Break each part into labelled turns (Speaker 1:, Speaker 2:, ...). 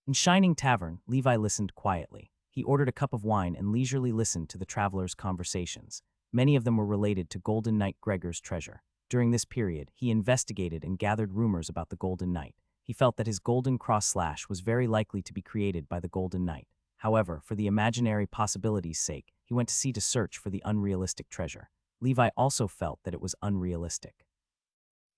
Speaker 1: In Shining Tavern, Levi listened quietly. He ordered a cup of wine and leisurely listened to the travelers' conversations. Many of them were related to Golden Knight Gregor's treasure. During this period, he investigated and gathered rumors about the Golden Knight. He felt that his golden cross slash was very likely to be created by the Golden Knight. However, for the imaginary possibilities' sake, he went to sea to search for the unrealistic treasure. Levi also felt that it was unrealistic.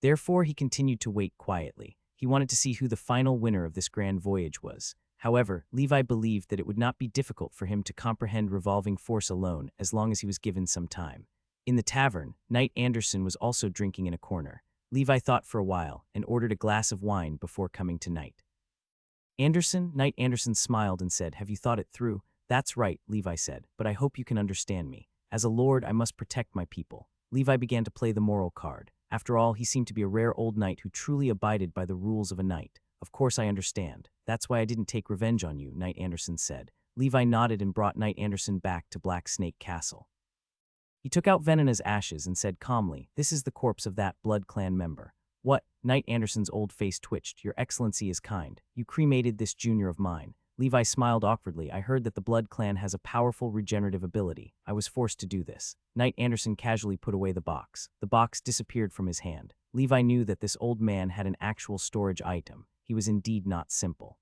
Speaker 1: Therefore, he continued to wait quietly. He wanted to see who the final winner of this grand voyage was. However, Levi believed that it would not be difficult for him to comprehend revolving force alone as long as he was given some time. In the tavern, Knight Anderson was also drinking in a corner. Levi thought for a while and ordered a glass of wine before coming to Knight Anderson smiled and said, "Have you thought it through?" "That's right," Levi said, "but I hope you can understand me. As a lord, I must protect my people." Levi began to play the moral card. After all, he seemed to be a rare old knight who truly abided by the rules of a knight. "Of course I understand. That's why I didn't take revenge on you," Knight Anderson said. Levi nodded and brought Knight Anderson back to Black Snake Castle. He took out Venina's ashes and said calmly, "This is the corpse of that Blood Clan member." "What?" Knight Anderson's old face twitched. "Your Excellency is kind. You cremated this junior of mine." Levi smiled awkwardly. "I heard that the Blood Clan has a powerful regenerative ability. I was forced to do this." Knight Anderson casually put away the box. The box disappeared from his hand. Levi knew that this old man had an actual storage item. He was indeed not simple.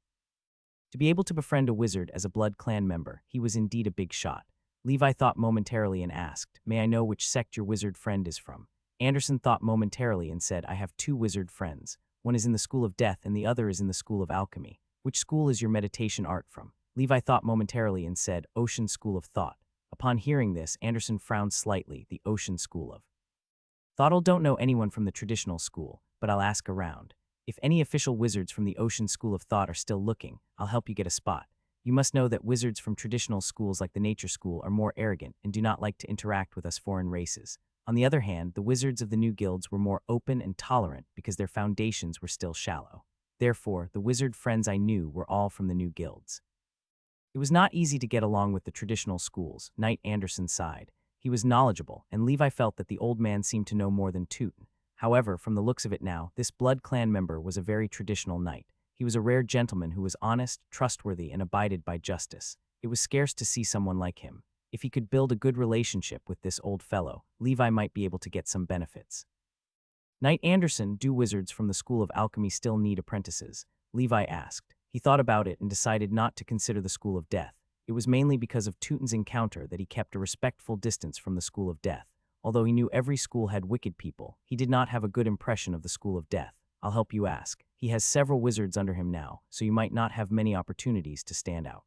Speaker 1: To be able to befriend a wizard as a Blood Clan member, he was indeed a big shot. Levi thought momentarily and asked, "May I know which sect your wizard friend is from?" Anderson thought momentarily and said, "I have two wizard friends. One is in the School of Death and the other is in the School of Alchemy. Which school is your meditation art from?" Levi thought momentarily and said, "Ocean School of Thought." Upon hearing this, Anderson frowned slightly. "The Ocean School of Thought. I don't know anyone from the traditional school, but I'll ask around. If any official wizards from the Ocean School of Thought are still looking, I'll help you get a spot. You must know that wizards from traditional schools like the Nature School are more arrogant and do not like to interact with us foreign races. On the other hand, the wizards of the new guilds were more open and tolerant because their foundations were still shallow. Therefore, the wizard friends I knew were all from the new guilds." It was not easy to get along with the traditional schools. Knight Anderson sighed. He was knowledgeable, and Levi felt that the old man seemed to know more than Tootin. However, from the looks of it now, this Blood Clan member was a very traditional knight. He was a rare gentleman who was honest, trustworthy, and abided by justice. It was scarce to see someone like him. If he could build a good relationship with this old fellow, Levi might be able to get some benefits. Knight Anderson, do wizards from the School of Alchemy still need apprentices? Levi asked. He thought about it and decided not to consider the School of Death. It was mainly because of Tootin's encounter that he kept a respectful distance from the School of Death. Although he knew every school had wicked people, he did not have a good impression of the School of Death. I'll help you ask. He has several wizards under him now, so you might not have many opportunities to stand out.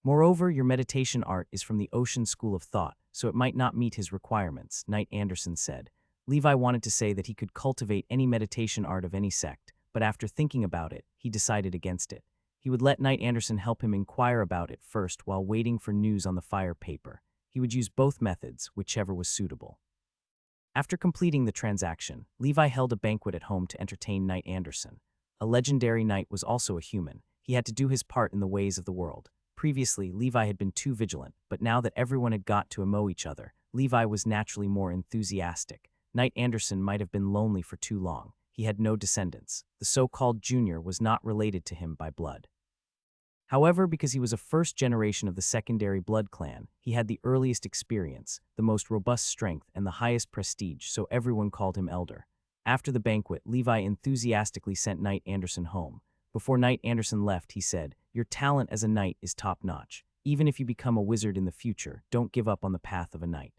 Speaker 1: Moreover, your meditation art is from the Ocean School of Thought, so it might not meet his requirements, Knight Anderson said. Levi wanted to say that he could cultivate any meditation art of any sect, but after thinking about it, he decided against it. He would let Knight Anderson help him inquire about it first while waiting for news on the fire paper. He would use both methods, whichever was suitable. After completing the transaction, Levi held a banquet at home to entertain Knight Anderson. A legendary knight was also a human. He had to do his part in the ways of the world. Previously, Levi had been too vigilant, but now that everyone had got to emo each other, Levi was naturally more enthusiastic. Knight Anderson might have been lonely for too long. He had no descendants. The so-called junior was not related to him by blood. However, because he was a first generation of the secondary blood clan, he had the earliest experience, the most robust strength, and the highest prestige, so everyone called him elder. After the banquet, Levi enthusiastically sent Knight Anderson home. Before Knight Anderson left, he said, "Your talent as a knight is top-notch. Even if you become a wizard in the future, don't give up on the path of a knight.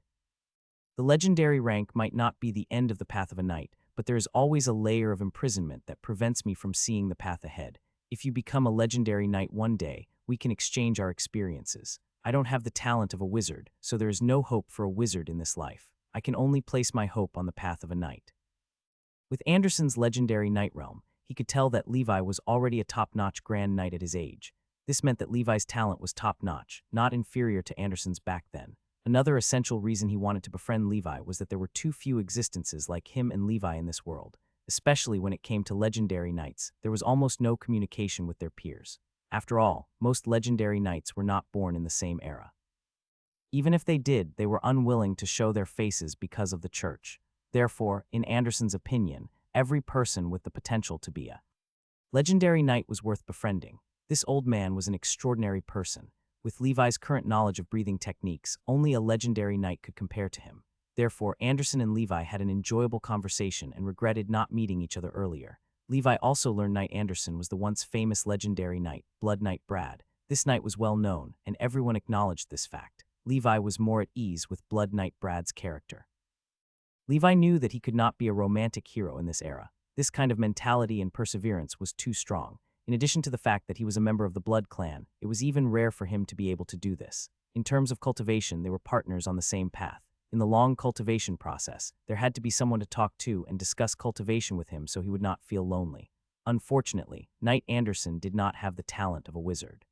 Speaker 1: The legendary rank might not be the end of the path of a knight, but there is always a layer of imprisonment that prevents me from seeing the path ahead. If you become a legendary knight one day, we can exchange our experiences. I don't have the talent of a wizard, so there is no hope for a wizard in this life. I can only place my hope on the path of a knight." With Anderson's legendary knight realm, he could tell that Levi was already a top-notch grand knight at his age. This meant that Levi's talent was top-notch, not inferior to Anderson's back then. Another essential reason he wanted to befriend Levi was that there were too few existences like him and Levi in this world. Especially when it came to legendary knights, there was almost no communication with their peers. After all, most legendary knights were not born in the same era. Even if they did, they were unwilling to show their faces because of the church. Therefore, in Anderson's opinion, every person with the potential to be a legendary knight was worth befriending. This old man was an extraordinary person. With Levi's current knowledge of breathing techniques, only a legendary knight could compare to him. Therefore, Anderson and Levi had an enjoyable conversation and regretted not meeting each other earlier. Levi also learned Knight Anderson was the once famous legendary knight, Blood Knight Brad. This knight was well known, and everyone acknowledged this fact. Levi was more at ease with Blood Knight Brad's character. Levi knew that he could not be a romantic hero in this era. This kind of mentality and perseverance was too strong. In addition to the fact that he was a member of the Blood clan, it was even rare for him to be able to do this. In terms of cultivation, they were partners on the same path. In the long cultivation process, there had to be someone to talk to and discuss cultivation with him so he would not feel lonely. Unfortunately, Knight Anderson did not have the talent of a wizard.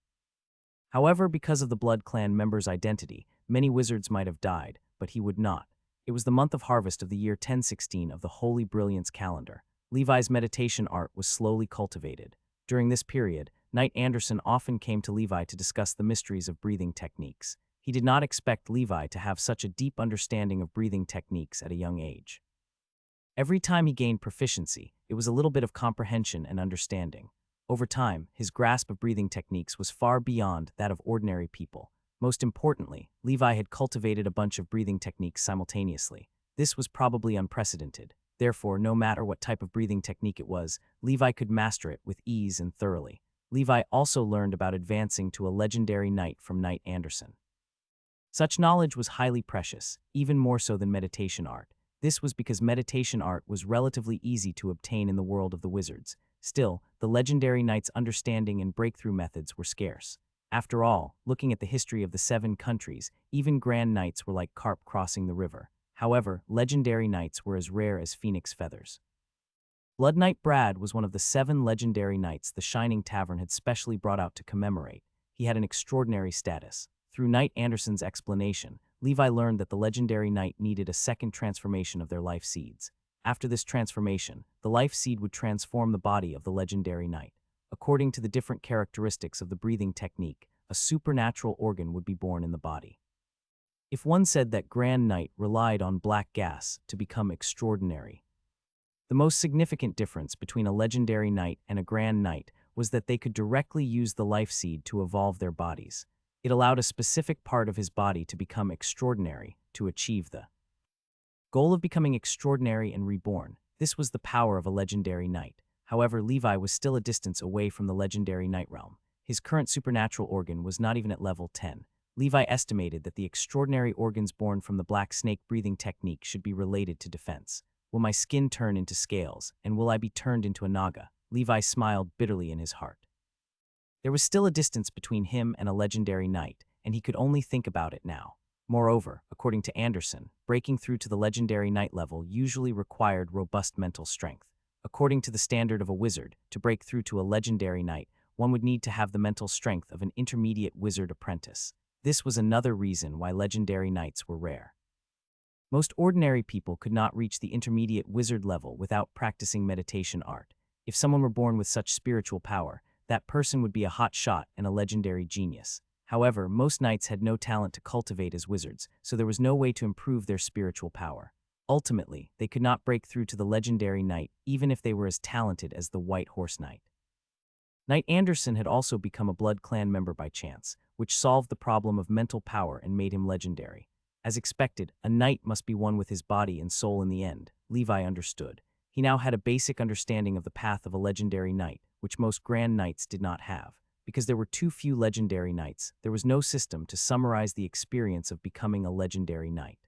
Speaker 1: However, because of the Blood clan member's identity, many wizards might have died, but he would not. It was the month of harvest of the year 1016 of the Holy Brilliance calendar. Levi's meditation art was slowly cultivated. During this period, Knight Anderson often came to Levi to discuss the mysteries of breathing techniques. He did not expect Levi to have such a deep understanding of breathing techniques at a young age. Every time he gained proficiency, it was a little bit of comprehension and understanding. Over time, his grasp of breathing techniques was far beyond that of ordinary people. Most importantly, Levi had cultivated a bunch of breathing techniques simultaneously. This was probably unprecedented. Therefore, no matter what type of breathing technique it was, Levi could master it with ease and thoroughly. Levi also learned about advancing to a legendary knight from Knight Anderson. Such knowledge was highly precious, even more so than meditation art. This was because meditation art was relatively easy to obtain in the world of the wizards. Still, the legendary knight's understanding and breakthrough methods were scarce. After all, looking at the history of the 7 countries, even grand knights were like carp crossing the river. However, legendary knights were as rare as phoenix feathers. Blood Knight Brad was one of the 7 legendary knights the Shining Tavern had specially brought out to commemorate. He had an extraordinary status. Through Knight Anderson's explanation, Levi learned that the legendary knight needed a second transformation of their life seeds. After this transformation, the life seed would transform the body of the legendary knight. According to the different characteristics of the breathing technique, a supernatural organ would be born in the body. If one said that Grand Knight relied on black gas to become extraordinary, the most significant difference between a legendary knight and a Grand Knight was that they could directly use the life seed to evolve their bodies. It allowed a specific part of his body to become extraordinary to achieve the goal of becoming extraordinary and reborn. This was the power of a legendary knight. However, Levi was still a distance away from the legendary knight realm. His current supernatural organ was not even at level 10. Levi estimated that the extraordinary organs born from the black snake breathing technique should be related to defense. Will my skin turn into scales, and will I be turned into a naga? Levi smiled bitterly in his heart. There was still a distance between him and a legendary knight, and he could only think about it now. Moreover, according to Anderson, breaking through to the legendary knight level usually required robust mental strength. According to the standard of a wizard, to break through to a legendary knight, one would need to have the mental strength of an intermediate wizard apprentice. This was another reason why legendary knights were rare. Most ordinary people could not reach the intermediate wizard level without practicing meditation art. If someone were born with such spiritual power, that person would be a hot shot and a legendary genius. However, most knights had no talent to cultivate as wizards, so there was no way to improve their spiritual power. Ultimately, they could not break through to the legendary knight even if they were as talented as the White Horse Knight. Knight Anderson had also become a Blood clan member by chance, which solved the problem of mental power and made him legendary. As expected, a knight must be one with his body and soul in the end. Levi understood. He now had a basic understanding of the path of a legendary knight, which most grand knights did not have. Because there were too few legendary knights, there was no system to summarize the experience of becoming a legendary knight.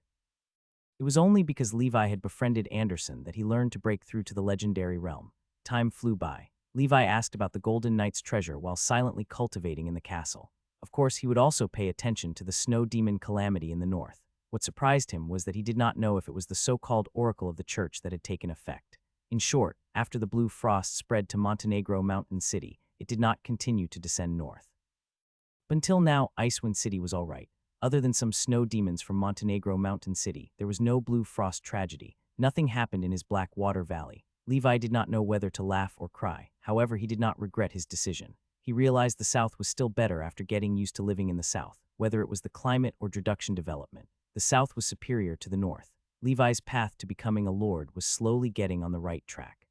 Speaker 1: It was only because Levi had befriended Anderson that he learned to break through to the legendary realm. Time flew by. Levi asked about the Golden Knight's treasure while silently cultivating in the castle. Of course, he would also pay attention to the snow demon calamity in the north. What surprised him was that he did not know if it was the so-called oracle of the church that had taken effect. In short, after the blue frost spread to Montenegro Mountain City, it did not continue to descend north. But until now, Icewind City was all right. Other than some snow demons from Montenegro Mountain City, there was no blue frost tragedy. Nothing happened in his Black Water Valley. Levi did not know whether to laugh or cry. However, he did not regret his decision. He realized the South was still better after getting used to living in the South. Whether it was the climate or traduction development, the South was superior to the North. Levi's path to becoming a lord was slowly getting on the right track.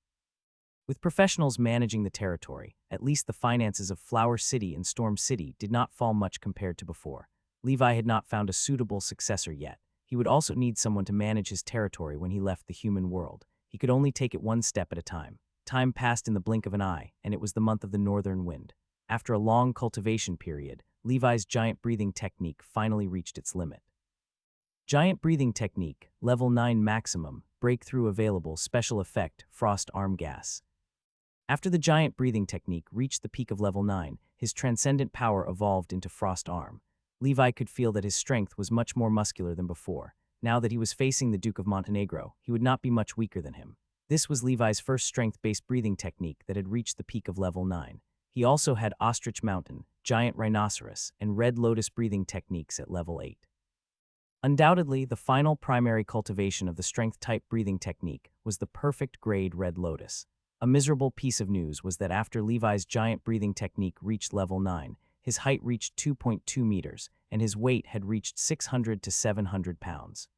Speaker 1: With professionals managing the territory, at least the finances of Flower City and Storm City did not fall much compared to before. Levi had not found a suitable successor yet. He would also need someone to manage his territory when he left the human world. He could only take it one step at a time. Time passed in the blink of an eye, and it was the month of the northern wind. After a long cultivation period, Levi's giant breathing technique finally reached its limit. Giant breathing technique, level 9 maximum, breakthrough available, special effect, frost arm gas. After the giant breathing technique reached the peak of level 9, his transcendent power evolved into frost arm. Levi could feel that his strength was much more muscular than before. Now that he was facing the Duke of Montenegro, he would not be much weaker than him. This was Levi's first strength-based breathing technique that had reached the peak of level 9. He also had Ostrich Mountain, Giant Rhinoceros, and Red Lotus breathing techniques at level 8. Undoubtedly, the final primary cultivation of the strength-type breathing technique was the perfect grade Red Lotus. A miserable piece of news was that after Levi's giant breathing technique reached level 9, his height reached 2.2 meters, and his weight had reached 600 to 700 pounds.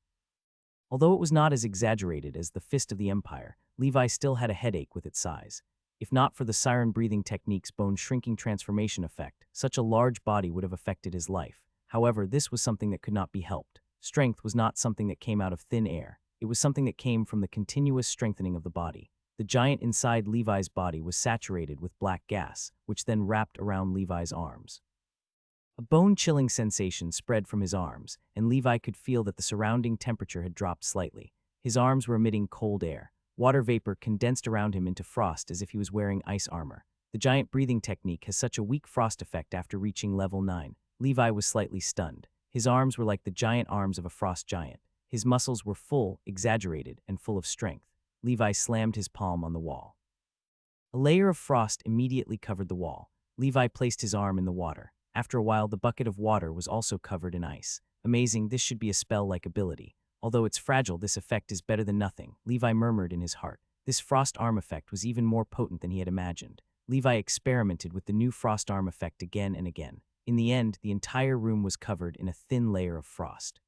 Speaker 1: Although it was not as exaggerated as the Fist of the Empire, Levi still had a headache with its size. If not for the siren breathing technique's bone-shrinking transformation effect, such a large body would have affected his life. However, this was something that could not be helped. Strength was not something that came out of thin air. It was something that came from the continuous strengthening of the body. The giant inside Levi's body was saturated with black gas, which then wrapped around Levi's arms. A bone-chilling sensation spread from his arms, and Levi could feel that the surrounding temperature had dropped slightly. His arms were emitting cold air. Water vapor condensed around him into frost as if he was wearing ice armor. The giant breathing technique has such a weak frost effect after reaching level 9. Levi was slightly stunned. His arms were like the giant arms of a frost giant. His muscles were full, exaggerated, and full of strength. Levi slammed his palm on the wall. A layer of frost immediately covered the wall. Levi placed his arm in the water. After a while, the bucket of water was also covered in ice. Amazing, this should be a spell-like ability. Although it's fragile, this effect is better than nothing, Levi murmured in his heart. This frost arm effect was even more potent than he had imagined. Levi experimented with the new frost arm effect again and again. In the end, the entire room was covered in a thin layer of frost.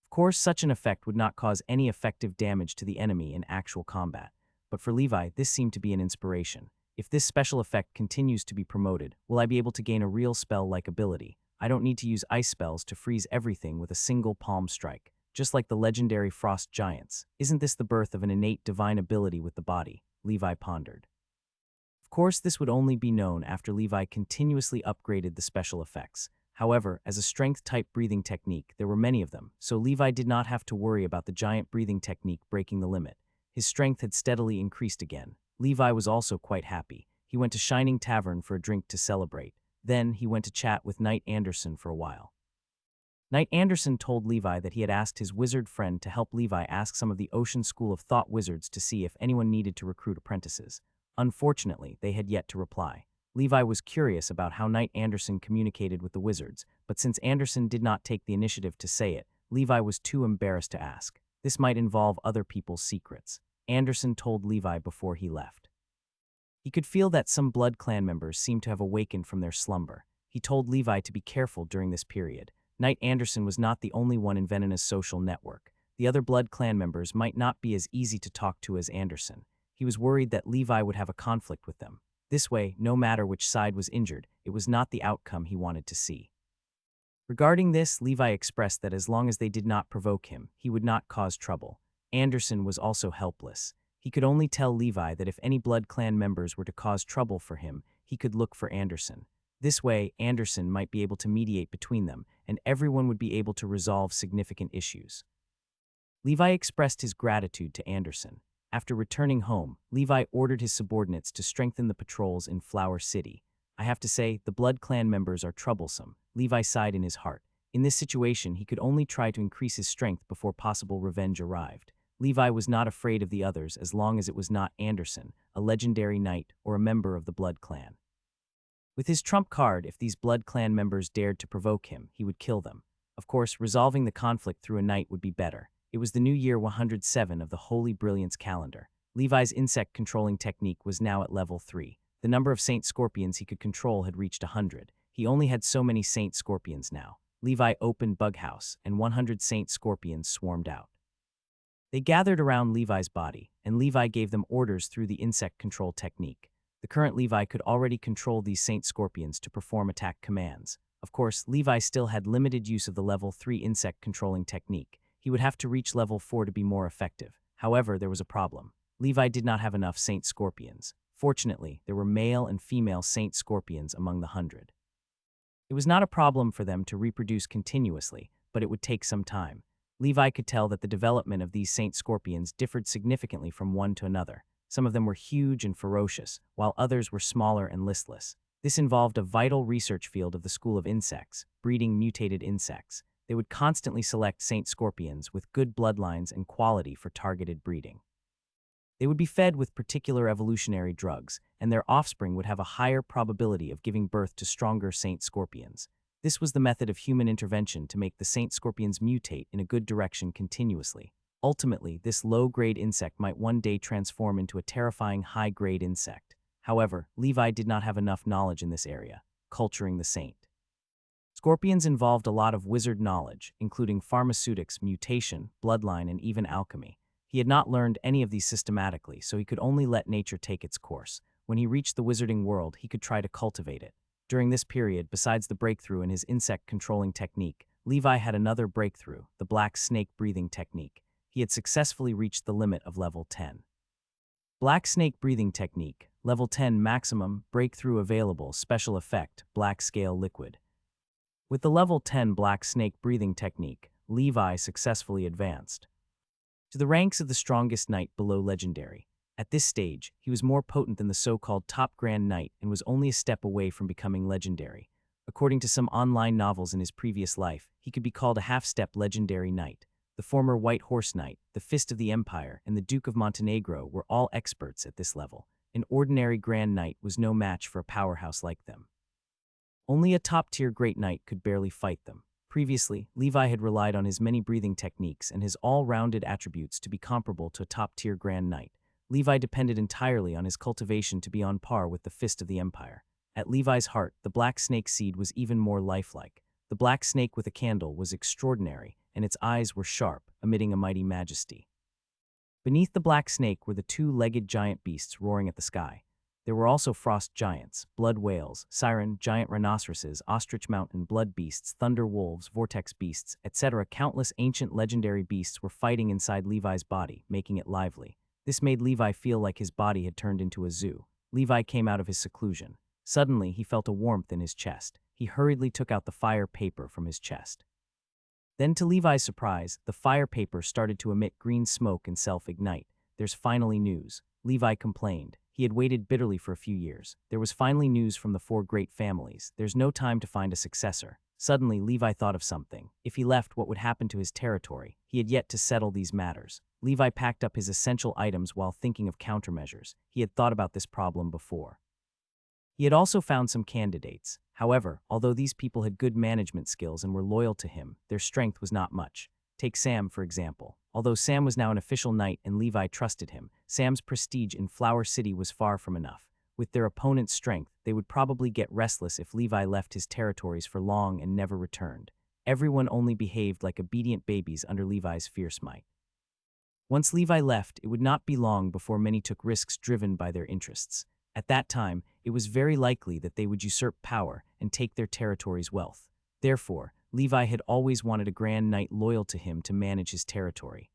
Speaker 1: Of course, such an effect would not cause any effective damage to the enemy in actual combat, but for Levi, this seemed to be an inspiration. If this special effect continues to be promoted, will I be able to gain a real spell-like ability? I don't need to use ice spells to freeze everything with a single palm strike, just like the legendary frost giants. Isn't this the birth of an innate divine ability with the body? Levi pondered. Of course, this would only be known after Levi continuously upgraded the special effects. However, as a strength-type breathing technique, there were many of them, so Levi did not have to worry about the giant breathing technique breaking the limit. His strength had steadily increased again. Levi was also quite happy. He went to Shining Tavern for a drink to celebrate. Then, he went to chat with Knight Anderson for a while. Knight Anderson told Levi that he had asked his wizard friend to help Levi ask some of the Ocean School of Thought wizards to see if anyone needed to recruit apprentices. Unfortunately, they had yet to reply. Levi was curious about how Knight Anderson communicated with the wizards, but since Anderson did not take the initiative to say it, Levi was too embarrassed to ask. This might involve other people's secrets. Anderson told Levi before he left. He could feel that some Blood Clan members seemed to have awakened from their slumber. He told Levi to be careful during this period. Knight Anderson was not the only one in Venena's social network. The other Blood Clan members might not be as easy to talk to as Anderson. He was worried that Levi would have a conflict with them. This way, no matter which side was injured, it was not the outcome he wanted to see. Regarding this, Levi expressed that as long as they did not provoke him, he would not cause trouble. Anderson was also helpless. He could only tell Levi that if any Blood Clan members were to cause trouble for him, he could look for Anderson. This way, Anderson might be able to mediate between them, and everyone would be able to resolve significant issues. Levi expressed his gratitude to Anderson. After returning home, Levi ordered his subordinates to strengthen the patrols in Flower City. I have to say, the Blood Clan members are troublesome, Levi sighed in his heart. In this situation, he could only try to increase his strength before possible revenge arrived. Levi was not afraid of the others as long as it was not Anderson, a legendary knight, or a member of the Blood Clan. With his trump card, if these Blood Clan members dared to provoke him, he would kill them. Of course, resolving the conflict through a night would be better. It was the new year 107 of the Holy Brilliance calendar. Levi's insect-controlling technique was now at level 3. The number of Saint Scorpions he could control had reached 100. He only had so many Saint Scorpions now. Levi opened Bughouse, and 100 Saint Scorpions swarmed out. They gathered around Levi's body, and Levi gave them orders through the insect control technique. The current Levi could already control these saint scorpions to perform attack commands. Of course, Levi still had limited use of the level 3 insect controlling technique. He would have to reach level 4 to be more effective. However, there was a problem. Levi did not have enough saint scorpions. Fortunately, there were male and female saint scorpions among the 100. It was not a problem for them to reproduce continuously, but it would take some time. Levi could tell that the development of these saint scorpions differed significantly from one to another. Some of them were huge and ferocious, while others were smaller and listless. This involved a vital research field of the school of insects, breeding mutated insects. They would constantly select saint scorpions with good bloodlines and quality for targeted breeding. They would be fed with particular evolutionary drugs, and their offspring would have a higher probability of giving birth to stronger saint scorpions. This was the method of human intervention to make the saint scorpions mutate in a good direction continuously. Ultimately, this low-grade insect might one day transform into a terrifying high-grade insect. However, Levi did not have enough knowledge in this area, culturing the saint. Scorpions involved a lot of wizard knowledge, including pharmaceutics, mutation, bloodline, and even alchemy. He had not learned any of these systematically, so he could only let nature take its course. When he reached the wizarding world, he could try to cultivate it. During this period, besides the breakthrough in his insect-controlling technique, Levi had another breakthrough, the black snake breathing technique. He had successfully reached the limit of level 10. Black snake breathing technique, level 10 maximum, breakthrough available, special effect, black scale liquid. With the level 10 black snake breathing technique, Levi successfully advanced to the ranks of the strongest knight below legendary. At this stage, he was more potent than the so-called top grand knight and was only a step away from becoming legendary. According to some online novels in his previous life, he could be called a half-step legendary knight. The former White Horse Knight, the Fist of the Empire, and the Duke of Montenegro were all experts at this level. An ordinary Grand Knight was no match for a powerhouse like them. Only a top-tier Great Knight could barely fight them. Previously, Levi had relied on his many breathing techniques and his all-rounded attributes to be comparable to a top-tier Grand Knight. Levi depended entirely on his cultivation to be on par with the Fist of the Empire. At Levi's heart, the black snake seed was even more lifelike. The black snake with a candle was extraordinary, and its eyes were sharp, emitting a mighty majesty. Beneath the black snake were the two-legged giant beasts roaring at the sky. There were also frost giants, blood whales, siren, giant rhinoceroses, ostrich mountain, blood beasts, thunder wolves, vortex beasts, etc. Countless ancient legendary beasts were fighting inside Levi's body, making it lively. This made Levi feel like his body had turned into a zoo. Levi came out of his seclusion. Suddenly, he felt a warmth in his chest. He hurriedly took out the fire paper from his chest. Then, to Levi's surprise, the fire paper started to emit green smoke and self-ignite. There's finally news. Levi complained. He had waited bitterly for a few years. There was finally news from the 4 great families. There's no time to find a successor. Suddenly, Levi thought of something. If he left, what would happen to his territory? He had yet to settle these matters. Levi packed up his essential items while thinking of countermeasures. He had thought about this problem before. He had also found some candidates. However, although these people had good management skills and were loyal to him, their strength was not much. Take Sam, for example. Although Sam was now an official knight and Levi trusted him, Sam's prestige in Flower City was far from enough. With their opponent's strength, they would probably get restless if Levi left his territories for long and never returned. Everyone only behaved like obedient babies under Levi's fierce might. Once Levi left, it would not be long before many took risks driven by their interests. At that time, it was very likely that they would usurp power and take their territory's wealth. Therefore, Levi had always wanted a grand knight loyal to him to manage his territory.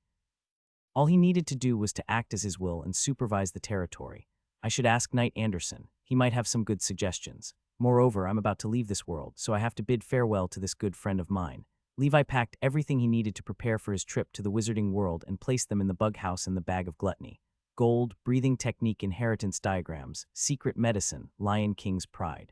Speaker 1: All he needed to do was to act as his will and supervise the territory. I should ask Knight Anderson. He might have some good suggestions. Moreover, I'm about to leave this world, so I have to bid farewell to this good friend of mine. Levi packed everything he needed to prepare for his trip to the wizarding world and placed them in the bug house and the bag of gluttony. Gold, breathing technique, inheritance diagrams, secret medicine, Lion King's pride.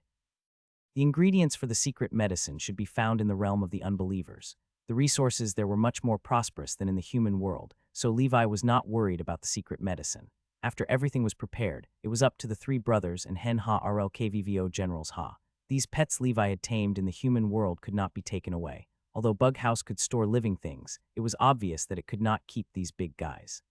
Speaker 1: The ingredients for the secret medicine should be found in the realm of the unbelievers. The resources there were much more prosperous than in the human world, so Levi was not worried about the secret medicine. After everything was prepared, it was up to the 3 brothers and Hen Ha RLKVVO Generals Ha. These pets Levi had tamed in the human world could not be taken away. Although Bug House could store living things, it was obvious that it could not keep these big guys.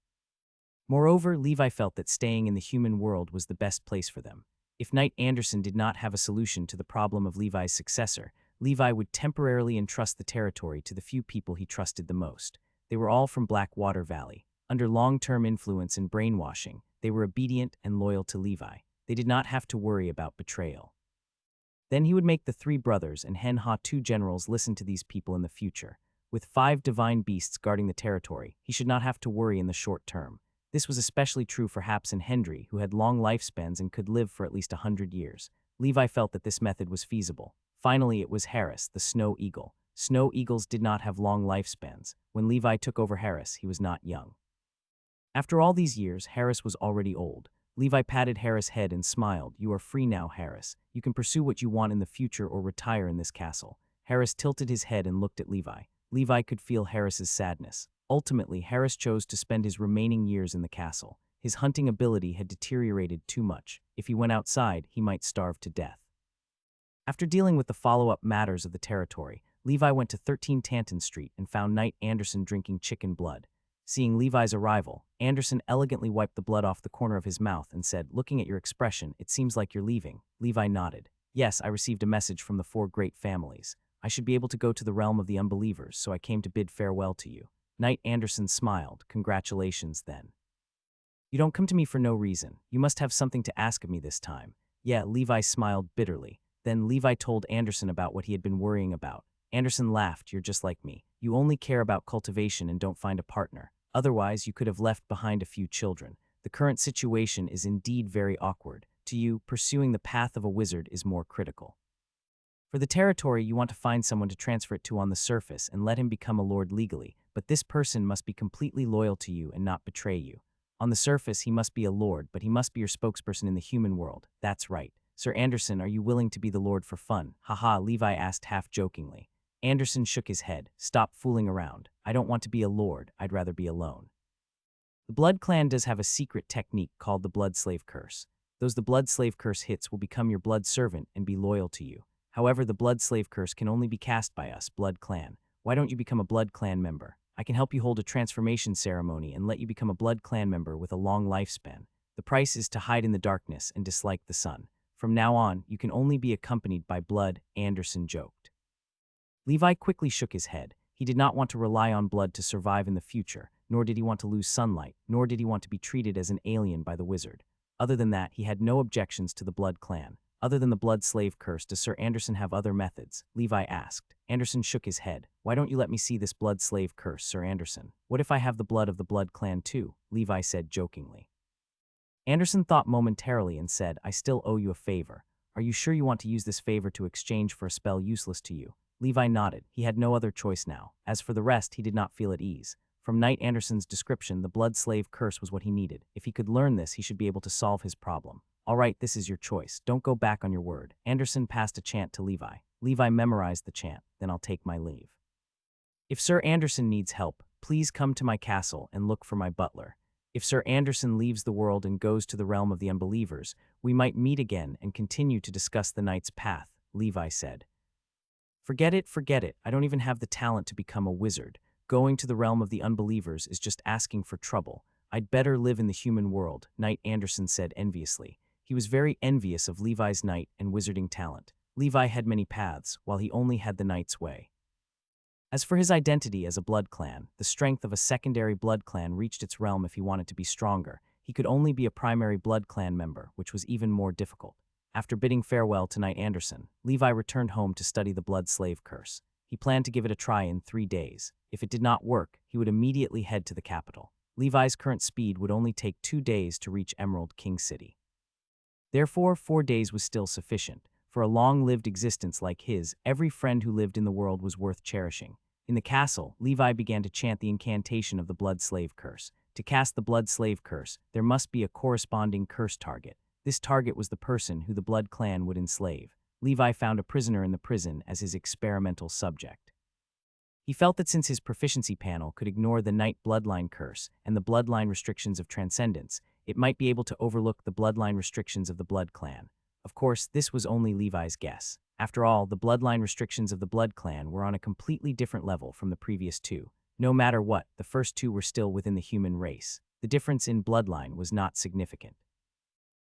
Speaker 1: Moreover, Levi felt that staying in the human world was the best place for them. If Knight Anderson did not have a solution to the problem of Levi's successor, Levi would temporarily entrust the territory to the few people he trusted the most. They were all from Blackwater Valley. Under long-term influence and brainwashing, they were obedient and loyal to Levi. They did not have to worry about betrayal. Then he would make the three brothers and Hen-ha, two generals, listen to these people in the future. With 5 divine beasts guarding the territory, he should not have to worry in the short term. This was especially true for Haps and Hendry, who had long lifespans and could live for at least 100 years. Levi felt that this method was feasible. Finally, it was Harris, the snow eagle. Snow eagles did not have long lifespans. When Levi took over Harris, he was not young. After all these years, Harris was already old. Levi patted Harris' head and smiled. "You are free now, Harris. You can pursue what you want in the future or retire in this castle." Harris tilted his head and looked at Levi. Levi could feel Harris's sadness. Ultimately, Harris chose to spend his remaining years in the castle. His hunting ability had deteriorated too much. If he went outside, he might starve to death. After dealing with the follow-up matters of the territory, Levi went to 13 Tanton Street and found Knight Anderson drinking chicken blood. Seeing Levi's arrival, Anderson elegantly wiped the blood off the corner of his mouth and said, "Looking at your expression, it seems like you're leaving." Levi nodded. "Yes, I received a message from the 4 great families. I should be able to go to the realm of the unbelievers, so I came to bid farewell to you." Knight Anderson smiled. "Congratulations, then. You don't come to me for no reason. You must have something to ask of me this time." "Yeah," Levi smiled bitterly. Then Levi told Anderson about what he had been worrying about. Anderson laughed. "You're just like me. You only care about cultivation and don't find a partner. Otherwise, you could have left behind a few children. The current situation is indeed very awkward. To you, pursuing the path of a wizard is more critical. For the territory, you want to find someone to transfer it to on the surface and let him become a lord legally, but this person must be completely loyal to you and not betray you. On the surface, he must be a lord, but he must be your spokesperson in the human world." "That's right. Sir Anderson, are you willing to be the lord for fun?" "Haha," Levi asked half jokingly. Anderson shook his head. "Stop fooling around. I don't want to be a lord. I'd rather be alone." The Blood Clan does have a secret technique called the Blood Slave Curse. Those the Blood Slave Curse hits will become your blood servant and be loyal to you. However, the Blood Slave Curse can only be cast by us, Blood Clan. Why don't you become a Blood Clan member? I can help you hold a transformation ceremony and let you become a Blood Clan member with a long lifespan. The price is to hide in the darkness and dislike the sun. From now on, you can only be accompanied by blood, Anderson joked. Levi quickly shook his head. He did not want to rely on blood to survive in the future, nor did he want to lose sunlight, nor did he want to be treated as an alien by the wizard. Other than that, he had no objections to the Blood Clan. Other than the Blood Slave Curse, does Sir Anderson have other methods? Levi asked. Anderson shook his head. "Why don't you let me see this Blood Slave Curse, Sir Anderson? What if I have the blood of the Blood Clan too?" Levi said jokingly. Anderson thought momentarily and said, "I still owe you a favor. Are you sure you want to use this favor to exchange for a spell useless to you?" Levi nodded. He had no other choice now. As for the rest, he did not feel at ease. From Knight Anderson's description, the Blood Slave Curse was what he needed. If he could learn this, he should be able to solve his problem. "All right, this is your choice. Don't go back on your word." Anderson passed a chant to Levi. Levi memorized the chant. "Then I'll take my leave. If Sir Anderson needs help, please come to my castle and look for my butler. If Sir Anderson leaves the world and goes to the realm of the unbelievers, we might meet again and continue to discuss the knight's path," Levi said. Forget it. I don't even have the talent to become a wizard. Going to the realm of the unbelievers is just asking for trouble. I'd better live in the human world," Knight Anderson said enviously. He was very envious of Levi's knight and wizarding talent. Levi had many paths, while he only had the knight's way. As for his identity as a blood clan, the strength of a secondary blood clan reached its realm if he wanted to be stronger. He could only be a primary blood clan member, which was even more difficult. After bidding farewell to Knight Anderson, Levi returned home to study the Blood Slave Curse. He planned to give it a try in 3 days. If it did not work, he would immediately head to the capital. Levi's current speed would only take 2 days to reach Emerald King City. Therefore, 4 days was still sufficient. For a long-lived existence like his, every friend who lived in the world was worth cherishing. In the castle, Levi began to chant the incantation of the Blood Slave Curse. To cast the Blood Slave Curse, there must be a corresponding curse target. This target was the person who the Blood Clan would enslave. Levi found a prisoner in the prison as his experimental subject. He felt that since his proficiency panel could ignore the Knight Bloodline Curse and the Bloodline restrictions of Transcendence, it might be able to overlook the Bloodline restrictions of the Blood Clan. Of course, this was only Levi's guess. After all, the Bloodline restrictions of the Blood Clan were on a completely different level from the previous 2. No matter what, the first 2 were still within the human race. The difference in bloodline was not significant.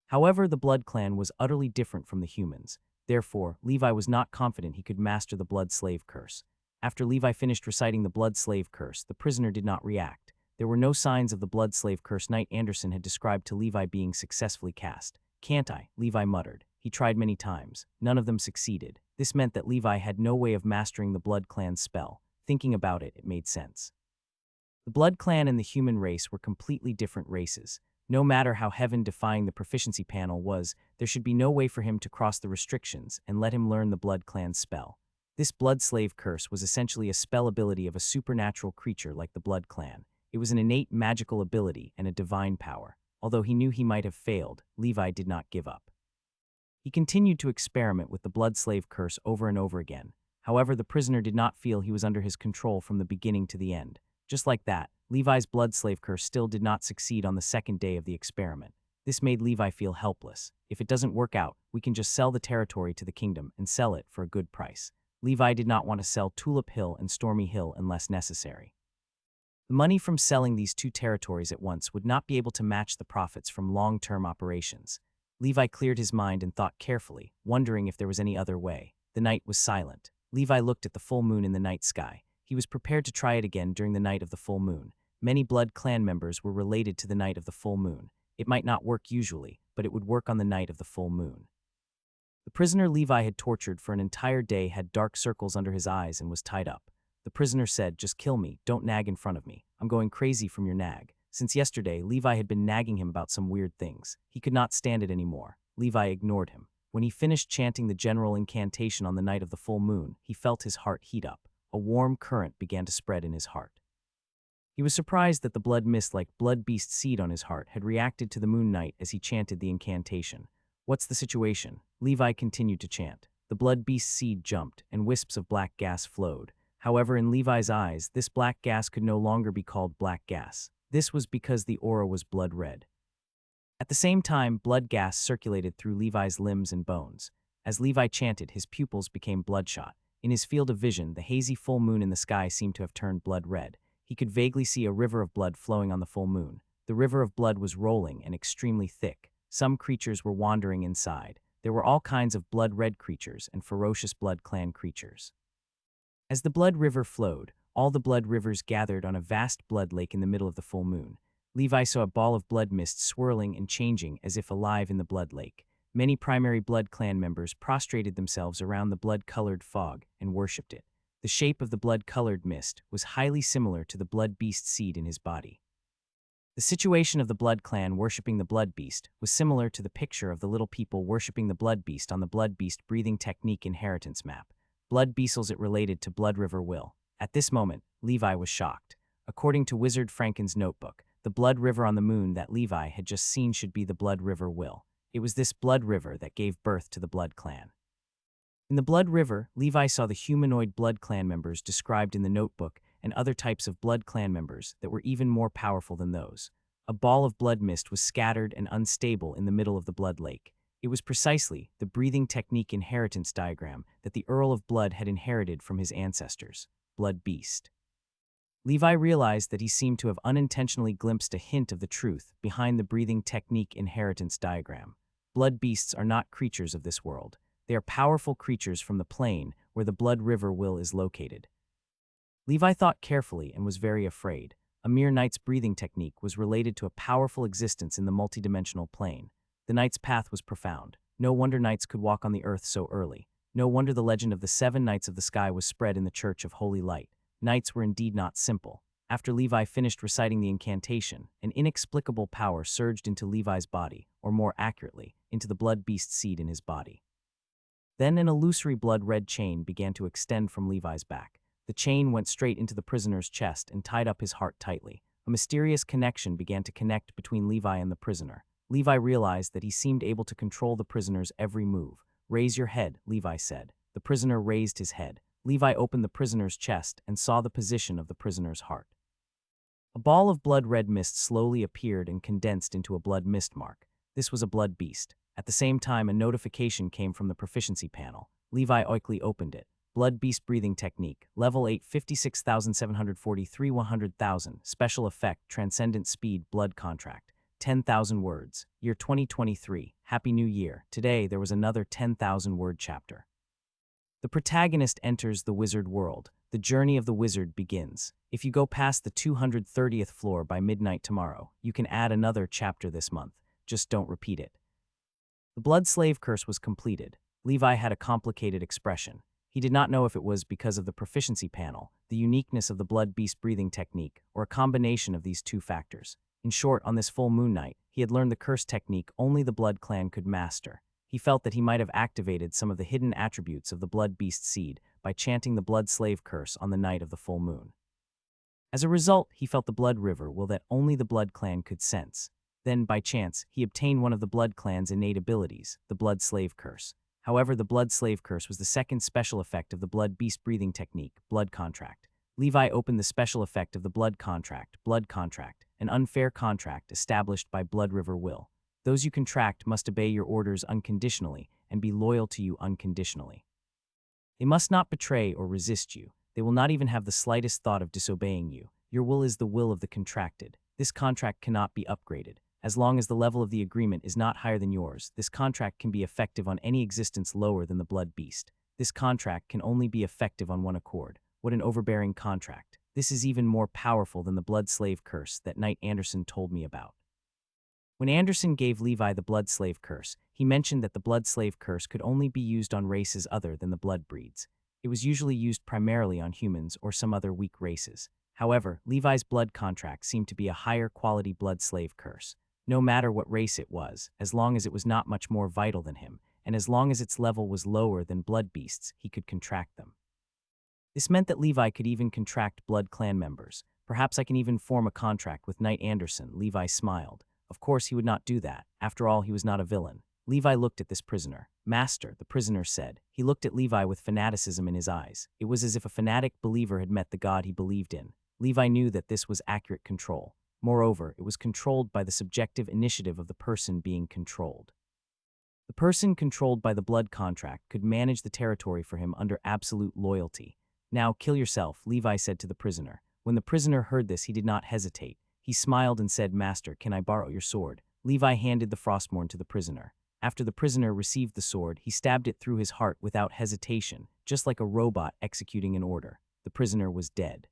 Speaker 1: However, the Blood Clan was utterly different from the humans. Therefore, Levi was not confident he could master the Blood Slave Curse. After Levi finished reciting the Blood Slave Curse, the prisoner did not react. There were no signs of the blood slave curse Knight Anderson had described to Levi being successfully cast. "Can't I?" Levi muttered. He tried many times. None of them succeeded. This meant that Levi had no way of mastering the Blood Clan's spell. Thinking about it, it made sense. The Blood Clan and the human race were completely different races. No matter how heaven-defying the proficiency panel was, there should be no way for him to cross the restrictions and let him learn the Blood Clan's spell. This Blood Slave curse was essentially a spell ability of a supernatural creature like the Blood Clan. It was an innate magical ability and a divine power. Although he knew he might have failed, Levi did not give up. He continued to experiment with the Blood Slave curse over and over again. However, the prisoner did not feel he was under his control from the beginning to the end. Just like that, Levi's blood slave curse still did not succeed on the second day of the experiment. This made Levi feel helpless. If it doesn't work out, we can just sell the territory to the kingdom and sell it for a good price. Levi did not want to sell Tulip Hill and Stormy Hill unless necessary. The money from selling these two territories at once would not be able to match the profits from long-term operations. Levi cleared his mind and thought carefully, wondering if there was any other way. The night was silent. Levi looked at the full moon in the night sky. He was prepared to try it again during the night of the full moon. Many Blood Clan members were related to the night of the full moon. It might not work usually, but it would work on the night of the full moon. The prisoner Levi had tortured for an entire day had dark circles under his eyes and was tied up. The prisoner said, "Just kill me, don't nag in front of me. I'm going crazy from your nag." Since yesterday, Levi had been nagging him about some weird things. He could not stand it anymore. Levi ignored him. When he finished chanting the general incantation on the night of the full moon, he felt his heart heat up. A warm current began to spread in his heart. He was surprised that the blood mist like blood beast seed on his heart had reacted to the moon night as he chanted the incantation. "What's the situation?" Levi continued to chant. The blood beast seed jumped, and wisps of black gas flowed. However, in Levi's eyes, this black gas could no longer be called black gas. This was because the aura was blood red. At the same time, blood gas circulated through Levi's limbs and bones. As Levi chanted, his pupils became bloodshot. In his field of vision, the hazy full moon in the sky seemed to have turned blood red. He could vaguely see a river of blood flowing on the full moon. The river of blood was rolling and extremely thick. Some creatures were wandering inside. There were all kinds of blood-red creatures and ferocious Blood Clan creatures. As the blood river flowed, all the blood rivers gathered on a vast blood lake in the middle of the full moon. Levi saw a ball of blood mist swirling and changing as if alive in the blood lake. Many primary Blood Clan members prostrated themselves around the blood-colored fog and worshipped it. The shape of the blood-colored mist was highly similar to the blood beast seed in his body. The situation of the Blood Clan worshipping the blood beast was similar to the picture of the little people worshipping the blood beast on the blood beast breathing technique inheritance map. Blood beastles it related to Blood River Will. At this moment, Levi was shocked. According to Wizard Franken's notebook, the blood river on the moon that Levi had just seen should be the Blood River Will. It was this blood river that gave birth to the Blood Clan. In the Blood River, Levi saw the humanoid Blood Clan members described in the notebook and other types of Blood Clan members that were even more powerful than those. A ball of blood mist was scattered and unstable in the middle of the blood lake. It was precisely the breathing technique inheritance diagram that the Earl of Blood had inherited from his ancestors, Blood Beast. Levi realized that he seemed to have unintentionally glimpsed a hint of the truth behind the breathing technique inheritance diagram. Blood beasts are not creatures of this world. They are powerful creatures from the plane where the Blood River Will is located. Levi thought carefully and was very afraid. A mere knight's breathing technique was related to a powerful existence in the multidimensional plane. The knight's path was profound. No wonder knights could walk on the earth so early. No wonder the legend of the 7 Knights of the Sky was spread in the Church of Holy Light. Knights were indeed not simple. After Levi finished reciting the incantation, an inexplicable power surged into Levi's body, or more accurately, into the blood beast seed in his body. Then an illusory blood-red chain began to extend from Levi's back. The chain went straight into the prisoner's chest and tied up his heart tightly. A mysterious connection began to connect between Levi and the prisoner. Levi realized that he seemed able to control the prisoner's every move. "Raise your head," Levi said. The prisoner raised his head. Levi opened the prisoner's chest and saw the position of the prisoner's heart. A ball of blood-red mist slowly appeared and condensed into a blood mist mark. This was a blood beast. At the same time, a notification came from the proficiency panel. Levi oickly opened it. Blood Beast Breathing Technique, Level 8, 56,743, 100,000, Special Effect, Transcendent Speed, Blood Contract, 10,000 words, Year 2023, Happy New Year. Today, there was another 10,000-word chapter. The protagonist enters the wizard world. The journey of the wizard begins. If you go past the 230th floor by midnight tomorrow, you can add another chapter this month. Just don't repeat it. The blood slave curse was completed. Levi had a complicated expression. He did not know if it was because of the proficiency panel, the uniqueness of the blood beast breathing technique, or a combination of these two factors. In short, on this full moon night, he had learned the curse technique only the blood clan could master. He felt that he might have activated some of the hidden attributes of the blood beast seed by chanting the blood slave curse on the night of the full moon. As a result, he felt the blood river will that only the blood clan could sense. Then, by chance, he obtained one of the blood clan's innate abilities, the blood slave curse. However, the blood slave curse was the second special effect of the blood beast breathing technique, blood contract. Levi opened the special effect of the blood contract, an unfair contract established by blood river will. Those you contract must obey your orders unconditionally and be loyal to you unconditionally. They must not betray or resist you. They will not even have the slightest thought of disobeying you. Your will is the will of the contracted. This contract cannot be upgraded. As long as the level of the agreement is not higher than yours, this contract can be effective on any existence lower than the blood beast. This contract can only be effective on one accord. What an overbearing contract. This is even more powerful than the blood slave curse that Knight Anderson told me about. When Anderson gave Levi the blood slave curse, he mentioned that the blood slave curse could only be used on races other than the blood breeds. It was usually used primarily on humans or some other weak races. However, Levi's blood contract seemed to be a higher quality blood slave curse. No matter what race it was, as long as it was not much more vital than him, and as long as its level was lower than blood beasts, he could contract them. This meant that Levi could even contract blood clan members. Perhaps I can even form a contract with Knight Anderson, Levi smiled. Of course he would not do that. After all, he was not a villain. Levi looked at this prisoner. Master, the prisoner said. He looked at Levi with fanaticism in his eyes. It was as if a fanatic believer had met the God he believed in. Levi knew that this was accurate control. Moreover, it was controlled by the subjective initiative of the person being controlled. The person controlled by the blood contract could manage the territory for him under absolute loyalty. Now kill yourself, Levi said to the prisoner. When the prisoner heard this, he did not hesitate. He smiled and said, Master, can I borrow your sword? Levi handed the Frostmourne to the prisoner. After the prisoner received the sword, he stabbed it through his heart without hesitation, just like a robot executing an order. The prisoner was dead.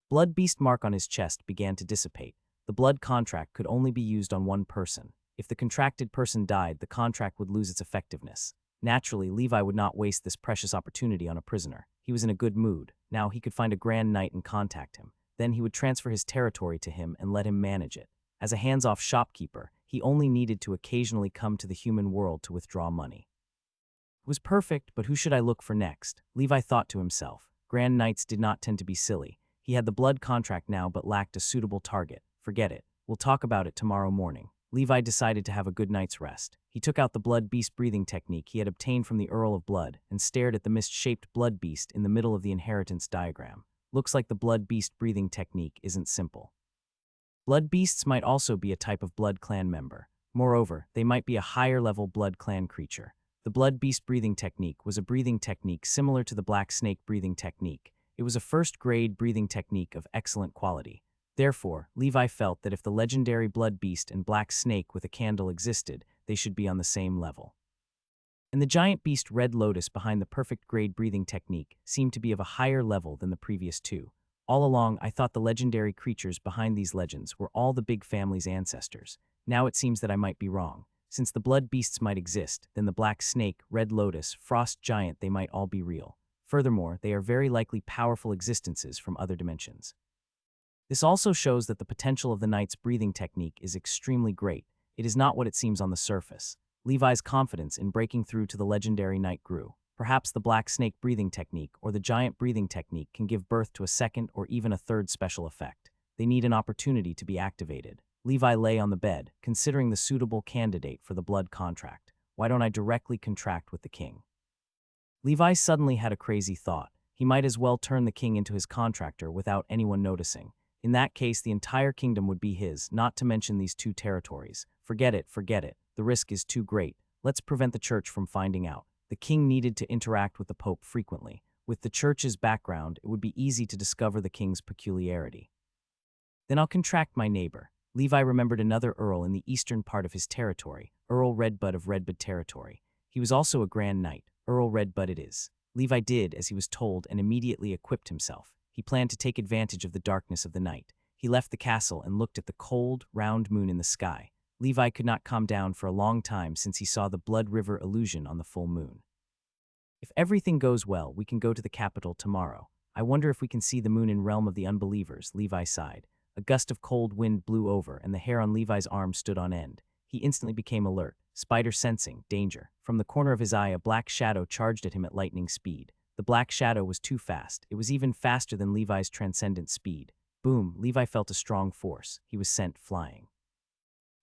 Speaker 1: Blood beast mark on his chest began to dissipate. The blood contract could only be used on one person. If the contracted person died, the contract would lose its effectiveness. Naturally, Levi would not waste this precious opportunity on a prisoner. He was in a good mood. Now he could find a Grand Knight and contact him. Then he would transfer his territory to him and let him manage it. As a hands-off shopkeeper, he only needed to occasionally come to the human world to withdraw money. It was perfect, but who should I look for next? Levi thought to himself. Grand Knights did not tend to be silly. He had the blood contract now but lacked a suitable target. Forget it. We'll talk about it tomorrow morning. Levi decided to have a good night's rest. He took out the blood beast breathing technique he had obtained from the Earl of Blood and stared at the mist-shaped blood beast in the middle of the inheritance diagram. Looks like the blood beast breathing technique isn't simple. Blood beasts might also be a type of blood clan member. Moreover, they might be a higher-level blood clan creature. The blood beast breathing technique was a breathing technique similar to the black snake breathing technique. It was a first-grade breathing technique of excellent quality. Therefore, Levi felt that if the legendary blood beast and black snake with a candle existed, they should be on the same level. And the giant beast red lotus behind the perfect grade breathing technique seemed to be of a higher level than the previous two. All along, I thought the legendary creatures behind these legends were all the big family's ancestors. Now it seems that I might be wrong. Since the blood beasts might exist, then the black snake, red lotus, frost giant, they might all be real. Furthermore, they are very likely powerful existences from other dimensions. This also shows that the potential of the knight's breathing technique is extremely great. It is not what it seems on the surface. Levi's confidence in breaking through to the legendary knight grew. Perhaps the black snake breathing technique or the giant breathing technique can give birth to a second or even a third special effect. They need an opportunity to be activated. Levi lay on the bed, considering the suitable candidate for the blood contract. Why don't I directly contract with the king? Levi suddenly had a crazy thought. He might as well turn the king into his contractor without anyone noticing. In that case, the entire kingdom would be his, not to mention these two territories. Forget it, forget it. The risk is too great. Let's prevent the church from finding out. The king needed to interact with the pope frequently. With the church's background, it would be easy to discover the king's peculiarity. Then I'll contract my neighbor. Levi remembered another earl in the eastern part of his territory, Earl Redbud of Redbud territory. He was also a grand knight. Earl Redbud it is. Levi did as he was told and immediately equipped himself. He planned to take advantage of the darkness of the night. He left the castle and looked at the cold, round moon in the sky. Levi could not calm down for a long time since he saw the Blood River illusion on the full moon. If everything goes well, we can go to the capital tomorrow. I wonder if we can see the moon in Realm of the Unbelievers, Levi sighed. A gust of cold wind blew over and the hair on Levi's arm stood on end. He instantly became alert, spider sensing danger. From the corner of his eye, a black shadow charged at him at lightning speed. The black shadow was too fast. It was even faster than Levi's transcendent speed. Boom, Levi felt a strong force. He was sent flying.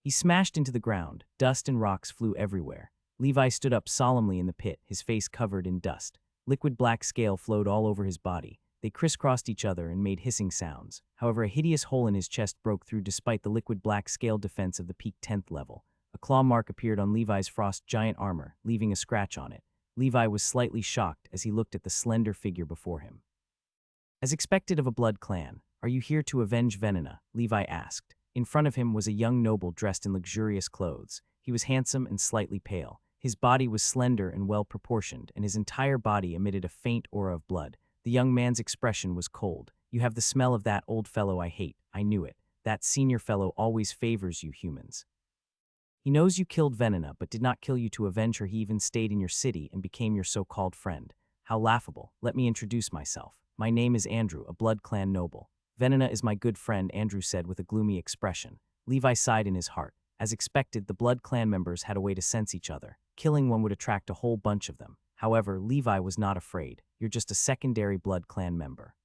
Speaker 1: He smashed into the ground. Dust and rocks flew everywhere. Levi stood up solemnly in the pit, his face covered in dust. Liquid black scale flowed all over his body. They crisscrossed each other and made hissing sounds. However, a hideous hole in his chest broke through despite the liquid black scale defense of the peak 10th level. A claw mark appeared on Levi's frost giant armor, leaving a scratch on it. Levi was slightly shocked as he looked at the slender figure before him. As expected of a blood clan, "Are you here to avenge Venena?" Levi asked. In front of him was a young noble dressed in luxurious clothes. He was handsome and slightly pale. His body was slender and well-proportioned, and his entire body emitted a faint aura of blood. The young man's expression was cold. "You have the smell of that old fellow I hate. I knew it. That senior fellow always favors you humans. He knows you killed Venena, but did not kill you to avenge her. He even stayed in your city and became your so-called friend. How laughable. Let me introduce myself. My name is Andrew, a blood clan noble. Venena is my good friend," Andrew said with a gloomy expression. Levi sighed in his heart. As expected, the blood clan members had a way to sense each other. Killing one would attract a whole bunch of them. However, Levi was not afraid. "You're just a secondary blood clan member.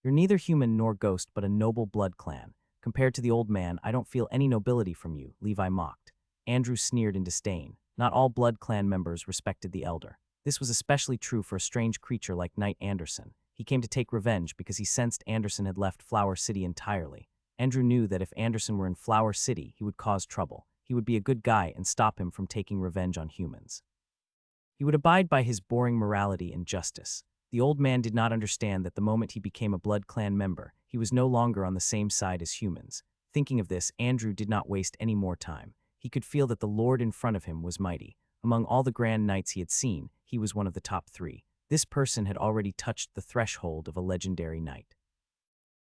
Speaker 1: You're neither human nor ghost, but a noble blood clan. Compared to the old man, I don't feel any nobility from you," Levi mocked. Andrew sneered in disdain. Not all blood clan members respected the elder. This was especially true for a strange creature like Knight Anderson. He came to take revenge because he sensed Anderson had left Flower City entirely. Andrew knew that if Anderson were in Flower City, he would cause trouble. He would be a good guy and stop him from taking revenge on humans. He would abide by his boring morality and justice. The old man did not understand that the moment he became a blood clan member, he was no longer on the same side as humans. Thinking of this, Andrew did not waste any more time. He could feel that the lord in front of him was mighty. Among all the grand knights he had seen, he was one of the top 3. This person had already touched the threshold of a legendary knight.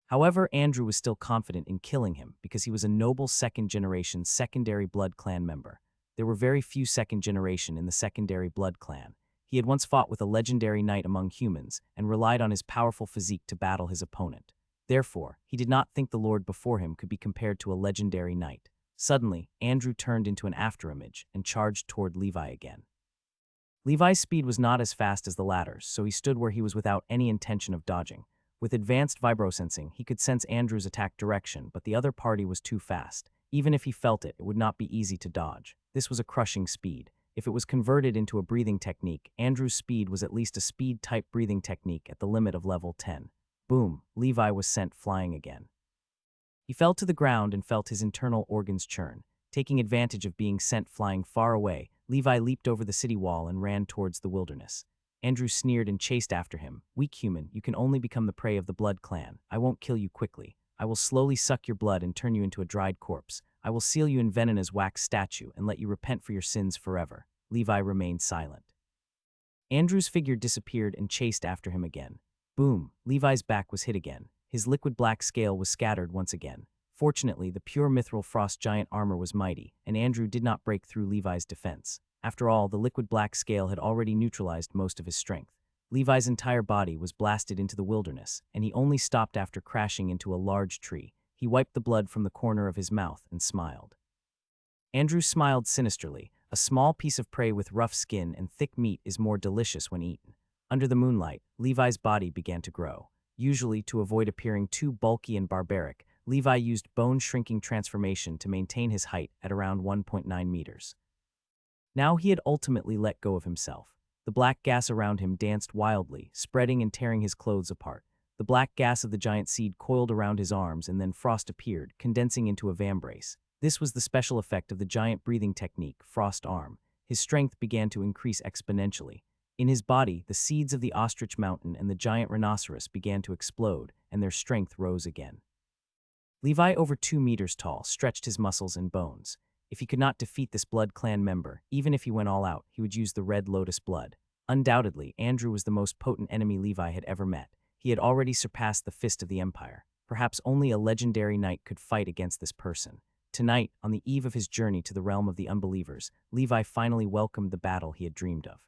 Speaker 1: However, Andrew was still confident in killing him because he was a noble second-generation secondary blood clan member. There were very few second-generation in the secondary blood clan. He had once fought with a legendary knight among humans and relied on his powerful physique to battle his opponent. Therefore, he did not think the lord before him could be compared to a legendary knight. Suddenly, Andrew turned into an afterimage and charged toward Levi again. Levi's speed was not as fast as the latter's, so he stood where he was without any intention of dodging. With advanced vibrosensing, he could sense Andrew's attack direction, but the other party was too fast. Even if he felt it, it would not be easy to dodge. This was a crushing speed. If it was converted into a breathing technique, Andrew's speed was at least a speed-type breathing technique at the limit of level 10. Boom, Levi was sent flying again. He fell to the ground and felt his internal organs churn. Taking advantage of being sent flying far away, Levi leaped over the city wall and ran towards the wilderness. Andrew sneered and chased after him. "Weak human, you can only become the prey of the blood clan. I won't kill you quickly. I will slowly suck your blood and turn you into a dried corpse. I will seal you in Venena's wax statue and let you repent for your sins forever." Levi remained silent. Andrew's figure disappeared and chased after him again. Boom, Levi's back was hit again. His liquid black scale was scattered once again. Fortunately, the pure mithril frost giant armor was mighty, and Andrew did not break through Levi's defense. After all, the liquid black scale had already neutralized most of his strength. Levi's entire body was blasted into the wilderness, and he only stopped after crashing into a large tree. He wiped the blood from the corner of his mouth and smiled. Andrew smiled sinisterly. A small piece of prey with rough skin and thick meat is more delicious when eaten. Under the moonlight, Levi's body began to grow. Usually, to avoid appearing too bulky and barbaric, Levi used bone-shrinking transformation to maintain his height at around 1.9 meters. Now he had ultimately let go of himself. The black gas around him danced wildly, spreading and tearing his clothes apart. The black gas of the giant seed coiled around his arms, and then frost appeared, condensing into a vambrace. This was the special effect of the giant breathing technique, Frost Arm. His strength began to increase exponentially. In his body, the seeds of the ostrich mountain and the giant rhinoceros began to explode, and their strength rose again. Levi, over 2 meters tall, stretched his muscles and bones. If he could not defeat this blood clan member, even if he went all out, he would use the red lotus blood. Undoubtedly, Andrew was the most potent enemy Levi had ever met. He had already surpassed the fist of the Empire. Perhaps only a legendary knight could fight against this person. Tonight, on the eve of his journey to the realm of the unbelievers, Levi finally welcomed the battle he had dreamed of.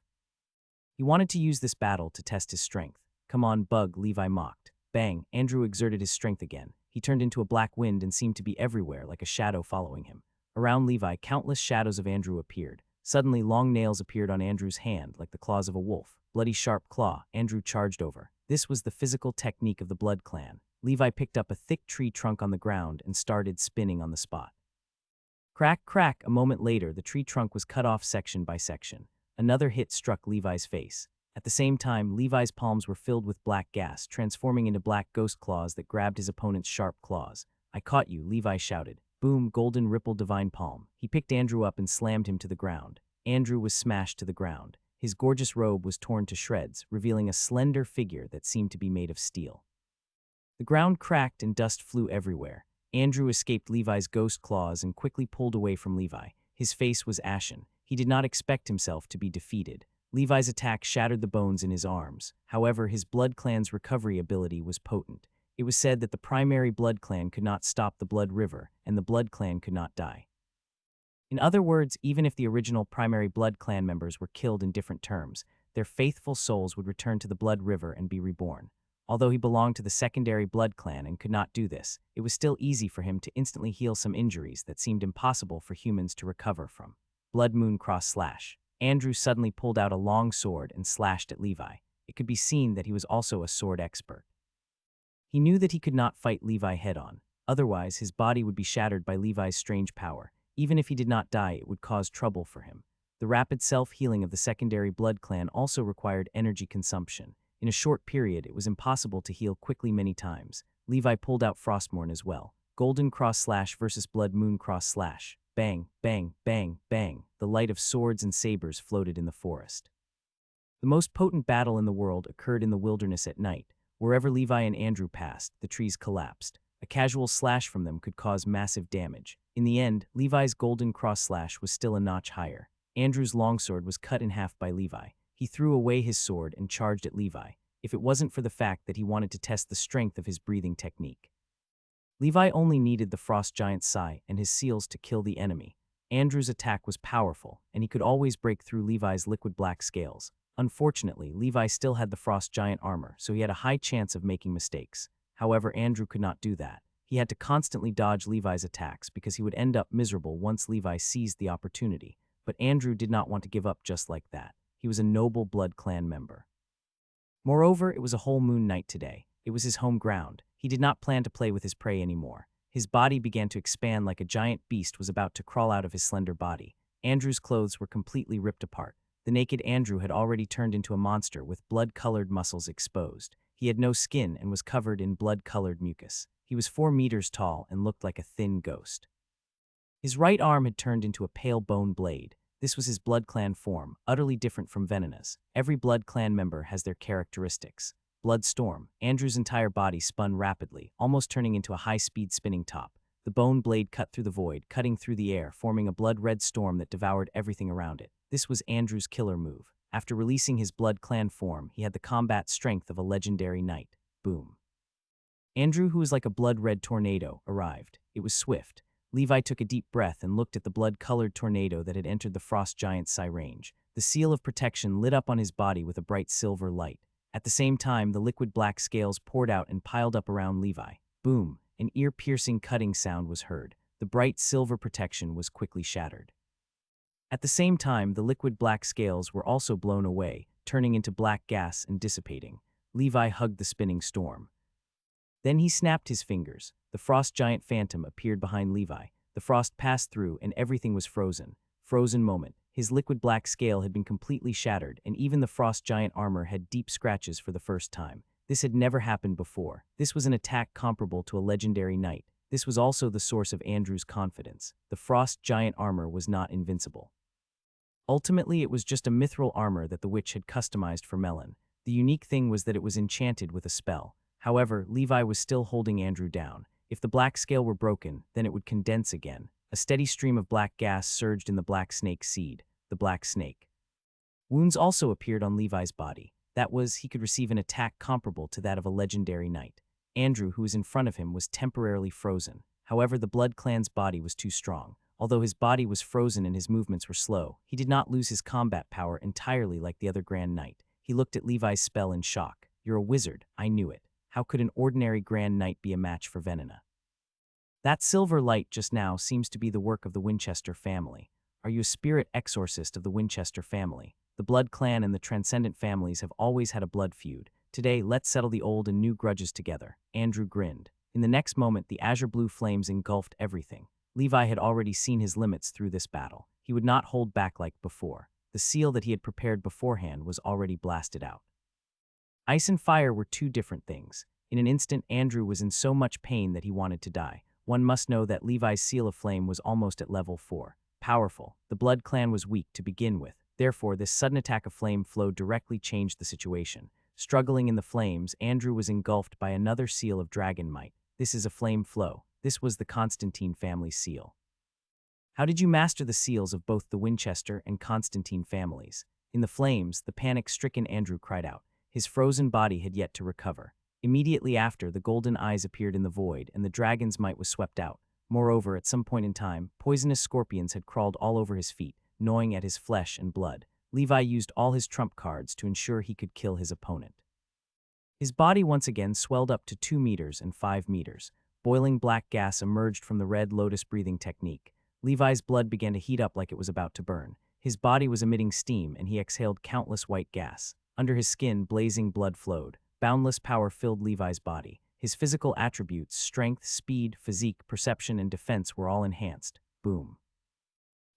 Speaker 1: He wanted to use this battle to test his strength. "Come on, bug," Levi mocked. Bang, Andrew exerted his strength again. He turned into a black wind and seemed to be everywhere, like a shadow following him. Around Levi, countless shadows of Andrew appeared. Suddenly, long nails appeared on Andrew's hand, like the claws of a wolf. Bloody sharp claw, Andrew charged over. This was the physical technique of the Blood Clan. Levi picked up a thick tree trunk on the ground and started spinning on the spot. Crack, crack, a moment later, the tree trunk was cut off section by section. Another hit struck Levi's face. At the same time, Levi's palms were filled with black gas, transforming into black ghost claws that grabbed his opponent's sharp claws. "I caught you," Levi shouted. Boom, golden ripple divine palm. He picked Andrew up and slammed him to the ground. Andrew was smashed to the ground. His gorgeous robe was torn to shreds, revealing a slender figure that seemed to be made of steel. The ground cracked and dust flew everywhere. Andrew escaped Levi's ghost claws and quickly pulled away from Levi. His face was ashen. He did not expect himself to be defeated. Levi's attack shattered the bones in his arms. However, his Blood Clan's recovery ability was potent. It was said that the primary Blood Clan could not stop the Blood River, and the Blood Clan could not die. In other words, even if the original primary Blood Clan members were killed in different terms, their faithful souls would return to the Blood River and be reborn. Although he belonged to the secondary Blood Clan and could not do this, it was still easy for him to instantly heal some injuries that seemed impossible for humans to recover from. Blood Moon Cross Slash. Andrew suddenly pulled out a long sword and slashed at Levi. It could be seen that he was also a sword expert. He knew that he could not fight Levi head-on. Otherwise, his body would be shattered by Levi's strange power. Even if he did not die, it would cause trouble for him. The rapid self-healing of the secondary Blood Clan also required energy consumption. In a short period, it was impossible to heal quickly many times. Levi pulled out Frostmourne as well. Golden Cross Slash versus Blood Moon Cross Slash. Bang, bang, bang, bang. The light of swords and sabers floated in the forest. The most potent battle in the world occurred in the wilderness at night. Wherever Levi and Andrew passed, the trees collapsed. A casual slash from them could cause massive damage. In the end, Levi's Golden Cross Slash was still a notch higher. Andrew's longsword was cut in half by Levi. He threw away his sword and charged at Levi, if it wasn't for the fact that he wanted to test the strength of his breathing technique. Levi only needed the frost giant's sigh and his seals to kill the enemy. Andrew's attack was powerful, and he could always break through Levi's liquid black scales. Unfortunately, Levi still had the frost giant armor, so he had a high chance of making mistakes. However, Andrew could not do that. He had to constantly dodge Levi's attacks because he would end up miserable once Levi seized the opportunity. But Andrew did not want to give up just like that. He was a noble Blood Clan member. Moreover, it was a whole moon night today. It was his home ground. He did not plan to play with his prey anymore. His body began to expand like a giant beast was about to crawl out of his slender body. Andrew's clothes were completely ripped apart. The naked Andrew had already turned into a monster with blood-colored muscles exposed. He had no skin and was covered in blood-colored mucus. He was 4 meters tall and looked like a thin ghost. His right arm had turned into a pale bone blade. This was his Blood Clan form, utterly different from Venena's. Every Blood Clan member has their characteristics. Blood Storm. Andrew's entire body spun rapidly, almost turning into a high-speed spinning top. The bone blade cut through the void, cutting through the air, forming a blood-red storm that devoured everything around it. This was Andrew's killer move. After releasing his Blood Clan form, he had the combat strength of a legendary knight. Boom. Andrew, who was like a blood-red tornado, arrived. It was swift. Levi took a deep breath and looked at the blood-colored tornado that had entered the frost giant's sigh range. The seal of protection lit up on his body with a bright silver light. At the same time, the liquid black scales poured out and piled up around Levi. Boom! An ear-piercing cutting sound was heard. The bright silver protection was quickly shattered. At the same time, the liquid black scales were also blown away, turning into black gas and dissipating. Levi hugged the spinning storm. Then he snapped his fingers. The frost giant phantom appeared behind Levi. The frost passed through and everything was frozen. Frozen moment. His liquid black scale had been completely shattered, and even the frost giant armor had deep scratches for the first time. This had never happened before. This was an attack comparable to a legendary knight. This was also the source of Andrew's confidence. The frost giant armor was not invincible. Ultimately, it was just a mithril armor that the witch had customized for Melon. The unique thing was that it was enchanted with a spell. However, Levi was still holding Andrew down. If the black scale were broken, then it would condense again. A steady stream of black gas surged in the black snake seed, the black snake. Wounds also appeared on Levi's body. That was, he could receive an attack comparable to that of a legendary knight. Andrew, who was in front of him, was temporarily frozen. However, the Blood Clan's body was too strong. Although his body was frozen and his movements were slow, he did not lose his combat power entirely like the other Grand Knight. He looked at Levi's spell in shock. "You're a wizard, I knew it. How could an ordinary Grand Knight be a match for Venena?" "That silver light just now seems to be the work of the Winchester family. Are you a spirit exorcist of the Winchester family? The Blood Clan and the Transcendent families have always had a blood feud. Today, let's settle the old and new grudges together." Andrew grinned. In the next moment, the azure-blue flames engulfed everything. Levi had already seen his limits through this battle. He would not hold back like before. The seal that he had prepared beforehand was already blasted out. Ice and fire were two different things. In an instant, Andrew was in so much pain that he wanted to die. One must know that Levi's seal of flame was almost at level 4. Powerful. The Blood Clan was weak to begin with. Therefore, this sudden attack of flame flow directly changed the situation. Struggling in the flames, Andrew was engulfed by another seal of dragon might. This is a flame flow. This was the Constantine family's seal. "How did you master the seals of both the Winchester and Constantine families?" In the flames, the panic-stricken Andrew cried out. His frozen body had yet to recover. Immediately after, the golden eyes appeared in the void, and the dragon's might was swept out. Moreover, at some point in time, poisonous scorpions had crawled all over his feet, gnawing at his flesh and blood. Levi used all his trump cards to ensure he could kill his opponent. His body once again swelled up to 2 meters and 5 meters. Boiling black gas emerged from the red lotus breathing technique. Levi's blood began to heat up like it was about to burn. His body was emitting steam, and he exhaled countless white gas. Under his skin, blazing blood flowed. Boundless power filled Levi's body. His physical attributes, strength, speed, physique, perception, and defense were all enhanced. Boom.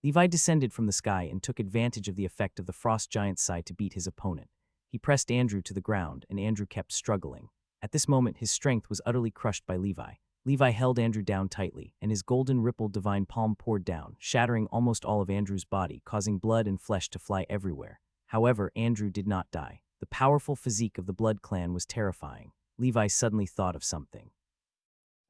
Speaker 1: Levi descended from the sky and took advantage of the effect of the frost giant's sigh to beat his opponent. He pressed Andrew to the ground, and Andrew kept struggling. At this moment, his strength was utterly crushed by Levi. Levi held Andrew down tightly, and his golden rippled divine palm poured down, shattering almost all of Andrew's body, causing blood and flesh to fly everywhere. However, Andrew did not die. The powerful physique of the Blood Clan was terrifying. Levi suddenly thought of something.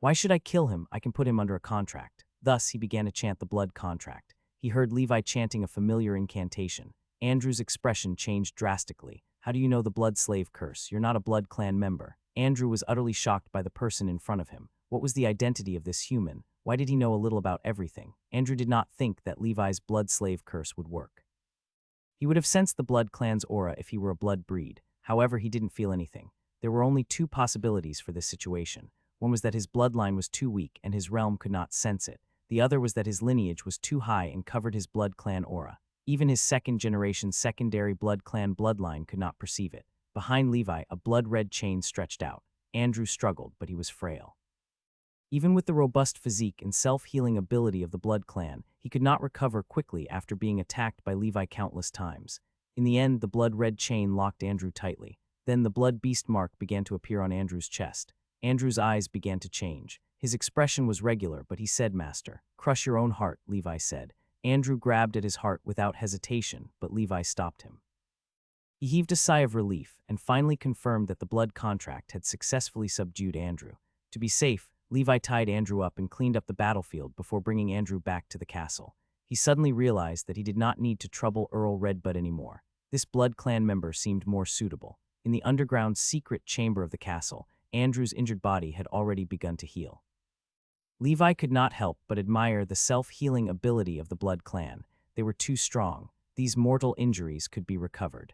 Speaker 1: "Why should I kill him? I can put him under a contract." Thus, he began to chant the blood contract. He heard Levi chanting a familiar incantation. Andrew's expression changed drastically. "How do you know the Blood Slave curse? You're not a Blood Clan member." Andrew was utterly shocked by the person in front of him. What was the identity of this human? Why did he know a little about everything? Andrew did not think that Levi's Blood Slave curse would work. He would have sensed the Blood Clan's aura if he were a blood breed. However, he didn't feel anything. There were only two possibilities for this situation. One was that his bloodline was too weak and his realm could not sense it. The other was that his lineage was too high and covered his Blood Clan aura. Even his second-generation secondary Blood Clan bloodline could not perceive it. Behind Levi, a blood-red chain stretched out. Andrew struggled, but he was frail. Even with the robust physique and self-healing ability of the Blood Clan, he could not recover quickly after being attacked by Levi countless times. In the end, the blood-red chain locked Andrew tightly. Then the blood beast mark began to appear on Andrew's chest. Andrew's eyes began to change. His expression was regular, but he said, "Master, crush your own heart," Levi said. Andrew grabbed at his heart without hesitation, but Levi stopped him. He heaved a sigh of relief and finally confirmed that the blood contract had successfully subdued Andrew. To be safe, Levi tied Andrew up and cleaned up the battlefield before bringing Andrew back to the castle. He suddenly realized that he did not need to trouble Earl Redbud anymore. This Blood Clan member seemed more suitable. In the underground secret chamber of the castle, Andrew's injured body had already begun to heal. Levi could not help but admire the self-healing ability of the Blood Clan. They were too strong. These mortal injuries could be recovered.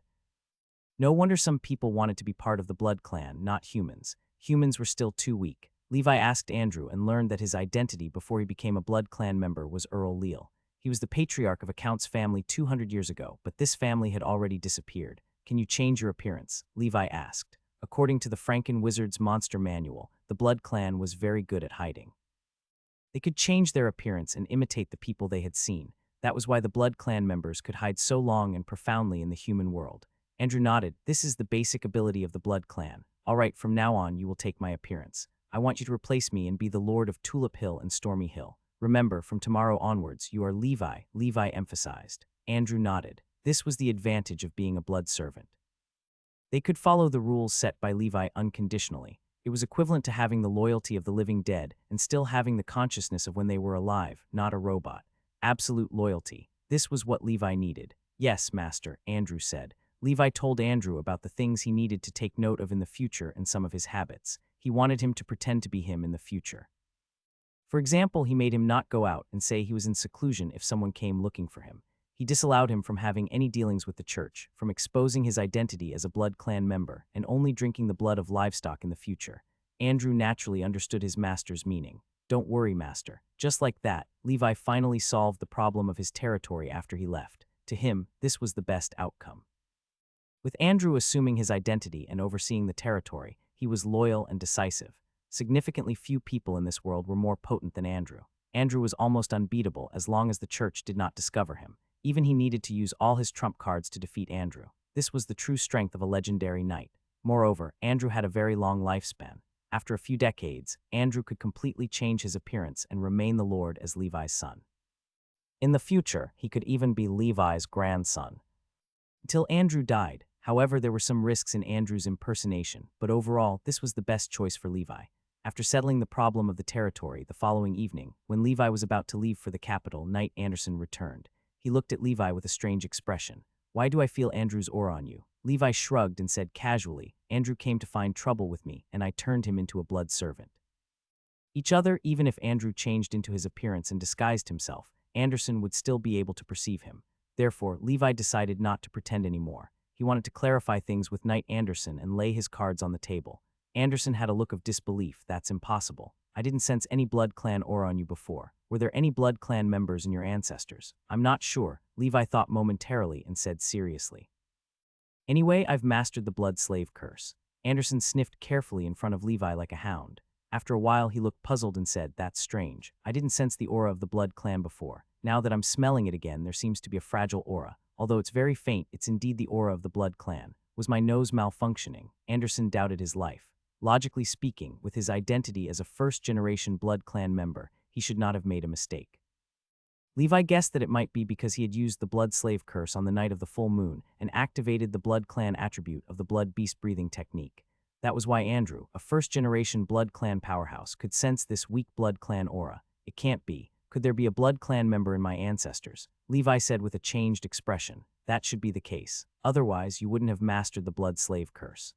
Speaker 1: No wonder some people wanted to be part of the Blood Clan, not humans. Humans were still too weak. Levi asked Andrew and learned that his identity before he became a Blood Clan member was Earl Leal. He was the patriarch of a Count's family 200 years ago, but this family had already disappeared. "Can you change your appearance?" Levi asked. According to the Franken Wizard's Monster Manual, the Blood Clan was very good at hiding. They could change their appearance and imitate the people they had seen. That was why the Blood Clan members could hide so long and profoundly in the human world. Andrew nodded. "This is the basic ability of the Blood Clan. All right, from now on, you will take my appearance. I want you to replace me and be the Lord of Tulip Hill and Stormy Hill. Remember, from tomorrow onwards, you are Levi," Levi emphasized. Andrew nodded. This was the advantage of being a blood servant. They could follow the rules set by Levi unconditionally. It was equivalent to having the loyalty of the living dead and still having the consciousness of when they were alive, not a robot. Absolute loyalty. This was what Levi needed. Yes, master, Andrew said. Levi told Andrew about the things he needed to take note of in the future and some of his habits. He wanted him to pretend to be him in the future. For example, he made him not go out and say he was in seclusion if someone came looking for him. He disallowed him from having any dealings with the church, from exposing his identity as a blood clan member, and only drinking the blood of livestock in the future. Andrew naturally understood his master's meaning. Don't worry, master. Just like that, Levi finally solved the problem of his territory after he left. To him, this was the best outcome. With Andrew assuming his identity and overseeing the territory, he was loyal and decisive. Significantly few people in this world were more potent than Andrew. Andrew was almost unbeatable as long as the church did not discover him. Even he needed to use all his trump cards to defeat Andrew. This was the true strength of a legendary knight. Moreover, Andrew had a very long lifespan. After a few decades, Andrew could completely change his appearance and remain the Lord as Levi's son. In the future, he could even be Levi's grandson. Until Andrew died. However, there were some risks in Andrew's impersonation, but overall, this was the best choice for Levi. After settling the problem of the territory the following evening, when Levi was about to leave for the capital, Knight Anderson returned. He looked at Levi with a strange expression. Why do I feel Andrew's aura on you? Levi shrugged and said casually, Andrew came to find trouble with me, and I turned him into a blood servant. Even if Andrew changed into his appearance and disguised himself, Anderson would still be able to perceive him. Therefore, Levi decided not to pretend anymore. He wanted to clarify things with Knight Anderson and lay his cards on the table. Anderson had a look of disbelief. That's impossible. I didn't sense any blood clan aura on you before. Were there any blood clan members in your ancestors? I'm not sure, Levi thought momentarily and said seriously. Anyway, I've mastered the blood slave curse. Anderson sniffed carefully in front of Levi like a hound. After a while, he looked puzzled and said, that's strange. I didn't sense the aura of the blood clan before. Now that I'm smelling it again, there seems to be a fragile aura. Although it's very faint, it's indeed the aura of the blood clan. Was my nose malfunctioning? Anderson doubted his life. Logically speaking, with his identity as a first-generation blood clan member, he should not have made a mistake. Levi guessed that it might be because he had used the blood slave curse on the night of the full moon and activated the blood clan attribute of the blood beast breathing technique. That was why Andrew, a first-generation blood clan powerhouse, could sense this weak blood clan aura. It can't be. Could there be a blood clan member in my ancestors? Levi said with a changed expression. That should be the case. Otherwise, you wouldn't have mastered the blood slave curse.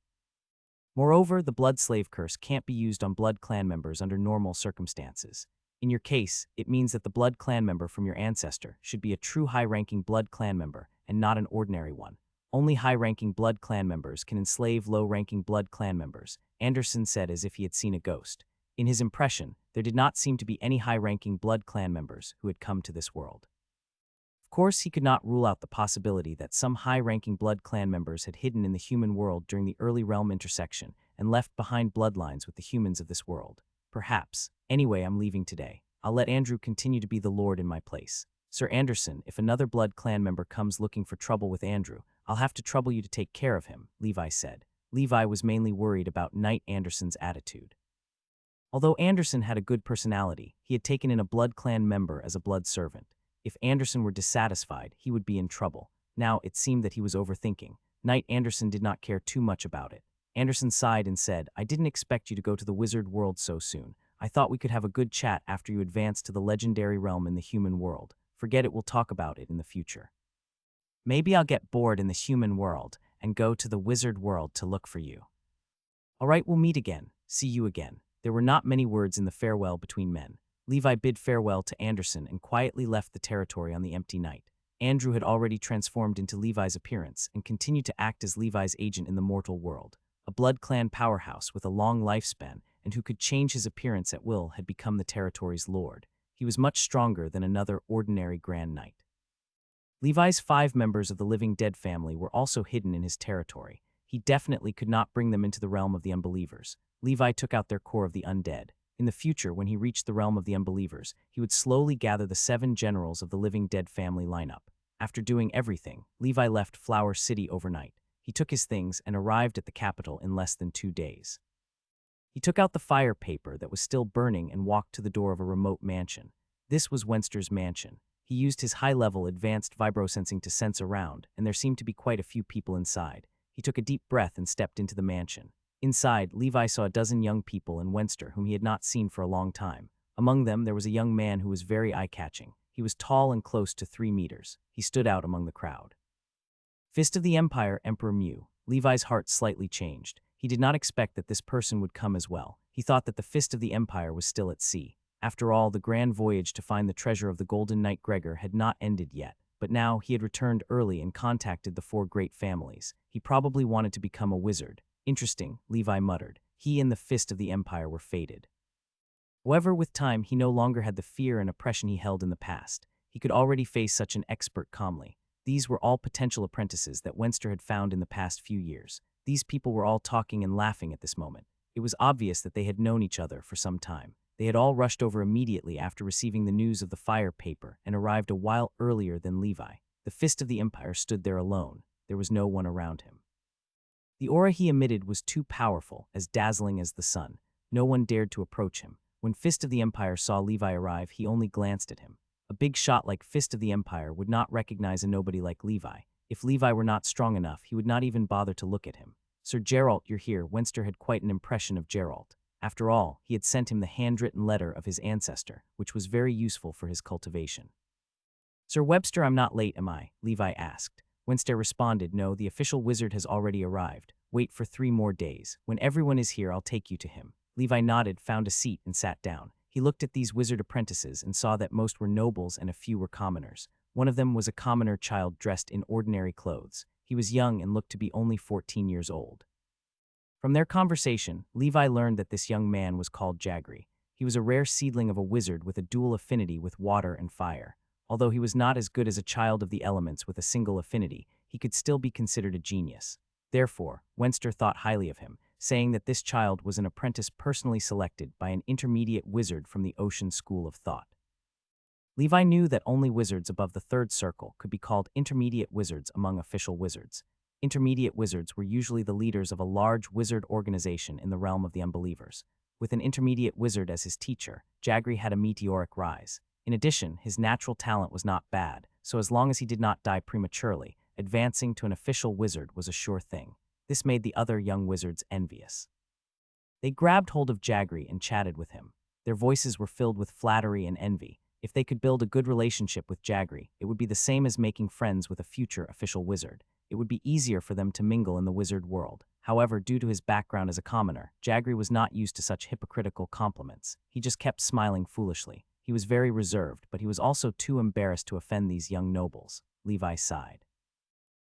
Speaker 1: Moreover, the blood slave curse can't be used on blood clan members under normal circumstances. In your case, it means that the blood clan member from your ancestor should be a true high-ranking blood clan member and not an ordinary one. Only high-ranking blood clan members can enslave low-ranking blood clan members, Anderson said as if he had seen a ghost. In his impression, there did not seem to be any high-ranking blood clan members who had come to this world. Of course, he could not rule out the possibility that some high-ranking blood clan members had hidden in the human world during the early realm intersection and left behind bloodlines with the humans of this world. Perhaps. Anyway, I'm leaving today. I'll let Andrew continue to be the Lord in my place. Sir Anderson, if another blood clan member comes looking for trouble with Andrew, I'll have to trouble you to take care of him, Levi said. Levi was mainly worried about Knight Anderson's attitude. Although Anderson had a good personality, he had taken in a blood clan member as a blood servant. If Anderson were dissatisfied, he would be in trouble. Now, it seemed that he was overthinking. Knight Anderson did not care too much about it. Anderson sighed and said, I didn't expect you to go to the wizard world so soon. I thought we could have a good chat after you advanced to the legendary realm in the human world. Forget it, we'll talk about it in the future. Maybe I'll get bored in the human world and go to the wizard world to look for you. All right, we'll meet again. See you again. There were not many words in the farewell between men. Levi bid farewell to Anderson and quietly left the territory on the empty night. Andrew had already transformed into Levi's appearance and continued to act as Levi's agent in the mortal world. A blood clan powerhouse with a long lifespan and who could change his appearance at will had become the territory's lord. He was much stronger than another ordinary Grand Knight. Levi's 5 members of the living dead family were also hidden in his territory. He definitely could not bring them into the realm of the unbelievers. Levi took out their core of the undead. In the future, when he reached the realm of the unbelievers, he would slowly gather the 7 generals of the living dead family lineup. After doing everything, Levi left Flower City overnight. He took his things and arrived at the capital in less than 2 days. He took out the fire paper that was still burning and walked to the door of a remote mansion. This was Wenster's mansion. He used his high-level advanced vibrosensing to sense around, and there seemed to be quite a few people inside. He took a deep breath and stepped into the mansion. Inside, Levi saw a dozen young people and Wenster whom he had not seen for a long time. Among them, there was a young man who was very eye-catching. He was tall and close to 3 meters. He stood out among the crowd. Fist of the Empire, Emperor Mew. Levi's heart slightly changed. He did not expect that this person would come as well. He thought that the Fist of the Empire was still at sea. After all, the grand voyage to find the treasure of the Golden Knight Gregor had not ended yet. But now he had returned early and contacted the four great families. He probably wanted to become a wizard. Interesting, Levi muttered. He and the Fist of the Empire were fated. However, with time, he no longer had the fear and oppression he held in the past. He could already face such an expert calmly. These were all potential apprentices that Wenster had found in the past few years. These people were all talking and laughing at this moment. It was obvious that they had known each other for some time. They had all rushed over immediately after receiving the news of the fire paper and arrived a while earlier than Levi. The Fist of the Empire stood there alone. There was no one around him. The aura he emitted was too powerful, as dazzling as the sun. No one dared to approach him. When Fist of the Empire saw Levi arrive, he only glanced at him. A big shot like Fist of the Empire would not recognize a nobody like Levi. If Levi were not strong enough, he would not even bother to look at him. Sir Geralt, you're here. Wenster had quite an impression of Geralt. After all, he had sent him the handwritten letter of his ancestor, which was very useful for his cultivation. Sir Webster, I'm not late, am I? Levi asked. Wenster responded, no, the official wizard has already arrived. Wait for 3 more days. When everyone is here, I'll take you to him. Levi nodded, found a seat, and sat down. He looked at these wizard apprentices and saw that most were nobles and a few were commoners. One of them was a commoner child dressed in ordinary clothes. He was young and looked to be only 14 years old. From their conversation, Levi learned that this young man was called Jagri. He was a rare seedling of a wizard with a dual affinity with water and fire. Although he was not as good as a child of the elements with a single affinity, he could still be considered a genius. Therefore, Wenster thought highly of him, saying that this child was an apprentice personally selected by an intermediate wizard from the Ocean School of Thought. Levi knew that only wizards above the 3rd circle could be called intermediate wizards among official wizards. Intermediate wizards were usually the leaders of a large wizard organization in the realm of the unbelievers. With an intermediate wizard as his teacher, Jagri had a meteoric rise. In addition, his natural talent was not bad, so as long as he did not die prematurely, advancing to an official wizard was a sure thing. This made the other young wizards envious. They grabbed hold of Jagri and chatted with him. Their voices were filled with flattery and envy. If they could build a good relationship with Jagri, it would be the same as making friends with a future official wizard. It would be easier for them to mingle in the wizard world. However, due to his background as a commoner, Jagri was not used to such hypocritical compliments. He just kept smiling foolishly. He was very reserved, but he was also too embarrassed to offend these young nobles. Levi sighed.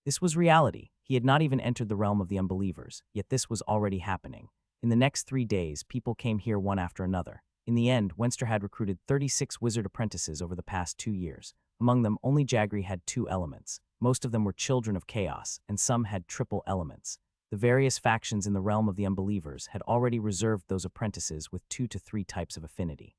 Speaker 1: This was reality. He had not even entered the realm of the unbelievers, yet this was already happening. In the next 3 days, people came here one after another. In the end, Wenster had recruited 36 wizard apprentices over the past 2 years. Among them, only Jagri had 2 elements. Most of them were children of chaos, and some had triple elements. The various factions in the realm of the unbelievers had already reserved those apprentices with 2 to 3 types of affinity.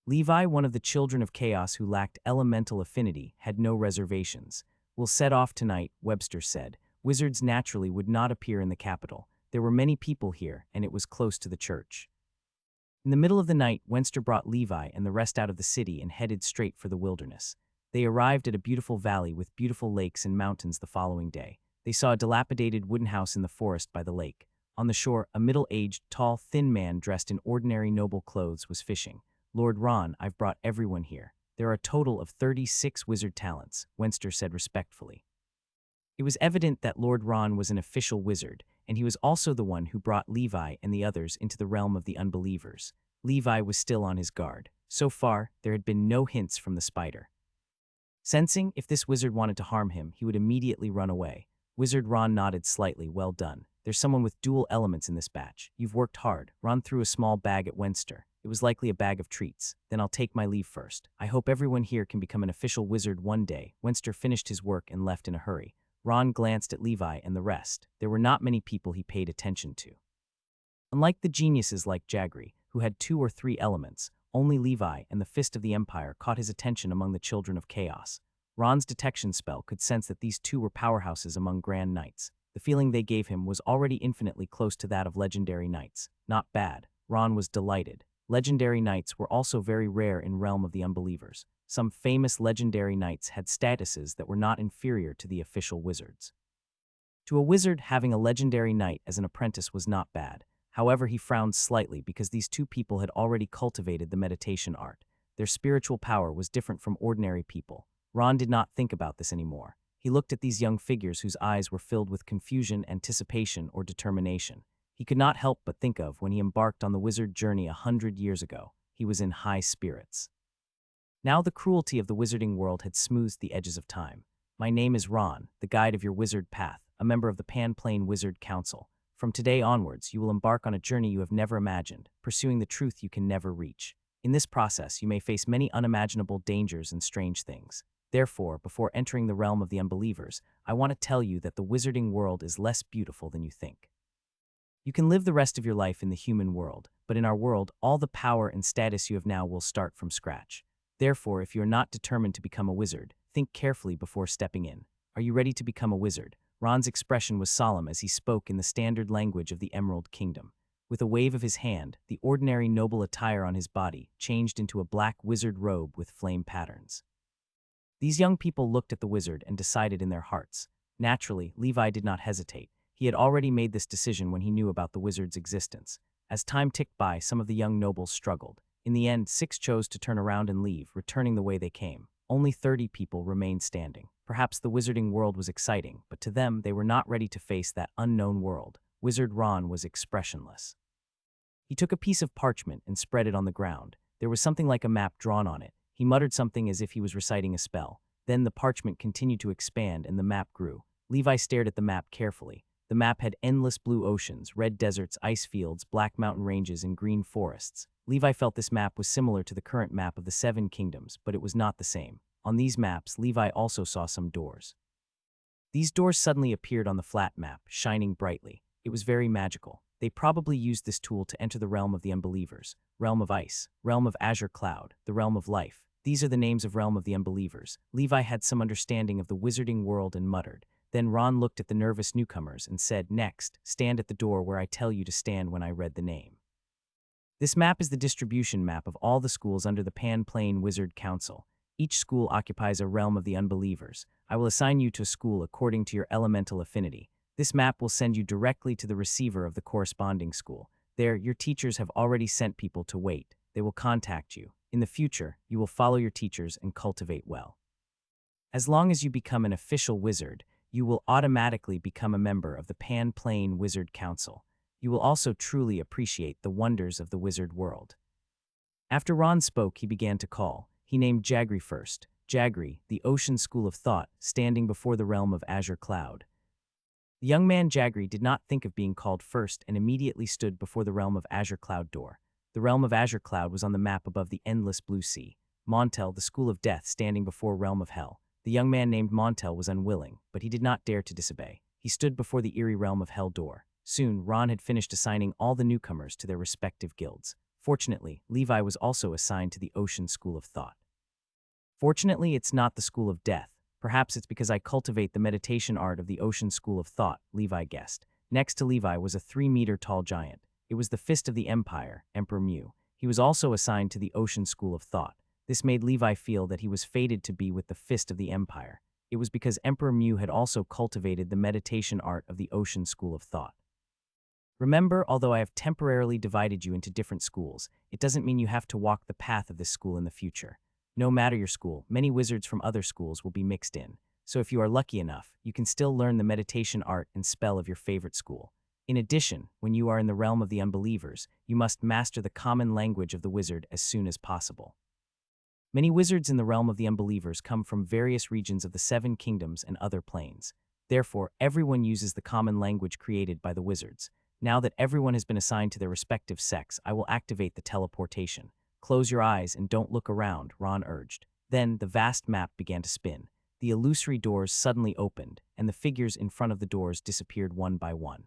Speaker 1: Levi, one of the children of chaos who lacked elemental affinity, had no reservations. We'll set off tonight, Webster said. Wizards naturally would not appear in the capital. There were many people here, and it was close to the church. In the middle of the night, Wenster brought Levi and the rest out of the city and headed straight for the wilderness. They arrived at a beautiful valley with beautiful lakes and mountains the following day. They saw a dilapidated wooden house in the forest by the lake. On the shore, a middle-aged, tall, thin man dressed in ordinary noble clothes was fishing. Lord Ron, I've brought everyone here. There are a total of 36 wizard talents, Wenster said respectfully. It was evident that Lord Ron was an official wizard, and he was also the one who brought Levi and the others into the realm of the unbelievers. Levi was still on his guard. So far, there had been no hints from the spider. Sensing if this wizard wanted to harm him, he would immediately run away. Wizard Ron nodded slightly. Well done. There's someone with dual elements in this batch. You've worked hard. Ron threw a small bag at Wenster. It was likely a bag of treats. Then I'll take my leave first. I hope everyone here can become an official wizard one day. Wenster finished his work and left in a hurry. Ron glanced at Levi and the rest. There were not many people he paid attention to. Unlike the geniuses like Jagri, who had 2 or 3 elements, only Levi and the Fist of the Empire caught his attention among the children of chaos. Ron's detection spell could sense that these 2 were powerhouses among Grand Knights. The feeling they gave him was already infinitely close to that of legendary knights. Not bad. Ron was delighted. Legendary knights were also very rare in realm of the unbelievers. Some famous legendary knights had statuses that were not inferior to the official wizards. To a wizard, having a legendary knight as an apprentice was not bad. However, he frowned slightly because these 2 people had already cultivated the meditation art. Their spiritual power was different from ordinary people. Ron did not think about this anymore. He looked at these young figures whose eyes were filled with confusion, anticipation, or determination. He could not help but think of when he embarked on the wizard journey 100 years ago. He was in high spirits. Now the cruelty of the wizarding world had smoothed the edges of time. My name is Ron, the guide of your wizard path, a member of the Pan-Plane Wizard Council. From today onwards, you will embark on a journey you have never imagined, pursuing the truth you can never reach. In this process, you may face many unimaginable dangers and strange things. Therefore, before entering the realm of the unbelievers, I want to tell you that the wizarding world is less beautiful than you think. You can live the rest of your life in the human world, but in our world, all the power and status you have now will start from scratch. Therefore, if you are not determined to become a wizard, think carefully before stepping in. Are you ready to become a wizard? Ron's expression was solemn as he spoke in the standard language of the Emerald Kingdom. With a wave of his hand, the ordinary noble attire on his body changed into a black wizard robe with flame patterns. These young people looked at the wizard and decided in their hearts. Naturally, Levi did not hesitate. He had already made this decision when he knew about the wizard's existence. As time ticked by, some of the young nobles struggled. In the end, 6 chose to turn around and leave, returning the way they came. Only 30 people remained standing. Perhaps the wizarding world was exciting, but to them, they were not ready to face that unknown world. Wizard Ron was expressionless. He took a piece of parchment and spread it on the ground. There was something like a map drawn on it. He muttered something as if he was reciting a spell. Then the parchment continued to expand and the map grew. Levi stared at the map carefully. The map had endless blue oceans, red deserts, ice fields, black mountain ranges, and green forests. Levi felt this map was similar to the current map of the 7 kingdoms, but it was not the same. On these maps, Levi also saw some doors. These doors suddenly appeared on the flat map, shining brightly. It was very magical. They probably used this tool to enter the realm of the unbelievers, realm of ice, realm of azure cloud, the realm of life. These are the names of realm of the unbelievers. Levi had some understanding of the wizarding world and muttered. Then Ron looked at the nervous newcomers and said, "Next, stand at the door where I tell you to stand when I read the name." This map is the distribution map of all the schools under the Pan-Plane Wizard Council. Each school occupies a realm of the unbelievers. I will assign you to a school according to your elemental affinity. This map will send you directly to the receiver of the corresponding school. There, your teachers have already sent people to wait. They will contact you. In the future, you will follow your teachers and cultivate well. As long as you become an official wizard, you will automatically become a member of the Pan-Plane Wizard Council. You will also truly appreciate the wonders of the wizard world. After Ron spoke, he began to call. He named Jagri first. Jagri, the ocean school of thought, standing before the realm of azure cloud. The young man Jagri did not think of being called first and immediately stood before the realm of azure cloud door. The realm of azure cloud was on the map above the endless blue sea. Montel, the school of death, standing before realm of hell. The young man named Montel was unwilling, but he did not dare to disobey. He stood before the eerie realm of hell door. Soon, Ron had finished assigning all the newcomers to their respective guilds. Fortunately, Levi was also assigned to the Ocean School of Thought. Fortunately, it's not the School of Death. Perhaps it's because I cultivate the meditation art of the Ocean School of Thought, Levi guessed. Next to Levi was a 3-meter-tall giant. It was the Fist of the Empire, Emperor Mew. He was also assigned to the Ocean School of Thought. This made Levi feel that he was fated to be with the Fist of the Empire. It was because Emperor Mew had also cultivated the meditation art of the Ocean School of Thought. Remember, although I have temporarily divided you into different schools, it doesn't mean you have to walk the path of this school in the future. No matter your school, many wizards from other schools will be mixed in. So if you are lucky enough, you can still learn the meditation art and spell of your favorite school. In addition, when you are in the realm of the unbelievers, you must master the common language of the wizard as soon as possible. Many wizards in the realm of the unbelievers come from various regions of the 7 kingdoms and other planes. Therefore, everyone uses the common language created by the wizards. Now that everyone has been assigned to their respective sects, I will activate the teleportation. Close your eyes and don't look around, Ron urged. Then the vast map began to spin. The illusory doors suddenly opened, and the figures in front of the doors disappeared one by one.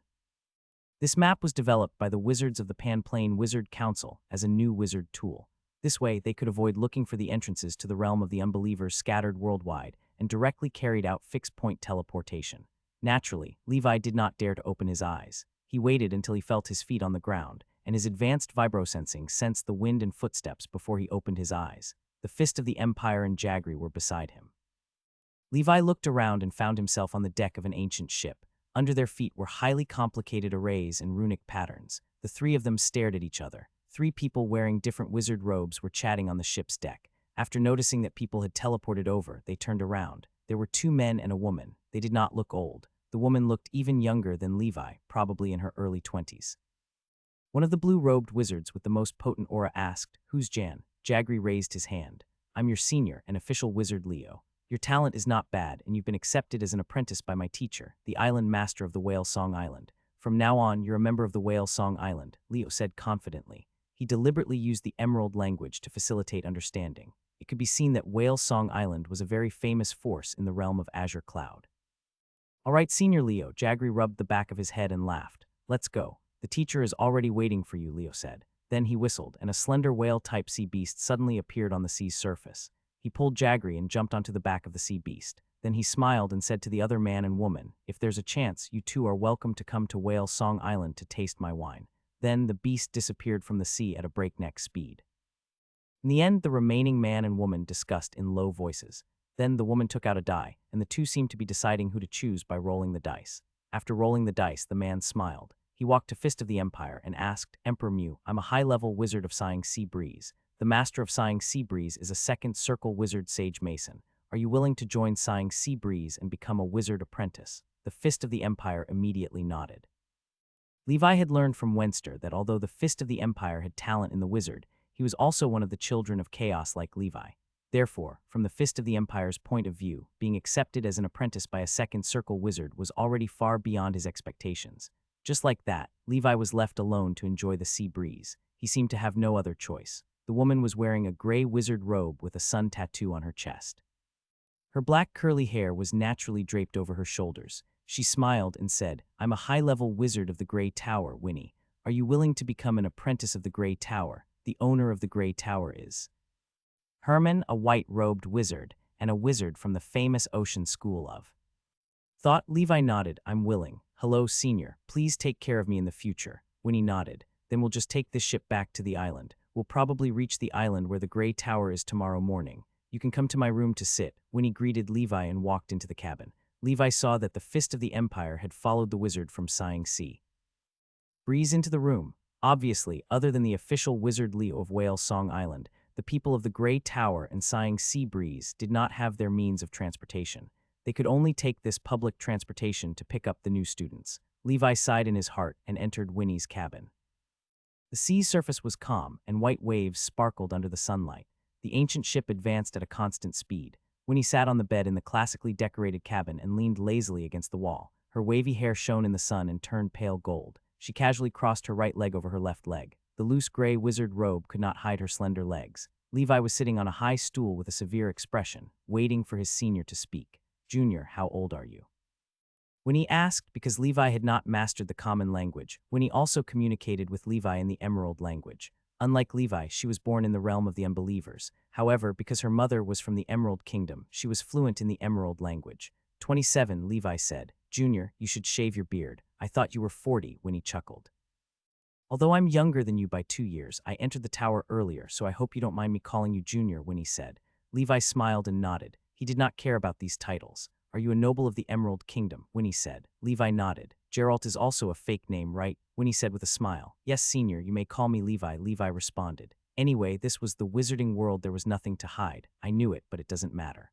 Speaker 1: This map was developed by the wizards of the Pan-Plane Wizard Council as a new wizard tool. This way, they could avoid looking for the entrances to the realm of the unbelievers scattered worldwide and directly carried out fixed-point teleportation. Naturally, Levi did not dare to open his eyes. He waited until he felt his feet on the ground, and his advanced vibrosensing sensed the wind and footsteps before he opened his eyes. The Fist of the Empire and Jagri were beside him. Levi looked around and found himself on the deck of an ancient ship. Under their feet were highly complicated arrays and runic patterns. The 3 of them stared at each other. 3 people wearing different wizard robes were chatting on the ship's deck. After noticing that people had teleported over, they turned around. There were two men and a woman. They did not look old. The woman looked even younger than Levi, probably in her early 20s. One of the blue-robed wizards with the most potent aura asked, "Who's Jan?" Jagri raised his hand. "I'm your senior and official wizard, Leo. Your talent is not bad, and you've been accepted as an apprentice by my teacher, the island master of the Whale Song Island. From now on, you're a member of the Whale Song Island," Leo said confidently. He deliberately used the emerald language to facilitate understanding. It could be seen that Whale Song Island was a very famous force in the realm of Azure Cloud. "All right, Senior Leo," Jagri rubbed the back of his head and laughed. "Let's go. The teacher is already waiting for you," Leo said. Then he whistled, and a slender whale-type sea beast suddenly appeared on the sea's surface. He pulled Jagri and jumped onto the back of the sea beast. Then he smiled and said to the other man and woman, "If there's a chance, you two are welcome to come to Whale Song Island to taste my wine." Then the beast disappeared from the sea at a breakneck speed. In the end, the remaining man and woman discussed in low voices. Then the woman took out a die, and the two seemed to be deciding who to choose by rolling the dice. After rolling the dice, the man smiled. He walked to Fist of the Empire and asked, "Emperor Mew, I'm a high-level wizard of Sighing Sea Breeze. The master of Sighing Sea Breeze is a second circle wizard Sage Mason. Are you willing to join Sighing Sea Breeze and become a wizard apprentice?" The Fist of the Empire immediately nodded. Levi had learned from Wenster that although the Fist of the Empire had talent in the wizard, he was also one of the children of chaos like Levi. Therefore, from the Fist of the Empire's point of view, being accepted as an apprentice by a second circle wizard was already far beyond his expectations. Just like that, Levi was left alone to enjoy the sea breeze. He seemed to have no other choice. The woman was wearing a gray wizard robe with a sun tattoo on her chest. Her black curly hair was naturally draped over her shoulders. She smiled and said, "I'm a high-level wizard of the Grey Tower, Winnie. Are you willing to become an apprentice of the Grey Tower? The owner of the Grey Tower is Herman, a white-robed wizard, and a wizard from the famous Ocean School of Thought." Levi nodded. "I'm willing. Hello, Senior. Please take care of me in the future." Winnie nodded. "Then we'll just take this ship back to the island. We'll probably reach the island where the Grey Tower is tomorrow morning. You can come to my room to sit." Winnie greeted Levi and walked into the cabin. Levi saw that the Fist of the Empire had followed the wizard from Sighing Sea Breeze into the room. Obviously, other than the official wizard Leo of Whale Song Island, the people of the Grey Tower and Sighing Sea Breeze did not have their means of transportation. They could only take this public transportation to pick up the new students. Levi sighed in his heart and entered Winnie's cabin. The sea's surface was calm, and white waves sparkled under the sunlight. The ancient ship advanced at a constant speed. Winnie sat on the bed in the classically decorated cabin and leaned lazily against the wall. Her wavy hair shone in the sun and turned pale gold. She casually crossed her right leg over her left leg. The loose gray wizard robe could not hide her slender legs. Levi was sitting on a high stool with a severe expression, waiting for his senior to speak. "Junior, how old are you?" Winnie asked because Levi had not mastered the common language. Winnie also communicated with Levi in the Emerald language. Unlike Levi, she was born in the realm of the unbelievers. However, because her mother was from the Emerald Kingdom, she was fluent in the Emerald language. 27, Levi said. "Junior, you should shave your beard. I thought you were 40, Winnie chuckled. "Although I'm younger than you by 2 years, I entered the tower earlier, so I hope you don't mind me calling you Junior," Winnie said. Levi smiled and nodded. He did not care about these titles. "Are you a noble of the Emerald Kingdom?" Winnie said. Levi nodded. "Geralt is also a fake name, right?" Winnie said with a smile. "Yes, Senior, you may call me Levi," Levi responded. Anyway, this was the wizarding world. There was nothing to hide. I knew it, but it doesn't matter.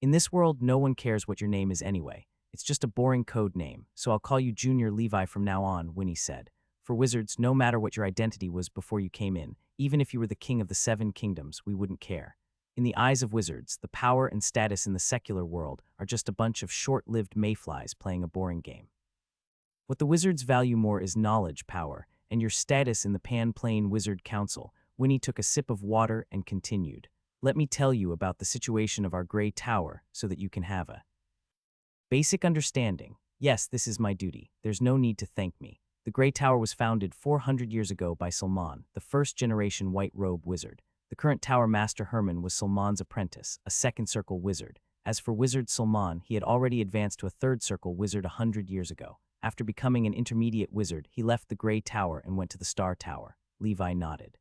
Speaker 1: In this world, no one cares what your name is anyway. It's just a boring code name, so I'll call you Junior Levi from now on," Winnie said. "For wizards, no matter what your identity was before you came in, even if you were the king of the 7 kingdoms, we wouldn't care. In the eyes of wizards, the power and status in the secular world are just a bunch of short-lived mayflies playing a boring game. What the wizards value more is knowledge, power, and your status in the Pan-Plane Wizard Council." Winnie took a sip of water and continued. "Let me tell you about the situation of our Grey Tower so that you can have a basic understanding. Yes, this is my duty. There's no need to thank me. The Grey Tower was founded 400 years ago by Salman, the first-generation white-robe wizard. The current tower master Herman was Salman's apprentice, a second-circle wizard. As for wizard Salman, he had already advanced to a third-circle wizard 100 years ago. After becoming an intermediate wizard, he left the Grey Tower and went to the Star Tower." Levi nodded.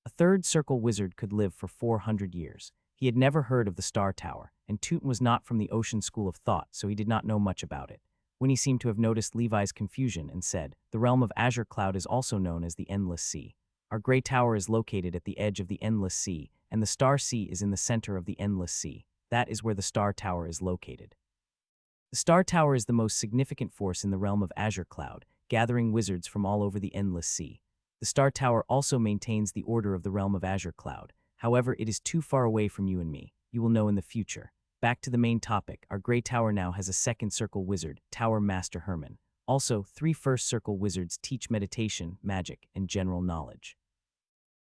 Speaker 1: A third-circle wizard could live for 400 years. He had never heard of the Star Tower, and Tootin was not from the Ocean School of Thought, so he did not know much about it. Winnie seemed to have noticed Levi's confusion and said, "The realm of Azure Cloud is also known as the Endless Sea. Our Grey Tower is located at the edge of the Endless Sea, and the Star Sea is in the center of the Endless Sea. That is where the Star Tower is located. The Star Tower is the most significant force in the realm of Azure Cloud, gathering wizards from all over the endless sea. The Star Tower also maintains the order of the realm of Azure Cloud. However, it is too far away from you and me. You will know in the future. Back to the main topic, our Grey Tower now has a second circle wizard, Tower Master Herman. Also, 3 first circle wizards teach meditation, magic, and general knowledge.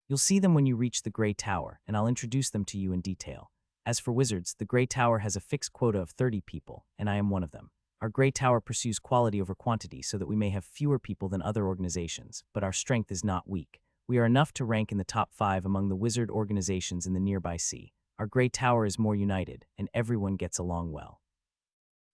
Speaker 1: You'll see them when you reach the Grey Tower, and I'll introduce them to you in detail. As for wizards, the Grey Tower has a fixed quota of 30 people, and I am one of them. Our Grey Tower pursues quality over quantity so that we may have fewer people than other organizations, but our strength is not weak. We are enough to rank in the top 5 among the wizard organizations in the nearby sea. Our Grey Tower is more united, and everyone gets along well.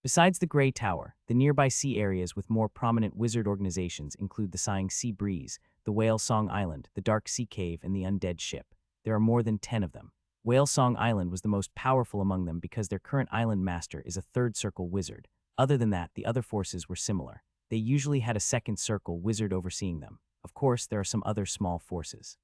Speaker 1: Besides the Grey Tower, the nearby sea areas with more prominent wizard organizations include the Sighing Sea Breeze, the Whale Song Island, the Dark Sea Cave, and the Undead Ship. There are more than 10 of them. Whale Song Island was the most powerful among them because their current island master is a third circle wizard. Other than that, the other forces were similar. They usually had a second circle wizard overseeing them. Of course, there are some other small forces.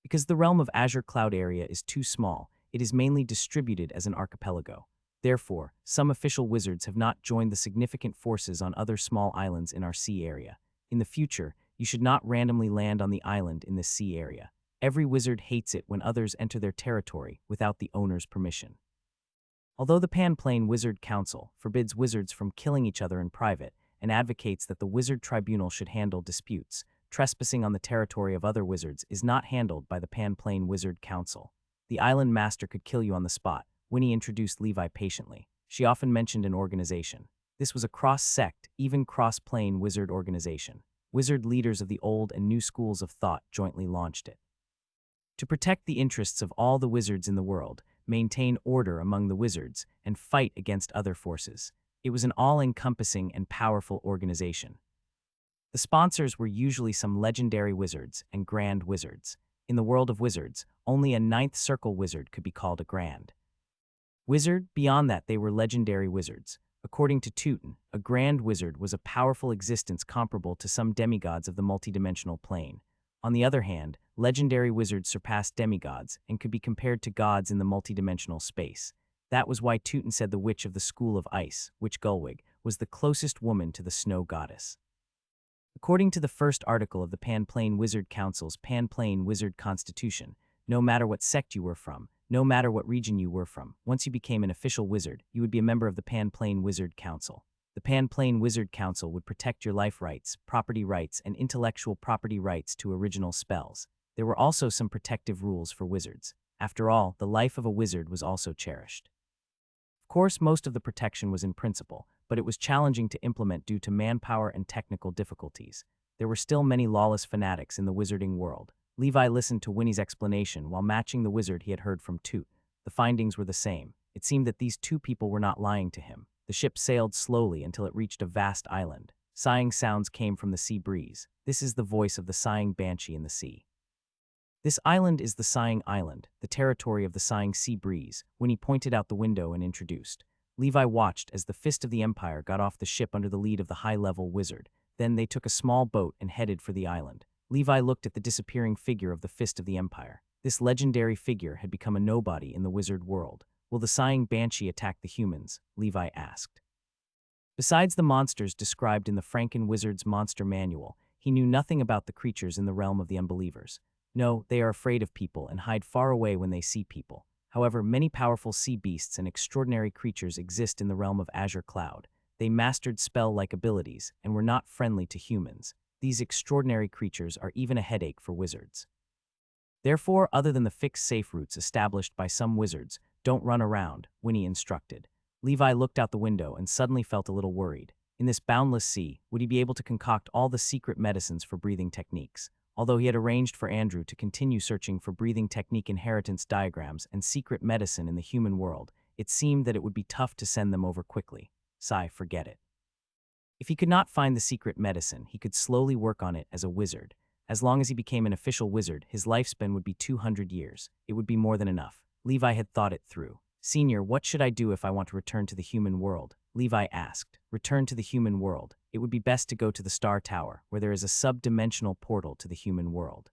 Speaker 1: Because the realm of Azure Cloud area is too small, it is mainly distributed as an archipelago. Therefore, some official wizards have not joined the significant forces on other small islands in our sea area. In the future, you should not randomly land on the island in this sea area. Every wizard hates it when others enter their territory without the owner's permission. Although the Pan-Plane Wizard Council forbids wizards from killing each other in private and advocates that the Wizard Tribunal should handle disputes, trespassing on the territory of other wizards is not handled by the Pan-Plane Wizard Council. The island master could kill you on the spot. Winnie introduced Levi patiently. She often mentioned an organization. This was a cross-sect, even cross-plane wizard organization. Wizard leaders of the old and new schools of thought jointly launched it. To protect the interests of all the wizards in the world, maintain order among the wizards, and fight against other forces. It was an all-encompassing and powerful organization. The sponsors were usually some legendary wizards and grand wizards. In the world of wizards, only a 9th circle wizard could be called a grand wizard. Beyond that, they were legendary wizards. According to Teuton, a grand wizard was a powerful existence comparable to some demigods of the multidimensional plane. On the other hand, legendary wizards surpassed demigods and could be compared to gods in the multidimensional space. That was why Teuton said the witch of the School of Ice, Witch Gullwig, was the closest woman to the snow goddess. According to the first article of the Pan-Plane Wizard Council's Pan-Plane Wizard Constitution, no matter what sect you were from, no matter what region you were from, once you became an official wizard, you would be a member of the Pan-Plane Wizard Council. The Pan-Plane Wizard Council would protect your life rights, property rights, and intellectual property rights to original spells. There were also some protective rules for wizards. After all, the life of a wizard was also cherished. Of course, most of the protection was in principle, but it was challenging to implement due to manpower and technical difficulties. There were still many lawless fanatics in the wizarding world. Levi listened to Winnie's explanation while matching the wizard he had heard from Toot. The findings were the same. It seemed that these two people were not lying to him. The ship sailed slowly until it reached a vast island. Sighing sounds came from the sea breeze. This is the voice of the sighing banshee in the sea. This island is the Sighing Island, the territory of the Sighing Sea Breeze, Winnie pointed out the window and introduced. Levi watched as the Fist of the Empire got off the ship under the lead of the high-level wizard. Then they took a small boat and headed for the island. Levi looked at the disappearing figure of the Fist of the Empire. This legendary figure had become a nobody in the wizard world. Will the Sighing Banshee attack the humans? Levi asked. Besides the monsters described in the Franken Wizard's Monster Manual, he knew nothing about the creatures in the realm of the unbelievers. No, they are afraid of people and hide far away when they see people. However, many powerful sea beasts and extraordinary creatures exist in the realm of Azure Cloud. They mastered spell-like abilities and were not friendly to humans. These extraordinary creatures are even a headache for wizards. Therefore, other than the fixed safe routes established by some wizards, don't run around, Winnie instructed. Levi looked out the window and suddenly felt a little worried. In this boundless sea, would he be able to concoct all the secret medicines for breathing techniques? Although he had arranged for Andrew to continue searching for breathing technique inheritance diagrams and secret medicine in the human world, it seemed that it would be tough to send them over quickly. Forget it. If he could not find the secret medicine, he could slowly work on it as a wizard. As long as he became an official wizard, his lifespan would be 200 years. It would be more than enough. Levi had thought it through. Senior, what should I do if I want to return to the human world? Levi asked. Return to the human world. It would be best to go to the Star Tower, where there is a sub-dimensional portal to the human world.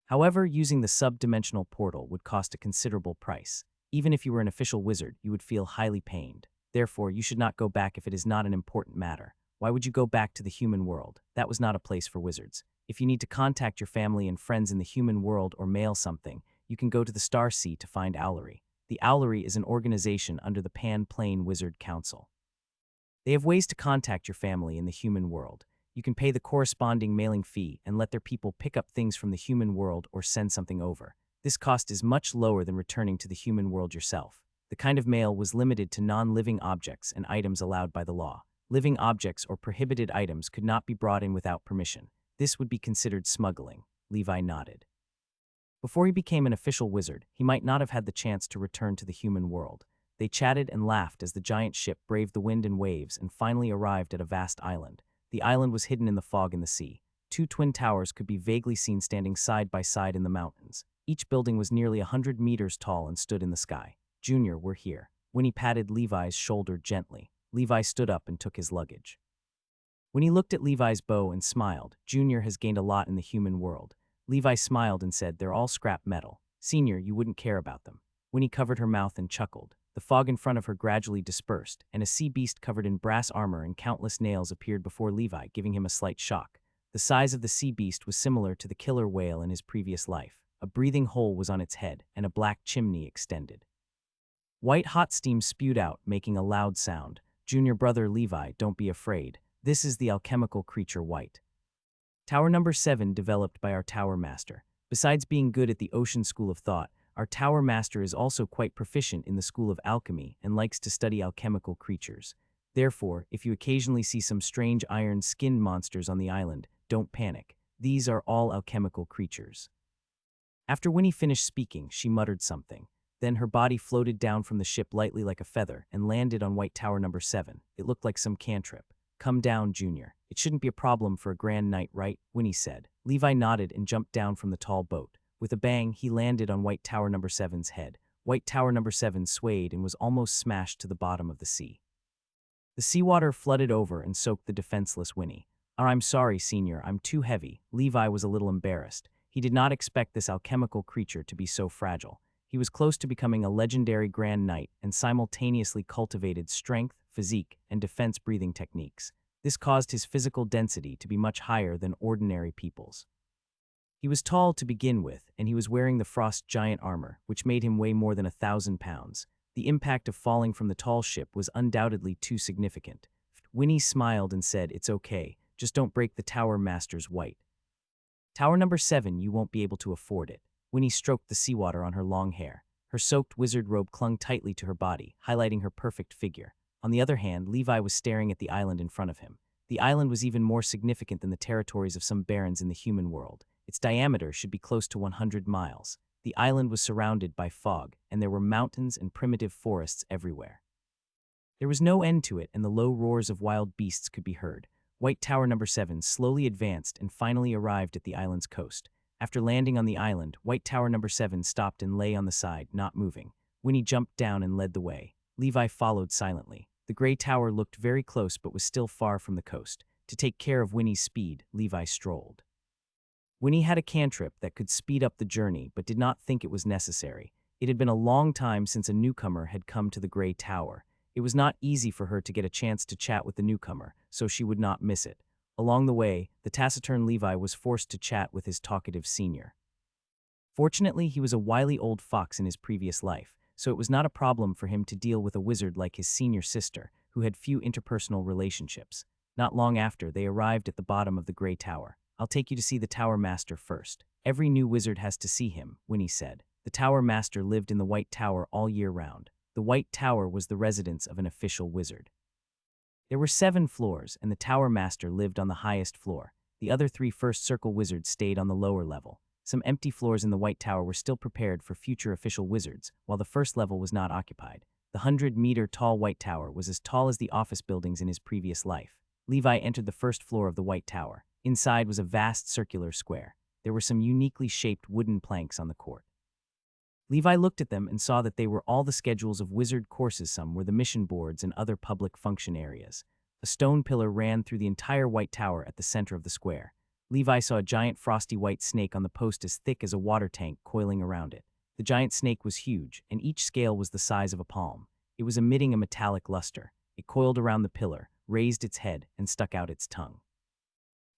Speaker 1: However, using the sub-dimensional portal would cost a considerable price. Even if you were an official wizard, you would feel highly pained. Therefore, you should not go back if it is not an important matter. Why would you go back to the human world? That was not a place for wizards. If you need to contact your family and friends in the human world or mail something, you can go to the Star Sea to find Owlery. The Owlery is an organization under the Pan-Plane Wizard Council. They have ways to contact your family in the human world. You can pay the corresponding mailing fee and let their people pick up things from the human world or send something over. This cost is much lower than returning to the human world yourself. The kind of mail was limited to non-living objects and items allowed by the law. Living objects or prohibited items could not be brought in without permission. This would be considered smuggling. Levi nodded. Before he became an official wizard, he might not have had the chance to return to the human world. They chatted and laughed as the giant ship braved the wind and waves and finally arrived at a vast island. The island was hidden in the fog in the sea. Two twin towers could be vaguely seen standing side by side in the mountains. Each building was nearly 100 meters tall and stood in the sky. "Junior, we're here." Winnie patted Levi's shoulder gently. Levi stood up and took his luggage. When he looked at Levi's bow and smiled, Junior has gained a lot in the human world. Levi smiled and said, "They're all scrap metal. Senior, you wouldn't care about them." Winnie covered her mouth and chuckled. The fog in front of her gradually dispersed, and a sea beast covered in brass armor and countless nails appeared before Levi, giving him a slight shock. The size of the sea beast was similar to the killer whale in his previous life. A breathing hole was on its head, and a black chimney extended. White hot steam spewed out, making a loud sound. "Junior brother Levi, don't be afraid. This is the alchemical creature White. Tower number 7 developed by our tower master. Besides being good at the ocean school of thought, our tower master is also quite proficient in the school of alchemy and likes to study alchemical creatures. Therefore, if you occasionally see some strange iron-skinned monsters on the island, don't panic. These are all alchemical creatures." After Winnie finished speaking, she muttered something. Then her body floated down from the ship lightly like a feather and landed on White Tower number 7. It looked like some cantrip. "Come down, Junior. It shouldn't be a problem for a grand knight, right?" Winnie said. Levi nodded and jumped down from the tall boat. With a bang, he landed on White Tower number 7's head. White Tower number 7 swayed and was almost smashed to the bottom of the sea. The seawater flooded over and soaked the defenseless Winnie. "I'm sorry, Senior, I'm too heavy." Levi was a little embarrassed. He did not expect this alchemical creature to be so fragile. He was close to becoming a legendary Grand Knight and simultaneously cultivated strength, physique, and defense-breathing techniques. This caused his physical density to be much higher than ordinary people's. He was tall to begin with, and he was wearing the Frost Giant armor, which made him weigh more than 1,000 pounds. The impact of falling from the tall ship was undoubtedly too significant. Winnie smiled and said, "It's okay, just don't break the Tower Master's White Tower number 7, you won't be able to afford it." Winnie stroked the seawater on her long hair. Her soaked wizard robe clung tightly to her body, highlighting her perfect figure. On the other hand, Levi was staring at the island in front of him. The island was even more significant than the territories of some barons in the human world. Its diameter should be close to 100 miles. The island was surrounded by fog, and there were mountains and primitive forests everywhere. There was no end to it, and the low roars of wild beasts could be heard. White Tower number 7 slowly advanced and finally arrived at the island's coast. After landing on the island, White Tower number 7 stopped and lay on the side, not moving. Winnie jumped down and led the way. Levi followed silently. The gray tower looked very close but was still far from the coast. To take care of Winnie's speed, Levi strolled. Winnie had a cantrip that could speed up the journey but did not think it was necessary. It had been a long time since a newcomer had come to the gray tower. It was not easy for her to get a chance to chat with the newcomer, so she would not miss it. Along the way, the taciturn Levi was forced to chat with his talkative senior. Fortunately, he was a wily old fox in his previous life, so it was not a problem for him to deal with a wizard like his senior sister, who had few interpersonal relationships. Not long after, they arrived at the bottom of the gray tower. "I'll take you to see the Tower Master first. Every new wizard has to see him," Winnie said. The Tower Master lived in the White Tower all year round. The White Tower was the residence of an official wizard. There were 7 floors, and the Tower Master lived on the highest floor. The other 3 First Circle wizards stayed on the lower level. Some empty floors in the White Tower were still prepared for future official wizards, while the first level was not occupied. The 100-meter-tall White Tower was as tall as the office buildings in his previous life. Levi entered the first floor of the White Tower. Inside was a vast circular square. There were some uniquely shaped wooden planks on the court. Levi looked at them and saw that they were all the schedules of wizard courses. Some were the mission boards and other public function areas. A stone pillar ran through the entire White Tower at the center of the square. Levi saw a giant frosty white snake on the post as thick as a water tank coiling around it. The The giant snake was huge, and each scale was the size of a palm. It was emitting a metallic luster. It coiled around the pillar, raised its head, and stuck out its tongue.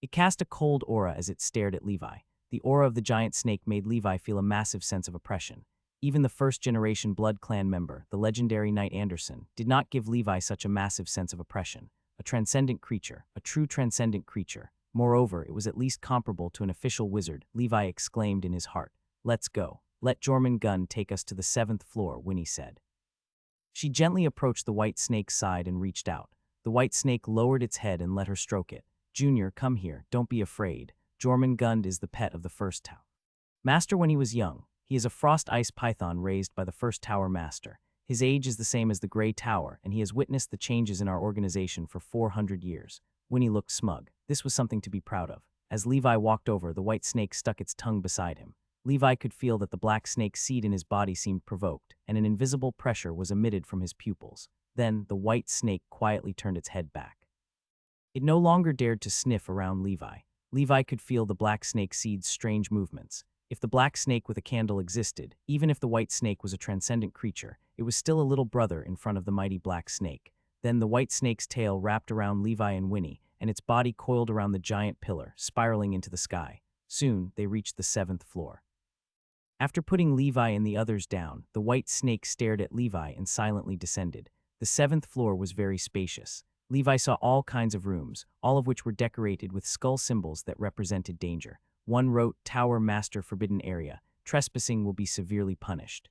Speaker 1: It cast a cold aura as it stared at Levi. The aura of the giant snake made Levi feel a massive sense of oppression. Even the first-generation Blood Clan member, the legendary Knight Anderson, did not give Levi such a massive sense of oppression. A transcendent creature, a true transcendent creature. Moreover, it was at least comparable to an official wizard, Levi exclaimed in his heart. Let's go. Let Jormungand take us to the 7th floor, Winnie said. She gently approached the white snake's side and reached out. The white snake lowered its head and let her stroke it. Junior, come here, don't be afraid. Jormungand is the pet of the first tower master when he was young. He is a frost ice python raised by the first tower master. His age is the same as the Grey Tower, and he has witnessed the changes in our organization for 400 years. Winnie looked smug. This was something to be proud of. As Levi walked over, the white snake stuck its tongue beside him. Levi could feel that the black snake's seed in his body seemed provoked, and an invisible pressure was emitted from his pupils. Then, the white snake quietly turned its head back. It no longer dared to sniff around Levi. Levi could feel the black snake seed's strange movements. If the black snake with a candle existed, even if the white snake was a transcendent creature, it was still a little brother in front of the mighty black snake. Then the white snake's tail wrapped around Levi and Winnie, and its body coiled around the giant pillar, spiraling into the sky. Soon, they reached the 7th floor. After putting Levi and the others down, the white snake stared at Levi and silently descended. The 7th floor was very spacious. Levi saw all kinds of rooms, all of which were decorated with skull symbols that represented danger. One wrote, Tower Master Forbidden Area. Trespassing will be severely punished.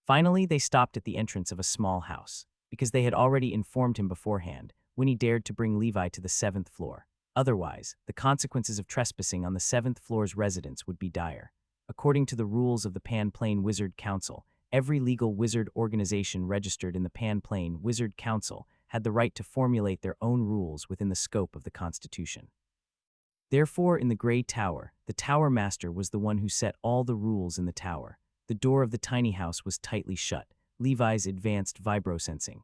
Speaker 1: Finally, they stopped at the entrance of a small house. Because they had already informed him beforehand, Winnie dared to bring Levi to the 7th floor. Otherwise, the consequences of trespassing on the 7th floor's residents would be dire. According to the rules of the Pan Plane Wizard Council, every legal wizard organization registered in the Pan Plane Wizard Council had the right to formulate their own rules within the scope of the Constitution. Therefore, in the Grey Tower, the Tower Master was the one who set all the rules in the tower. The door of the tiny house was tightly shut. Levi's advanced vibrosensing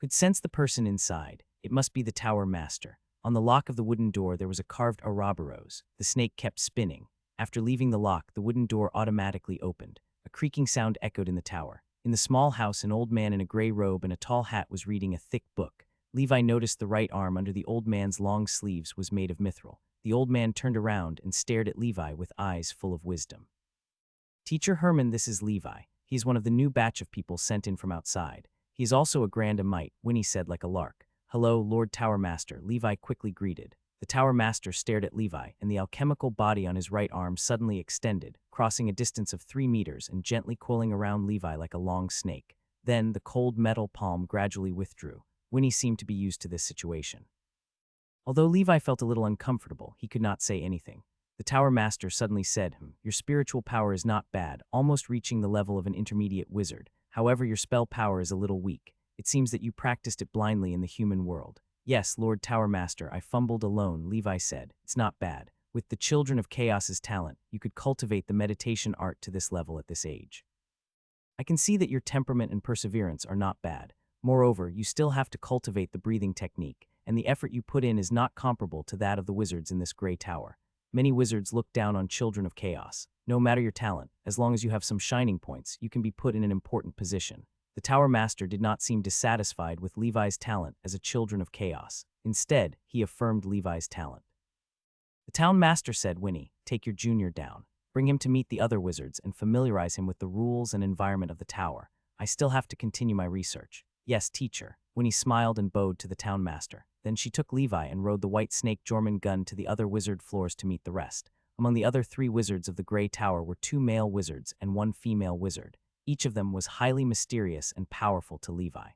Speaker 1: could sense the person inside. It must be the Tower Master. On the lock of the wooden door there was a carved Ouroboros. The snake kept spinning. After leaving the lock, the wooden door automatically opened. A creaking sound echoed in the tower. In the small house, an old man in a gray robe and a tall hat was reading a thick book. Levi noticed the right arm under the old man's long sleeves was made of mithril. The old man turned around and stared at Levi with eyes full of wisdom. Teacher Herman, this is Levi. He is one of the new batch of people sent in from outside. He is also a grand emite, Winnie said like a lark. Hello, Lord Tower Master, Levi quickly greeted. The Tower Master stared at Levi, and the alchemical body on his right arm suddenly extended, crossing a distance of 3 meters and gently coiling around Levi like a long snake. Then, the cold metal palm gradually withdrew. Winnie seemed to be used to this situation. Although Levi felt a little uncomfortable, he could not say anything. The Tower Master suddenly said, Your spiritual power is not bad, almost reaching the level of an intermediate wizard. However, your spell power is a little weak. It seems that you practiced it blindly in the human world. Yes, Lord Tower Master, I fumbled alone, Levi said. It's not bad. With the Children of Chaos's talent, you could cultivate the meditation art to this level at this age. I can see that your temperament and perseverance are not bad. Moreover, you still have to cultivate the breathing technique, and the effort you put in is not comparable to that of the wizards in this Grey Tower. Many wizards look down on Children of Chaos. No matter your talent, as long as you have some shining points, you can be put in an important position. The Tower Master did not seem dissatisfied with Levi's talent as a Children of Chaos. Instead, he affirmed Levi's talent. The Town Master said, Winnie, take your junior down. Bring him to meet the other wizards and familiarize him with the rules and environment of the tower. I still have to continue my research. Yes, teacher. Winnie smiled and bowed to the Town Master. Then she took Levi and rode the white snake Jormungand to the other wizard floors to meet the rest. Among the other 3 wizards of the Grey Tower were 2 male wizards and 1 female wizard. Each of them was highly mysterious and powerful to Levi.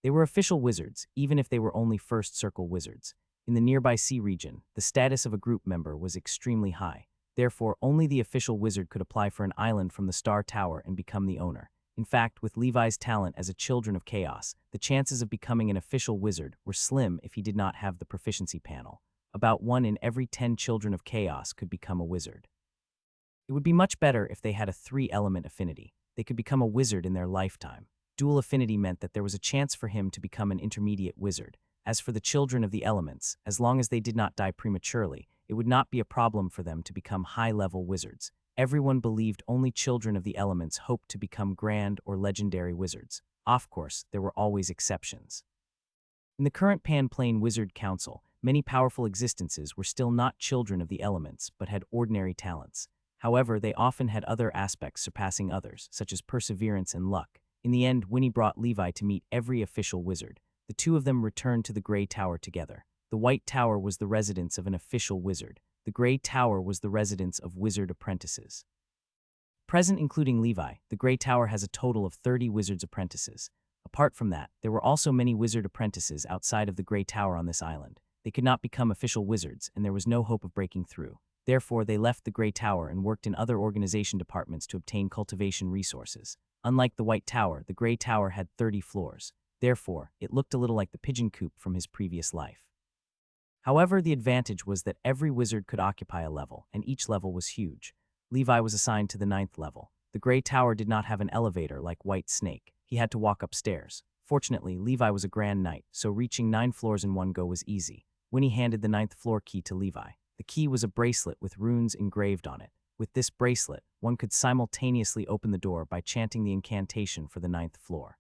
Speaker 1: They were official wizards, even if they were only first circle wizards. In the nearby sea region, the status of a group member was extremely high. Therefore, only the official wizard could apply for an island from the Star Tower and become the owner. In fact, with Levi's talent as a Children of Chaos, the chances of becoming an official wizard were slim if he did not have the proficiency panel. About 1 in every 10 Children of Chaos could become a wizard. It would be much better if they had a 3-element affinity. They could become a wizard in their lifetime. Dual affinity meant that there was a chance for him to become an intermediate wizard. As for the Children of the Elements, as long as they did not die prematurely, it would not be a problem for them to become high-level wizards. Everyone believed only children of the elements hoped to become grand or legendary wizards. Of course, there were always exceptions. In the current Pan-Plane Wizard Council, many powerful existences were still not children of the elements but had ordinary talents. However, they often had other aspects surpassing others, such as perseverance and luck. In the end, Winnie brought Levi to meet every official wizard. The two of them returned to the Grey Tower together. The White Tower was the residence of an official wizard. The Grey Tower was the residence of wizard apprentices. Present including Levi, the Grey Tower has a total of 30 wizards' apprentices. Apart from that, there were also many wizard apprentices outside of the Grey Tower on this island. They could not become official wizards, and there was no hope of breaking through. Therefore, they left the Grey Tower and worked in other organization departments to obtain cultivation resources. Unlike the White Tower, the Grey Tower had 30 floors. Therefore, it looked a little like the pigeon coop from his previous life. However, the advantage was that every wizard could occupy a level, and each level was huge. Levi was assigned to the 9th level. The Grey Tower did not have an elevator like White Snake. He had to walk upstairs. Fortunately, Levi was a grand knight, so reaching 9 floors in one go was easy. Winnie handed the 9th floor key to Levi. The key was a bracelet with runes engraved on it. With this bracelet, one could simultaneously open the door by chanting the incantation for the 9th floor.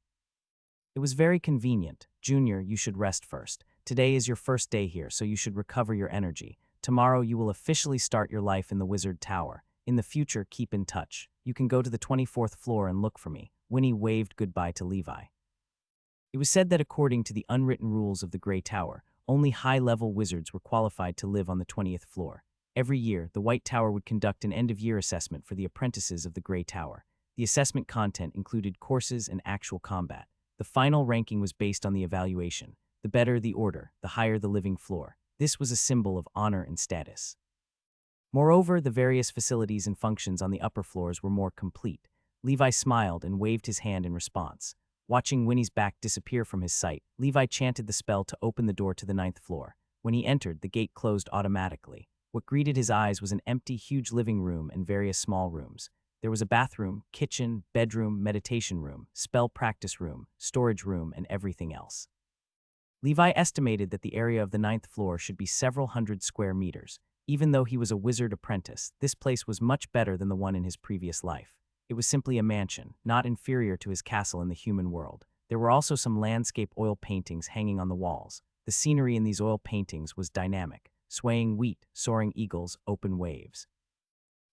Speaker 1: It was very convenient. Junior, you should rest first. Today is your first day here, so you should recover your energy. Tomorrow you will officially start your life in the Wizard Tower. In the future, keep in touch. You can go to the 24th floor and look for me. Winnie waved goodbye to Levi. It was said that according to the unwritten rules of the Grey Tower, only high-level wizards were qualified to live on the 20th floor. Every year, the White Tower would conduct an end-of-year assessment for the apprentices of the Grey Tower. The assessment content included courses and actual combat. The final ranking was based on the evaluation. The better the order, the higher the living floor. This was a symbol of honor and status. Moreover, the various facilities and functions on the upper floors were more complete. Levi smiled and waved his hand in response. Watching Winnie's back disappear from his sight, Levi chanted the spell to open the door to the 9th floor. When he entered, the gate closed automatically. What greeted his eyes was an empty, huge living room and various small rooms. There was a bathroom, kitchen, bedroom, meditation room, spell practice room, storage room, and everything else. Levi estimated that the area of the 9th floor should be several hundred square meters. Even though he was a wizard apprentice, this place was much better than the one in his previous life. It was simply a mansion, not inferior to his castle in the human world. There were also some landscape oil paintings hanging on the walls. The scenery in these oil paintings was dynamic: swaying wheat, soaring eagles, open waves.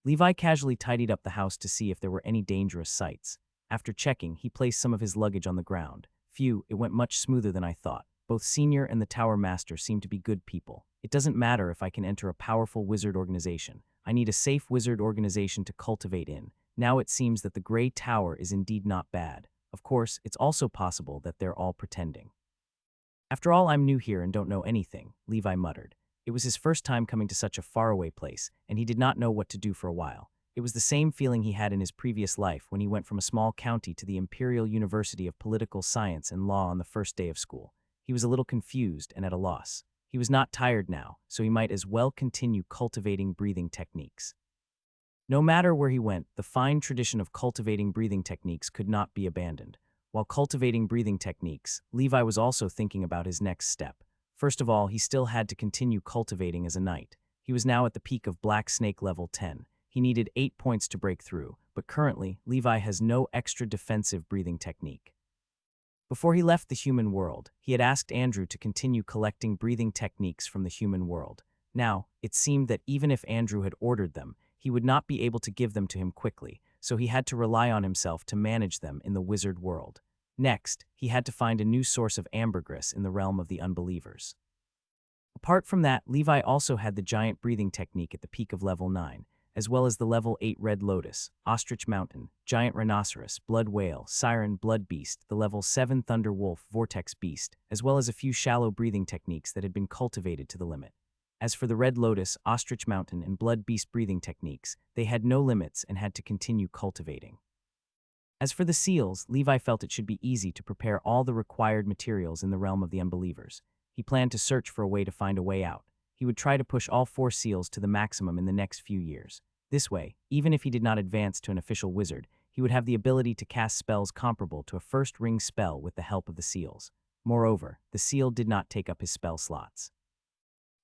Speaker 1: Levi casually tidied up the house to see if there were any dangerous sights. After checking, he placed some of his luggage on the ground. Phew, it went much smoother than I thought. Both Senior and the Tower Master seem to be good people. It doesn't matter if I can enter a powerful wizard organization. I need a safe wizard organization to cultivate in. Now it seems that the Grey Tower is indeed not bad. Of course, it's also possible that they're all pretending. After all, I'm new here and don't know anything, Levi muttered. It was his first time coming to such a faraway place, and he did not know what to do for a while. It was the same feeling he had in his previous life when he went from a small county to the Imperial University of Political Science and Law on the first day of school. He was a little confused and at a loss. He was not tired now, so he might as well continue cultivating breathing techniques. No matter where he went, the fine tradition of cultivating breathing techniques could not be abandoned. While cultivating breathing techniques, Levi was also thinking about his next step. First of all, he still had to continue cultivating as a knight. He was now at the peak of Black Snake level 10. He needed 8 points to break through, but currently, Levi has no extra defensive breathing technique. Before he left the human world, he had asked Andrew to continue collecting breathing techniques from the human world. Now, it seemed that even if Andrew had ordered them, he would not be able to give them to him quickly, so he had to rely on himself to manage them in the wizard world. Next, he had to find a new source of ambergris in the realm of the unbelievers. Apart from that, Levi also had the giant breathing technique at the peak of level 9, as well as the level 8 Red Lotus, Ostrich Mountain, Giant Rhinoceros, Blood Whale, Siren, Blood Beast, the level 7 Thunder Wolf, Vortex Beast, as well as a few shallow breathing techniques that had been cultivated to the limit. As for the Red Lotus, Ostrich Mountain, and Blood Beast breathing techniques, they had no limits and had to continue cultivating. As for the seals, Levi felt it should be easy to prepare all the required materials in the realm of the unbelievers. He planned to search for a way to find a way out. He would try to push all 4 seals to the maximum in the next few years. This way, even if he did not advance to an official wizard, he would have the ability to cast spells comparable to a first ring spell with the help of the seals. Moreover, the seal did not take up his spell slots.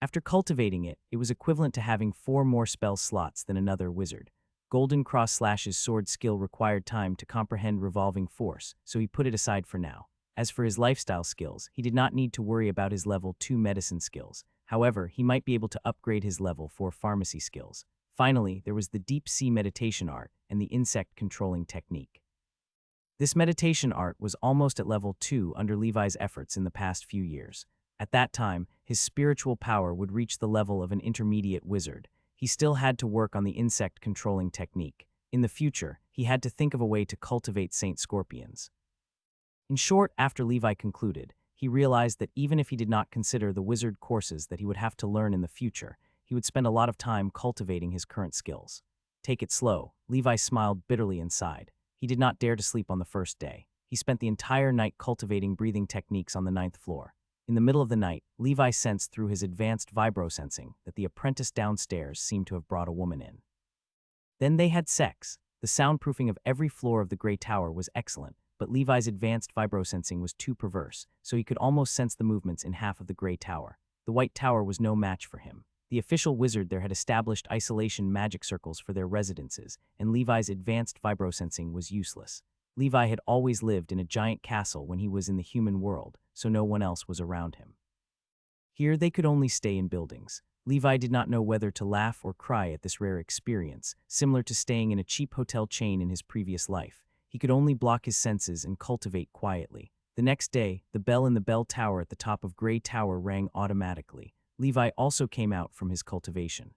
Speaker 1: After cultivating it, it was equivalent to having 4 more spell slots than another wizard. Golden Cross/'s sword skill required time to comprehend revolving force, so he put it aside for now. As for his lifestyle skills, he did not need to worry about his level 2 medicine skills. However, he might be able to upgrade his level 4 pharmacy skills. Finally, there was the deep sea meditation art and the insect controlling technique. This meditation art was almost at level 2 under Levi's efforts in the past few years. At that time, his spiritual power would reach the level of an intermediate wizard. He still had to work on the insect controlling technique. In the future, he had to think of a way to cultivate Saint Scorpions. In short, after Levi concluded, he realized that even if he did not consider the wizard courses that he would have to learn in the future, he would spend a lot of time cultivating his current skills. Take it slow, Levi smiled bitterly inside. He did not dare to sleep on the first day. He spent the entire night cultivating breathing techniques on the 9th floor. In the middle of the night, Levi sensed through his advanced vibrosensing that the apprentice downstairs seemed to have brought a woman in. Then they had sex. The soundproofing of every floor of the Grey Tower was excellent, but Levi's advanced vibrosensing was too perverse, so he could almost sense the movements in half of the Grey Tower. The White Tower was no match for him. The official wizard there had established isolation magic circles for their residences, and Levi's advanced vibrosensing was useless. Levi had always lived in a giant castle when he was in the human world, so no one else was around him. Here they could only stay in buildings. Levi did not know whether to laugh or cry at this rare experience, similar to staying in a cheap hotel chain in his previous life. He could only block his senses and cultivate quietly. The next day, the bell in the bell tower at the top of Grey Tower rang automatically. Levi also came out from his cultivation.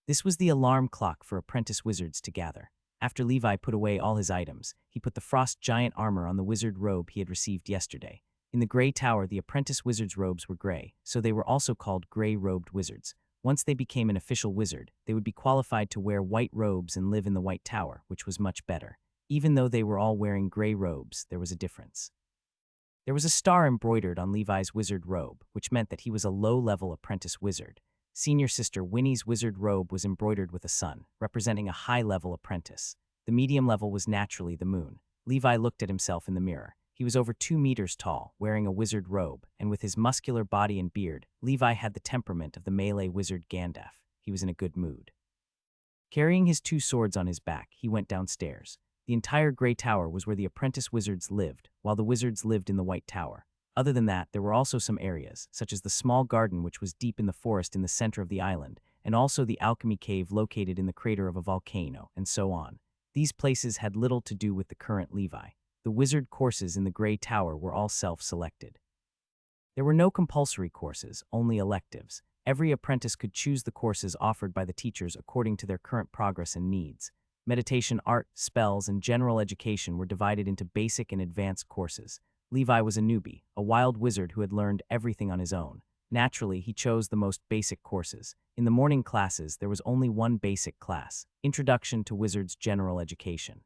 Speaker 1: This was the alarm clock for apprentice wizards to gather. After Levi put away all his items, he put the frost giant armor on the wizard robe he had received yesterday. In the Grey Tower, the apprentice wizards' robes were gray, so they were also called gray-robed wizards. Once they became an official wizard, they would be qualified to wear white robes and live in the White Tower, which was much better. Even though they were all wearing gray robes, there was a difference. There was a star embroidered on Levi's wizard robe, which meant that he was a low-level apprentice wizard. Senior sister Winnie's wizard robe was embroidered with a sun, representing a high-level apprentice. The medium level was naturally the moon. Levi looked at himself in the mirror. He was over 2 meters tall, wearing a wizard robe, and with his muscular body and beard, Levi had the temperament of the melee wizard Gandalf. He was in a good mood. Carrying his 2 swords on his back, he went downstairs. The entire Grey Tower was where the apprentice wizards lived, while the wizards lived in the White Tower. Other than that, there were also some areas, such as the small garden which was deep in the forest in the center of the island, and also the alchemy cave located in the crater of a volcano, and so on. These places had little to do with the current Levi. The wizard courses in the Grey Tower were all self-selected. There were no compulsory courses, only electives. Every apprentice could choose the courses offered by the teachers according to their current progress and needs. Meditation, art, spells, and general education were divided into basic and advanced courses. Levi was a newbie, a wild wizard who had learned everything on his own. Naturally, he chose the most basic courses. In the morning classes, there was only one basic class, Introduction to Wizards General Education.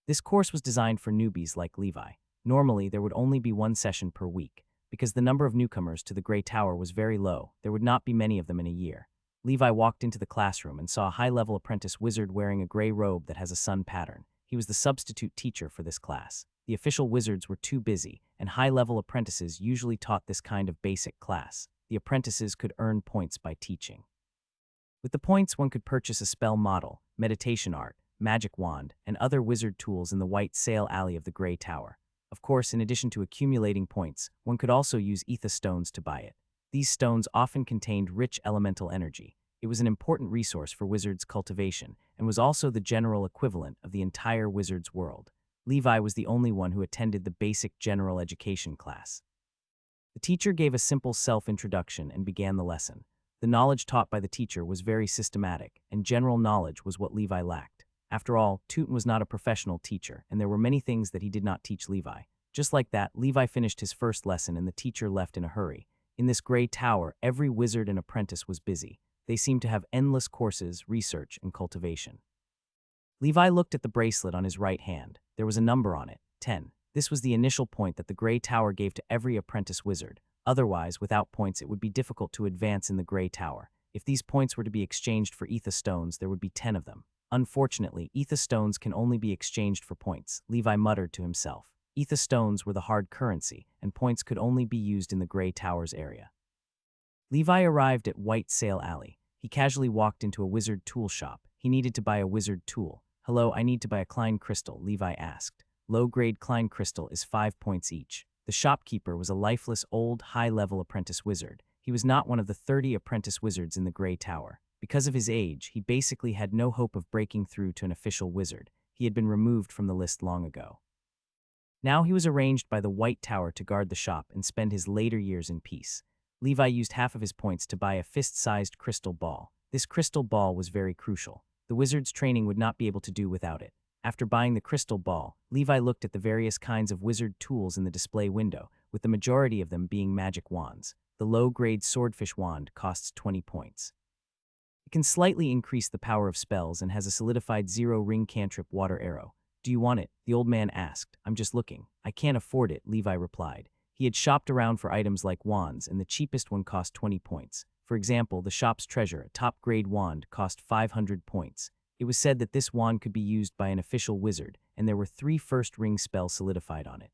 Speaker 1: This course was designed for newbies like Levi. Normally, there would only be 1 session per week. Because the number of newcomers to the Grey Tower was very low, there would not be many of them in a year. Levi walked into the classroom and saw a high-level apprentice wizard wearing a gray robe that has a sun pattern. He was the substitute teacher for this class. The official wizards were too busy, and high-level apprentices usually taught this kind of basic class. The apprentices could earn points by teaching. With the points, one could purchase a spell model, meditation art, magic wand, and other wizard tools in the white sail alley of the Grey Tower. Of course, in addition to accumulating points, one could also use ether stones to buy it. These stones often contained rich elemental energy. It was an important resource for wizards' cultivation, and was also the general equivalent of the entire wizard's world. Levi was the only one who attended the basic general education class. The teacher gave a simple self-introduction and began the lesson. The knowledge taught by the teacher was very systematic, and general knowledge was what Levi lacked. After all, Tootin was not a professional teacher, and there were many things that he did not teach Levi. Just like that, Levi finished his first lesson and the teacher left in a hurry. In this Grey Tower, every wizard and apprentice was busy. They seemed to have endless courses, research, and cultivation. Levi looked at the bracelet on his right hand. There was a number on it, 10. This was the initial point that the Grey Tower gave to every apprentice wizard. Otherwise, without points, it would be difficult to advance in the Grey Tower. If these points were to be exchanged for ether stones, there would be 10 of them. Unfortunately, ether stones can only be exchanged for points, Levi muttered to himself. Ether stones were the hard currency, and points could only be used in the Grey Tower's area. Levi arrived at White Sail Alley. He casually walked into a wizard tool shop. He needed to buy a wizard tool. "Hello, I need to buy a Klein crystal," Levi asked. "Low-grade Klein crystal is 5 points each." The shopkeeper was a lifeless, old, high-level apprentice wizard. He was not one of the 30 apprentice wizards in the Grey Tower. Because of his age, he basically had no hope of breaking through to an official wizard. He had been removed from the list long ago. Now he was arranged by the White Tower to guard the shop and spend his later years in peace. Levi used half of his points to buy a fist-sized crystal ball. This crystal ball was very crucial. The wizard's training would not be able to do without it. After buying the crystal ball, Levi looked at the various kinds of wizard tools in the display window, with the majority of them being magic wands. The low-grade swordfish wand costs 20 points. It can slightly increase the power of spells and has a solidified 0-ring cantrip water arrow. "Do you want it?" the old man asked. "I'm just looking." "I can't afford it," Levi replied. He had shopped around for items like wands, and the cheapest one cost 20 points. For example, the shop's treasure, a top-grade wand, cost 500 points. It was said that this wand could be used by an official wizard, and there were 3 first-ring spells solidified on it.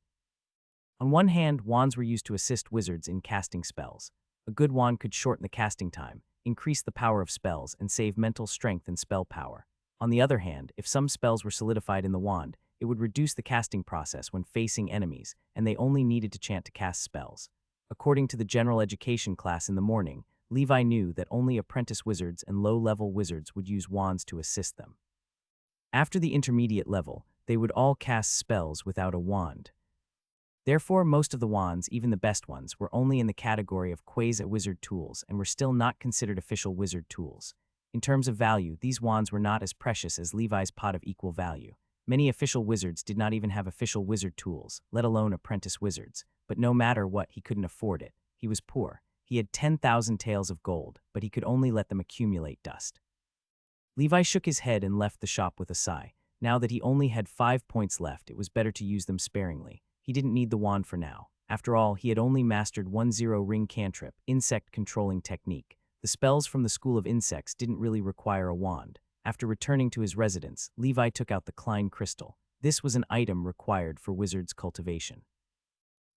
Speaker 1: On one hand, wands were used to assist wizards in casting spells. A good wand could shorten the casting time, increase the power of spells, and save mental strength and spell power. On the other hand, if some spells were solidified in the wand, it would reduce the casting process when facing enemies, and they only needed to chant to cast spells. According to the general education class in the morning, Levi knew that only apprentice wizards and low-level wizards would use wands to assist them. After the intermediate level, they would all cast spells without a wand. Therefore, most of the wands, even the best ones, were only in the category of quasi-wizard tools and were still not considered official wizard tools. In terms of value, these wands were not as precious as Levi's pot of equal value. Many official wizards did not even have official wizard tools, let alone apprentice wizards. But no matter what, he couldn't afford it. He was poor. He had 10,000 taels of gold, but he could only let them accumulate dust. Levi shook his head and left the shop with a sigh. Now that he only had 5 points left, it was better to use them sparingly. He didn't need the wand for now. After all, he had only mastered 1 0-ring cantrip, insect controlling technique. The spells from the School of Insects didn't really require a wand. After returning to his residence, Levi took out the Klein crystal. This was an item required for wizards' cultivation.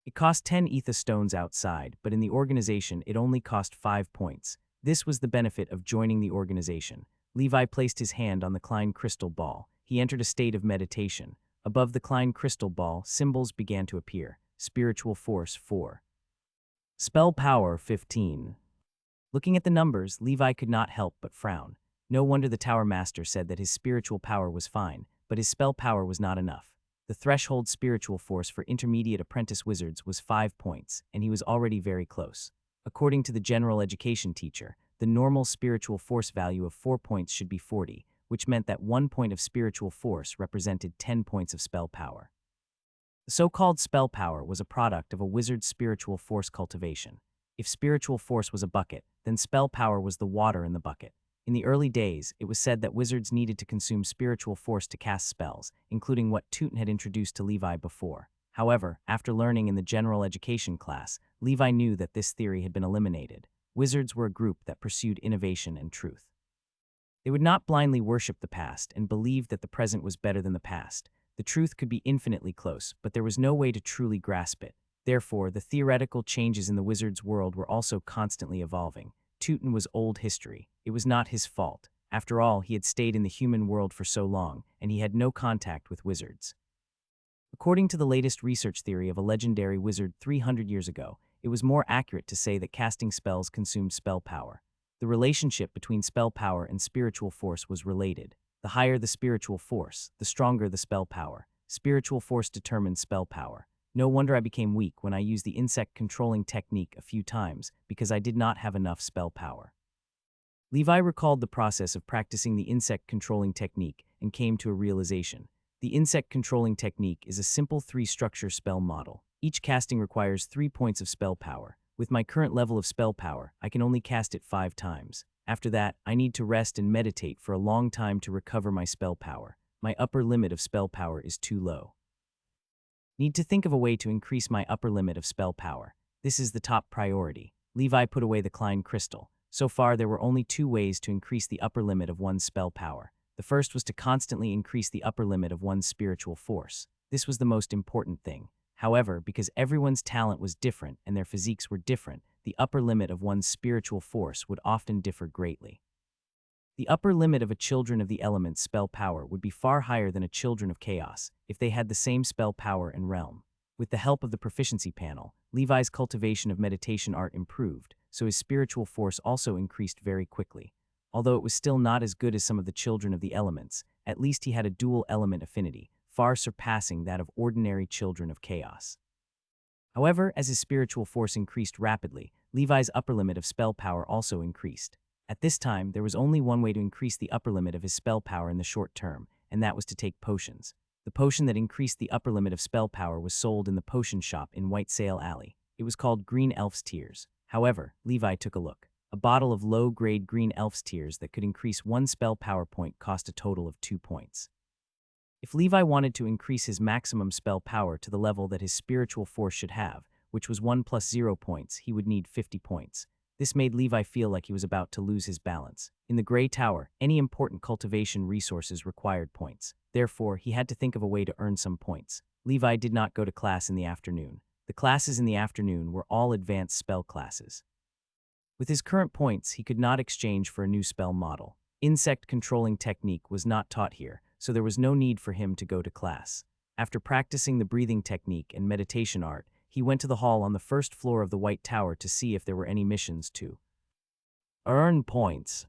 Speaker 1: It cost 10 ether stones outside, but in the organization it only cost 5 points. This was the benefit of joining the organization. Levi placed his hand on the Klein crystal ball. He entered a state of meditation. Above the Klein crystal ball, symbols began to appear. Spiritual force 4. Spell power 15. Looking at the numbers, Levi could not help but frown. No wonder the Tower Master said that his spiritual power was fine, but his spell power was not enough. The threshold spiritual force for intermediate apprentice wizards was 5 points, and he was already very close. According to the general education teacher, the normal spiritual force value of 4 points should be 40, which meant that 1 point of spiritual force represented 10 points of spell power. The so-called spell power was a product of a wizard's spiritual force cultivation. If spiritual force was a bucket, then spell power was the water in the bucket. In the early days, it was said that wizards needed to consume spiritual force to cast spells, including what Tootin had introduced to Levi before. However, after learning in the general education class, Levi knew that this theory had been eliminated. Wizards were a group that pursued innovation and truth. They would not blindly worship the past and believe that the present was better than the past. The truth could be infinitely close, but there was no way to truly grasp it. Therefore, the theoretical changes in the wizard's world were also constantly evolving. Tootin was old history. It was not his fault. After all, he had stayed in the human world for so long, and he had no contact with wizards. According to the latest research theory of a legendary wizard 300 years ago, it was more accurate to say that casting spells consumed spell power. The relationship between spell power and spiritual force was related. The higher the spiritual force, the stronger the spell power. Spiritual force determines spell power. No wonder I became weak when I used the insect controlling technique a few times, because I did not have enough spell power. Levi recalled the process of practicing the insect controlling technique and came to a realization. The insect controlling technique is a simple 3-structure spell model. Each casting requires 3 points of spell power. With my current level of spell power, I can only cast it 5 times. After that, I need to rest and meditate for a long time to recover my spell power. My upper limit of spell power is too low. Need to think of a way to increase my upper limit of spell power. This is the top priority. Levi put away the Klein crystal. So far, there were only 2 ways to increase the upper limit of one's spell power. The first was to constantly increase the upper limit of one's spiritual force. This was the most important thing. However, because everyone's talent was different and their physiques were different, the upper limit of one's spiritual force would often differ greatly. The upper limit of a Children of the Elements spell power would be far higher than a Children of Chaos if they had the same spell power and realm. With the help of the proficiency panel, Levi's cultivation of meditation art improved, so his spiritual force also increased very quickly. Although it was still not as good as some of the Children of the Elements, at least he had a dual element affinity, far surpassing that of ordinary Children of Chaos. However, as his spiritual force increased rapidly, Levi's upper limit of spell power also increased. At this time, there was only one way to increase the upper limit of his spell power in the short term, and that was to take potions. The potion that increased the upper limit of spell power was sold in the potion shop in White Sail Alley. It was called Green Elf's Tears. However, Levi took a look. A bottle of low-grade Green Elf's Tears that could increase one spell power point cost a total of 2 points. If Levi wanted to increase his maximum spell power to the level that his spiritual force should have, which was 1 plus 0 points, he would need 50 points. This made Levi feel like he was about to lose his balance. In the Grey Tower, any important cultivation resources required points. Therefore, he had to think of a way to earn some points. Levi did not go to class in the afternoon. The classes in the afternoon were all advanced spell classes. With his current points, he could not exchange for a new spell model. Insect controlling technique was not taught here, so there was no need for him to go to class. After practicing the breathing technique and meditation art, he went to the hall on the first floor of the White Tower to see if there were any missions to earn points.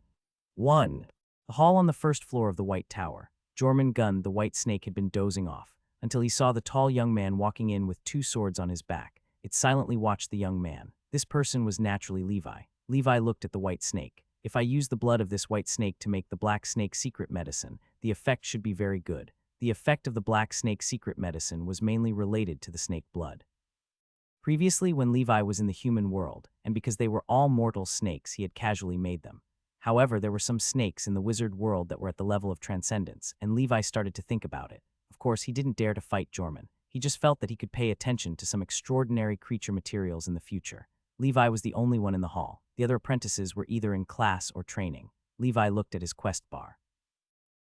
Speaker 1: 1. The hall on the first floor of the White Tower. Jormungand the White Snake had been dozing off, until he saw the tall young man walking in with 2 swords on his back. It silently watched the young man. This person was naturally Levi. Levi looked at the White Snake. If I use the blood of this White Snake to make the Black Snake secret medicine, the effect should be very good. The effect of the Black Snake secret medicine was mainly related to the snake blood. Previously, when Levi was in the human world, and because they were all mortal snakes, he had casually made them. However, there were some snakes in the wizard world that were at the level of transcendence, and Levi started to think about it. Of course, he didn't dare to fight Jormungand. He just felt that he could pay attention to some extraordinary creature materials in the future. Levi was the only one in the hall. The other apprentices were either in class or training. Levi looked at his quest bar.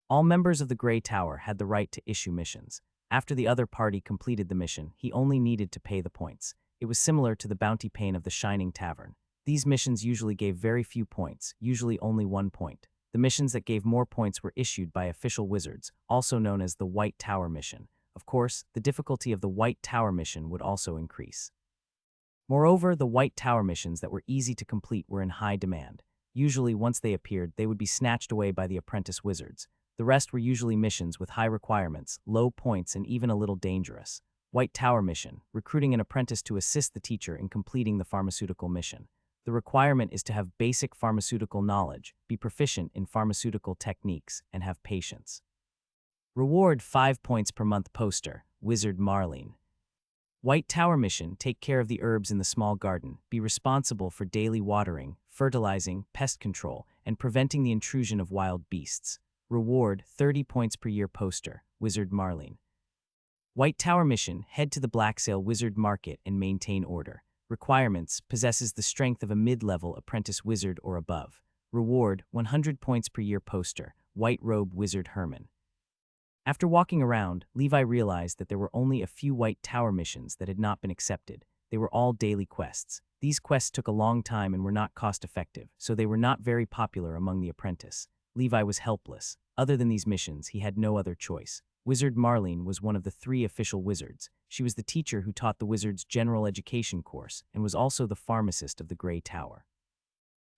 Speaker 1: All members of the Grey Tower had the right to issue missions. After the other party completed the mission, he only needed to pay the points. It was similar to the bounty pane of the Shining Tavern. These missions usually gave very few points, usually only 1 point. The missions that gave more points were issued by official wizards, also known as the White Tower mission. Of course, the difficulty of the White Tower mission would also increase. Moreover, the White Tower missions that were easy to complete were in high demand. Usually, once they appeared, they would be snatched away by the apprentice wizards. The rest were usually missions with high requirements, low points, and even a little dangerous. White Tower mission, recruiting an apprentice to assist the teacher in completing the pharmaceutical mission. The requirement is to have basic pharmaceutical knowledge, be proficient in pharmaceutical techniques, and have patience. Reward 5 points per month poster, Wizard Marlene. White Tower mission, take care of the herbs in the small garden, be responsible for daily watering, fertilizing, pest control, and preventing the intrusion of wild beasts. Reward 30 points per year poster, Wizard Marlene. White Tower mission, head to the Blacksail Wizard Market and maintain order. Requirements, possesses the strength of a mid-level apprentice wizard or above. Reward 100 points per year poster, White Robe Wizard Herman. After walking around, Levi realized that there were only a few White Tower missions that had not been accepted. They were all daily quests. These quests took a long time and were not cost-effective, so they were not very popular among the apprentice. Levi was helpless. Other than these missions, he had no other choice. Wizard Marlene was one of the 3 official wizards. She was the teacher who taught the wizard's general education course and was also the pharmacist of the Grey Tower.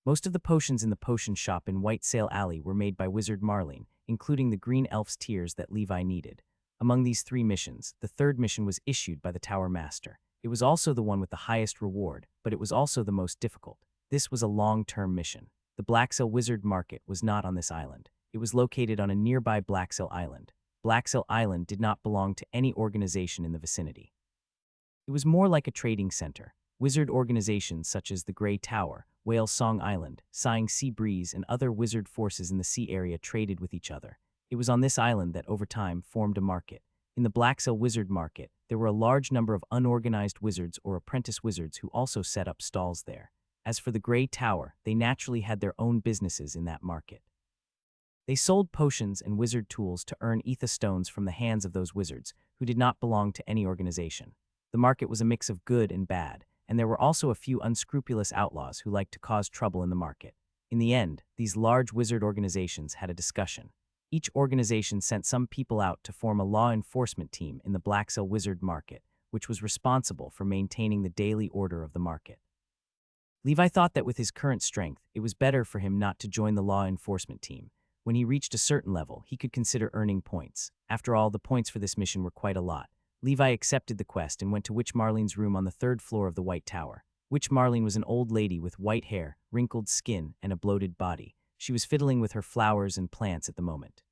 Speaker 1: Most of the potions in the potion shop in White Sail Alley were made by Wizard Marlene, including the Green Elf's Tears that Levi needed. Among these 3 missions, the 3rd mission was issued by the Tower Master. It was also the one with the highest reward, but it was also the most difficult. This was a long-term mission. The Blacksail Wizard Market was not on this island. It was located on a nearby Blacksail Island. Blacksail Island did not belong to any organization in the vicinity. It was more like a trading center. Wizard organizations such as the Grey Tower, Whale Song Island, Sighing Sea Breeze, and other wizard forces in the sea area traded with each other. It was on this island that over time formed a market. In the Blacksail Wizard Market, there were a large number of unorganized wizards or apprentice wizards who also set up stalls there. As for the Grey Tower, they naturally had their own businesses in that market. They sold potions and wizard tools to earn ether stones from the hands of those wizards who did not belong to any organization. The market was a mix of good and bad, and there were also a few unscrupulous outlaws who liked to cause trouble in the market. In the end, these large wizard organizations had a discussion. Each organization sent some people out to form a law enforcement team in the Blacksell Wizard Market, which was responsible for maintaining the daily order of the market. Levi thought that with his current strength, it was better for him not to join the law enforcement team. When he reached a certain level, he could consider earning points. After all, the points for this mission were quite a lot. Levi accepted the quest and went to Witch Marlene's room on the 3rd floor of the White Tower. Witch Marlene was an old lady with white hair, wrinkled skin, and a bloated body. She was fiddling with her flowers and plants at the moment.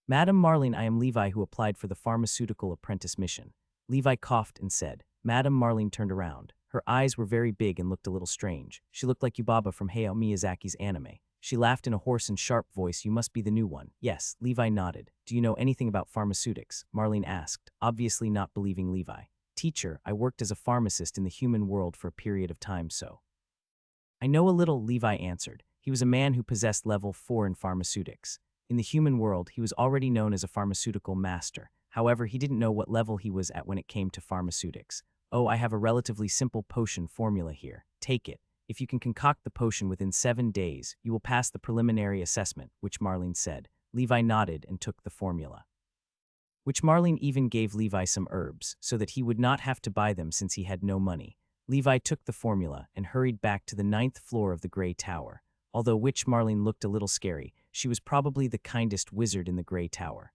Speaker 1: Madam Marlene, I am Levi who applied for the pharmaceutical apprentice mission. Levi coughed and said. Madam Marlene turned around. Her eyes were very big and looked a little strange. She looked like Yubaba from Hayao Miyazaki's anime. She laughed in a hoarse and sharp voice. You must be the new one. Yes, Levi nodded. Do you know anything about pharmaceutics? Marlene asked, obviously not believing Levi. Teacher, I worked as a pharmacist in the human world for a period of time, so. I know a little, Levi answered. He was a man who possessed level 4 in pharmaceutics. In the human world, he was already known as a pharmaceutical master. However, he didn't know what level he was at when it came to pharmaceutics. Oh, I have a relatively simple potion formula here. Take it. If you can concoct the potion within 7 days, you will pass the preliminary assessment, Witch Marlene said. Levi nodded and took the formula. Witch Marlene even gave Levi some herbs, so that he would not have to buy them since he had no money. Levi took the formula and hurried back to the 9th floor of the Grey Tower. Although Witch Marlene looked a little scary, she was probably the kindest wizard in the Grey Tower.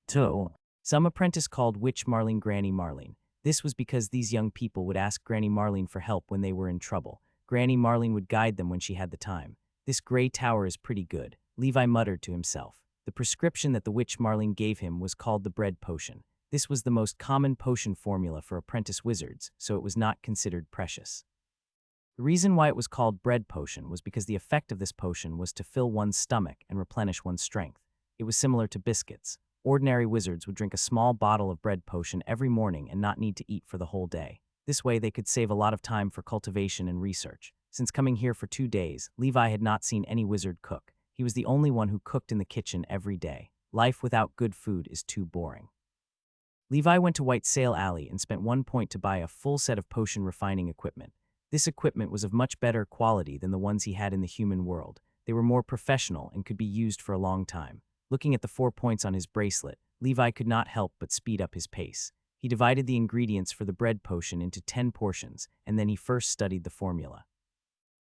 Speaker 1: Some apprentice called Witch Marlene Granny Marlene. This was because these young people would ask Granny Marlene for help when they were in trouble. Granny Marlene would guide them when she had the time. This Grey Tower is pretty good, Levi muttered to himself. The prescription that the Witch Marlene gave him was called the bread potion. This was the most common potion formula for apprentice wizards, so it was not considered precious. The reason why it was called bread potion was because the effect of this potion was to fill one's stomach and replenish one's strength. It was similar to biscuits. Ordinary wizards would drink a small bottle of bread potion every morning and not need to eat for the whole day. This way they could save a lot of time for cultivation and research. Since coming here for 2 days, Levi had not seen any wizard cook. He was the only one who cooked in the kitchen every day. Life without good food is too boring. Levi went to White Sail Alley and spent 1 point to buy a full set of potion refining equipment. This equipment was of much better quality than the ones he had in the human world. They were more professional and could be used for a long time. Looking at the 4 points on his bracelet, Levi could not help but speed up his pace. He divided the ingredients for the bread potion into 10 portions, and then he first studied the formula.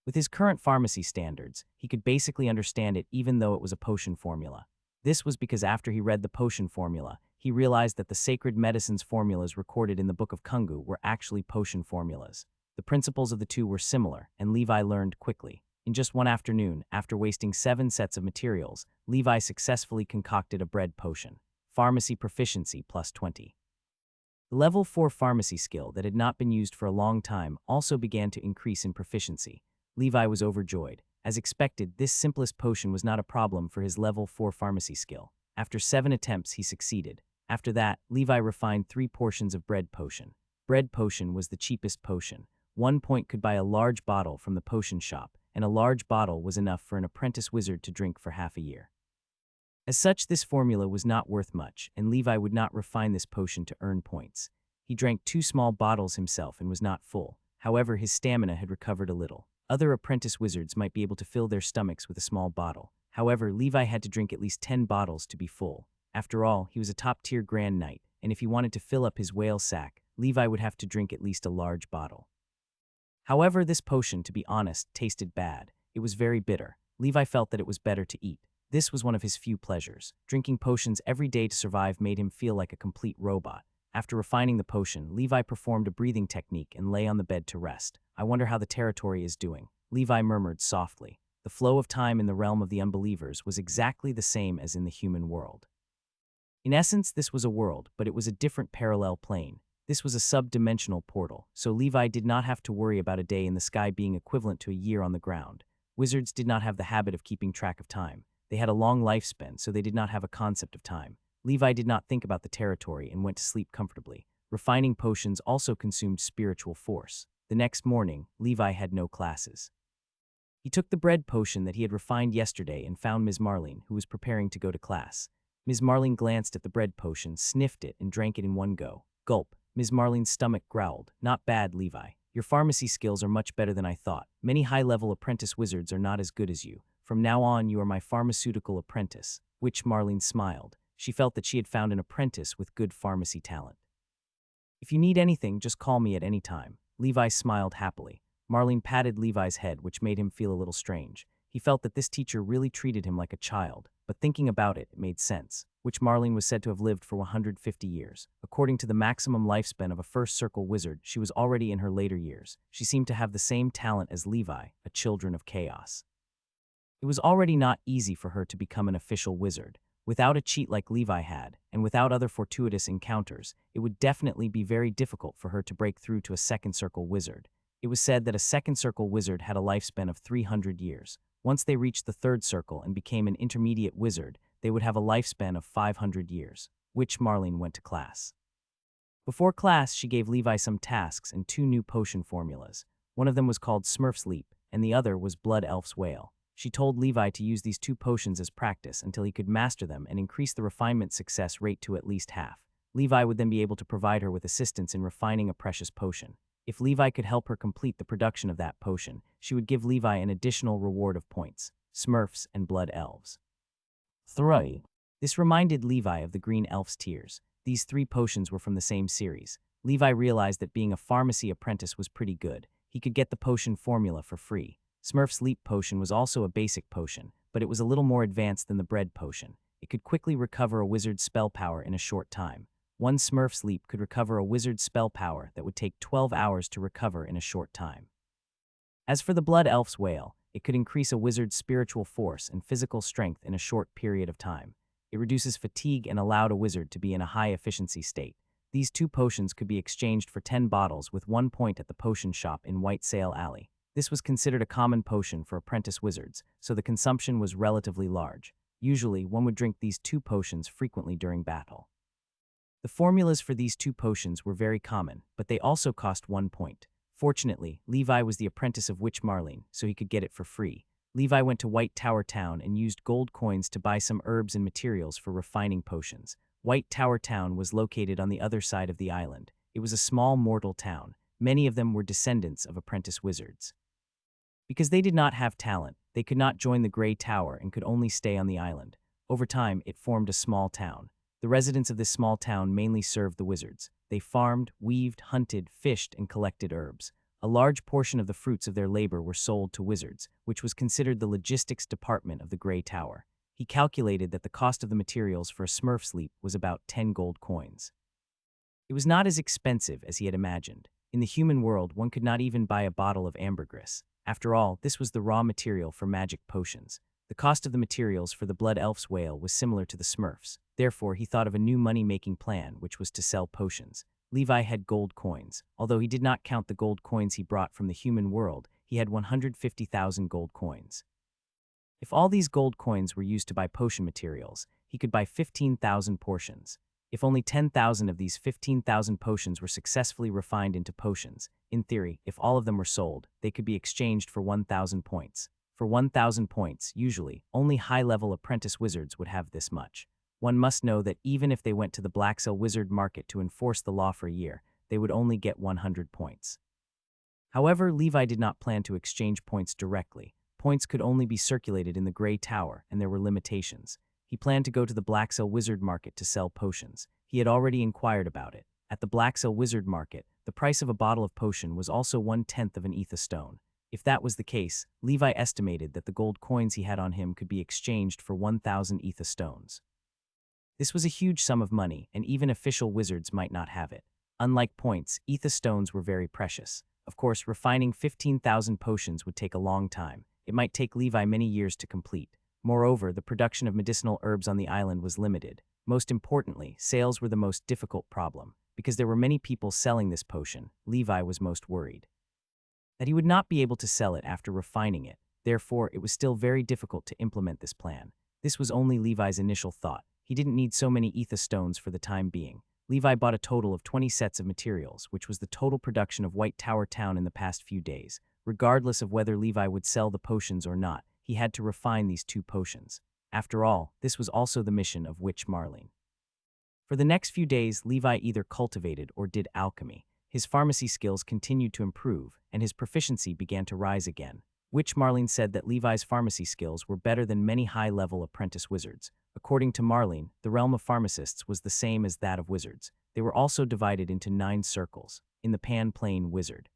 Speaker 1: With his current pharmacy standards, he could basically understand it even though it was a potion formula. This was because after he read the potion formula, he realized that the sacred medicines formulas recorded in the Book of Kungu were actually potion formulas. The principles of the two were similar, and Levi learned quickly. In just one afternoon, after wasting 7 sets of materials, Levi successfully concocted a bread potion. Pharmacy proficiency plus 20. The level 4 pharmacy skill that had not been used for a long time also began to increase in proficiency. Levi was overjoyed. As expected, this simplest potion was not a problem for his level 4 pharmacy skill. After 7 attempts, he succeeded. After that, Levi refined 3 portions of bread potion. Bread potion was the cheapest potion. 1 point could buy a large bottle from the potion shop, and a large bottle was enough for an apprentice wizard to drink for half a year. As such, this formula was not worth much, and Levi would not refine this potion to earn points. He drank 2 small bottles himself and was not full. However, his stamina had recovered a little. Other apprentice wizards might be able to fill their stomachs with a small bottle. However, Levi had to drink at least 10 bottles to be full. After all, he was a top-tier Grand Knight, and if he wanted to fill up his whale sack, Levi would have to drink at least a large bottle. However, this potion, to be honest, tasted bad. It was very bitter. Levi felt that it was better to eat. This was one of his few pleasures. Drinking potions every day to survive made him feel like a complete robot. After refining the potion, Levi performed a breathing technique and lay on the bed to rest. I wonder how the territory is doing, Levi murmured softly. The flow of time in the realm of the unbelievers was exactly the same as in the human world. In essence, this was a world, but it was a different parallel plane. This was a sub-dimensional portal, so Levi did not have to worry about a day in the sky being equivalent to a year on the ground. Wizards did not have the habit of keeping track of time. They had a long lifespan, so they did not have a concept of time. Levi did not think about the territory and went to sleep comfortably. Refining potions also consumed spiritual force. The next morning, Levi had no classes. He took the bread potion that he had refined yesterday and found Ms. Marlene, who was preparing to go to class. Ms. Marlene glanced at the bread potion, sniffed it, and drank it in one go. Gulp. Ms. Marlene's stomach growled. Not bad, Levi. Your pharmacy skills are much better than I thought. Many high-level apprentice wizards are not as good as you. From now on, you are my pharmaceutical apprentice." Witch Marlene smiled. She felt that she had found an apprentice with good pharmacy talent. "If you need anything, just call me at any time." Levi smiled happily. Marlene patted Levi's head, which made him feel a little strange. He felt that this teacher really treated him like a child, but thinking about it, it made sense. Witch Marlene was said to have lived for 150 years. According to the maximum lifespan of a first circle wizard, she was already in her later years. She seemed to have the same talent as Levi, a children of chaos. It was already not easy for her to become an official wizard. Without a cheat like Levi had, and without other fortuitous encounters, it would definitely be very difficult for her to break through to a second circle wizard. It was said that a second circle wizard had a lifespan of 300 years. Once they reached the third circle and became an intermediate wizard, they would have a lifespan of 500 years. Witch Marlene went to class. Before class, she gave Levi some tasks and 2 new potion formulas. One of them was called Smurf's Leap, and the other was Blood Elf's Wail. She told Levi to use these 2 potions as practice until he could master them and increase the refinement success rate to at least half. Levi would then be able to provide her with assistance in refining a precious potion. If Levi could help her complete the production of that potion, she would give Levi an additional reward of points, Smurfs and Blood Elves. 3. This reminded Levi of the Green Elf's Tears. These 3 potions were from the same series. Levi realized that being a pharmacy apprentice was pretty good. He could get the potion formula for free. Smurf's Leap potion was also a basic potion, but it was a little more advanced than the bread potion. It could quickly recover a wizard's spell power in a short time. One Smurf's Leap could recover a wizard's spell power that would take 12 hours to recover in a short time. As for the Blood Elf's Wail, it could increase a wizard's spiritual force and physical strength in a short period of time. It reduces fatigue and allowed a wizard to be in a high-efficiency state. These 2 potions could be exchanged for 10 bottles with 1 point at the potion shop in White Sail Alley. This was considered a common potion for apprentice wizards, so the consumption was relatively large. Usually, one would drink these 2 potions frequently during battle. The formulas for these 2 potions were very common, but they also cost 1 point. Fortunately, Levi was the apprentice of Witch Marlene, so he could get it for free. Levi went to White Tower Town and used gold coins to buy some herbs and materials for refining potions. White Tower Town was located on the other side of the island. It was a small mortal town. Many of them were descendants of apprentice wizards. Because they did not have talent, they could not join the Grey Tower and could only stay on the island. Over time, it formed a small town. The residents of this small town mainly served the wizards. They farmed, weaved, hunted, fished, and collected herbs. A large portion of the fruits of their labor were sold to wizards, which was considered the logistics department of the Grey Tower. He calculated that the cost of the materials for a Smurf's Leap was about 10 gold coins. It was not as expensive as he had imagined. In the human world, one could not even buy a bottle of ambergris. After all, this was the raw material for magic potions. The cost of the materials for the Blood Elf's Wail was similar to the Smurfs. Therefore, he thought of a new money-making plan, which was to sell potions. Levi had gold coins. Although he did not count the gold coins he brought from the human world, he had 150,000 gold coins. If all these gold coins were used to buy potion materials, he could buy 15,000 portions. If only 10,000 of these 15,000 potions were successfully refined into potions, in theory, if all of them were sold, they could be exchanged for 1,000 points. For 1,000 points, usually, only high-level apprentice wizards would have this much. One must know that even if they went to the Blackcell Wizard Market to enforce the law for a year, they would only get 100 points. However, Levi did not plan to exchange points directly. Points could only be circulated in the Grey Tower, and there were limitations. He planned to go to the Blackcell Wizard Market to sell potions. He had already inquired about it. At the Blackcell Wizard Market, the price of a bottle of potion was also 1/10 of an ether stone. If that was the case, Levi estimated that the gold coins he had on him could be exchanged for 1,000 ether stones. This was a huge sum of money, and even official wizards might not have it. Unlike points, ether stones were very precious. Of course, refining 15,000 potions would take a long time. It might take Levi many years to complete. Moreover, the production of medicinal herbs on the island was limited. Most importantly, sales were the most difficult problem. Because there were many people selling this potion, Levi was most worried that he would not be able to sell it after refining it. Therefore, it was still very difficult to implement this plan. This was only Levi's initial thought. He didn't need so many ether stones for the time being. Levi bought a total of 20 sets of materials, which was the total production of White Tower Town in the past few days. Regardless of whether Levi would sell the potions or not, he had to refine these 2 potions. After all, this was also the mission of Witch Marlene. For the next few days, Levi either cultivated or did alchemy. his pharmacy skills continued to improve, and his proficiency began to rise again. Witch Marlene said that Levi's pharmacy skills were better than many high-level apprentice wizards. According to Marlene, the realm of pharmacists was the same as that of wizards. They were also divided into 9 circles. In the Pan-Plane Wizard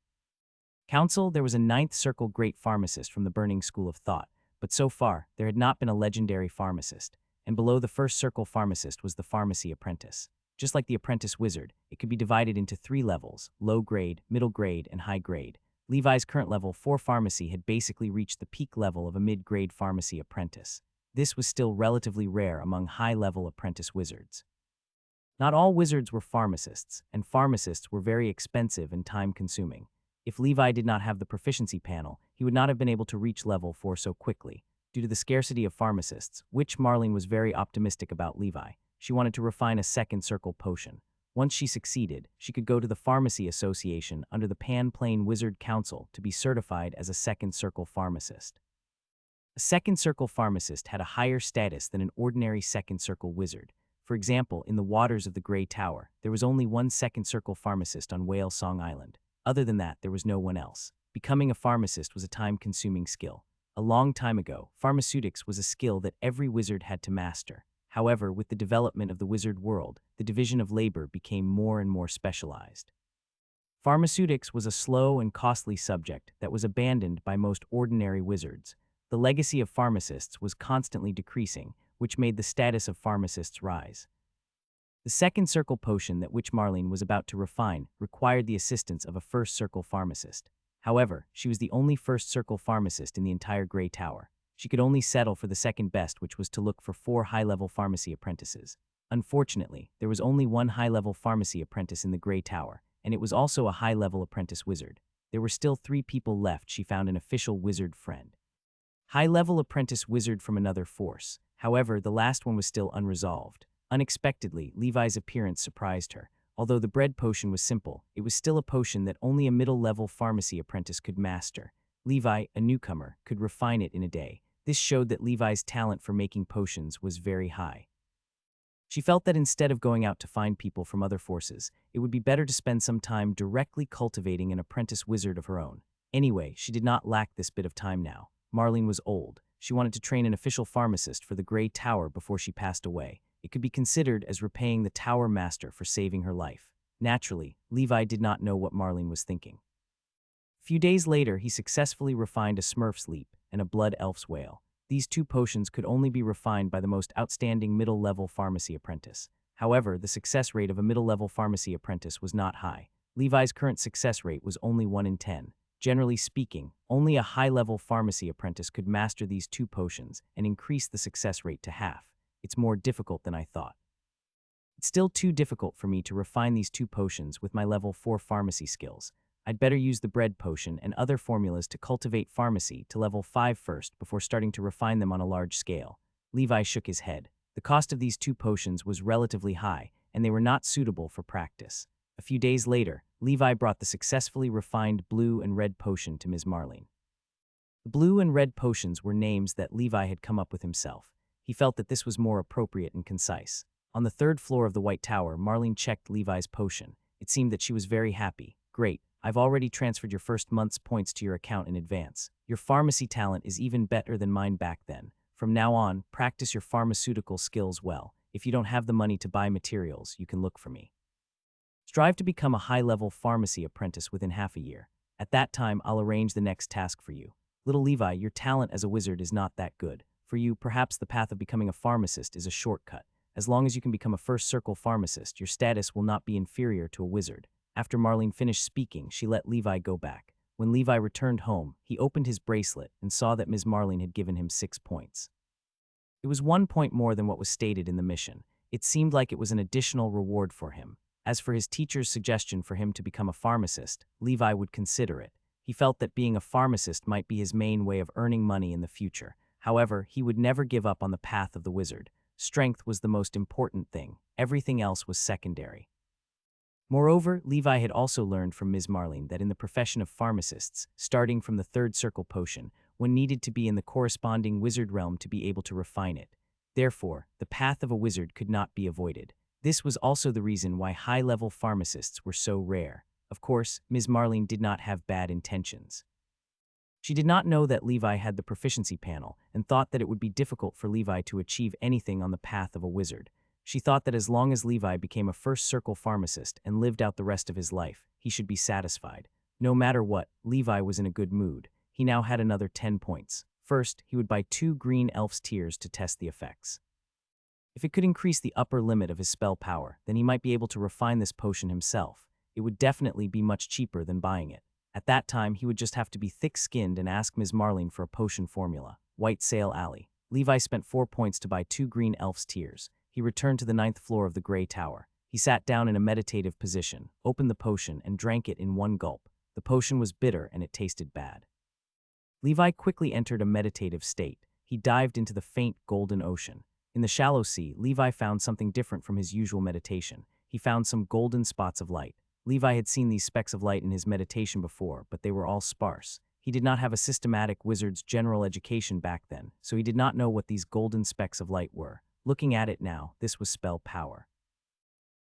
Speaker 1: Council, there was a 9th circle great pharmacist from the Burning School of Thought, but so far, there had not been a legendary pharmacist, and below the first circle pharmacist was the pharmacy apprentice. Just like the apprentice wizard, it could be divided into 3 levels: low grade, middle grade, and high grade. Levi's current level 4 pharmacy had basically reached the peak level of a mid-grade pharmacy apprentice. This was still relatively rare among high-level apprentice wizards. Not all wizards were pharmacists, and pharmacists were very expensive and time-consuming. If Levi did not have the proficiency panel, he would not have been able to reach level 4 so quickly. Due to the scarcity of pharmacists, Witch Marlene was very optimistic about Levi. She wanted to refine a second circle potion. Once she succeeded, she could go to the Pharmacy Association under the Pan-Plane Wizard Council to be certified as a second circle pharmacist. A second circle pharmacist had a higher status than an ordinary second circle wizard. For example, in the waters of the Grey Tower, there was only one second circle pharmacist on Whale Song Island. Other than that, there was no one else. Becoming a pharmacist was a time-consuming skill. A long time ago, pharmaceutics was a skill that every wizard had to master. However, with the development of the wizard world, the division of labor became more and more specialized. Pharmaceutics was a slow and costly subject that was abandoned by most ordinary wizards. The legacy of pharmacists was constantly decreasing, which made the status of pharmacists rise. The second circle potion that Witch Marlene was about to refine required the assistance of a first circle pharmacist. However, she was the only first circle pharmacist in the entire Grey Tower. She could only settle for the second best, which was to look for 4 high-level pharmacy apprentices. Unfortunately, there was only one high-level pharmacy apprentice in the Grey Tower, and it was also a high-level apprentice wizard. There were still 3 people left. She found an official wizard friend. High-level apprentice wizard from another force. However, the last one was still unresolved. Unexpectedly, Levi's appearance surprised her. Although the bread potion was simple, it was still a potion that only a middle-level pharmacy apprentice could master. Levi, a newcomer, could refine it in a day. This showed that Levi's talent for making potions was very high. She felt that instead of going out to find people from other forces, it would be better to spend some time directly cultivating an apprentice wizard of her own. Anyway, she did not lack this bit of time now. Marlene was old. She wanted to train an official pharmacist for the Grey Tower before she passed away. It could be considered as repaying the Tower Master for saving her life. Naturally, Levi did not know what Marlene was thinking. A few days later, he successfully refined a Smurf's Leap and a Blood Elf's Whale. These 2 potions could only be refined by the most outstanding middle-level pharmacy apprentice. However, the success rate of a middle-level pharmacy apprentice was not high. Levi's current success rate was only 1 in 10. Generally speaking, only a high-level pharmacy apprentice could master these 2 potions and increase the success rate to half. It's more difficult than I thought. It's still too difficult for me to refine these 2 potions with my level 4 pharmacy skills. I'd better use the bread potion and other formulas to cultivate pharmacy to level 5 first before starting to refine them on a large scale. Levi shook his head. The cost of these 2 potions was relatively high, and they were not suitable for practice. A few days later, Levi brought the successfully refined blue and red potion to Ms. Marlene. The blue and red potions were names that Levi had come up with himself. He felt that this was more appropriate and concise. On the 3rd floor of the White Tower, Marlene checked Levi's potion. It seemed that she was very happy. Great. I've already transferred your first month's points to your account in advance. Your pharmacy talent is even better than mine back then. From now on, practice your pharmaceutical skills well. If you don't have the money to buy materials, you can look for me. Strive to become a high-level pharmacy apprentice within half a year. At that time, I'll arrange the next task for you. Little Levi, your talent as a wizard is not that good. For you, perhaps the path of becoming a pharmacist is a shortcut. As long as you can become a first-circle pharmacist, your status will not be inferior to a wizard. After Marlene finished speaking, she let Levi go back. When Levi returned home, he opened his bracelet and saw that Ms. Marlene had given him 6 points. It was 1 point more than what was stated in the mission. It seemed like it was an additional reward for him. As for his teacher's suggestion for him to become a pharmacist, Levi would consider it. He felt that being a pharmacist might be his main way of earning money in the future. However, he would never give up on the path of the wizard. Strength was the most important thing. Everything else was secondary. Moreover, Levi had also learned from Ms. Marlene that in the profession of pharmacists, starting from the 3rd circle potion, one needed to be in the corresponding wizard realm to be able to refine it. Therefore, the path of a wizard could not be avoided. This was also the reason why high-level pharmacists were so rare. Of course, Ms. Marlene did not have bad intentions. She did not know that Levi had the proficiency panel and thought that it would be difficult for Levi to achieve anything on the path of a wizard. She thought that as long as Levi became a first-circle pharmacist and lived out the rest of his life, he should be satisfied. No matter what, Levi was in a good mood. He now had another 10 points. First, he would buy 2 green elf's tears to test the effects. If it could increase the upper limit of his spell power, then he might be able to refine this potion himself. It would definitely be much cheaper than buying it. At that time, he would just have to be thick-skinned and ask Ms. Marlene for a potion formula. White Sail Alley. Levi spent 4 points to buy 2 green elf's tears. He returned to the 9th floor of the Grey Tower. He sat down in a meditative position, opened the potion, and drank it in one gulp. The potion was bitter and it tasted bad. Levi quickly entered a meditative state. He dived into the faint golden ocean. In the shallow sea, Levi found something different from his usual meditation. He found some golden spots of light. Levi had seen these specks of light in his meditation before, but they were all sparse. He did not have a systematic wizard's general education back then, so he did not know what these golden specks of light were. Looking at it now, this was spell power.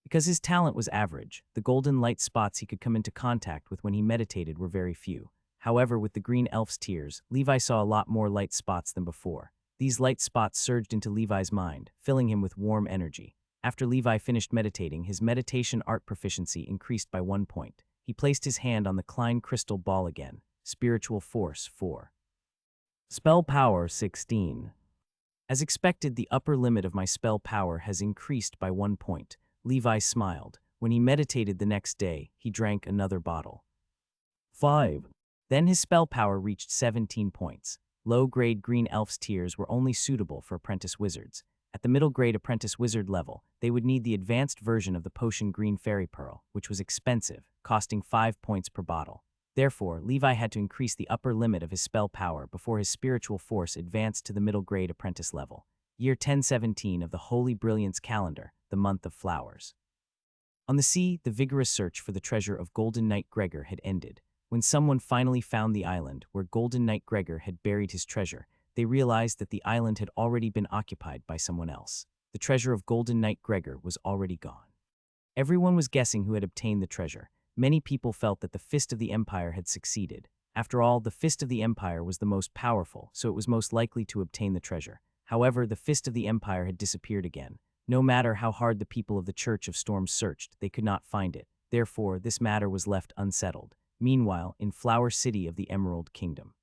Speaker 1: Because his talent was average, the golden light spots he could come into contact with when he meditated were very few. However, with the green elf's tears, Levi saw a lot more light spots than before. These light spots surged into Levi's mind, filling him with warm energy. After Levi finished meditating, his meditation art proficiency increased by 1 point. He placed his hand on the Klein crystal ball again. Spiritual force 4. Spell power 16. As expected, the upper limit of my spell power has increased by 1 point. Levi smiled. When he meditated the next day, he drank another bottle. 5. Then his spell power reached 17 points. Low-grade green elf's tears were only suitable for apprentice wizards. At the middle-grade apprentice wizard level, they would need the advanced version of the potion Green Fairy Pearl, which was expensive, costing 5 points per bottle. Therefore, Levi had to increase the upper limit of his spell power before his spiritual force advanced to the middle-grade apprentice level. Year 1017 of the Holy Brilliance calendar, the month of flowers. On the sea, the vigorous search for the treasure of Golden Knight Gregor had ended. When someone finally found the island where Golden Knight Gregor had buried his treasure, they realized that the island had already been occupied by someone else. The treasure of Golden Knight Gregor was already gone. Everyone was guessing who had obtained the treasure. Many people felt that the Fist of the Empire had succeeded. After all, the Fist of the Empire was the most powerful, so it was most likely to obtain the treasure. However, the Fist of the Empire had disappeared again. No matter how hard the people of the Church of Storms searched, they could not find it. Therefore, this matter was left unsettled. Meanwhile, in Flower City of the Emerald Kingdom.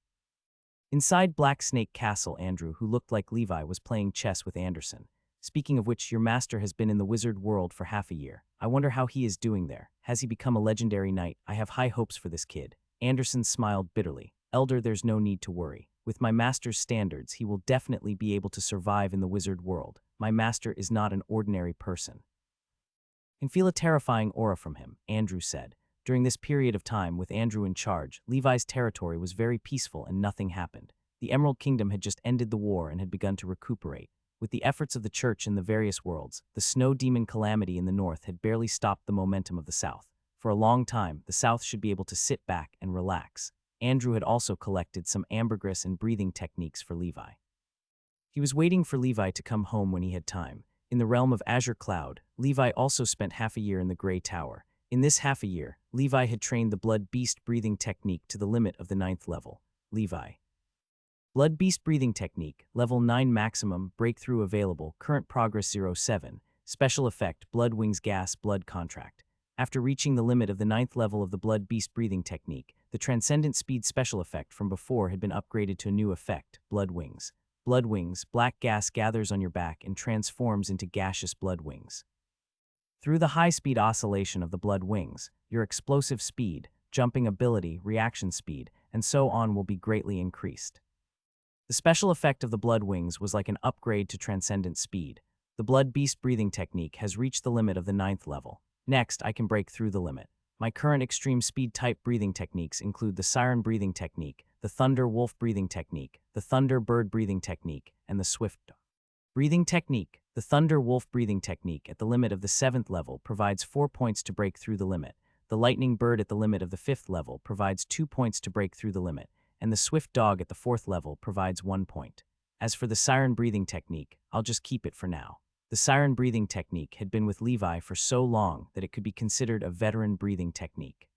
Speaker 1: Inside Black Snake Castle, Andrew, who looked like Levi, was playing chess with Anderson. Speaking of which, your master has been in the wizard world for half a year. I wonder how he is doing there. Has he become a legendary knight? I have high hopes for this kid. Anderson smiled bitterly. Elder, there's no need to worry. With my master's standards, he will definitely be able to survive in the wizard world. My master is not an ordinary person. I can feel a terrifying aura from him, Andrew said. During this period of time, with Andrew in charge, Levi's territory was very peaceful and nothing happened. The Emerald Kingdom had just ended the war and had begun to recuperate. With the efforts of the Church in the various worlds, the snow demon calamity in the north had barely stopped the momentum of the south. For a long time, the south should be able to sit back and relax. Andrew had also collected some ambergris and breathing techniques for Levi. He was waiting for Levi to come home when he had time. In the realm of Azure Cloud, Levi also spent half a year in the Grey Tower. In this half a year, Levi had trained the Blood Beast breathing technique to the limit of the 9th level. Levi. Blood Beast breathing technique, level 9 maximum, breakthrough available, current progress 07, special effect, Blood Wings gas, blood contract. After reaching the limit of the 9th level of the Blood Beast breathing technique, the transcendent speed special effect from before had been upgraded to a new effect, Blood Wings. Blood Wings, black gas gathers on your back and transforms into gaseous blood wings. Through the high-speed oscillation of the blood wings, your explosive speed, jumping ability, reaction speed, and so on will be greatly increased. The special effect of the blood wings was like an upgrade to transcendent speed. The Blood Beast breathing technique has reached the limit of the 9th level. Next, I can break through the limit. My current extreme speed type breathing techniques include the Siren breathing technique, the Thunder Wolf breathing technique, the Thunder Bird breathing technique, and the Swift breathing technique. The Thunder Wolf breathing technique at the limit of the 7th level provides 4 points to break through the limit. The Lightning Bird at the limit of the 5th level provides 2 points to break through the limit, and the Swift Dog at the 4th level provides 1 point. As for the Siren breathing technique, I'll just keep it for now. The Siren breathing technique had been with Levi for so long that it could be considered a veteran breathing technique.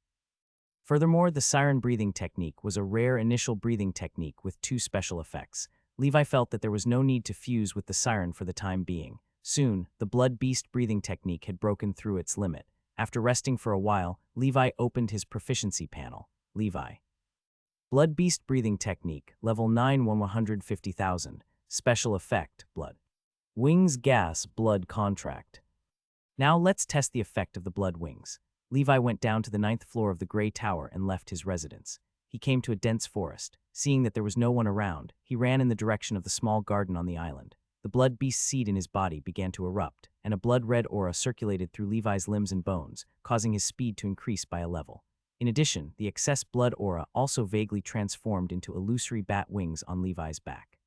Speaker 1: Furthermore, the siren breathing technique was a rare initial breathing technique with two special effects. Levi felt that there was no need to fuse with the siren for the time being. Soon, the blood beast breathing technique had broken through its limit. After resting for a while, Levi opened his proficiency panel. Levi. Blood beast breathing technique, level 9 150,000. Special effect, blood. Wings gas blood contract. Now let's test the effect of the blood wings. Levi went down to the 9th floor of the gray tower and left his residence. He came to a dense forest. Seeing that there was no one around, he ran in the direction of the small garden on the island. The blood beast seed in his body began to erupt, and a blood-red aura circulated through Levi's limbs and bones, causing his speed to increase by a level. In addition, the excess blood aura also vaguely transformed into illusory bat wings on Levi's back.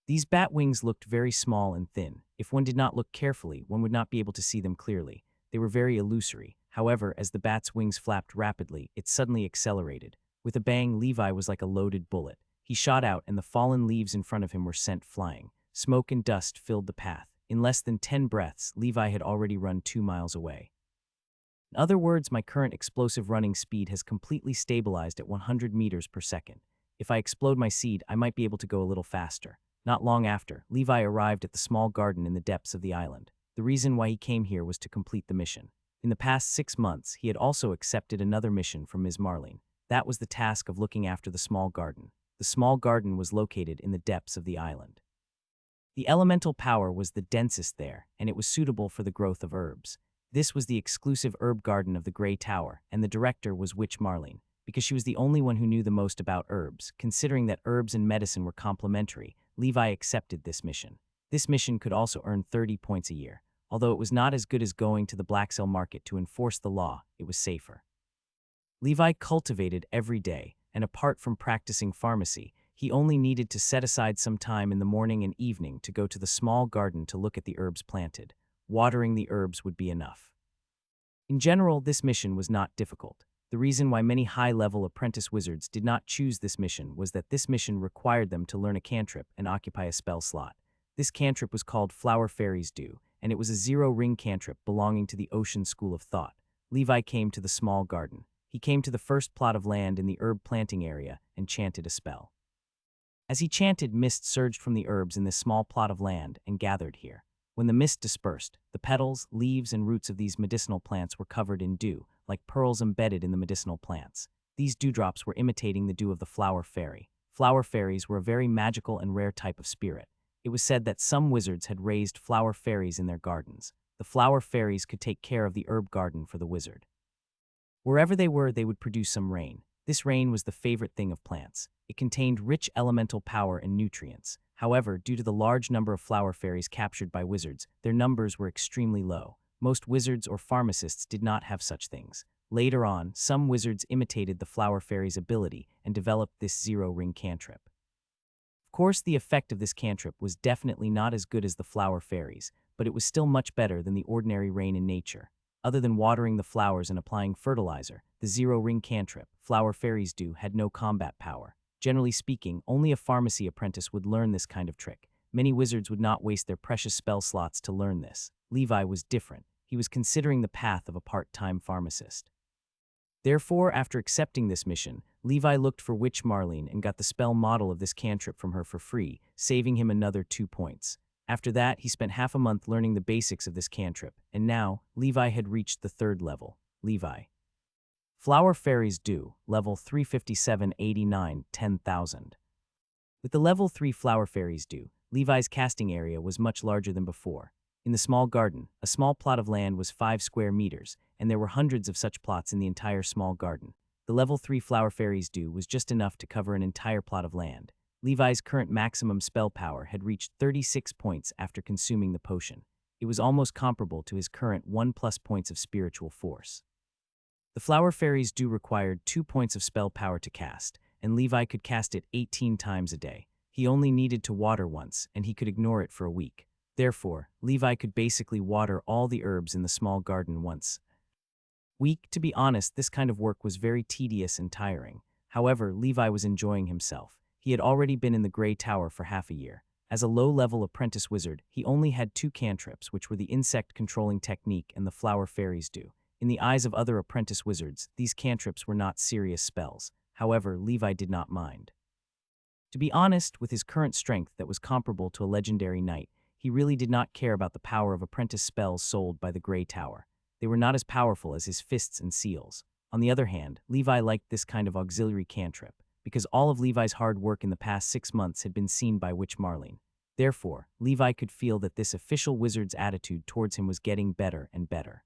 Speaker 1: These bat wings looked very small and thin. If one did not look carefully, one would not be able to see them clearly. They were very illusory. However, as the bat's wings flapped rapidly, it suddenly accelerated. With a bang, Levi was like a loaded bullet. He shot out, and the fallen leaves in front of him were sent flying. Smoke and dust filled the path. In less than 10 breaths, Levi had already run 2 miles away. In other words, my current explosive running speed has completely stabilized at 100 meters per second. If I explode my seed, I might be able to go a little faster. Not long after, Levi arrived at the small garden in the depths of the island. The reason why he came here was to complete the mission. In the past 6 months, he had also accepted another mission from Ms. Marlene. That was the task of looking after the small garden. The small garden was located in the depths of the island. The elemental power was the densest there, and it was suitable for the growth of herbs. This was the exclusive herb garden of the Grey Tower, and the director was Witch Marlene, because she was the only one who knew the most about herbs. Considering that herbs and medicine were complementary, Levi accepted this mission. This mission could also earn 30 points a year. Although it was not as good as going to the black sale market to enforce the law, it was safer. Levi cultivated every day, and apart from practicing pharmacy, he only needed to set aside some time in the morning and evening to go to the small garden to look at the herbs planted. Watering the herbs would be enough. In general, this mission was not difficult. The reason why many high-level apprentice wizards did not choose this mission was that this mission required them to learn a cantrip and occupy a spell slot. This cantrip was called Flower Fairy's Dew, and it was a 0-ring cantrip belonging to the Ocean School of Thought. Levi came to the small garden. He came to the first plot of land in the herb planting area and chanted a spell. As he chanted, mist surged from the herbs in this small plot of land and gathered here. When the mist dispersed, the petals, leaves, and roots of these medicinal plants were covered in dew, like pearls embedded in the medicinal plants. These dewdrops were imitating the dew of the flower fairy. Flower fairies were a very magical and rare type of spirit. It was said that some wizards had raised flower fairies in their gardens. The flower fairies could take care of the herb garden for the wizard. Wherever they were, they would produce some rain. This rain was the favorite thing of plants. It contained rich elemental power and nutrients. However, due to the large number of flower fairies captured by wizards, their numbers were extremely low. Most wizards or pharmacists did not have such things. Later on, some wizards imitated the flower fairy's ability and developed this 0-ring cantrip. Of course, the effect of this cantrip was definitely not as good as the flower fairies, but it was still much better than the ordinary rain in nature. Other than watering the flowers and applying fertilizer, the 0-ring cantrip, Flower Fairy's Dew, had no combat power. Generally speaking, only a pharmacy apprentice would learn this kind of trick. Many wizards would not waste their precious spell slots to learn this. Levi was different. He was considering the path of a part-time pharmacist. Therefore, after accepting this mission, Levi looked for Witch Marlene and got the spell model of this cantrip from her for free, saving him another 2 points. After that, he spent half a month learning the basics of this cantrip, and now, Levi had reached the 3rd level. Levi. Flower Fairy's Dew, level 35789, 10,000. With the level 3 Flower Fairy's Dew, Levi's casting area was much larger than before. In the small garden, a small plot of land was 5 square meters, and there were hundreds of such plots in the entire small garden. The level 3 Flower Fairy's Dew was just enough to cover an entire plot of land. Levi's current maximum spell power had reached 36 points after consuming the potion. It was almost comparable to his current 1+ points of spiritual force. The Flower Fairy's Dew required 2 points of spell power to cast, and Levi could cast it 18 times a day. He only needed to water once, and he could ignore it for a week. Therefore, Levi could basically water all the herbs in the small garden once a week. To be honest, this kind of work was very tedious and tiring. However, Levi was enjoying himself. He had already been in the Grey Tower for half a year. As a low-level apprentice wizard, he only had 2 cantrips, which were the insect-controlling technique and the Flower Fairy's Dew. In the eyes of other apprentice wizards, these cantrips were not serious spells. However, Levi did not mind. To be honest, with his current strength that was comparable to a legendary knight, he really did not care about the power of apprentice spells sold by the Grey Tower. They were not as powerful as his fists and seals. On the other hand, Levi liked this kind of auxiliary cantrip, because all of Levi's hard work in the past 6 months had been seen by Witch Marlene. Therefore, Levi could feel that this official wizard's attitude towards him was getting better and better.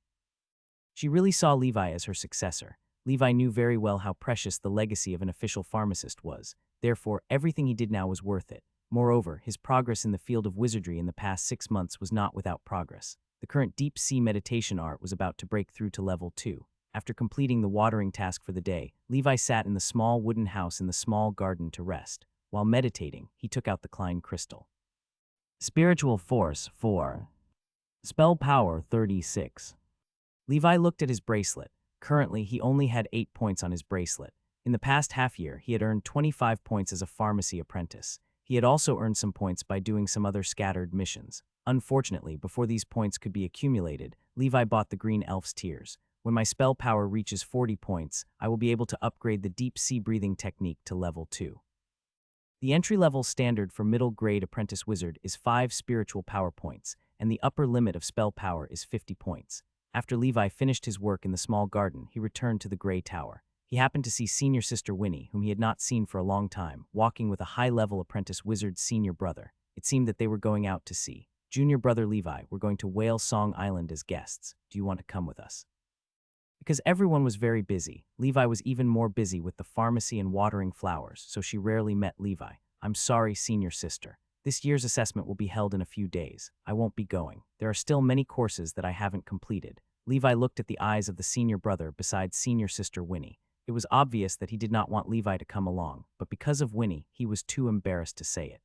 Speaker 1: She really saw Levi as her successor. Levi knew very well how precious the legacy of an official pharmacist was. Therefore, everything he did now was worth it. Moreover, his progress in the field of wizardry in the past 6 months was not without progress. The current deep-sea meditation art was about to break through to level 2. After completing the watering task for the day, Levi sat in the small wooden house in the small garden to rest. While meditating, he took out the Klein crystal. Spiritual Force 4. Spell Power 36. Levi looked at his bracelet. Currently, he only had 8 points on his bracelet. In the past half year, he had earned 25 points as a pharmacy apprentice. He had also earned some points by doing some other scattered missions. Unfortunately, before these points could be accumulated, Levi bought the Green Elf's Tears. When my spell power reaches 40 points, I will be able to upgrade the deep sea breathing technique to level 2. The entry-level standard for middle-grade apprentice wizard is 5 spiritual power points, and the upper limit of spell power is 50 points. After Levi finished his work in the small garden, he returned to the Grey Tower. He happened to see senior sister Winnie, whom he had not seen for a long time, walking with a high-level apprentice wizard's senior brother. It seemed that they were going out to sea. Junior brother Levi, we're going to Whale Song Island as guests. Do you want to come with us? Because everyone was very busy, Levi was even more busy with the pharmacy and watering flowers, so she rarely met Levi. I'm sorry, senior sister. This year's assessment will be held in a few days. I won't be going. There are still many courses that I haven't completed. Levi looked at the eyes of the senior brother beside senior sister Winnie. It was obvious that he did not want Levi to come along, but because of Winnie, he was too embarrassed to say it.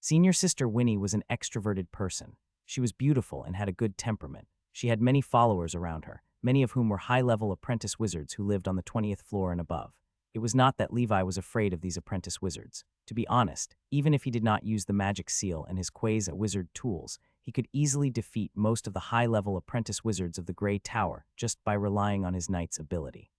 Speaker 1: Senior sister Winnie was an extroverted person. She was beautiful and had a good temperament. She had many followers around her, many of whom were high-level apprentice wizards who lived on the 20th floor and above. It was not that Levi was afraid of these apprentice wizards. To be honest, even if he did not use the magic seal and his quasi-wizard tools, he could easily defeat most of the high-level apprentice wizards of the Grey Tower just by relying on his knight's ability.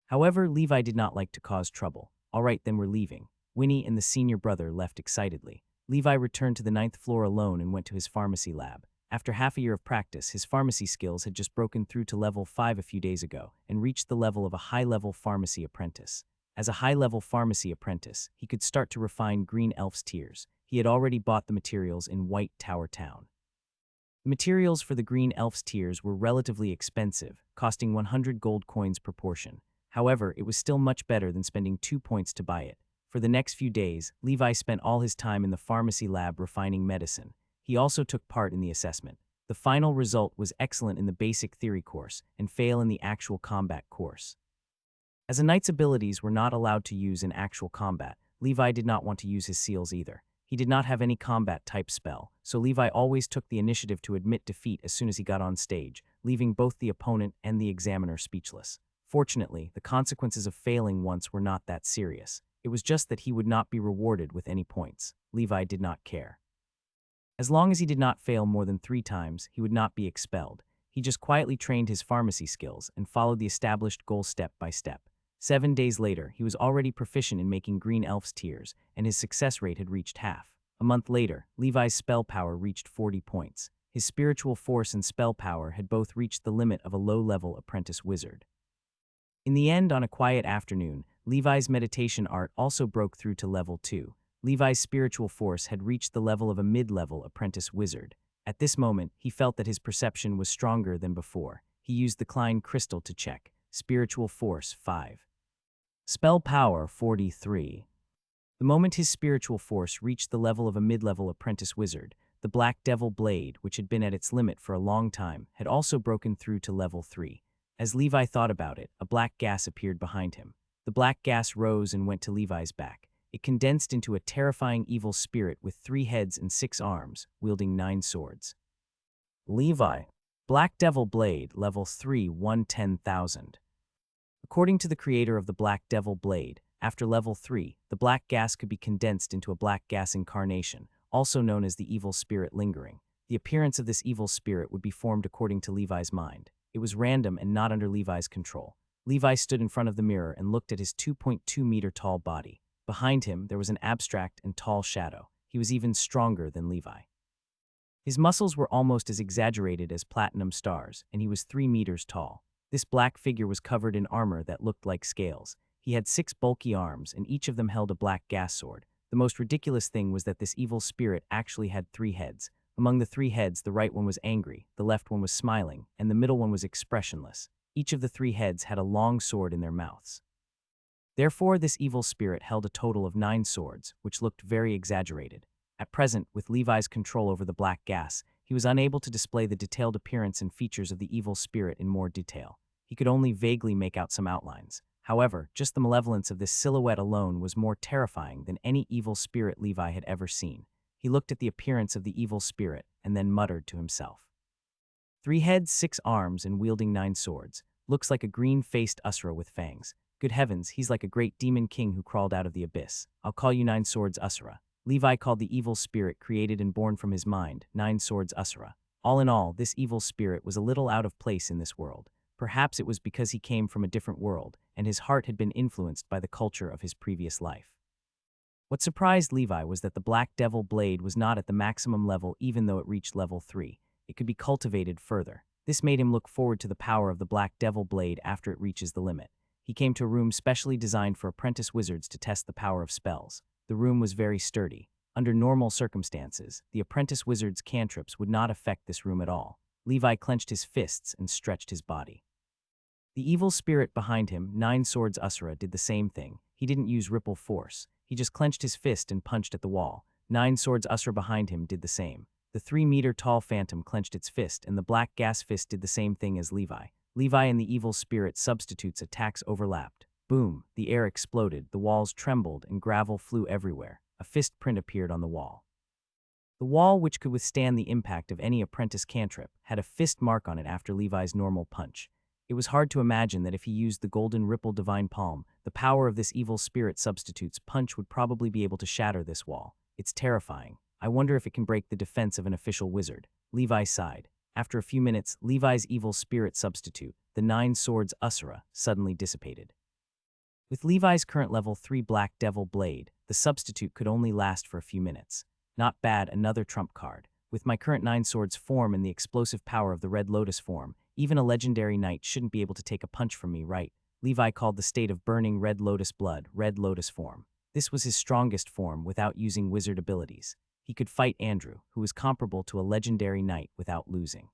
Speaker 1: However, Levi did not like to cause trouble. All right, then we're leaving. Winnie and the senior brother left excitedly. Levi returned to the 9th floor alone and went to his pharmacy lab. After half a year of practice, his pharmacy skills had just broken through to level 5 a few days ago and reached the level of a high-level pharmacy apprentice. As a high-level pharmacy apprentice, he could start to refine Green Elf's Tears. He had already bought the materials in White Tower Town. The materials for the Green Elf's Tears were relatively expensive, costing 100 gold coins per portion. However, it was still much better than spending 2 points to buy it. For the next few days, Levi spent all his time in the pharmacy lab refining medicine. He also took part in the assessment. The final result was excellent in the basic theory course and fail in the actual combat course. As a knight's abilities were not allowed to use in actual combat, Levi did not want to use his seals either. He did not have any combat-type spell, so Levi always took the initiative to admit defeat as soon as he got on stage, leaving both the opponent and the examiner speechless. Fortunately, the consequences of failing once were not that serious. It was just that he would not be rewarded with any points. Levi did not care. As long as he did not fail more than 3 times, he would not be expelled. He just quietly trained his pharmacy skills and followed the established goal step by step. 7 days later, he was already proficient in making Green Elf's Tears, and his success rate had reached half. A month later, Levi's spell power reached 40 points. His spiritual force and spell power had both reached the limit of a low-level apprentice wizard. In the end, on a quiet afternoon, Levi's meditation art also broke through to level 2. Levi's spiritual force had reached the level of a mid-level apprentice wizard. At this moment, he felt that his perception was stronger than before. He used the Klein crystal to check. Spiritual force 5. Spell power 43. The moment his spiritual force reached the level of a mid-level apprentice wizard, the Black Devil Blade, which had been at its limit for a long time, had also broken through to level 3. As Levi thought about it, a black gas appeared behind him. The black gas rose and went to Levi's back. It condensed into a terrifying evil spirit with 3 heads and 6 arms, wielding 9 swords. Levi. Black Devil Blade, level 3, 110,000. According to the creator of the Black Devil Blade, after level 3, the black gas could be condensed into a black gas incarnation, also known as the evil spirit lingering. The appearance of this evil spirit would be formed according to Levi's mind. It It was random and not under Levi's control. Levi stood in front of the mirror and looked at his 2.2-meter tall body. Behind him, there was an abstract and tall shadow. He was even stronger than Levi. His muscles were almost as exaggerated as platinum stars, and he was 3 meters tall. This black figure was covered in armor that looked like scales. He had 6 bulky arms, and each of them held a black gas sword. The most ridiculous thing was that this evil spirit actually had 3 heads. Among the 3 heads, the right one was angry, the left one was smiling, and the middle one was expressionless. Each of the 3 heads had a long sword in their mouths. Therefore, this evil spirit held a total of 9 swords, which looked very exaggerated. At present, with Levi's control over the black gas, he was unable to display the detailed appearance and features of the evil spirit in more detail. He could only vaguely make out some outlines. However, just the malevolence of this silhouette alone was more terrifying than any evil spirit Levi had ever seen. He looked at the appearance of the evil spirit and then muttered to himself. 3 heads, 6 arms, and wielding 9 swords. Looks like a green-faced Usra with fangs. Good heavens, he's like a great demon king who crawled out of the abyss. I'll call you 9 Swords Usra. Levi called the evil spirit created and born from his mind, 9 Swords Usra. All in all, this evil spirit was a little out of place in this world. Perhaps it was because he came from a different world, and his heart had been influenced by the culture of his previous life. What surprised Levi was that the Black Devil blade was not at the maximum level even though it reached level 3. It could be cultivated further. This made him look forward to the power of the Black Devil blade after it reaches the limit. He came to a room specially designed for apprentice wizards to test the power of spells. The room was very sturdy. Under normal circumstances, the apprentice wizard's cantrips would not affect this room at all. Levi clenched his fists and stretched his body. The evil spirit behind him, 9 Swords Usra, did the same thing. He didn't use ripple force. He just clenched his fist and punched at the wall. 9 Swords Usra behind him did the same. The 3-meter-tall phantom clenched its fist, and the black gas fist did the same thing as Levi. Levi and the evil spirit substitute's attacks overlapped. Boom! The air exploded, the walls trembled, and gravel flew everywhere. A fist print appeared on the wall. The wall, which could withstand the impact of any apprentice cantrip, had a fist mark on it after Levi's normal punch. It was hard to imagine that if he used the golden ripple divine palm, the power of this evil spirit substitute's punch would probably be able to shatter this wall. It's terrifying. I wonder if it can break the defense of an official wizard. Levi sighed. After a few minutes, Levi's evil spirit substitute, the 9 Swords Usra, suddenly dissipated. With Levi's current level 3 Black Devil blade, the substitute could only last for a few minutes. Not bad, another trump card. With my current 9 Swords form and the explosive power of the Red Lotus form, even a legendary knight shouldn't be able to take a punch from me, right? Levi called the state of burning Red Lotus blood Red Lotus form. This was his strongest form without using wizard abilities. He could fight Andrew, who was comparable to a legendary knight, without losing.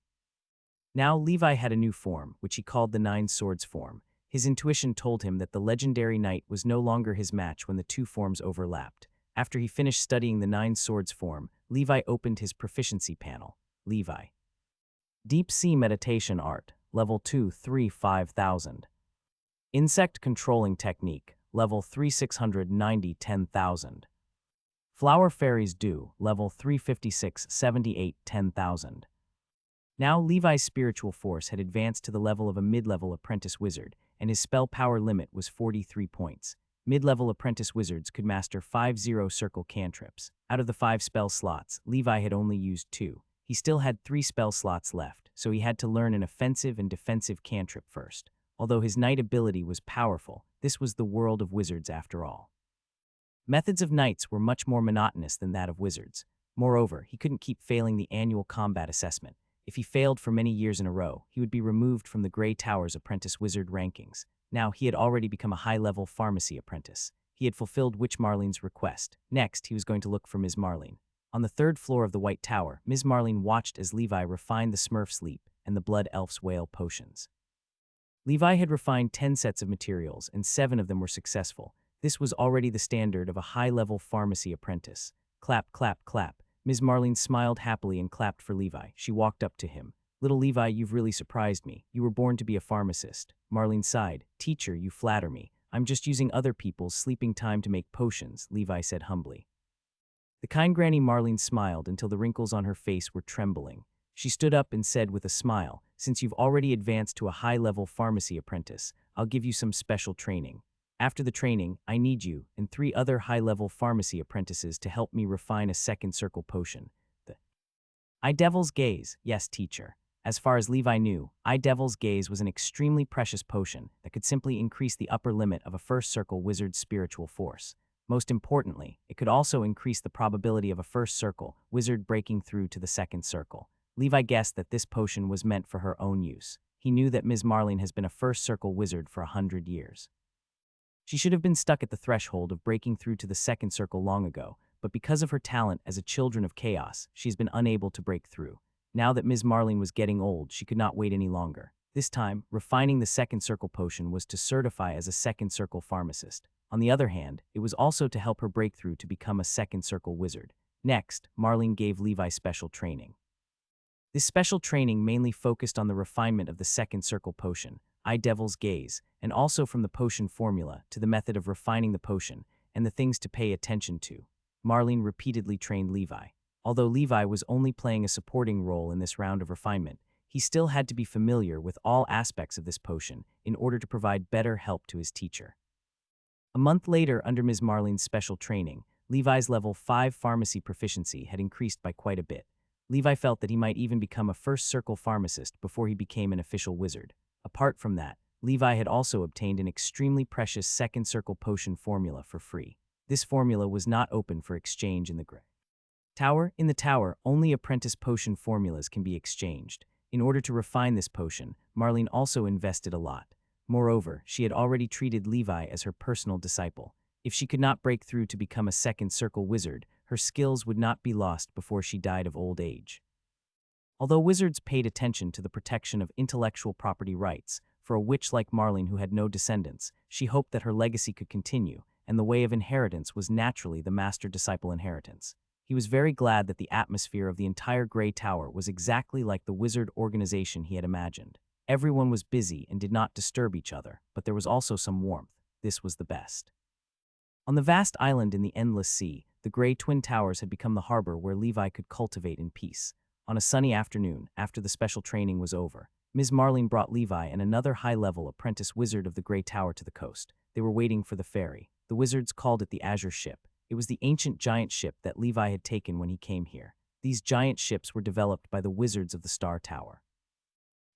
Speaker 1: Now Levi had a new form, which he called the 9 Swords form. His intuition told him that the legendary knight was no longer his match when the two forms overlapped. After he finished studying the 9 Swords form, Levi opened his proficiency panel. Levi. Deep Sea Meditation Art, Level 2 3 5000. Insect Controlling Technique, Level 3 690 10,000. Flower Fairies Do, Level 356 78 10,000. Now Levi's spiritual force had advanced to the level of a mid-level apprentice wizard, and his spell power limit was 43 points. Mid-level apprentice wizards could master 5 zero-circle cantrips. Out of the 5 spell slots, Levi had only used 2. He still had 3 spell slots left, so he had to learn an offensive and defensive cantrip first. Although his knight ability was powerful, this was the world of wizards after all. Methods of knights were much more monotonous than that of wizards. Moreover, he couldn't keep failing the annual combat assessment. If he failed for many years in a row, he would be removed from the Grey Tower's apprentice wizard rankings. Now, he had already become a high-level pharmacy apprentice. He had fulfilled Witch Marlene's request. Next, he was going to look for Ms. Marlene. On the 3rd floor of the White Tower, Ms. Marlene watched as Levi refined the Smurf's Leap and the Blood Elf's Whale potions. Levi had refined 10 sets of materials, and 7 of them were successful. This was already the standard of a high-level pharmacy apprentice. Clap, clap, clap. Ms. Marlene smiled happily and clapped for Levi. She walked up to him. Little Levi, you've really surprised me. You were born to be a pharmacist. Marlene sighed. Teacher, you flatter me. I'm just using other people's sleeping time to make potions, Levi said humbly. The kind Granny Marlene smiled until the wrinkles on her face were trembling. She stood up and said with a smile, since you've already advanced to a high-level pharmacy apprentice, I'll give you some special training. After the training, I need you and 3 other high-level pharmacy apprentices to help me refine a second circle potion. The Devil's Gaze, yes, teacher. As far as Levi knew, Eye Devil's Gaze was an extremely precious potion that could simply increase the upper limit of a first circle wizard's spiritual force. Most importantly, it could also increase the probability of a first circle wizard breaking through to the second circle. Levi guessed that this potion was meant for her own use. He knew that Ms. Marlene has been a first circle wizard for 100 years. She should have been stuck at the threshold of breaking through to the second circle long ago, but because of her talent as a children of chaos, she's been unable to break through. Now that Ms. Marlene was getting old, she could not wait any longer. This time, refining the second circle potion was to certify as a second circle pharmacist. On the other hand, it was also to help her break through to become a second circle wizard. Next, Marlene gave Levi special training. This special training mainly focused on the refinement of the second circle potion, Eye Devil's Gaze, and also from the potion formula to the method of refining the potion and the things to pay attention to. Marlene repeatedly trained Levi. Although Levi was only playing a supporting role in this round of refinement, he still had to be familiar with all aspects of this potion in order to provide better help to his teacher. A month later, under Ms. Marlene's special training, Levi's level 5 pharmacy proficiency had increased by quite a bit. Levi felt that he might even become a first circle pharmacist before he became an official wizard. Apart from that, Levi had also obtained an extremely precious second circle potion formula for free. This formula was not open for exchange in the tower. In the tower, only apprentice potion formulas can be exchanged. In order to refine this potion, Marlene also invested a lot. Moreover, she had already treated Levi as her personal disciple. If she could not break through to become a second circle wizard, her skills would not be lost before she died of old age. Although wizards paid attention to the protection of intellectual property rights, for a witch like Marlene who had no descendants, she hoped that her legacy could continue, and the way of inheritance was naturally the master-disciple inheritance. He was very glad that the atmosphere of the entire Grey Tower was exactly like the wizard organization he had imagined. Everyone was busy and did not disturb each other, but there was also some warmth. This was the best. On the vast island in the endless sea, the Grey Twin Towers had become the harbor where Levi could cultivate in peace. On a sunny afternoon, after the special training was over, Ms. Marlene brought Levi and another high-level apprentice wizard of the Grey Tower to the coast. They were waiting for the ferry. The wizards called it the Azure Ship. It was the ancient giant ship that Levi had taken when he came here. These giant ships were developed by the wizards of the Star Tower.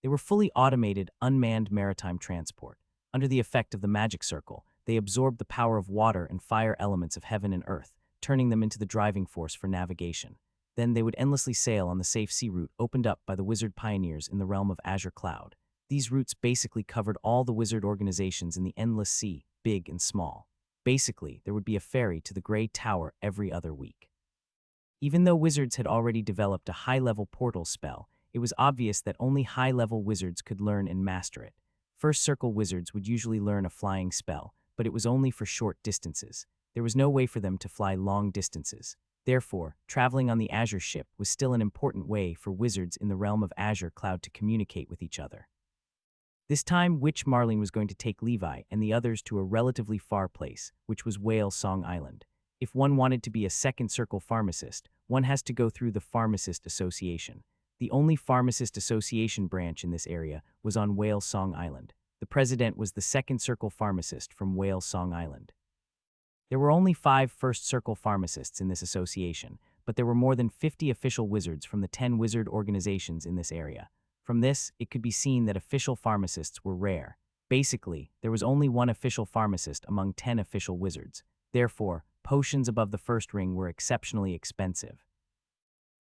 Speaker 1: They were fully automated, unmanned maritime transport. Under the effect of the magic circle, they absorbed the power of water and fire elements of heaven and earth, turning them into the driving force for navigation. Then they would endlessly sail on the safe sea route opened up by the wizard pioneers in the realm of Azure Cloud. These routes basically covered all the wizard organizations in the endless sea, big and small. Basically, there would be a ferry to the Grey Tower every other week. Even though wizards had already developed a high-level portal spell, it was obvious that only high-level wizards could learn and master it. First circle wizards would usually learn a flying spell, but it was only for short distances. There was no way for them to fly long distances. Therefore, traveling on the Azure Ship was still an important way for wizards in the realm of Azure Cloud to communicate with each other. This time, Witch Marlene was going to take Levi and the others to a relatively far place, which was Whale Song Island. If one wanted to be a second circle pharmacist, one has to go through the Pharmacist Association. The only Pharmacist Association branch in this area was on Whale Song Island. The president was the second circle pharmacist from Whale Song Island. There were only 5 first circle pharmacists in this association, but there were more than 50 official wizards from the 10 wizard organizations in this area. From this, it could be seen that official pharmacists were rare. Basically, there was only one official pharmacist among 10 official wizards. Therefore, potions above the first ring were exceptionally expensive.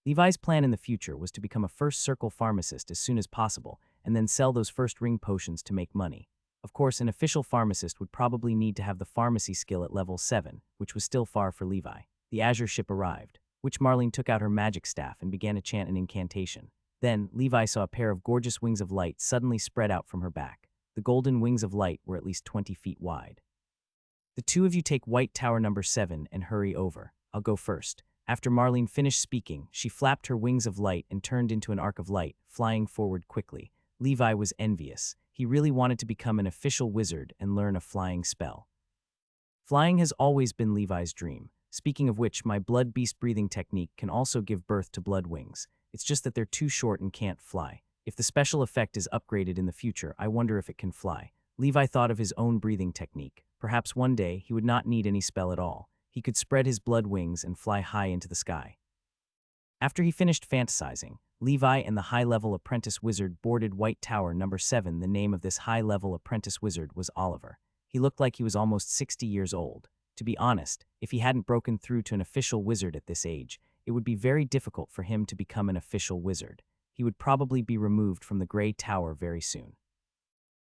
Speaker 1: Levi's plan in the future was to become a first circle pharmacist as soon as possible, and then sell those first ring potions to make money. Of course, an official pharmacist would probably need to have the pharmacy skill at level 7, which was still far for Levi. The Azure Ship arrived. Witch Marlene took out her magic staff and began to chant an incantation. Then, Levi saw a pair of gorgeous wings of light suddenly spread out from her back. The golden wings of light were at least 20 feet wide. The two of you take White Tower number 7 and hurry over. I'll go first. After Marlene finished speaking, she flapped her wings of light and turned into an arc of light, flying forward quickly. Levi was envious. He really wanted to become an official wizard and learn a flying spell. Flying has always been Levi's dream. Speaking of which, my blood beast breathing technique can also give birth to blood wings. It's just that they're too short and can't fly. If the special effect is upgraded in the future, I wonder if it can fly. Levi thought of his own breathing technique. Perhaps one day he would not need any spell at all. He could spread his blood wings and fly high into the sky. After he finished fantasizing, Levi and the high-level apprentice wizard boarded White Tower number 7. The name of this high-level apprentice wizard was Oliver. He looked like he was almost 60 years old. To be honest, if he hadn't broken through to an official wizard at this age, it would be very difficult for him to become an official wizard. He would probably be removed from the Grey Tower very soon.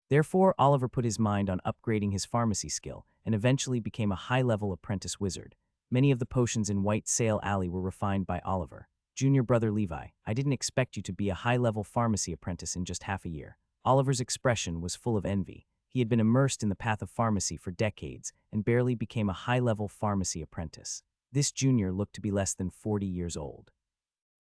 Speaker 1: Therefore, Oliver put his mind on upgrading his pharmacy skill and eventually became a high-level apprentice wizard. Many of the potions in White Sail Alley were refined by Oliver. Junior brother Levi, I didn't expect you to be a high-level pharmacy apprentice in just half a year. Oliver's expression was full of envy. He had been immersed in the path of pharmacy for decades and barely became a high-level pharmacy apprentice. This junior looked to be less than 40 years old.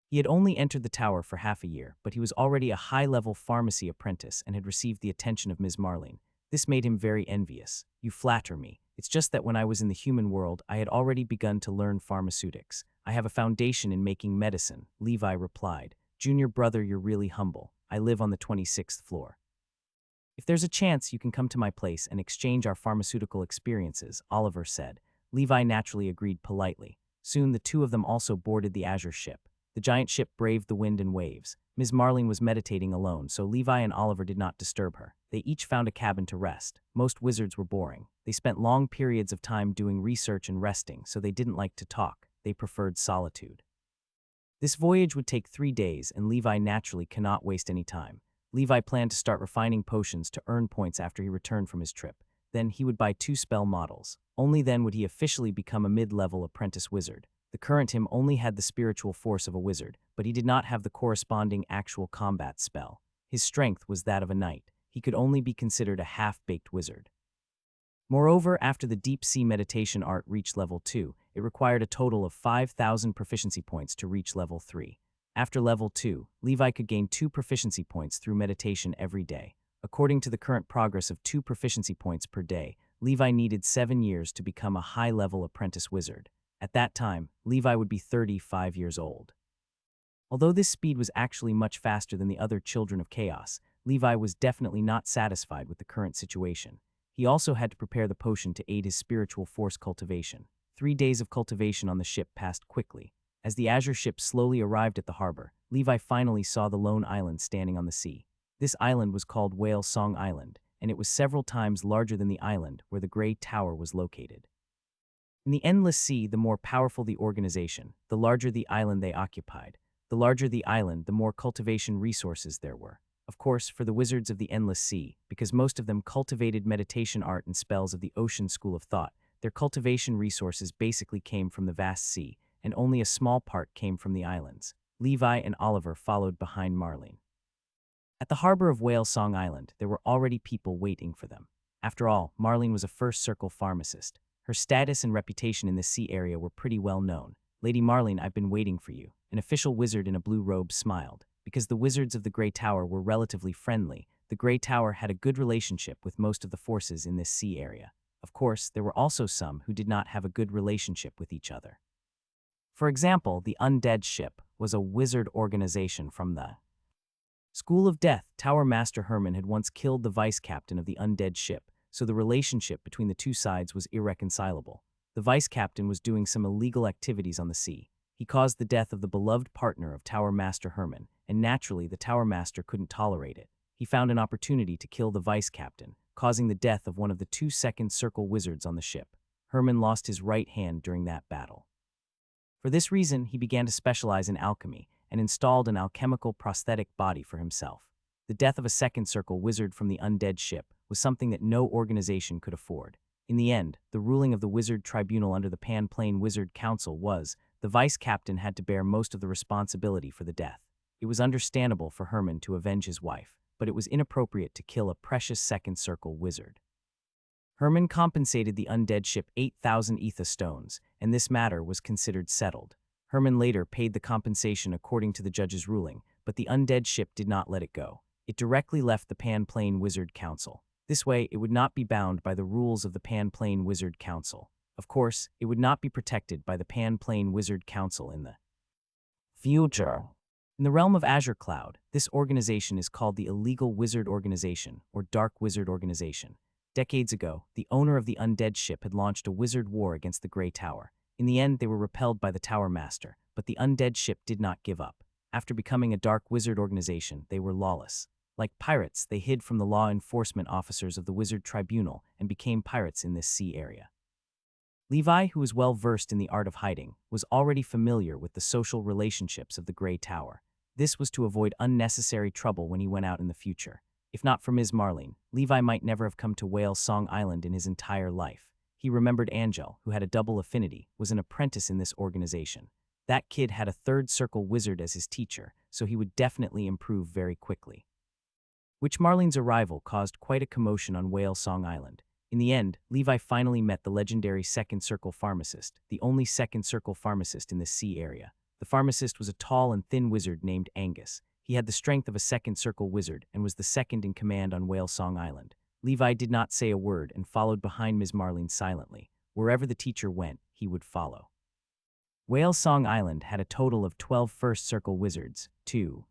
Speaker 1: He had only entered the tower for half a year, but he was already a high-level pharmacy apprentice and had received the attention of Ms. Marlene. This made him very envious. You flatter me. It's just that when I was in the human world, I had already begun to learn pharmaceutics. I have a foundation in making medicine, Levi replied. Junior brother, you're really humble. I live on the 26th floor. If there's a chance, you can come to my place and exchange our pharmaceutical experiences, Oliver said. Levi naturally agreed politely. Soon the two of them also boarded the Azure ship. The giant ship braved the wind and waves. Ms. Marlene was meditating alone, so Levi and Oliver did not disturb her. They each found a cabin to rest. Most wizards were boring. They spent long periods of time doing research and resting, so they didn't like to talk. They preferred solitude. This voyage would take 3 days, and Levi naturally cannot waste any time. Levi planned to start refining potions to earn points after he returned from his trip. Then he would buy 2 spell models. Only then would he officially become a mid-level apprentice wizard. The current him only had the spiritual force of a wizard, but he did not have the corresponding actual combat spell. His strength was that of a knight. He could only be considered a half-baked wizard. Moreover, after the deep-sea meditation art reached level 2, it required a total of 5,000 proficiency points to reach level 3. After level 2, Levi could gain 2 proficiency points through meditation every day. According to the current progress of 2 proficiency points per day, Levi needed 7 years to become a high-level apprentice wizard. At that time, Levi would be 35 years old. Although this speed was actually much faster than the other children of chaos, Levi was definitely not satisfied with the current situation. He also had to prepare the potion to aid his spiritual force cultivation. 3 days of cultivation on the ship passed quickly. As the Azure ship slowly arrived at the harbor, Levi finally saw the lone island standing on the sea. This island was called Whale Song Island, and it was several times larger than the island where the Grey Tower was located. In the Endless Sea, the more powerful the organization, the larger the island they occupied. The larger the island, the more cultivation resources there were. Of course, for the wizards of the Endless Sea, because most of them cultivated meditation art and spells of the Ocean School of Thought, their cultivation resources basically came from the vast sea, and only a small part came from the islands. Levi and Oliver followed behind Marlene. At the harbor of Whale Song Island, there were already people waiting for them. After all, Marlene was a first-circle pharmacist. Her status and reputation in the sea area were pretty well known. Lady Marlene, I've been waiting for you. An official wizard in a blue robe smiled. Because the wizards of the Grey Tower were relatively friendly, the Grey Tower had a good relationship with most of the forces in this sea area. Of course, there were also some who did not have a good relationship with each other. For example, the Undead Ship was a wizard organization from the School of Death. Tower Master Herman had once killed the vice-captain of the Undead Ship, so the relationship between the two sides was irreconcilable. The vice-captain was doing some illegal activities on the sea. He caused the death of the beloved partner of Tower Master Herman, and naturally the Tower Master couldn't tolerate it. He found an opportunity to kill the vice-captain, causing the death of one of the 2 second circle wizards on the ship. Herman lost his right hand during that battle. For this reason, he began to specialize in alchemy and installed an alchemical prosthetic body for himself. The death of a second circle wizard from the Undead Ship was something that no organization could afford. In the end, the ruling of the Wizard Tribunal under the Pan Plane Wizard Council was, the vice-captain had to bear most of the responsibility for the death. It was understandable for Herman to avenge his wife, but it was inappropriate to kill a precious second circle wizard. Herman compensated the Undead Ship 8,000 ether stones, and this matter was considered settled. Herman later paid the compensation according to the judge's ruling, but the Undead Ship did not let it go. It directly left the Pan Plane Wizard Council. This way, it would not be bound by the rules of the Pan Plane Wizard Council. Of course, it would not be protected by the Pan Plane Wizard Council in the future. In the realm of Azure Cloud, this organization is called the Illegal Wizard Organization, or Dark Wizard Organization. Decades ago, the owner of the Undead Ship had launched a wizard war against the Grey Tower. In the end, they were repelled by the Tower Master, but the Undead Ship did not give up. After becoming a dark wizard organization, they were lawless. Like pirates, they hid from the law enforcement officers of the Wizard Tribunal and became pirates in this sea area. Levi, who was well versed in the art of hiding, was already familiar with the social relationships of the Grey Tower. This was to avoid unnecessary trouble when he went out in the future. If not for Ms. Marlene, Levi might never have come to Whale Song Island in his entire life. He remembered Angel, who had a double affinity, was an apprentice in this organization. That kid had a third circle wizard as his teacher, so he would definitely improve very quickly. Witch Marlene's arrival caused quite a commotion on Whale Song Island. In the end, Levi finally met the legendary Second Circle pharmacist, the only Second Circle pharmacist in this sea area. The pharmacist was a tall and thin wizard named Angus. He had the strength of a Second Circle wizard and was the second in command on Whale Song Island. Levi did not say a word and followed behind Ms. Marlene silently. Wherever the teacher went, he would follow. Whale Song Island had a total of 12 First Circle wizards, 2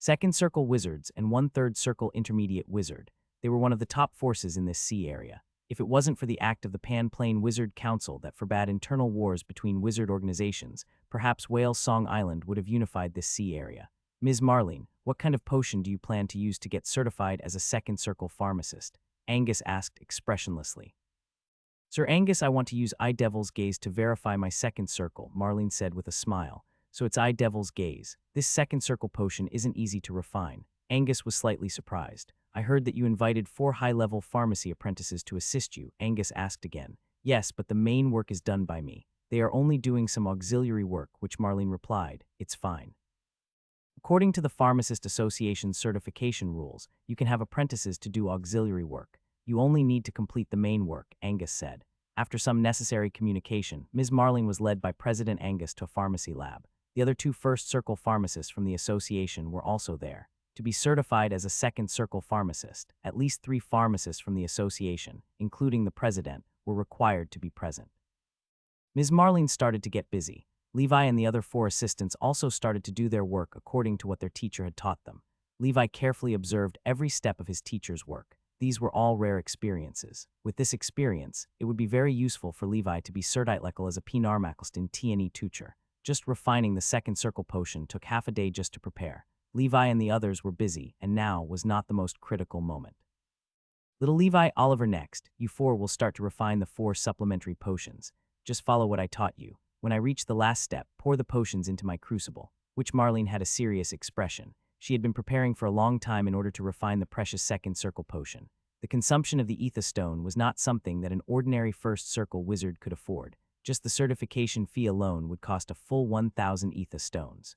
Speaker 1: Second Circle wizards, and 1/3 Circle intermediate wizard. They were one of the top forces in this sea area. If it wasn't for the act of the Pan-Plane Wizard Council that forbade internal wars between wizard organizations, perhaps Whale Song Island would have unified this sea area. Ms. Marlene, what kind of potion do you plan to use to get certified as a Second Circle pharmacist? Angus asked expressionlessly. Sir Angus, I want to use Eye Devil's Gaze to verify my Second Circle, Marlene said with a smile. So it's Eye Devil's Gaze. This Second Circle potion isn't easy to refine. Angus was slightly surprised. I heard that you invited 4 high-level pharmacy apprentices to assist you, Angus asked again. Yes, but the main work is done by me. They are only doing some auxiliary work, which Marlene replied. It's fine. According to the Pharmacist Association's certification rules, you can have apprentices to do auxiliary work. You only need to complete the main work, Angus said. After some necessary communication, Ms. Marlene was led by President Angus to a pharmacy lab. The other 2 First Circle pharmacists from the association were also there. To be certified as a Second Circle pharmacist, at least 3 pharmacists from the association, including the president, were required to be present. Ms. Marlene started to get busy. Levi and the other 4 assistants also started to do their work according to what their teacher had taught them. Levi carefully observed every step of his teacher's work. These were all rare experiences. With this experience, it would be very useful for Levi to be certified as a Pinarmaklst in TNE teacher. Just refining the Second Circle potion took half a day just to prepare. Levi and the others were busy, and now was not the most critical moment. Little Levi, Oliver next. You 4 will start to refine the 4 supplementary potions. Just follow what I taught you. When I reach the last step, pour the potions into my crucible. Witch Marlene had a serious expression. She had been preparing for a long time in order to refine the precious Second Circle potion. The consumption of the Ether Stone was not something that an ordinary First Circle wizard could afford. Just the certification fee alone would cost a full 1,000 Ether Stones.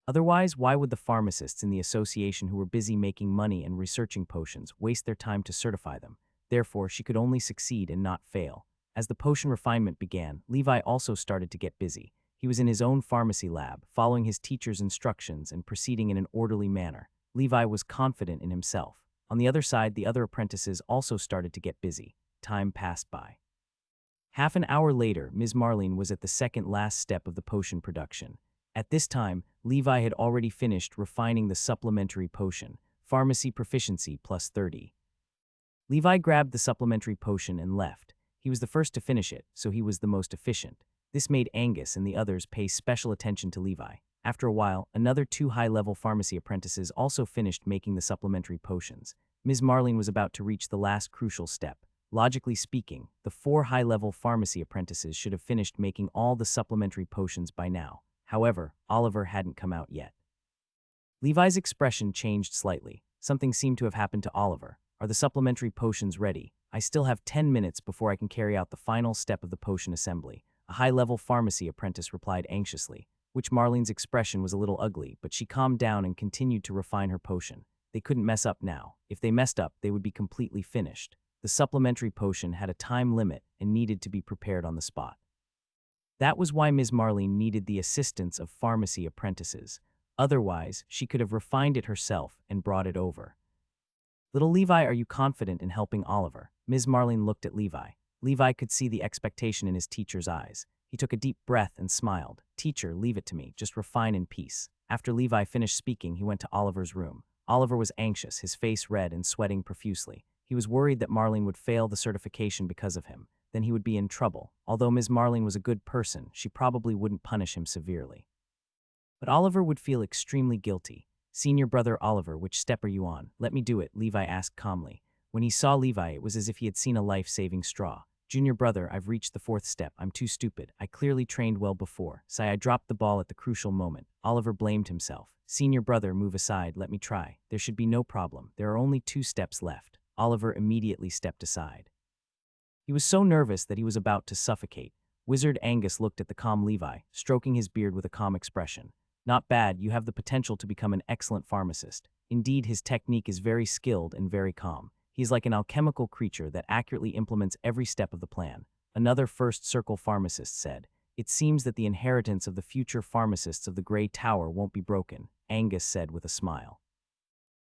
Speaker 1: Otherwise, why would the pharmacists in the association who were busy making money and researching potions waste their time to certify them? Therefore, she could only succeed and not fail. As the potion refinement began, Levi also started to get busy. He was in his own pharmacy lab, following his teacher's instructions and proceeding in an orderly manner. Levi was confident in himself. On the other side, the other apprentices also started to get busy. Time passed by. Half an hour later, Ms. Marlene was at the second last step of the potion production. At this time, Levi had already finished refining the supplementary potion, Pharmacy Proficiency plus 30. Levi grabbed the supplementary potion and left. He was the first to finish it, so he was the most efficient. This made Angus and the others pay special attention to Levi. After a while, another 2 high-level pharmacy apprentices also finished making the supplementary potions. Ms. Marlene was about to reach the last crucial step. Logically speaking, the 4 high-level pharmacy apprentices should have finished making all the supplementary potions by now. However, Oliver hadn't come out yet. Levi's expression changed slightly. Something seemed to have happened to Oliver. Are the supplementary potions ready? I still have 10 minutes before I can carry out the final step of the potion assembly. A high-level pharmacy apprentice replied anxiously. Witch Marlene's expression was a little ugly, but she calmed down and continued to refine her potion. They couldn't mess up now. If they messed up, they would be completely finished. The supplementary potion had a time limit and needed to be prepared on the spot. That was why Ms. Marlene needed the assistance of pharmacy apprentices. Otherwise, she could have refined it herself and brought it over. Little Levi, are you confident in helping Oliver? Ms. Marlene looked at Levi. Levi could see the expectation in his teacher's eyes. He took a deep breath and smiled. Teacher, leave it to me. Just refine in peace. After Levi finished speaking, he went to Oliver's room. Oliver was anxious, his face red and sweating profusely. He was worried that Marlene would fail the certification because of him. Then he would be in trouble. Although Ms. Marlene was a good person, she probably wouldn't punish him severely. But Oliver would feel extremely guilty. Senior brother Oliver, which step are you on? Let me do it, Levi asked calmly. When he saw Levi, it was as if he had seen a life-saving straw. Junior brother, I've reached the fourth step. I'm too stupid. I clearly trained well before. Sigh, I dropped the ball at the crucial moment. Oliver blamed himself. Senior brother, move aside. Let me try. There should be no problem. There are only 2 steps left. Oliver immediately stepped aside. He was so nervous that he was about to suffocate. Wizard Angus looked at the calm Levi, stroking his beard with a calm expression. Not bad, you have the potential to become an excellent pharmacist. Indeed, his technique is very skilled and very calm. He is like an alchemical creature that accurately implements every step of the plan. Another first circle pharmacist said, It seems that the inheritance of the future pharmacists of the Grey Tower won't be broken, Angus said with a smile.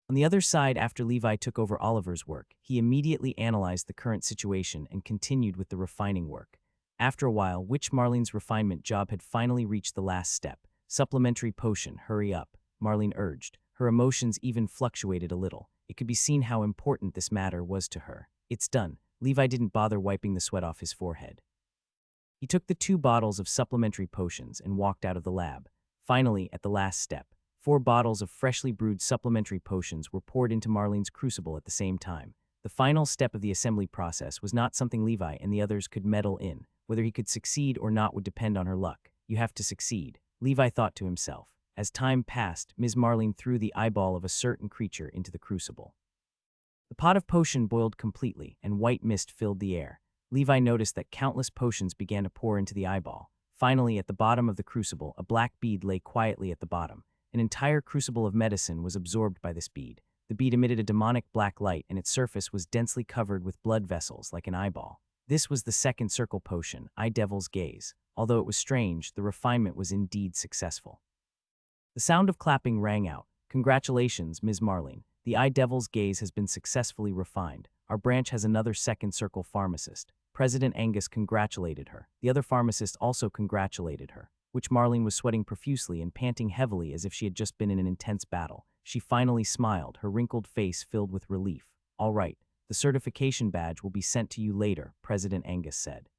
Speaker 1: On the other side, after Levi took over Oliver's work, he immediately analyzed the current situation and continued with the refining work. After a while, Witch Marlene's refinement job had finally reached the last step. Supplementary potion, hurry up, Marlene urged. Her emotions even fluctuated a little. It could be seen how important this matter was to her. It's done. Levi didn't bother wiping the sweat off his forehead. He took the 2 bottles of supplementary potions and walked out of the lab. Finally, at the last step, 4 bottles of freshly brewed supplementary potions were poured into Marlene's crucible at the same time. The final step of the assembly process was not something Levi and the others could meddle in. Whether he could succeed or not would depend on her luck. You have to succeed, Levi thought to himself. As time passed, Ms. Marlene threw the eyeball of a certain creature into the crucible. The pot of potion boiled completely, and white mist filled the air. Levi noticed that countless potions began to pour into the eyeball. Finally, at the bottom of the crucible, a black bead lay quietly at the bottom. An entire crucible of medicine was absorbed by this bead. The bead emitted a demonic black light, and its surface was densely covered with blood vessels like an eyeball. This was the second circle potion, Eye Devil's Gaze. Although it was strange, the refinement was indeed successful. The sound of clapping rang out. Congratulations, Ms. Marlene. The Eye Devil's Gaze has been successfully refined. Our branch has another second circle pharmacist. President Angus congratulated her. The other pharmacist also congratulated her. Witch Marlene was sweating profusely and panting heavily as if she had just been in an intense battle. She finally smiled, her wrinkled face filled with relief. All right, the certification badge will be sent to you later, President Angus said.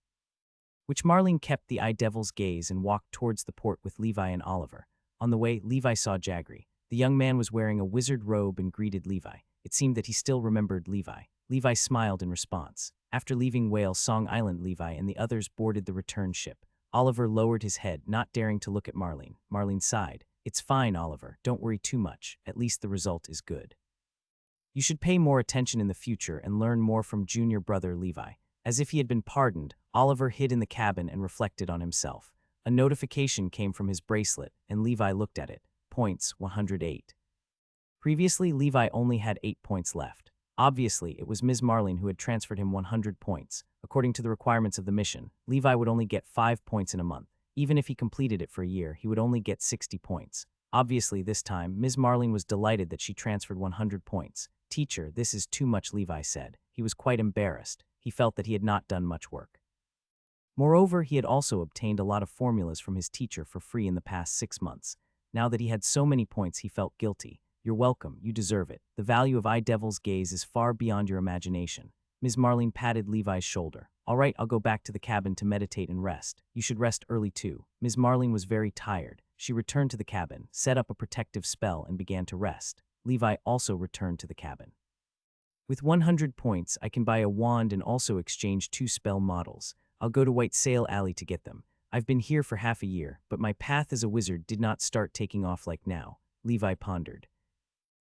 Speaker 1: Witch Marlene kept the Eye Devil's Gaze and walked towards the port with Levi and Oliver. On the way, Levi saw Jaggery. The young man was wearing a wizard robe and greeted Levi. It seemed that he still remembered Levi. Levi smiled in response. After leaving Whale Song Island, Levi and the others boarded the return ship. Oliver lowered his head, not daring to look at Marlene. Marlene sighed. It's fine, Oliver. Don't worry too much. At least the result is good. You should pay more attention in the future and learn more from junior brother Levi. As if he had been pardoned, Oliver hid in the cabin and reflected on himself. A notification came from his bracelet, and Levi looked at it. Points, 108. Previously, Levi only had 8 points left. Obviously, it was Ms. Marlene who had transferred him 100 points. According to the requirements of the mission, Levi would only get 5 points in a month. Even if he completed it for a year, he would only get 60 points. Obviously, this time, Ms. Marlene was delighted that she transferred 100 points. Teacher, this is too much, Levi said. He was quite embarrassed. He felt that he had not done much work. Moreover, he had also obtained a lot of formulas from his teacher for free in the past 6 months. Now that he had so many points, he felt guilty. You're welcome, you deserve it. The value of Eye Devil's Gaze is far beyond your imagination. Ms. Marlene patted Levi's shoulder. All right, I'll go back to the cabin to meditate and rest. You should rest early too. Ms. Marlene was very tired. She returned to the cabin, set up a protective spell, and began to rest. Levi also returned to the cabin. With 100 points, I can buy a wand and also exchange 2 spell models. I'll go to White Sail Alley to get them. I've been here for half a year, but my path as a wizard did not start taking off like now, Levi pondered.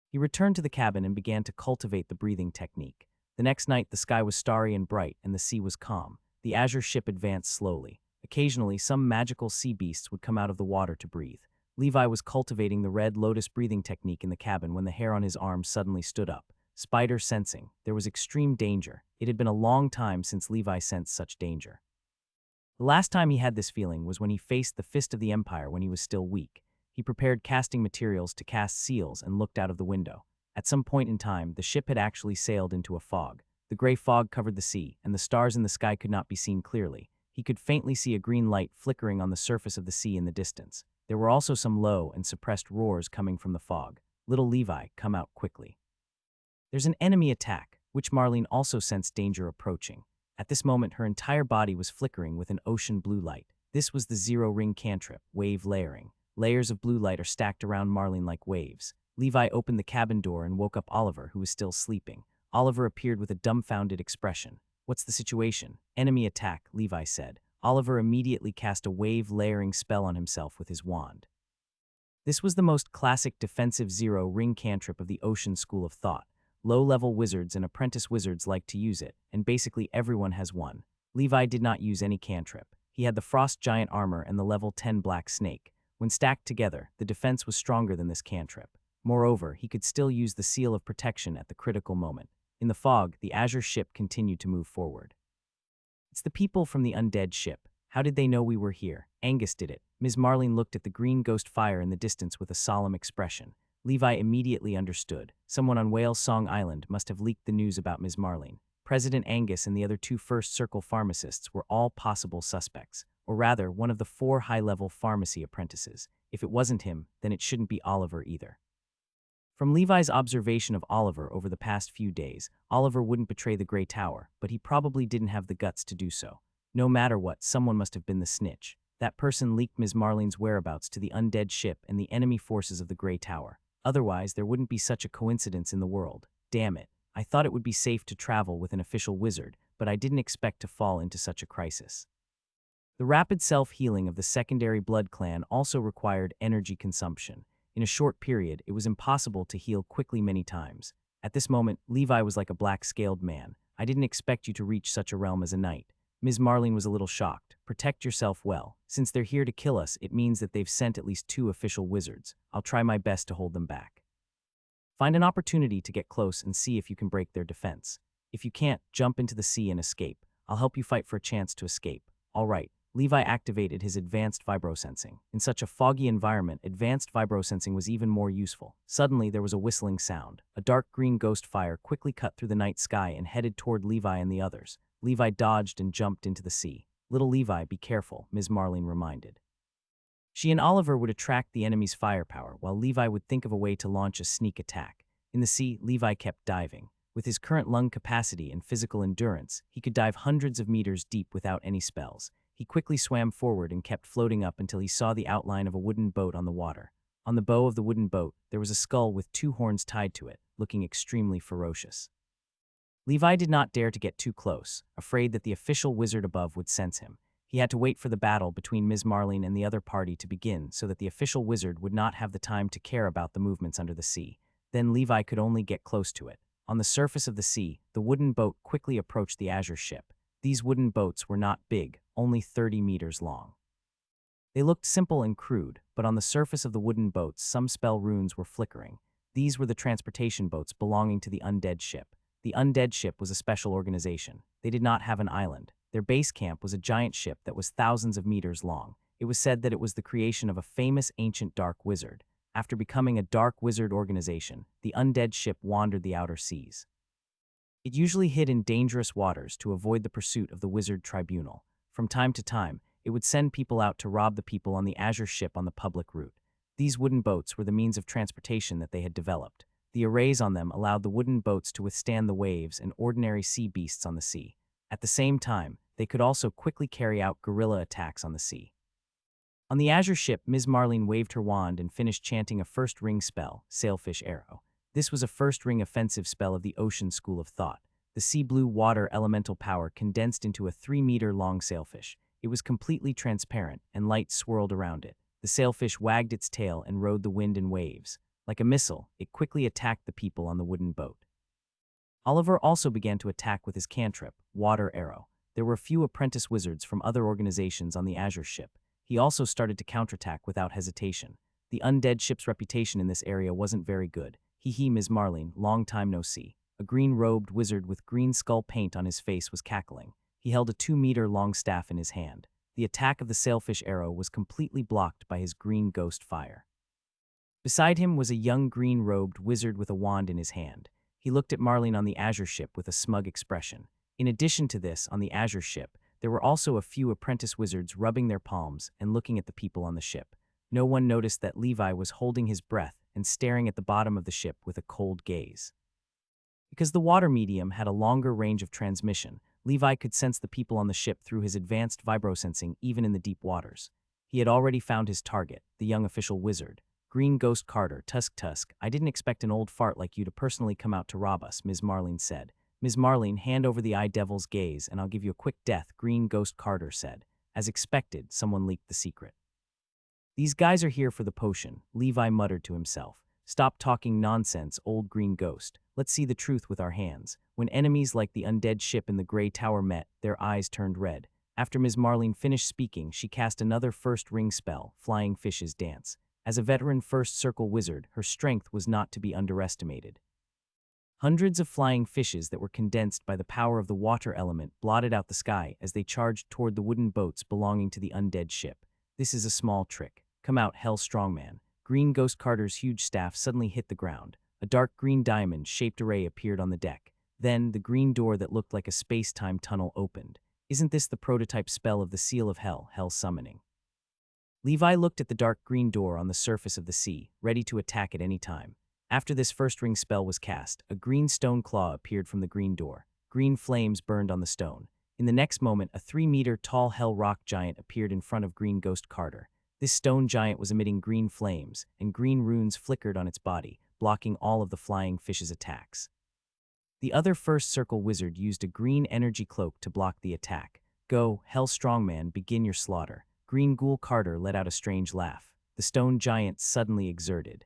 Speaker 1: He returned to the cabin and began to cultivate the breathing technique. The next night, the sky was starry and bright, and the sea was calm. The azure ship advanced slowly. Occasionally, some magical sea beasts would come out of the water to breathe. Levi was cultivating the red lotus breathing technique in the cabin when the hair on his arm suddenly stood up. Spider sensing. There was extreme danger. It had been a long time since Levi sensed such danger. The last time he had this feeling was when he faced the Fist of the Empire when he was still weak. He prepared casting materials to cast seals and looked out of the window. At some point in time, the ship had actually sailed into a fog. The gray fog covered the sea, and the stars in the sky could not be seen clearly. He could faintly see a green light flickering on the surface of the sea in the distance. There were also some low and suppressed roars coming from the fog. Little Levi, come out quickly. There's an enemy attack, which Marlene also sensed danger approaching. At this moment, her entire body was flickering with an ocean blue light. This was the zero-ring cantrip, wave layering. Layers of blue light are stacked around Marlene like waves. Levi opened the cabin door and woke up Oliver, who was still sleeping. Oliver appeared with a dumbfounded expression. "What's the situation?" "Enemy attack," Levi said. Oliver immediately cast a wave-layering spell on himself with his wand. This was the most classic defensive zero-ring cantrip of the Ocean School of Thought. Low-level wizards and apprentice wizards like to use it, and basically everyone has one. Levi did not use any cantrip. He had the Frost Giant armor and the level 10 Black Snake. When stacked together, the defense was stronger than this cantrip. Moreover, he could still use the Seal of Protection at the critical moment. In the fog, the Azure ship continued to move forward. "It's the people from the undead ship. How did they know we were here?" "Angus did it." Ms. Marlene looked at the green ghost fire in the distance with a solemn expression. Levi immediately understood. Someone on Whale Song Island must have leaked the news about Ms. Marlene. President Angus and the other two First Circle pharmacists were all possible suspects, or rather, one of the 4 high-level pharmacy apprentices. If it wasn't him, then it shouldn't be Oliver either. From Levi's observation of Oliver over the past few days, Oliver wouldn't betray the Grey Tower, but he probably didn't have the guts to do so. No matter what, someone must have been the snitch. That person leaked Ms. Marlene's whereabouts to the undead ship and the enemy forces of the Grey Tower. Otherwise, there wouldn't be such a coincidence in the world. Damn it. I thought it would be safe to travel with an official wizard, but I didn't expect to fall into such a crisis. The rapid self-healing of the secondary blood clan also required energy consumption. In a short period, it was impossible to heal quickly many times. At this moment, Levi was like a black-scaled man. "I didn't expect you to reach such a realm as a knight." Ms. Marlene was a little shocked. "Protect yourself well. Since they're here to kill us, it means that they've sent at least 2 official wizards. I'll try my best to hold them back. Find an opportunity to get close and see if you can break their defense. If you can't, jump into the sea and escape. I'll help you fight for a chance to escape." "All right." Levi activated his advanced vibrosensing. In such a foggy environment, advanced vibrosensing was even more useful. Suddenly, there was a whistling sound. A dark green ghost fire quickly cut through the night sky and headed toward Levi and the others. Levi dodged and jumped into the sea. "Little Levi, be careful," Ms. Marlene reminded. She and Oliver would attract the enemy's firepower, while Levi would think of a way to launch a sneak attack. In the sea, Levi kept diving. With his current lung capacity and physical endurance, he could dive hundreds of meters deep without any spells. He quickly swam forward and kept floating up until he saw the outline of a wooden boat on the water. On the bow of the wooden boat, there was a skull with 2 horns tied to it, looking extremely ferocious. Levi did not dare to get too close, afraid that the official wizard above would sense him. He had to wait for the battle between Ms. Marlene and the other party to begin so that the official wizard would not have the time to care about the movements under the sea. Then Levi could only get close to it. On the surface of the sea, the wooden boat quickly approached the Azure ship. These wooden boats were not big, only 30 meters long. They looked simple and crude, but on the surface of the wooden boats, some spell runes were flickering. These were the transportation boats belonging to the undead ship. The undead ship was a special organization. They did not have an island. Their base camp was a giant ship that was thousands of meters long. It was said that it was the creation of a famous ancient dark wizard. After becoming a dark wizard organization, the undead ship wandered the outer seas. It usually hid in dangerous waters to avoid the pursuit of the wizard tribunal. From time to time, it would send people out to rob the people on the Azure ship on the public route. These wooden boats were the means of transportation that they had developed. The arrays on them allowed the wooden boats to withstand the waves and ordinary sea beasts on the sea. At the same time, they could also quickly carry out guerrilla attacks on the sea. On the Azure ship, Ms. Marlene waved her wand and finished chanting a first ring spell, Sailfish Arrow. This was a first ring offensive spell of the Ocean School of Thought. The sea blue water elemental power condensed into a 3-meter-long sailfish. It was completely transparent, and light swirled around it. The sailfish wagged its tail and rode the wind and waves. Like a missile, it quickly attacked the people on the wooden boat. Oliver also began to attack with his cantrip, Water Arrow. There were a few apprentice wizards from other organizations on the Azure ship. He also started to counterattack without hesitation. The undead ship's reputation in this area wasn't very good. Hee, Ms. Marlene, long time no see. A green-robed wizard with green skull paint on his face was cackling. He held a 2-meter-long staff in his hand. The attack of the sailfish arrow was completely blocked by his green ghost fire. Beside him was a young green-robed wizard with a wand in his hand. He looked at Marlene on the Azure ship with a smug expression. In addition to this, on the Azure ship, there were also a few apprentice wizards rubbing their palms and looking at the people on the ship. No one noticed that Levi was holding his breath and staring at the bottom of the ship with a cold gaze. Because the water medium had a longer range of transmission, Levi could sense the people on the ship through his advanced vibrosensing even in the deep waters. He had already found his target, the young official wizard. Green Ghost Carter, Tusk, I didn't expect an old fart like you to personally come out to rob us, Ms. Marlene said. Ms. Marlene, hand over the eye devil's gaze and I'll give you a quick death, Green Ghost Carter said. As expected, someone leaked the secret. These guys are here for the potion, Levi muttered to himself. Stop talking nonsense, old green ghost. Let's see the truth with our hands. When enemies like the undead ship in the Grey Tower met, their eyes turned red. After Ms. Marlene finished speaking, she cast another first ring spell, Flying Fishes Dance. As a veteran first circle wizard, her strength was not to be underestimated. Hundreds of flying fishes that were condensed by the power of the water element blotted out the sky as they charged toward the wooden boats belonging to the undead ship. This is a small trick. Come out, Hell Strongman. Green Ghost Carter's huge staff suddenly hit the ground. A dark green diamond-shaped array appeared on the deck. Then, the green door that looked like a space-time tunnel opened. Isn't this the prototype spell of the Seal of Hell, Hell Summoning? Levi looked at the dark green door on the surface of the sea, ready to attack at any time. After this first ring spell was cast, a green stone claw appeared from the green door. Green flames burned on the stone. In the next moment, a 3-meter-tall hell rock giant appeared in front of Green Ghost Carter. This stone giant was emitting green flames, and green runes flickered on its body, blocking all of the flying fish's attacks. The other first circle wizard used a green energy cloak to block the attack. Go, Hell Strongman, begin your slaughter. Green Ghoul Carter let out a strange laugh. The stone giant suddenly exerted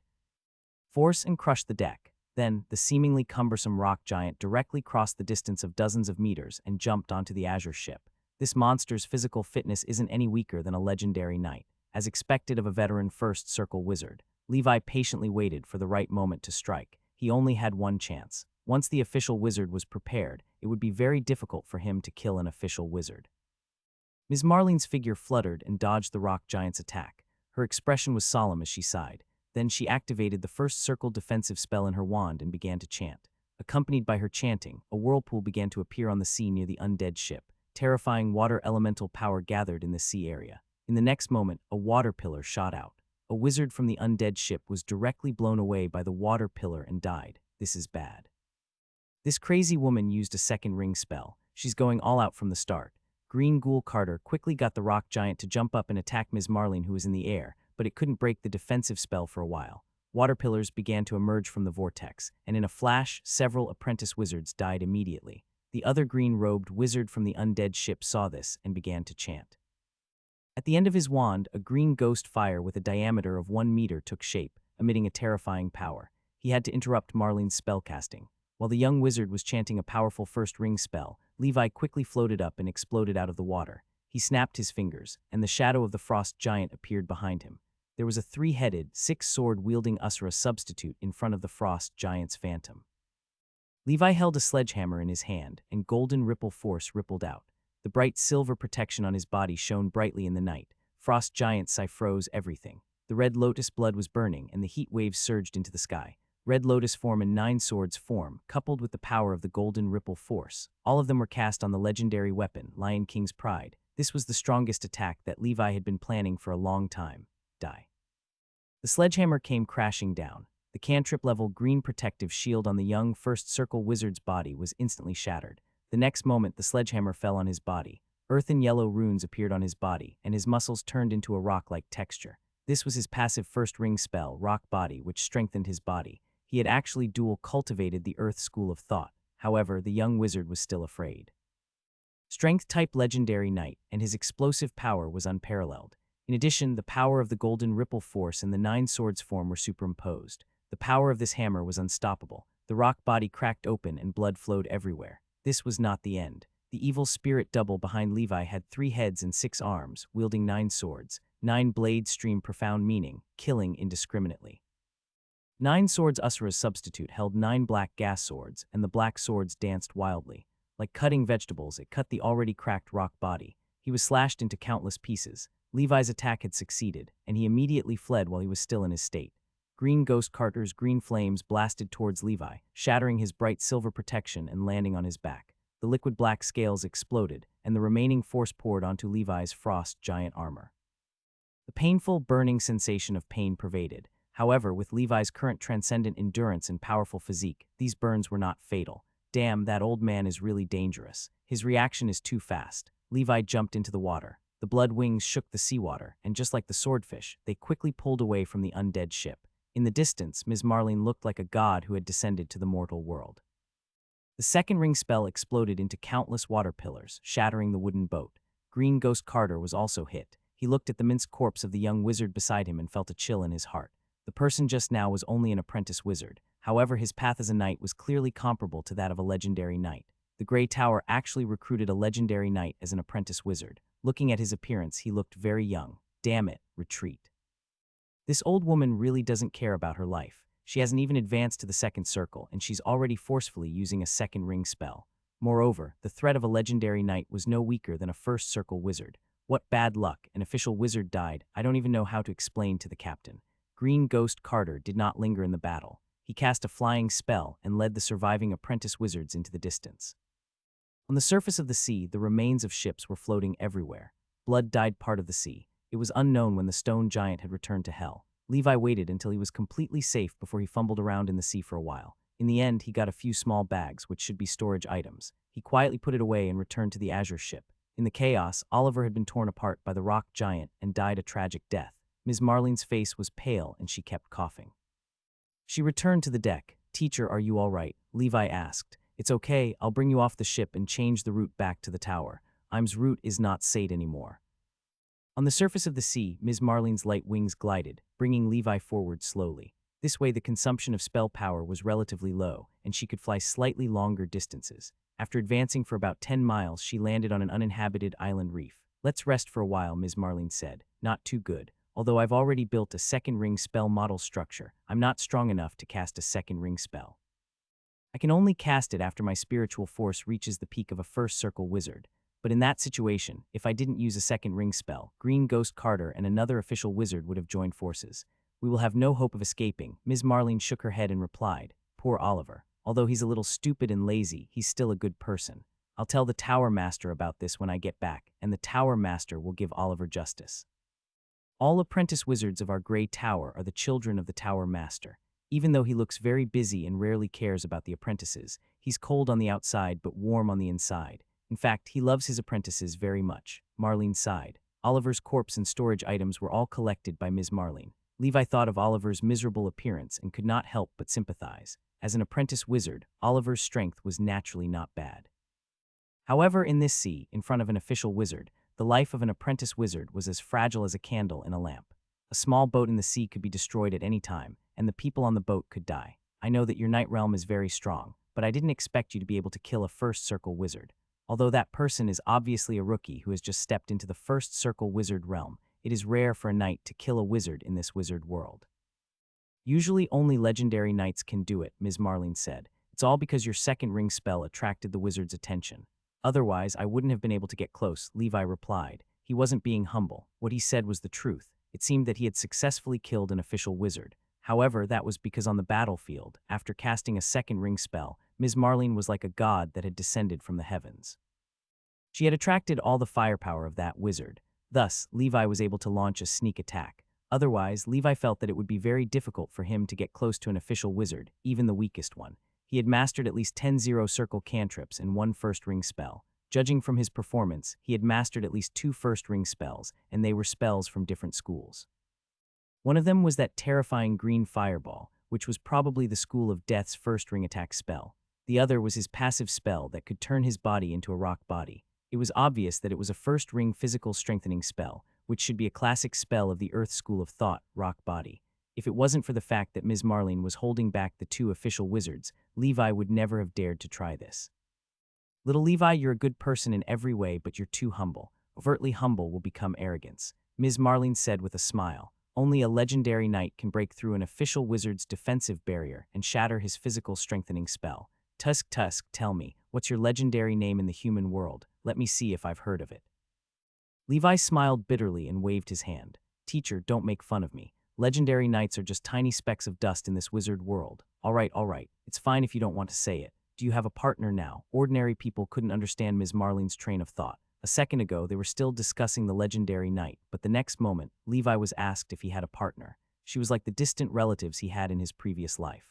Speaker 1: force and crushed the deck. Then, the seemingly cumbersome rock giant directly crossed the distance of dozens of meters and jumped onto the Azure ship. This monster's physical fitness isn't any weaker than a legendary knight. As expected of a veteran first circle wizard, Levi patiently waited for the right moment to strike. He only had one chance. Once the official wizard was prepared, it would be very difficult for him to kill an official wizard. Ms. Marlene's figure fluttered and dodged the rock giant's attack. Her expression was solemn as she sighed. Then she activated the first circle defensive spell in her wand and began to chant. Accompanied by her chanting, a whirlpool began to appear on the sea near the undead ship. Terrifying water elemental power gathered in the sea area. In the next moment, a water pillar shot out. A wizard from the undead ship was directly blown away by the water pillar and died. This is bad. This crazy woman used a second ring spell. She's going all out from the start. Green Ghoul Carter quickly got the rock giant to jump up and attack Ms. Marlene, who was in the air, but it couldn't break the defensive spell for a while. Water pillars began to emerge from the vortex, and in a flash, several apprentice wizards died immediately. The other green-robed wizard from the undead ship saw this and began to chant. At the end of his wand, a green ghost fire with a diameter of 1 meter took shape, emitting a terrifying power. He had to interrupt Marlene's spellcasting. While the young wizard was chanting a powerful first ring spell, Levi quickly floated up and exploded out of the water. He snapped his fingers, and the shadow of the frost giant appeared behind him. There was a 3-headed, 6-sword-wielding Usura substitute in front of the frost giant's phantom. Levi held a sledgehammer in his hand, and golden ripple force rippled out. The bright silver protection on his body shone brightly in the night. Frost giant froze everything. The red lotus blood was burning, and the heat waves surged into the sky. Red lotus form and 9 swords form, coupled with the power of the golden ripple force. All of them were cast on the legendary weapon, Lion King's Pride. This was the strongest attack that Levi had been planning for a long time. Die. The sledgehammer came crashing down. The cantrip-level green protective shield on the young first circle wizard's body was instantly shattered. The next moment, the sledgehammer fell on his body. Earth and yellow runes appeared on his body, and his muscles turned into a rock-like texture. This was his passive first ring spell, Rock Body, which strengthened his body. He had actually dual cultivated the Earth school of thought. However, the young wizard was still afraid. Strength-type legendary knight, and his explosive power was unparalleled. In addition, the power of the golden ripple force and the 9 swords form were superimposed. The power of this hammer was unstoppable. The rock body cracked open and blood flowed everywhere. This was not the end. The evil spirit double behind Levi had 3 heads and 6 arms, wielding 9 swords. 9 blades streamed profound meaning, killing indiscriminately. 9 swords Usura's substitute held 9 black gas swords, and the black swords danced wildly. Like cutting vegetables, it cut the already cracked rock body. He was slashed into countless pieces. Levi's attack had succeeded, and he immediately fled while he was still in his state. Green Ghost Carter's green flames blasted towards Levi, shattering his bright silver protection and landing on his back. The liquid black scales exploded, and the remaining force poured onto Levi's frost giant armor. The painful, burning sensation of pain pervaded. However, with Levi's current transcendent endurance and powerful physique, these burns were not fatal. Damn, that old man is really dangerous. His reaction is too fast. Levi jumped into the water. The blood wings shook the seawater, and just like the swordfish, they quickly pulled away from the undead ship. In the distance, Ms. Marlene looked like a god who had descended to the mortal world. The second ring spell exploded into countless water pillars, shattering the wooden boat. Green Ghost Carter was also hit. He looked at the minced corpse of the young wizard beside him and felt a chill in his heart. The person just now was only an apprentice wizard. However, his path as a knight was clearly comparable to that of a legendary knight. The Grey Tower actually recruited a legendary knight as an apprentice wizard. Looking at his appearance, he looked very young. Damn it, retreat. This old woman really doesn't care about her life. She hasn't even advanced to the second circle, and she's already forcefully using a second ring spell. Moreover, the threat of a legendary knight was no weaker than a first circle wizard. What bad luck, an official wizard died. I don't even know how to explain to the captain. Green Ghost Carter did not linger in the battle. He cast a flying spell and led the surviving apprentice wizards into the distance. On the surface of the sea, the remains of ships were floating everywhere. Blood-dyed part of the sea. It was unknown when the stone giant had returned to hell. Levi waited until he was completely safe before he fumbled around in the sea for a while. In the end, he got a few small bags, which should be storage items. He quietly put it away and returned to the Azure ship. In the chaos, Oliver had been torn apart by the rock giant and died a tragic death. Ms. Marlene's face was pale and she kept coughing. She returned to the deck. "Teacher, are you all right?" Levi asked. "It's okay, I'll bring you off the ship and change the route back to the tower. Im's route is not safe anymore." On the surface of the sea, Ms. Marlene's light wings glided, bringing Levi forward slowly. This way the consumption of spell power was relatively low, and she could fly slightly longer distances. After advancing for about 10 miles, she landed on an uninhabited island reef. "Let's rest for a while," Ms. Marlene said. "Not too good. Although I've already built a second ring spell model structure, I'm not strong enough to cast a second ring spell. I can only cast it after my spiritual force reaches the peak of a first circle wizard. But in that situation, if I didn't use a second ring spell, Green Ghost Carter and another official wizard would have joined forces. We will have no hope of escaping." Ms. Marlene shook her head and replied, "Poor Oliver. Although he's a little stupid and lazy, he's still a good person. I'll tell the Tower Master about this when I get back, and the Tower Master will give Oliver justice. All apprentice wizards of our Grey Tower are the children of the Tower Master. Even though he looks very busy and rarely cares about the apprentices, he's cold on the outside but warm on the inside. In fact, he loves his apprentices very much." Marlene sighed. Oliver's corpse and storage items were all collected by Ms. Marlene. Levi thought of Oliver's miserable appearance and could not help but sympathize. As an apprentice wizard, Oliver's strength was naturally not bad. However, in this sea, in front of an official wizard, the life of an apprentice wizard was as fragile as a candle in a lamp. A small boat in the sea could be destroyed at any time, and the people on the boat could die. "I know that your night realm is very strong, but I didn't expect you to be able to kill a first circle wizard. Although that person is obviously a rookie who has just stepped into the first circle wizard realm, it is rare for a knight to kill a wizard in this wizard world. Usually only legendary knights can do it," Ms. Marlene said. "It's all because your second ring spell attracted the wizard's attention. Otherwise, I wouldn't have been able to get close," Levi replied. He wasn't being humble. What he said was the truth. It seemed that he had successfully killed an official wizard. However, that was because on the battlefield, after casting a second ring spell, Ms. Marlene was like a god that had descended from the heavens. She had attracted all the firepower of that wizard. Thus, Levi was able to launch a sneak attack. Otherwise, Levi felt that it would be very difficult for him to get close to an official wizard, even the weakest one. He had mastered at least 10 zero-circle cantrips and 1 first-ring spell. Judging from his performance, he had mastered at least 2 first-ring spells, and they were spells from different schools. One of them was that terrifying green fireball, which was probably the School of Death's first-ring attack spell. The other was his passive spell that could turn his body into a rock body. It was obvious that it was a first-ring physical strengthening spell, which should be a classic spell of the Earth School of Thought, Rock Body. If it wasn't for the fact that Ms. Marlene was holding back the 2 official wizards, Levi would never have dared to try this. "Little Levi, you're a good person in every way, but you're too humble. Overtly humble will become arrogance," Ms. Marlene said with a smile. "Only a legendary knight can break through an official wizard's defensive barrier and shatter his physical strengthening spell. Tusk, tell me, what's your legendary name in the human world? Let me see if I've heard of it." Levi smiled bitterly and waved his hand. "Teacher, don't make fun of me. Legendary knights are just tiny specks of dust in this wizard world. All right. It's fine if you don't want to say it. Do you have a partner now?" Ordinary people couldn't understand Ms. Marlene's train of thought. A second ago, they were still discussing the legendary knight, but the next moment, Levi was asked if he had a partner. She was like the distant relatives he had in his previous life.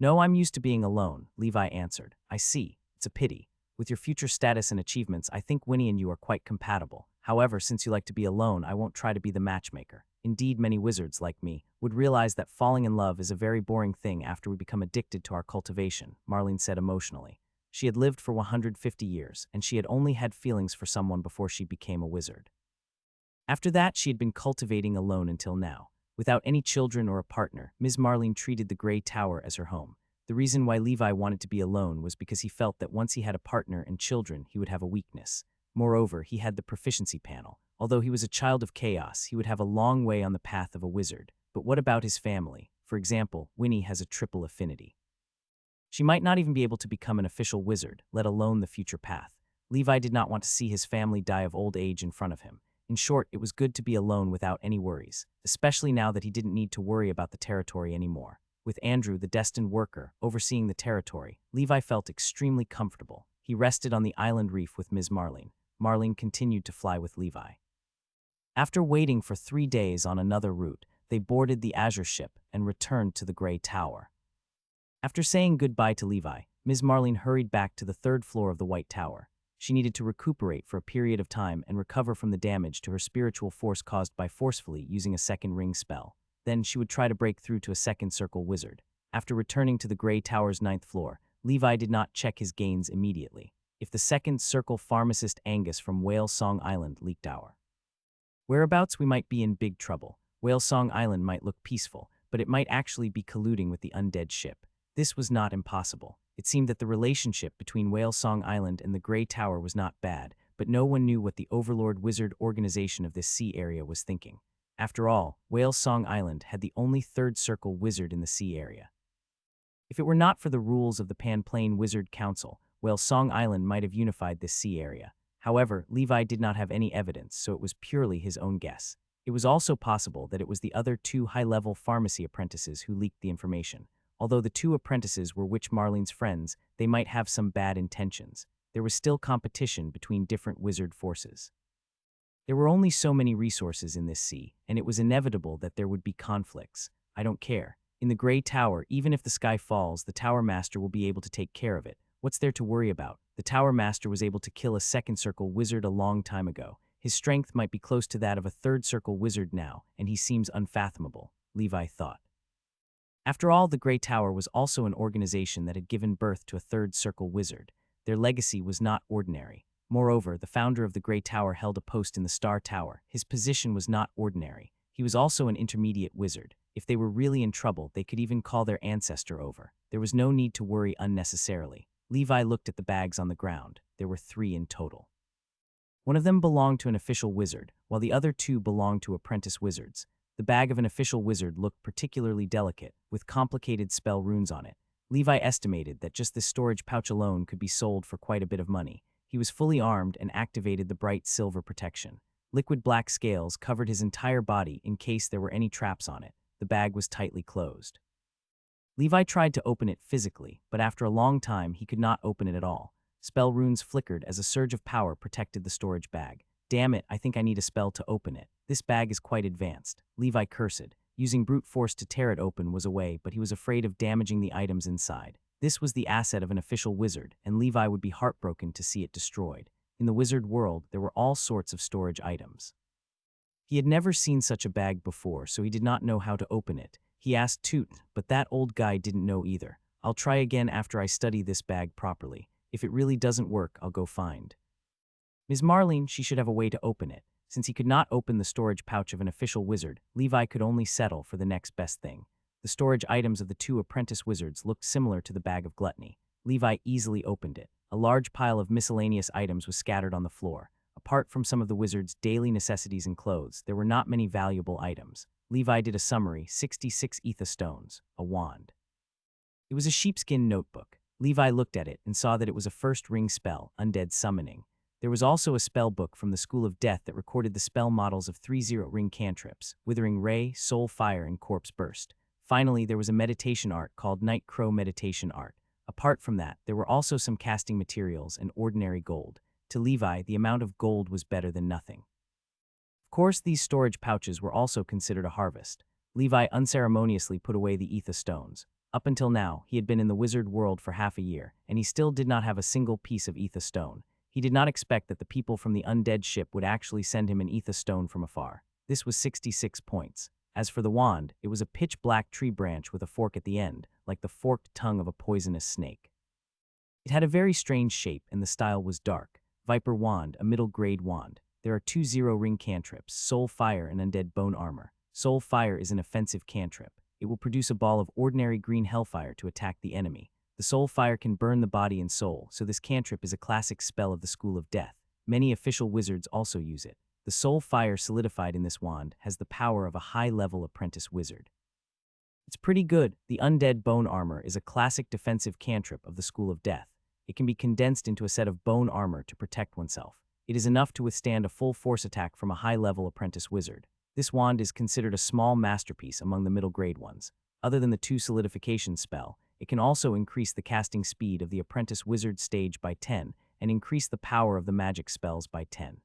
Speaker 1: "No, I'm used to being alone," Levi answered. "I see. It's a pity. With your future status and achievements, I think Winnie and you are quite compatible. However, since you like to be alone, I won't try to be the matchmaker. Indeed, many wizards, like me, would realize that falling in love is a very boring thing after we become addicted to our cultivation, Marlene said emotionally. She had lived for 150 years, and she had only had feelings for someone before she became a wizard. After that, she had been cultivating alone until now. Without any children or a partner, Ms. Marlene treated the Grey Tower as her home. The reason why Levi wanted to be alone was because he felt that once he had a partner and children, he would have a weakness. Moreover, he had the proficiency panel. Although he was a child of chaos, he would have a long way on the path of a wizard. But what about his family? For example, Winnie has a triple affinity. She might not even be able to become an official wizard, let alone the future path. Levi did not want to see his family die of old age in front of him. In short, it was good to be alone without any worries, especially now that he didn't need to worry about the territory anymore. With Andrew, the destined worker, overseeing the territory, Levi felt extremely comfortable. He rested on the island reef with Ms. Marlene. Marlene continued to fly with Levi. After waiting for 3 days on another route, they boarded the Azure ship and returned to the Grey Tower. After saying goodbye to Levi, Ms. Marlene hurried back to the 3rd floor of the White Tower. She needed to recuperate for a period of time and recover from the damage to her spiritual force caused by forcefully using a second ring spell. Then she would try to break through to a second circle wizard. After returning to the Grey Tower's 9th floor, Levi did not check his gains immediately. If the second circle pharmacist Angus from Whale Song Island leaked our whereabouts, we might be in big trouble. Whale Song Island might look peaceful, but it might actually be colluding with the undead ship. This was not impossible. It seemed that the relationship between Whale Song Island and the Grey Tower was not bad, but no one knew what the Overlord Wizard organization of this sea area was thinking. After all, Whale Song Island had the only 3rd circle wizard in the sea area. If it were not for the rules of the Panplane Wizard Council, Whale Song Island might have unified this sea area. However, Levi did not have any evidence, so it was purely his own guess. It was also possible that it was the other 2 high-level pharmacy apprentices who leaked the information. Although the 2 apprentices were Witch Marlene's friends, they might have some bad intentions. There was still competition between different wizard forces. There were only so many resources in this sea, and it was inevitable that there would be conflicts. I don't care. In the Grey Tower, even if the sky falls, the Tower Master will be able to take care of it. What's there to worry about? The Tower Master was able to kill a second circle wizard a long time ago. His strength might be close to that of a 3rd circle wizard now, and he seems unfathomable, Levi thought. After all, the Grey Tower was also an organization that had given birth to a 3rd circle wizard. Their legacy was not ordinary. Moreover, the founder of the Grey Tower held a post in the Star Tower. His position was not ordinary. He was also an intermediate wizard. If they were really in trouble, they could even call their ancestor over. There was no need to worry unnecessarily. Levi looked at the bags on the ground. There were 3 in total. One of them belonged to an official wizard, while the other 2 belonged to apprentice wizards. The bag of an official wizard looked particularly delicate, with complicated spell runes on it. Levi estimated that just this storage pouch alone could be sold for quite a bit of money. He was fully armed and activated the bright silver protection. Liquid black scales covered his entire body in case there were any traps on it. The bag was tightly closed. Levi tried to open it physically, but after a long time he could not open it at all. Spell runes flickered as a surge of power protected the storage bag. Damn it, I think I need a spell to open it. This bag is quite advanced. Levi cursed. Using brute force to tear it open was a way, but he was afraid of damaging the items inside. This was the asset of an official wizard, and Levi would be heartbroken to see it destroyed. In the wizard world, there were all sorts of storage items. He had never seen such a bag before, so he did not know how to open it. He asked Toot, but that old guy didn't know either. I'll try again after I study this bag properly. If it really doesn't work, I'll go find Ms. Marlene. She should have a way to open it. Since he could not open the storage pouch of an official wizard, Levi could only settle for the next best thing. The storage items of the 2 apprentice wizards looked similar to the bag of gluttony. Levi easily opened it. A large pile of miscellaneous items was scattered on the floor. Apart from some of the wizard's daily necessities and clothes, there were not many valuable items. Levi did a summary: 66 ether stones, a wand. It was a sheepskin notebook. Levi looked at it and saw that it was a 1st ring spell, Undead Summoning. There was also a spell book from the School of Death that recorded the spell models of 3 ring cantrips: Withering Ray, Soul Fire, and Corpse Burst. Finally, there was a meditation art called Night Crow Meditation Art. Apart from that, there were also some casting materials and ordinary gold. To Levi, the amount of gold was better than nothing. Of course, these storage pouches were also considered a harvest. Levi unceremoniously put away the ether stones. Up until now, he had been in the wizard world for half a year, and he still did not have a single piece of ether stone. He did not expect that the people from the undead ship would actually send him an ether stone from afar. This was 66 points. As for the wand, it was a pitch-black tree branch with a fork at the end, like the forked tongue of a poisonous snake. It had a very strange shape, and the style was dark. Viper Wand, a middle-grade wand. There are 2 0-ring cantrips, Soul Fire and Undead Bone Armor. Soul Fire is an offensive cantrip. It will produce a ball of ordinary green hellfire to attack the enemy. The Soul Fire can burn the body and soul, so this cantrip is a classic spell of the School of Death. Many official wizards also use it. The Soul Fire solidified in this wand has the power of a high-level apprentice wizard. It's pretty good. The Undead Bone Armor is a classic defensive cantrip of the School of Death. It can be condensed into a set of bone armor to protect oneself. It is enough to withstand a full force attack from a high-level apprentice wizard. This wand is considered a small masterpiece among the middle-grade ones. Other than the 2 solidification spell, it can also increase the casting speed of the apprentice wizard stage by 10 and increase the power of the magic spells by 10.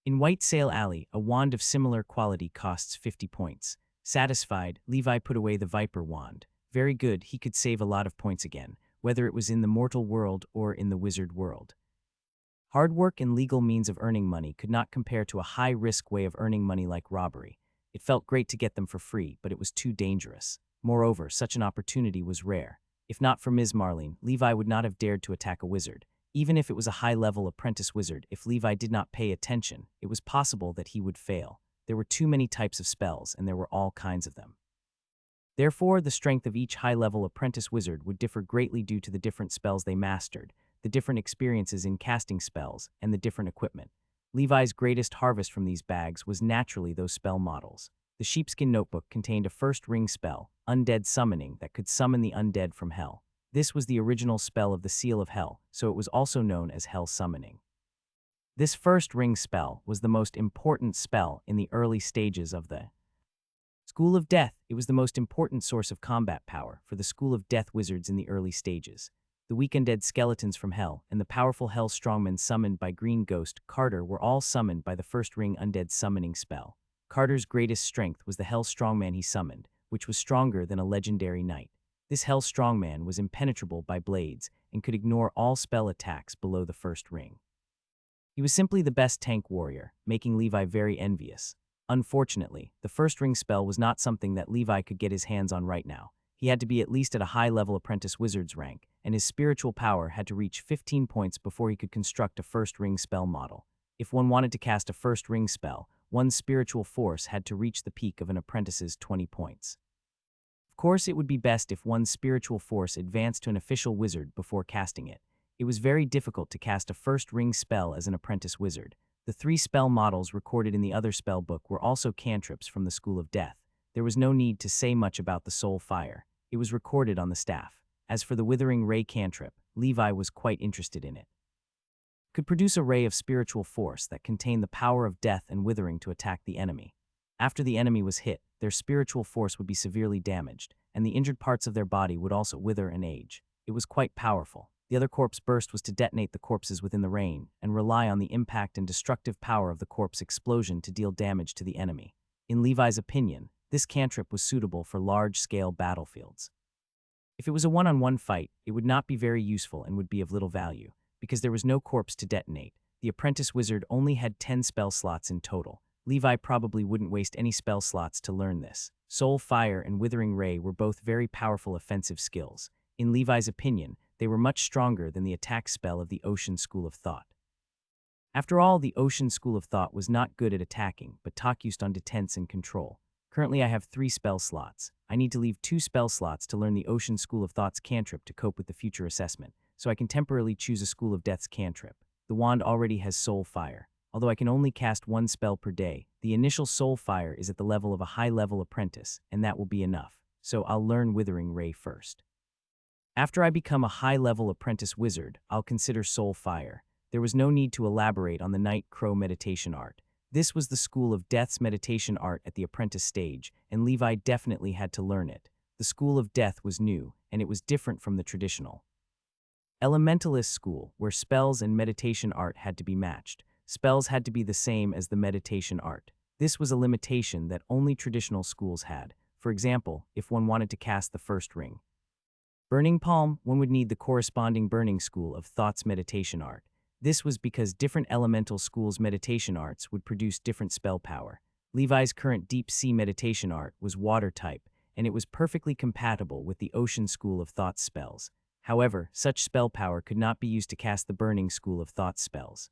Speaker 1: In White Sail Alley, a wand of similar quality costs 50 points. Satisfied, Levi put away the Viper wand. Very good, he could save a lot of points again, whether it was in the mortal world or in the wizard world. Hard work and legal means of earning money could not compare to a high-risk way of earning money like robbery. It felt great to get them for free, but it was too dangerous. Moreover, such an opportunity was rare. If not for Ms. Marlene, Levi would not have dared to attack a wizard. Even if it was a high-level apprentice wizard, if Levi did not pay attention, it was possible that he would fail. There were too many types of spells, and there were all kinds of them. Therefore, the strength of each high-level apprentice wizard would differ greatly due to the different spells they mastered, the different experiences in casting spells, and the different equipment. Levi's greatest harvest from these bags was naturally those spell models. The sheepskin notebook contained a first ring spell, Undead Summoning, that could summon the undead from hell. This was the original spell of the Seal of Hell, so it was also known as Hell Summoning. This first ring spell was the most important spell in the early stages of the School of Death. It was the most important source of combat power for the School of Death wizards in the early stages. The weak undead skeletons from Hell and the powerful Hell strongmen summoned by Green Ghost Carter were all summoned by the first ring Undead Summoning spell. Carter's greatest strength was the Hell strongman he summoned, which was stronger than a legendary knight. This Hell strongman was impenetrable by blades and could ignore all spell attacks below the first ring. He was simply the best tank warrior, making Levi very envious. Unfortunately, the first ring spell was not something that Levi could get his hands on right now. He had to be at least at a high-level apprentice wizard's rank, and his spiritual power had to reach 15 points before he could construct a first ring spell model. If one wanted to cast a first ring spell, one's spiritual force had to reach the peak of an apprentice's 20 points. Of course, it would be best if one's spiritual force advanced to an official wizard before casting it. It was very difficult to cast a first ring spell as an apprentice wizard. The 3 spell models recorded in the other spell book were also cantrips from the School of Death. There was no need to say much about the Soul Fire. It was recorded on the staff. As for the Withering Ray cantrip, Levi was quite interested in it. It could produce a ray of spiritual force that contained the power of death and withering to attack the enemy. After the enemy was hit, their spiritual force would be severely damaged, and the injured parts of their body would also wither and age. It was quite powerful. The other corpse burst was to detonate the corpses within the rain and rely on the impact and destructive power of the corpse explosion to deal damage to the enemy. In Levi's opinion, this cantrip was suitable for large-scale battlefields. If it was a one-on-one fight, it would not be very useful and would be of little value, because there was no corpse to detonate. The apprentice wizard only had 10 spell slots in total. Levi probably wouldn't waste any spell slots to learn this. Soul Fire and Withering Ray were both very powerful offensive skills. In Levi's opinion, they were much stronger than the attack spell of the Ocean School of Thought. After all, the Ocean School of Thought was not good at attacking, but focused on detence and control. Currently, I have 3 spell slots. I need to leave 2 spell slots to learn the Ocean School of Thought's cantrip to cope with the future assessment, so I can temporarily choose a School of Death's cantrip. The wand already has Soul Fire. Although I can only cast 1 spell per day, the initial Soul Fire is at the level of a high-level apprentice, and that will be enough, so I'll learn Withering Ray first. After I become a high-level apprentice wizard, I'll consider Soul Fire. There was no need to elaborate on the Night Crow meditation art. This was the School of Death's meditation art at the apprentice stage, and Levi definitely had to learn it. The School of Death was new, and it was different from the traditional Elementalist school, where spells and meditation art had to be matched. Spells had to be the same as the meditation art. This was a limitation that only traditional schools had. For example, if one wanted to cast the first ring. Burning Palm, one would need the corresponding Burning School of Thought's meditation art. This was because different elemental schools' meditation arts would produce different spell power. Levi's current deep sea meditation art was water type, and it was perfectly compatible with the Ocean School of Thought's spells. However, such spell power could not be used to cast the Burning School of Thought's spells.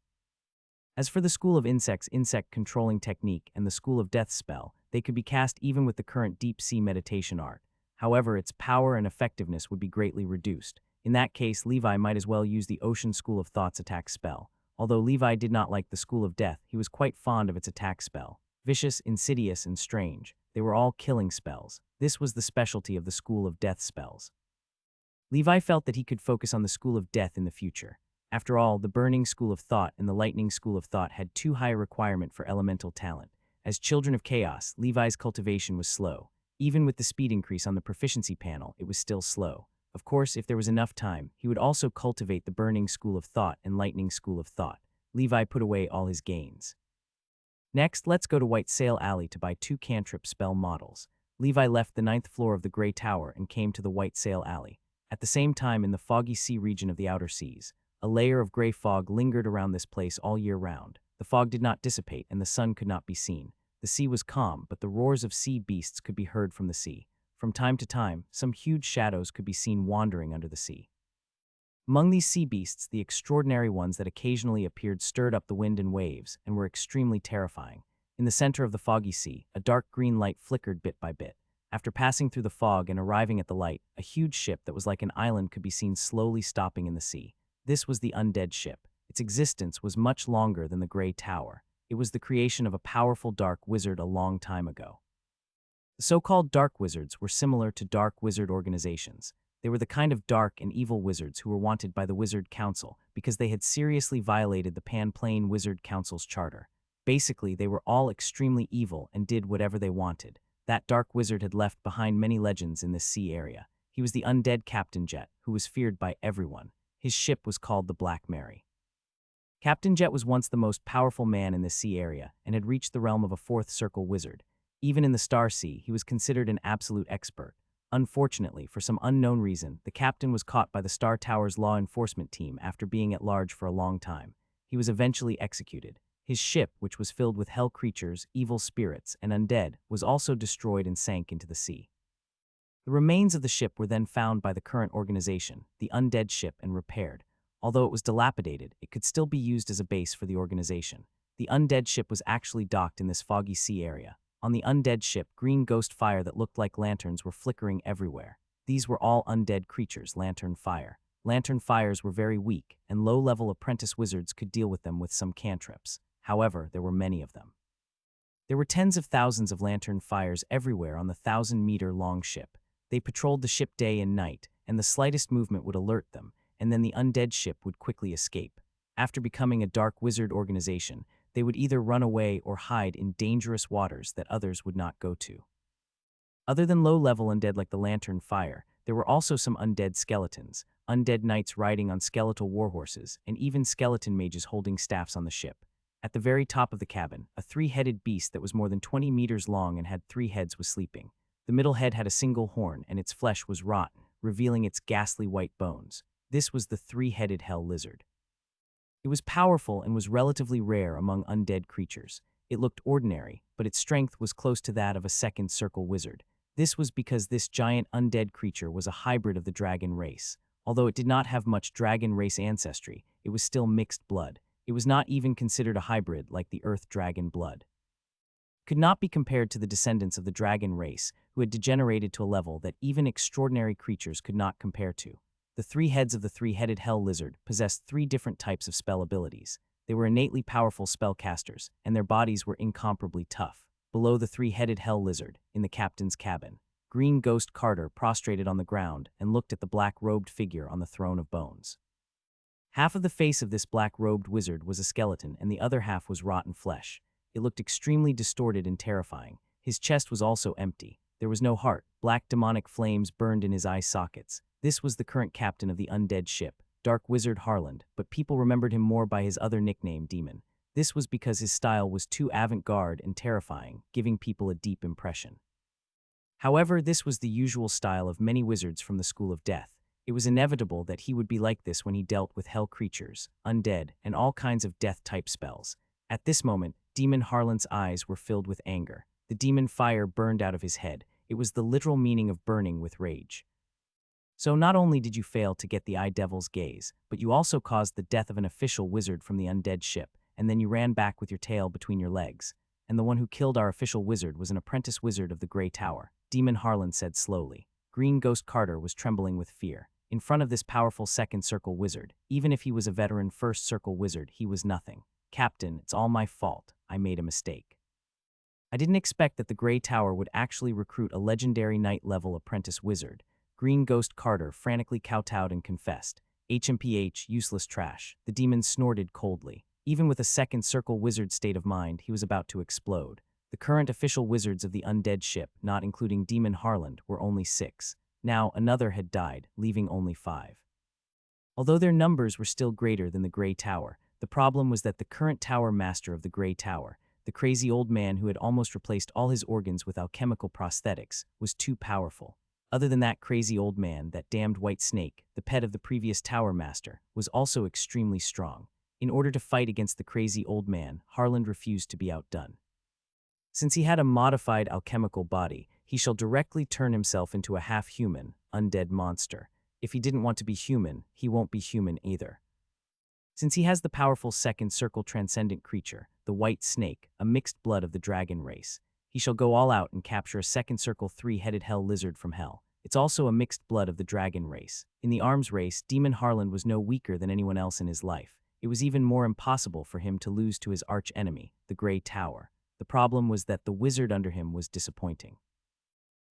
Speaker 1: As for the School of Insects' insect controlling technique and the School of Death spell, they could be cast even with the current deep sea meditation art. However, its power and effectiveness would be greatly reduced. In that case, Levi might as well use the Ocean School of Thought's attack spell. Although Levi did not like the School of Death, he was quite fond of its attack spell. Vicious, insidious, and strange. They were all killing spells. This was the specialty of the School of Death spells. Levi felt that he could focus on the School of Death in the future. After all, the Burning School of Thought and the Lightning School of Thought had too high a requirement for elemental talent. As children of chaos, Levi's cultivation was slow. Even with the speed increase on the proficiency panel, it was still slow. Of course, if there was enough time, he would also cultivate the Burning School of Thought and Lightning School of Thought. Levi put away all his gains. Next, let's go to White Sail Alley to buy 2 cantrip spell models. Levi left the 9th floor of the Grey Tower and came to the White Sail Alley. At the same time, in the foggy sea region of the outer seas, a layer of gray fog lingered around this place all year round. The fog did not dissipate and the sun could not be seen. The sea was calm, but the roars of sea beasts could be heard from the sea. From time to time, some huge shadows could be seen wandering under the sea. Among these sea beasts, the extraordinary ones that occasionally appeared stirred up the wind and waves and were extremely terrifying. In the center of the foggy sea, a dark green light flickered bit by bit. After passing through the fog and arriving at the light, a huge ship that was like an island could be seen slowly stopping in the sea. This was the undead ship. Its existence was much longer than the Grey Tower. It was the creation of a powerful dark wizard a long time ago. The so-called dark wizards were similar to dark wizard organizations. They were the kind of dark and evil wizards who were wanted by the Wizard Council because they had seriously violated the Pan-Plane Wizard Council's charter. Basically, they were all extremely evil and did whatever they wanted. That dark wizard had left behind many legends in this sea area. He was the undead Captain Jet, who was feared by everyone. His ship was called the Black Mary. Captain Jet was once the most powerful man in this sea area and had reached the realm of a 4th circle wizard. Even in the Star Sea, he was considered an absolute expert. Unfortunately, for some unknown reason, the captain was caught by the Star Tower's law enforcement team after being at large for a long time. He was eventually executed. His ship, which was filled with hell creatures, evil spirits, and undead, was also destroyed and sank into the sea. The remains of the ship were then found by the current organization, the Undead Ship, and repaired. Although it was dilapidated, it could still be used as a base for the organization. The Undead Ship was actually docked in this foggy sea area. On the Undead Ship, green ghost fire that looked like lanterns were flickering everywhere. These were all undead creatures, lantern fire. Lantern fires were very weak, and low-level apprentice wizards could deal with them with some cantrips. However, there were many of them. There were tens of thousands of lantern fires everywhere on the 1,000-meter-long ship. They patrolled the ship day and night, and the slightest movement would alert them, and then the undead ship would quickly escape. After becoming a dark wizard organization, they would either run away or hide in dangerous waters that others would not go to. Other than low-level undead like the lantern fire, there were also some undead skeletons, undead knights riding on skeletal warhorses, and even skeleton mages holding staffs on the ship. At the very top of the cabin, a 3-headed beast that was more than 20 meters long and had 3 heads was sleeping. The middle head had a single horn, and its flesh was rotten, revealing its ghastly white bones. This was the 3-headed hell lizard. It was powerful and was relatively rare among undead creatures. It looked ordinary, but its strength was close to that of a 2nd circle wizard. This was because this giant undead creature was a hybrid of the dragon race. Although it did not have much dragon race ancestry, it was still mixed blood. It was not even considered a hybrid like the earth dragon blood. It could not be compared to the descendants of the dragon race, who had degenerated to a level that even extraordinary creatures could not compare to. The 3 heads of the 3-headed hell lizard possessed 3 different types of spell abilities. They were innately powerful spellcasters, and their bodies were incomparably tough. Below the 3-headed hell lizard, in the captain's cabin, Green Ghost Carter prostrated on the ground and looked at the black-robed figure on the throne of bones. Half of the face of this black-robed wizard was a skeleton, and the other half was rotten flesh. It looked extremely distorted and terrifying. His chest was also empty. There was no heart. Black demonic flames burned in his eye sockets. This was the current captain of the undead ship, Dark Wizard Harland, but people remembered him more by his other nickname, Demon. This was because his style was too avant-garde and terrifying, giving people a deep impression. However, this was the usual style of many wizards from the School of Death. It was inevitable that he would be like this when he dealt with hell creatures, undead, and all kinds of death-type spells. At this moment, Demon Harlan's eyes were filled with anger. The demon fire burned out of his head. It was the literal meaning of burning with rage. So not only did you fail to get the Eye Devil's gaze, but you also caused the death of an official wizard from the undead ship, and then you ran back with your tail between your legs. And the one who killed our official wizard was an apprentice wizard of the Grey Tower, Demon Harlan said slowly. Green Ghost Carter was trembling with fear. In front of this powerful second circle wizard, even if he was a veteran first circle wizard, he was nothing. Captain, it's all my fault. I made a mistake. I didn't expect that the Grey Tower would actually recruit a legendary knight-level apprentice wizard. Green Ghost Carter frantically kowtowed and confessed. HMPH, useless trash. The demon snorted coldly. Even with a second circle wizard state of mind, he was about to explode. The current official wizards of the undead ship, not including Demon Harlan, were only 6. Now another had died, leaving only 5. Although their numbers were still greater than the Grey Tower, the problem was that the current tower master of the Grey Tower, the crazy old man who had almost replaced all his organs with alchemical prosthetics, was too powerful. Other than that crazy old man, that damned white snake, the pet of the previous tower master, was also extremely strong. In order to fight against the crazy old man, Harlan refused to be outdone. Since he had a modified alchemical body, he shall directly turn himself into a half-human, undead monster. If he didn't want to be human, he won't be human either. Since he has the powerful second circle transcendent creature, the white snake, a mixed blood of the dragon race, he shall go all out and capture a second circle 3-headed hell lizard from hell. It's also a mixed blood of the dragon race. In the arms race, Demon Harlan was no weaker than anyone else in his life. It was even more impossible for him to lose to his arch-enemy, the Grey Tower. The problem was that the wizard under him was disappointing.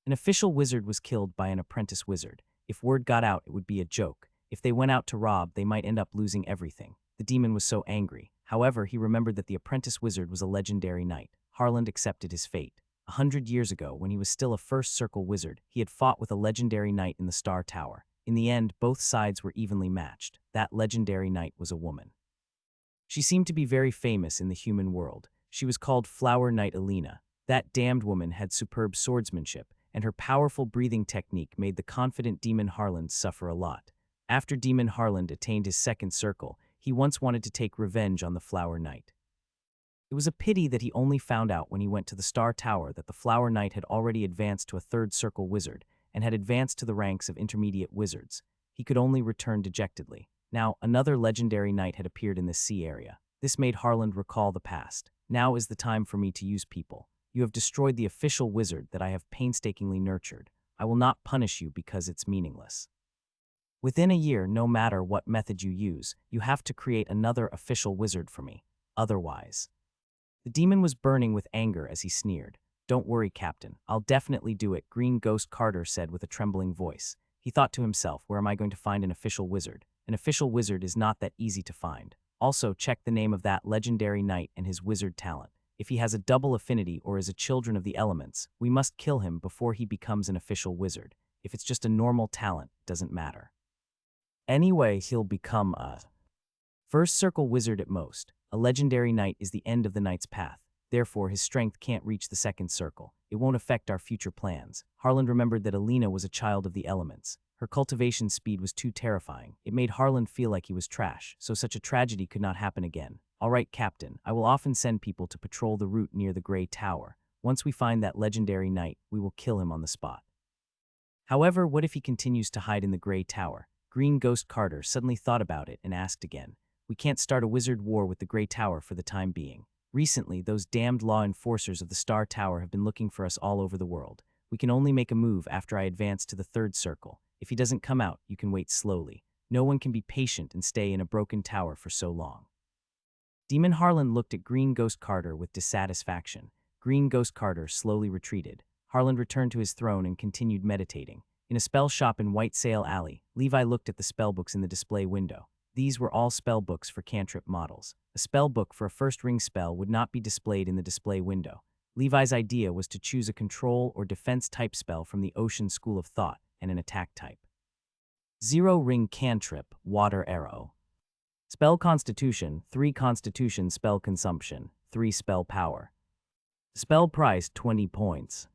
Speaker 1: An official wizard was killed by an apprentice wizard. If word got out, it would be a joke. If they went out to rob, they might end up losing everything. The demon was so angry. However, he remembered that the apprentice wizard was a legendary knight. Harlan accepted his fate. 100 years ago, when he was still a first circle wizard, he had fought with a legendary knight in the Star Tower. In the end, both sides were evenly matched. That legendary knight was a woman. She seemed to be very famous in the human world. She was called Flower Knight Alina. That damned woman had superb swordsmanship, and her powerful breathing technique made the confident Demon Harlan suffer a lot. After Demon Harlan attained his second circle, he once wanted to take revenge on the Flower Knight. It was a pity that he only found out when he went to the Star Tower that the Flower Knight had already advanced to a third circle wizard and had advanced to the ranks of intermediate wizards. He could only return dejectedly. Now, another legendary knight had appeared in this sea area. This made Harlan recall the past. Now is the time for me to use people. You have destroyed the official wizard that I have painstakingly nurtured. I will not punish you because it's meaningless. Within a year, no matter what method you use, you have to create another official wizard for me. Otherwise. The demon was burning with anger as he sneered. Don't worry, Captain. I'll definitely do it, Green Ghost Carter said with a trembling voice. He thought to himself, where am I going to find an official wizard? An official wizard is not that easy to find. Also, check the name of that legendary knight and his wizard talent. If he has a double affinity or is a children of the elements, we must kill him before he becomes an official wizard. If it's just a normal talent, it doesn't matter. Anyway, he'll become a first circle wizard at most. A legendary knight is the end of the knight's path. Therefore, his strength can't reach the second circle. It won't affect our future plans. Harlan remembered that Alina was a child of the elements. Her cultivation speed was too terrifying. It made Harlan feel like he was trash, so such a tragedy could not happen again. All right, Captain, I will often send people to patrol the route near the Grey Tower. Once we find that legendary knight, we will kill him on the spot. However, what if he continues to hide in the Grey Tower? Green Ghost Carter suddenly thought about it and asked again. We can't start a wizard war with the Grey Tower for the time being. Recently, those damned law enforcers of the Star Tower have been looking for us all over the world. We can only make a move after I advance to the third circle. If he doesn't come out, you can wait slowly. No one can be patient and stay in a broken tower for so long. Demon Harlan looked at Green Ghost Carter with dissatisfaction. Green Ghost Carter slowly retreated. Harlan returned to his throne and continued meditating. In a spell shop in White Sail Alley, Levi looked at the spellbooks in the display window. These were all spellbooks for cantrip models. A spellbook for a first ring spell would not be displayed in the display window. Levi's idea was to choose a control or defense type spell from the Ocean School of Thought and an attack type. 0 ring cantrip, water arrow. Spell constitution, 3 constitution spell consumption, 3 spell power. Spell price 20 points.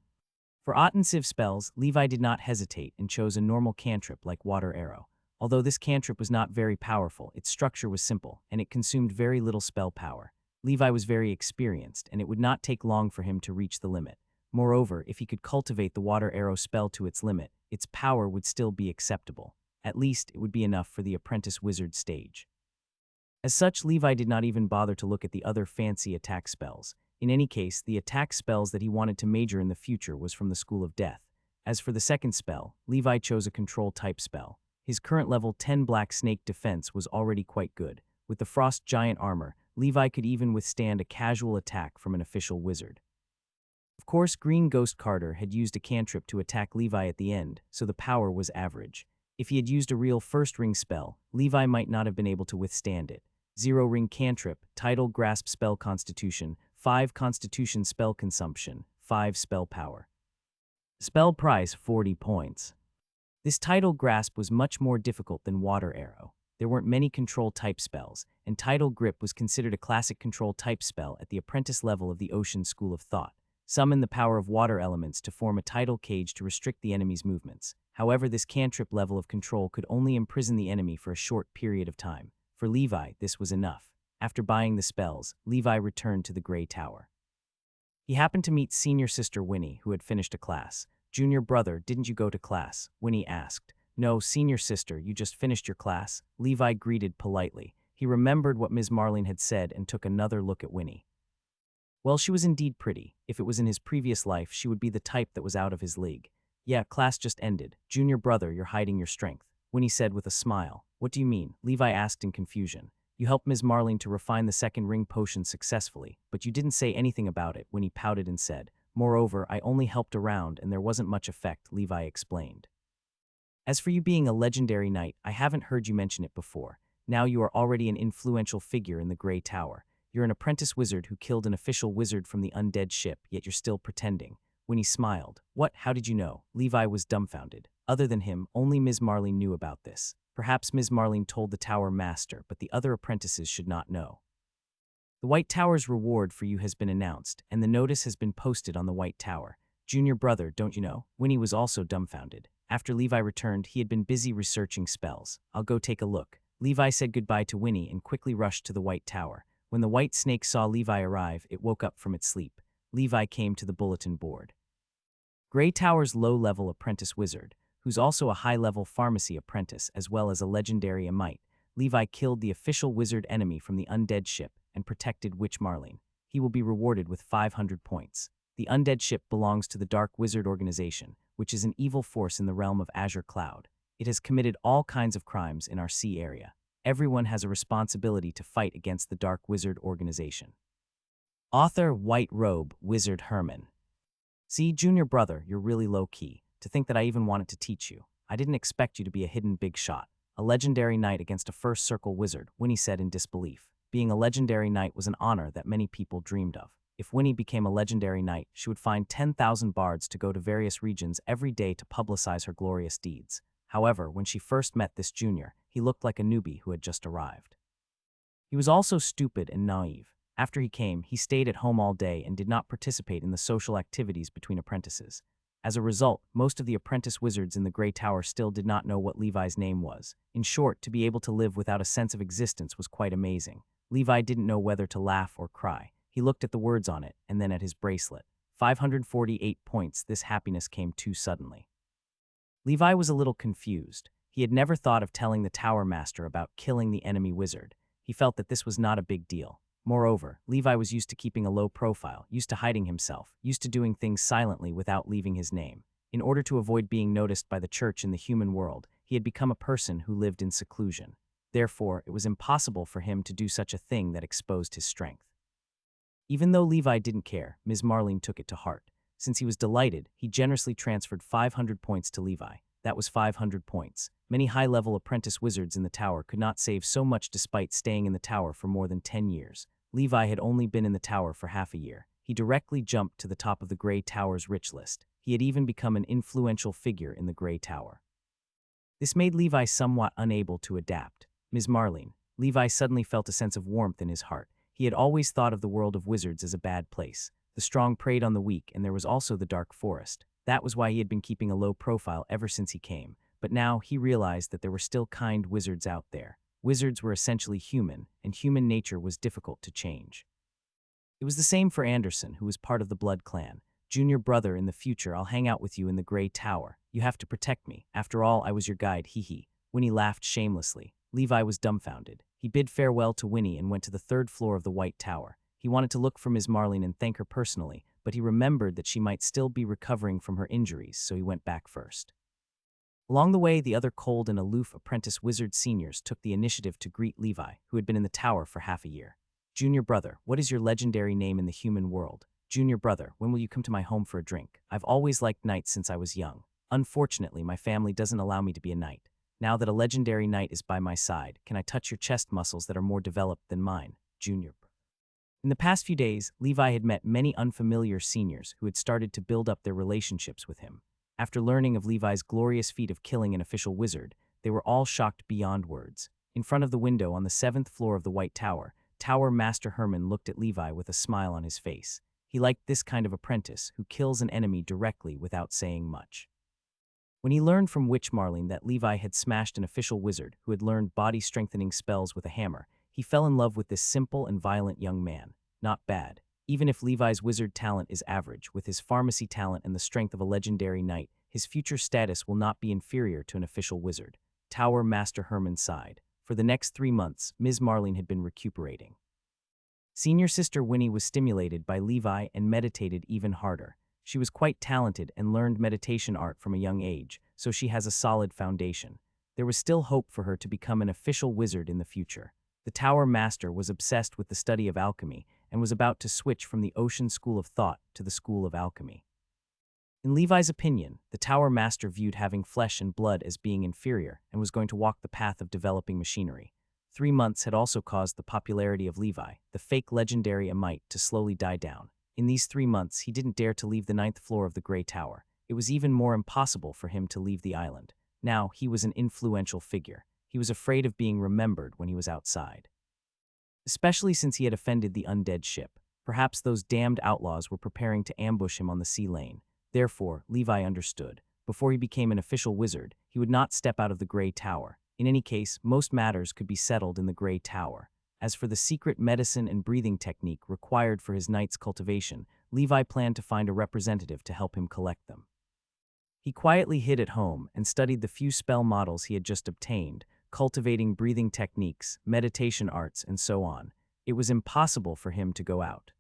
Speaker 1: For offensive spells, Levi did not hesitate and chose a normal cantrip like Water Arrow. Although this cantrip was not very powerful, its structure was simple, and it consumed very little spell power. Levi was very experienced, and it would not take long for him to reach the limit. Moreover, if he could cultivate the Water Arrow spell to its limit, its power would still be acceptable. At least, it would be enough for the apprentice wizard stage. As such, Levi did not even bother to look at the other fancy attack spells. In any case, the attack spells that he wanted to major in the future was from the School of Death. As for the second spell, Levi chose a control-type spell. His current level 10 Black Snake defense was already quite good. With the Frost Giant armor, Levi could even withstand a casual attack from an official wizard. Of course, Green Ghost Carter had used a cantrip to attack Levi at the end, so the power was average. If he had used a real first ring spell, Levi might not have been able to withstand it. 0 ring cantrip, Tidal Grasp spell constitution, 5 constitution spell consumption, 5 spell power. Spell price 40 points. This Tidal Grasp was much more difficult than Water Arrow. There weren't many control-type spells, and Tidal Grip was considered a classic control-type spell at the apprentice level of the Ocean School of Thought. Summon the power of water elements to form a tidal cage to restrict the enemy's movements. However, this cantrip level of control could only imprison the enemy for a short period of time. For Levi, this was enough. After buying the spells, Levi returned to the Grey Tower. He happened to meet senior sister Winnie, who had finished a class. "Junior brother, didn't you go to class?" Winnie asked. "No, senior sister, you just finished your class?" Levi greeted politely. He remembered what Ms. Marlene had said and took another look at Winnie. Well, she was indeed pretty. If it was in his previous life, she would be the type that was out of his league. "Yeah, class just ended. Junior brother, you're hiding your strength," Winnie said with a smile. "What do you mean?" Levi asked in confusion. "You helped Ms. Marlene to refine the second ring potion successfully, but you didn't say anything about it," Winnie pouted and said. "Moreover, I only helped around and there wasn't much effect," Levi explained. "As for you being a legendary knight, I haven't heard you mention it before. Now you are already an influential figure in the Grey Tower. You're an apprentice wizard who killed an official wizard from the undead ship, yet you're still pretending." Winnie smiled. "What? How did you know?" Levi was dumbfounded. Other than him, only Ms. Marlene knew about this. Perhaps Ms. Marlene told the tower master, but the other apprentices should not know. "The White Tower's reward for you has been announced, and the notice has been posted on the White Tower. Junior brother, don't you know?" Winnie was also dumbfounded. After Levi returned, he had been busy researching spells. "I'll go take a look." Levi said goodbye to Winnie and quickly rushed to the White Tower. When the white snake saw Levi arrive, it woke up from its sleep. Levi came to the bulletin board. Grey Tower's low-level apprentice wizard, who's also a high-level pharmacy apprentice as well as a legendary emite, Levi killed the official wizard enemy from the undead ship and protected Witch Marlene. He will be rewarded with 500 points. The undead ship belongs to the Dark Wizard Organization, which is an evil force in the realm of Azure Cloud. It has committed all kinds of crimes in our sea area. Everyone has a responsibility to fight against the Dark Wizard Organization. Author White Robe Wizard Herman. "See, junior brother, you're really low-key. To think that I even wanted to teach you. I didn't expect you to be a hidden big shot. A legendary knight against a first circle wizard," Winnie said in disbelief. Being a legendary knight was an honor that many people dreamed of. If Winnie became a legendary knight, she would find 10,000 bards to go to various regions every day to publicize her glorious deeds. However, when she first met this junior, he looked like a newbie who had just arrived. He was also stupid and naive. After he came, he stayed at home all day and did not participate in the social activities between apprentices. As a result, most of the apprentice wizards in the Grey Tower still did not know what Levi's name was. In short, to be able to live without a sense of existence was quite amazing. Levi didn't know whether to laugh or cry. He looked at the words on it, and then at his bracelet. 548 points, this happiness came too suddenly. Levi was a little confused. He had never thought of telling the Tower Master about killing the enemy wizard. He felt that this was not a big deal. Moreover, Levi was used to keeping a low profile, used to hiding himself, used to doing things silently without leaving his name. In order to avoid being noticed by the church in the human world, he had become a person who lived in seclusion. Therefore, it was impossible for him to do such a thing that exposed his strength. Even though Levi didn't care, Ms. Marlene took it to heart. Since he was delighted, he generously transferred 500 points to Levi. That was 500 points. Many high-level apprentice wizards in the tower could not save so much despite staying in the tower for more than 10 years. Levi had only been in the tower for half a year. He directly jumped to the top of the Grey Tower's rich list. He had even become an influential figure in the Grey Tower. This made Levi somewhat unable to adapt. Ms. Marlene. Levi suddenly felt a sense of warmth in his heart. He had always thought of the world of wizards as a bad place. The strong preyed on the weak, and there was also the dark forest. That was why he had been keeping a low profile ever since he came, but now he realized that there were still kind wizards out there. Wizards were essentially human, and human nature was difficult to change. It was the same for Anderson, who was part of the Blood Clan. Junior brother, in the future, I'll hang out with you in the Grey Tower. You have to protect me. After all, I was your guide, hee. Winnie laughed shamelessly. Levi was dumbfounded. He bid farewell to Winnie and went to the third floor of the White Tower. He wanted to look for Ms. Marlene and thank her personally, but he remembered that she might still be recovering from her injuries, so he went back first. Along the way, the other cold and aloof apprentice wizard seniors took the initiative to greet Levi, who had been in the tower for half a year. Junior brother, what is your legendary name in the human world? Junior brother, when will you come to my home for a drink? I've always liked knights since I was young. Unfortunately, my family doesn't allow me to be a knight. Now that a legendary knight is by my side, can I touch your chest muscles that are more developed than mine? Junior. In the past few days, Levi had met many unfamiliar seniors who had started to build up their relationships with him. After learning of Levi's glorious feat of killing an official wizard, they were all shocked beyond words. In front of the window on the 7th floor of the White Tower, Tower Master Herman looked at Levi with a smile on his face. He liked this kind of apprentice who kills an enemy directly without saying much. When he learned from Witch Marlene that Levi had smashed an official wizard who had learned body-strengthening spells with a hammer, he fell in love with this simple and violent young man. Not bad. Even if Levi's wizard talent is average, with his pharmacy talent and the strength of a legendary knight, his future status will not be inferior to an official wizard. Tower Master Herman sighed. For the next 3 months, Ms. Marlene had been recuperating. Senior sister Winnie was stimulated by Levi and meditated even harder. She was quite talented and learned meditation art from a young age, so she has a solid foundation. There was still hope for her to become an official wizard in the future. The Tower Master was obsessed with the study of alchemy and was about to switch from the Ocean School of Thought to the School of Alchemy. In Levi's opinion, the Tower Master viewed having flesh and blood as being inferior and was going to walk the path of developing machinery. 3 months had also caused the popularity of Levi, the fake legendary Amite, to slowly die down. In these 3 months, he didn't dare to leave the 9th floor of the Grey Tower. It was even more impossible for him to leave the island. Now, he was an influential figure. He was afraid of being remembered when he was outside. Especially since he had offended the undead ship. Perhaps those damned outlaws were preparing to ambush him on the sea lane. Therefore, Levi understood. Before he became an official wizard, he would not step out of the Grey Tower. In any case, most matters could be settled in the Grey Tower. As for the secret medicine and breathing technique required for his knight's cultivation, Levi planned to find a representative to help him collect them. He quietly hid at home and studied the few spell models he had just obtained, cultivating breathing techniques, meditation arts, and so on. It was impossible for him to go out.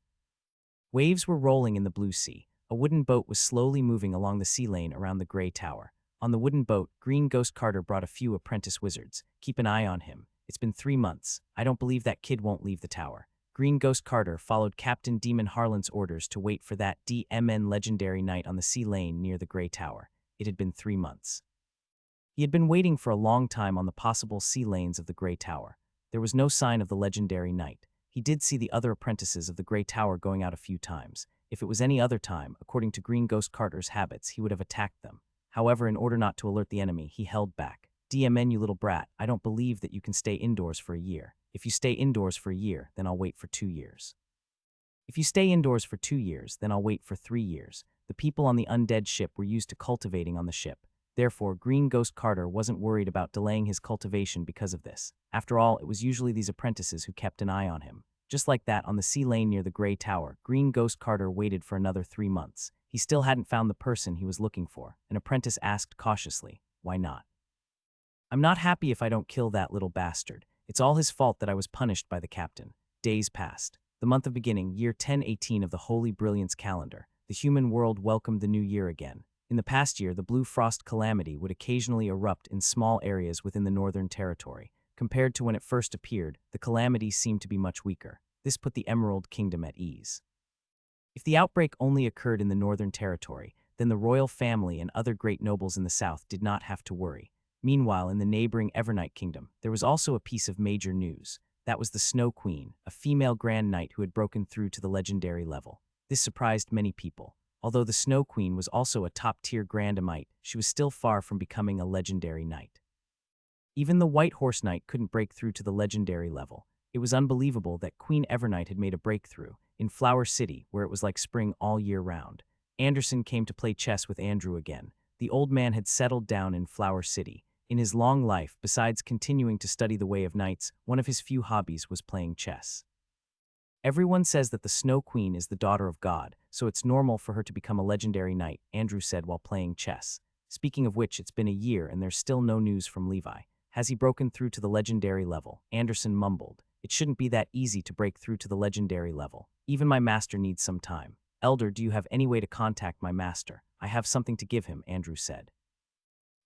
Speaker 1: Waves were rolling in the blue sea. A wooden boat was slowly moving along the sea lane around the Grey Tower. On the wooden boat, Green Ghost Carter brought a few apprentice wizards. Keep an eye on him. It's been 3 months. I don't believe that kid won't leave the tower. Green Ghost Carter followed Captain Demon Harlan's orders to wait for that DMN legendary knight on the sea lane near the Grey Tower. It had been 3 months. He had been waiting for a long time on the possible sea lanes of the Grey Tower. There was no sign of the legendary knight. He did see the other apprentices of the Grey Tower going out a few times. If it was any other time, according to Green Ghost Carter's habits, he would have attacked them. However, in order not to alert the enemy, he held back. DMN, you little brat, I don't believe that you can stay indoors for a year. If you stay indoors for a year, then I'll wait for 2 years. If you stay indoors for 2 years, then I'll wait for 3 years. The people on the undead ship were used to cultivating on the ship. Therefore, Green Ghost Carter wasn't worried about delaying his cultivation because of this. After all, it was usually these apprentices who kept an eye on him. Just like that, on the sea lane near the Grey Tower, Green Ghost Carter waited for another 3 months. He still hadn't found the person he was looking for. An apprentice asked cautiously, "Why not?" "I'm not happy if I don't kill that little bastard. It's all his fault that I was punished by the captain." Days passed. The month of beginning, year 1018 of the Holy Brilliance calendar. The human world welcomed the new year again. In the past year, the Blue Frost Calamity would occasionally erupt in small areas within the Northern Territory. Compared to when it first appeared, the calamity seemed to be much weaker. This put the Emerald Kingdom at ease. If the outbreak only occurred in the Northern Territory, then the royal family and other great nobles in the south did not have to worry. Meanwhile, in the neighboring Evernight Kingdom, there was also a piece of major news. That was the Snow Queen, a female Grand Knight who had broken through to the legendary level. This surprised many people. Although the Snow Queen was also a top-tier Grand Amite, she was still far from becoming a legendary knight. Even the White Horse Knight couldn't break through to the legendary level. It was unbelievable that Queen Evernight had made a breakthrough in Flower City, where it was like spring all year round. Anderson came to play chess with Andrew again. The old man had settled down in Flower City. In his long life, besides continuing to study the way of knights, one of his few hobbies was playing chess. Everyone says that the Snow Queen is the daughter of God, so it's normal for her to become a legendary knight, Andrew said while playing chess. Speaking of which, it's been a year and there's still no news from Levi. Has he broken through to the legendary level? Anderson mumbled. It shouldn't be that easy to break through to the legendary level. Even my master needs some time. Elder, do you have any way to contact my master? I have something to give him, Andrew said.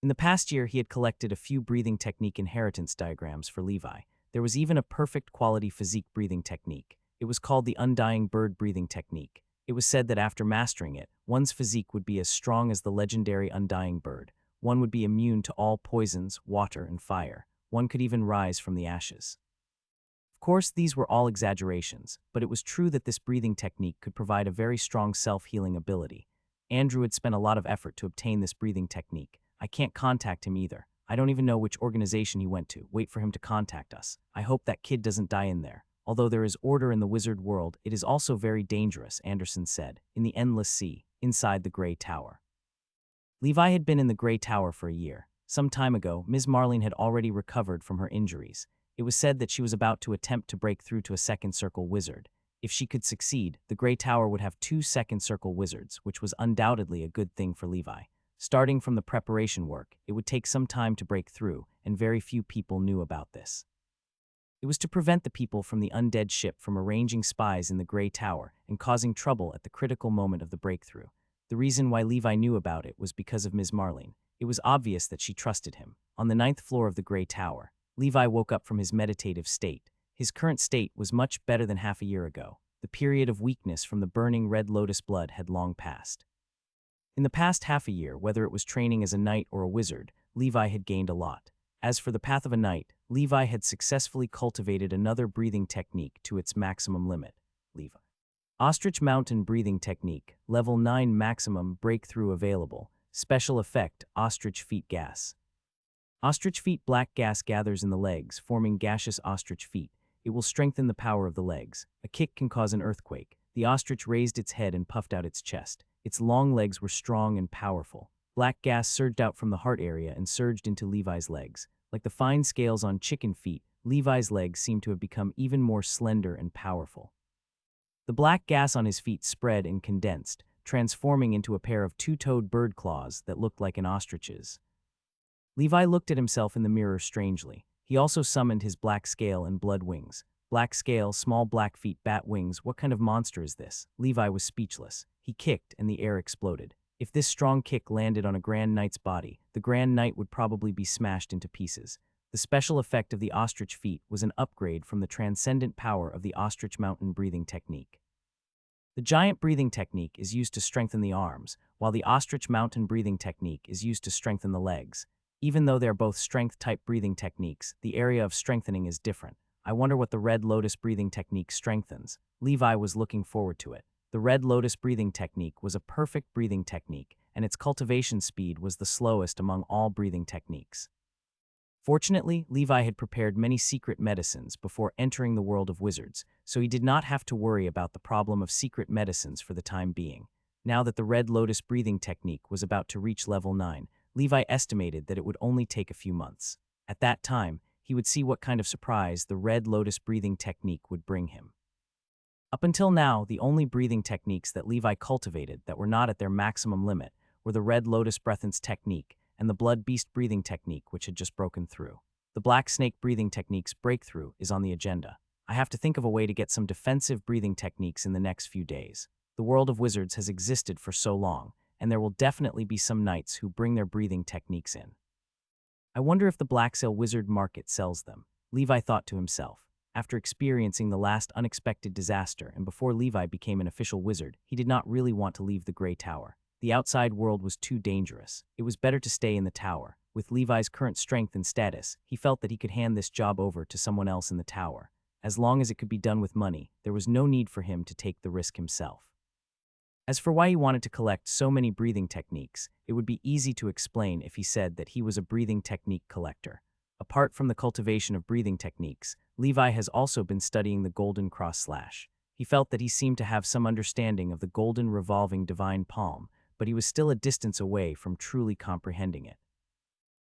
Speaker 1: In the past year, he had collected a few breathing technique inheritance diagrams for Levi. There was even a perfect quality physique breathing technique. It was called the undying bird breathing technique. It was said that after mastering it, one's physique would be as strong as the legendary undying bird. One would be immune to all poisons, water, and fire. One could even rise from the ashes. Of course, these were all exaggerations, but it was true that this breathing technique could provide a very strong self-healing ability. Andrew had spent a lot of effort to obtain this breathing technique. I can't contact him either. I don't even know which organization he went to. Wait for him to contact us. I hope that kid doesn't die in there. Although there is order in the wizard world, it is also very dangerous, Anderson said, in the endless sea, inside the Grey Tower. Levi had been in the Grey Tower for a year. Some time ago, Ms. Marlene had already recovered from her injuries. It was said that she was about to attempt to break through to a second circle wizard. If she could succeed, the Grey Tower would have 2 second circle wizards, which was undoubtedly a good thing for Levi. Starting from the preparation work, it would take some time to break through, and very few people knew about this. It was to prevent the people from the undead ship from arranging spies in the Grey Tower and causing trouble at the critical moment of the breakthrough. The reason why Levi knew about it was because of Ms. Marlene. It was obvious that she trusted him. On the 9th floor of the Grey Tower, Levi woke up from his meditative state. His current state was much better than half a year ago. The period of weakness from the burning red lotus blood had long passed. In the past half a year, whether it was training as a knight or a wizard, Levi had gained a lot. As for the path of a knight, Levi had successfully cultivated another breathing technique to its maximum limit. Levi. Ostrich Mountain Breathing Technique, Level 9 Maximum Breakthrough Available. Special Effect, Ostrich Feet Gas. Ostrich feet black gas gathers in the legs, forming gaseous ostrich feet. It will strengthen the power of the legs. A kick can cause an earthquake. The ostrich raised its head and puffed out its chest. Its long legs were strong and powerful. Black gas surged out from the heart area and surged into Levi's legs. Like the fine scales on chicken feet, Levi's legs seemed to have become even more slender and powerful. The black gas on his feet spread and condensed, transforming into a pair of 2-toed bird claws that looked like an ostrich's. Levi looked at himself in the mirror strangely. He also summoned his black scale and blood wings. Black scale, small black feet, bat wings, what kind of monster is this? Levi was speechless. He kicked and the air exploded. If this strong kick landed on a Grand Knight's body, the Grand Knight would probably be smashed into pieces. The special effect of the ostrich feet was an upgrade from the transcendent power of the Ostrich Mountain Breathing Technique. The giant breathing technique is used to strengthen the arms, while the Ostrich Mountain Breathing Technique is used to strengthen the legs. Even though they're both strength-type breathing techniques, the area of strengthening is different. I wonder what the Red Lotus Breathing Technique strengthens. Levi was looking forward to it. The Red Lotus breathing technique was a perfect breathing technique, and its cultivation speed was the slowest among all breathing techniques. Fortunately, Levi had prepared many secret medicines before entering the world of wizards, so he did not have to worry about the problem of secret medicines for the time being. Now that the Red Lotus breathing technique was about to reach level 9, Levi estimated that it would only take a few months. At that time, he would see what kind of surprise the Red Lotus breathing technique would bring him. Up until now, the only breathing techniques that Levi cultivated that were not at their maximum limit were the Red Lotus Breathance technique and the Blood Beast breathing technique, which had just broken through. The Black Snake breathing technique's breakthrough is on the agenda. I have to think of a way to get some defensive breathing techniques in the next few days. The world of wizards has existed for so long, and there will definitely be some knights who bring their breathing techniques in. I wonder if the Black Sail Wizard Market sells them, Levi thought to himself. After experiencing the last unexpected disaster and before Levi became an official wizard, he did not really want to leave the Grey Tower. The outside world was too dangerous. It was better to stay in the tower. With Levi's current strength and status, he felt that he could hand this job over to someone else in the tower. As long as it could be done with money, there was no need for him to take the risk himself. As for why he wanted to collect so many breathing techniques, it would be easy to explain if he said that he was a breathing technique collector. Apart from the cultivation of breathing techniques, Levi has also been studying the Golden Cross Slash. He felt that he seemed to have some understanding of the golden revolving divine palm, but he was still a distance away from truly comprehending it.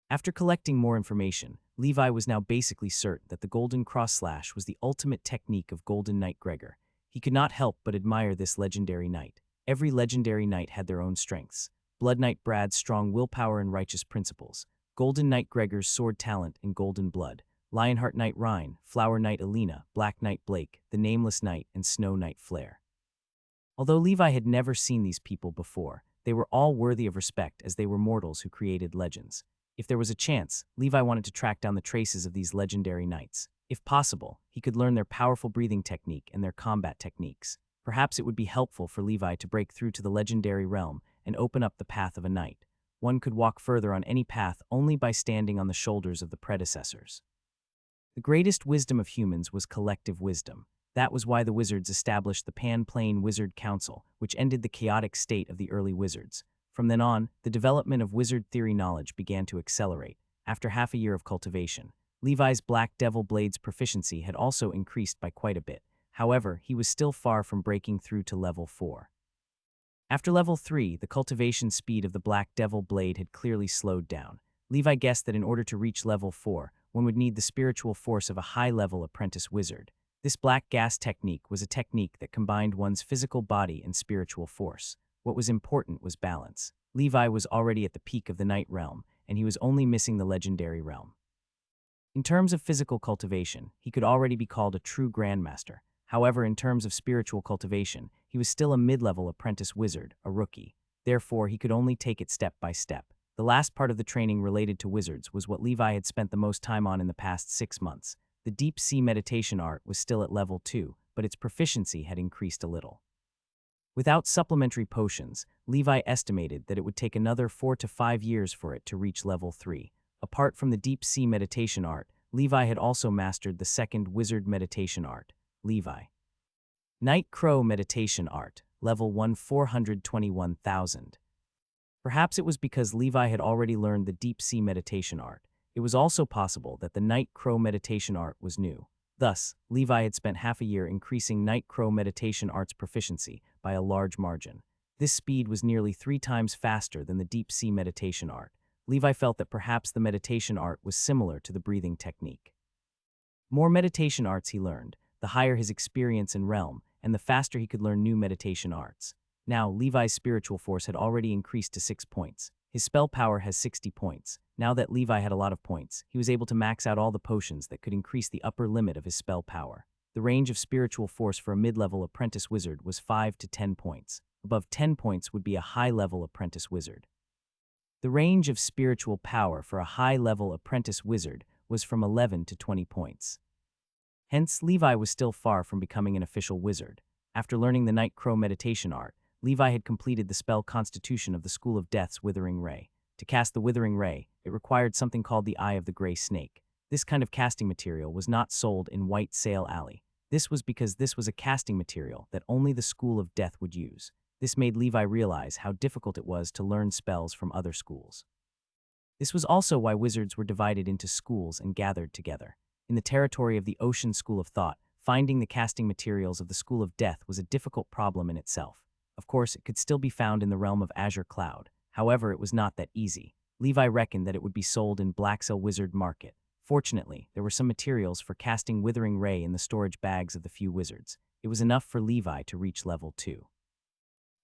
Speaker 1: After collecting more information, Levi was now basically certain that the golden cross slash was the ultimate technique of Golden Knight Gregor. He could not help but admire this legendary knight. Every legendary knight had their own strengths. Blood Knight Brad's strong willpower and righteous principles, Golden Knight Gregor's sword talent and golden blood, Lionheart Knight Rhine, Flower Knight Alina, Black Knight Blake, the Nameless Knight, and Snow Knight Flare. Although Levi had never seen these people before, they were all worthy of respect as they were mortals who created legends. If there was a chance, Levi wanted to track down the traces of these legendary knights. If possible, he could learn their powerful breathing technique and their combat techniques. Perhaps it would be helpful for Levi to break through to the legendary realm and open up the path of a knight. One could walk further on any path only by standing on the shoulders of the predecessors. The greatest wisdom of humans was collective wisdom. That was why the wizards established the Pan-Plane Wizard Council, which ended the chaotic state of the early wizards. From then on, the development of wizard theory knowledge began to accelerate. After half a year of cultivation, Levi's Black Devil Blade's proficiency had also increased by quite a bit. However, he was still far from breaking through to level 4. After level 3, the cultivation speed of the Black Devil Blade had clearly slowed down. Levi guessed that in order to reach level 4, one would need the spiritual force of a high-level apprentice wizard. This black gas technique was a technique that combined one's physical body and spiritual force. What was important was balance. Levi was already at the peak of the Night Realm, and he was only missing the Legendary Realm. In terms of physical cultivation, he could already be called a true Grandmaster. However, in terms of spiritual cultivation, he was still a mid-level apprentice wizard, a rookie. Therefore, he could only take it step by step. The last part of the training related to wizards was what Levi had spent the most time on in the past 6 months. The deep sea meditation art was still at level 2, but its proficiency had increased a little. Without supplementary potions, Levi estimated that it would take another 4 to 5 years for it to reach level 3. Apart from the deep sea meditation art, Levi had also mastered the second wizard meditation art, Levi. Night Crow meditation art, level 1 421,000. Perhaps it was because Levi had already learned the deep sea meditation art. It was also possible that the Night Crow meditation art was new. Thus, Levi had spent half a year increasing Night Crow meditation art's proficiency by a large margin. This speed was nearly 3 times faster than the deep sea meditation art. Levi felt that perhaps the meditation art was similar to the breathing technique. More meditation arts he learned, the higher his experience in realm, and the faster he could learn new meditation arts. Now, Levi's spiritual force had already increased to 6 points. His spell power has 60 points. Now that Levi had a lot of points, he was able to max out all the potions that could increase the upper limit of his spell power. The range of spiritual force for a mid-level apprentice wizard was 5 to 10 points. Above 10 points would be a high-level apprentice wizard. The range of spiritual power for a high-level apprentice wizard was from 11 to 20 points. Hence, Levi was still far from becoming an official wizard. After learning the Night Crow meditation art, Levi had completed the spell Constitution of the School of Death's Withering Ray. To cast the Withering Ray, it required something called the Eye of the Grey Snake. This kind of casting material was not sold in White Sail Alley. This was because this was a casting material that only the School of Death would use. This made Levi realize how difficult it was to learn spells from other schools. This was also why wizards were divided into schools and gathered together. In the territory of the Ocean School of Thought, finding the casting materials of the School of Death was a difficult problem in itself. Of course, it could still be found in the realm of Azure Cloud. However, it was not that easy. Levi reckoned that it would be sold in Blacksail Wizard Market. Fortunately, there were some materials for casting Withering Ray in the storage bags of the few wizards. It was enough for Levi to reach level 2.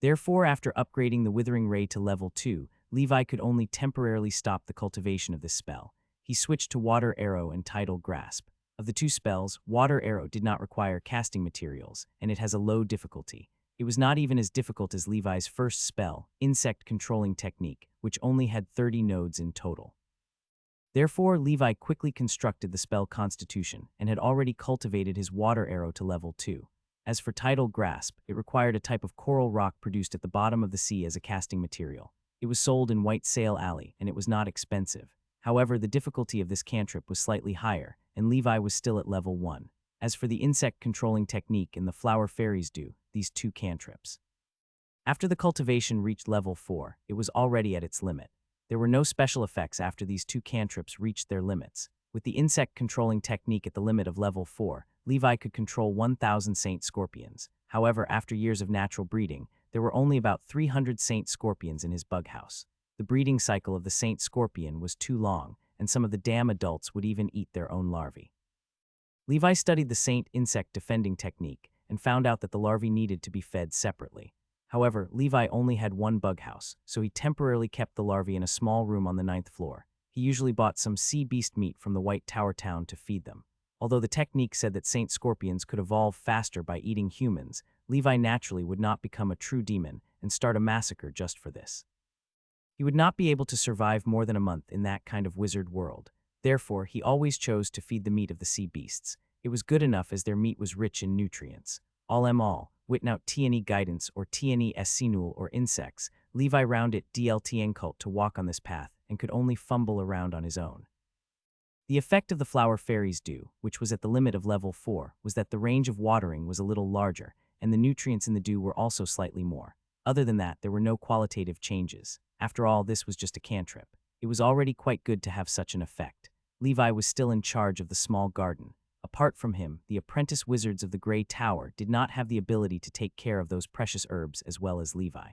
Speaker 1: Therefore, after upgrading the Withering Ray to level 2, Levi could only temporarily stop the cultivation of this spell. He switched to Water Arrow and Tidal Grasp. Of the two spells, Water Arrow did not require casting materials, and it has a low difficulty. It was not even as difficult as Levi's first spell, Insect Controlling Technique, which only had 30 nodes in total. Therefore, Levi quickly constructed the spell Constitution and had already cultivated his Water Arrow to level 2. As for Tidal Grasp, it required a type of coral rock produced at the bottom of the sea as a casting material. It was sold in White Sail Alley, and it was not expensive. However, the difficulty of this cantrip was slightly higher, and Levi was still at level 1. As for the Insect Controlling Technique and the Flower Fairies do, these two cantrips. After the cultivation reached level 4, it was already at its limit. There were no special effects after these two cantrips reached their limits. With the Insect Controlling Technique at the limit of level 4, Levi could control 1,000 saint scorpions. However, after years of natural breeding, there were only about 300 saint scorpions in his bug house. The breeding cycle of the saint scorpion was too long, and some of the dam adults would even eat their own larvae. Levi studied the saint insect defending technique and found out that the larvae needed to be fed separately. However, Levi only had one bug house, so he temporarily kept the larvae in a small room on the 9th floor. He usually bought some sea beast meat from the White Tower town to feed them. Although the technique said that saint scorpions could evolve faster by eating humans, Levi naturally would not become a true demon and start a massacre just for this. He would not be able to survive more than a month in that kind of wizard world. Therefore, he always chose to feed the meat of the sea beasts. It was good enough as their meat was rich in nutrients. All, without TNE guidance or TNE sinul or insects, Levi round it DLTN cult to walk on this path and could only fumble around on his own. The effect of the flower fairy's dew, which was at the limit of level 4, was that the range of watering was a little larger, and the nutrients in the dew were also slightly more. Other than that, there were no qualitative changes. After all, this was just a cantrip. It was already quite good to have such an effect. Levi was still in charge of the small garden. Apart from him, the apprentice wizards of the Grey Tower did not have the ability to take care of those precious herbs as well as Levi.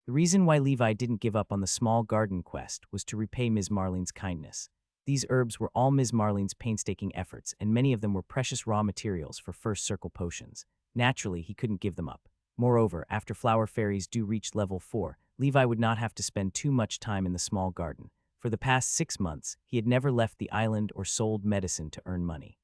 Speaker 1: The reason why Levi didn't give up on the small garden quest was to repay Ms. Marlene's kindness. These herbs were all Ms. Marlene's painstaking efforts, and many of them were precious raw materials for first circle potions. Naturally, he couldn't give them up. Moreover, after Flower Fairy's dew reached level 4, Levi would not have to spend too much time in the small garden. For the past 6 months, he had never left the island or sold medicine to earn money.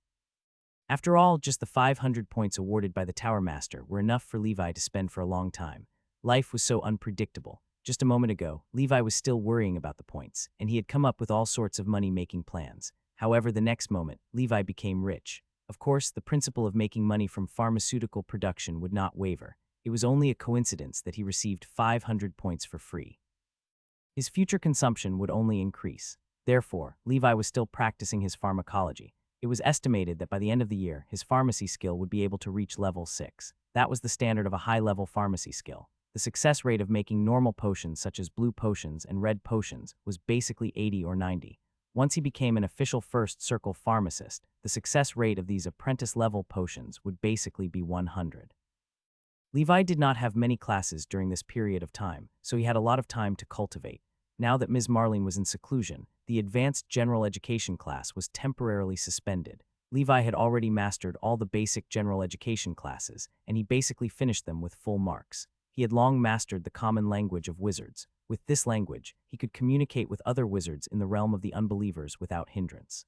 Speaker 1: After all, just the 500 points awarded by the Tower Master were enough for Levi to spend for a long time. Life was so unpredictable. Just a moment ago, Levi was still worrying about the points, and he had come up with all sorts of money-making plans. However, the next moment, Levi became rich. Of course, the principle of making money from pharmaceutical production would not waver. It was only a coincidence that he received 500 points for free. His future consumption would only increase. Therefore, Levi was still practicing his pharmacology. It was estimated that by the end of the year, his pharmacy skill would be able to reach level 6. That was the standard of a high-level pharmacy skill. The success rate of making normal potions such as blue potions and red potions was basically 80 or 90. Once he became an official first circle pharmacist, the success rate of these apprentice-level potions would basically be 100. Levi did not have many classes during this period of time, so he had a lot of time to cultivate. Now that Ms. Marlene was in seclusion, the advanced general education class was temporarily suspended. Levi had already mastered all the basic general education classes, and he basically finished them with full marks. He had long mastered the common language of wizards. With this language, he could communicate with other wizards in the realm of the unbelievers without hindrance.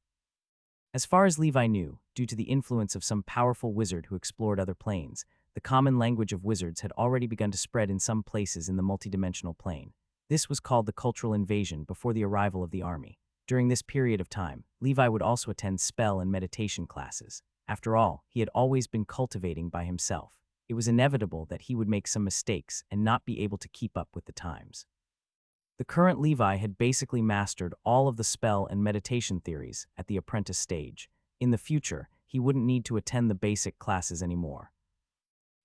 Speaker 1: As far as Levi knew, due to the influence of some powerful wizard who explored other planes, the common language of wizards had already begun to spread in some places in the multidimensional plane. This was called the cultural invasion before the arrival of the army. During this period of time, Levi would also attend spell and meditation classes. After all, he had always been cultivating by himself. It was inevitable that he would make some mistakes and not be able to keep up with the times. The current Levi had basically mastered all of the spell and meditation theories at the apprentice stage. In the future, he wouldn't need to attend the basic classes anymore.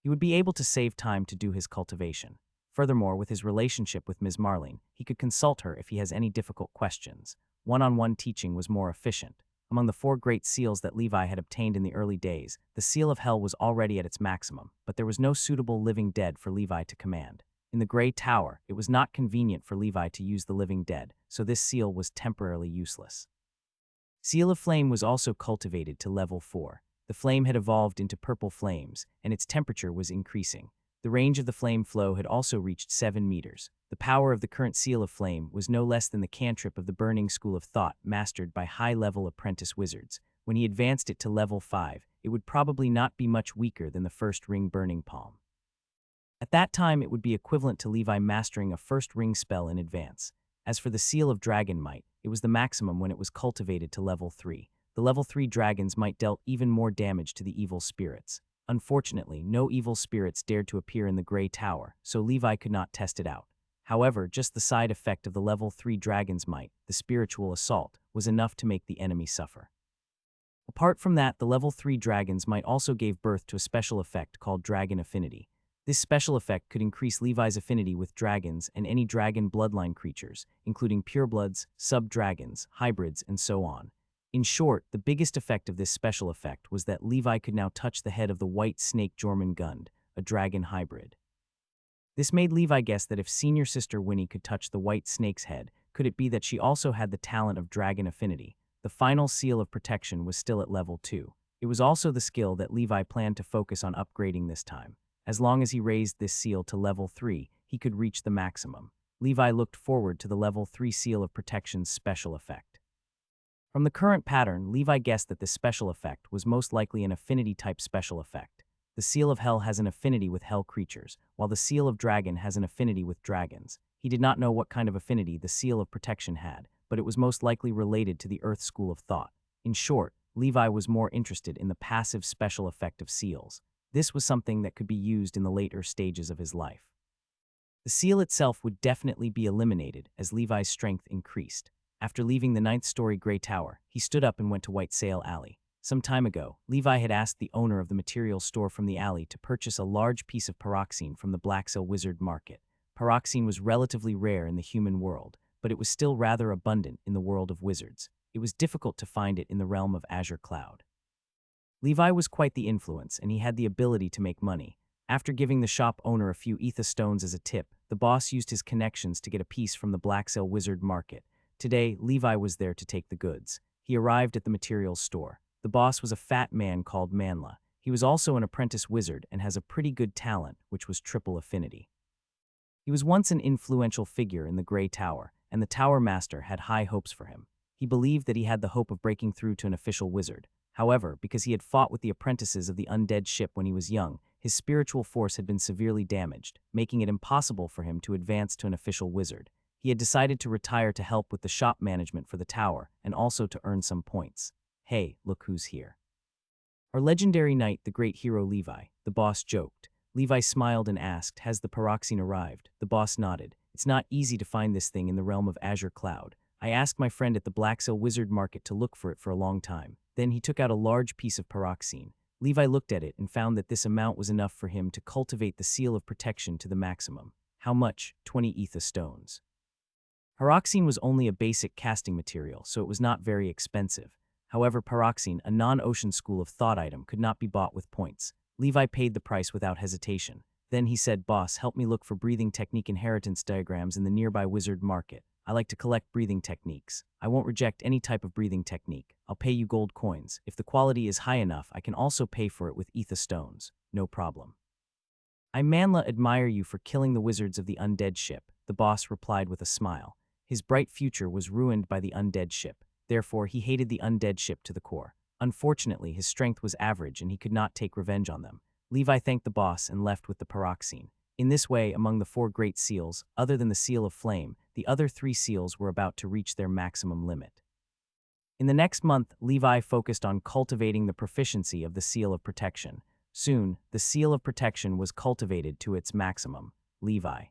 Speaker 1: He would be able to save time to do his cultivation. Furthermore, with his relationship with Ms. Marlene, he could consult her if he has any difficult questions. One-on-one teaching was more efficient. Among the 4 great seals that Levi had obtained in the early days, the Seal of Hell was already at its maximum, but there was no suitable living dead for Levi to command. In the Grey Tower, it was not convenient for Levi to use the living dead, so this seal was temporarily useless. Seal of Flame was also cultivated to level 4. The flame had evolved into purple flames, and its temperature was increasing. The range of the flame flow had also reached 7 meters. The power of the current Seal of Flame was no less than the cantrip of the Burning School of Thought mastered by high-level apprentice wizards. When he advanced it to level 5, it would probably not be much weaker than the first ring Burning Palm. At that time, it would be equivalent to Levi mastering a first ring spell in advance. As for the Seal of Dragon Might, it was the maximum when it was cultivated to level 3. The level 3 dragons might dealt even more damage to the evil spirits. Unfortunately, no evil spirits dared to appear in the Grey Tower, so Levi could not test it out. However, just the side effect of the level 3 dragon's might, the spiritual assault, was enough to make the enemy suffer. Apart from that, the level 3 dragons might also gave birth to a special effect called Dragon Affinity. This special effect could increase Levi's affinity with dragons and any dragon bloodline creatures, including purebloods, sub-dragons, hybrids, and so on. In short, the biggest effect of this special effect was that Levi could now touch the head of the white snake Jormungand, a dragon hybrid. This made Levi guess that if senior sister Winnie could touch the white snake's head, could it be that she also had the talent of dragon affinity? The final seal of protection was still at level 2. It was also the skill that Levi planned to focus on upgrading this time. As long as he raised this seal to level 3, he could reach the maximum. Levi looked forward to the level 3 seal of protection's special effect. From the current pattern, Levi guessed that this special effect was most likely an affinity-type special effect. The Seal of Hell has an affinity with hell creatures, while the Seal of Dragon has an affinity with dragons. He did not know what kind of affinity the Seal of Protection had, but it was most likely related to the Earth School of Thought. In short, Levi was more interested in the passive special effect of seals. This was something that could be used in the later stages of his life. The seal itself would definitely be eliminated as Levi's strength increased. After leaving the 9th story Grey Tower, he stood up and went to White Sail Alley. Some time ago, Levi had asked the owner of the materials store from the alley to purchase a large piece of pyroxene from the Blacksail Wizard Market. Pyroxene was relatively rare in the human world, but it was still rather abundant in the world of wizards. It was difficult to find it in the realm of Azure Cloud. Levi was quite the influence, and he had the ability to make money. After giving the shop owner a few ether stones as a tip, the boss used his connections to get a piece from the Blacksail Wizard Market. Today, Levi was there to take the goods. He arrived at the materials store. The boss was a fat man called Manla. He was also an apprentice wizard and has a pretty good talent, which was triple affinity. He was once an influential figure in the Grey Tower, and the Tower Master had high hopes for him. He believed that he had the hope of breaking through to an official wizard. However, because he had fought with the apprentices of the undead ship when he was young, his spiritual force had been severely damaged, making it impossible for him to advance to an official wizard. He had decided to retire to help with the shop management for the tower, and also to earn some points. Hey, look who's here. Our legendary knight, the great hero Levi, the boss joked. Levi smiled and asked, has the pyroxene arrived? The boss nodded. It's not easy to find this thing in the realm of Azure Cloud. I asked my friend at the Blacksail Wizard Market to look for it for a long time. Then he took out a large piece of pyroxene. Levi looked at it and found that this amount was enough for him to cultivate the seal of protection to the maximum. How much? 20 ether stones. Pyroxene was only a basic casting material, so it was not very expensive. However, pyroxene, a non-ocean school of thought item, could not be bought with points. Levi paid the price without hesitation. Then he said, boss, help me look for breathing technique inheritance diagrams in the nearby wizard market. I like to collect breathing techniques. I won't reject any type of breathing technique. I'll pay you gold coins. If the quality is high enough, I can also pay for it with ether stones. No problem. I Manla admire you for killing the wizards of the undead ship, the boss replied with a smile. His bright future was ruined by the undead ship. Therefore, he hated the undead ship to the core. Unfortunately, his strength was average and he could not take revenge on them. Levi thanked the boss and left with the pyroxene. In this way, among the 4 great seals, other than the Seal of Flame, the other 3 seals were about to reach their maximum limit. In the next month, Levi focused on cultivating the proficiency of the Seal of Protection. Soon, the Seal of Protection was cultivated to its maximum. Levi.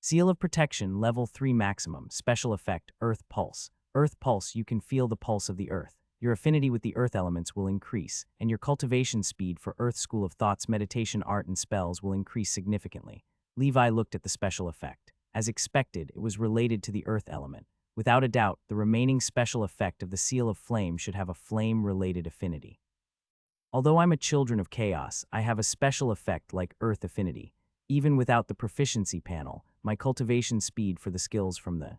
Speaker 1: Seal of Protection, Level 3 Maximum, Special Effect, Earth Pulse. Earth Pulse, you can feel the pulse of the Earth. Your affinity with the Earth elements will increase, and your cultivation speed for Earth School of Thought's meditation art and spells will increase significantly. Levi looked at the special effect. As expected, it was related to the Earth element. Without a doubt, the remaining special effect of the Seal of Flame should have a flame-related affinity. Although I'm a Children of Chaos, I have a special effect like Earth affinity. Even without the proficiency panel, my cultivation speed for the skills from the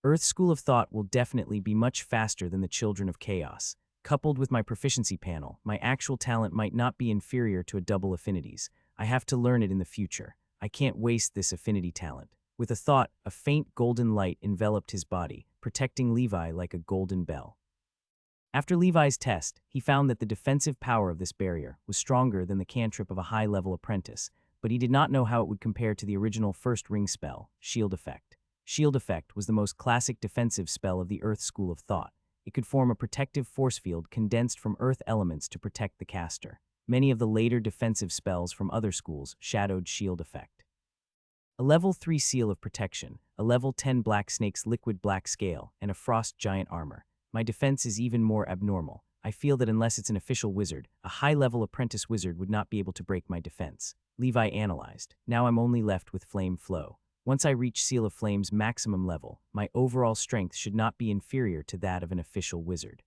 Speaker 1: Earth School of Thought will definitely be much faster than the Children of Chaos. Coupled with my proficiency panel, my actual talent might not be inferior to a double affinities. I have to learn it in the future. I can't waste this affinity talent. With a thought, a faint golden light enveloped his body, protecting Levi like a golden bell. After Levi's test, he found that the defensive power of this barrier was stronger than the cantrip of a high-level apprentice, but he did not know how it would compare to the original first ring spell, Shield Effect. Shield Effect was the most classic defensive spell of the Earth School of Thought. It could form a protective force field condensed from Earth elements to protect the caster. Many of the later defensive spells from other schools shadowed Shield Effect. A Level 3 Seal of Protection, a Level 10 Black Snake's Liquid Black Scale, and a Frost Giant Armor. My defense is even more abnormal. I feel that unless it's an official wizard, a high-level apprentice wizard would not be able to break my defense. Levi analyzed. Now I'm only left with Flame Flow. Once I reach Seal of Flame's maximum level, my overall strength should not be inferior to that of an official wizard.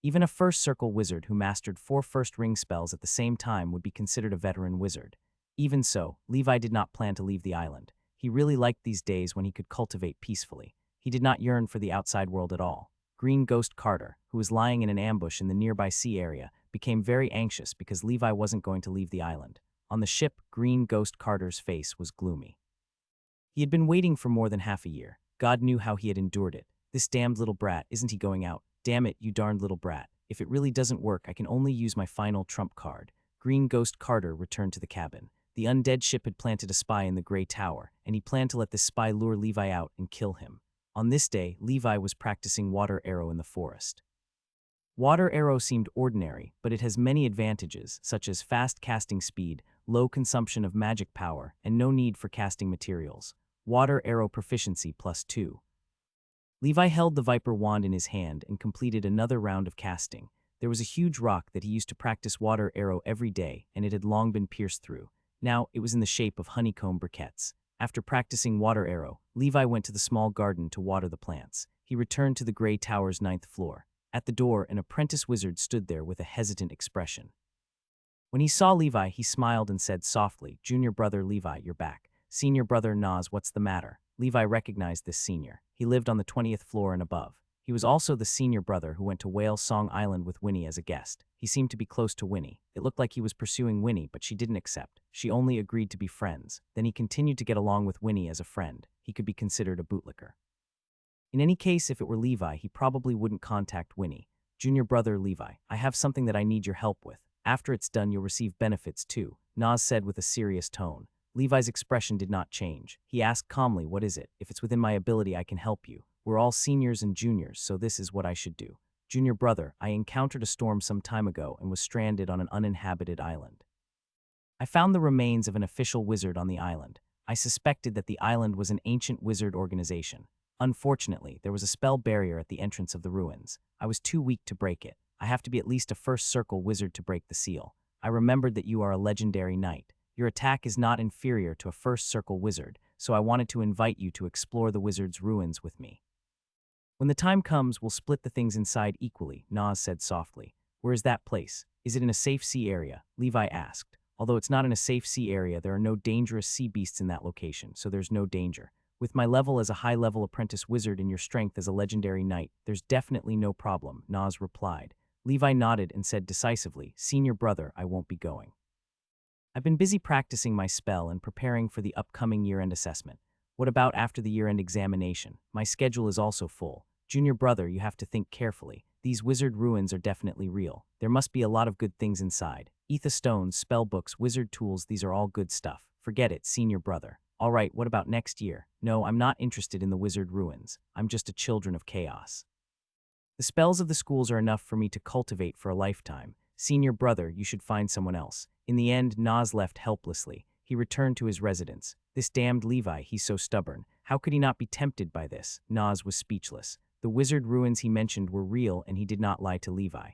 Speaker 1: Even a first circle wizard who mastered 4 first ring spells at the same time would be considered a veteran wizard. Even so, Levi did not plan to leave the island. He really liked these days when he could cultivate peacefully. He did not yearn for the outside world at all. Green Ghost Carter, who was lying in an ambush in the nearby sea area, became very anxious because Levi wasn't going to leave the island. On the ship, Green Ghost Carter's face was gloomy. He had been waiting for more than half a year. God knew how he had endured it. This damned little brat, isn't he going out? Damn it, you darned little brat. If it really doesn't work, I can only use my final trump card. Green Ghost Carter returned to the cabin. The undead ship had planted a spy in the Grey Tower, and he planned to let this spy lure Levi out and kill him. On this day, Levi was practicing water arrow in the forest. Water arrow seemed ordinary, but it has many advantages, such as fast casting speed, low consumption of magic power, and no need for casting materials. Water arrow proficiency +2. Levi held the Viper wand in his hand and completed another round of casting. There was a huge rock that he used to practice water arrow every day, and it had long been pierced through. Now, it was in the shape of honeycomb briquettes. After practicing water arrow, Levi went to the small garden to water the plants. He returned to the Grey Tower's 9th floor. At the door, an apprentice wizard stood there with a hesitant expression. When he saw Levi, he smiled and said softly, "Junior brother Levi, you're back." "Senior brother Nas, what's the matter?" Levi recognized this senior. He lived on the 20th floor and above. He was also the senior brother who went to Whale Song Island with Winnie as a guest. He seemed to be close to Winnie. It looked like he was pursuing Winnie, but she didn't accept. She only agreed to be friends. Then he continued to get along with Winnie as a friend. He could be considered a bootlicker. In any case, if it were Levi, he probably wouldn't contact Winnie. "Junior brother Levi, I have something that I need your help with. After it's done, you'll receive benefits too," Nas said with a serious tone. Levi's expression did not change. He asked calmly, "What is it? If it's within my ability, I can help you. We're all seniors and juniors, so this is what I should do. Junior brother, I encountered a storm some time ago and was stranded on an uninhabited island. I found the remains of an official wizard on the island. I suspected that the island was an ancient wizard organization. Unfortunately, there was a spell barrier at the entrance of the ruins. I was too weak to break it. I have to be at least a first circle wizard to break the seal. I remembered that you are a legendary knight. Your attack is not inferior to a first circle wizard, so I wanted to invite you to explore the wizard's ruins with me. When the time comes, we'll split the things inside equally," Nas said softly. "Where is that place? Is it in a safe sea area?" Levi asked. "Although it's not in a safe sea area, there are no dangerous sea beasts in that location, so there's no danger. With my level as a high-level apprentice wizard and your strength as a legendary knight, there's definitely no problem," Nas replied. Levi nodded and said decisively, "Senior brother, I won't be going. I've been busy practicing my spell and preparing for the upcoming year-end assessment. What about after the year-end examination? My schedule is also full. Junior brother, you have to think carefully. These wizard ruins are definitely real. There must be a lot of good things inside. Ether stones, spell books, wizard tools, these are all good stuff. Forget it, senior brother. All right, what about next year? No, I'm not interested in the wizard ruins. I'm just a children of chaos. The spells of the schools are enough for me to cultivate for a lifetime. Senior brother, you should find someone else." In the end, Nas left helplessly. He returned to his residence. This damned Levi, he's so stubborn. How could he not be tempted by this? Nas was speechless. The wizard ruins he mentioned were real, and he did not lie to Levi.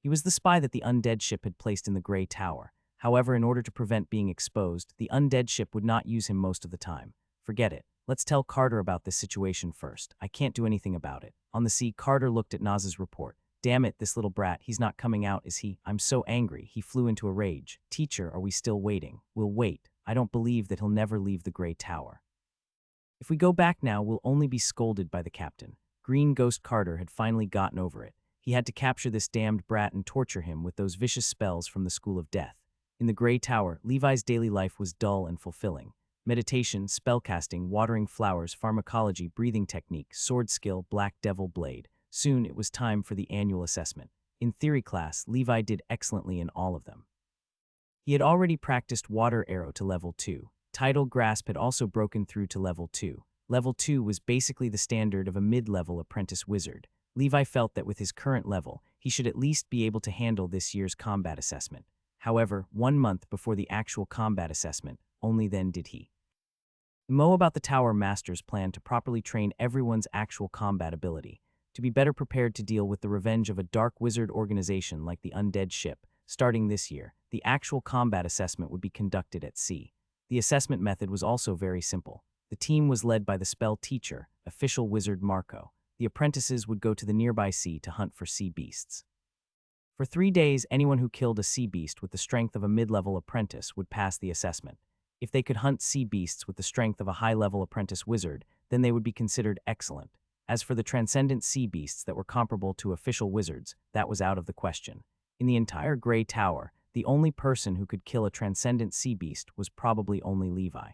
Speaker 1: He was the spy that the undead ship had placed in the Grey Tower. However, in order to prevent being exposed, the undead ship would not use him most of the time. Forget it. Let's tell Carter about this situation first. I can't do anything about it. On the sea, Carter looked at Nas's report. "Damn it, this little brat, he's not coming out, is he? I'm so angry." He flew into a rage. "Teacher, are we still waiting?" "We'll wait. I don't believe that he'll never leave the Grey Tower. If we go back now, we'll only be scolded by the captain." Green Ghost Carter had finally gotten over it. He had to capture this damned brat and torture him with those vicious spells from the School of Death. In the Grey Tower, Levi's daily life was dull and fulfilling. Meditation, spellcasting, watering flowers, pharmacology, breathing technique, sword skill, black devil blade. Soon it was time for the annual assessment. In theory class, Levi did excellently in all of them. He had already practiced water arrow to level 2. Tidal grasp had also broken through to level 2. Level 2 was basically the standard of a mid-level apprentice wizard. Levi felt that with his current level, he should at least be able to handle this year's combat assessment. However, 1 month before the actual combat assessment, only then did he know about the Tower Master's plan to properly train everyone's actual combat ability. To be better prepared to deal with the revenge of a dark wizard organization like the Undead Ship, starting this year, the actual combat assessment would be conducted at sea. The assessment method was also very simple. The team was led by the spell teacher, official wizard Marco. The apprentices would go to the nearby sea to hunt for sea beasts. For 3 days, anyone who killed a sea beast with the strength of a mid-level apprentice would pass the assessment. If they could hunt sea beasts with the strength of a high-level apprentice wizard, then they would be considered excellent. As for the transcendent sea beasts that were comparable to official wizards, that was out of the question. In the entire Grey Tower, the only person who could kill a transcendent sea beast was probably only Levi.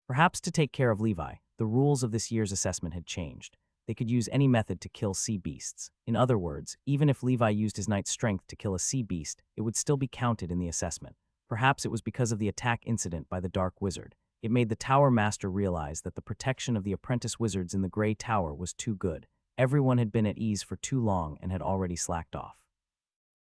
Speaker 1: Perhaps to take care of Levi, the rules of this year's assessment had changed. They could use any method to kill sea beasts. In other words, even if Levi used his knight's strength to kill a sea beast, it would still be counted in the assessment. Perhaps it was because of the attack incident by the Dark Wizard. It made the Tower Master realize that the protection of the apprentice wizards in the Grey Tower was too good. Everyone had been at ease for too long and had already slacked off.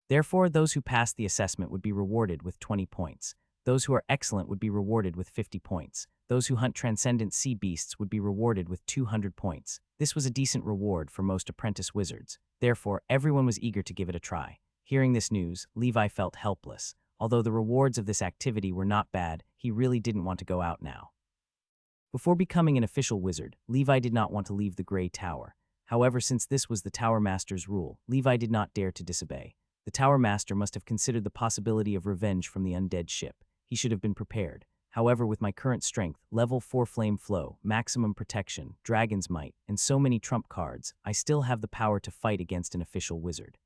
Speaker 1: Therefore, those who passed the assessment would be rewarded with 20 points. Those who are excellent would be rewarded with 50 points. Those who hunt transcendent sea beasts would be rewarded with 200 points. This was a decent reward for most apprentice wizards. Therefore, everyone was eager to give it a try. Hearing this news, Levi felt helpless. Although the rewards of this activity were not bad, he really didn't want to go out now. Before becoming an official wizard, Levi did not want to leave the Grey Tower. However, since this was the Tower Master's rule, Levi did not dare to disobey. The Tower Master must have considered the possibility of revenge from the undead ship. He should have been prepared. However, with my current strength, level 4 flame flow, maximum protection, dragon's might, and so many trump cards, I still have the power to fight against an official wizard.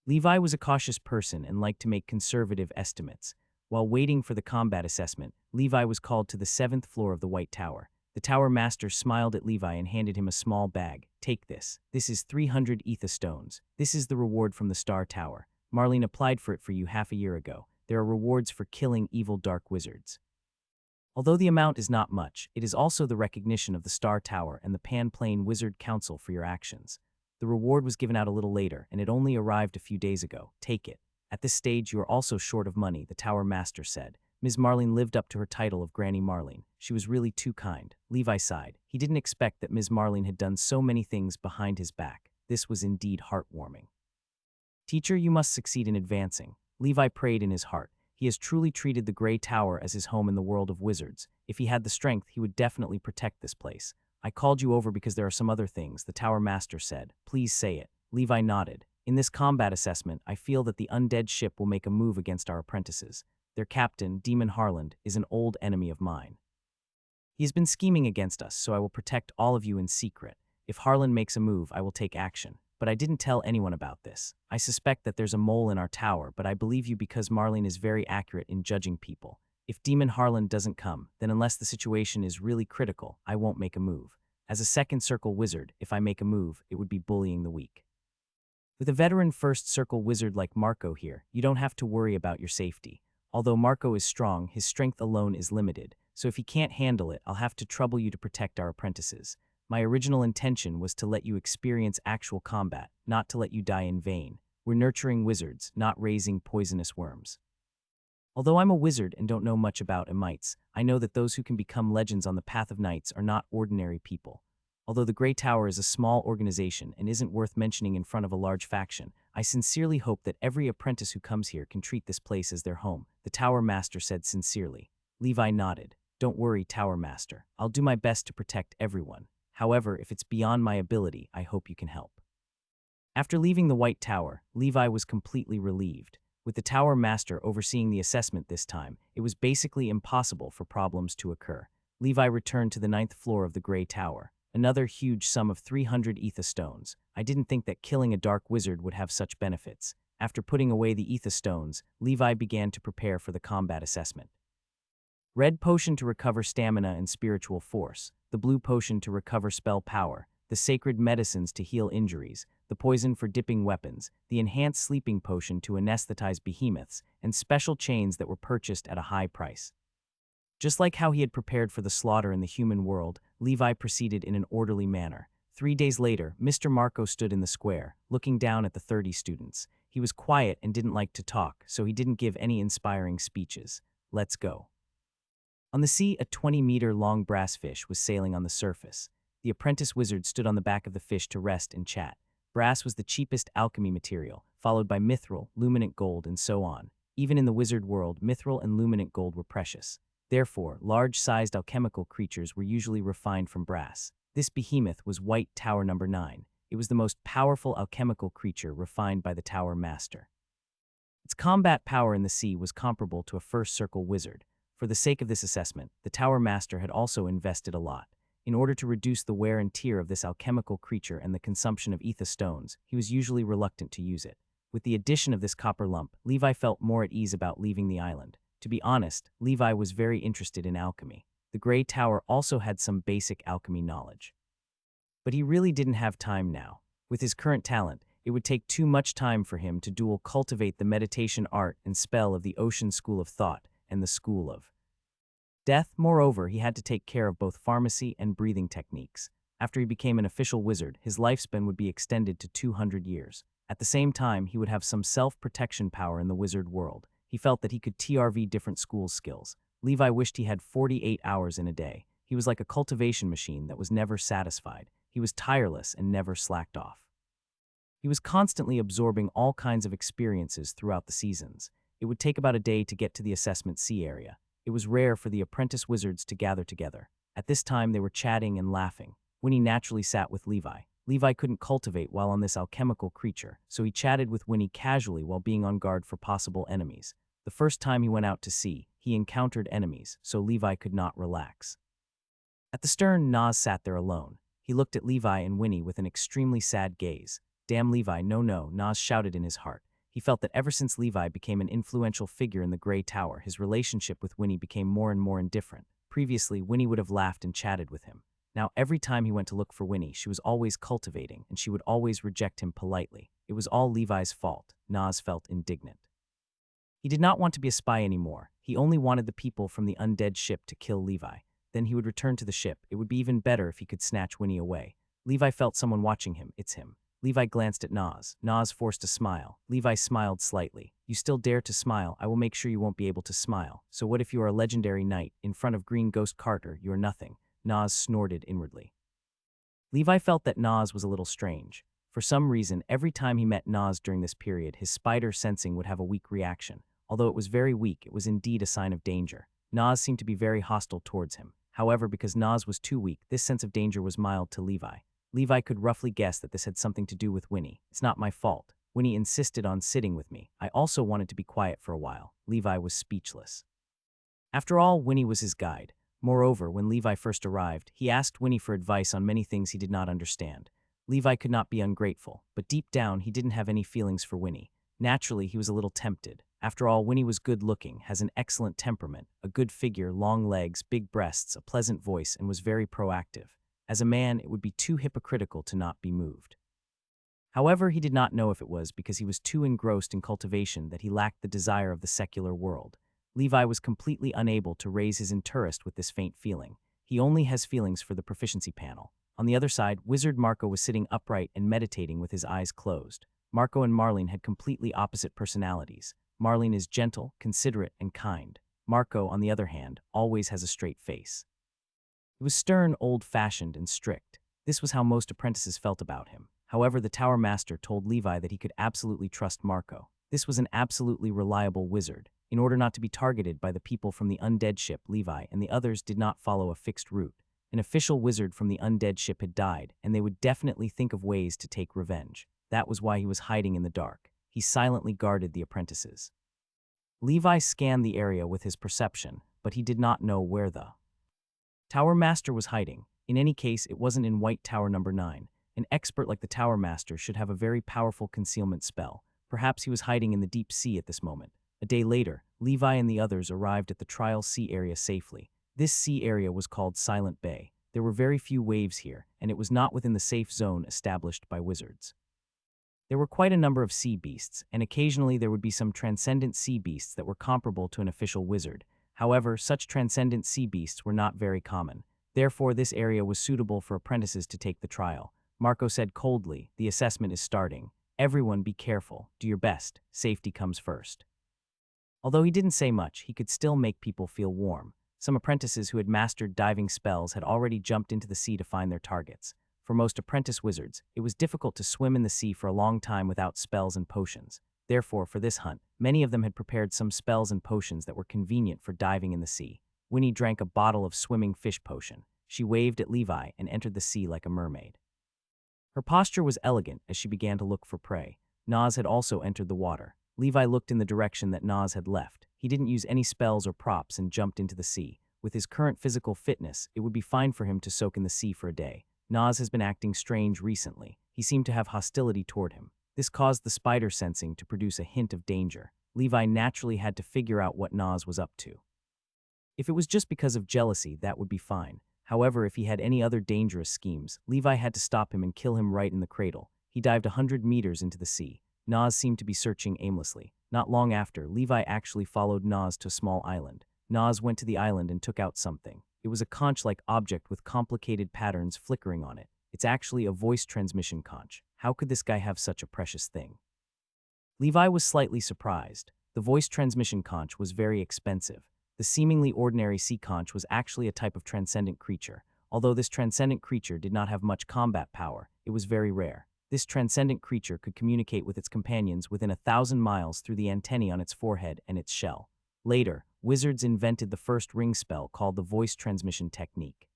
Speaker 1: Levi was a cautious person and liked to make conservative estimates. While waiting for the combat assessment, Levi was called to the 7th floor of the White Tower. The Tower Master smiled at Levi and handed him a small bag. Take this. This is 300 ether stones. This is the reward from the Star Tower. Marlene applied for it for you half a year ago. There are rewards for killing evil dark wizards. Although the amount is not much, it is also the recognition of the Star Tower and the Pan-Plane Wizard Council for your actions. The reward was given out a little later, and it only arrived a few days ago. Take it. At this stage, you are also short of money, the Tower Master said. Ms. Marlene lived up to her title of Granny Marlene. She was really too kind. Levi sighed. He didn't expect that Ms. Marlene had done so many things behind his back. This was indeed heartwarming. Teacher, you must succeed in advancing. Levi prayed in his heart. He has truly treated the Grey Tower as his home in the world of wizards. If he had the strength, he would definitely protect this place. I called you over because there are some other things, the Tower Master said. Please say it. Levi nodded. In this combat assessment, I feel that the undead ship will make a move against our apprentices. Their captain, Demon Harland, is an old enemy of mine. He has been scheming against us, so I will protect all of you in secret. If Harland makes a move, I will take action. But I didn't tell anyone about this. I suspect that there's a mole in our tower, but I believe you because Marlene is very accurate in judging people. If Demon Harland doesn't come, then unless the situation is really critical, I won't make a move. As a second circle wizard, if I make a move, it would be bullying the weak. With a veteran first circle wizard like Marco here, you don't have to worry about your safety. Although Marco is strong, his strength alone is limited, so if he can't handle it, I'll have to trouble you to protect our apprentices. My original intention was to let you experience actual combat, not to let you die in vain. We're nurturing wizards, not raising poisonous worms. Although I'm a wizard and don't know much about emites, I know that those who can become legends on the path of knights are not ordinary people. Although the Grey Tower is a small organization and isn't worth mentioning in front of a large faction, I sincerely hope that every apprentice who comes here can treat this place as their home, the Tower Master said sincerely. Levi nodded. Don't worry, Tower Master. I'll do my best to protect everyone. However, if it's beyond my ability, I hope you can help. After leaving the White Tower, Levi was completely relieved. With the Tower Master overseeing the assessment this time, it was basically impossible for problems to occur. Levi returned to the 9th floor of the Grey Tower. Another huge sum of 300 ether stones. I didn't think that killing a dark wizard would have such benefits. After putting away the ether stones, Levi began to prepare for the combat assessment. Red potion to recover stamina and spiritual force, the blue potion to recover spell power, the sacred medicines to heal injuries, the poison for dipping weapons, the enhanced sleeping potion to anesthetize behemoths, and special chains that were purchased at a high price. Just like how he had prepared for the slaughter in the human world, Levi proceeded in an orderly manner. 3 days later, Mr. Marco stood in the square, looking down at the 30 students. He was quiet and didn't like to talk, so he didn't give any inspiring speeches. Let's go. On the sea, a 20-meter-long brass fish was sailing on the surface. The apprentice wizard stood on the back of the fish to rest and chat. Brass was the cheapest alchemy material, followed by mithril, luminant gold, and so on. Even in the wizard world, mithril and luminant gold were precious. Therefore, large-sized alchemical creatures were usually refined from brass. This behemoth was White Tower Number 9. It was the most powerful alchemical creature refined by the Tower Master. Its combat power in the sea was comparable to a first circle wizard. For the sake of this assessment, the Tower Master had also invested a lot. In order to reduce the wear and tear of this alchemical creature and the consumption of ether stones, he was usually reluctant to use it. With the addition of this copper lump, Levi felt more at ease about leaving the island. To be honest, Levi was very interested in alchemy. The Grey Tower also had some basic alchemy knowledge. But he really didn't have time now. With his current talent, it would take too much time for him to cultivate the meditation art and spell of the Ocean School of Thought and the School of Death. Moreover, he had to take care of both pharmacy and breathing techniques. After he became an official wizard, his lifespan would be extended to 200 years. At the same time, he would have some self-protection power in the wizard world. He felt that he could TRV different school skills. Levi wished he had 48 hours in a day. He was like a cultivation machine that was never satisfied. He was tireless and never slacked off. He was constantly absorbing all kinds of experiences throughout the seasons. It would take about a day to get to the assessment C area. It was rare for the apprentice wizards to gather together. At this time, they were chatting and laughing. Winnie naturally sat with Levi. Levi couldn't cultivate while on this alchemical creature, so he chatted with Winnie casually while being on guard for possible enemies. The first time he went out to sea, he encountered enemies, so Levi could not relax. At the stern, Nas sat there alone. He looked at Levi and Winnie with an extremely sad gaze. "Damn Levi, no, Nas shouted in his heart. He felt that ever since Levi became an influential figure in the Grey Tower, his relationship with Winnie became more and more indifferent. Previously, Winnie would have laughed and chatted with him. Now, every time he went to look for Winnie, she was always cultivating, and she would always reject him politely. It was all Levi's fault. Nas felt indignant. He did not want to be a spy anymore. He only wanted the people from the undead ship to kill Levi. Then he would return to the ship. It would be even better if he could snatch Winnie away. Levi felt someone watching him. It's him. Levi glanced at Nas. Nas forced a smile. Levi smiled slightly. "You still dare to smile? I will make sure you won't be able to smile. So what if you are a legendary knight? In front of Green Ghost Carter, you are nothing." Nas snorted inwardly. Levi felt that Nas was a little strange. For some reason, every time he met Nas during this period, his spider sensing would have a weak reaction. Although it was very weak, it was indeed a sign of danger. Nas seemed to be very hostile towards him. However, because Nas was too weak, this sense of danger was mild to Levi. Levi could roughly guess that this had something to do with Winnie. "It's not my fault. Winnie insisted on sitting with me. I also wanted to be quiet for a while." Levi was speechless. After all, Winnie was his guide. Moreover, when Levi first arrived, he asked Winnie for advice on many things he did not understand. Levi could not be ungrateful, but deep down he didn't have any feelings for Winnie. Naturally, he was a little tempted. After all, Winnie was good-looking, has an excellent temperament, a good figure, long legs, big breasts, a pleasant voice, and was very proactive. As a man, it would be too hypocritical to not be moved. However, he did not know if it was because he was too engrossed in cultivation that he lacked the desire of the secular world. Levi was completely unable to raise his interest with this faint feeling. He only has feelings for the proficiency panel. On the other side, Wizard Marco was sitting upright and meditating with his eyes closed. Marco and Marlene had completely opposite personalities. Marlene is gentle, considerate, and kind. Marco, on the other hand, always has a straight face. He was stern, old-fashioned, and strict. This was how most apprentices felt about him. However, the Tower Master told Levi that he could absolutely trust Marco. This was an absolutely reliable wizard. In order not to be targeted by the people from the undead ship, Levi and the others did not follow a fixed route. An official wizard from the undead ship had died, and they would definitely think of ways to take revenge. That was why he was hiding in the dark. He silently guarded the apprentices. Levi scanned the area with his perception, but he did not know where the Tower Master was hiding. In any case, it wasn't in White Tower Number 9. An expert like the Tower Master should have a very powerful concealment spell. Perhaps he was hiding in the deep sea at this moment. A day later, Levi and the others arrived at the Trial Sea area safely. This sea area was called Silent Bay. There were very few waves here, and it was not within the safe zone established by wizards. There were quite a number of sea beasts, and occasionally there would be some transcendent sea beasts that were comparable to an official wizard. However, such transcendent sea beasts were not very common. Therefore, this area was suitable for apprentices to take the trial. Marco said coldly, "The assessment is starting. Everyone be careful. Do your best. Safety comes first." Although he didn't say much, he could still make people feel warm. Some apprentices who had mastered diving spells had already jumped into the sea to find their targets. For most apprentice wizards, it was difficult to swim in the sea for a long time without spells and potions. Therefore, for this hunt, many of them had prepared some spells and potions that were convenient for diving in the sea. Winnie drank a bottle of swimming fish potion. She waved at Levi and entered the sea like a mermaid. Her posture was elegant as she began to look for prey. Nas had also entered the water. Levi looked in the direction that Nas had left. He didn't use any spells or props and jumped into the sea. With his current physical fitness, it would be fine for him to soak in the sea for a day. Nas has been acting strange recently. He seemed to have hostility toward him. This caused the spider sensing to produce a hint of danger. Levi naturally had to figure out what Nas was up to. If it was just because of jealousy, that would be fine. However, if he had any other dangerous schemes, Levi had to stop him and kill him right in the cradle. He dived 100 meters into the sea. Nas seemed to be searching aimlessly. Not long after, Levi actually followed Nas to a small island. Nas went to the island and took out something. It was a conch-like object with complicated patterns flickering on it. It's actually a voice transmission conch. How could this guy have such a precious thing? Levi was slightly surprised. The voice transmission conch was very expensive. The seemingly ordinary sea conch was actually a type of transcendent creature. Although this transcendent creature did not have much combat power, it was very rare. This transcendent creature could communicate with its companions within 1,000 miles through the antennae on its forehead and its shell. Later, wizards invented the first ring spell called the voice transmission technique.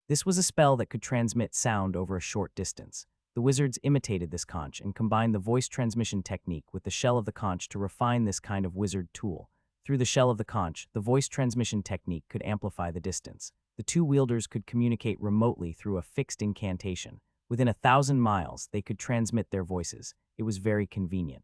Speaker 1: This was a spell that could transmit sound over a short distance. The wizards imitated this conch and combined the voice transmission technique with the shell of the conch to refine this kind of wizard tool. Through the shell of the conch, the voice transmission technique could amplify the distance. The two wielders could communicate remotely through a fixed incantation. Within 1,000 miles, they could transmit their voices. It was very convenient.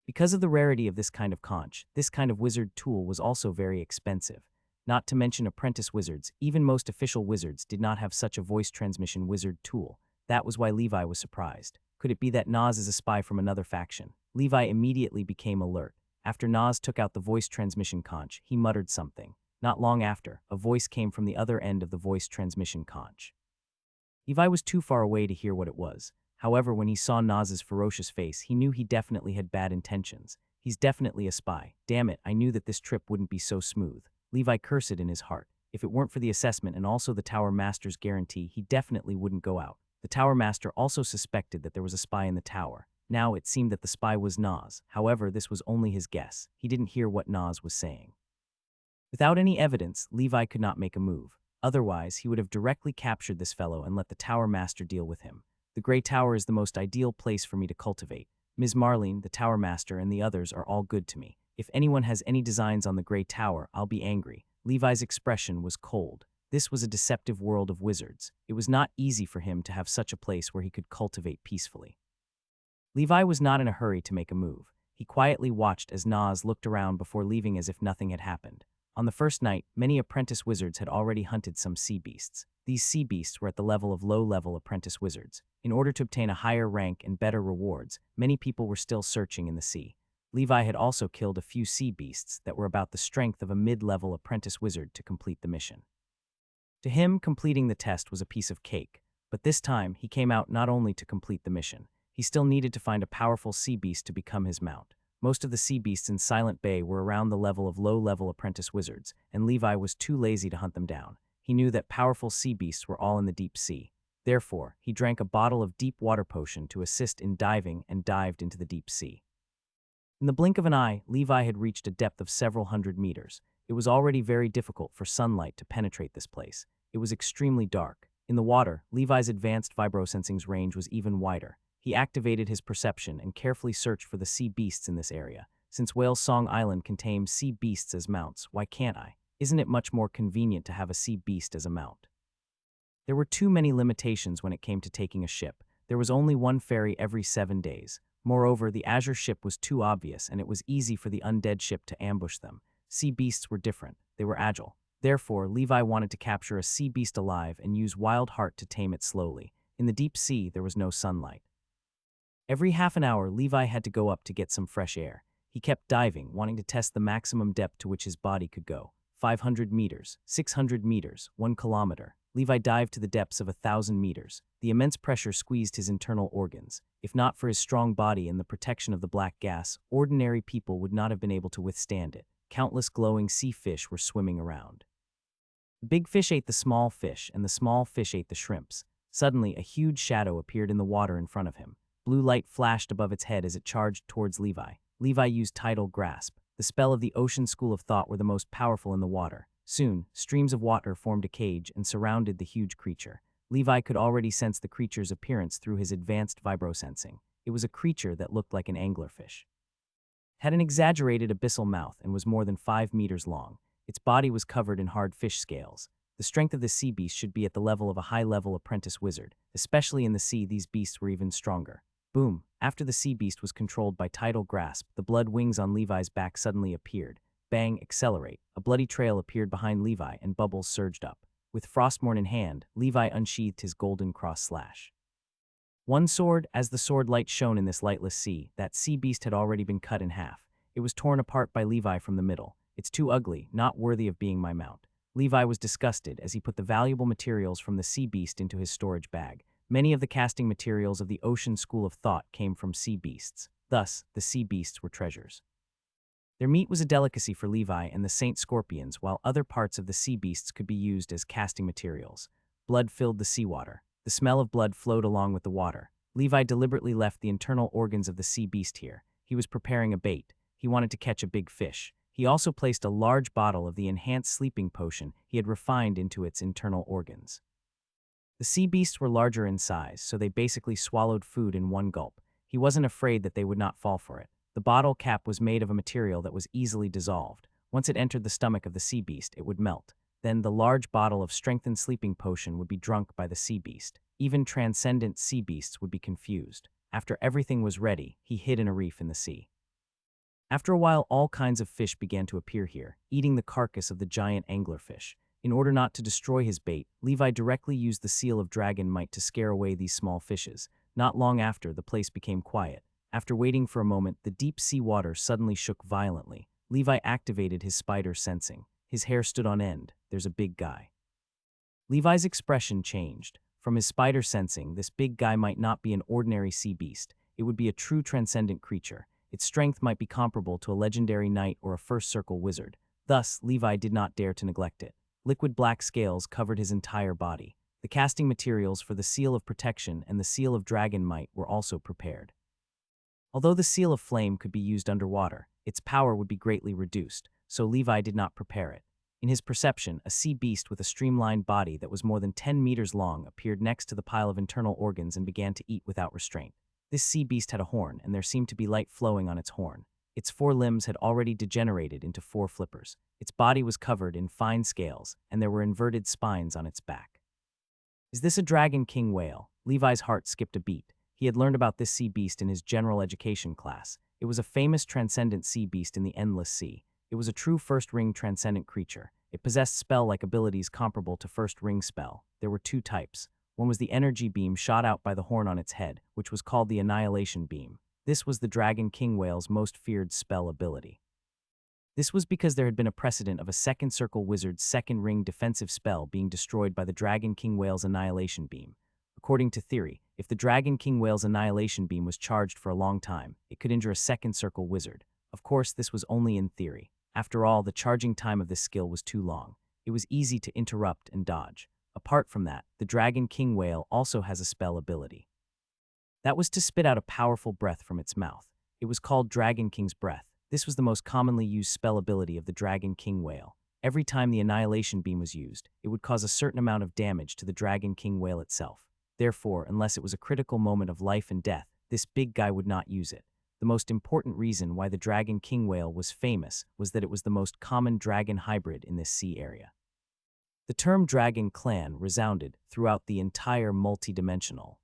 Speaker 1: Because of the rarity of this kind of conch, this kind of wizard tool was also very expensive. Not to mention apprentice wizards, even most official wizards did not have such a voice transmission wizard tool. That was why Levi was surprised. Could it be that Nas is a spy from another faction? Levi immediately became alert. After Nas took out the voice transmission conch, he muttered something. Not long after, a voice came from the other end of the voice transmission conch. Levi was too far away to hear what it was. However, when he saw Nas's ferocious face, he knew he definitely had bad intentions. He's definitely a spy. Damn it, I knew that this trip wouldn't be so smooth. Levi cursed in his heart. If it weren't for the assessment and also the Tower Master's guarantee, he definitely wouldn't go out. The Tower Master also suspected that there was a spy in the tower. Now it seemed that the spy was Nas. However, this was only his guess. He didn't hear what Nas was saying. Without any evidence, Levi could not make a move. Otherwise, he would have directly captured this fellow and let the Tower Master deal with him. The Grey Tower is the most ideal place for me to cultivate. Ms. Marlene, the Tower Master, and the others are all good to me. If anyone has any designs on the Grey Tower, I'll be angry. Levi's expression was cold. This was a deceptive world of wizards. It was not easy for him to have such a place where he could cultivate peacefully. Levi was not in a hurry to make a move. He quietly watched as Nas looked around before leaving as if nothing had happened. On the first night, many apprentice wizards had already hunted some sea beasts. These sea beasts were at the level of low-level apprentice wizards. In order to obtain a higher rank and better rewards, many people were still searching in the sea. Levi had also killed a few sea beasts that were about the strength of a mid-level apprentice wizard to complete the mission. To him, completing the test was a piece of cake, but this time he came out not only to complete the mission. He still needed to find a powerful sea beast to become his mount. Most of the sea beasts in Silent Bay were around the level of low-level apprentice wizards, and Levi was too lazy to hunt them down. He knew that powerful sea beasts were all in the deep sea. Therefore, he drank a bottle of deep water potion to assist in diving and dived into the deep sea. In the blink of an eye, Levi had reached a depth of several hundred meters. It was already very difficult for sunlight to penetrate this place. It was extremely dark. In the water, Levi's advanced vibrosensing's range was even wider. He activated his perception and carefully searched for the sea beasts in this area. Since Whale Song Island contains sea beasts as mounts, why can't I? Isn't it much more convenient to have a sea beast as a mount? There were too many limitations when it came to taking a ship. There was only one ferry every 7 days. Moreover, the Azure ship was too obvious, and it was easy for the undead ship to ambush them. Sea beasts were different. They were agile. Therefore, Levi wanted to capture a sea beast alive and use Wild Heart to tame it slowly. In the deep sea, there was no sunlight. Every half an hour, Levi had to go up to get some fresh air. He kept diving, wanting to test the maximum depth to which his body could go. 500 meters, 600 meters, 1 kilometer. Levi dived to the depths of 1,000 meters. The immense pressure squeezed his internal organs. If not for his strong body and the protection of the black gas, ordinary people would not have been able to withstand it. Countless glowing sea fish were swimming around. The big fish ate the small fish, and the small fish ate the shrimps. Suddenly, a huge shadow appeared in the water in front of him. Blue light flashed above its head as it charged towards Levi. Levi used Tidal Grasp. The spell of the Ocean School of Thought were the most powerful in the water. Soon, streams of water formed a cage and surrounded the huge creature. Levi could already sense the creature's appearance through his advanced vibrosensing. It was a creature that looked like an anglerfish. Had an exaggerated abyssal mouth and was more than 5 meters long. Its body was covered in hard fish scales. The strength of the sea beast should be at the level of a high-level apprentice wizard. Especially in the sea, these beasts were even stronger. Boom! After the sea beast was controlled by tidal grasp, the blood wings on Levi's back suddenly appeared. Bang! Accelerate. A bloody trail appeared behind Levi and bubbles surged up. With Frostmourne in hand, Levi unsheathed his golden cross slash. One sword, as the sword light shone in this lightless sea, that sea beast had already been cut in half. It was torn apart by Levi from the middle. It's too ugly, not worthy of being my mount. Levi was disgusted as he put the valuable materials from the sea beast into his storage bag. Many of the casting materials of the ocean school of thought came from sea beasts. Thus, the sea beasts were treasures. Their meat was a delicacy for Levi and the Saint Scorpions, while other parts of the sea beasts could be used as casting materials. Blood filled the seawater. The smell of blood flowed along with the water. Levi deliberately left the internal organs of the sea beast here. He was preparing a bait. He wanted to catch a big fish. He also placed a large bottle of the enhanced sleeping potion he had refined into its internal organs. The sea beasts were larger in size, so they basically swallowed food in one gulp. He wasn't afraid that they would not fall for it. The bottle cap was made of a material that was easily dissolved. Once it entered the stomach of the sea beast, it would melt. Then the large bottle of strengthened sleeping potion would be drunk by the sea beast. Even transcendent sea beasts would be confused. After everything was ready, he hid in a reef in the sea. After a while, all kinds of fish began to appear here, eating the carcass of the giant anglerfish. In order not to destroy his bait, Levi directly used the seal of dragon might to scare away these small fishes. Not long after, the place became quiet. After waiting for a moment, the deep sea water suddenly shook violently. Levi activated his spider sensing. His hair stood on end. There's a big guy. Levi's expression changed. From his spider sensing, this big guy might not be an ordinary sea beast. It would be a true transcendent creature. Its strength might be comparable to a legendary knight or a first circle wizard. Thus, Levi did not dare to neglect it. Liquid black scales covered his entire body. The casting materials for the seal of protection and the seal of dragon might were also prepared. Although the seal of flame could be used underwater, its power would be greatly reduced, so Levi did not prepare it. In his perception, a sea beast with a streamlined body that was more than 10 meters long appeared next to the pile of internal organs and began to eat without restraint. This sea beast had a horn, and there seemed to be light flowing on its horn. Its 4 limbs had already degenerated into 4 flippers. Its body was covered in fine scales, and there were inverted spines on its back. Is this a dragon king whale? Levi's heart skipped a beat. He had learned about this sea beast in his general education class. It was a famous transcendent sea beast in the endless sea. It was a true first ring transcendent creature. It possessed spell-like abilities comparable to first ring spell. There were 2 types. One was the energy beam shot out by the horn on its head, which was called the annihilation beam. This was the dragon king whale's most feared spell ability. This was because there had been a precedent of a second circle wizard's second ring defensive spell being destroyed by the dragon king whale's annihilation beam. According to theory, if the dragon king whale's annihilation beam was charged for a long time, it could injure a second circle wizard. Of course, this was only in theory. After all, the charging time of this skill was too long. It was easy to interrupt and dodge. Apart from that, the dragon king whale also has a spell ability. That was to spit out a powerful breath from its mouth. It was called Dragon King's Breath. This was the most commonly used spell ability of the dragon king whale. Every time the annihilation beam was used, it would cause a certain amount of damage to the dragon king whale itself. Therefore, unless it was a critical moment of life and death, this big guy would not use it. The most important reason why the dragon king whale was famous was that it was the most common dragon hybrid in this sea area. The term dragon clan resounded throughout the entire multi-dimensional.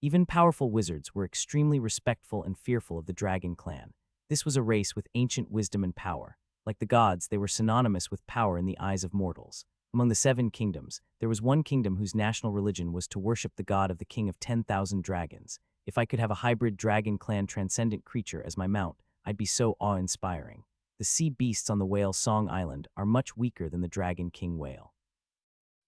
Speaker 1: Even powerful wizards were extremely respectful and fearful of the dragon clan. This was a race with ancient wisdom and power. Like the gods, they were synonymous with power in the eyes of mortals. Among the 7 kingdoms, there was one kingdom whose national religion was to worship the god of the king of 10,000 dragons. If I could have a hybrid dragon clan transcendent creature as my mount, I'd be so awe-inspiring. The sea beasts on the whale Song Island are much weaker than the dragon king whale.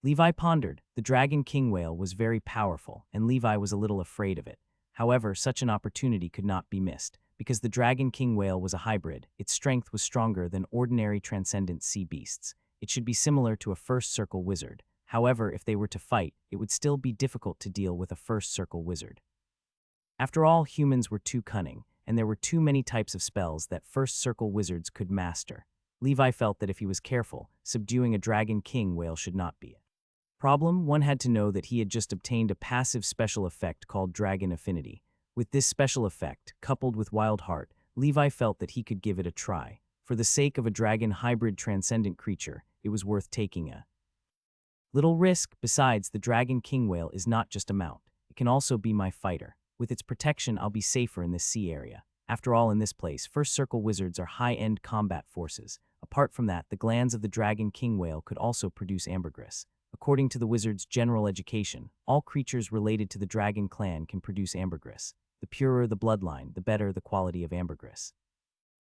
Speaker 1: Levi pondered. The dragon king whale was very powerful, and Levi was a little afraid of it. However, such an opportunity could not be missed. Because the dragon king whale was a hybrid, its strength was stronger than ordinary transcendent sea beasts. It should be similar to a first circle wizard. However, if they were to fight, it would still be difficult to deal with a first circle wizard. After all, humans were too cunning, and there were too many types of spells that first circle wizards could master. Levi felt that if he was careful, subduing a dragon king whale should not be a problem. One had to know that he had just obtained a passive special effect called Dragon Affinity. With this special effect, coupled with Wild Heart, Levi felt that he could give it a try. For the sake of a dragon hybrid transcendent creature, it was worth taking a little risk. Besides, the dragon king whale is not just a mount. It can also be my fighter. With its protection, I'll be safer in this sea area. After all, in this place, First Circle wizards are high-end combat forces. Apart from that, the glands of the dragon king whale could also produce ambergris. According to the wizard's general education, all creatures related to the dragon clan can produce ambergris. The purer the bloodline, the better the quality of ambergris.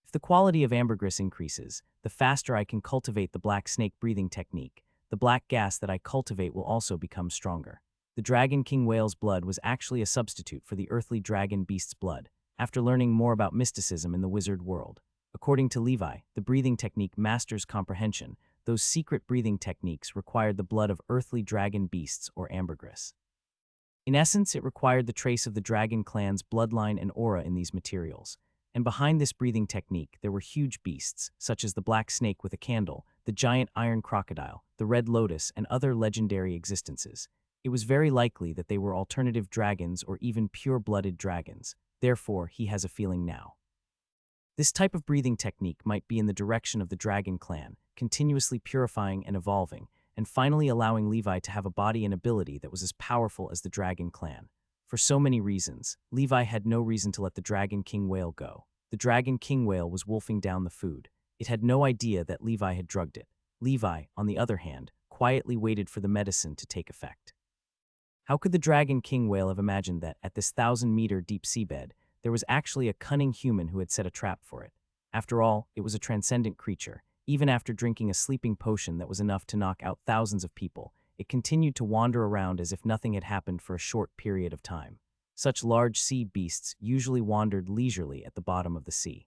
Speaker 1: If the quality of ambergris increases, the faster I can cultivate the black snake breathing technique. The black gas that I cultivate will also become stronger. The dragon king whale's blood was actually a substitute for the earthly dragon beast's blood. After learning more about mysticism in the wizard world, according to Levi, the breathing technique masters comprehension. Those secret breathing techniques required the blood of earthly dragon beasts or ambergris. In essence, it required the trace of the dragon clan's bloodline and aura in these materials. And behind this breathing technique, there were huge beasts, such as the black snake with a candle, the giant iron crocodile, the red lotus, and other legendary existences. It was very likely that they were alternative dragons or even pure-blooded dragons. Therefore, he has a feeling now. This type of breathing technique might be in the direction of the dragon clan, continuously purifying and evolving, and finally allowing Levi to have a body and ability that was as powerful as the dragon clan. For so many reasons, Levi had no reason to let the dragon king whale go. The dragon king whale was wolfing down the food. It had no idea that Levi had drugged it. Levi, on the other hand, quietly waited for the medicine to take effect. How could the dragon king whale have imagined that, at this 1,000-meter deep seabed, there was actually a cunning human who had set a trap for it? After all, it was a transcendent creature. Even after drinking a sleeping potion that was enough to knock out thousands of people, it continued to wander around as if nothing had happened for a short period of time. Such large sea beasts usually wandered leisurely at the bottom of the sea.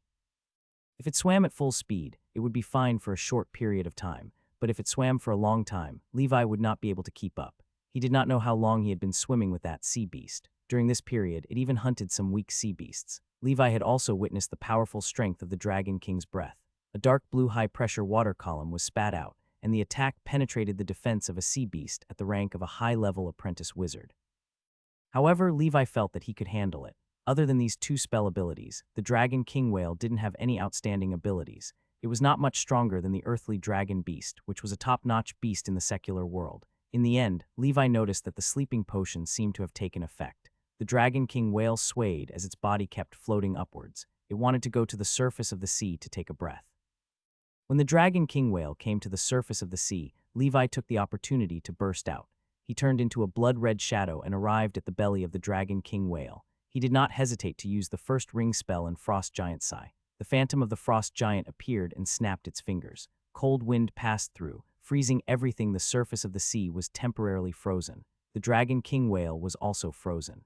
Speaker 1: If it swam at full speed, it would be fine for a short period of time, but if it swam for a long time, Levi would not be able to keep up. He did not know how long he had been swimming with that sea beast. During this period, it even hunted some weak sea beasts. Levi had also witnessed the powerful strength of the Dragon King's breath. A dark blue high-pressure water column was spat out, and the attack penetrated the defense of a sea beast at the rank of a high-level apprentice wizard. However, Levi felt that he could handle it. Other than these two spell abilities, the Dragon King whale didn't have any outstanding abilities. It was not much stronger than the earthly dragon beast, which was a top-notch beast in the secular world. In the end, Levi noticed that the sleeping potion seemed to have taken effect. The Dragon King whale swayed as its body kept floating upwards. It wanted to go to the surface of the sea to take a breath. When the Dragon King whale came to the surface of the sea, Levi took the opportunity to burst out. He turned into a blood-red shadow and arrived at the belly of the Dragon King whale. He did not hesitate to use the first ring spell in Frost Giant Sigh. The phantom of the Frost Giant appeared and snapped its fingers. Cold wind passed through, freezing everything. The surface of the sea was temporarily frozen. The Dragon King whale was also frozen.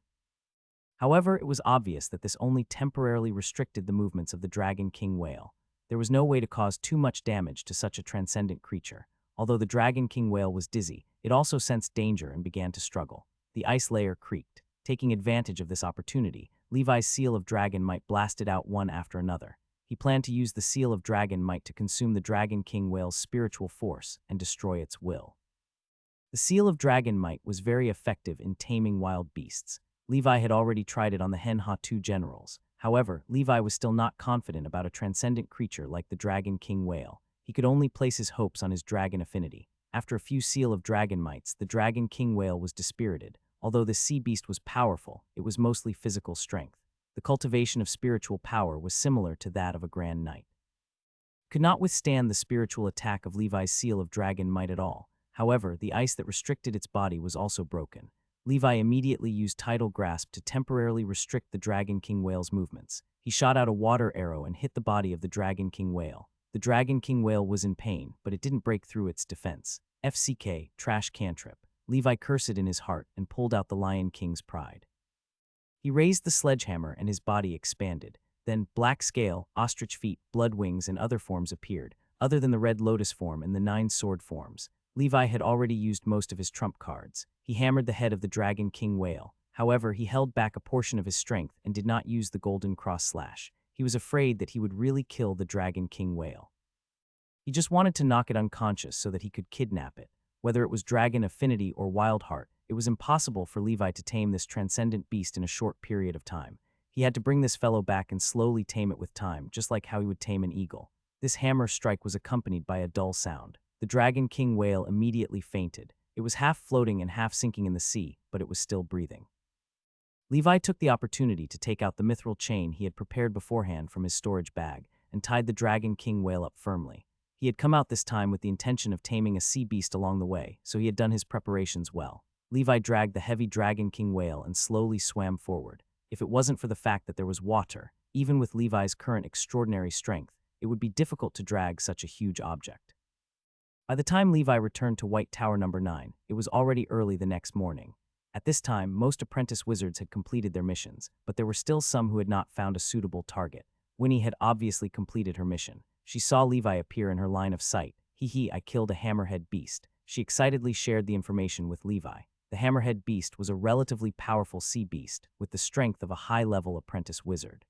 Speaker 1: However, it was obvious that this only temporarily restricted the movements of the Dragon King whale. There was no way to cause too much damage to such a transcendent creature. Although the Dragon King whale was dizzy, it also sensed danger and began to struggle. The ice layer creaked. Taking advantage of this opportunity, Levi's seal of dragon might blasted out one after another. He planned to use the seal of dragon might to consume the Dragon King whale's spiritual force and destroy its will. The seal of dragon might was very effective in taming wild beasts. Levi had already tried it on the Hen-Ha-Tu generals. However, Levi was still not confident about a transcendent creature like the Dragon King whale. He could only place his hopes on his dragon affinity. After a few seal of dragon mites, the Dragon King whale was dispirited. Although the sea beast was powerful, it was mostly physical strength. The cultivation of spiritual power was similar to that of a grand knight. It could not withstand the spiritual attack of Levi's seal of dragon might at all. However, the ice that restricted its body was also broken. Levi immediately used Tidal Grasp to temporarily restrict the Dragon King whale's movements. He shot out a water arrow and hit the body of the Dragon King whale. The Dragon King whale was in pain, but it didn't break through its defense. FCK, trash cantrip. Levi cursed in his heart and pulled out the Lion King's pride. He raised the sledgehammer and his body expanded. Then black scale, ostrich feet, blood wings, and other forms appeared, other than the red lotus form and the 9 sword forms. Levi had already used most of his trump cards. He hammered the head of the Dragon King whale. However, he held back a portion of his strength and did not use the golden cross slash. He was afraid that he would really kill the Dragon King whale. He just wanted to knock it unconscious so that he could kidnap it. Whether it was Dragon Affinity or Wildheart, it was impossible for Levi to tame this transcendent beast in a short period of time. He had to bring this fellow back and slowly tame it with time, just like how he would tame an eagle. This hammer strike was accompanied by a dull sound. The Dragon King whale immediately fainted. It was half floating and half sinking in the sea, but it was still breathing. Levi took the opportunity to take out the mithril chain he had prepared beforehand from his storage bag and tied the Dragon King whale up firmly. He had come out this time with the intention of taming a sea beast along the way, so he had done his preparations well. Levi dragged the heavy Dragon King whale and slowly swam forward. If it wasn't for the fact that there was water, even with Levi's current extraordinary strength, it would be difficult to drag such a huge object. By the time Levi returned to White Tower number 9, it was already early the next morning. At this time, most apprentice wizards had completed their missions, but there were still some who had not found a suitable target. Winnie had obviously completed her mission. She saw Levi appear in her line of sight. Hee, I killed a hammerhead beast. She excitedly shared the information with Levi. The hammerhead beast was a relatively powerful sea beast, with the strength of a high-level apprentice wizard.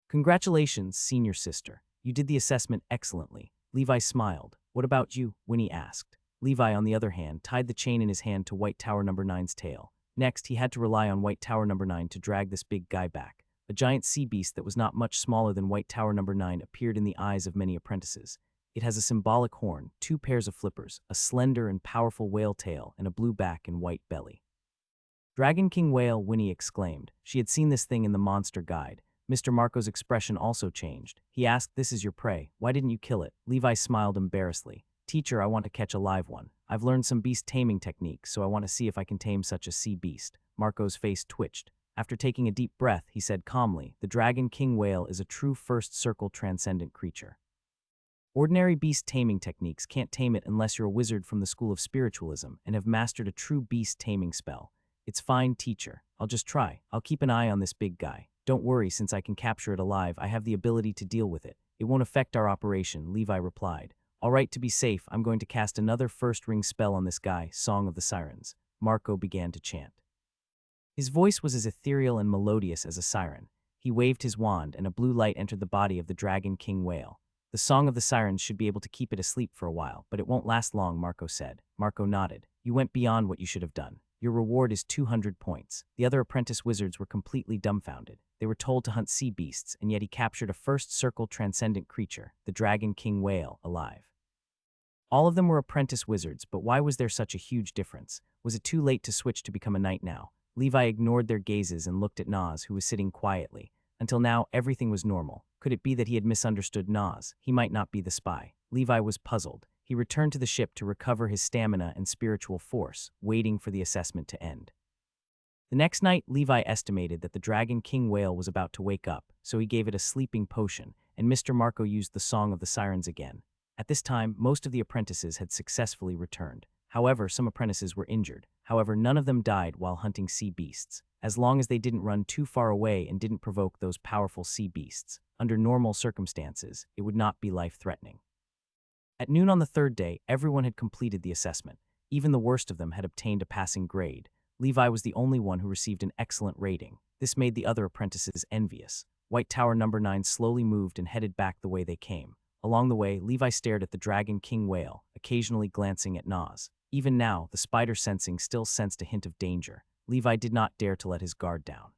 Speaker 1: Congratulations, senior sister. You did the assessment excellently. Levi smiled. What about you? Winnie asked. Levi, on the other hand, tied the chain in his hand to White Tower number 9's tail. Next, he had to rely on White Tower number 9 to drag this big guy back. A giant sea beast that was not much smaller than White Tower number 9 appeared in the eyes of many apprentices. It has a symbolic horn, 2 pairs of flippers, a slender and powerful whale tail, and a blue back and white belly. Dragon King whale, Winnie exclaimed. She had seen this thing in the monster guide. Mr. Marco's expression also changed. He asked, this is your prey. Why didn't you kill it? Levi smiled embarrassedly. Teacher, I want to catch a live one. I've learned some beast taming techniques, so I want to see if I can tame such a sea beast. Marco's face twitched. After taking a deep breath, he said calmly, the Dragon King whale is a true first circle transcendent creature. Ordinary beast taming techniques can't tame it unless you're a wizard from the school of spiritualism and have mastered a true beast taming spell. It's fine, teacher. I'll just try. I'll keep an eye on this big guy. Don't worry, since I can capture it alive, I have the ability to deal with it. It won't affect our operation, Levi replied. All right, to be safe, I'm going to cast another first ring spell on this guy, Song of the Sirens. Marco began to chant. His voice was as ethereal and melodious as a siren. He waved his wand, and a blue light entered the body of the Dragon King whale. The Song of the Sirens should be able to keep it asleep for a while, but it won't last long, Marco said. Marco nodded. You went beyond what you should have done. Your reward is 200 points. The other apprentice wizards were completely dumbfounded. They were told to hunt sea beasts, and yet he captured a first circle transcendent creature, the Dragon King whale, alive. All of them were apprentice wizards, but why was there such a huge difference? Was it too late to switch to become a knight now? Levi ignored their gazes and looked at Nas, who was sitting quietly. Until now, everything was normal. Could it be that he had misunderstood Nas? He might not be the spy. Levi was puzzled. He returned to the ship to recover his stamina and spiritual force, waiting for the assessment to end. The next night, Levi estimated that the Dragon King whale was about to wake up, so he gave it a sleeping potion, and Mr. Marco used the Song of the Sirens again. At this time, most of the apprentices had successfully returned. However, some apprentices were injured. However, none of them died while hunting sea beasts, as long as they didn't run too far away and didn't provoke those powerful sea beasts. Under normal circumstances, it would not be life-threatening. At noon on the third day, everyone had completed the assessment. Even the worst of them had obtained a passing grade. Levi was the only one who received an excellent rating. This made the other apprentices envious. White Tower number 9 slowly moved and headed back the way they came. Along the way, Levi stared at the Dragon King whale, occasionally glancing at Nas. Even now, the spider sensing still sensed a hint of danger. Levi did not dare to let his guard down.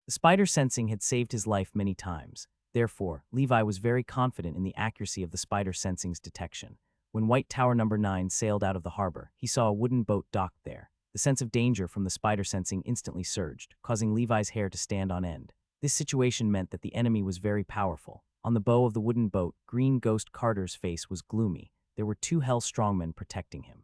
Speaker 1: The spider sensing had saved his life many times. Therefore, Levi was very confident in the accuracy of the spider sensing's detection. When White Tower number 9 sailed out of the harbor, he saw a wooden boat docked there. The sense of danger from the spider sensing instantly surged, causing Levi's hair to stand on end. This situation meant that the enemy was very powerful. On the bow of the wooden boat, Green Ghost Carter's face was gloomy. There were 2 hell strongmen protecting him.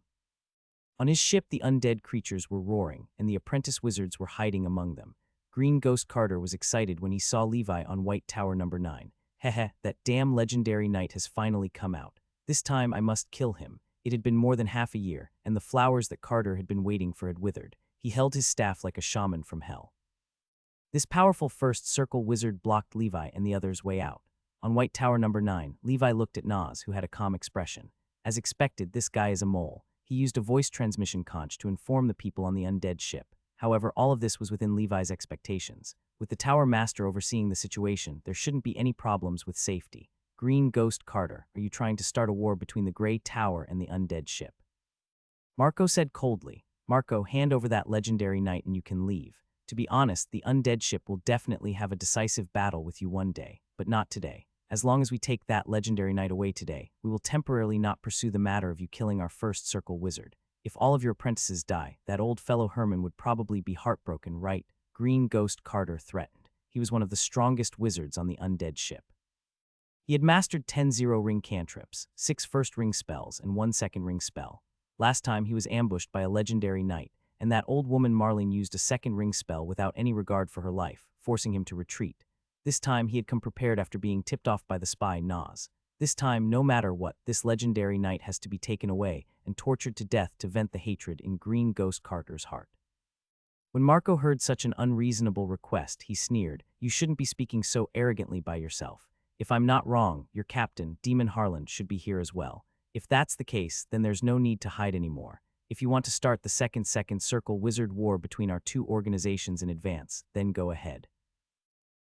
Speaker 1: On his ship, the undead creatures were roaring, and the apprentice wizards were hiding among them. Green Ghost Carter was excited when he saw Levi on White Tower number 9. Heh, that damn legendary knight has finally come out. This time I must kill him. It had been more than half a year, and the flowers that Carter had been waiting for had withered. He held his staff like a shaman from hell. This powerful first circle wizard blocked Levi and the others' way out. On White Tower number 9, Levi looked at Nas, who had a calm expression. As expected, this guy is a mole. He used a voice transmission conch to inform the people on the undead ship. However, all of this was within Levi's expectations. With the tower master overseeing the situation, there shouldn't be any problems with safety. Green Ghost Carter, are you trying to start a war between the Grey Tower and the undead ship? Marco said coldly, Marco, hand over that legendary knight and you can leave. To be honest, the undead ship will definitely have a decisive battle with you one day, but not today. As long as we take that legendary knight away today, we will temporarily not pursue the matter of you killing our first circle wizard. If all of your apprentices die, that old fellow Herman would probably be heartbroken, right? Green Ghost Carter threatened. He was one of the strongest wizards on the undead ship. He had mastered 10 zero-ring cantrips, 6 first-ring spells, and 1 second-ring spell. Last time he was ambushed by a legendary knight, and that old woman Marlene used a second-ring spell without any regard for her life, forcing him to retreat. This time he had come prepared after being tipped off by the spy Nas. This time, no matter what, this legendary knight has to be taken away and tortured to death to vent the hatred in Green Ghost Carter's heart. When Marco heard such an unreasonable request, he sneered, "You shouldn't be speaking so arrogantly by yourself. If I'm not wrong, your captain, Demon Harlan, should be here as well. If that's the case, then there's no need to hide anymore. If you want to start the second circle wizard war between our two organizations in advance, then go ahead."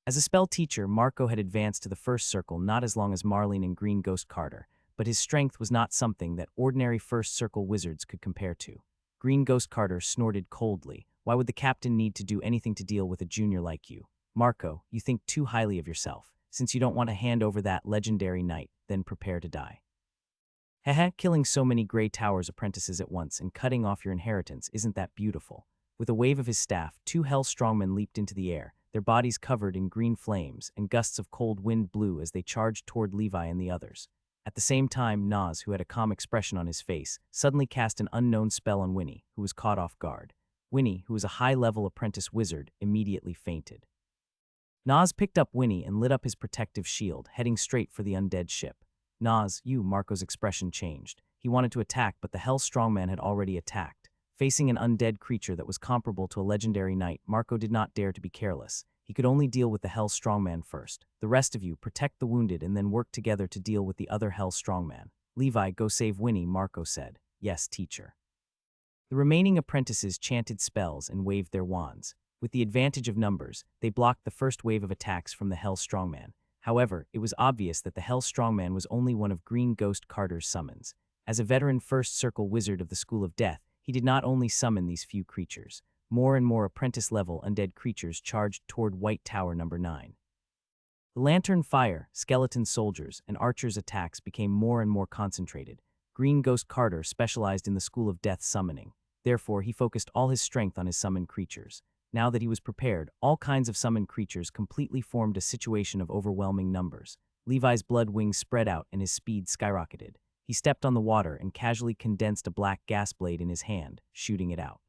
Speaker 1: As a spell teacher, Marco had advanced to the first circle not as long as Marlene and Green Ghost Carter, but his strength was not something that ordinary first circle wizards could compare to. Green Ghost Carter snorted coldly. Why would the captain need to do anything to deal with a junior like you? Marco, you think too highly of yourself. Since you don't want to hand over that legendary knight, then prepare to die. Heh, killing so many Grey Tower's apprentices at once and cutting off your inheritance, isn't that beautiful? With a wave of his staff, 2 hell strongmen leaped into the air, their bodies covered in green flames, and gusts of cold wind blew as they charged toward Levi and the others. At the same time, Nas, who had a calm expression on his face, suddenly cast an unknown spell on Winnie, who was caught off guard. Winnie, who was a high-level apprentice wizard, immediately fainted. Nas picked up Winnie and lit up his protective shield, heading straight for the undead ship. Nas, Marco's expression changed. He wanted to attack, but the Hell Strongman had already attacked. Facing an undead creature that was comparable to a legendary knight, Marco did not dare to be careless. He could only deal with the Hell Strongman first. The rest of you, protect the wounded and then work together to deal with the other Hell Strongman. Levi, go save Winnie, Marco said. Yes, teacher. The remaining apprentices chanted spells and waved their wands. With the advantage of numbers, they blocked the first wave of attacks from the Hell Strongman. However, it was obvious that the Hell Strongman was only one of Green Ghost Carter's summons. As a veteran First Circle wizard of the School of Death, he did not only summon these few creatures. More and more apprentice-level undead creatures charged toward White Tower number 9. The lantern fire, skeleton soldiers, and archers' attacks became more and more concentrated. Green Ghost Carter specialized in the School of Death summoning. Therefore, he focused all his strength on his summoned creatures. Now that he was prepared, all kinds of summoned creatures completely formed a situation of overwhelming numbers. Levi's blood wings spread out and his speed skyrocketed. He stepped on the water and casually condensed a black gas blade in his hand, shooting it out.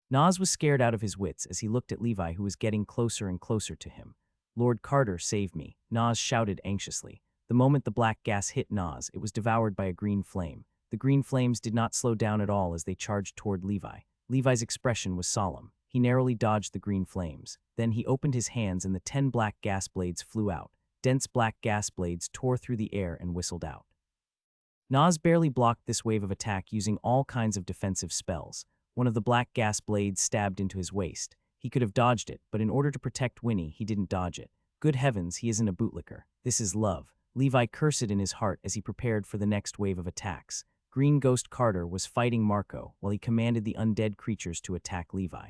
Speaker 1: Nas was scared out of his wits as he looked at Levi, who was getting closer and closer to him. Lord Carter, save me, Nas shouted anxiously. The moment the black gas hit Nas, it was devoured by a green flame. The green flames did not slow down at all as they charged toward Levi. Levi's expression was solemn. He narrowly dodged the green flames. Then he opened his hands and the 10 black gas blades flew out. Dense black gas blades tore through the air and whistled out. Nas barely blocked this wave of attack using all kinds of defensive spells. One of the black gas blades stabbed into his waist. He could have dodged it, but in order to protect Winnie, he didn't dodge it. Good heavens, he isn't a bootlicker. This is love. Levi cursed in his heart as he prepared for the next wave of attacks. Green Ghost Carter was fighting Marco while he commanded the undead creatures to attack Levi.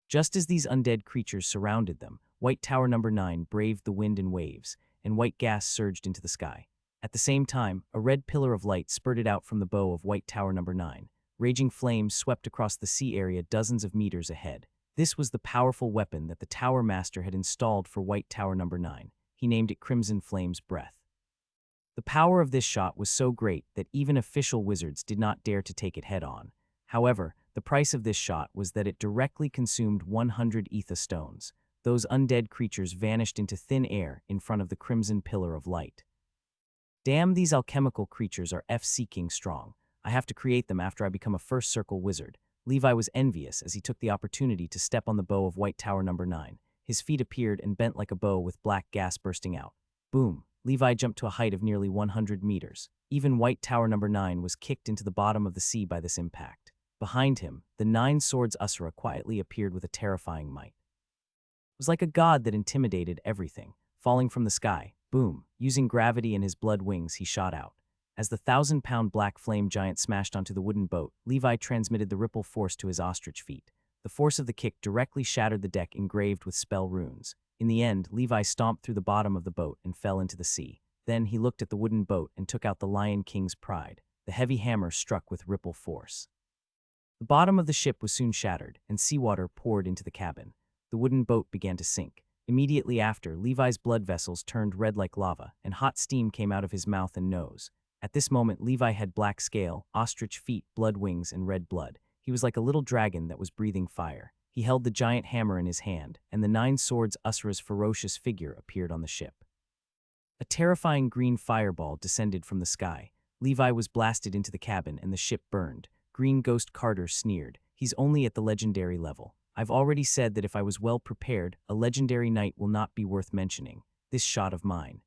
Speaker 1: Just as these undead creatures surrounded them, White Tower number 9 braved the wind and waves, and white gas surged into the sky. At the same time, a red pillar of light spurted out from the bow of White Tower number 9. Raging flames swept across the sea area dozens of meters ahead. This was the powerful weapon that the Tower Master had installed for White Tower number 9. He named it Crimson Flame's Breath. The power of this shot was so great that even official wizards did not dare to take it head-on. However, the price of this shot was that it directly consumed 100 ether stones. Those undead creatures vanished into thin air in front of the Crimson Pillar of Light. Damn, these alchemical creatures are F-seeking strong. I have to create them after I become a First Circle wizard. Levi was envious as he took the opportunity to step on the bow of White Tower number 9. His feet appeared and bent like a bow with black gas bursting out. Boom! Levi jumped to a height of nearly 100 meters. Even White Tower number 9 was kicked into the bottom of the sea by this impact. Behind him, the 9 Swords Usura quietly appeared with a terrifying might. It was like a god that intimidated everything. Falling from the sky, Boom! Using gravity and his blood wings, he shot out. As the 1,000-pound black flame giant smashed onto the wooden boat, Levi transmitted the ripple force to his ostrich feet. The force of the kick directly shattered the deck engraved with spell runes. In the end, Levi stomped through the bottom of the boat and fell into the sea. Then he looked at the wooden boat and took out the Lion King's pride. The heavy hammer struck with ripple force. The bottom of the ship was soon shattered, and seawater poured into the cabin. The wooden boat began to sink. Immediately after, Levi's blood vessels turned red like lava, and hot steam came out of his mouth and nose. At this moment, Levi had black scale, ostrich feet, blood wings, and red blood. He was like a little dragon that was breathing fire. He held the giant hammer in his hand, and the 9 swords Usura's ferocious figure appeared on the ship. A terrifying green fireball descended from the sky. Levi was blasted into the cabin, and the ship burned. Green Ghost Carter sneered. He's only at the legendary level. I've already said that if I was well prepared, a legendary knight will not be worth mentioning. This shot of mine.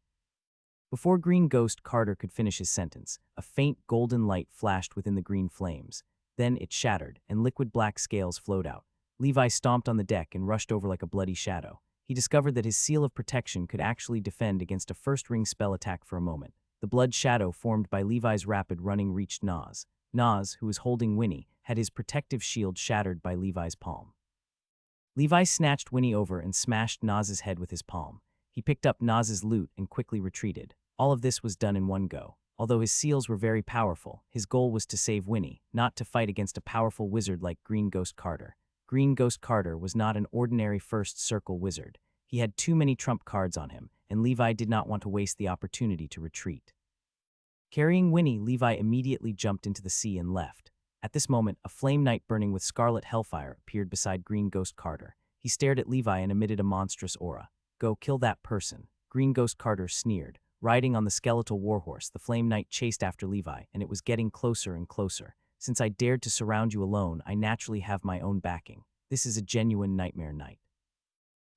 Speaker 1: Before Green Ghost Carter could finish his sentence, a faint golden light flashed within the green flames. Then it shattered, and liquid black scales flowed out. Levi stomped on the deck and rushed over like a bloody shadow. He discovered that his seal of protection could actually defend against a first-ring spell attack for a moment. The blood shadow formed by Levi's rapid running reached Nas. Nas, who was holding Winnie, had his protective shield shattered by Levi's palm. Levi snatched Winnie over and smashed Nas's head with his palm. He picked up Nas's loot and quickly retreated. All of this was done in one go. Although his seals were very powerful, his goal was to save Winnie, not to fight against a powerful wizard like Green Ghost Carter. Green Ghost Carter was not an ordinary first circle wizard. He had too many trump cards on him, and Levi did not want to waste the opportunity to retreat. Carrying Winnie, Levi immediately jumped into the sea and left. At this moment, a flame knight burning with scarlet hellfire appeared beside Green Ghost Carter. He stared at Levi and emitted a monstrous aura. "Go kill that person." Green Ghost Carter sneered. Riding on the skeletal warhorse, the flame knight chased after Levi, and it was getting closer and closer. "Since I dared to surround you alone, I naturally have my own backing. This is a genuine nightmare knight.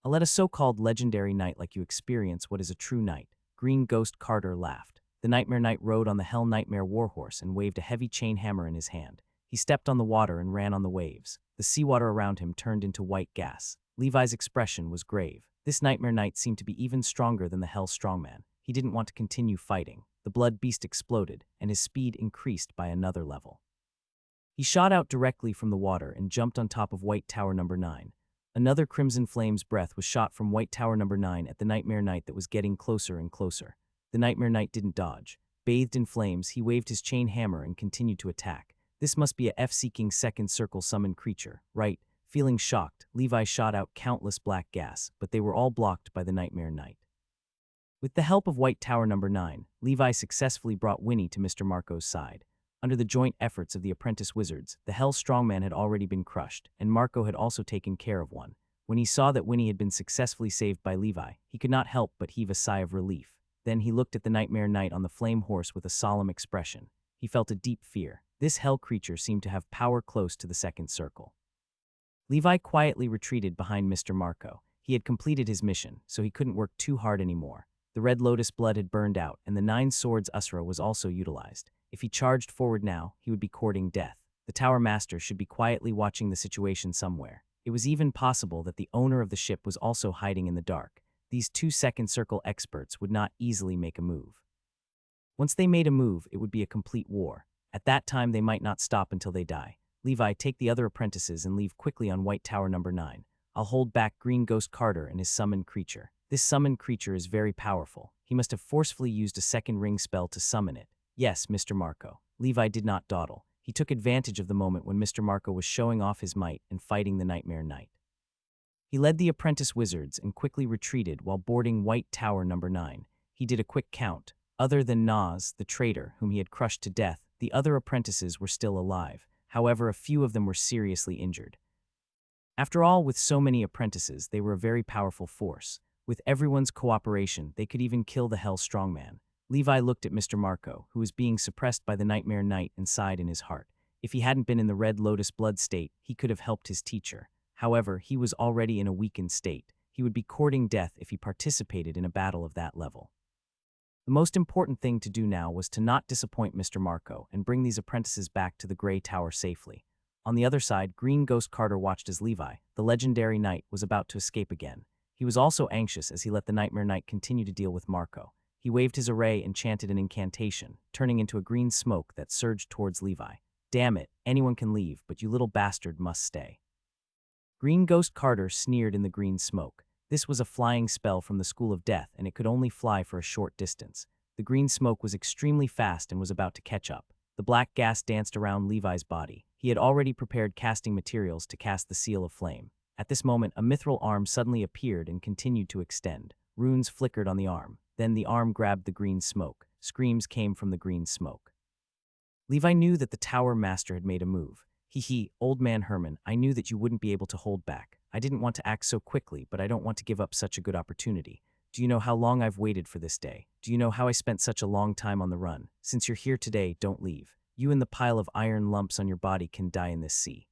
Speaker 1: I'll let a so-called legendary knight like you experience what is a true knight." Green Ghost Carter laughed. The nightmare knight rode on the Hell Nightmare warhorse and waved a heavy chain hammer in his hand. He stepped on the water and ran on the waves. The seawater around him turned into white gas. Levi's expression was grave. This nightmare knight seemed to be even stronger than the Hell Strongman. He didn't want to continue fighting. The blood beast exploded, and his speed increased by another level. He shot out directly from the water and jumped on top of White Tower number 9. Another Crimson Flame's breath was shot from White Tower number 9 at the Nightmare Knight that was getting closer and closer. The Nightmare Knight didn't dodge. Bathed in flames, he waved his chain hammer and continued to attack. This must be a F-seeking second circle summoned creature, right? Feeling shocked, Levi shot out countless black gas, but they were all blocked by the Nightmare Knight. With the help of White Tower number 9, Levi successfully brought Winnie to Mr. Marco's side. Under the joint efforts of the apprentice wizards, the Hell Strongman had already been crushed, and Marco had also taken care of one. When he saw that Winnie had been successfully saved by Levi, he could not help but heave a sigh of relief. Then he looked at the Nightmare Knight on the flame horse with a solemn expression. He felt a deep fear. This hell creature seemed to have power close to the second circle. Levi quietly retreated behind Mr. Marco. He had completed his mission, so he couldn't work too hard anymore. The Red Lotus blood had burned out, and the 9 swords Usura was also utilized. If he charged forward now, he would be courting death. The Tower Master should be quietly watching the situation somewhere. It was even possible that the owner of the ship was also hiding in the dark. These 2 second circle experts would not easily make a move. Once they made a move, it would be a complete war. At that time, they might not stop until they die. Levi, take the other apprentices and leave quickly on White Tower number 9. I'll hold back Green Ghost Carter and his summoned creature. This summoned creature is very powerful. He must have forcefully used a second ring spell to summon it. Yes, Mr. Marco. Levi did not dawdle. He took advantage of the moment when Mr. Marco was showing off his might and fighting the Nightmare Knight. He led the apprentice wizards and quickly retreated while boarding White Tower number 9. He did a quick count. Other than Nas, the traitor, whom he had crushed to death, the other apprentices were still alive. However, a few of them were seriously injured. After all, with so many apprentices, they were a very powerful force. With everyone's cooperation, they could even kill the Hell Strongman. Levi looked at Mr. Marco, who was being suppressed by the Nightmare Knight, and sighed in his heart. If he hadn't been in the Red Lotus blood state, he could have helped his teacher. However, he was already in a weakened state. He would be courting death if he participated in a battle of that level. The most important thing to do now was to not disappoint Mr. Marco and bring these apprentices back to the Grey Tower safely. On the other side, Green Ghost Carter watched as Levi, the legendary knight, was about to escape again. He He was also anxious as he let the Nightmare Knight continue to deal with Marco. He waved his array and chanted an incantation, turning into a green smoke that surged towards Levi. "Damn it, anyone can leave, but you little bastard must stay." Green Ghost Carter sneered in the green smoke. This was a flying spell from the School of Death, and it could only fly for a short distance. The green smoke was extremely fast and was about to catch up. The black gas danced around Levi's body. He had already prepared casting materials to cast the Seal of Flame. At this moment, a mithril arm suddenly appeared and continued to extend. Runes flickered on the arm. Then the arm grabbed the green smoke. Screams came from the green smoke. Levi knew that the Tower Master had made a move. Old man Herman, I knew that you wouldn't be able to hold back. I didn't want to act so quickly, but I don't want to give up such a good opportunity. Do you know how long I've waited for this day? Do you know how I spent such a long time on the run? Since you're here today, don't leave. You and the pile of iron lumps on your body can die in this sea."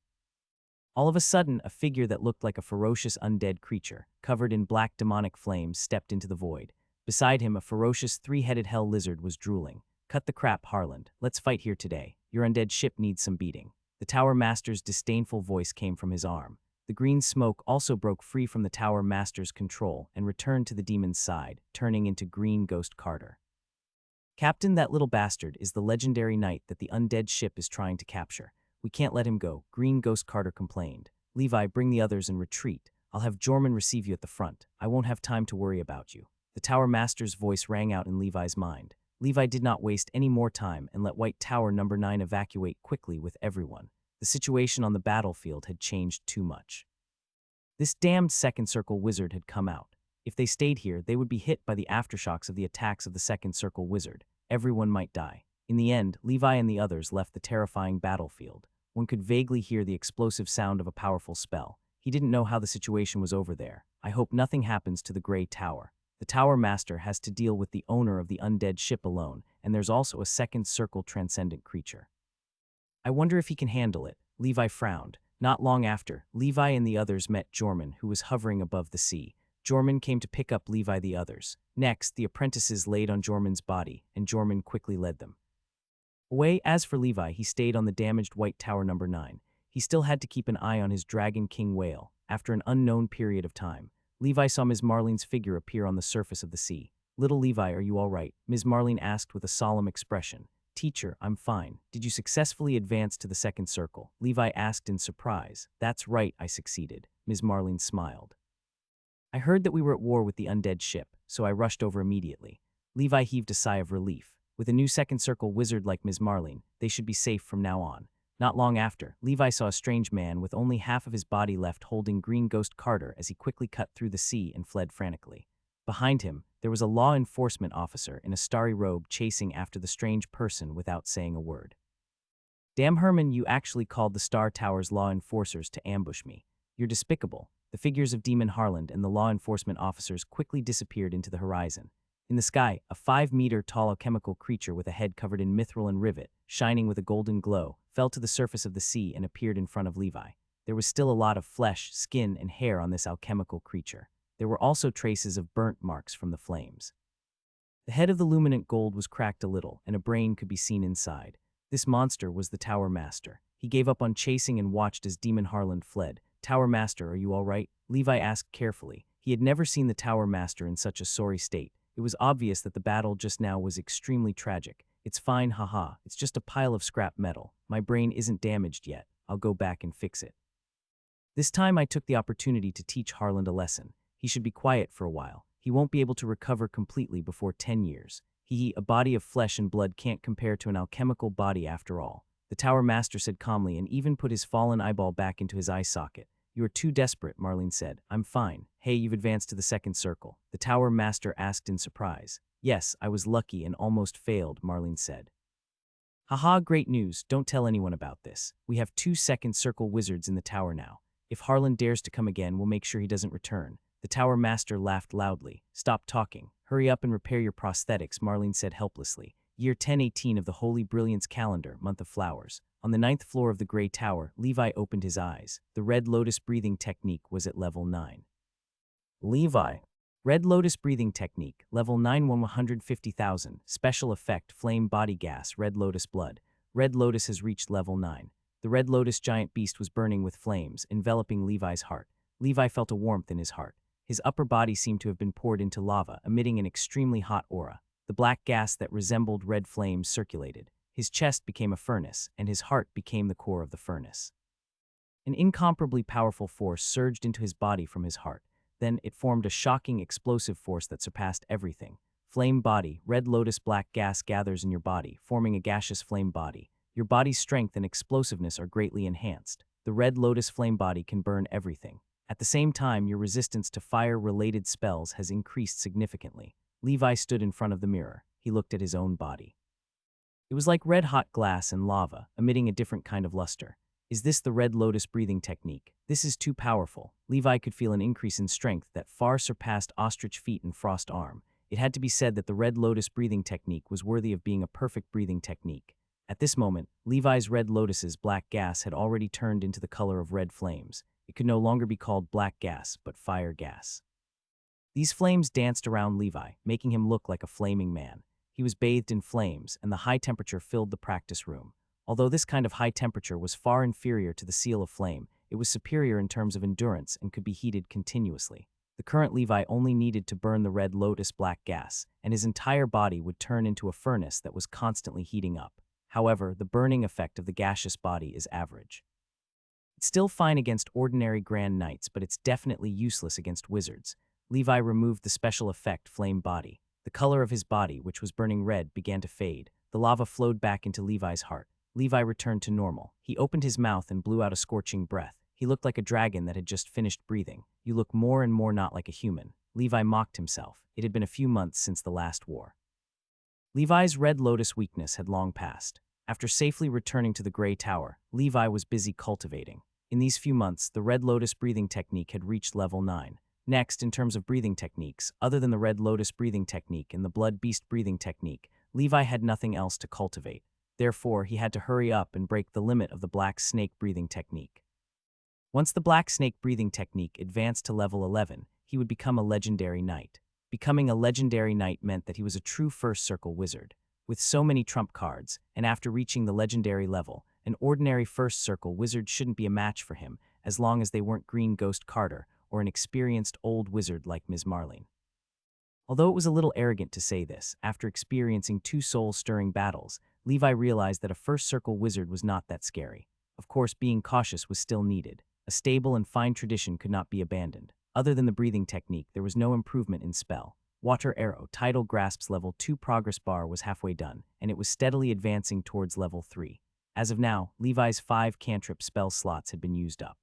Speaker 1: All of a sudden, a figure that looked like a ferocious undead creature, covered in black demonic flames, stepped into the void. Beside him, a ferocious three-headed hell lizard was drooling. "Cut the crap, Harland. Let's fight here today. Your undead ship needs some beating." The Tower Master's disdainful voice came from his arm. The green smoke also broke free from the Tower Master's control and returned to the demon's side, turning into Green Ghost Carter. "Captain, that little bastard is the legendary knight that the undead ship is trying to capture. We can't let him go," Green Ghost Carter complained. "Levi, bring the others and retreat. I'll have Jorman receive you at the front. I won't have time to worry about you." The Tower Master's voice rang out in Levi's mind. Levi did not waste any more time and let White Tower No. 9 evacuate quickly with everyone. The situation on the battlefield had changed too much. This damned Second Circle Wizard had come out. If they stayed here, they would be hit by the aftershocks of the attacks of the Second Circle Wizard. Everyone might die. In the end, Levi and the others left the terrifying battlefield. One could vaguely hear the explosive sound of a powerful spell. He didn't know how the situation was over there. "I hope nothing happens to the Grey Tower. The Tower Master has to deal with the owner of the undead ship alone, and there's also a Second Circle transcendent creature. I wonder if he can handle it." Levi frowned. Not long after, Levi and the others met Jorman, who was hovering above the sea. Jorman came to pick up Levi the others. Next, the apprentices laid on Jorman's body, and Jorman quickly led them away. As for Levi, he stayed on the damaged White Tower No. 9. He still had to keep an eye on his Dragon King whale. After an unknown period of time, Levi saw Ms. Marlene's figure appear on the surface of the sea. "Little Levi, are you all right?" Ms. Marlene asked with a solemn expression. "Teacher, I'm fine. Did you successfully advance to the Second Circle?" Levi asked in surprise. "That's right, I succeeded." Ms. Marlene smiled. "I heard that we were at war with the undead ship, so I rushed over immediately." Levi heaved a sigh of relief. With a new Second Circle wizard like Ms. Marlene, they should be safe from now on. Not long after, Levi saw a strange man with only half of his body left holding Green Ghost Carter as he quickly cut through the sea and fled frantically. Behind him, there was a law enforcement officer in a starry robe chasing after the strange person without saying a word. "Damn, Herman, you actually called the Star Tower's law enforcers to ambush me. You're despicable." The figures of Demon Harland and the law enforcement officers quickly disappeared into the horizon. In the sky, a 5-meter-tall alchemical creature with a head covered in mithril and rivet, shining with a golden glow, fell to the surface of the sea and appeared in front of Levi. There was still a lot of flesh, skin, and hair on this alchemical creature. There were also traces of burnt marks from the flames. The head of the luminant gold was cracked a little, and a brain could be seen inside. This monster was the Tower Master. He gave up on chasing and watched as Demon Harland fled. "Tower Master, are you all right?" Levi asked carefully. He had never seen the Tower Master in such a sorry state. It was obvious that the battle just now was extremely tragic. "It's fine, haha. It's just a pile of scrap metal. My brain isn't damaged yet. I'll go back and fix it." This time I took the opportunity to teach Harland a lesson. He should be quiet for a while. He won't be able to recover completely before 10 years. A body of flesh and blood can't compare to an alchemical body after all. The Tower Master said calmly and even put his fallen eyeball back into his eye socket. "You are too desperate," Marlene said. "I'm fine." "Hey, you've advanced to the Second Circle?" the Tower Master asked in surprise. "Yes, I was lucky and almost failed," Marlene said. "Haha, great news. Don't tell anyone about this. We have 2 Second Circle wizards in the tower now. If Harland dares to come again, we'll make sure he doesn't return." The Tower Master laughed loudly. "Stop talking. Hurry up and repair your prosthetics," Marlene said helplessly. Year 1018 of the Holy Brilliance calendar, month of flowers. On the 9th floor of the Grey Tower, Levi opened his eyes. The Red Lotus breathing technique was at level 9. Levi. Red Lotus breathing technique, level 9 150,000, special effect, flame body gas, Red Lotus blood. Red Lotus has reached level 9. The Red Lotus giant beast was burning with flames, enveloping Levi's heart. Levi felt a warmth in his heart. His upper body seemed to have been poured into lava, emitting an extremely hot aura. The black gas that resembled red flames circulated. His chest became a furnace, and his heart became the core of the furnace. An incomparably powerful force surged into his body from his heart. Then it formed a shocking, explosive force that surpassed everything. Flame body, red lotus black gas gathers in your body, forming a gaseous flame body. Your body's strength and explosiveness are greatly enhanced. The red lotus flame body can burn everything. At the same time, your resistance to fire-related spells has increased significantly. Levi stood in front of the mirror. He looked at his own body. It was like red-hot glass and lava, emitting a different kind of luster. Is this the red lotus breathing technique? This is too powerful. Levi could feel an increase in strength that far surpassed ostrich feet and frost arm. It had to be said that the red lotus breathing technique was worthy of being a perfect breathing technique. At this moment, Levi's red lotus's black gas had already turned into the color of red flames. It could no longer be called black gas, but fire gas. These flames danced around Levi, making him look like a flaming man. He was bathed in flames, and the high temperature filled the practice room. Although this kind of high temperature was far inferior to the seal of flame, it was superior in terms of endurance and could be heated continuously. The current Levi only needed to burn the red lotus black gas, and his entire body would turn into a furnace that was constantly heating up. However, the burning effect of the gaseous body is average. It's still fine against ordinary grand knights, but it's definitely useless against wizards. Levi removed the special effect flame body. The color of his body, which was burning red, began to fade. The lava flowed back into Levi's heart. Levi returned to normal. He opened his mouth and blew out a scorching breath. He looked like a dragon that had just finished breathing. You look more and more not like a human. Levi mocked himself. It had been a few months since the last war. Levi's red lotus weakness had long passed. After safely returning to the Grey Tower, Levi was busy cultivating. In these few months, the red lotus breathing technique had reached level 9. Next, in terms of breathing techniques, other than the red lotus breathing technique and the blood beast breathing technique, Levi had nothing else to cultivate. Therefore, he had to hurry up and break the limit of the black snake breathing technique. Once the black snake breathing technique advanced to level 11, he would become a legendary knight. Becoming a legendary knight meant that he was a true first circle wizard. With so many trump cards, and after reaching the legendary level, an ordinary first circle wizard shouldn't be a match for him, as long as they weren't Green Ghost Carter or an experienced old wizard like Ms. Marlene. Although it was a little arrogant to say this, after experiencing 2 soul-stirring battles, Levi realized that a first circle wizard was not that scary. Of course, being cautious was still needed. A stable and fine tradition could not be abandoned. Other than the breathing technique, there was no improvement in spell. Water Arrow, Tidal Grasp's level 2 progress bar was halfway done, and it was steadily advancing towards level 3. As of now, Levi's 5 cantrip spell slots had been used up.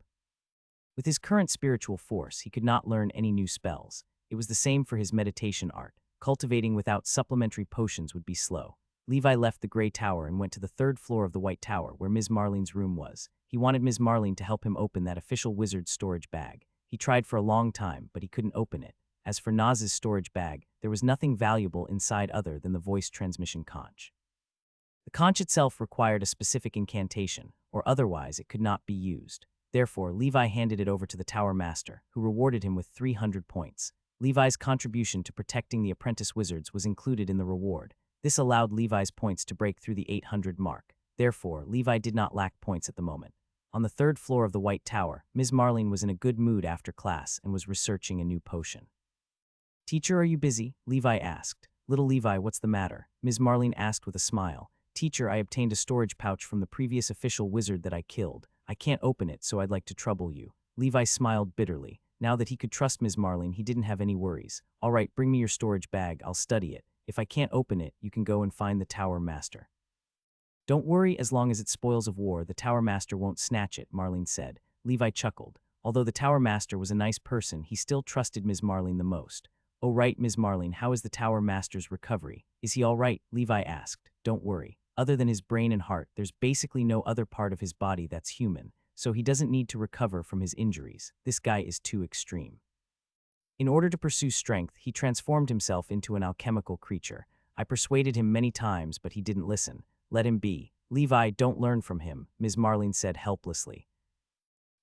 Speaker 1: With his current spiritual force, he could not learn any new spells. It was the same for his meditation art. Cultivating without supplementary potions would be slow. Levi left the Grey Tower and went to the 3rd floor of the White Tower, where Ms. Marlene's room was. He wanted Ms. Marlene to help him open that official wizard's storage bag. He tried for a long time, but he couldn't open it. As for Naz's storage bag, there was nothing valuable inside other than the voice transmission conch. The conch itself required a specific incantation, or otherwise it could not be used. Therefore, Levi handed it over to the Tower Master, who rewarded him with 300 points. Levi's contribution to protecting the apprentice wizards was included in the reward. This allowed Levi's points to break through the 800 mark. Therefore, Levi did not lack points at the moment. On the 3rd floor of the White Tower, Ms. Marlene was in a good mood after class and was researching a new potion. "Teacher, are you busy?" Levi asked. "Little Levi, what's the matter?" Ms. Marlene asked with a smile. "Teacher, I obtained a storage pouch from the previous official wizard that I killed. I can't open it, so I'd like to trouble you." Levi smiled bitterly. Now that he could trust Ms. Marlene, he didn't have any worries. "All right, bring me your storage bag. I'll study it. If I can't open it, you can go and find the Tower Master." "Don't worry, as long as it's spoils of war, the Tower Master won't snatch it," Marlene said. Levi chuckled. Although the Tower Master was a nice person, he still trusted Ms. Marlene the most. "Oh right, Ms. Marlene, how is the Tower Master's recovery? Is he all right?" Levi asked. "Don't worry. Other than his brain and heart, there's basically no other part of his body that's human, so he doesn't need to recover from his injuries. This guy is too extreme." In order to pursue strength, he transformed himself into an alchemical creature. "I persuaded him many times, but he didn't listen. Let him be." "Levi, don't learn from him," Ms. Marlene said helplessly.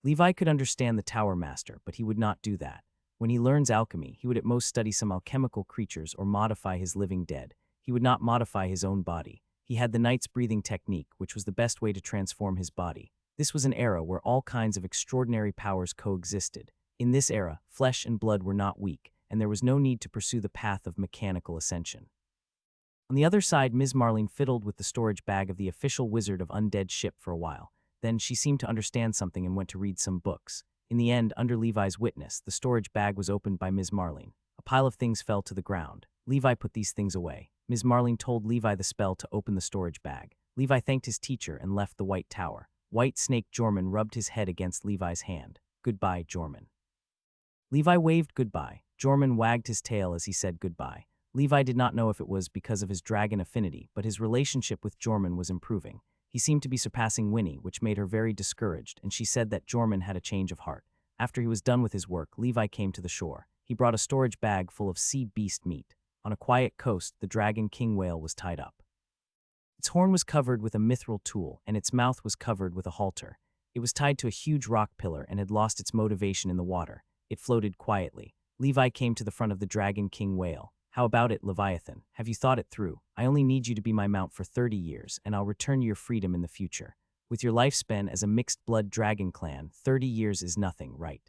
Speaker 1: Levi could understand the Tower Master, but he would not do that. When he learns alchemy, he would at most study some alchemical creatures or modify his living dead. He would not modify his own body. He had the knight's breathing technique, which was the best way to transform his body. This was an era where all kinds of extraordinary powers coexisted. In this era, flesh and blood were not weak, and there was no need to pursue the path of mechanical ascension. On the other side, Ms. Marlene fiddled with the storage bag of the official wizard of undead ship for a while. Then she seemed to understand something and went to read some books. In the end, under Levi's witness, the storage bag was opened by Ms. Marlene. A pile of things fell to the ground. Levi put these things away. Ms. Marlene told Levi the spell to open the storage bag. Levi thanked his teacher and left the White Tower. White Snake Jorman rubbed his head against Levi's hand. Goodbye, Jorman. Levi waved goodbye. Jorman wagged his tail as he said goodbye. Levi did not know if it was because of his dragon affinity, but his relationship with Jorman was improving. He seemed to be surpassing Winnie, which made her very discouraged, and she said that Jorman had a change of heart. After he was done with his work, Levi came to the shore. He brought a storage bag full of sea beast meat. On a quiet coast, the dragon king whale was tied up. Its horn was covered with a mithril tool, and its mouth was covered with a halter. It was tied to a huge rock pillar and had lost its motivation in the water. It floated quietly. Levi came to the front of the dragon king whale. How about it, Leviathan? Have you thought it through? I only need you to be my mount for 30 years, and I'll return you your freedom in the future. With your lifespan as a mixed-blood dragon clan, 30 years is nothing, right?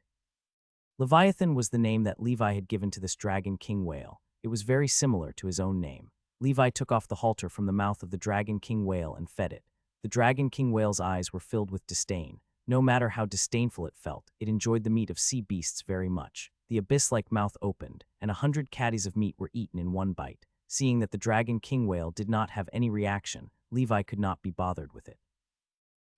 Speaker 1: Leviathan was the name that Levi had given to this dragon king whale. It was very similar to his own name. Levi took off the halter from the mouth of the dragon king whale and fed it. The dragon king whale's eyes were filled with disdain. No matter how disdainful it felt, it enjoyed the meat of sea beasts very much. The abyss-like mouth opened, and 100 caddies of meat were eaten in one bite. Seeing that the dragon king whale did not have any reaction, Levi could not be bothered with it.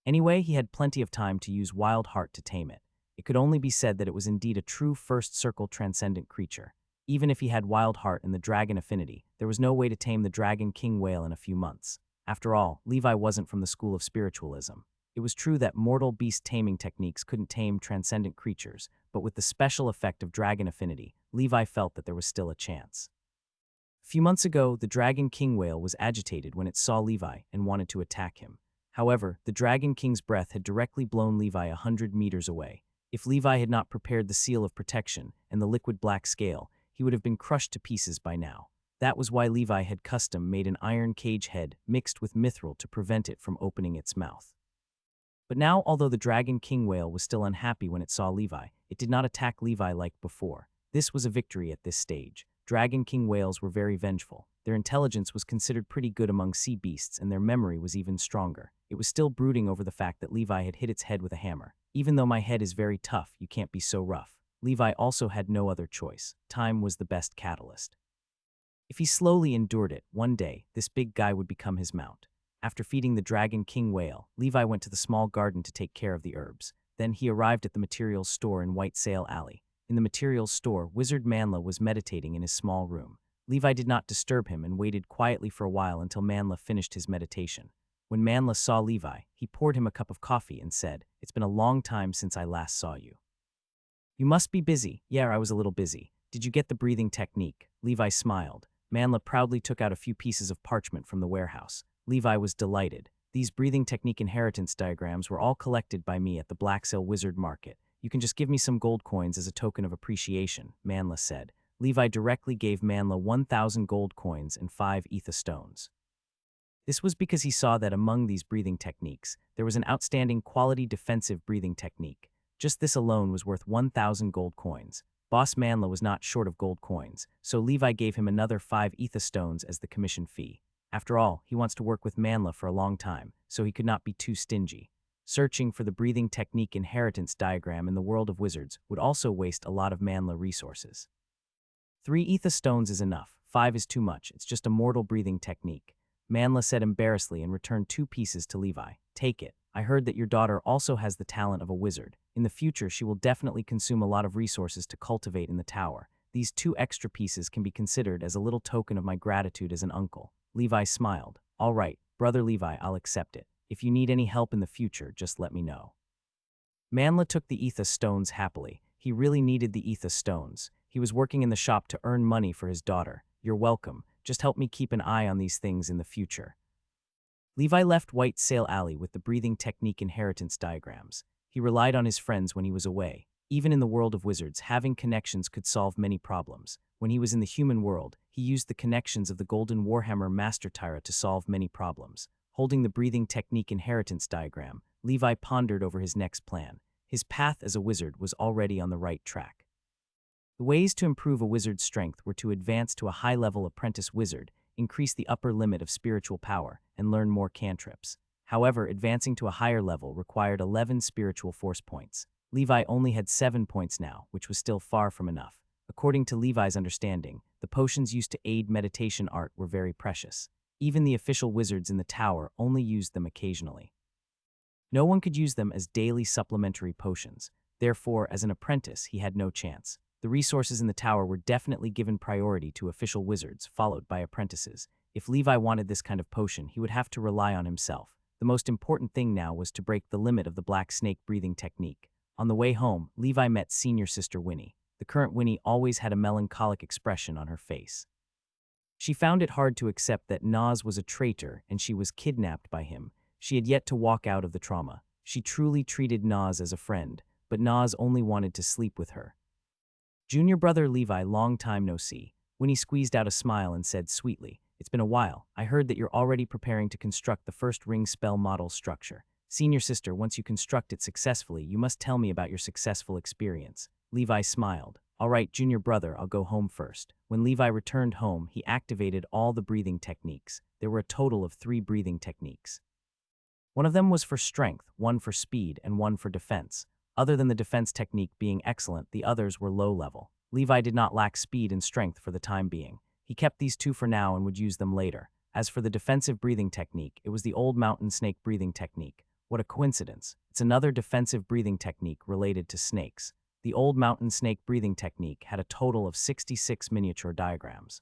Speaker 1: Anyway, he had plenty of time to use Wild Heart to tame it. It could only be said that it was indeed a true first-circle transcendent creature. Even if he had Wild Heart and the dragon affinity, there was no way to tame the dragon king whale in a few months. After all, Levi wasn't from the school of spiritualism. It was true that mortal beast taming techniques couldn't tame transcendent creatures, but with the special effect of dragon affinity, Levi felt that there was still a chance. A few months ago, the dragon king whale was agitated when it saw Levi and wanted to attack him. However, the dragon king's breath had directly blown Levi 100 meters away. If Levi had not prepared the seal of protection and the liquid black scale, he would have been crushed to pieces by now. That was why Levi had custom-made an iron cage head mixed with mithril to prevent it from opening its mouth. But now, although the dragon king whale was still unhappy when it saw Levi, it did not attack Levi like before. This was a victory at this stage. Dragon king whales were very vengeful. Their intelligence was considered pretty good among sea beasts, and their memory was even stronger. It was still brooding over the fact that Levi had hit its head with a hammer. Even though my head is very tough, you can't be so rough. Levi also had no other choice. Time was the best catalyst. If he slowly endured it, one day, this big guy would become his mount. After feeding the dragon king whale, Levi went to the small garden to take care of the herbs. Then he arrived at the materials store in White Sail Alley. In the materials store, Wizard Manla was meditating in his small room. Levi did not disturb him and waited quietly for a while until Manla finished his meditation. When Manla saw Levi, he poured him a cup of coffee and said, "It's been a long time since I last saw you." "You must be busy." "Yeah, I was a little busy." "Did you get the breathing technique?" Levi smiled. Manla proudly took out a few pieces of parchment from the warehouse. Levi was delighted. These breathing technique inheritance diagrams were all collected by me at the Blacksail Wizard Market. "You can just give me some gold coins as a token of appreciation," Manla said. Levi directly gave Manla 1,000 gold coins and 5 ether stones. This was because he saw that among these breathing techniques, there was an outstanding quality defensive breathing technique. Just this alone was worth 1,000 gold coins. Boss Manla was not short of gold coins, so Levi gave him another 5 ether stones as the commission fee. After all, he wants to work with Manla for a long time, so he could not be too stingy. Searching for the breathing technique inheritance diagram in the world of wizards would also waste a lot of Manla resources. 3 ether stones is enough. 5 is too much. It's just a mortal breathing technique. Manla said embarrassedly and returned 2 pieces to Levi. "Take it. I heard that your daughter also has the talent of a wizard. In the future, she will definitely consume a lot of resources to cultivate in the tower. These 2 extra pieces can be considered as a little token of my gratitude as an uncle." Levi smiled. "All right, brother Levi, I'll accept it. If you need any help in the future, just let me know." Manla took the ether stones happily. He really needed the ether stones. He was working in the shop to earn money for his daughter. "You're welcome. Just help me keep an eye on these things in the future." Levi left White Sail Alley with the breathing technique inheritance diagrams. He relied on his friends when he was away. Even in the world of wizards, having connections could solve many problems. When he was in the human world, he used the connections of the Golden Warhammer Master Tyra to solve many problems. Holding the breathing technique inheritance diagram, Levi pondered over his next plan. His path as a wizard was already on the right track. The ways to improve a wizard's strength were to advance to a high-level apprentice wizard, increase the upper limit of spiritual power, and learn more cantrips. However, advancing to a higher level required 11 spiritual force points. Levi only had 7 points now, which was still far from enough. According to Levi's understanding, the potions used to aid meditation art were very precious. Even the official wizards in the tower only used them occasionally. No one could use them as daily supplementary potions. Therefore, as an apprentice, he had no chance. The resources in the tower were definitely given priority to official wizards, followed by apprentices. If Levi wanted this kind of potion, he would have to rely on himself. The most important thing now was to break the limit of the black snake breathing technique. On the way home, Levi met senior sister Winnie. The current Winnie always had a melancholic expression on her face. She found it hard to accept that Nas was a traitor and she was kidnapped by him. She had yet to walk out of the trauma. She truly treated Nas as a friend, but Nas only wanted to sleep with her. Junior brother Levi, long time no see. Winnie squeezed out a smile and said sweetly, "It's been a while. I heard that you're already preparing to construct the first ring spell model structure. Senior sister, once you construct it successfully, you must tell me about your successful experience." Levi smiled. "All right, junior brother, I'll go home first." When Levi returned home, he activated all the breathing techniques. There were a total of 3 breathing techniques. One of them was for strength, one for speed, and one for defense. Other than the defense technique being excellent, the others were low level. Levi did not lack speed and strength for the time being. He kept these 2 for now and would use them later. As for the defensive breathing technique, it was the old mountain snake breathing technique. What a coincidence. It's another defensive breathing technique related to snakes. The old mountain snake breathing technique had a total of 66 miniature diagrams.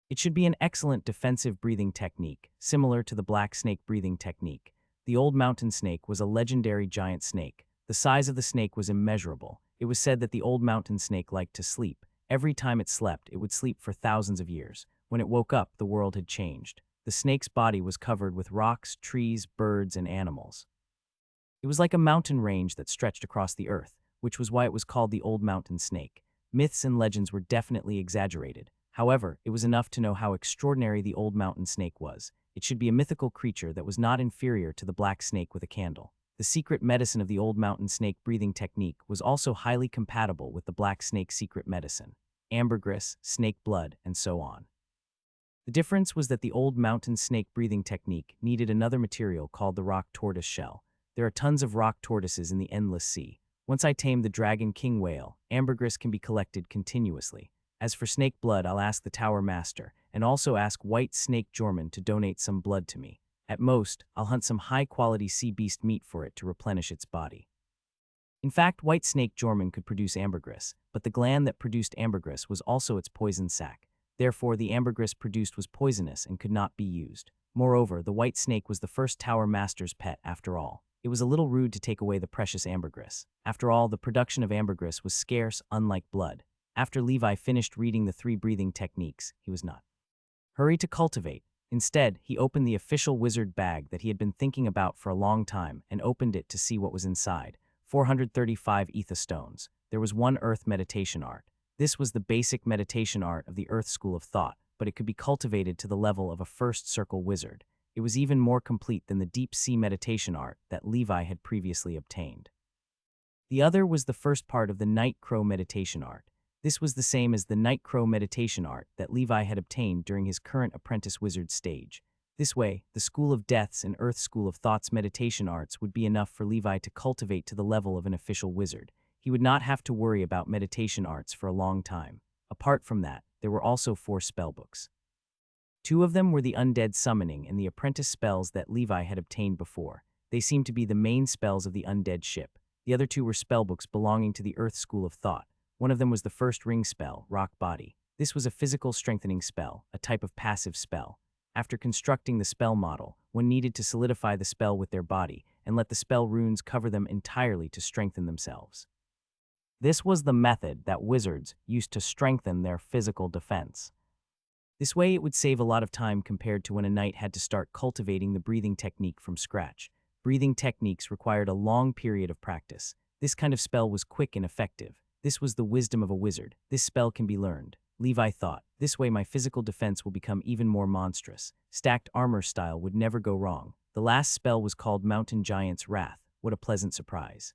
Speaker 1: It should be an excellent defensive breathing technique, similar to the black snake breathing technique. The old mountain snake was a legendary giant snake. The size of the snake was immeasurable. It was said that the old mountain snake liked to sleep. Every time it slept, it would sleep for thousands of years. When it woke up, the world had changed. The snake's body was covered with rocks, trees, birds, and animals. It was like a mountain range that stretched across the earth, which was why it was called the old mountain snake. Myths and legends were definitely exaggerated. However, it was enough to know how extraordinary the old mountain snake was. It should be a mythical creature that was not inferior to the black snake with a candle. The secret medicine of the old mountain snake breathing technique was also highly compatible with the black snake secret medicine, ambergris, snake blood, and so on. The difference was that the old mountain snake breathing technique needed another material called the rock tortoise shell. There are tons of rock tortoises in the endless sea. Once I tame the dragon king whale, ambergris can be collected continuously. As for snake blood, I'll ask the tower master, and also ask white snake Jorman to donate some blood to me. At most, I'll hunt some high-quality sea beast meat for it to replenish its body. In fact, white snake Jorman could produce ambergris, but the gland that produced ambergris was also its poison sac. Therefore, the ambergris produced was poisonous and could not be used. Moreover, the white snake was the first tower master's pet after all. It was a little rude to take away the precious ambergris. After all, the production of ambergris was scarce, unlike blood. After Levi finished reading the 3 breathing techniques, he was not hurried to cultivate. Instead, he opened the official wizard bag that he had been thinking about for a long time and opened it to see what was inside. 435 ether stones. There was 1 earth meditation art. This was the basic meditation art of the earth school of thought, but it could be cultivated to the level of a first circle wizard. It was even more complete than the deep sea meditation art that Levi had previously obtained. The other was the first part of the night crow meditation art. This was the same as the night crow meditation art that Levi had obtained during his current apprentice wizard stage. This way, the School of Deaths and Earth School of Thought's meditation arts would be enough for Levi to cultivate to the level of an official wizard. He would not have to worry about meditation arts for a long time. Apart from that, there were also 4 spellbooks. 2 of them were the undead summoning and the apprentice spells that Levi had obtained before. They seemed to be the main spells of the undead ship. The other 2 were spellbooks belonging to the Earth School of Thought. One of them was the first ring spell, Rock Body. This was a physical strengthening spell, a type of passive spell. After constructing the spell model, one needed to solidify the spell with their body and let the spell runes cover them entirely to strengthen themselves. This was the method that wizards used to strengthen their physical defense. This way it would save a lot of time compared to when a knight had to start cultivating the breathing technique from scratch. Breathing techniques required a long period of practice. This kind of spell was quick and effective. This was the wisdom of a wizard. This spell can be learned. Levi thought, this way my physical defense will become even more monstrous. Stacked armor style would never go wrong. The last spell was called Mountain Giant's Wrath. What a pleasant surprise.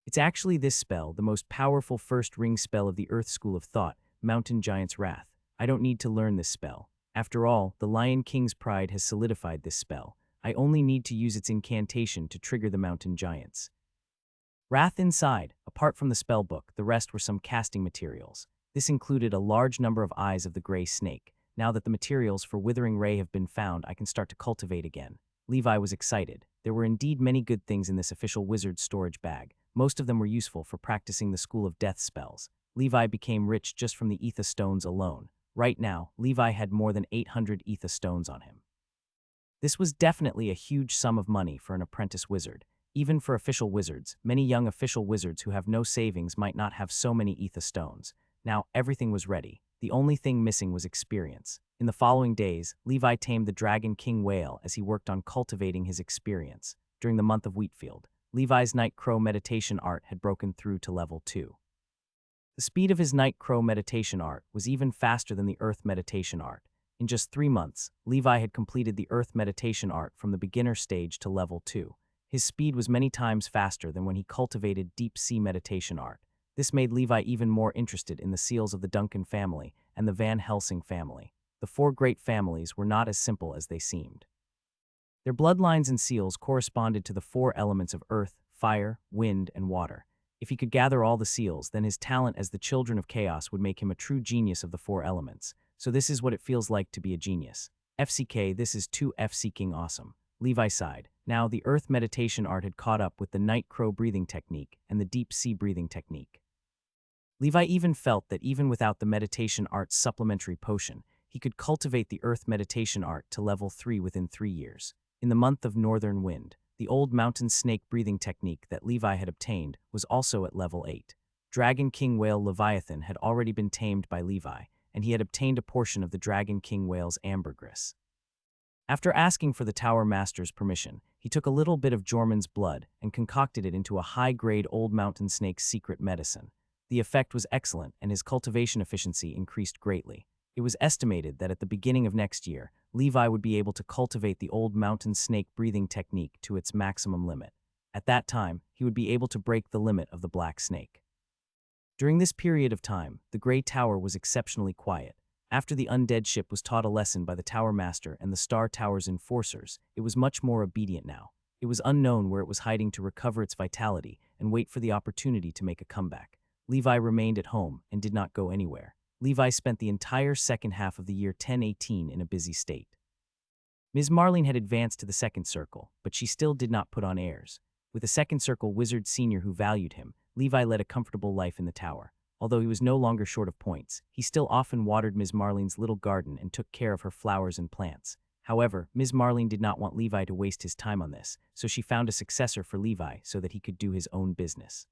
Speaker 1: It's actually this spell, the most powerful first ring spell of the Earth School of Thought, Mountain Giant's Wrath. I don't need to learn this spell. After all, the Lion King's pride has solidified this spell. I only need to use its incantation to trigger the Mountain Giants. Wrath inside. Apart from the spell book, the rest were some casting materials. This included a large number of eyes of the gray snake. Now that the materials for Withering Ray have been found, I can start to cultivate again. Levi was excited. There were indeed many good things in this official wizard's storage bag. Most of them were useful for practicing the School of Death spells. Levi became rich just from the Ether Stones alone. Right now, Levi had more than 800 Ether Stones on him. This was definitely a huge sum of money for an apprentice wizard. Even for official wizards, many young official wizards who have no savings might not have so many Ether Stones. Now, everything was ready. The only thing missing was experience. In the following days, Levi tamed the Dragon King whale as he worked on cultivating his experience. During the month of Wheatfield, Levi's Night Crow meditation art had broken through to level 2. The speed of his Night Crow meditation art was even faster than the Earth meditation art. In just 3 months, Levi had completed the Earth meditation art from the beginner stage to level 2. His speed was many times faster than when he cultivated Deep Sea meditation art. This made Levi even more interested in the seals of the Duncan family and the Van Helsing family. The 4 great families were not as simple as they seemed. Their bloodlines and seals corresponded to the 4 elements of earth, fire, wind, and water. If he could gather all the seals, then his talent as the Children of Chaos would make him a true genius of the 4 elements. So this is what it feels like to be a genius. FCK, this is too F-seeking awesome. Levi sighed. Now the Earth meditation art had caught up with the Night Crow breathing technique and the Deep Sea breathing technique. Levi even felt that even without the meditation art's supplementary potion, he could cultivate the Earth meditation art to level 3 within 3 years. In the month of Northern Wind, the old mountain snake breathing technique that Levi had obtained was also at level 8. Dragon King Whale Leviathan had already been tamed by Levi, and he had obtained a portion of the Dragon King Whale's ambergris. After asking for the Tower Master's permission, he took a little bit of Jormun's blood and concocted it into a high-grade old mountain snake's secret medicine. The effect was excellent, and his cultivation efficiency increased greatly. It was estimated that at the beginning of next year, Levi would be able to cultivate the old mountain snake breathing technique to its maximum limit. At that time, he would be able to break the limit of the black snake. During this period of time, the Grey Tower was exceptionally quiet. After the undead ship was taught a lesson by the Tower Master and the Star Tower's enforcers, it was much more obedient now. It was unknown where it was hiding to recover its vitality and wait for the opportunity to make a comeback. Levi remained at home and did not go anywhere. Levi spent the entire second half of the year 1018 in a busy state. Ms. Marlene had advanced to the second circle, but she still did not put on airs. With a second circle wizard senior who valued him, Levi led a comfortable life in the tower. Although he was no longer short of points, he still often watered Ms. Marlene's little garden and took care of her flowers and plants. However, Ms. Marlene did not want Levi to waste his time on this, so she found a successor for Levi so that he could do his own business.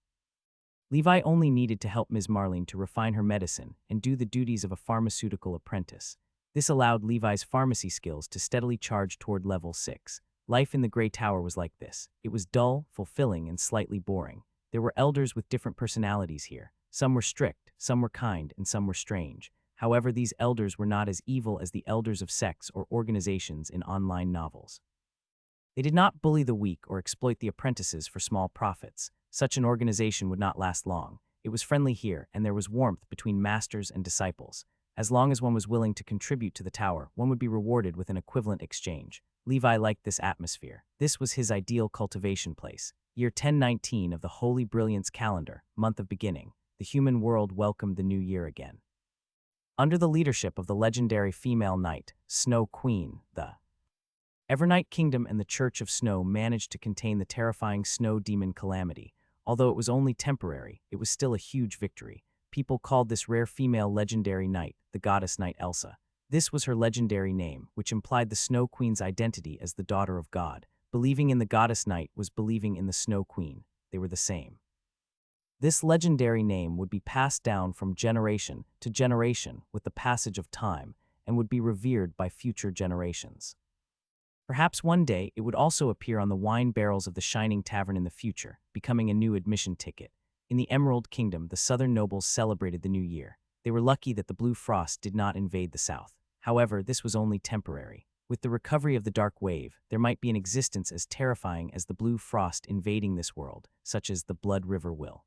Speaker 1: Levi only needed to help Ms. Marlene to refine her medicine and do the duties of a pharmaceutical apprentice. This allowed Levi's pharmacy skills to steadily charge toward level 6. Life in the Grey Tower was like this. It was dull, fulfilling, and slightly boring. There were elders with different personalities here. Some were strict, some were kind, and some were strange. However, these elders were not as evil as the elders of sects or organizations in online novels. They did not bully the weak or exploit the apprentices for small profits. Such an organization would not last long. It was friendly here, and there was warmth between masters and disciples. As long as one was willing to contribute to the tower, one would be rewarded with an equivalent exchange. Levi liked this atmosphere. This was his ideal cultivation place. Year 1019 of the Holy Brilliance calendar, month of beginning. The human world welcomed the new year again. Under the leadership of the legendary female knight, Snow Queen, the Evernight Kingdom and the Church of Snow managed to contain the terrifying snow demon calamity. Although it was only temporary, it was still a huge victory. People called this rare female legendary knight the goddess Knight Elsa. This was her legendary name, which implied the Snow Queen's identity as the daughter of God. Believing in the goddess Knight was believing in the Snow Queen. They were the same. This legendary name would be passed down from generation to generation with the passage of time and would be revered by future generations. Perhaps one day it would also appear on the wine barrels of the Shining Tavern in the future, becoming a new admission ticket. In the Emerald Kingdom, the southern nobles celebrated the new year. They were lucky that the blue frost did not invade the south. However, this was only temporary. With the recovery of the Dark Wave, there might be an existence as terrifying as the blue frost invading this world, such as the Blood River will.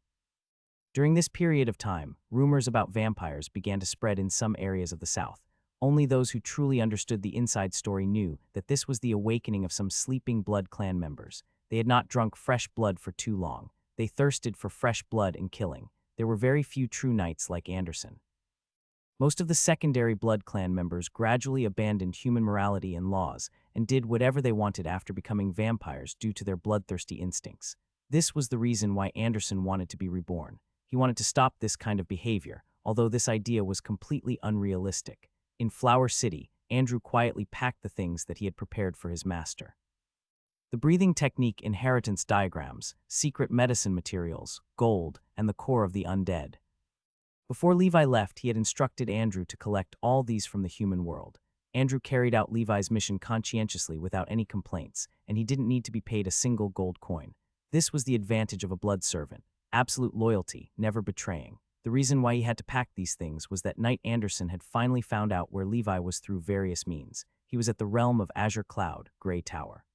Speaker 1: During this period of time, rumors about vampires began to spread in some areas of the South. Only those who truly understood the inside story knew that this was the awakening of some sleeping Blood Clan members. They had not drunk fresh blood for too long. They thirsted for fresh blood and killing. There were very few true knights like Anderson. Most of the secondary Blood Clan members gradually abandoned human morality and laws and did whatever they wanted after becoming vampires due to their bloodthirsty instincts. This was the reason why Anderson wanted to be reborn. He wanted to stop this kind of behavior, although this idea was completely unrealistic. In Flower City, Andrew quietly packed the things that he had prepared for his master. The breathing technique, inheritance diagrams, secret medicine materials, gold, and the core of the undead. Before Levi left, he had instructed Andrew to collect all these from the human world. Andrew carried out Levi's mission conscientiously without any complaints, and he didn't need to be paid a single gold coin. This was the advantage of a blood servant: absolute loyalty, never betraying. The reason why he had to pack these things was that Knight Anderson had finally found out where Levi was through various means. He was at the realm of Azure Cloud, Grey Tower.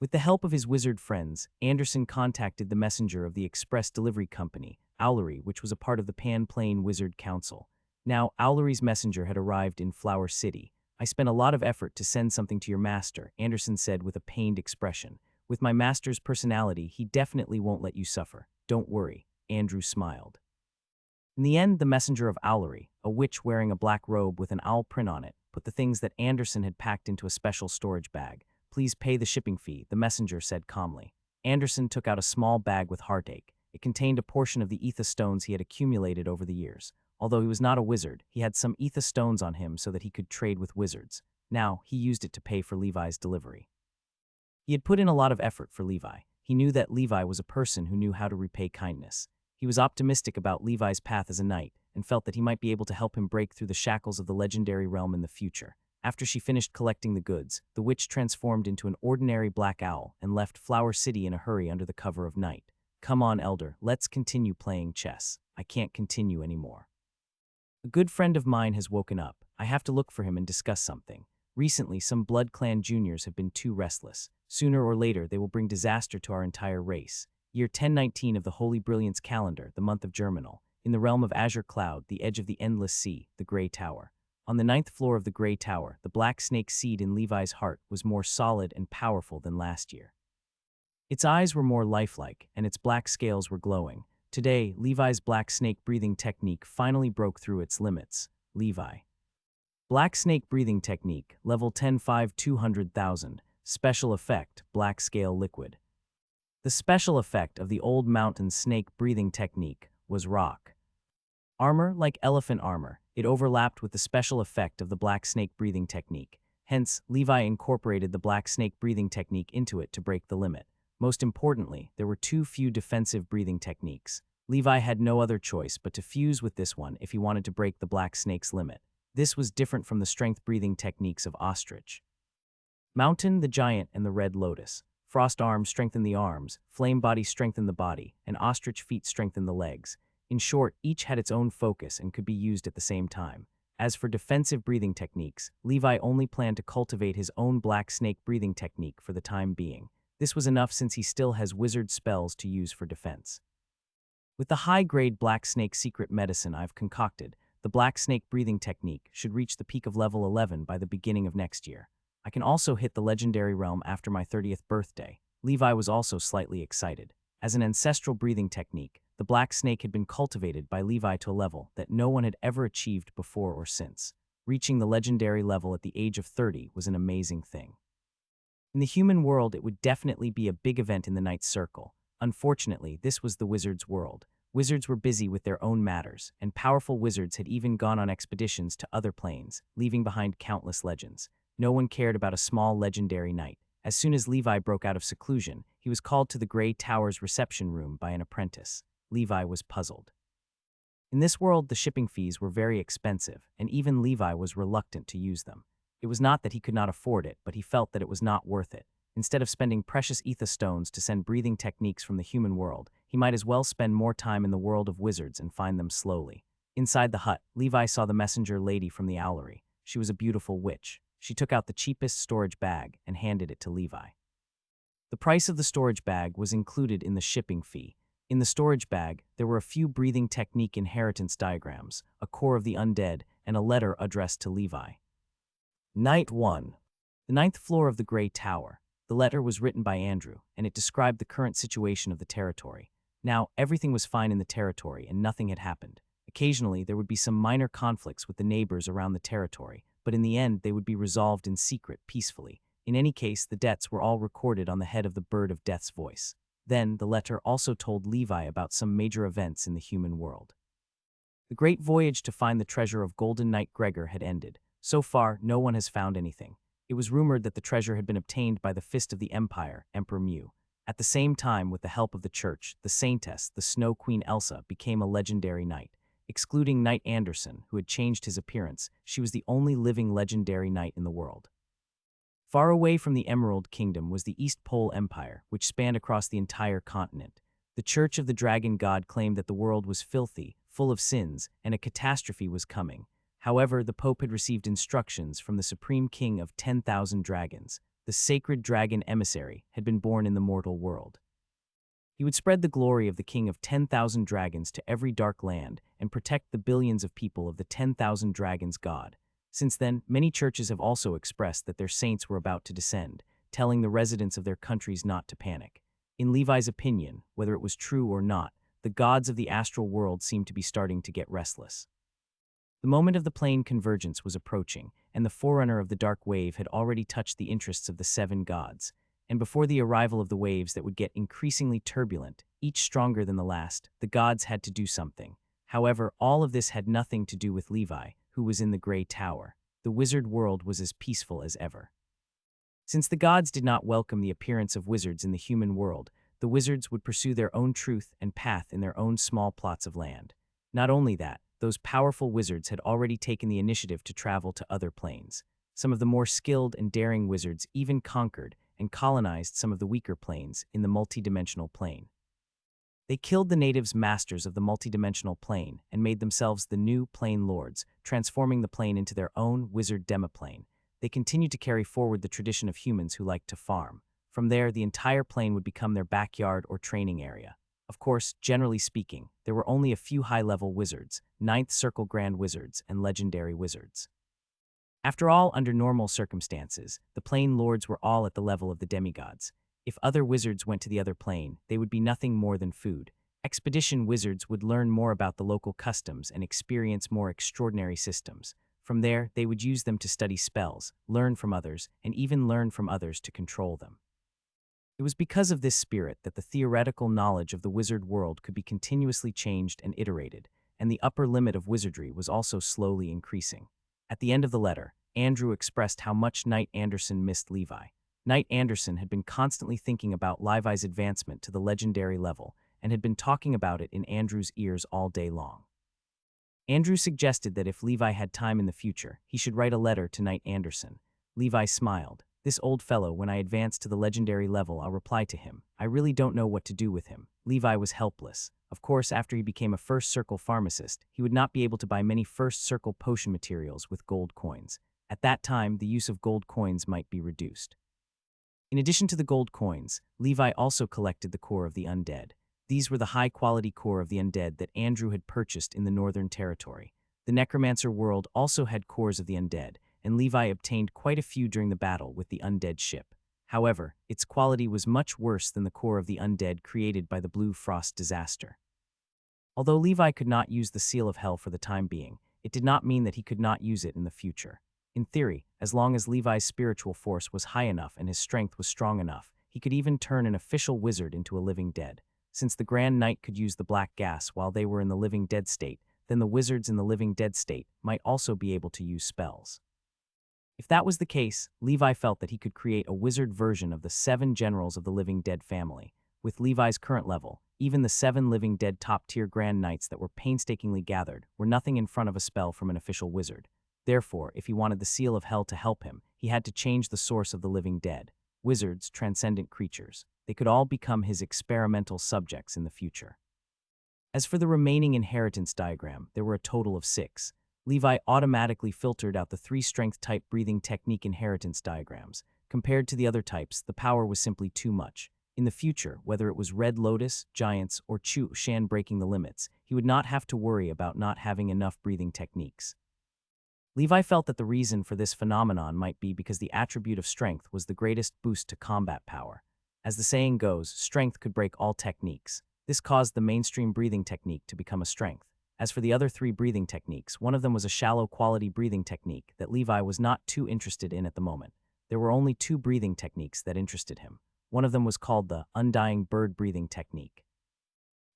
Speaker 1: With the help of his wizard friends, Anderson contacted the messenger of the express delivery company, Owlery, which was a part of the Pan-Plane Wizard Council. Now, Owlery's messenger had arrived in Flower City. "I spent a lot of effort to send something to your master," Anderson said with a pained expression. "With my master's personality, he definitely won't let you suffer. Don't worry." Andrew smiled. In the end, the messenger of Owlery, a witch wearing a black robe with an owl print on it, put the things that Anderson had packed into a special storage bag. "Please pay the shipping fee," the messenger said calmly. Anderson took out a small bag with heartache. It contained a portion of the ether stones he had accumulated over the years. Although he was not a wizard, he had some ether stones on him so that he could trade with wizards. Now, he used it to pay for Levi's delivery. He had put in a lot of effort for Levi. He knew that Levi was a person who knew how to repay kindness. He was optimistic about Levi's path as a knight and felt that he might be able to help him break through the shackles of the legendary realm in the future. After she finished collecting the goods, the witch transformed into an ordinary black owl and left Flower City in a hurry under the cover of night. "Come on, Elder, let's continue playing chess. I can't continue anymore. A good friend of mine has woken up. I have to look for him and discuss something. Recently, some Blood Clan juniors have been too restless. Sooner or later, they will bring disaster to our entire race. Year 1019 of the Holy Brilliance calendar, the month of Germinal. In the realm of Azure Cloud, the edge of the Endless Sea, the Grey Tower. On the 9th floor of the Grey Tower, the black snake seed in Levi's heart was more solid and powerful than last year. Its eyes were more lifelike, and its black scales were glowing. Today, Levi's black snake breathing technique finally broke through its limits. Levi. Black snake breathing technique, level 10-5-200,000, special effect, black scale liquid. The special effect of the old mountain snake breathing technique was rock. Armor, like elephant armor, it overlapped with the special effect of the black snake breathing technique. Hence, Levi incorporated the black snake breathing technique into it to break the limit. Most importantly, there were too few defensive breathing techniques. Levi had no other choice but to fuse with this one if he wanted to break the black snake's limit. This was different from the strength breathing techniques of Ostrich. Mountain, the Giant, and the Red Lotus. Frost arms strengthen the arms, Flame body strengthen the body, and Ostrich feet strengthen the legs. In short, each had its own focus and could be used at the same time. As for defensive breathing techniques, Levi only planned to cultivate his own black snake breathing technique for the time being. This was enough since he still has wizard spells to use for defense. With the high-grade black snake secret medicine I've concocted, the black snake breathing technique should reach the peak of level 11 by the beginning of next year. I can also hit the legendary realm after my 30th birthday. Levi was also slightly excited. As an ancestral breathing technique, the black snake had been cultivated by Levi to a level that no one had ever achieved before or since. Reaching the legendary level at the age of 30 was an amazing thing. In the human world, it would definitely be a big event in the Knight's Circle. Unfortunately, this was the wizards' world. Wizards were busy with their own matters, and powerful wizards had even gone on expeditions to other planes, leaving behind countless legends. No one cared about a small legendary knight. As soon as Levi broke out of seclusion, he was called to the Grey Tower's reception room by an apprentice. Levi was puzzled. In this world, the shipping fees were very expensive, and even Levi was reluctant to use them. It was not that he could not afford it, but he felt that it was not worth it. Instead of spending precious ether stones to send breathing techniques from the human world, he might as well spend more time in the world of wizards and find them slowly. Inside the hut, Levi saw the messenger lady from the Owlery. She was a beautiful witch. She took out the cheapest storage bag and handed it to Levi. The price of the storage bag was included in the shipping fee. In the storage bag, there were a few breathing technique inheritance diagrams, a core of the undead, and a letter addressed to Levi. Night 1. The ninth floor of the Grey Tower. The letter was written by Andrew, and it described the current situation of the territory. Now, everything was fine in the territory, and nothing had happened. Occasionally, there would be some minor conflicts with the neighbors around the territory, but in the end, they would be resolved in secret, peacefully. In any case, the debts were all recorded on the head of the Bird of Death's voice. Then, the letter also told Levi about some major events in the human world. The great voyage to find the treasure of Golden Knight Gregor had ended. So far, no one has found anything. It was rumored that the treasure had been obtained by the fist of the Empire, Emperor Mew. At the same time, with the help of the Church, the Saintess, the Snow Queen Elsa, became a legendary knight. Excluding Knight Anderson, who had changed his appearance, she was the only living legendary knight in the world. Far away from the Emerald Kingdom was the East Pole Empire, which spanned across the entire continent. The Church of the Dragon God claimed that the world was filthy, full of sins, and a catastrophe was coming. However, the Pope had received instructions from the Supreme King of 10,000 Dragons. The sacred dragon emissary had been born in the mortal world. He would spread the glory of the King of 10,000 Dragons to every dark land and protect the billions of people of the 10,000 Dragons God. Since then, many churches have also expressed that their saints were about to descend, telling the residents of their countries not to panic. In Levi's opinion, whether it was true or not, the gods of the astral world seemed to be starting to get restless. The moment of the plane convergence was approaching, and the forerunner of the dark wave had already touched the interests of the seven gods. And before the arrival of the waves that would get increasingly turbulent, each stronger than the last, the gods had to do something. However, all of this had nothing to do with Levi, who was in the Grey Tower. The wizard world was as peaceful as ever. Since the gods did not welcome the appearance of wizards in the human world, the wizards would pursue their own truth and path in their own small plots of land. Not only that, those powerful wizards had already taken the initiative to travel to other planes. Some of the more skilled and daring wizards even conquered and colonized some of the weaker planes in the multidimensional plane. They killed the natives' masters of the multidimensional plane and made themselves the new plane lords, transforming the plane into their own wizard demiplane. They continued to carry forward the tradition of humans who liked to farm. From there, the entire plane would become their backyard or training area. Of course, generally speaking, there were only a few high-level wizards, ninth circle grand wizards, and legendary wizards. After all, under normal circumstances, the plane lords were all at the level of the demigods. If other wizards went to the other plane, they would be nothing more than food. Expedition wizards would learn more about the local customs and experience more extraordinary systems. From there, they would use them to study spells, learn from others, and even learn from others to control them. It was because of this spirit that the theoretical knowledge of the wizard world could be continuously changed and iterated, and the upper limit of wizardry was also slowly increasing. At the end of the letter, Andrew expressed how much Knight Anderson missed Levi. Knight Anderson had been constantly thinking about Levi's advancement to the legendary level and had been talking about it in Andrew's ears all day long. Andrew suggested that if Levi had time in the future, he should write a letter to Knight Anderson. Levi smiled. This old fellow, when I advance to the legendary level, I'll reply to him. I really don't know what to do with him. Levi was helpless. Of course, after he became a first circle pharmacist, he would not be able to buy many first circle potion materials with gold coins. At that time, the use of gold coins might be reduced. In addition to the gold coins, Levi also collected the core of the undead. These were the high-quality core of the undead that Andrew had purchased in the Northern Territory. The Necromancer world also had cores of the undead, and Levi obtained quite a few during the battle with the undead ship. However, its quality was much worse than the core of the undead created by the Blue Frost disaster. Although Levi could not use the Seal of Hell for the time being, it did not mean that he could not use it in the future. In theory, as long as Levi's spiritual force was high enough and his strength was strong enough, he could even turn an official wizard into a living dead. Since the Grand Knight could use the black gas while they were in the living dead state, then the wizards in the living dead state might also be able to use spells. If that was the case, Levi felt that he could create a wizard version of the 7 generals of the living dead family. With Levi's current level, even the 7 living dead top-tier Grand Knights that were painstakingly gathered were nothing in front of a spell from an official wizard. Therefore, if he wanted the Seal of Hell to help him, he had to change the source of the living dead. Wizards, transcendent creatures. They could all become his experimental subjects in the future. As for the remaining inheritance diagram, there were a total of 6. Levi automatically filtered out the 3 strength type breathing technique inheritance diagrams. Compared to the other types, the power was simply too much. In the future, whether it was Red Lotus, Giants, or Chu Shan breaking the limits, he would not have to worry about not having enough breathing techniques. Levi felt that the reason for this phenomenon might be because the attribute of strength was the greatest boost to combat power. As the saying goes, strength could break all techniques. This caused the mainstream breathing technique to become a strength. As for the other 3 breathing techniques, one of them was a shallow quality breathing technique that Levi was not too interested in at the moment. There were only 2 breathing techniques that interested him. One of them was called the undying bird breathing technique.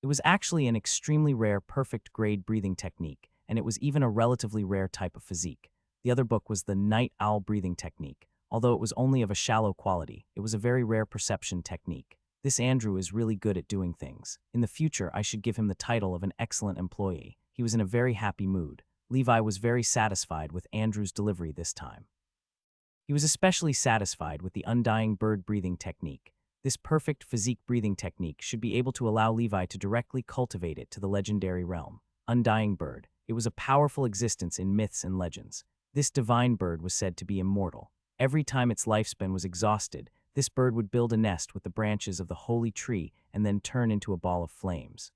Speaker 1: It was actually an extremely rare perfect grade breathing technique, and it was even a relatively rare type of physique. The other book was the night owl breathing technique. Although it was only of a shallow quality, it was a very rare perception technique. This Andrew is really good at doing things. In the future, I should give him the title of an excellent employee. He was in a very happy mood. Levi was very satisfied with Andrew's delivery this time. He was especially satisfied with the undying bird breathing technique. This perfect physique breathing technique should be able to allow Levi to directly cultivate it to the legendary realm. Undying bird. It was a powerful existence in myths and legends. This divine bird was said to be immortal. Every time its lifespan was exhausted, this bird would build a nest with the branches of the holy tree and then turn into a ball of flames.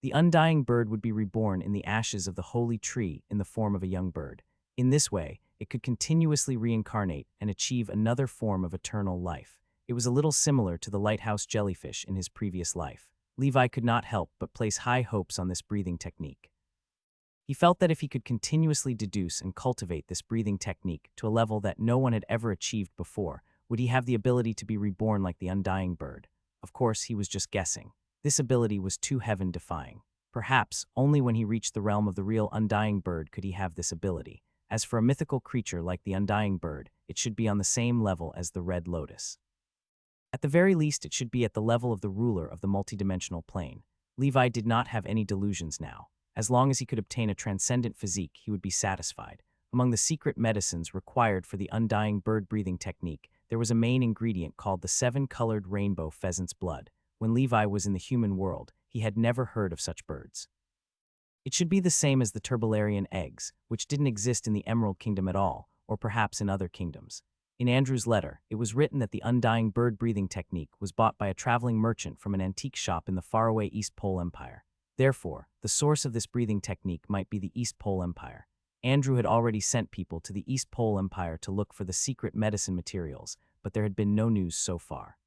Speaker 1: The undying bird would be reborn in the ashes of the holy tree in the form of a young bird. In this way, it could continuously reincarnate and achieve another form of eternal life. It was a little similar to the lighthouse jellyfish in his previous life. Levi could not help but place high hopes on this breathing technique. He felt that if he could continuously deduce and cultivate this breathing technique to a level that no one had ever achieved before, would he have the ability to be reborn like the undying bird? Of course, he was just guessing. This ability was too heaven-defying. Perhaps only when he reached the realm of the real undying bird could he have this ability. As for a mythical creature like the undying bird, it should be on the same level as the Red Lotus. At the very least, it should be at the level of the ruler of the multidimensional plane. Levi did not have any delusions now. As long as he could obtain a transcendent physique, he would be satisfied. Among the secret medicines required for the undying bird-breathing technique, there was a main ingredient called the 7-colored rainbow pheasant's blood. When Levi was in the human world, he had never heard of such birds. It should be the same as the turbularian eggs, which didn't exist in the Emerald Kingdom at all, or perhaps in other kingdoms. In Andrew's letter, it was written that the undying bird-breathing technique was bought by a traveling merchant from an antique shop in the faraway East Pole Empire. Therefore, the source of this breathing technique might be the East Pole Empire. Andrew had already sent people to the East Pole Empire to look for the secret medicine materials, but there had been no news so far.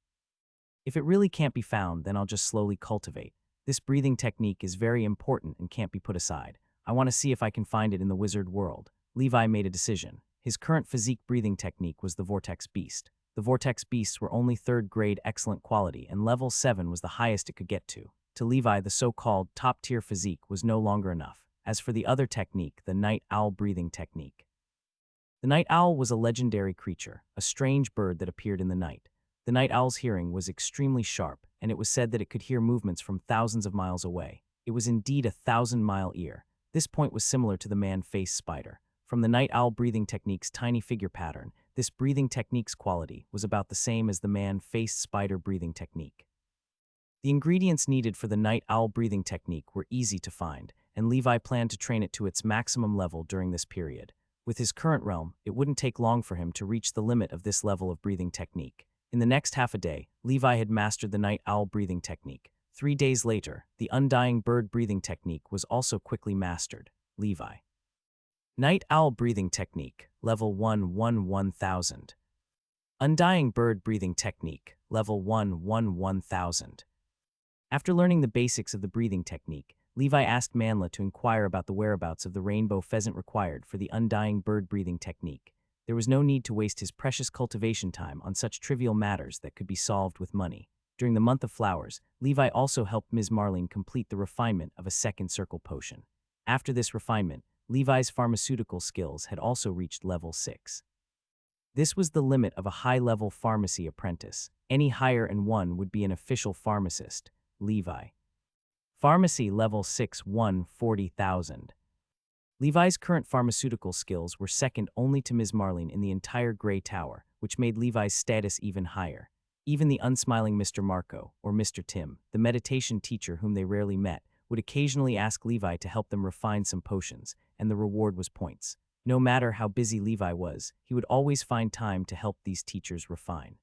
Speaker 1: If it really can't be found, then I'll just slowly cultivate. This breathing technique is very important and can't be put aside. I want to see if I can find it in the wizard world. Levi made a decision. His current physique breathing technique was the Vortex Beast. The Vortex Beasts were only 3rd grade excellent quality, and level 7 was the highest it could get to. To Levi, the so-called top-tier physique was no longer enough. As for the other technique, the night owl breathing technique. The night owl was a legendary creature, a strange bird that appeared in the night. The night owl's hearing was extremely sharp, and it was said that it could hear movements from thousands of miles away. It was indeed a 1,000-mile ear. This point was similar to the man-faced spider. From the night owl breathing technique's tiny figure pattern, this breathing technique's quality was about the same as the man-faced spider breathing technique. The ingredients needed for the night owl breathing technique were easy to find, and Levi planned to train it to its maximum level during this period. With his current realm, it wouldn't take long for him to reach the limit of this level of breathing technique. In the next half a day, Levi had mastered the night owl breathing technique. 3 days later, the undying bird breathing technique was also quickly mastered. Levi. Night owl breathing technique, level 1 1000. Undying bird breathing technique, level 1 1000. After learning the basics of the breathing technique, Levi asked Manla to inquire about the whereabouts of the rainbow pheasant required for the undying bird breathing technique. There was no need to waste his precious cultivation time on such trivial matters that could be solved with money. During the month of flowers, Levi also helped Ms. Marlene complete the refinement of a second circle potion. After this refinement, Levi's pharmaceutical skills had also reached level 6. This was the limit of a high-level pharmacy apprentice. Any higher in one would be an official pharmacist. Levi. Pharmacy level 6 140,000. Levi's current pharmaceutical skills were second only to Ms. Marlene in the entire Grey Tower, which made Levi's status even higher. Even the unsmiling Mr. Marco, or Mr. Tim, the meditation teacher whom they rarely met, would occasionally ask Levi to help them refine some potions, and the reward was points. No matter how busy Levi was, he would always find time to help these teachers refine.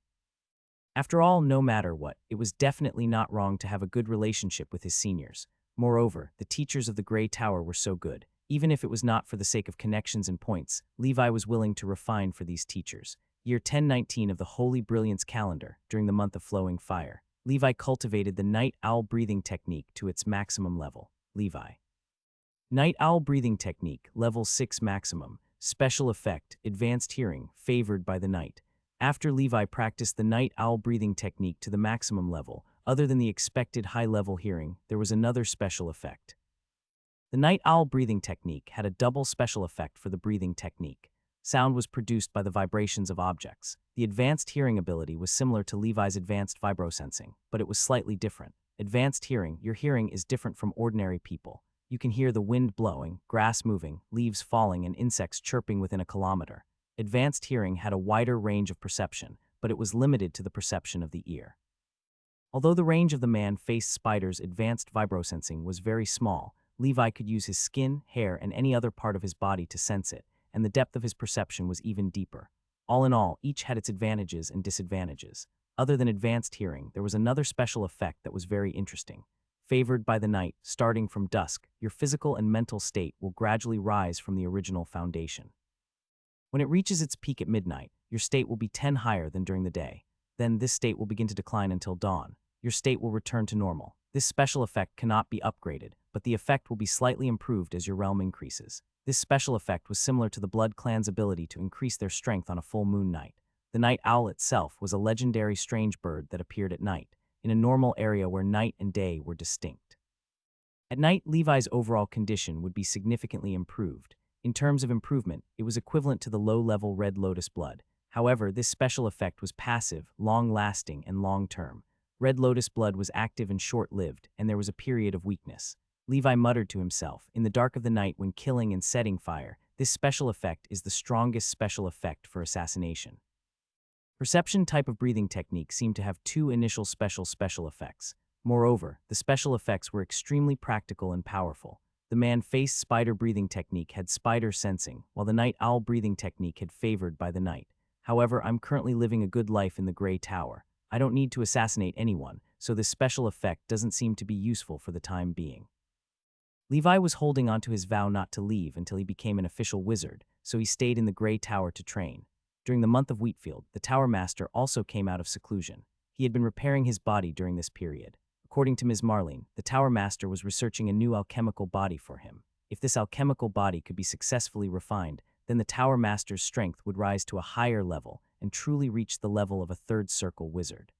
Speaker 1: After all, no matter what, it was definitely not wrong to have a good relationship with his seniors. Moreover, the teachers of the Grey Tower were so good. Even if it was not for the sake of connections and points, Levi was willing to refine for these teachers. Year 1019 of the Holy Brilliance calendar, during the month of flowing fire, Levi cultivated the night owl breathing technique to its maximum level. Levi. Night owl breathing technique, level 6 maximum, special effect, advanced hearing, favored by the night. After Levi practiced the night owl breathing technique to the maximum level, other than the expected high-level hearing, there was another special effect. The night owl breathing technique had a double special effect for the breathing technique. Sound was produced by the vibrations of objects. The advanced hearing ability was similar to Levi's advanced vibrosensing, but it was slightly different. Advanced hearing, your hearing is different from ordinary people. You can hear the wind blowing, grass moving, leaves falling, and insects chirping within a kilometer. Advanced hearing had a wider range of perception, but it was limited to the perception of the ear. Although the range of the man-faced spider's advanced vibrosensing was very small, Levi could use his skin, hair, and any other part of his body to sense it, and the depth of his perception was even deeper. All in all, each had its advantages and disadvantages. Other than advanced hearing, there was another special effect that was very interesting. Favored by the night, starting from dusk, your physical and mental state will gradually rise from the original foundation. When it reaches its peak at midnight, your state will be 10 higher than during the day. Then this state will begin to decline until dawn. Your state will return to normal. This special effect cannot be upgraded, but the effect will be slightly improved as your realm increases. This special effect was similar to the Blood Clan's ability to increase their strength on a full moon night. The night owl itself was a legendary strange bird that appeared at night, in a normal area where night and day were distinct. At night, Levi's overall condition would be significantly improved. In terms of improvement, it was equivalent to the low-level Red Lotus blood. However, this special effect was passive, long-lasting, and long-term. Red Lotus blood was active and short-lived, and there was a period of weakness. Levi muttered to himself, in the dark of the night when killing and setting fire, this special effect is the strongest special effect for assassination. Perception type of breathing technique seemed to have two initial special effects. Moreover, the special effects were extremely practical and powerful. The man-faced spider breathing technique had spider sensing, while the night owl breathing technique had favored by the night. However, I'm currently living a good life in the Grey Tower. I don't need to assassinate anyone, so this special effect doesn't seem to be useful for the time being. Levi was holding on to his vow not to leave until he became an official wizard, so he stayed in the Grey Tower to train. During the month of Wheatfield, the Tower Master also came out of seclusion. He had been repairing his body during this period. According to Ms. Marlene, the Tower Master was researching a new alchemical body for him. If this alchemical body could be successfully refined, then the Tower Master's strength would rise to a higher level and truly reach the level of a third circle wizard.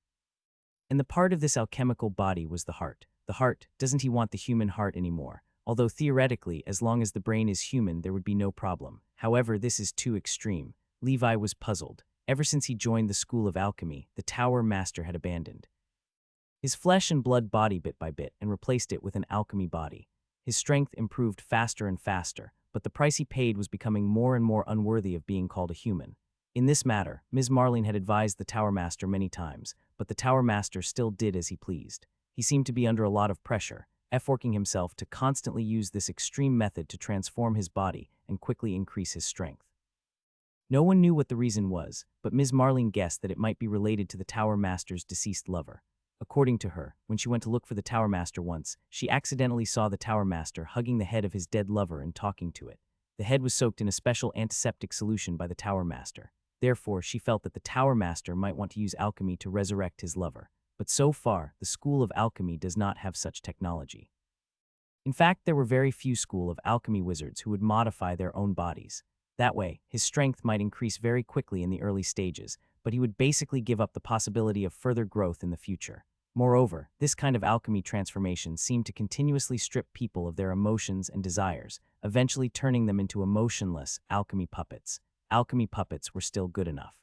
Speaker 1: And the part of this alchemical body was the heart. The heart, doesn't he want the human heart anymore? Although theoretically, as long as the brain is human, there would be no problem. However, this is too extreme. Levi was puzzled. Ever since he joined the School of Alchemy, the Tower Master had abandoned his flesh and blood body bit by bit and replaced it with an alchemy body. His strength improved faster and faster, but the price he paid was becoming more and more unworthy of being called a human. In this matter, Ms. Marlene had advised the Tower Master many times, but the Tower Master still did as he pleased. He seemed to be under a lot of pressure, efforting himself to constantly use this extreme method to transform his body and quickly increase his strength. No one knew what the reason was, but Ms. Marlene guessed that it might be related to the Tower Master's deceased lover. According to her, when she went to look for the Tower Master once, she accidentally saw the Tower Master hugging the head of his dead lover and talking to it. The head was soaked in a special antiseptic solution by the Tower Master. Therefore, she felt that the Tower Master might want to use alchemy to resurrect his lover. But so far, the School of Alchemy does not have such technology. In fact, there were very few School of Alchemy wizards who would modify their own bodies. That way, his strength might increase very quickly in the early stages, but he would basically give up the possibility of further growth in the future. Moreover, this kind of alchemy transformation seemed to continuously strip people of their emotions and desires, eventually turning them into emotionless alchemy puppets. Alchemy puppets were still good enough.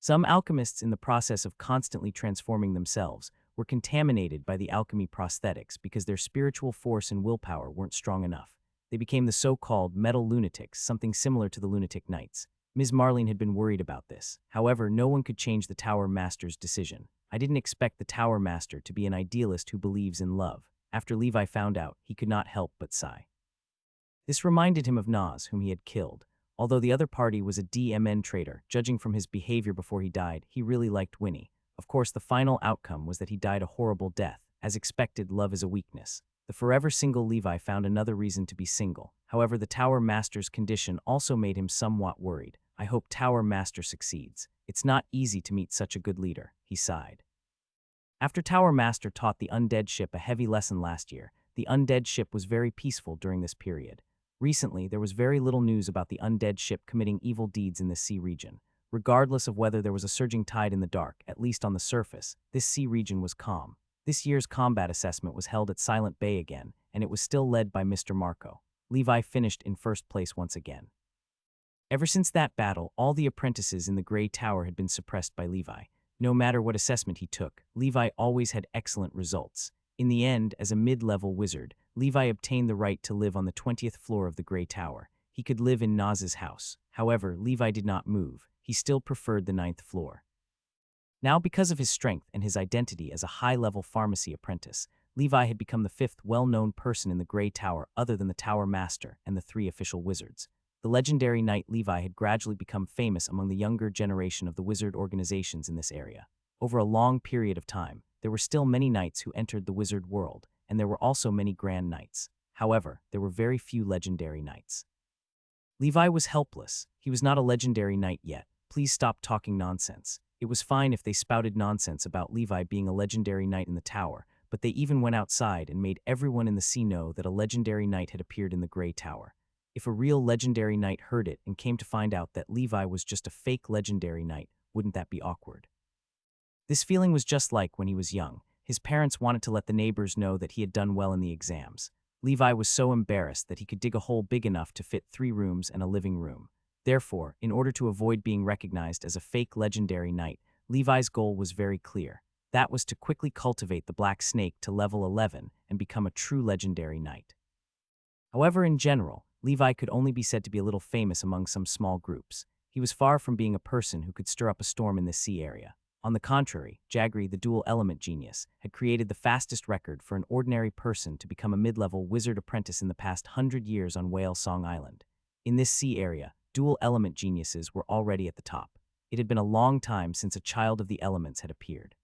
Speaker 1: Some alchemists, in the process of constantly transforming themselves, were contaminated by the alchemy prosthetics because their spiritual force and willpower weren't strong enough. They became the so-called metal lunatics, something similar to the lunatic knights. Ms. Marlene had been worried about this. However, no one could change the Tower Master's decision. I didn't expect the Tower Master to be an idealist who believes in love. After Levi found out, he could not help but sigh. This reminded him of Nas, whom he had killed. Although the other party was a DMN traitor, judging from his behavior before he died, he really liked Winnie. Of course, the final outcome was that he died a horrible death. As expected, love is a weakness. The forever single Levi found another reason to be single. However, the Tower Master's condition also made him somewhat worried. I hope Tower Master succeeds. It's not easy to meet such a good leader, he sighed. After Tower Master taught the undead ship a heavy lesson last year, the undead ship was very peaceful during this period. Recently, there was very little news about the undead ship committing evil deeds in this sea region. Regardless of whether there was a surging tide in the dark, at least on the surface, this sea region was calm. This year's combat assessment was held at Silent Bay again, and it was still led by Mr. Marco. Levi finished in first place once again. Ever since that battle, all the apprentices in the Grey Tower had been suppressed by Levi. No matter what assessment he took, Levi always had excellent results. In the end, as a mid-level wizard, Levi obtained the right to live on the 20th floor of the Grey Tower. He could live in Naz's house. However, Levi did not move. He still preferred the 9th floor. Now, because of his strength and his identity as a high-level pharmacy apprentice, Levi had become the 5th well-known person in the Grey Tower other than the Tower Master and the 3 official wizards. The legendary knight Levi had gradually become famous among the younger generation of the wizard organizations in this area. Over a long period of time, there were still many knights who entered the wizard world, and there were also many grand knights. However, there were very few legendary knights. Levi was helpless. He was not a legendary knight yet. Please stop talking nonsense. It was fine if they spouted nonsense about Levi being a legendary knight in the tower, but they even went outside and made everyone in the sea know that a legendary knight had appeared in the Grey Tower. If a real legendary knight heard it and came to find out that Levi was just a fake legendary knight, wouldn't that be awkward? This feeling was just like when he was young. His parents wanted to let the neighbors know that he had done well in the exams. Levi was so embarrassed that he could dig a hole big enough to fit 3 rooms and a living room. Therefore, in order to avoid being recognized as a fake legendary knight, Levi's goal was very clear. That was to quickly cultivate the Black Snake to level 11 and become a true legendary knight. However, in general, Levi could only be said to be a little famous among some small groups. He was far from being a person who could stir up a storm in this sea area. On the contrary, Jagri, the dual-element genius, had created the fastest record for an ordinary person to become a mid-level wizard apprentice in the past 100 years on Whale Song Island. In this sea area, dual-element geniuses were already at the top. It had been a long time since a child of the elements had appeared.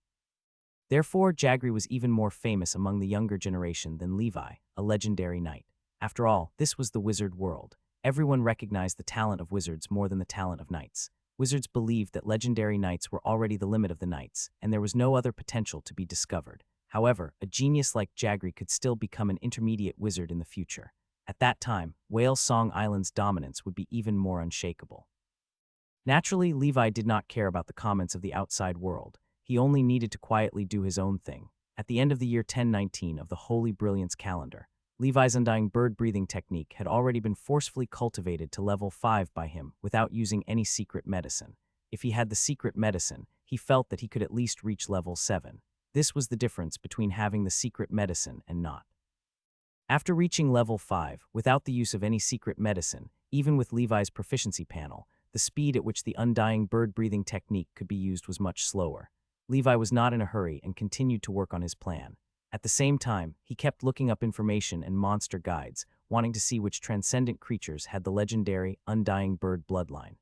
Speaker 1: Therefore, Jagri was even more famous among the younger generation than Levi, a legendary knight. After all, this was the wizard world. Everyone recognized the talent of wizards more than the talent of knights. Wizards believed that legendary knights were already the limit of the knights, and there was no other potential to be discovered. However, a genius like Jagri could still become an intermediate wizard in the future. At that time, Whale Song Island's dominance would be even more unshakable. Naturally, Levi did not care about the comments of the outside world. He only needed to quietly do his own thing. At the end of the year 1019 of the Holy Brilliance calendar, Levi's undying bird-breathing technique had already been forcefully cultivated to level 5 by him without using any secret medicine. If he had the secret medicine, he felt that he could at least reach level 7. This was the difference between having the secret medicine and not. After reaching level 5, without the use of any secret medicine, even with Levi's proficiency panel, the speed at which the undying bird-breathing technique could be used was much slower. Levi was not in a hurry and continued to work on his plan. At the same time, he kept looking up information and monster guides, wanting to see which transcendent creatures had the legendary, undying bird bloodline.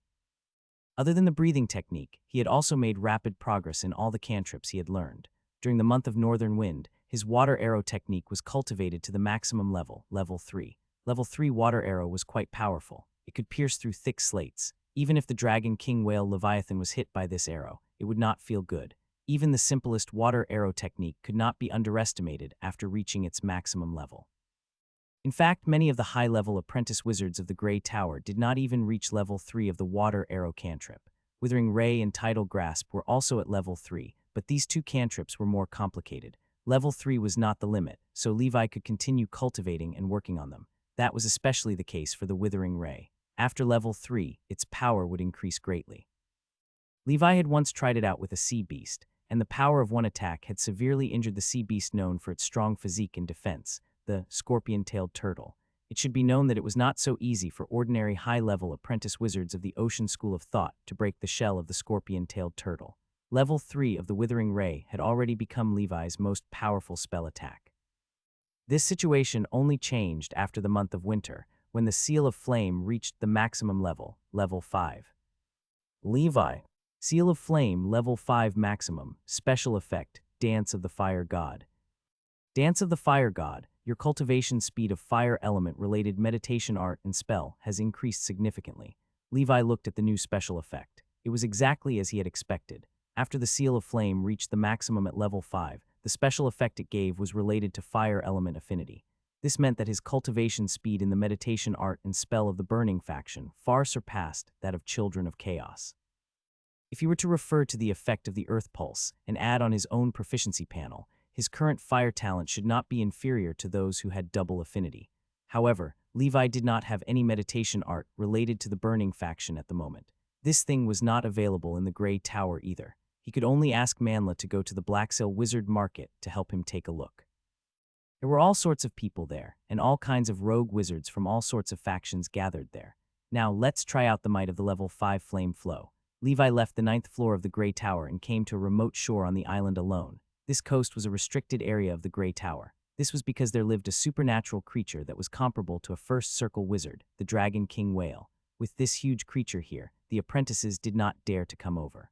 Speaker 1: Other than the breathing technique, he had also made rapid progress in all the cantrips he had learned. During the month of Northern Wind, his water arrow technique was cultivated to the maximum level, level 3. Level 3 water arrow was quite powerful. It could pierce through thick slates. Even if the dragon king whale Leviathan was hit by this arrow, it would not feel good. Even the simplest water arrow technique could not be underestimated after reaching its maximum level. In fact, many of the high-level apprentice wizards of the Grey Tower did not even reach level 3 of the water arrow cantrip. Withering Ray and Tidal Grasp were also at level 3, but these 2 cantrips were more complicated. Level 3 was not the limit, so Levi could continue cultivating and working on them. That was especially the case for the Withering Ray. After level 3, its power would increase greatly. Levi had once tried it out with a sea beast, and the power of one attack had severely injured the sea beast known for its strong physique and defense, the scorpion-tailed turtle. It should be known that it was not so easy for ordinary high-level apprentice wizards of the Ocean School of Thought to break the shell of the scorpion-tailed turtle. Level 3 of the Withering Ray had already become Levi's most powerful spell attack. This situation only changed after the month of winter, when the Seal of Flame reached the maximum level, level 5. Levi. Seal of Flame, level 5 maximum, special effect, Dance of the Fire God. Dance of the Fire God, your cultivation speed of fire element-related meditation art and spell has increased significantly. Levi looked at the new special effect. It was exactly as he had expected. After the Seal of Flame reached the maximum at level 5, the special effect it gave was related to fire element affinity. This meant that his cultivation speed in the meditation art and spell of the Burning faction far surpassed that of Children of Chaos. If he were to refer to the effect of the Earth Pulse and add on his own proficiency panel, his current fire talent should not be inferior to those who had double affinity. However, Levi did not have any meditation art related to the Burning faction at the moment. This thing was not available in the Grey Tower either. He could only ask Manla to go to the Blacksail Wizard Market to help him take a look. There were all sorts of people there, and all kinds of rogue wizards from all sorts of factions gathered there. Now let's try out the might of the level 5 flame flow. Levi left the 9th floor of the Grey Tower and came to a remote shore on the island alone. This coast was a restricted area of the Grey Tower. This was because there lived a supernatural creature that was comparable to a first circle wizard, the Dragon King Whale. With this huge creature here, the apprentices did not dare to come over.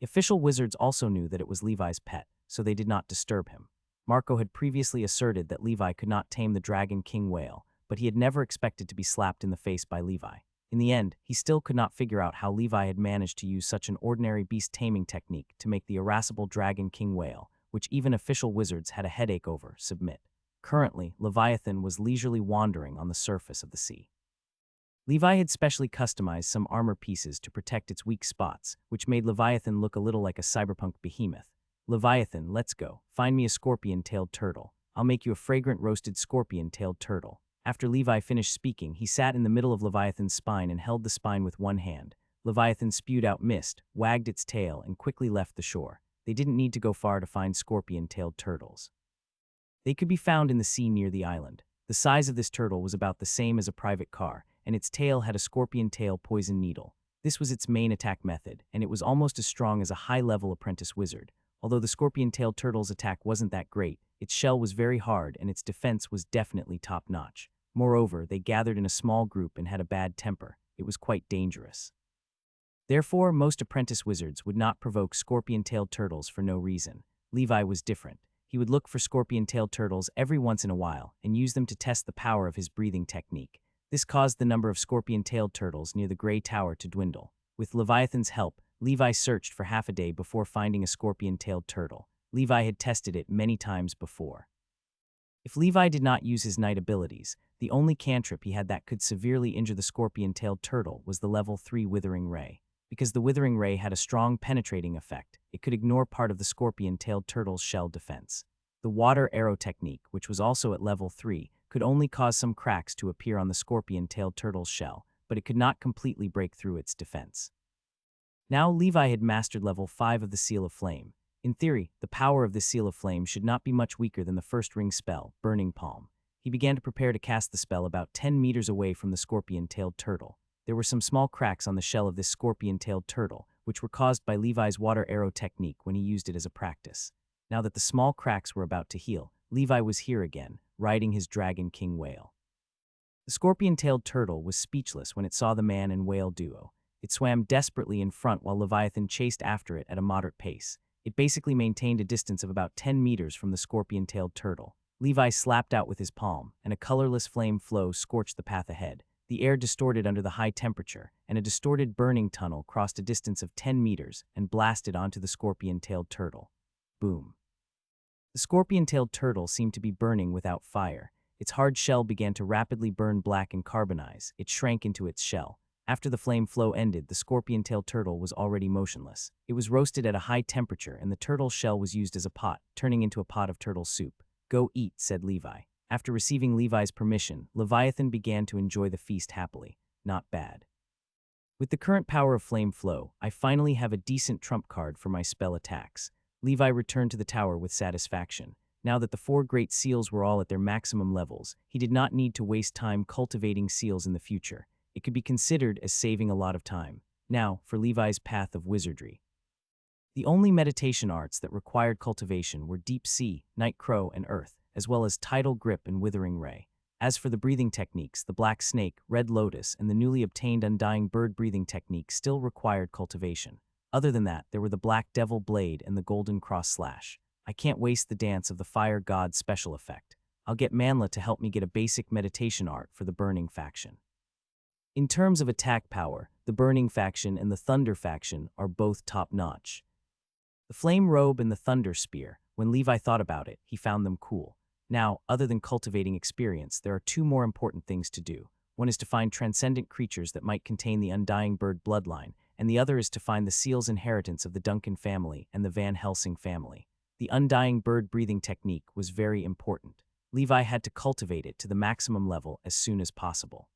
Speaker 1: The official wizards also knew that it was Levi's pet, so they did not disturb him. Marco had previously asserted that Levi could not tame the Dragon King Whale, but he had never expected to be slapped in the face by Levi. In the end, he still could not figure out how Levi had managed to use such an ordinary beast taming technique to make the irascible Dragon King Whale, which even official wizards had a headache over, submit. Currently, Leviathan was leisurely wandering on the surface of the sea. Levi had specially customized some armor pieces to protect its weak spots, which made Leviathan look a little like a cyberpunk behemoth. Leviathan, let's go. Find me a scorpion-tailed turtle. I'll make you a fragrant roasted scorpion-tailed turtle. After Levi finished speaking, he sat in the middle of Leviathan's spine and held the spine with one hand. Leviathan spewed out mist, wagged its tail, and quickly left the shore. They didn't need to go far to find scorpion-tailed turtles. They could be found in the sea near the island. The size of this turtle was about the same as a private car, and its tail had a scorpion-tail poison needle. This was its main attack method, and it was almost as strong as a high-level apprentice wizard. Although the scorpion-tailed turtle's attack wasn't that great, its shell was very hard and its defense was definitely top-notch. Moreover, they gathered in a small group and had a bad temper. It was quite dangerous. Therefore, most apprentice wizards would not provoke scorpion-tailed turtles for no reason. Levi was different. He would look for scorpion-tailed turtles every once in a while and use them to test the power of his breathing technique. This caused the number of scorpion-tailed turtles near the Grey Tower to dwindle. With Leviathan's help, Levi searched for half a day before finding a scorpion-tailed turtle. Levi had tested it many times before. If Levi did not use his night abilities, the only cantrip he had that could severely injure the scorpion-tailed turtle was the level 3 Withering Ray. Because the Withering Ray had a strong penetrating effect, it could ignore part of the scorpion-tailed turtle's shell defense. The water arrow technique, which was also at level 3, could only cause some cracks to appear on the scorpion-tailed turtle's shell, but it could not completely break through its defense. Now Levi had mastered level 5 of the Seal of Flame. In theory, the power of this Seal of Flame should not be much weaker than the first ring spell, Burning Palm. He began to prepare to cast the spell about 10 meters away from the scorpion-tailed turtle. There were some small cracks on the shell of this scorpion-tailed turtle, which were caused by Levi's water arrow technique when he used it as a practice. Now that the small cracks were about to heal, Levi was here again, riding his Dragon King Whale. The scorpion-tailed turtle was speechless when it saw the man and whale duo. It swam desperately in front while Leviathan chased after it at a moderate pace. It basically maintained a distance of about 10 meters from the scorpion-tailed turtle. Levi slapped out with his palm, and a colorless flame flow scorched the path ahead. The air distorted under the high temperature, and a distorted burning tunnel crossed a distance of 10 meters and blasted onto the scorpion-tailed turtle. Boom. The scorpion-tailed turtle seemed to be burning without fire. Its hard shell began to rapidly burn black and carbonize. It shrank into its shell. After the flame flow ended, the scorpion-tailed turtle was already motionless. It was roasted at a high temperature, and the turtle's shell was used as a pot, turning into a pot of turtle soup. "Go eat," said Levi. After receiving Levi's permission, Leviathan began to enjoy the feast happily. Not bad. With the current power of flame flow, I finally have a decent trump card for my spell attacks. Levi returned to the tower with satisfaction. Now that the 4 great seals were all at their maximum levels, he did not need to waste time cultivating seals in the future. It could be considered as saving a lot of time. Now, for Levi's path of wizardry. The only meditation arts that required cultivation were Deep Sea, Night Crow, and Earth, as well as Tidal Grip and Withering Ray. As for the breathing techniques, the black snake, red lotus, and the newly obtained undying bird breathing technique still required cultivation. Other than that, there were the black devil blade and the golden cross slash. I can't waste the dance of the fire god special effect. I'll get Manla to help me get a basic meditation art for the burning faction. In terms of attack power, the burning faction and the thunder faction are both top-notch. The flame robe and the thunder spear, when Levi thought about it, he found them cool. Now, other than cultivating experience, there are two more important things to do. One is to find transcendent creatures that might contain the undying bird bloodline, and the other is to find the seal's inheritance of the Duncan family and the Van Helsing family. The undying bird breathing technique was very important. Levi had to cultivate it to the maximum level as soon as possible.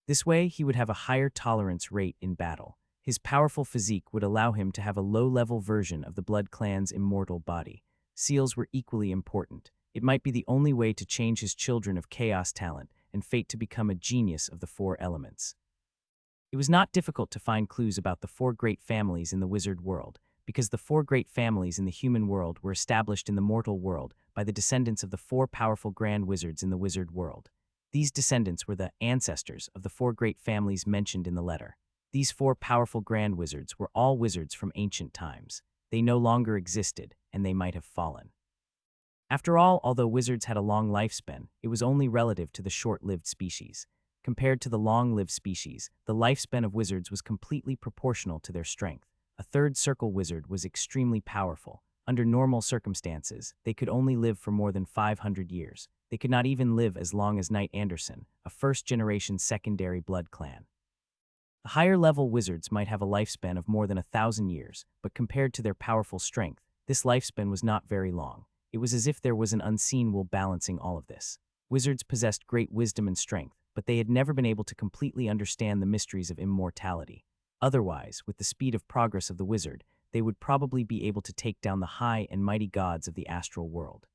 Speaker 1: This way, he would have a higher tolerance rate in battle. His powerful physique would allow him to have a low-level version of the Blood Clan's immortal body. Seals were equally important. It might be the only way to change his children of chaos talent and fate to become a genius of the four elements. It was not difficult to find clues about the four great families in the wizard world, because the four great families in the human world were established in the mortal world by the descendants of the four powerful grand wizards in the wizard world. These descendants were the ancestors of the four great families mentioned in the letter. These four powerful grand wizards were all wizards from ancient times. They no longer existed, and they might have fallen. After all, although wizards had a long lifespan, it was only relative to the short-lived species. Compared to the long-lived species, the lifespan of wizards was completely proportional to their strength. A third circle wizard was extremely powerful. Under normal circumstances, they could only live for more than 500 years. They could not even live as long as Knight Anderson, a first-generation secondary blood clan. The higher-level wizards might have a lifespan of more than 1,000 years, but compared to their powerful strength, this lifespan was not very long. It was as if there was an unseen will balancing all of this. Wizards possessed great wisdom and strength, but they had never been able to completely understand the mysteries of immortality. Otherwise, with the speed of progress of the wizard, they would probably be able to take down the high and mighty gods of the astral world.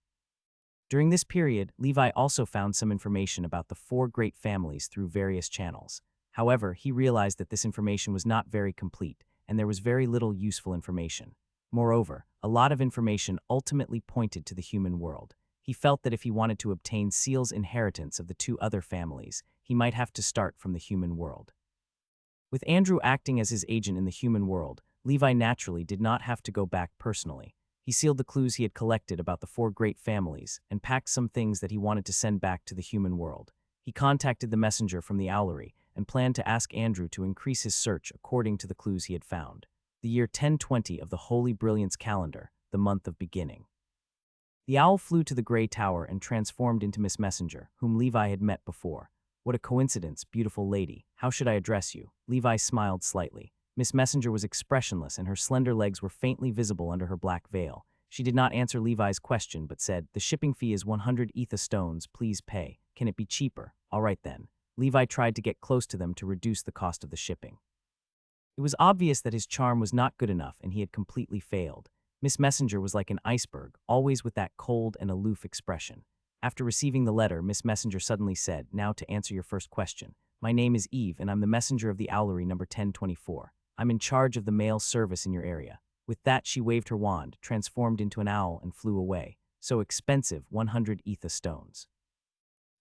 Speaker 1: During this period, Levi also found some information about the four great families through various channels. However, he realized that this information was not very complete, and there was very little useful information. Moreover, a lot of information ultimately pointed to the human world. He felt that if he wanted to obtain Seal's inheritance of the two other families, he might have to start from the human world. With Andrew acting as his agent in the human world, Levi naturally did not have to go back personally. He sealed the clues he had collected about the four great families and packed some things that he wanted to send back to the human world. He contacted the messenger from the Owlery and planned to ask Andrew to increase his search according to the clues he had found. The year 1020 of the Holy Brilliance calendar, the month of beginning. The owl flew to the gray tower and transformed into Miss Messenger, whom Levi had met before. What a coincidence, beautiful lady. How should I address you? Levi smiled slightly. Miss Messenger was expressionless and her slender legs were faintly visible under her black veil. She did not answer Levi's question but said, "The shipping fee is 100 ether stones, please pay. Can it be cheaper?" "All right then." Levi tried to get close to them to reduce the cost of the shipping. It was obvious that his charm was not good enough and he had completely failed. Miss Messenger was like an iceberg, always with that cold and aloof expression. After receiving the letter, Miss Messenger suddenly said, "Now to answer your first question. My name is Eve and I'm the messenger of the Owlery number 1024. I'm in charge of the mail service in your area." With that, she waved her wand, transformed into an owl, and flew away. So expensive, 100 ether stones.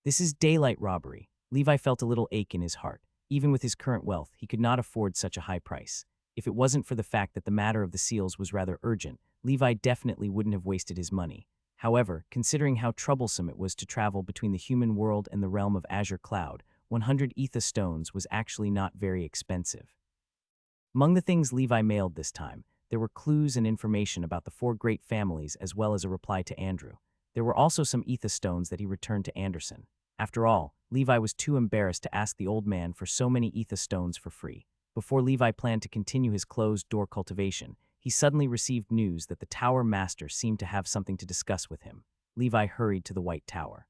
Speaker 1: This is daylight robbery. Levi felt a little ache in his heart. Even with his current wealth, he could not afford such a high price. If it wasn't for the fact that the matter of the seals was rather urgent, Levi definitely wouldn't have wasted his money. However, considering how troublesome it was to travel between the human world and the realm of Azure Cloud, 100 ether stones was actually not very expensive. Among the things Levi mailed this time, there were clues and information about the four great families as well as a reply to Andrew. There were also some ether stones that he returned to Anderson. After all, Levi was too embarrassed to ask the old man for so many ether stones for free. Before Levi planned to continue his closed-door cultivation, he suddenly received news that the Tower Master seemed to have something to discuss with him. Levi hurried to the White Tower.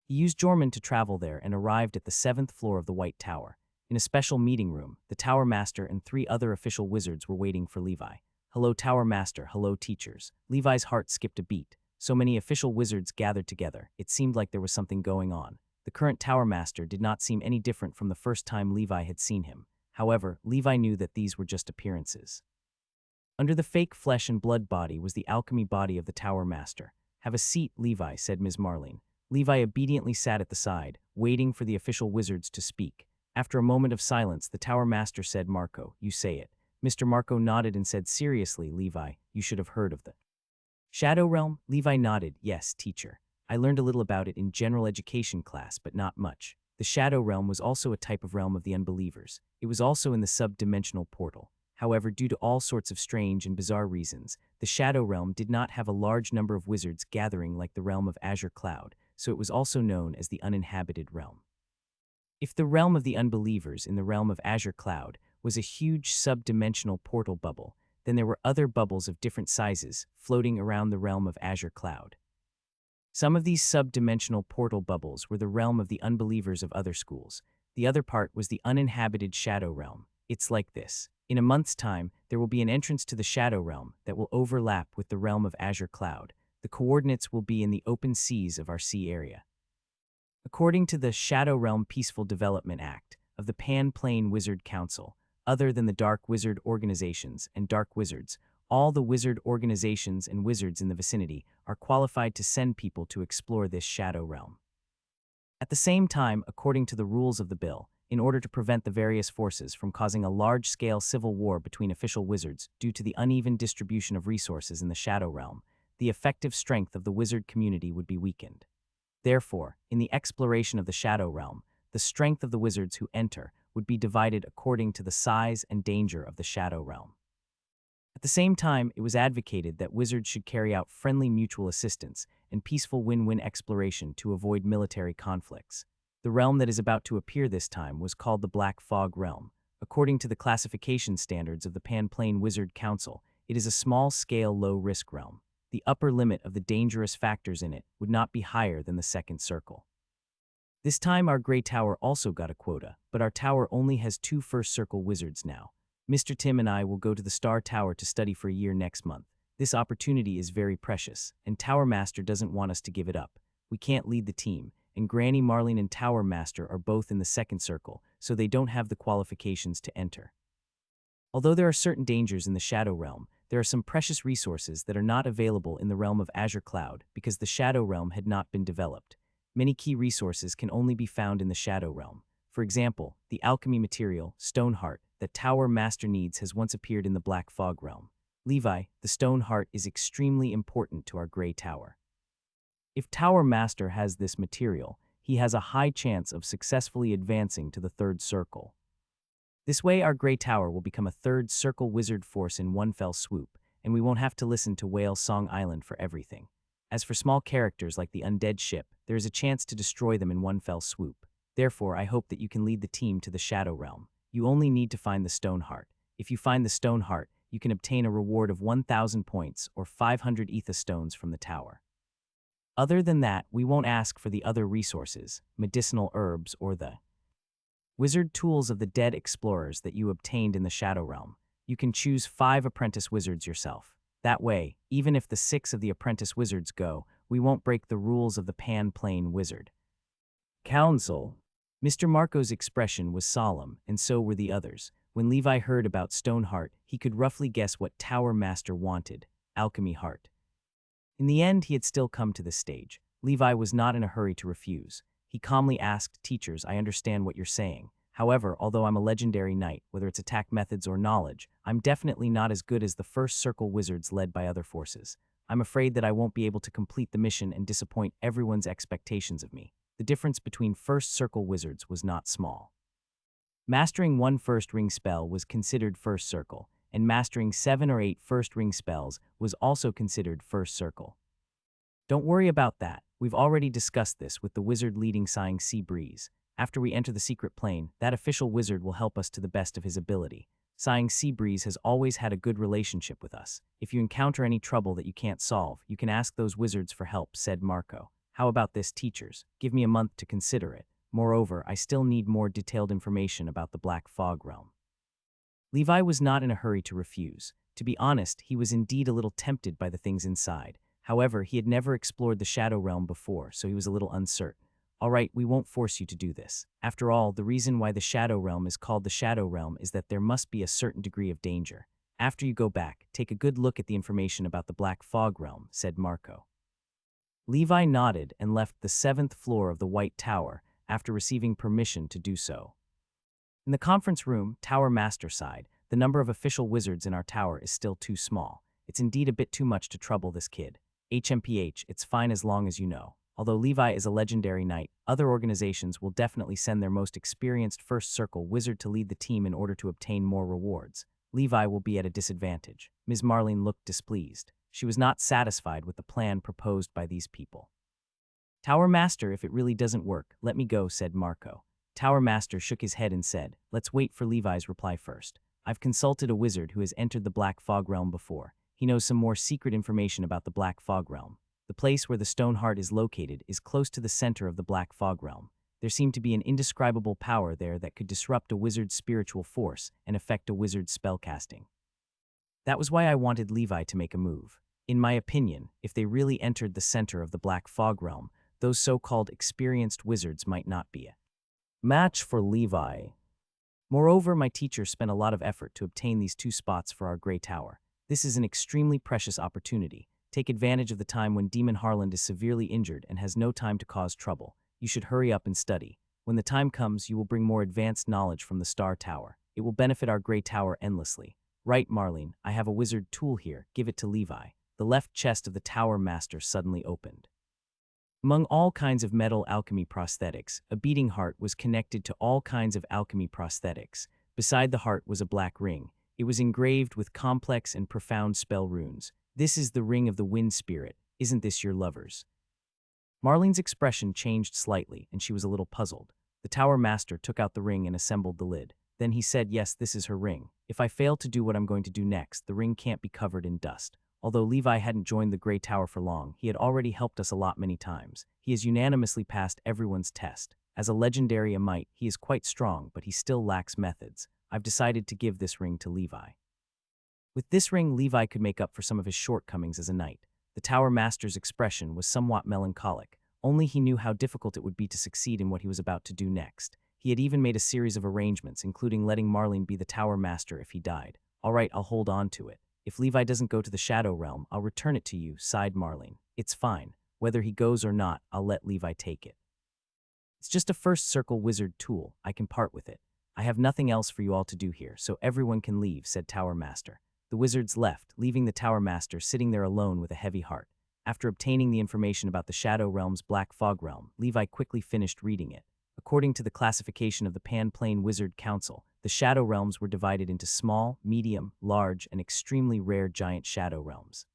Speaker 1: He used Jormund to travel there and arrived at the 7th floor of the White Tower. In a special meeting room, the Tower Master and 3 other official wizards were waiting for Levi. "Hello, Tower Master. Hello, teachers." Levi's heart skipped a beat. So many official wizards gathered together. It seemed like there was something going on. The current Tower Master did not seem any different from the first time Levi had seen him. However, Levi knew that these were just appearances. Under the fake flesh and blood body was the alchemy body of the Tower Master. "Have a seat, Levi," said Ms. Marlene. Levi obediently sat at the side, waiting for the official wizards to speak. After a moment of silence, the Tower Master said, "Marco, you say it." Mr. Marco nodded and said, "Seriously, Levi, you should have heard of the Shadow Realm." Levi nodded, "Yes, teacher. I learned a little about it in general education class, but not much. The Shadow Realm was also a type of realm of the unbelievers. It was also in the sub-dimensional portal. However, due to all sorts of strange and bizarre reasons, the Shadow Realm did not have a large number of wizards gathering like the realm of Azure Cloud, so it was also known as the uninhabited realm. If the realm of the unbelievers in the realm of Azure Cloud was a huge sub-dimensional portal bubble, then there were other bubbles of different sizes floating around the realm of Azure Cloud. Some of these sub-dimensional portal bubbles were the realm of the unbelievers of other schools. The other part was the uninhabited Shadow Realm. It's like this. In a month's time, there will be an entrance to the Shadow Realm that will overlap with the realm of Azure Cloud. The coordinates will be in the open seas of our sea area. According to the Shadow Realm Peaceful Development Act of the Pan-Plane Wizard Council, other than the Dark Wizard organizations and Dark Wizards, all the wizard organizations and wizards in the vicinity are qualified to send people to explore this Shadow Realm. At the same time, according to the rules of the bill, in order to prevent the various forces from causing a large-scale civil war between official wizards due to the uneven distribution of resources in the Shadow Realm, the effective strength of the wizard community would be weakened. Therefore, in the exploration of the Shadow Realm, the strength of the wizards who enter would be divided according to the size and danger of the Shadow Realm. At the same time, it was advocated that wizards should carry out friendly mutual assistance and peaceful win-win exploration to avoid military conflicts. The realm that is about to appear this time was called the Black Fog Realm. According to the classification standards of the Pan-Plane Wizard Council, it is a small-scale, low-risk realm. The upper limit of the dangerous factors in it would not be higher than the second circle. This time our Grey Tower also got a quota, but our tower only has 2 first circle wizards now. Mr. Tim and I will go to the Star Tower to study for a year next month. This opportunity is very precious, and Tower Master doesn't want us to give it up. We can't lead the team, and Granny Marlene and Tower Master are both in the second circle, so they don't have the qualifications to enter. Although there are certain dangers in the Shadow Realm, there are some precious resources that are not available in the realm of Azure Cloud because the Shadow Realm had not been developed. Many key resources can only be found in the Shadow Realm. For example, the alchemy material, Stoneheart, that Tower Master needs has once appeared in the Black Fog Realm. Levi, the Stoneheart is extremely important to our Grey Tower. If Tower Master has this material, he has a high chance of successfully advancing to the third circle. This way our Grey Tower will become a third circle wizard force in one fell swoop, and we won't have to listen to Whale Song Island for everything. As for small characters like the undead ship, there is a chance to destroy them in one fell swoop. Therefore, I hope that you can lead the team to the Shadow Realm. You only need to find the Stoneheart. If you find the Stoneheart, you can obtain a reward of 1,000 points or 500 Ether Stones from the tower. Other than that, we won't ask for the other resources, medicinal herbs, or the wizard tools of the dead explorers that you obtained in the Shadow Realm. You can choose 5 apprentice wizards yourself. That way, even if the 6 of the apprentice wizards go, we won't break the rules of the Pan-Plane Wizard Council. Mr. Marco's expression was solemn, and so were the others. When Levi heard about Stoneheart, he could roughly guess what Tower Master wanted, Alchemy Heart. In the end, he had still come to this stage. Levi was not in a hurry to refuse. He calmly asked, "Teachers, I understand what you're saying. However, although I'm a legendary knight, whether it's attack methods or knowledge, I'm definitely not as good as the first circle wizards led by other forces. I'm afraid that I won't be able to complete the mission and disappoint everyone's expectations of me." The difference between first circle wizards was not small. Mastering 1 first ring spell was considered first circle, and mastering 7 or 8 first ring spells was also considered first circle. Don't worry about that. We've already discussed this with the wizard leading Sighing Sea Breeze. After we enter the secret plane, that official wizard will help us to the best of his ability. Sighing Sea Breeze has always had a good relationship with us. If you encounter any trouble that you can't solve, you can ask those wizards for help, said Marco. How about this, teachers? Give me a month to consider it. Moreover, I still need more detailed information about the Black Fog Realm. Levi was not in a hurry to refuse. To be honest, he was indeed a little tempted by the things inside. However, he had never explored the Shadow Realm before, so he was a little uncertain. All right, we won't force you to do this. After all, the reason why the Shadow Realm is called the Shadow Realm is that there must be a certain degree of danger. After you go back, take a good look at the information about the Black Fog Realm, said Marco. Levi nodded and left the 7th floor of the White Tower after receiving permission to do so. In the conference room, Tower Master sighed. The number of official wizards in our tower is still too small. It's indeed a bit too much to trouble this kid. HMPH, it's fine as long as you know. Although Levi is a legendary knight, other organizations will definitely send their most experienced first circle wizard to lead the team in order to obtain more rewards. Levi will be at a disadvantage. Ms. Marlene looked displeased. She was not satisfied with the plan proposed by these people. Tower Master, if it really doesn't work, let me go, said Marco. Tower Master shook his head and said, let's wait for Levi's reply first. I've consulted a wizard who has entered the Black Fog Realm before. He knows some more secret information about the Black Fog Realm. The place where the Stone Heart is located is close to the center of the Black Fog Realm. There seemed to be an indescribable power there that could disrupt a wizard's spiritual force and affect a wizard's spellcasting. That was why I wanted Levi to make a move. In my opinion, if they really entered the center of the Black Fog Realm, those so-called experienced wizards might not be a match for Levi. Moreover, my teacher spent a lot of effort to obtain these 2 spots for our Grey Tower. This is an extremely precious opportunity. Take advantage of the time when Demon Harland is severely injured and has no time to cause trouble. You should hurry up and study. When the time comes, you will bring more advanced knowledge from the Star Tower. It will benefit our Grey Tower endlessly. Right, Marlene, I have a wizard tool here. Give it to Levi. The left chest of the Tower Master suddenly opened. Among all kinds of metal alchemy prosthetics, a beating heart was connected to all kinds of alchemy prosthetics. Beside the heart was a black ring. It was engraved with complex and profound spell runes. This is the ring of the wind spirit. Isn't this your lover's? Marlene's expression changed slightly, and she was a little puzzled. The Tower Master took out the ring and assembled the lid. Then he said, yes, this is her ring. If I fail to do what I'm going to do next, the ring can't be covered in dust. Although Levi hadn't joined the Grey Tower for long, he had already helped us a lot many times. He has unanimously passed everyone's test. As a legendary Amite, he is quite strong, but he still lacks methods. I've decided to give this ring to Levi. With this ring, Levi could make up for some of his shortcomings as a knight. The Tower Master's expression was somewhat melancholic. Only he knew how difficult it would be to succeed in what he was about to do next. He had even made a series of arrangements, including letting Marlene be the Tower Master if he died. All right, I'll hold on to it. If Levi doesn't go to the Shadow Realm, I'll return it to you, sighed Marlene. It's fine. Whether he goes or not, I'll let Levi take it. It's just a first circle wizard tool. I can part with it. I have nothing else for you all to do here, so everyone can leave, said Tower Master. The wizards left, leaving the Tower Master sitting there alone with a heavy heart. After obtaining the information about the Shadow Realm's Black Fog Realm, Levi quickly finished reading it. According to the classification of the Pan-Plane Wizard Council, the Shadow Realms were divided into small, medium, large, and extremely rare giant Shadow Realms.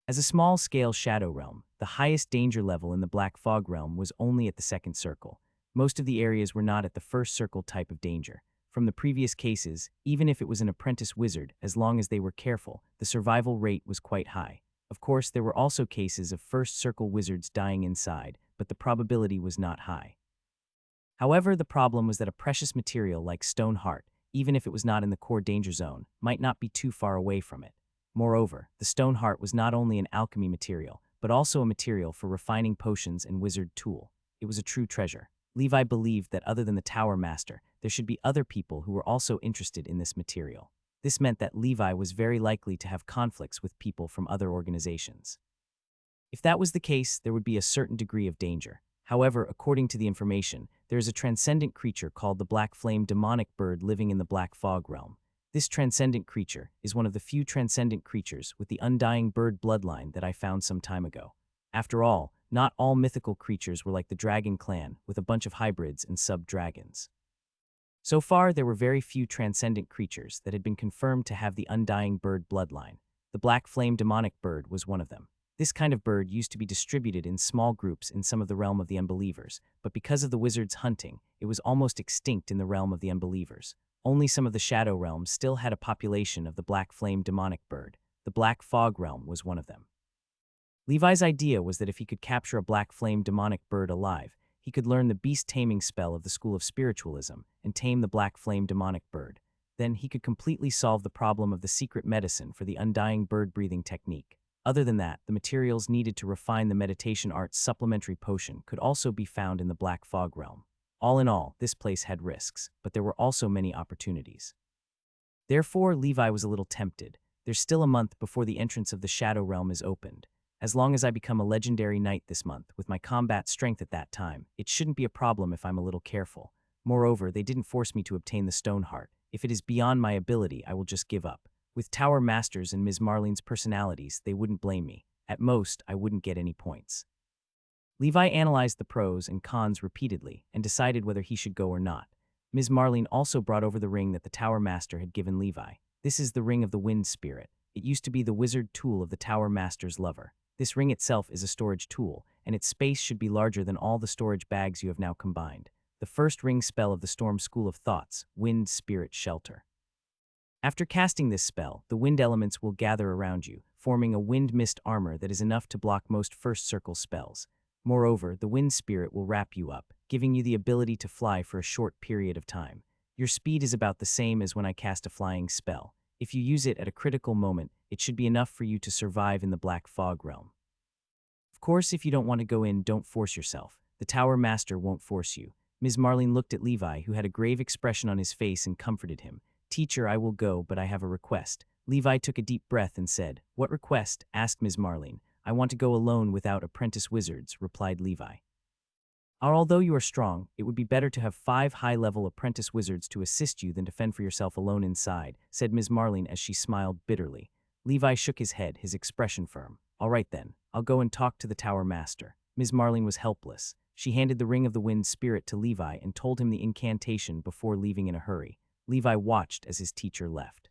Speaker 1: As a small-scale Shadow Realm, the highest danger level in the Black Fog Realm was only at the 2nd circle. Most of the areas were not at the 1st circle type of danger. From the previous cases, even if it was an apprentice wizard, as long as they were careful, the survival rate was quite high. Of course, there were also cases of 1st circle wizards dying inside, but the probability was not high. However, the problem was that a precious material like stone heart, even if it was not in the core danger zone, might not be too far away from it. Moreover, the stone heart was not only an alchemy material, but also a material for refining potions and wizard tool. It was a true treasure. Levi believed that other than the Tower Master, there should be other people who were also interested in this material. This meant that Levi was very likely to have conflicts with people from other organizations. If that was the case, there would be a certain degree of danger. However, according to the information, there is a transcendent creature called the Black Flame Demonic Bird living in the Black Fog Realm. This transcendent creature is one of the few transcendent creatures with the undying bird bloodline that I found some time ago. After all, not all mythical creatures were like the Dragon Clan, with a bunch of hybrids and sub-dragons. So far, there were very few transcendent creatures that had been confirmed to have the undying bird bloodline. The Black Flame Demonic Bird was one of them. This kind of bird used to be distributed in small groups in some of the realm of the unbelievers, but because of the wizards' hunting, it was almost extinct in the realm of the unbelievers. Only some of the Shadow Realms still had a population of the Black Flame Demonic Bird. The Black Fog Realm was one of them. Levi's idea was that if he could capture a Black Flame Demonic Bird alive, he could learn the beast taming spell of the School of Spiritualism and tame the Black Flame Demonic Bird. Then he could completely solve the problem of the secret medicine for the undying bird-breathing technique. Other than that, the materials needed to refine the meditation art's supplementary potion could also be found in the Black Fog Realm. All in all, this place had risks, but there were also many opportunities. Therefore, Levi was a little tempted. There's still a month before the entrance of the Shadow Realm is opened. As long as I become a legendary knight this month, with my combat strength at that time, it shouldn't be a problem if I'm a little careful. Moreover, they didn't force me to obtain the stone heart. If it is beyond my ability, I will just give up. With Tower Masters and Ms. Marlene's personalities, they wouldn't blame me. At most, I wouldn't get any points. Levi analyzed the pros and cons repeatedly and decided whether he should go or not. Ms. Marlene also brought over the ring that the Tower Master had given Levi. This is the Ring of the Wind Spirit. It used to be the wizard tool of the Tower Master's lover. This ring itself is a storage tool, and its space should be larger than all the storage bags you have now combined. The first ring spell of the Storm School of Thoughts, Wind Spirit Shelter. After casting this spell, the wind elements will gather around you, forming a wind mist armor that is enough to block most first circle spells. Moreover, the wind spirit will wrap you up, giving you the ability to fly for a short period of time. Your speed is about the same as when I cast a flying spell. If you use it at a critical moment, it should be enough for you to survive in the Black Fog realm. Of course, if you don't want to go in, don't force yourself. The Tower Master won't force you. Ms. Marlene looked at Levi, who had a grave expression on his face, and comforted him. Teacher, I will go, but I have a request. Levi took a deep breath and said, What request? Asked Ms. Marlene. I want to go alone without apprentice wizards, replied Levi. Although you are strong, it would be better to have 5 high-level apprentice wizards to assist you than to fend for yourself alone inside, said Ms. Marlene as she smiled bitterly. Levi shook his head, his expression firm. All right then, I'll go and talk to the Tower Master. Ms. Marlene was helpless. She handed the Ring of the Wind Spirit to Levi and told him the incantation before leaving in a hurry. Levi watched as his teacher left.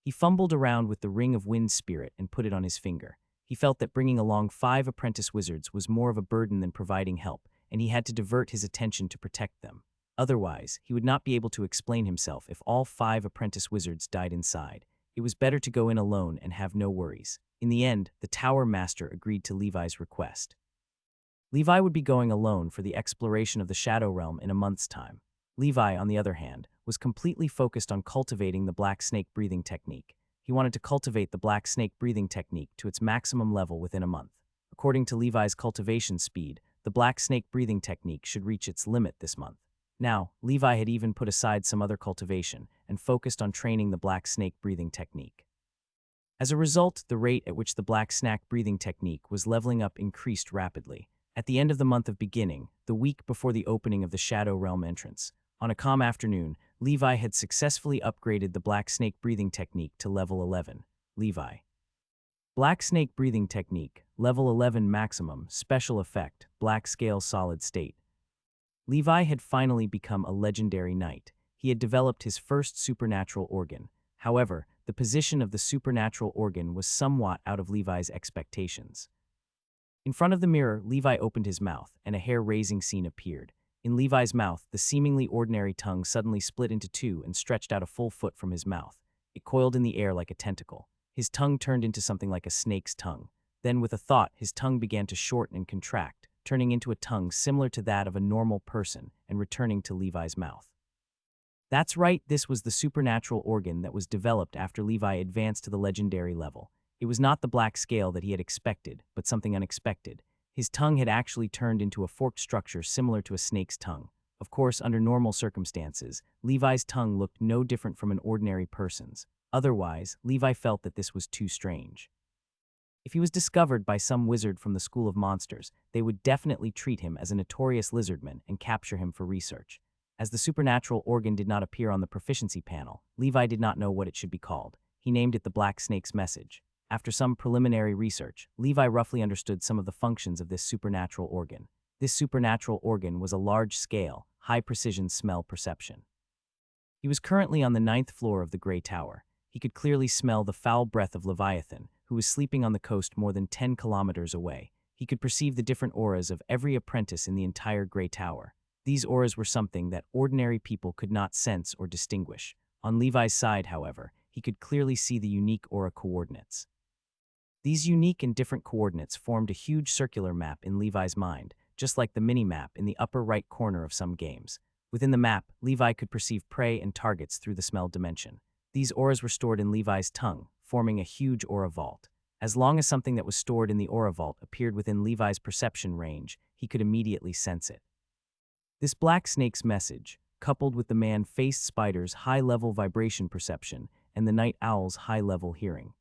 Speaker 1: He fumbled around with the Ring of Wind Spirit and put it on his finger. He felt that bringing along 5 apprentice wizards was more of a burden than providing help, and he had to divert his attention to protect them. Otherwise, he would not be able to explain himself if all 5 apprentice wizards died inside. It was better to go in alone and have no worries. In the end, the Tower Master agreed to Levi's request. Levi would be going alone for the exploration of the Shadow Realm in a month's time. Levi, on the other hand, was completely focused on cultivating the black snake breathing technique. He wanted to cultivate the black snake breathing technique to its maximum level within a month. According to Levi's cultivation speed, the black snake breathing technique should reach its limit this month. Now, Levi had even put aside some other cultivation and focused on training the black snake breathing technique. As a result, the rate at which the black snake breathing technique was leveling up increased rapidly. At the end of the month of beginning, the week before the opening of the Shadow Realm entrance, on a calm afternoon, Levi had successfully upgraded the black snake breathing technique to level 11. Levi. Black snake breathing technique, level 11 maximum, special effect, black scale solid state. Levi had finally become a legendary knight. He had developed his first supernatural organ. However, the position of the supernatural organ was somewhat out of Levi's expectations. In front of the mirror, Levi opened his mouth, and a hair-raising scene appeared. In Levi's mouth, the seemingly ordinary tongue suddenly split into 2 and stretched out a full foot from his mouth. It coiled in the air like a tentacle. His tongue turned into something like a snake's tongue. Then, with a thought, his tongue began to shorten and contract, turning into a tongue similar to that of a normal person and returning to Levi's mouth. That's right, this was the supernatural organ that was developed after Levi advanced to the legendary level. It was not the black scale that he had expected, but something unexpected. His tongue had actually turned into a forked structure similar to a snake's tongue. Of course, under normal circumstances, Levi's tongue looked no different from an ordinary person's. Otherwise, Levi felt that this was too strange. If he was discovered by some wizard from the School of Monsters, they would definitely treat him as a notorious lizardman and capture him for research. As the supernatural organ did not appear on the proficiency panel, Levi did not know what it should be called. He named it the Black Snake's Message. After some preliminary research, Levi roughly understood some of the functions of this supernatural organ. This supernatural organ was a large-scale, high-precision smell perception. He was currently on the 9th floor of the Grey Tower. He could clearly smell the foul breath of Leviathan, who was sleeping on the coast more than 10 kilometers away. He could perceive the different auras of every apprentice in the entire Grey Tower. These auras were something that ordinary people could not sense or distinguish. On Levi's side, however, he could clearly see the unique aura coordinates. These unique and different coordinates formed a huge circular map in Levi's mind, just like the mini-map in the upper right corner of some games. Within the map, Levi could perceive prey and targets through the smell dimension. These auras were stored in Levi's tongue, forming a huge aura vault. As long as something that was stored in the aura vault appeared within Levi's perception range, he could immediately sense it. This black snake's message, coupled with the man-faced spider's high-level vibration perception and the night owl's high-level hearing,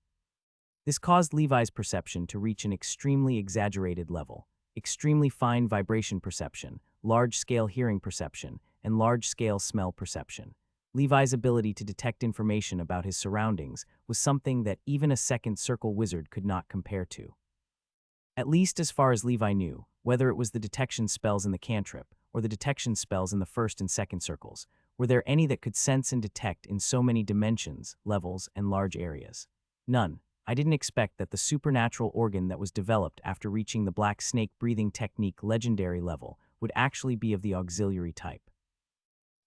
Speaker 1: This caused Levi's perception to reach an extremely exaggerated level. Extremely fine vibration perception, large-scale hearing perception, and large-scale smell perception. Levi's ability to detect information about his surroundings was something that even a second circle wizard could not compare to. At least as far as Levi knew, whether it was the detection spells in the cantrip or the detection spells in the first and second circles, were there any that could sense and detect in so many dimensions, levels, and large areas? None. I didn't expect that the supernatural organ that was developed after reaching the black snake breathing technique legendary level would actually be of the auxiliary type.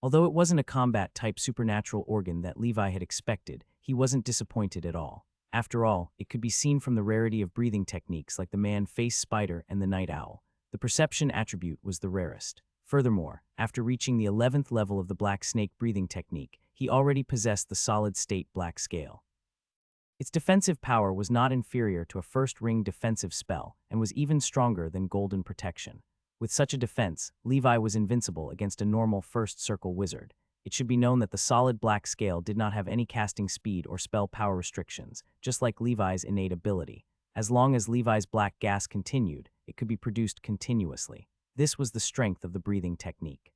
Speaker 1: Although it wasn't a combat-type supernatural organ that Levi had expected, he wasn't disappointed at all. After all, it could be seen from the rarity of breathing techniques like the man-face spider and the night owl. The perception attribute was the rarest. Furthermore, after reaching the 11th level of the black snake breathing technique, he already possessed the solid-state black scale. Its defensive power was not inferior to a first-ring defensive spell and was even stronger than golden protection. With such a defense, Levi was invincible against a normal first-circle wizard. It should be known that the solid black scale did not have any casting speed or spell power restrictions, just like Levi's innate ability. As long as Levi's black gas continued, it could be produced continuously. This was the strength of the breathing technique.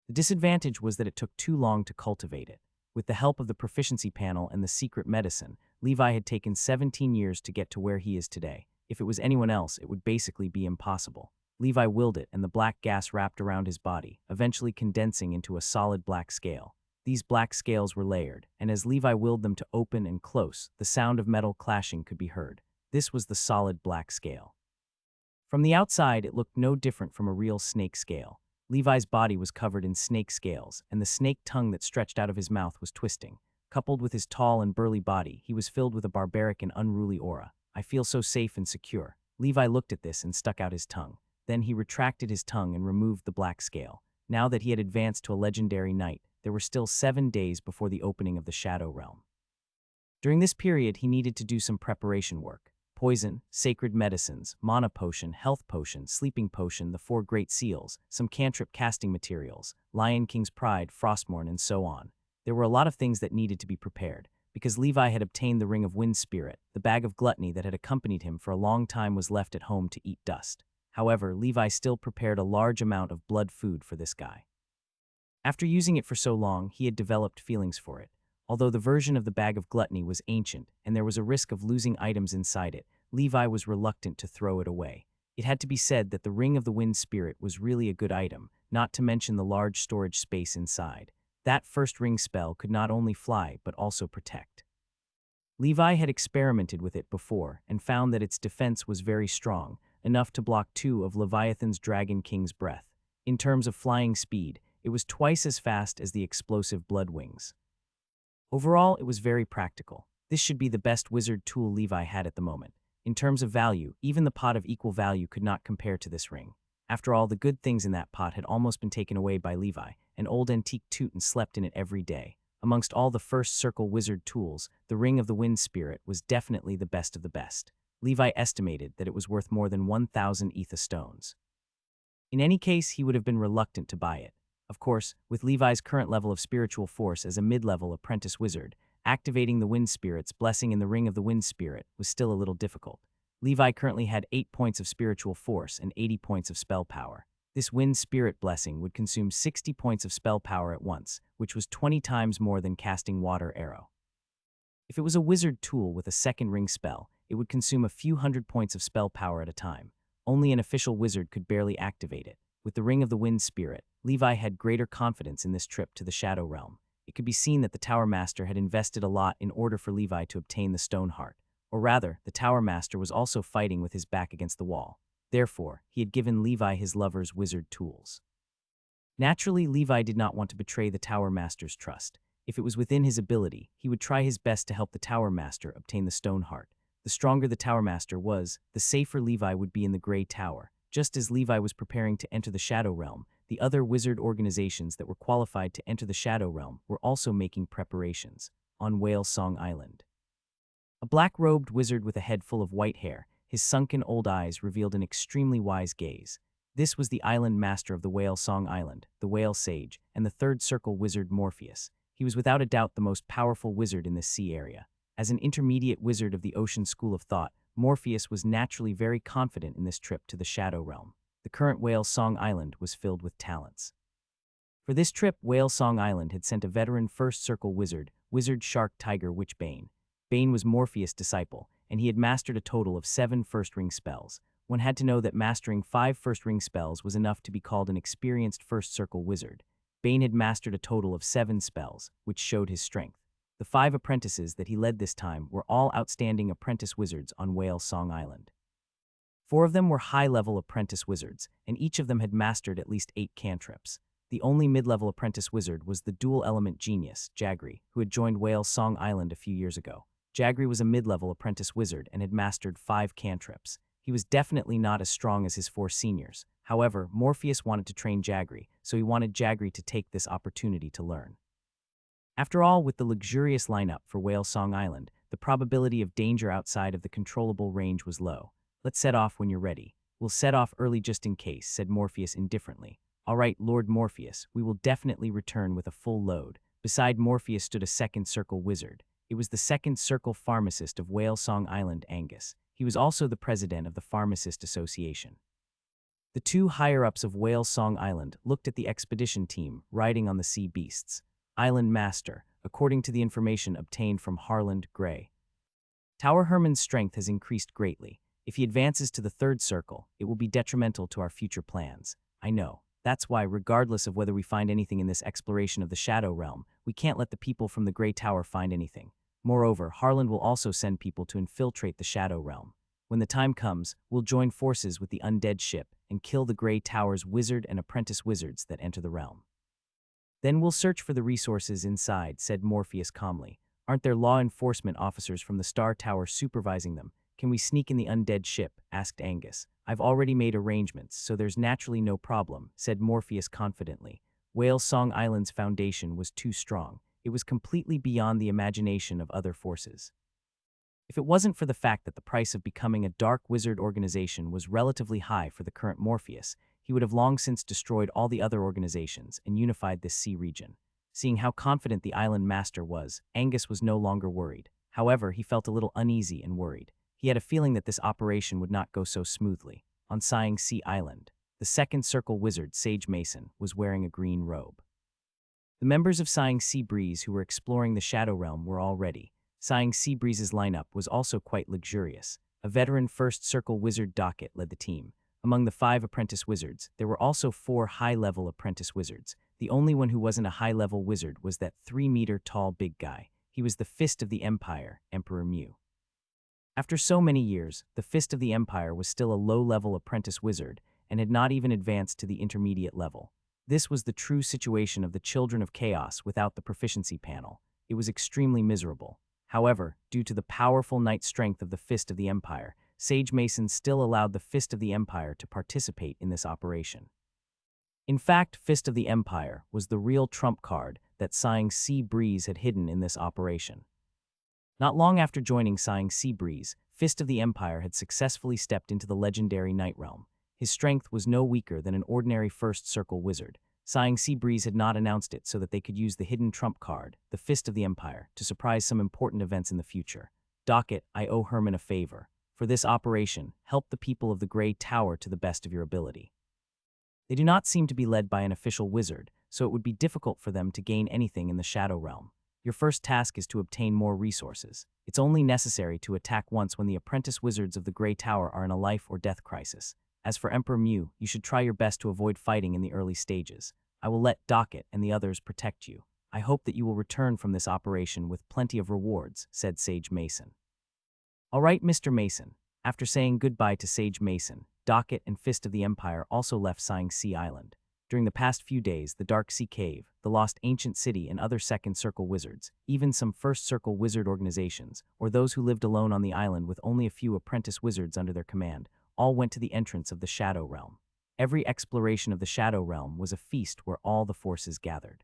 Speaker 1: The disadvantage was that it took too long to cultivate it. With the help of the proficiency panel and the secret medicine, Levi had taken 17 years to get to where he is today. If it was anyone else, it would basically be impossible. Levi willed it, and the black gas wrapped around his body, eventually condensing into a solid black scale. These black scales were layered, and as Levi willed them to open and close, the sound of metal clashing could be heard. This was the solid black scale. From the outside, it looked no different from a real snake scale. Levi's body was covered in snake scales, and the snake tongue that stretched out of his mouth was twisting. Coupled with his tall and burly body, he was filled with a barbaric and unruly aura. "I feel so safe and secure." Levi looked at this and stuck out his tongue. Then he retracted his tongue and removed the black scale. Now that he had advanced to a legendary knight, there were still 7 days before the opening of the Shadow Realm. During this period, he needed to do some preparation work. Poison, sacred medicines, mana potion, health potion, sleeping potion, the 4 great seals, some cantrip casting materials, Lion King's Pride, Frostmourne, and so on. There were a lot of things that needed to be prepared. Because Levi had obtained the Ring of Wind Spirit, the bag of gluttony that had accompanied him for a long time was left at home to eat dust. However, Levi still prepared a large amount of blood food for this guy. After using it for so long, he had developed feelings for it. Although the version of the bag of gluttony was ancient and there was a risk of losing items inside it, Levi was reluctant to throw it away. It had to be said that the Ring of the Wind Spirit was really a good item, not to mention the large storage space inside. That first ring spell could not only fly but also protect. Levi had experimented with it before and found that its defense was very strong, enough to block 2 of Leviathan's Dragon King's breath. In terms of flying speed, it was twice as fast as the explosive blood wings. Overall, it was very practical. This should be the best wizard tool Levi had at the moment. In terms of value, even the pot of equal value could not compare to this ring. After all, the good things in that pot had almost been taken away by Levi. An old antique Teuton slept in it every day. Amongst all the first circle wizard tools, the Ring of the Wind Spirit was definitely the best of the best. Levi estimated that it was worth more than 1,000 ether stones. In any case, he would have been reluctant to buy it. Of course, with Levi's current level of spiritual force as a mid-level apprentice wizard, activating the Wind Spirit's blessing in the Ring of the Wind Spirit was still a little difficult. Levi currently had 8 points of spiritual force and 80 points of spell power. This Wind Spirit blessing would consume 60 points of spell power at once, which was 20 times more than casting Water Arrow. If it was a wizard tool with a second ring spell, it would consume a few hundred points of spell power at a time. Only an official wizard could barely activate it. With the Ring of the Wind Spirit, Levi had greater confidence in this trip to the Shadow Realm. It could be seen that the Tower Master had invested a lot in order for Levi to obtain the Stone Heart. Or rather, the Tower Master was also fighting with his back against the wall. Therefore, he had given Levi his lover's wizard tools. Naturally, Levi did not want to betray the Tower Master's trust. If it was within his ability, he would try his best to help the Tower Master obtain the Stone Heart. The stronger the Tower Master was, the safer Levi would be in the Grey Tower. Just as Levi was preparing to enter the Shadow Realm, the other wizard organizations that were qualified to enter the Shadow Realm were also making preparations. On Whale Song Island, a black-robed wizard with a head full of white hair, his sunken old eyes revealed an extremely wise gaze. This was the island master of the Whale Song Island, the Whale Sage, and the third circle wizard Morpheus. He was without a doubt the most powerful wizard in this sea area. As an intermediate wizard of the ocean school of thought, Morpheus was naturally very confident in this trip to the Shadow Realm. The current Whale Song Island was filled with talents. For this trip, Whale Song Island had sent a veteran First Circle wizard, Wizard Shark Tiger Witch Bane. Bane was Morpheus' disciple, and he had mastered a total of 7 First Ring spells. One had to know that mastering 5 First Ring spells was enough to be called an experienced First Circle wizard. Bane had mastered a total of 7 spells, which showed his strength. The 5 apprentices that he led this time were all outstanding apprentice wizards on Whale Song Island. 4 of them were high-level apprentice wizards, and each of them had mastered at least 8 cantrips. The only mid-level apprentice wizard was the dual-element genius, Jagri, who had joined Whale Song Island a few years ago. Jagri was a mid-level apprentice wizard and had mastered 5 cantrips. He was definitely not as strong as his 4 seniors. However, Morpheus wanted to train Jagri, so he wanted Jagri to take this opportunity to learn. After all, with the luxurious lineup for Whale Song Island, the probability of danger outside of the controllable range was low. Let's set off when you're ready. We'll set off early just in case, said Morpheus indifferently. All right, Lord Morpheus, we will definitely return with a full load. Beside Morpheus stood a second circle wizard. It was the second circle pharmacist of Whale Song Island, Angus. He was also the president of the Pharmacist Association. The 2 higher-ups of Whale Song Island looked at the expedition team riding on the sea beasts. Island Master, according to the information obtained from Harland Gray. Tower Herman's strength has increased greatly. If he advances to the 3rd circle, it will be detrimental to our future plans. I know. That's why, regardless of whether we find anything in this exploration of the Shadow Realm, we can't let the people from the Grey Tower find anything. Moreover, Harland will also send people to infiltrate the Shadow Realm. When the time comes, we'll join forces with the undead ship and kill the Grey Tower's wizard and apprentice wizards that enter the realm. Then we'll search for the resources inside, said Morpheus calmly. Aren't there law enforcement officers from the Star Tower supervising them? Can we sneak in the undead ship? Asked Angus. I've already made arrangements, so there's naturally no problem, said Morpheus confidently. Whale Song Island's foundation was too strong. It was completely beyond the imagination of other forces. If it wasn't for the fact that the price of becoming a dark wizard organization was relatively high for the current Morpheus, he would have long since destroyed all the other organizations and unified this sea region. Seeing how confident the island master was, Angus was no longer worried. However, he felt a little uneasy and worried. He had a feeling that this operation would not go so smoothly. On Sighing Sea Island, the second circle wizard, Sage Mason, was wearing a green robe. The members of Sighing Sea Breeze who were exploring the Shadow Realm were all ready. Sighing Sea Breeze's lineup was also quite luxurious. A veteran First Circle wizard, Docket, led the team. Among the 5 apprentice wizards, there were also 4 high-level apprentice wizards. The only one who wasn't a high-level wizard was that 3-meter-tall big guy. He was the Fist of the Empire, Emperor Mew. After so many years, the Fist of the Empire was still a low-level apprentice wizard and had not even advanced to the intermediate level. This was the true situation of the Children of Chaos without the proficiency panel. It was extremely miserable. However, due to the powerful knight strength of the Fist of the Empire, Sage Mason still allowed the Fist of the Empire to participate in this operation. In fact, Fist of the Empire was the real trump card that Sighing Sea Breeze had hidden in this operation. Not long after joining Sighing Sea Breeze, Fist of the Empire had successfully stepped into the legendary Night Realm. His strength was no weaker than an ordinary First Circle wizard. Sighing Sea Breeze had not announced it so that they could use the hidden trump card, the Fist of the Empire, to surprise some important events in the future. Docket, I owe Herman a favor. For this operation, help the people of the Grey Tower to the best of your ability. They do not seem to be led by an official wizard, so it would be difficult for them to gain anything in the Shadow Realm. Your first task is to obtain more resources. It's only necessary to attack once when the apprentice wizards of the Grey Tower are in a life or death crisis. As for Emperor Mew, you should try your best to avoid fighting in the early stages. I will let Docket and the others protect you. I hope that you will return from this operation with plenty of rewards, said Sage Mason. All right, Mr. Mason. After saying goodbye to Sage Mason, Docket and Fist of the Empire also left Sighing Sea Island. During the past few days, the Dark Sea Cave, the Lost Ancient City, and other Second Circle wizards, even some First Circle wizard organizations, or those who lived alone on the island with only a few apprentice wizards under their command, all went to the entrance of the Shadow Realm. Every exploration of the Shadow Realm was a feast where all the forces gathered.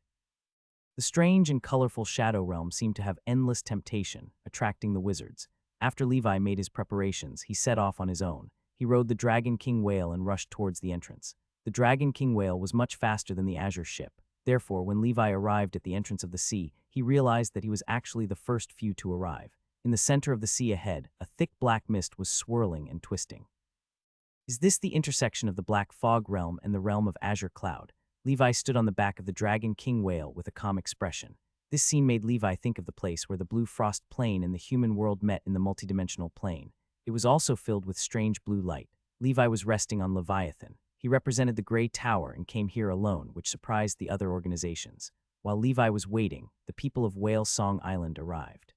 Speaker 1: The strange and colorful Shadow Realm seemed to have endless temptation, attracting the wizards. After Levi made his preparations, he set off on his own. He rode the Dragon King Whale and rushed towards the entrance. The Dragon King Whale was much faster than the Azure ship. Therefore, when Levi arrived at the entrance of the sea, he realized that he was actually the first few to arrive. In the center of the sea ahead, a thick black mist was swirling and twisting. Is this the intersection of the black fog realm and the realm of azure cloud? Levi stood on the back of the dragon king whale with a calm expression. This scene made Levi think of the place where the blue frost plane and the human world met in the multidimensional plane. It was also filled with strange blue light. Levi was resting on Leviathan. He represented the Grey Tower and came here alone, which surprised the other organizations. While Levi was waiting, the people of Whale Song Island arrived.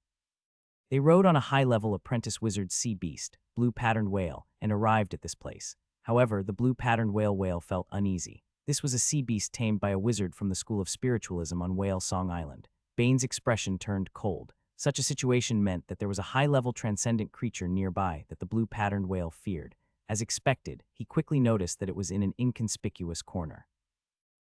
Speaker 1: They rode on a high-level apprentice wizard sea beast, blue-patterned whale, and arrived at this place. However, the blue-patterned whale felt uneasy. This was a sea beast tamed by a wizard from the School of Spiritualism on Whale Song Island. Bane's expression turned cold. Such a situation meant that there was a high-level transcendent creature nearby that the blue-patterned whale feared. As expected, he quickly noticed that it was in an inconspicuous corner.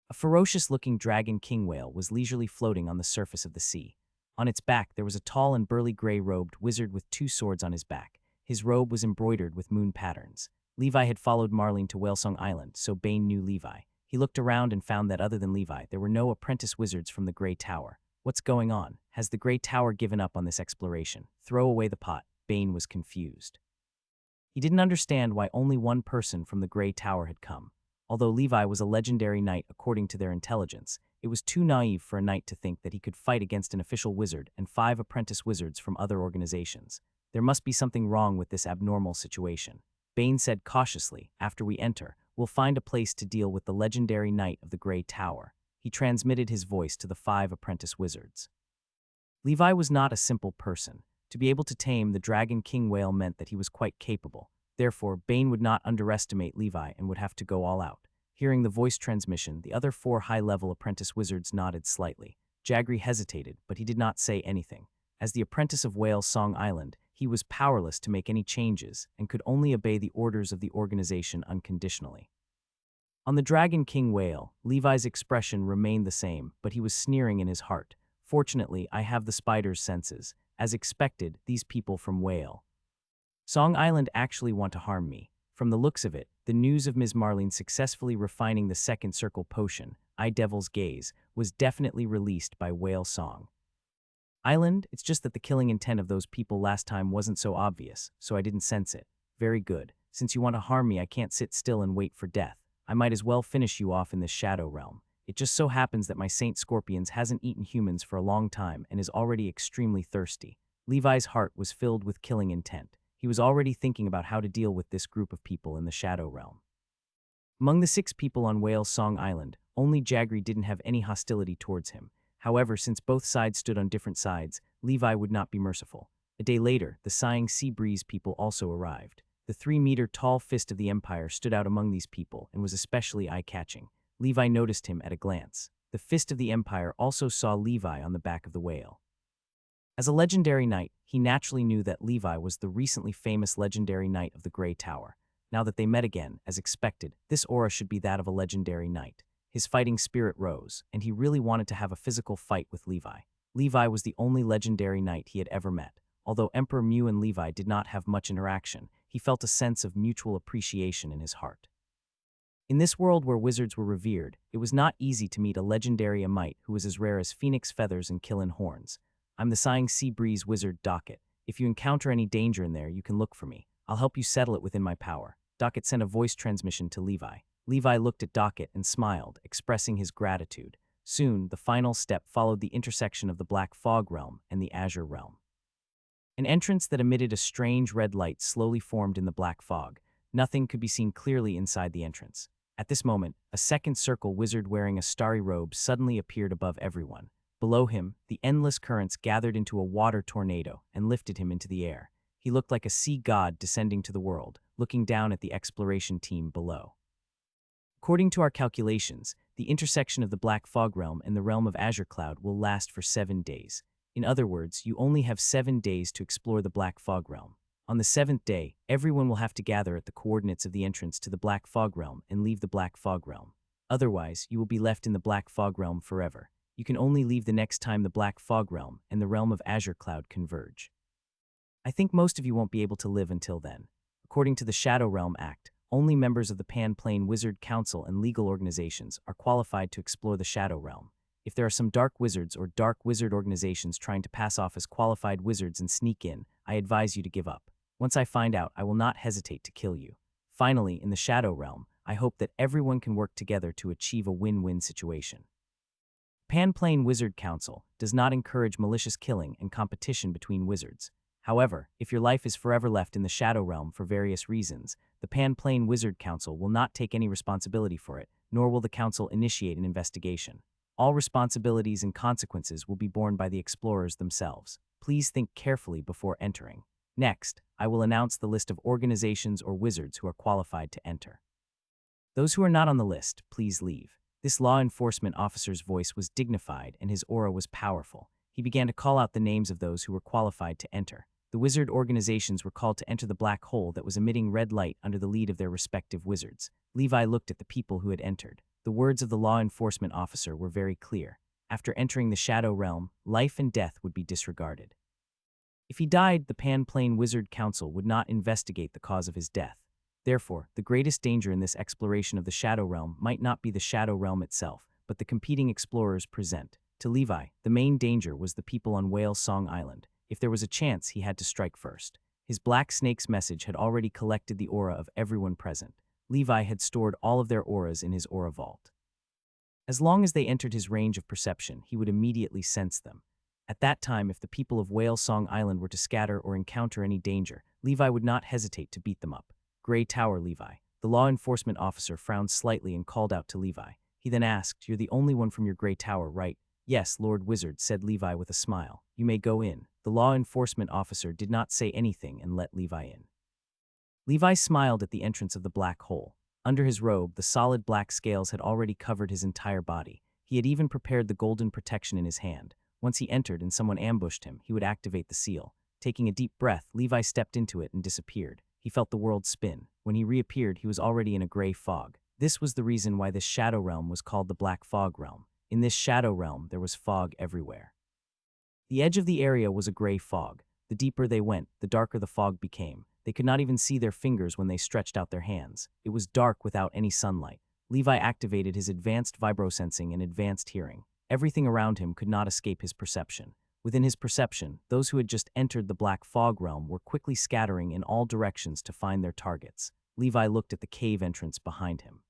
Speaker 1: A ferocious-looking dragon king whale was leisurely floating on the surface of the sea. On its back, there was a tall and burly gray-robed wizard with 2 swords on his back. His robe was embroidered with moon patterns. Levi had followed Marlene to Whalesong Island, so Bane knew Levi. He looked around and found that other than Levi, there were no apprentice wizards from the Grey Tower. What's going on? Has the Grey Tower given up on this exploration? Throw away the pot. Bane was confused. He didn't understand why only one person from the Grey Tower had come. Although Levi was a legendary knight according to their intelligence, it was too naive for a knight to think that he could fight against an official wizard and 5 apprentice wizards from other organizations. There must be something wrong with this abnormal situation. Bane said cautiously, after we enter, we'll find a place to deal with the legendary knight of the Grey Tower. He transmitted his voice to the 5 apprentice wizards. Levi was not a simple person. To be able to tame the Dragon King whale meant that he was quite capable. Therefore, Bane would not underestimate Levi and would have to go all out. Hearing the voice transmission, the other 4 high-level apprentice wizards nodded slightly. Jagri hesitated, but he did not say anything. As the apprentice of Whale Song Island, he was powerless to make any changes and could only obey the orders of the organization unconditionally. On the Dragon King whale, Levi's expression remained the same, but he was sneering in his heart. Fortunately, I have the spider's senses. As expected, these people from Whale Song Island actually want to harm me. From the looks of it, the news of Ms. Marlene successfully refining the second circle potion, Eye Devil's Gaze, was definitely released by Whale Song Island. It's just that the killing intent of those people last time wasn't so obvious, so I didn't sense it. Very good. Since you want to harm me, I can't sit still and wait for death. I might as well finish you off in this shadow realm. It just so happens that my Saint Scorpions hasn't eaten humans for a long time and is already extremely thirsty. Levi's heart was filled with killing intent. He was already thinking about how to deal with this group of people in the shadow realm. Among the 6 people on Whale Song Island, only Jagri didn't have any hostility towards him. However, since both sides stood on different sides, Levi would not be merciful. A day later, the Sighing Sea Breeze people also arrived. The 3-meter-tall fist of the Empire stood out among these people and was especially eye-catching. Levi noticed him at a glance. The fist of the Empire also saw Levi on the back of the whale. As a legendary knight, he naturally knew that Levi was the recently famous legendary knight of the Grey Tower. Now that they met again, as expected, this aura should be that of a legendary knight. His fighting spirit rose, and he really wanted to have a physical fight with Levi. Levi was the only legendary knight he had ever met. Although Emperor Mew and Levi did not have much interaction, he felt a sense of mutual appreciation in his heart. In this world where wizards were revered, it was not easy to meet a legendary Amite who was as rare as phoenix feathers and Killin horns. I'm the Sighing Sea Breeze wizard Docket. If you encounter any danger in there, you can look for me. I'll help you settle it within my power. Docket sent a voice transmission to Levi. Levi looked at Docket and smiled, expressing his gratitude. Soon, the final step followed the intersection of the Black Fog realm and the Azure realm. An entrance that emitted a strange red light slowly formed in the black fog. Nothing could be seen clearly inside the entrance. At this moment, a second circle wizard wearing a starry robe suddenly appeared above everyone. Below him, the endless currents gathered into a water tornado and lifted him into the air. He looked like a sea god descending to the world, looking down at the exploration team below. According to our calculations, the intersection of the Black Fog realm and the realm of Azure Cloud will last for 7 days. In other words, you only have 7 days to explore the Black Fog realm. On the 7th day, everyone will have to gather at the coordinates of the entrance to the Black Fog realm and leave the Black Fog realm. Otherwise, you will be left in the Black Fog realm forever. You can only leave the next time the Black Fog realm and the realm of Azure Cloud converge. I think most of you won't be able to live until then. According to the Shadow Realm Act, only members of the Pan-Plane Wizard Council and legal organizations are qualified to explore the Shadow Realm. If there are some dark wizards or dark wizard organizations trying to pass off as qualified wizards and sneak in, I advise you to give up. Once I find out, I will not hesitate to kill you. Finally, in the Shadow Realm, I hope that everyone can work together to achieve a win-win situation. Panplane Wizard Council does not encourage malicious killing and competition between wizards. However, if your life is forever left in the Shadow Realm for various reasons, the Panplane Wizard Council will not take any responsibility for it, nor will the council initiate an investigation. All responsibilities and consequences will be borne by the explorers themselves. Please think carefully before entering. Next, I will announce the list of organizations or wizards who are qualified to enter. Those who are not on the list, please leave. This law enforcement officer's voice was dignified and his aura was powerful. He began to call out the names of those who were qualified to enter. The wizard organizations were called to enter the black hole that was emitting red light under the lead of their respective wizards. Levi looked at the people who had entered. The words of the law enforcement officer were very clear. After entering the Shadow Realm, life and death would be disregarded. If he died, the Panplane Wizard Council would not investigate the cause of his death. Therefore, the greatest danger in this exploration of the Shadow Realm might not be the Shadow Realm itself, but the competing explorers present. To Levi, the main danger was the people on Whale Song Island. If there was a chance, he had to strike first. His Black Snake's message had already collected the aura of everyone present. Levi had stored all of their auras in his aura vault. As long as they entered his range of perception, he would immediately sense them. At that time, if the people of Whale Song Island were to scatter or encounter any danger, Levi would not hesitate to beat them up. Gray Tower Levi. The law enforcement officer frowned slightly and called out to Levi. He then asked, "You're the only one from your Gray Tower, right?" "Yes, Lord Wizard," said Levi with a smile. "You may go in." The law enforcement officer did not say anything and let Levi in. Levi smiled at the entrance of the black hole. Under his robe, the solid black scales had already covered his entire body. He had even prepared the golden protection in his hand. Once he entered and someone ambushed him, he would activate the seal. Taking a deep breath, Levi stepped into it and disappeared. He felt the world spin. When he reappeared, he was already in a gray fog. This was the reason why this Shadow Realm was called the Black Fog Realm. In this Shadow Realm, there was fog everywhere. The edge of the area was a gray fog. The deeper they went, the darker the fog became. They could not even see their fingers when they stretched out their hands. It was dark without any sunlight. Levi activated his advanced vibrosensing and advanced hearing. Everything around him could not escape his perception. Within his perception, those who had just entered the Black Fog Realm were quickly scattering in all directions to find their targets. Levi looked at the cave entrance behind him.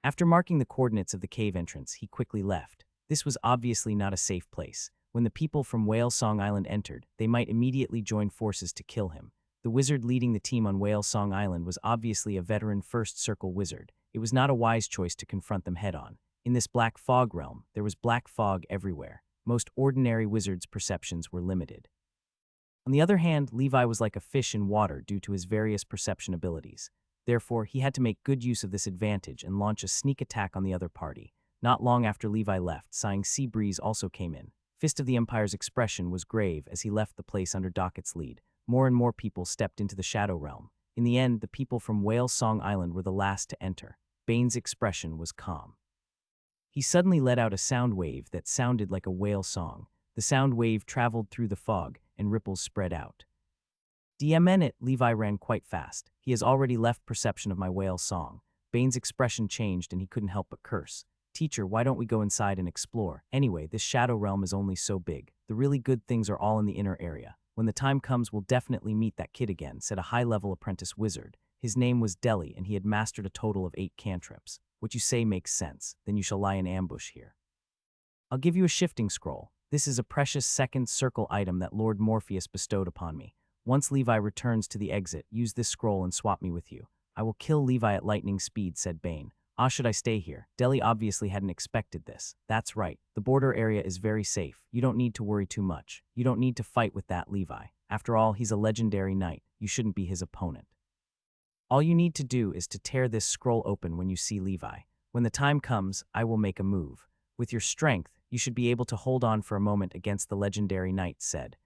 Speaker 1: After marking the coordinates of the cave entrance, he quickly left. This was obviously not a safe place. When the people from Whale Song Island entered, they might immediately join forces to kill him. The wizard leading the team on Whale Song Island was obviously a veteran First Circle wizard. It was not a wise choice to confront them head-on. In this Black Fog Realm, there was black fog everywhere. Most ordinary wizards' perceptions were limited. On the other hand, Levi was like a fish in water due to his various perception abilities. Therefore, he had to make good use of this advantage and launch a sneak attack on the other party. Not long after Levi left, sighing Sea Breeze also came in. Fist of the Empire's expression was grave as he left the place under Docket's lead. More and more people stepped into the Shadow Realm. In the end, the people from Whale Song Island were the last to enter. Bane's expression was calm. He suddenly let out a sound wave that sounded like a whale song. The sound wave traveled through the fog, and ripples spread out. "DMN it," Levi ran quite fast. "He has already left perception of my whale song." Bane's expression changed and he couldn't help but curse. "Teacher, why don't we go inside and explore? Anyway, this Shadow Realm is only so big. The really good things are all in the inner area. When the time comes, we'll definitely meet that kid again," said a high-level apprentice wizard. His name was Deli, and he had mastered a total of 8 cantrips. "What you say makes sense. Then you shall lie in ambush here. I'll give you a shifting scroll. This is a precious second circle item that Lord Morpheus bestowed upon me. Once Levi returns to the exit, use this scroll and swap me with you." "I will kill Levi at lightning speed," said Bane. Should I stay here?" Deli obviously hadn't expected this. "That's right. The border area is very safe. You don't need to worry too much. You don't need to fight with that Levi. After all, he's a legendary knight. You shouldn't be his opponent. All you need to do is to tear this scroll open when you see Levi. When the time comes, I will make a move. With your strength, you should be able to hold on for a moment against the legendary knight," said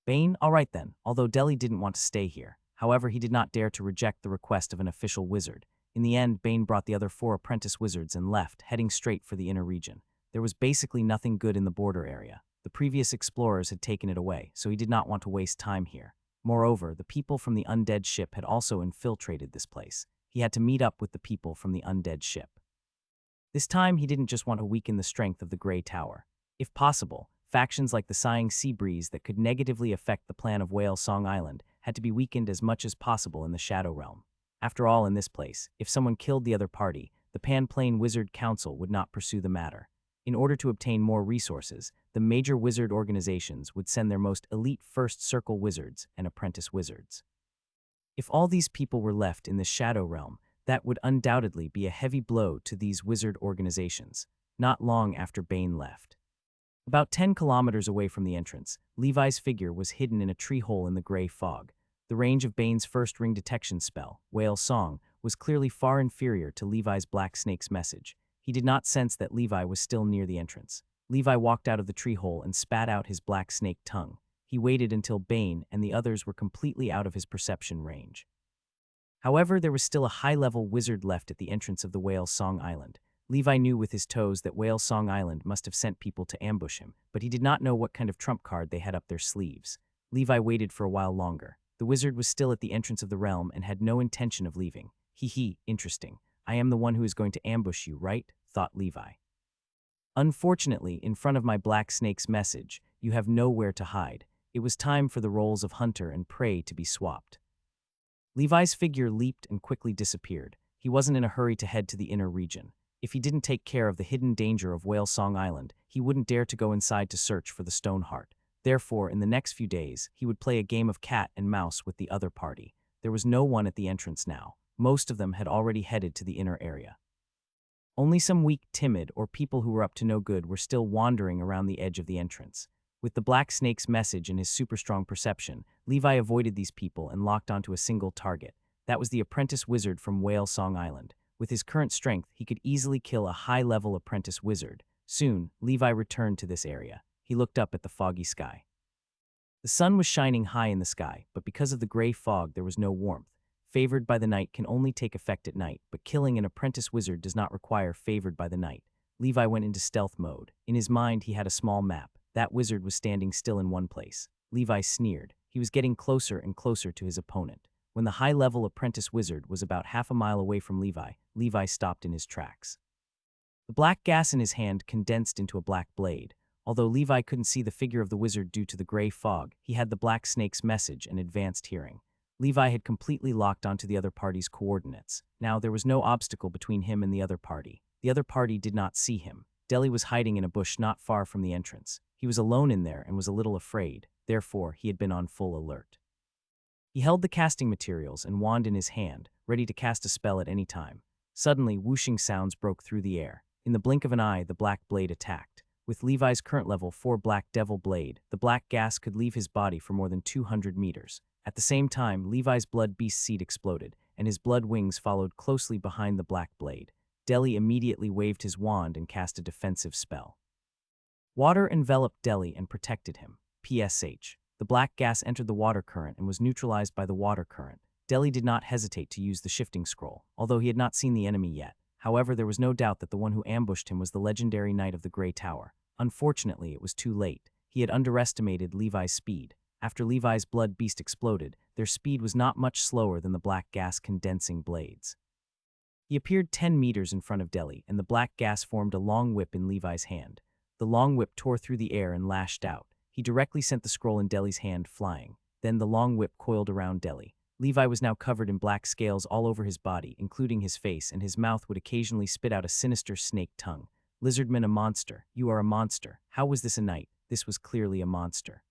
Speaker 1: Bane. "All right then," although Deli didn't want to stay here. However, he did not dare to reject the request of an official wizard. In the end, Bane brought the other 4 apprentice wizards and left, heading straight for the inner region. There was basically nothing good in the border area. The previous explorers had taken it away, so he did not want to waste time here. Moreover, the people from the undead ship had also infiltrated this place. He had to meet up with the people from the undead ship. This time, he didn't just want to weaken the strength of the Grey Tower. If possible, factions like the Sighing Sea Breeze that could negatively affect the plan of Whale Song Island had to be weakened as much as possible in the Shadow Realm. After all, in this place, if someone killed the other party, the Pan-Plane Wizard Council would not pursue the matter. In order to obtain more resources, the major wizard organizations would send their most elite First Circle wizards and apprentice wizards. If all these people were left in the Shadow Realm, that would undoubtedly be a heavy blow to these wizard organizations, not long after Bane left. About 10 kilometers away from the entrance, Levi's figure was hidden in a tree hole in the gray fog. The range of Bane's first ring detection spell, Whale Song, was clearly far inferior to Levi's Black Snake's message. He did not sense that Levi was still near the entrance. Levi walked out of the tree hole and spat out his black snake tongue. He waited until Bane and the others were completely out of his perception range. However, there was still a high-level wizard left at the entrance of the Whale Song Island. Levi knew with his toes that Whale Song Island must have sent people to ambush him, but he did not know what kind of trump card they had up their sleeves. Levi waited for a while longer. The wizard was still at the entrance of the realm and had no intention of leaving. Interesting. I am the one who is going to ambush you, right? Thought Levi. Unfortunately, in front of my black snake's message, you have nowhere to hide. It was time for the roles of hunter and prey to be swapped. Levi's figure leaped and quickly disappeared. He wasn't in a hurry to head to the inner region. If he didn't take care of the hidden danger of Whale Song Island, he wouldn't dare to go inside to search for the stone heart. Therefore, in the next few days, he would play a game of cat and mouse with the other party. There was no one at the entrance now. Most of them had already headed to the inner area. Only some weak, timid, or people who were up to no good were still wandering around the edge of the entrance. With the Black Snake's message and his super-strong perception, Levi avoided these people and locked onto a single target. That was the apprentice wizard from Whale Song Island. With his current strength, he could easily kill a high-level apprentice wizard. Soon, Levi returned to this area. He looked up at the foggy sky. The sun was shining high in the sky, but because of the gray fog, there was no warmth. Favored by the night can only take effect at night, but killing an apprentice wizard does not require favored by the night. Levi went into stealth mode. In his mind, he had a small map. That wizard was standing still in one place. Levi sneered. He was getting closer and closer to his opponent. When the high-level apprentice wizard was about half a mile away from Levi, Levi stopped in his tracks. The black gas in his hand condensed into a black blade. Although Levi couldn't see the figure of the wizard due to the gray fog, he had the black snake's message and advanced hearing. Levi had completely locked onto the other party's coordinates. Now there was no obstacle between him and the other party. The other party did not see him. Deli was hiding in a bush not far from the entrance. He was alone in there and was a little afraid. Therefore, he had been on full alert. He held the casting materials and wand in his hand, ready to cast a spell at any time. Suddenly, whooshing sounds broke through the air. In the blink of an eye, the black blade attacked. With Levi's current level 4 Black Devil blade, the black gas could leave his body for more than 200 meters. At the same time, Levi's blood beast seed exploded, and his blood wings followed closely behind the black blade. Deli immediately waved his wand and cast a defensive spell. Water enveloped Deli and protected him. PSH. The black gas entered the water current and was neutralized by the water current. Deli did not hesitate to use the shifting scroll, although he had not seen the enemy yet. However, there was no doubt that the one who ambushed him was the legendary Knight of the Grey Tower. Unfortunately, it was too late. He had underestimated Levi's speed. After Levi's blood beast exploded, their speed was not much slower than the black gas condensing blades. He appeared 10 meters in front of Deli, and the black gas formed a long whip in Levi's hand. The long whip tore through the air and lashed out. He directly sent the scroll in Deli's hand flying. Then the long whip coiled around Deli. Levi was now covered in black scales all over his body, including his face, and his mouth would occasionally spit out a sinister snake tongue. Lizardman, a monster. You are a monster. How was this a knight? This was clearly a monster.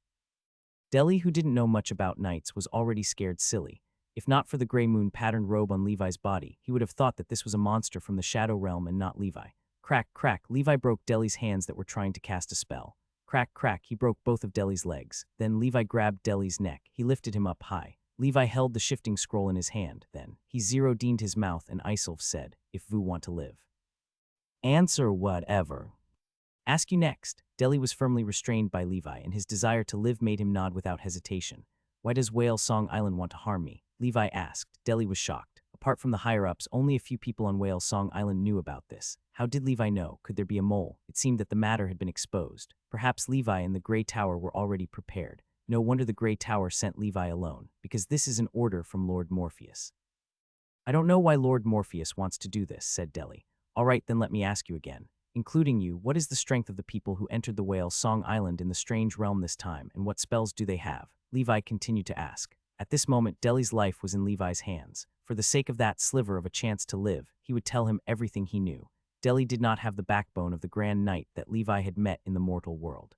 Speaker 1: Deli, who didn't know much about knights, was already scared silly. If not for the gray moon patterned robe on Levi's body, he would have thought that this was a monster from the Shadow Realm and not Levi. Crack, crack, Levi broke Deli's hands that were trying to cast a spell. Crack, crack, he broke both of Deli's legs. Then Levi grabbed Deli's neck. He lifted him up high. Levi held the shifting scroll in his hand. Then he zero-deemed his mouth and Isolf said, "If Vu want to live." Answer whatever. Ask you next. Deli was firmly restrained by Levi, and his desire to live made him nod without hesitation. Why does Whale Song Island want to harm me? Levi asked. Deli was shocked. Apart from the higher-ups, only a few people on Whale Song Island knew about this. How did Levi know? Could there be a mole? It seemed that the matter had been exposed. Perhaps Levi and the Grey Tower were already prepared. No wonder the Grey Tower sent Levi alone, because this is an order from Lord Morpheus. I don't know why Lord Morpheus wants to do this, said Deli. All right, then let me ask you again. Including you, what is the strength of the people who entered the Whale Song Island in the strange realm this time, and what spells do they have? Levi continued to ask. At this moment, Deli's life was in Levi's hands. For the sake of that sliver of a chance to live, he would tell him everything he knew. Deli did not have the backbone of the grand knight that Levi had met in the mortal world.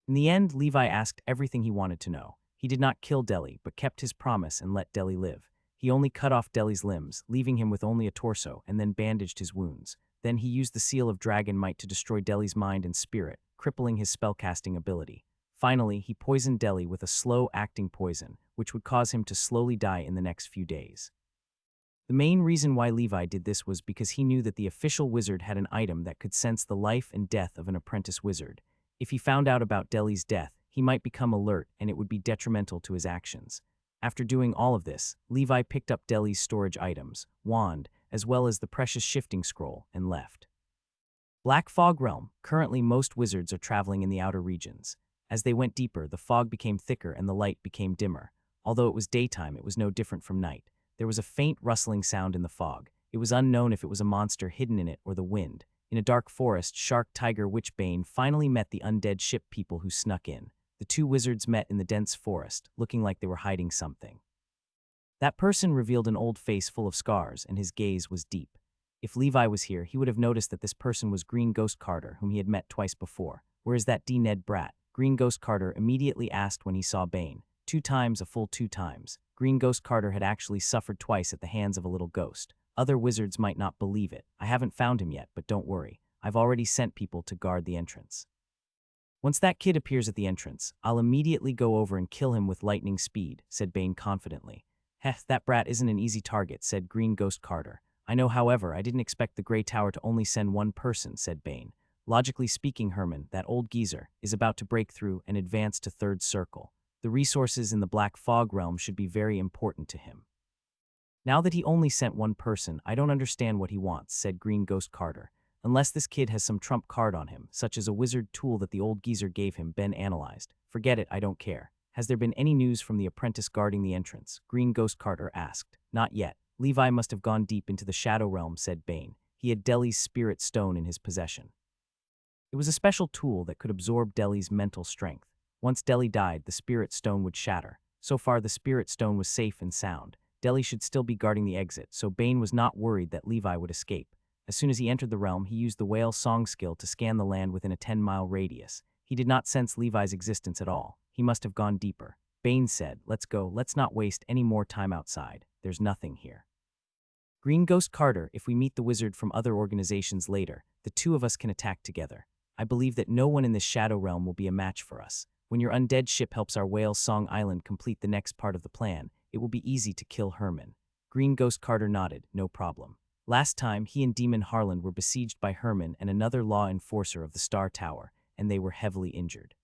Speaker 1: In the end, Levi asked everything he wanted to know. He did not kill Deli, but kept his promise and let Deli live. He only cut off Deli's limbs, leaving him with only a torso, and then bandaged his wounds. Then he used the seal of dragon might to destroy Deli's mind and spirit, crippling his spellcasting ability. Finally, he poisoned Deli with a slow-acting poison, which would cause him to slowly die in the next few days. The main reason why Levi did this was because he knew that the official wizard had an item that could sense the life and death of an apprentice wizard. If he found out about Deli's death, he might become alert and it would be detrimental to his actions. After doing all of this, Levi picked up Deli's storage items, wand, as well as the precious shifting scroll, and left. Black Fog Realm. Currently, most wizards are traveling in the outer regions. As they went deeper, the fog became thicker and the light became dimmer. Although it was daytime, it was no different from night. There was a faint rustling sound in the fog. It was unknown if it was a monster hidden in it or the wind. In a dark forest, Shark, Tiger, Witchbane finally met the undead ship people who snuck in. The two wizards met in the dense forest, looking like they were hiding something. That person revealed an old face full of scars, and his gaze was deep. If Levi was here, he would have noticed that this person was Green Ghost Carter, whom he had met twice before. "Where is that D-Ned brat?" Green Ghost Carter immediately asked when he saw Bane. 2 times, a full 2 times. Green Ghost Carter had actually suffered twice at the hands of a little ghost. Other wizards might not believe it. "I haven't found him yet, but don't worry. I've already sent people to guard the entrance. Once that kid appears at the entrance, I'll immediately go over and kill him with lightning speed," said Bane confidently. "Heh, that brat isn't an easy target," said Green Ghost Carter. "I know, however, I didn't expect the Grey Tower to only send one person," said Bane. "Logically speaking, Herman, that old geezer, is about to break through and advance to Third Circle. The resources in the Black Fog Realm should be very important to him." "Now that he only sent one person, I don't understand what he wants," said Green Ghost Carter. "Unless this kid has some trump card on him, such as a wizard tool that the old geezer gave him," Ben analyzed. "Forget it, I don't care." "Has there been any news from the apprentice guarding the entrance?" Green Ghost Carter asked. "Not yet. Levi must have gone deep into the Shadow Realm," said Bane. "He had Deli's spirit stone in his possession. It was a special tool that could absorb Deli's mental strength. Once Deli died, the spirit stone would shatter. So far, the spirit stone was safe and sound. Deli should still be guarding the exit, so Bane was not worried that Levi would escape. As soon as he entered the realm, he used the whale song skill to scan the land within a 10-mile radius. He did not sense Levi's existence at all. He must have gone deeper. Bane said, "Let's go, let's not waste any more time outside. There's nothing here." Green Ghost Carter, if we meet the wizard from other organizations later, the two of us can attack together. I believe that no one in this shadow realm will be a match for us. When your undead ship helps our Whale Song Island complete the next part of the plan, it will be easy to kill Herman. Green Ghost Carter nodded, "No problem." Last time, he and Demon Harland were besieged by Herman and another law enforcer of the Star Tower, and they were heavily injured.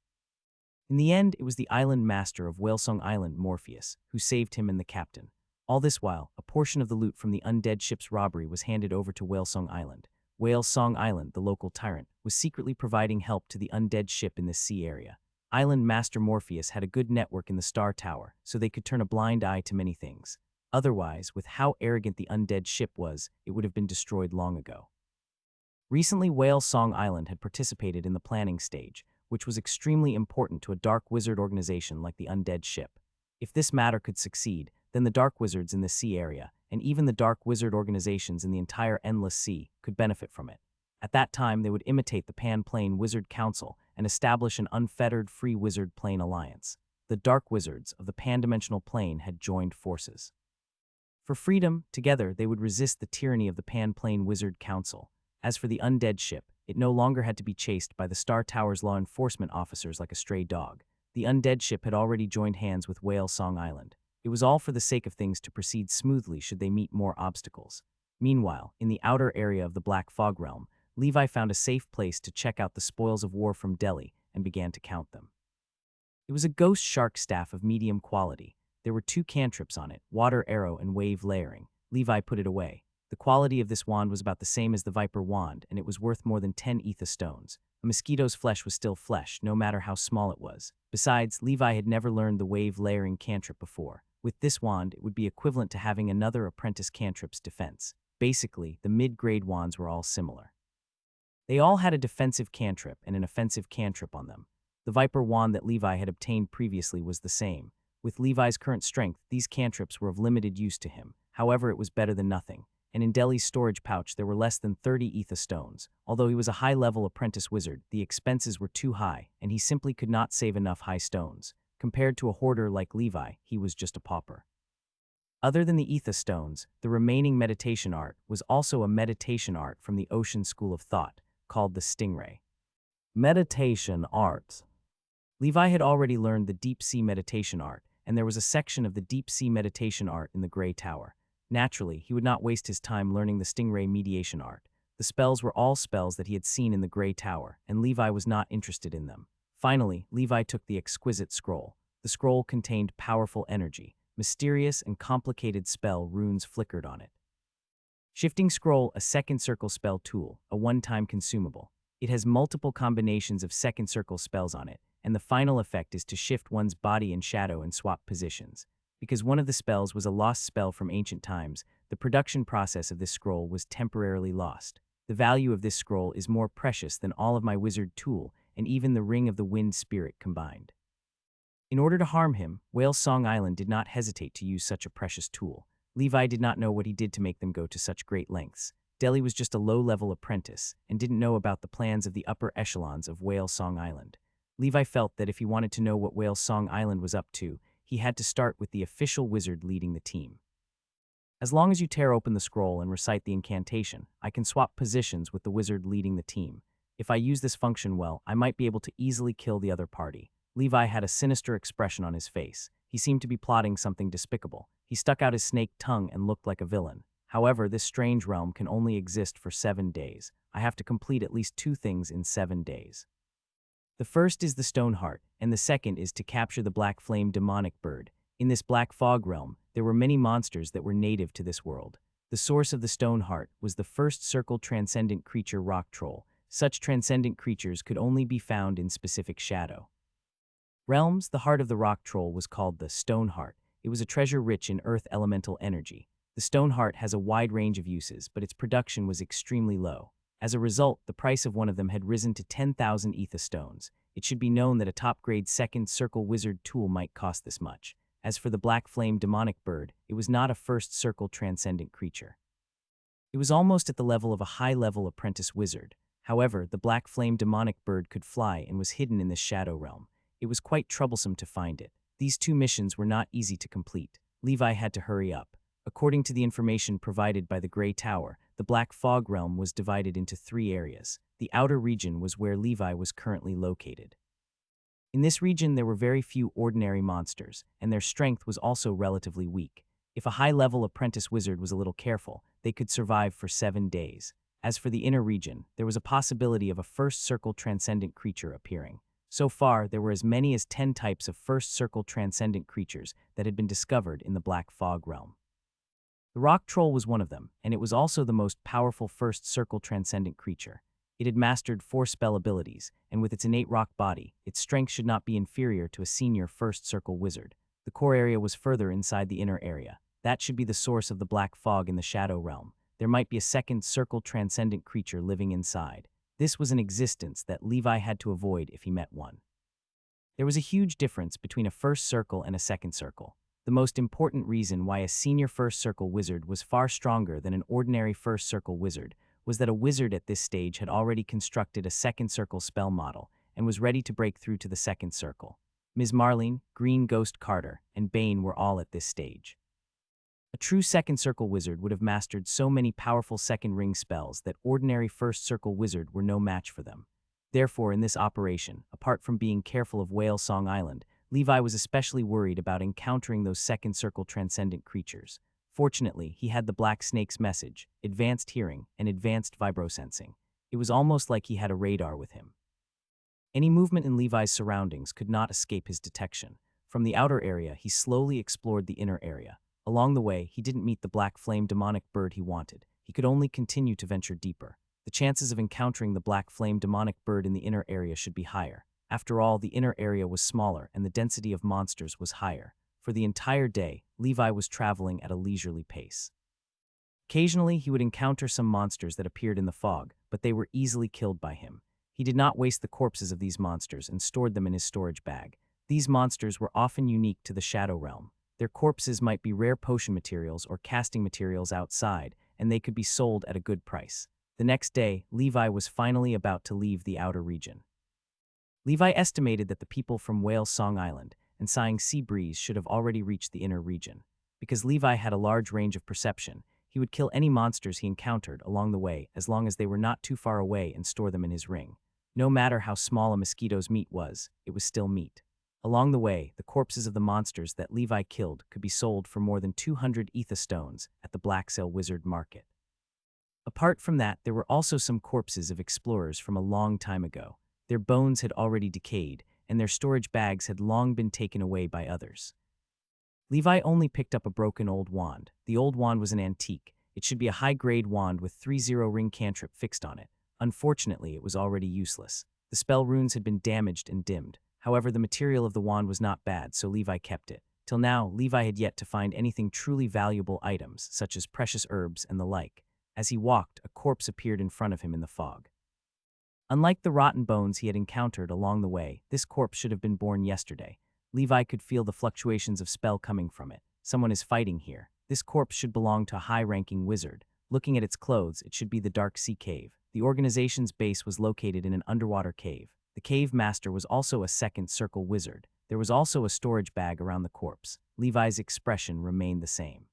Speaker 1: In the end, it was the island master of Whalesong Island, Morpheus, who saved him and the captain. All this while, a portion of the loot from the undead ship's robbery was handed over to Whalesong Island. Whalesong Island, the local tyrant, was secretly providing help to the undead ship in this sea area. Island Master Morpheus had a good network in the Star Tower, so they could turn a blind eye to many things. Otherwise, with how arrogant the undead ship was, it would have been destroyed long ago. Recently, Whale Song Island had participated in the planning stage, which was extremely important to a dark wizard organization like the undead ship. If this matter could succeed, then the dark wizards in the sea area, and even the dark wizard organizations in the entire Endless Sea, could benefit from it. At that time, they would imitate the Pan-Plane Wizard Council and establish an unfettered free wizard plane alliance. The dark wizards of the pan-dimensional plane had joined forces. For freedom, together they would resist the tyranny of the Pan-Plane Wizard Council. As for the undead ship, it no longer had to be chased by the Star Tower's law enforcement officers like a stray dog. The undead ship had already joined hands with Whale Song Island. It was all for the sake of things to proceed smoothly should they meet more obstacles. Meanwhile, in the outer area of the Black Fog Realm, Levi found a safe place to check out the spoils of war from Deli and began to count them. It was a ghost shark staff of medium quality. There were 2 cantrips on it, water arrow and wave layering. Levi put it away. The quality of this wand was about the same as the Viper wand, and it was worth more than 10 ether stones. A mosquito's flesh was still flesh, no matter how small it was. Besides, Levi had never learned the wave layering cantrip before. With this wand, it would be equivalent to having another apprentice cantrip's defense. Basically, the mid-grade wands were all similar. They all had a defensive cantrip and an offensive cantrip on them. The Viper wand that Levi had obtained previously was the same. With Levi's current strength, these cantrips were of limited use to him. However, it was better than nothing. And in Deli's storage pouch, there were less than 30 ether stones. Although he was a high-level apprentice wizard, the expenses were too high, and he simply could not save enough high stones. Compared to a hoarder like Levi, he was just a pauper. Other than the ether stones, the remaining meditation art was also a meditation art from the Ocean School of Thought, called the Stingray. Meditation art. Levi had already learned the deep sea meditation art, and there was a section of the deep sea meditation art in the Grey Tower. Naturally, he would not waste his time learning the Stingray mediation art. The spells were all spells that he had seen in the Grey Tower, and Levi was not interested in them. Finally, Levi took the exquisite scroll. The scroll contained powerful energy. Mysterious and complicated spell runes flickered on it. Shifting Scroll, a second circle spell tool, a one-time consumable. It has multiple combinations of second circle spells on it, and the final effect is to shift one's body and shadow and swap positions. Because one of the spells was a lost spell from ancient times, the production process of this scroll was temporarily lost. The value of this scroll is more precious than all of my wizard tool and even the Ring of the Wind Spirit combined. In order to harm him, Whale Song Island did not hesitate to use such a precious tool. Levi did not know what he did to make them go to such great lengths. Deli was just a low-level apprentice and didn't know about the plans of the upper echelons of Whale Song Island. Levi felt that if he wanted to know what Whale Song Island was up to, he had to start with the official wizard leading the team. As long as you tear open the scroll and recite the incantation, I can swap positions with the wizard leading the team. If I use this function well, I might be able to easily kill the other party. Levi had a sinister expression on his face. He seemed to be plotting something despicable. He stuck out his snake tongue and looked like a villain. However, this strange realm can only exist for 7 days. I have to complete at least 2 things in 7 days. The first is the Stone Heart, and the second is to capture the Black Flame demonic bird. In this Black Fog realm, there were many monsters that were native to this world. The source of the Stone Heart was the first circle transcendent creature rock troll. Such transcendent creatures could only be found in specific shadow realms. The heart of the rock troll was called the Stone Heart. It was a treasure rich in earth elemental energy. The Stone Heart has a wide range of uses, but its production was extremely low. As a result, the price of one of them had risen to 10,000 ether stones. It should be known that a top-grade second circle wizard tool might cost this much. As for the Black Flame demonic bird, it was not a first circle transcendent creature. It was almost at the level of a high-level apprentice wizard. However, the Black Flame demonic bird could fly and was hidden in this shadow realm. It was quite troublesome to find it. These 2 missions were not easy to complete. Levi had to hurry up. According to the information provided by the Grey Tower, the Black Fog realm was divided into 3 areas. The outer region was where Levi was currently located. In this region, there were very few ordinary monsters, and their strength was also relatively weak. If a high-level apprentice wizard was a little careful, they could survive for 7 days. As for the inner region, there was a possibility of a first circle transcendent creature appearing. So far, there were as many as 10 types of first circle transcendent creatures that had been discovered in the Black Fog realm. The rock troll was one of them, and it was also the most powerful first circle transcendent creature. It had mastered 4 spell abilities, and with its innate rock body, its strength should not be inferior to a senior first circle wizard. The core area was further inside the inner area. That should be the source of the Black Fog in the Shadow Realm. There might be a second circle transcendent creature living inside. This was an existence that Levi had to avoid if he met one. There was a huge difference between a first circle and a second circle. The most important reason why a senior first circle wizard was far stronger than an ordinary first circle wizard was that a wizard at this stage had already constructed a second circle spell model and was ready to break through to the second circle. Ms. Marlene, Green Ghost Carter, and Bane were all at this stage. A true second circle wizard would have mastered so many powerful second ring spells that ordinary first circle wizard were no match for them. Therefore, in this operation, apart from being careful of Whale Song Island, Levi was especially worried about encountering those second circle transcendent creatures. Fortunately, he had the Black Snake's message, advanced hearing, and advanced vibrosensing. It was almost like he had a radar with him. Any movement in Levi's surroundings could not escape his detection. From the outer area, he slowly explored the inner area. Along the way, he didn't meet the Black Flame demonic bird he wanted. He could only continue to venture deeper. The chances of encountering the Black Flame demonic bird in the inner area should be higher. After all, the inner area was smaller and the density of monsters was higher. For the entire day, Levi was traveling at a leisurely pace. Occasionally, he would encounter some monsters that appeared in the fog, but they were easily killed by him. He did not waste the corpses of these monsters and stored them in his storage bag. These monsters were often unique to the Shadow Realm. Their corpses might be rare potion materials or casting materials outside, and they could be sold at a good price. The next day, Levi was finally about to leave the outer region. Levi estimated that the people from Whale Song Island and Sighing Sea Breeze should have already reached the inner region. Because Levi had a large range of perception, he would kill any monsters he encountered along the way as long as they were not too far away and store them in his ring. No matter how small a mosquito's meat was, it was still meat. Along the way, the corpses of the monsters that Levi killed could be sold for more than 200 ether stones at the Black Sail Wizard Market. Apart from that, there were also some corpses of explorers from a long time ago. Their bones had already decayed, and their storage bags had long been taken away by others. Levi only picked up a broken old wand. The old wand was an antique. It should be a high-grade wand with 3-0 ring cantrip fixed on it. Unfortunately, it was already useless. The spell runes had been damaged and dimmed. However, the material of the wand was not bad, so Levi kept it. Till now, Levi had yet to find anything truly valuable items, such as precious herbs and the like. As he walked, a corpse appeared in front of him in the fog. Unlike the rotten bones he had encountered along the way, this corpse should have been born yesterday. Levi could feel the fluctuations of spell coming from it. Someone is fighting here. This corpse should belong to a high-ranking wizard. Looking at its clothes, it should be the Dark Sea Cave. The organization's base was located in an underwater cave. The cave master was also a second circle wizard. There was also a storage bag around the corpse. Levi's expression remained the same.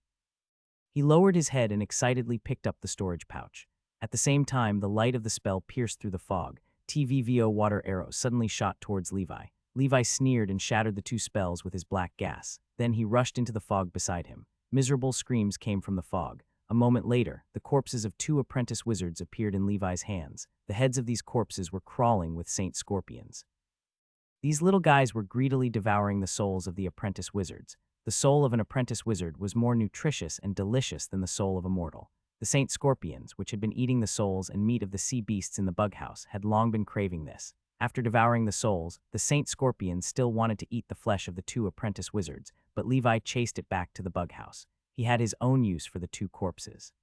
Speaker 1: He lowered his head and excitedly picked up the storage pouch. At the same time, the light of the spell pierced through the fog. TVVO water arrows suddenly shot towards Levi. Levi sneered and shattered the two spells with his black gas. Then he rushed into the fog beside him. Miserable screams came from the fog. A moment later, the corpses of 2 apprentice wizards appeared in Levi's hands. The heads of these corpses were crawling with Saint Scorpions. These little guys were greedily devouring the souls of the apprentice wizards. The soul of an apprentice wizard was more nutritious and delicious than the soul of a mortal. The Saint Scorpions, which had been eating the souls and meat of the sea beasts in the bug house, had long been craving this. After devouring the souls, the Saint Scorpions still wanted to eat the flesh of the 2 apprentice wizards, but Levi chased it back to the bug house. He had his own use for the 2 corpses.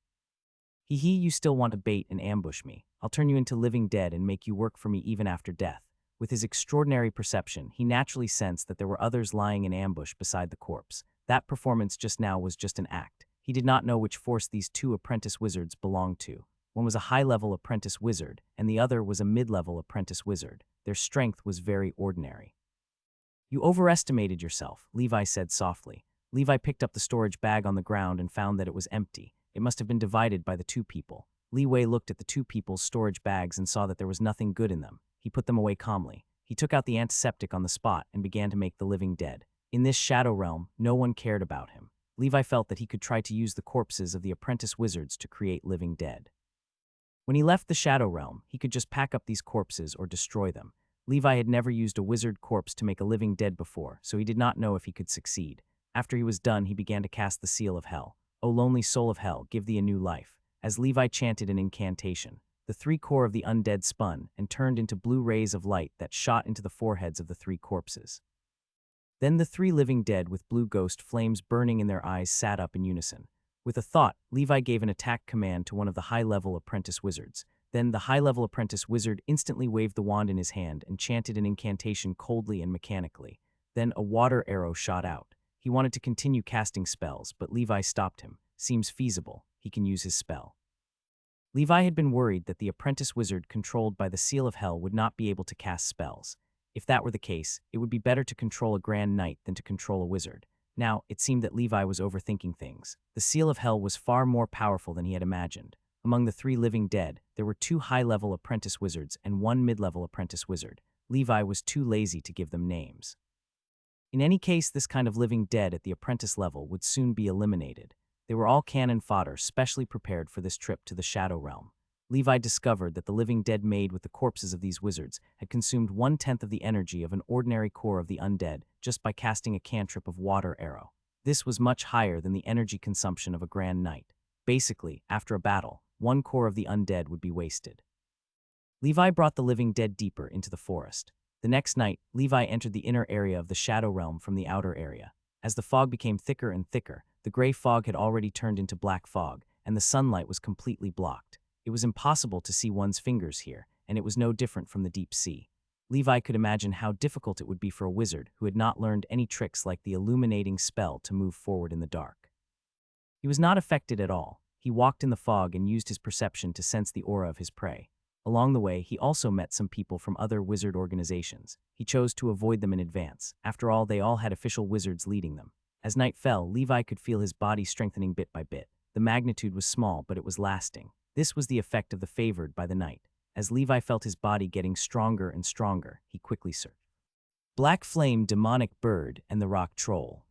Speaker 1: You still want to bait and ambush me. I'll turn you into living dead and make you work for me even after death. With his extraordinary perception, he naturally sensed that there were others lying in ambush beside the corpse. That performance just now was just an act. He did not know which force these 2 apprentice wizards belonged to. One was a high-level apprentice wizard, and the other was a mid-level apprentice wizard. Their strength was very ordinary. You overestimated yourself, Levi said softly. Levi picked up the storage bag on the ground and found that it was empty. It must have been divided by the 2 people. Levi looked at the 2 people's storage bags and saw that there was nothing good in them. He put them away calmly. He took out the antiseptic on the spot and began to make the living dead. In this shadow realm, no one cared about him. Levi felt that he could try to use the corpses of the apprentice wizards to create living dead. When he left the shadow realm, he could just pack up these corpses or destroy them. Levi had never used a wizard corpse to make a living dead before, so he did not know if he could succeed. After he was done, he began to cast the seal of hell. O lonely soul of hell, give thee a new life. As Levi chanted an incantation, the 3 core of the undead spun and turned into blue rays of light that shot into the foreheads of the 3 corpses. Then the 3 living dead with blue ghost flames burning in their eyes sat up in unison. With a thought, Levi gave an attack command to one of the high-level apprentice wizards. Then the high-level apprentice wizard instantly waved the wand in his hand and chanted an incantation coldly and mechanically. Then a water arrow shot out. He wanted to continue casting spells, but Levi stopped him. Seems feasible. He can use his spell. Levi had been worried that the apprentice wizard controlled by the Seal of Hell would not be able to cast spells. If that were the case, it would be better to control a Grand Knight than to control a wizard. Now, it seemed that Levi was overthinking things. The Seal of Hell was far more powerful than he had imagined. Among the 3 living dead, there were 2 high-level apprentice wizards and 1 mid-level apprentice wizard. Levi was too lazy to give them names. In any case, this kind of living dead at the apprentice level would soon be eliminated. They were all cannon fodder, specially prepared for this trip to the Shadow Realm. Levi discovered that the living dead made with the corpses of these wizards had consumed 1/10 of the energy of an ordinary core of the undead just by casting a cantrip of water arrow. This was much higher than the energy consumption of a Grand Knight. Basically, after a battle, 1 core of the undead would be wasted. Levi brought the living dead deeper into the forest. The next night, Levi entered the inner area of the Shadow Realm from the outer area. As the fog became thicker and thicker, the gray fog had already turned into black fog, and the sunlight was completely blocked. It was impossible to see one's fingers here, and it was no different from the deep sea. Levi could imagine how difficult it would be for a wizard who had not learned any tricks like the illuminating spell to move forward in the dark. He was not affected at all. He walked in the fog and used his perception to sense the aura of his prey. Along the way, he also met some people from other wizard organizations. He chose to avoid them in advance. After all, they all had official wizards leading them. As night fell, Levi could feel his body strengthening bit by bit. The magnitude was small, but it was lasting. This was the effect of the favored by the night. As Levi felt his body getting stronger and stronger, he quickly searched. Black Flame, Demonic Bird, and the Rock Troll.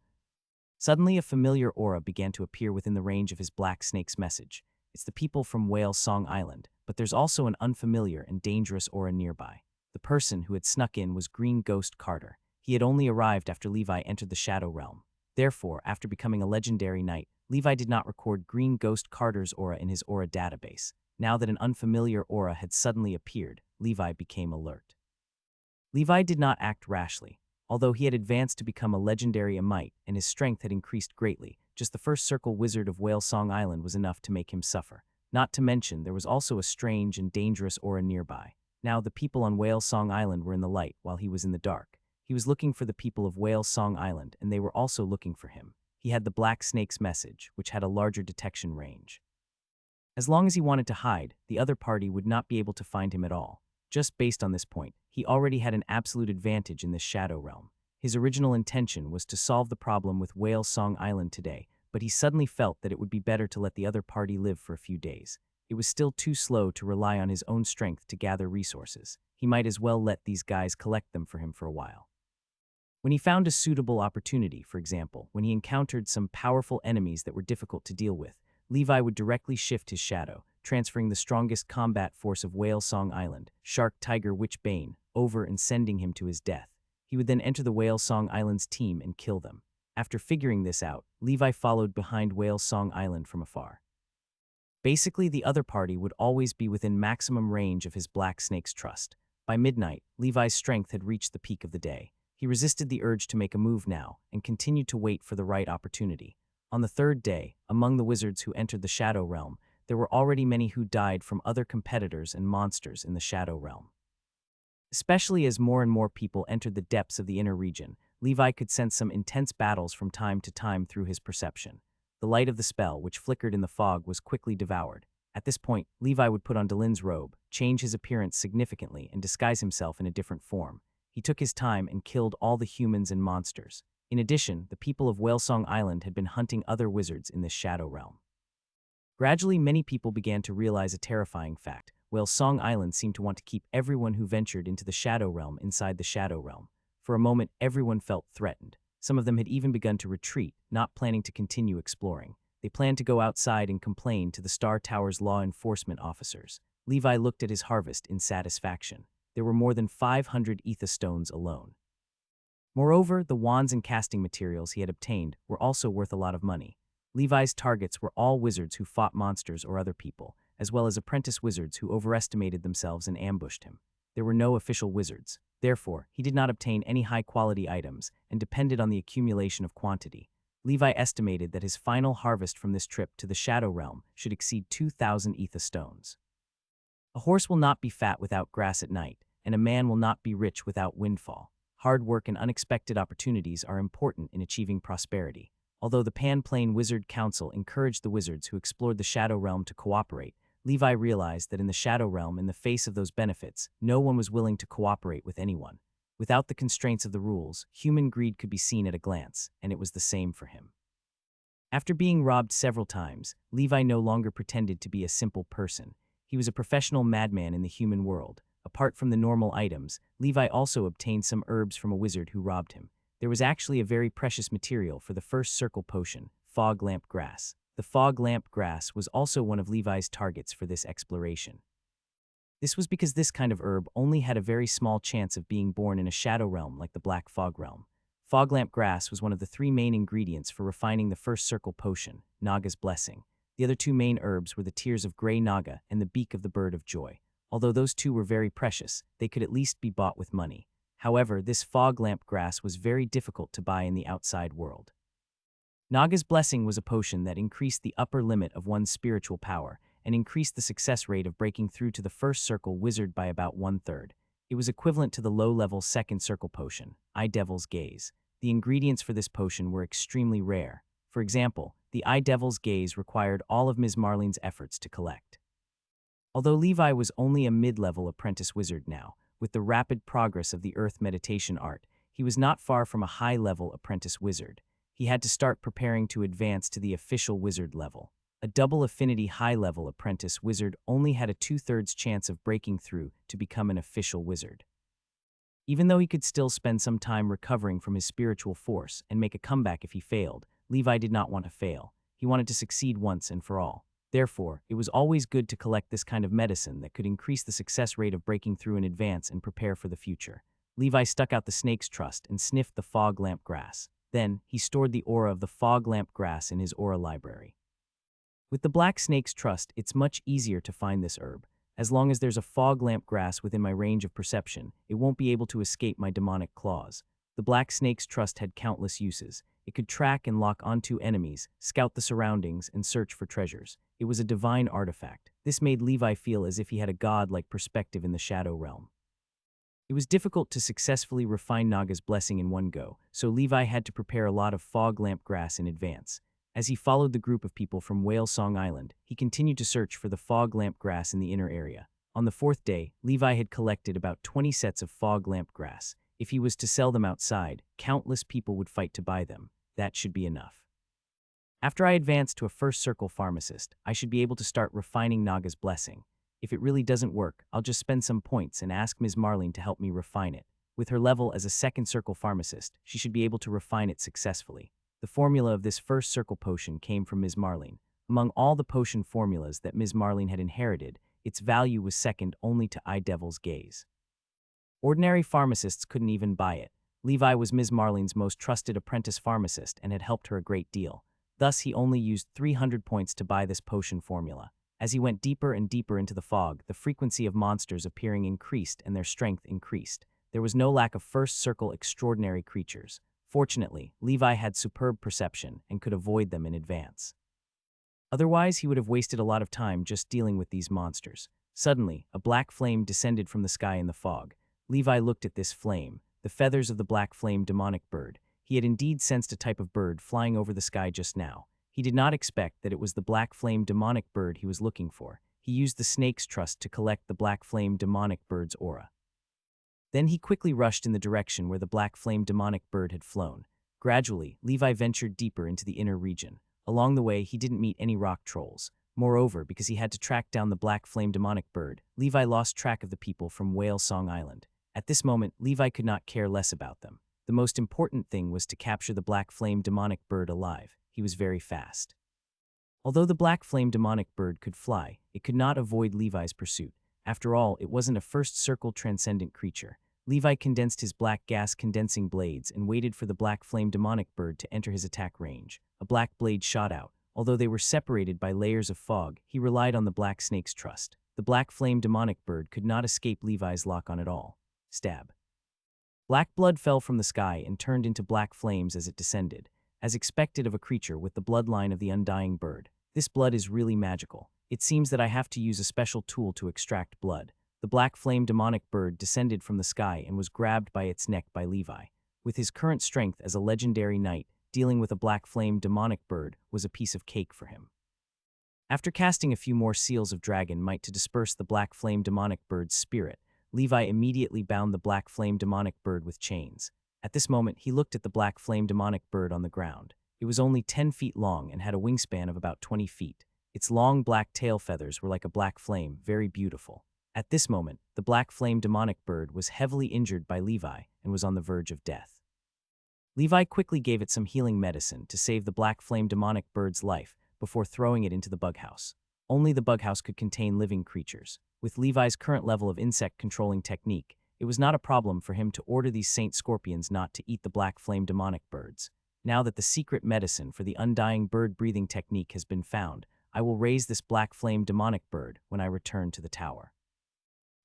Speaker 1: Suddenly, a familiar aura began to appear within the range of his Black Snake's message. It's the people from Whale Song Island, but there's also an unfamiliar and dangerous aura nearby. The person who had snuck in was Green Ghost Carter. He had only arrived after Levi entered the Shadow Realm. Therefore, after becoming a legendary knight, Levi did not record Green Ghost Carter's aura in his aura database. Now that an unfamiliar aura had suddenly appeared, Levi became alert. Levi did not act rashly. Although he had advanced to become a legendary Amite and his strength had increased greatly, just the first circle wizard of Whale Song Island was enough to make him suffer. Not to mention, there was also a strange and dangerous aura nearby. Now the people on Whale Song Island were in the light while he was in the dark. He was looking for the people of Whale Song Island, and they were also looking for him. He had the Black Snake's message, which had a larger detection range. As long as he wanted to hide, the other party would not be able to find him at all. Just based on this point, he already had an absolute advantage in this Shadow Realm. His original intention was to solve the problem with Whale Song Island today, but he suddenly felt that it would be better to let the other party live for a few days. It was still too slow to rely on his own strength to gather resources. He might as well let these guys collect them for him for a while. When he found a suitable opportunity, for example, when he encountered some powerful enemies that were difficult to deal with, Levi would directly shift his shadow, transferring the strongest combat force of Whale Song Island, Shark Tiger Witch Bane, over and sending him to his death. He would then enter the Whale Song Island's team and kill them. After figuring this out, Levi followed behind Whale Song Island from afar. Basically, the other party would always be within maximum range of his Black Snake's trust. By midnight, Levi's strength had reached the peak of the day. He resisted the urge to make a move now and continued to wait for the right opportunity. On the third day, among the wizards who entered the Shadow Realm, there were already many who died from other competitors and monsters in the Shadow Realm. Especially as more and more people entered the depths of the inner region, Levi could sense some intense battles from time to time through his perception. The light of the spell, which flickered in the fog, was quickly devoured. At this point, Levi would put on Delin's robe, change his appearance significantly, and disguise himself in a different form. He took his time and killed all the humans and monsters. In addition, the people of Whale Song Island had been hunting other wizards in this Shadow Realm. Gradually, many people began to realize a terrifying fact. Whale Song Island seemed to want to keep everyone who ventured into the Shadow Realm inside the Shadow Realm. For a moment, everyone felt threatened. Some of them had even begun to retreat, not planning to continue exploring. They planned to go outside and complain to the Star Tower's law enforcement officers. Levi looked at his harvest in satisfaction. There were more than 500 ether stones alone. Moreover, the wands and casting materials he had obtained were also worth a lot of money. Levi's targets were all wizards who fought monsters or other people, as well as apprentice wizards who overestimated themselves and ambushed him. There were no official wizards. Therefore, he did not obtain any high-quality items and depended on the accumulation of quantity. Levi estimated that his final harvest from this trip to the Shadow Realm should exceed 2,000 ether stones. A horse will not be fat without grass at night, and a man will not be rich without windfall. Hard work and unexpected opportunities are important in achieving prosperity. Although the Pan-Plane Wizard Council encouraged the wizards who explored the Shadow Realm to cooperate, Levi realized that in the Shadow Realm, in the face of those benefits, no one was willing to cooperate with anyone. Without the constraints of the rules, human greed could be seen at a glance, and it was the same for him. After being robbed several times, Levi no longer pretended to be a simple person. He was a professional madman in the human world. Apart from the normal items, Levi also obtained some herbs from a wizard who robbed him. There was actually a very precious material for the first circle potion, fog lamp grass. The fog lamp grass was also one of Levi's targets for this exploration. This was because this kind of herb only had a very small chance of being born in a shadow realm like the Black Fog Realm. Fog lamp grass was one of the 3 main ingredients for refining the first circle potion, Naga's Blessing. The other 2 main herbs were the tears of Grey Naga and the beak of the Bird of Joy. Although those 2 were very precious, they could at least be bought with money. However, this fog lamp grass was very difficult to buy in the outside world. Naga's Blessing was a potion that increased the upper limit of one's spiritual power and increased the success rate of breaking through to the first circle wizard by about 1/3. It was equivalent to the low-level second circle potion, Eye Devil's Gaze. The ingredients for this potion were extremely rare. For example, the Eye Devil's Gaze required all of Ms. Marlene's efforts to collect. Although Levi was only a mid-level apprentice wizard now, with the rapid progress of the Earth meditation art, he was not far from a high-level apprentice wizard. He had to start preparing to advance to the official wizard level. A double affinity high-level apprentice wizard only had a 2/3 chance of breaking through to become an official wizard. Even though he could still spend some time recovering from his spiritual force and make a comeback if he failed, Levi did not want to fail. He wanted to succeed once and for all. Therefore, it was always good to collect this kind of medicine that could increase the success rate of breaking through in advance and prepare for the future. Levi stuck out the snake's trust and sniffed the fog lamp grass. Then, he stored the aura of the fog lamp grass in his aura library. With the black snake's trust, it's much easier to find this herb. As long as there's a fog lamp grass within my range of perception, it won't be able to escape my demonic claws. The black snake's trust had countless uses. It could track and lock onto enemies, scout the surroundings, and search for treasures. It was a divine artifact. This made Levi feel as if he had a god-like perspective in the shadow realm. It was difficult to successfully refine Naga's Blessing in one go, so Levi had to prepare a lot of fog lamp grass in advance. As he followed the group of people from Whale Song Island, he continued to search for the fog lamp grass in the inner area. On the 4th day, Levi had collected about 20 sets of fog lamp grass. If he was to sell them outside, countless people would fight to buy them. That should be enough. After I advance to a first circle pharmacist, I should be able to start refining Naga's Blessing. If it really doesn't work, I'll just spend some points and ask Ms. Marlene to help me refine it. With her level as a second circle pharmacist, she should be able to refine it successfully. The formula of this first circle potion came from Ms. Marlene. Among all the potion formulas that Ms. Marlene had inherited, its value was second only to Eye Devil's Gaze. Ordinary pharmacists couldn't even buy it. Levi was Ms. Marlene's most trusted apprentice pharmacist and had helped her a great deal. Thus, he only used 300 points to buy this potion formula. As he went deeper and deeper into the fog, the frequency of monsters appearing increased and their strength increased. There was no lack of first circle extraordinary creatures. Fortunately, Levi had superb perception and could avoid them in advance. Otherwise, he would have wasted a lot of time just dealing with these monsters. Suddenly, a black flame descended from the sky in the fog. Levi looked at this flame, the feathers of the black flame demonic bird. He had indeed sensed a type of bird flying over the sky just now. He did not expect that it was the black flame demonic bird he was looking for. He used the snake's trust to collect the black flame demonic bird's aura. Then he quickly rushed in the direction where the black flame demonic bird had flown. Gradually, Levi ventured deeper into the inner region. Along the way, he didn't meet any rock trolls. Moreover, because he had to track down the black flame demonic bird, Levi lost track of the people from Whale Song Island. At this moment, Levi could not care less about them. The most important thing was to capture the black flame demonic bird alive. He was very fast. Although the black flame demonic bird could fly, it could not avoid Levi's pursuit. After all, it wasn't a first circle transcendent creature. Levi condensed his black gas condensing blades and waited for the black flame demonic bird to enter his attack range. A black blade shot out. Although they were separated by layers of fog, he relied on the black snake's trust. The black flame demonic bird could not escape Levi's lock-on at all. Stab. Black blood fell from the sky and turned into black flames as it descended. As expected of a creature with the bloodline of the undying bird, this blood is really magical. It seems that I have to use a special tool to extract blood. The black flame demonic bird descended from the sky and was grabbed by its neck by Levi. With his current strength as a legendary knight, dealing with a black flame demonic bird was a piece of cake for him. After casting a few more seals of dragon might to disperse the black flame demonic bird's spirit, Levi immediately bound the black flame demonic bird with chains. At this moment, he looked at the black flame demonic bird on the ground. It was only 10 feet long and had a wingspan of about 20 feet. Its long black tail feathers were like a black flame, very beautiful. At this moment, the black flame demonic bird was heavily injured by Levi and was on the verge of death. Levi quickly gave it some healing medicine to save the black flame demonic bird's life before throwing it into the bug house. Only the bug house could contain living creatures. With Levi's current level of insect controlling technique, it was not a problem for him to order these saint scorpions not to eat the black flame demonic birds. Now that the secret medicine for the undying bird breathing technique has been found, I will raise this black flame demonic bird when I return to the tower.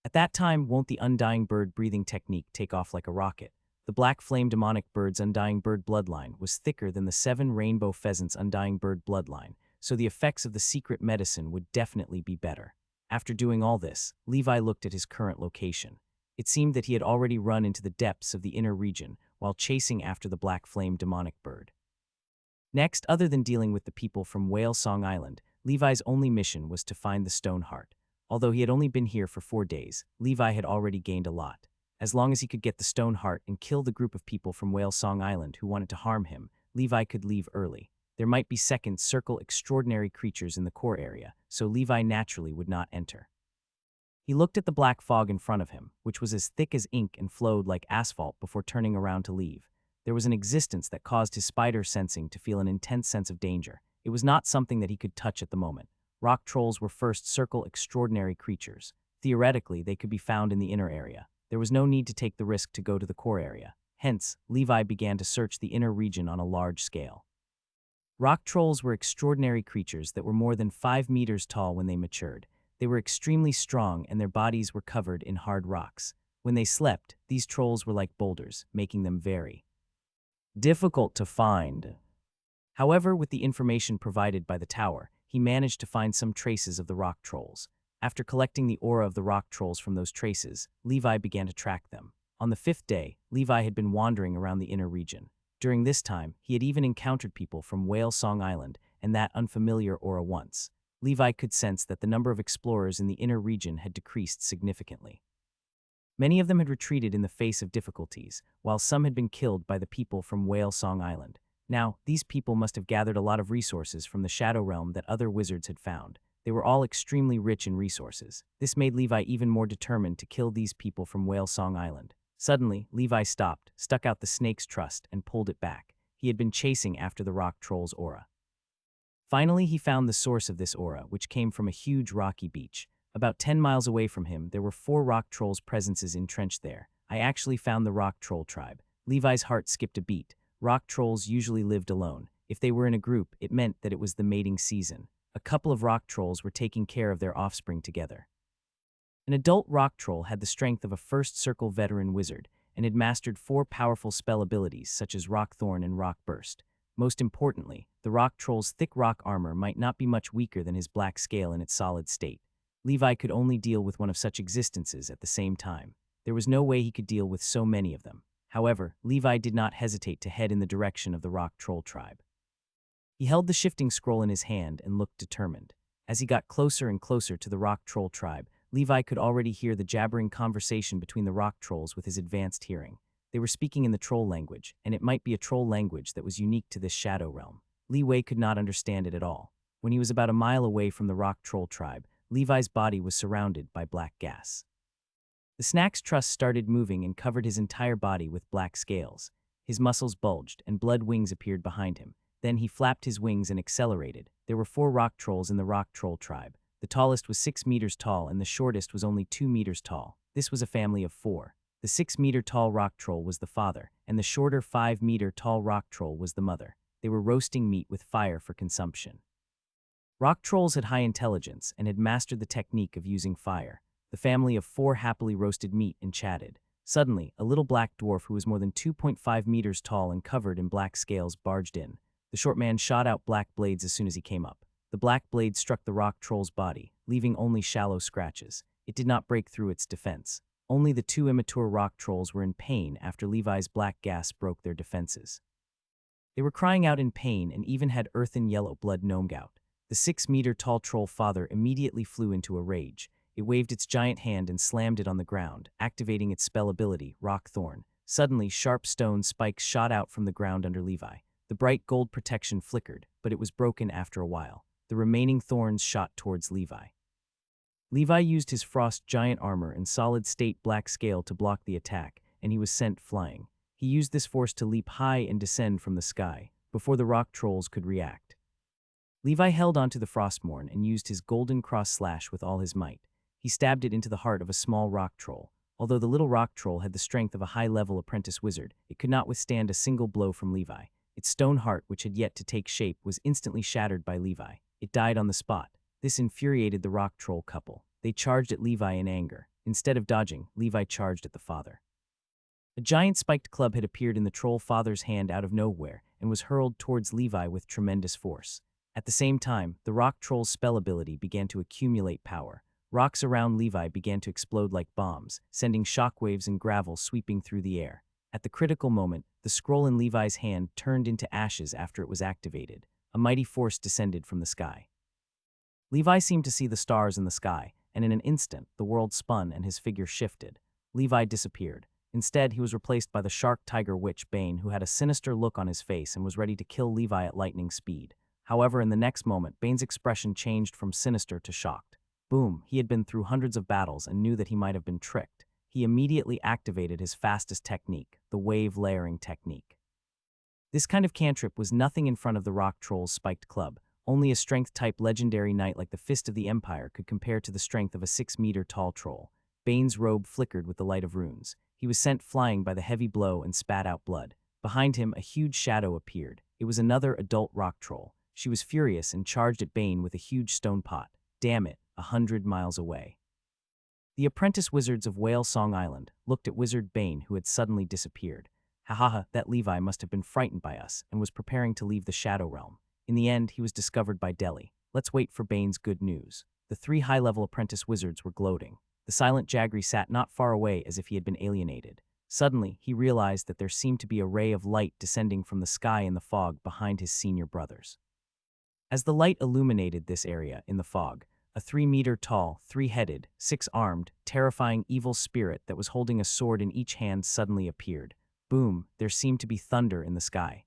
Speaker 1: At that time, won't the undying bird breathing technique take off like a rocket? The black flame demonic bird's undying bird bloodline was thicker than the 7 rainbow pheasants' undying bird bloodline, so the effects of the secret medicine would definitely be better. After doing all this, Levi looked at his current location. It seemed that he had already run into the depths of the inner region while chasing after the black flame demonic bird. Next, other than dealing with the people from Whale Song Island, Levi's only mission was to find the stone heart. Although he had only been here for 4 days, Levi had already gained a lot. As long as he could get the stone heart and kill the group of people from Whale Song Island who wanted to harm him, Levi could leave early. There might be second circle extraordinary creatures in the core area, so Levi naturally would not enter. He looked at the black fog in front of him, which was as thick as ink and flowed like asphalt before turning around to leave. There was an existence that caused his spider sensing to feel an intense sense of danger. It was not something that he could touch at the moment. Rock trolls were first circle extraordinary creatures. Theoretically, they could be found in the inner area. There was no need to take the risk to go to the core area. Hence, Levi began to search the inner region on a large scale. Rock trolls were extraordinary creatures that were more than 5 meters tall when they matured. They were extremely strong and their bodies were covered in hard rocks. When they slept, these trolls were like boulders, making them very difficult to find. However, with the information provided by the tower, he managed to find some traces of the rock trolls. After collecting the aura of the rock trolls from those traces, Levi began to track them. On the 5th day, Levi had been wandering around the inner region. During this time, he had even encountered people from Whale Song Island and that unfamiliar aura once. Levi could sense that the number of explorers in the inner region had decreased significantly. Many of them had retreated in the face of difficulties, while some had been killed by the people from Whale Song Island. Now, these people must have gathered a lot of resources from the Shadow Realm that other wizards had found. They were all extremely rich in resources. This made Levi even more determined to kill these people from Whale Song Island. Suddenly, Levi stopped, stuck out the snake's trust, and pulled it back. He had been chasing after the rock troll's aura. Finally, he found the source of this aura, which came from a huge rocky beach. About 10 miles away from him, there were 4 rock trolls' presences entrenched there. I actually found the rock troll tribe. Levi's heart skipped a beat. Rock trolls usually lived alone. If they were in a group, it meant that it was the mating season. A couple of rock trolls were taking care of their offspring together. An adult rock troll had the strength of a first circle veteran wizard and had mastered 4 powerful spell abilities such as Rock Thorn and Rock Burst. Most importantly, the rock troll's thick rock armor might not be much weaker than his black scale in its solid state. Levi could only deal with one of such existences at the same time. There was no way he could deal with so many of them. However, Levi did not hesitate to head in the direction of the rock troll tribe. He held the shifting scroll in his hand and looked determined. As he got closer and closer to the rock troll tribe, Levi could already hear the jabbering conversation between the rock trolls with his advanced hearing. They were speaking in the troll language, and it might be a troll language that was unique to this shadow realm. Levi could not understand it at all. When he was about a mile away from the rock troll tribe, Levi's body was surrounded by black gas. The snake's truss started moving and covered his entire body with black scales. His muscles bulged, and blood wings appeared behind him. Then he flapped his wings and accelerated. There were 4 rock trolls in the rock troll tribe. The tallest was 6 meters tall and the shortest was only 2 meters tall. This was a family of 4. The 6-meter-tall rock troll was the father, and the shorter 5-meter-tall rock troll was the mother. They were roasting meat with fire for consumption. Rock trolls had high intelligence and had mastered the technique of using fire. The family of 4 happily roasted meat and chatted. Suddenly, a little black dwarf who was more than 2.5 meters tall and covered in black scales barged in. The short man shot out black blades as soon as he came up. The black blade struck the rock troll's body, leaving only shallow scratches. It did not break through its defense. Only the 2 immature rock trolls were in pain after Levi's black gas broke their defenses. They were crying out in pain and even had earthen yellow blood gnome gout. The 6-meter-tall troll father immediately flew into a rage. It waved its giant hand and slammed it on the ground, activating its spell ability, Rock Thorn. Suddenly, sharp stone spikes shot out from the ground under Levi. The bright gold protection flickered, but it was broken after a while. The remaining thorns shot towards Levi. Levi used his frost giant armor and solid-state black scale to block the attack, and he was sent flying. He used this force to leap high and descend from the sky, before the rock trolls could react. Levi held onto the Frostmourne and used his golden cross slash with all his might. He stabbed it into the heart of a small rock troll. Although the little rock troll had the strength of a high-level apprentice wizard, it could not withstand a single blow from Levi. Its stone heart, which had yet to take shape, was instantly shattered by Levi. It died on the spot. This infuriated the rock troll couple. They charged at Levi in anger. Instead of dodging, Levi charged at the father. A giant spiked club had appeared in the troll father's hand out of nowhere and was hurled towards Levi with tremendous force. At the same time, the rock troll's spell ability began to accumulate power. Rocks around Levi began to explode like bombs, sending shockwaves and gravel sweeping through the air. At the critical moment, the scroll in Levi's hand turned into ashes after it was activated. A mighty force descended from the sky. Levi seemed to see the stars in the sky, and in an instant, the world spun and his figure shifted. Levi disappeared. Instead, he was replaced by the shark tiger witch Bane, who had a sinister look on his face and was ready to kill Levi at lightning speed. However, in the next moment, Bane's expression changed from sinister to shocked. Boom, he had been through hundreds of battles and knew that he might have been tricked. He immediately activated his fastest technique, the wave layering technique. This kind of cantrip was nothing in front of the rock troll's spiked club. Only a strength-type legendary knight like the Fist of the Empire could compare to the strength of a 6-meter-tall troll. Bane's robe flickered with the light of runes. He was sent flying by the heavy blow and spat out blood. Behind him, a huge shadow appeared. It was another adult rock troll. She was furious and charged at Bane with a huge stone pot. Damn it, 100 miles away. The apprentice wizards of Whale Song Island looked at Wizard Bane, who had suddenly disappeared. Ha, that Levi must have been frightened by us and was preparing to leave the Shadow Realm. In the end, he was discovered by Deli. Let's wait for Bane's good news. The 3 high-level apprentice wizards were gloating. The silent Jagri sat not far away as if he had been alienated. Suddenly, he realized that there seemed to be a ray of light descending from the sky in the fog behind his senior brothers. As the light illuminated this area in the fog, a 3-meter-tall, 3-headed, 6-armed, terrifying evil spirit that was holding a sword in each hand suddenly appeared. Boom, there seemed to be thunder in the sky.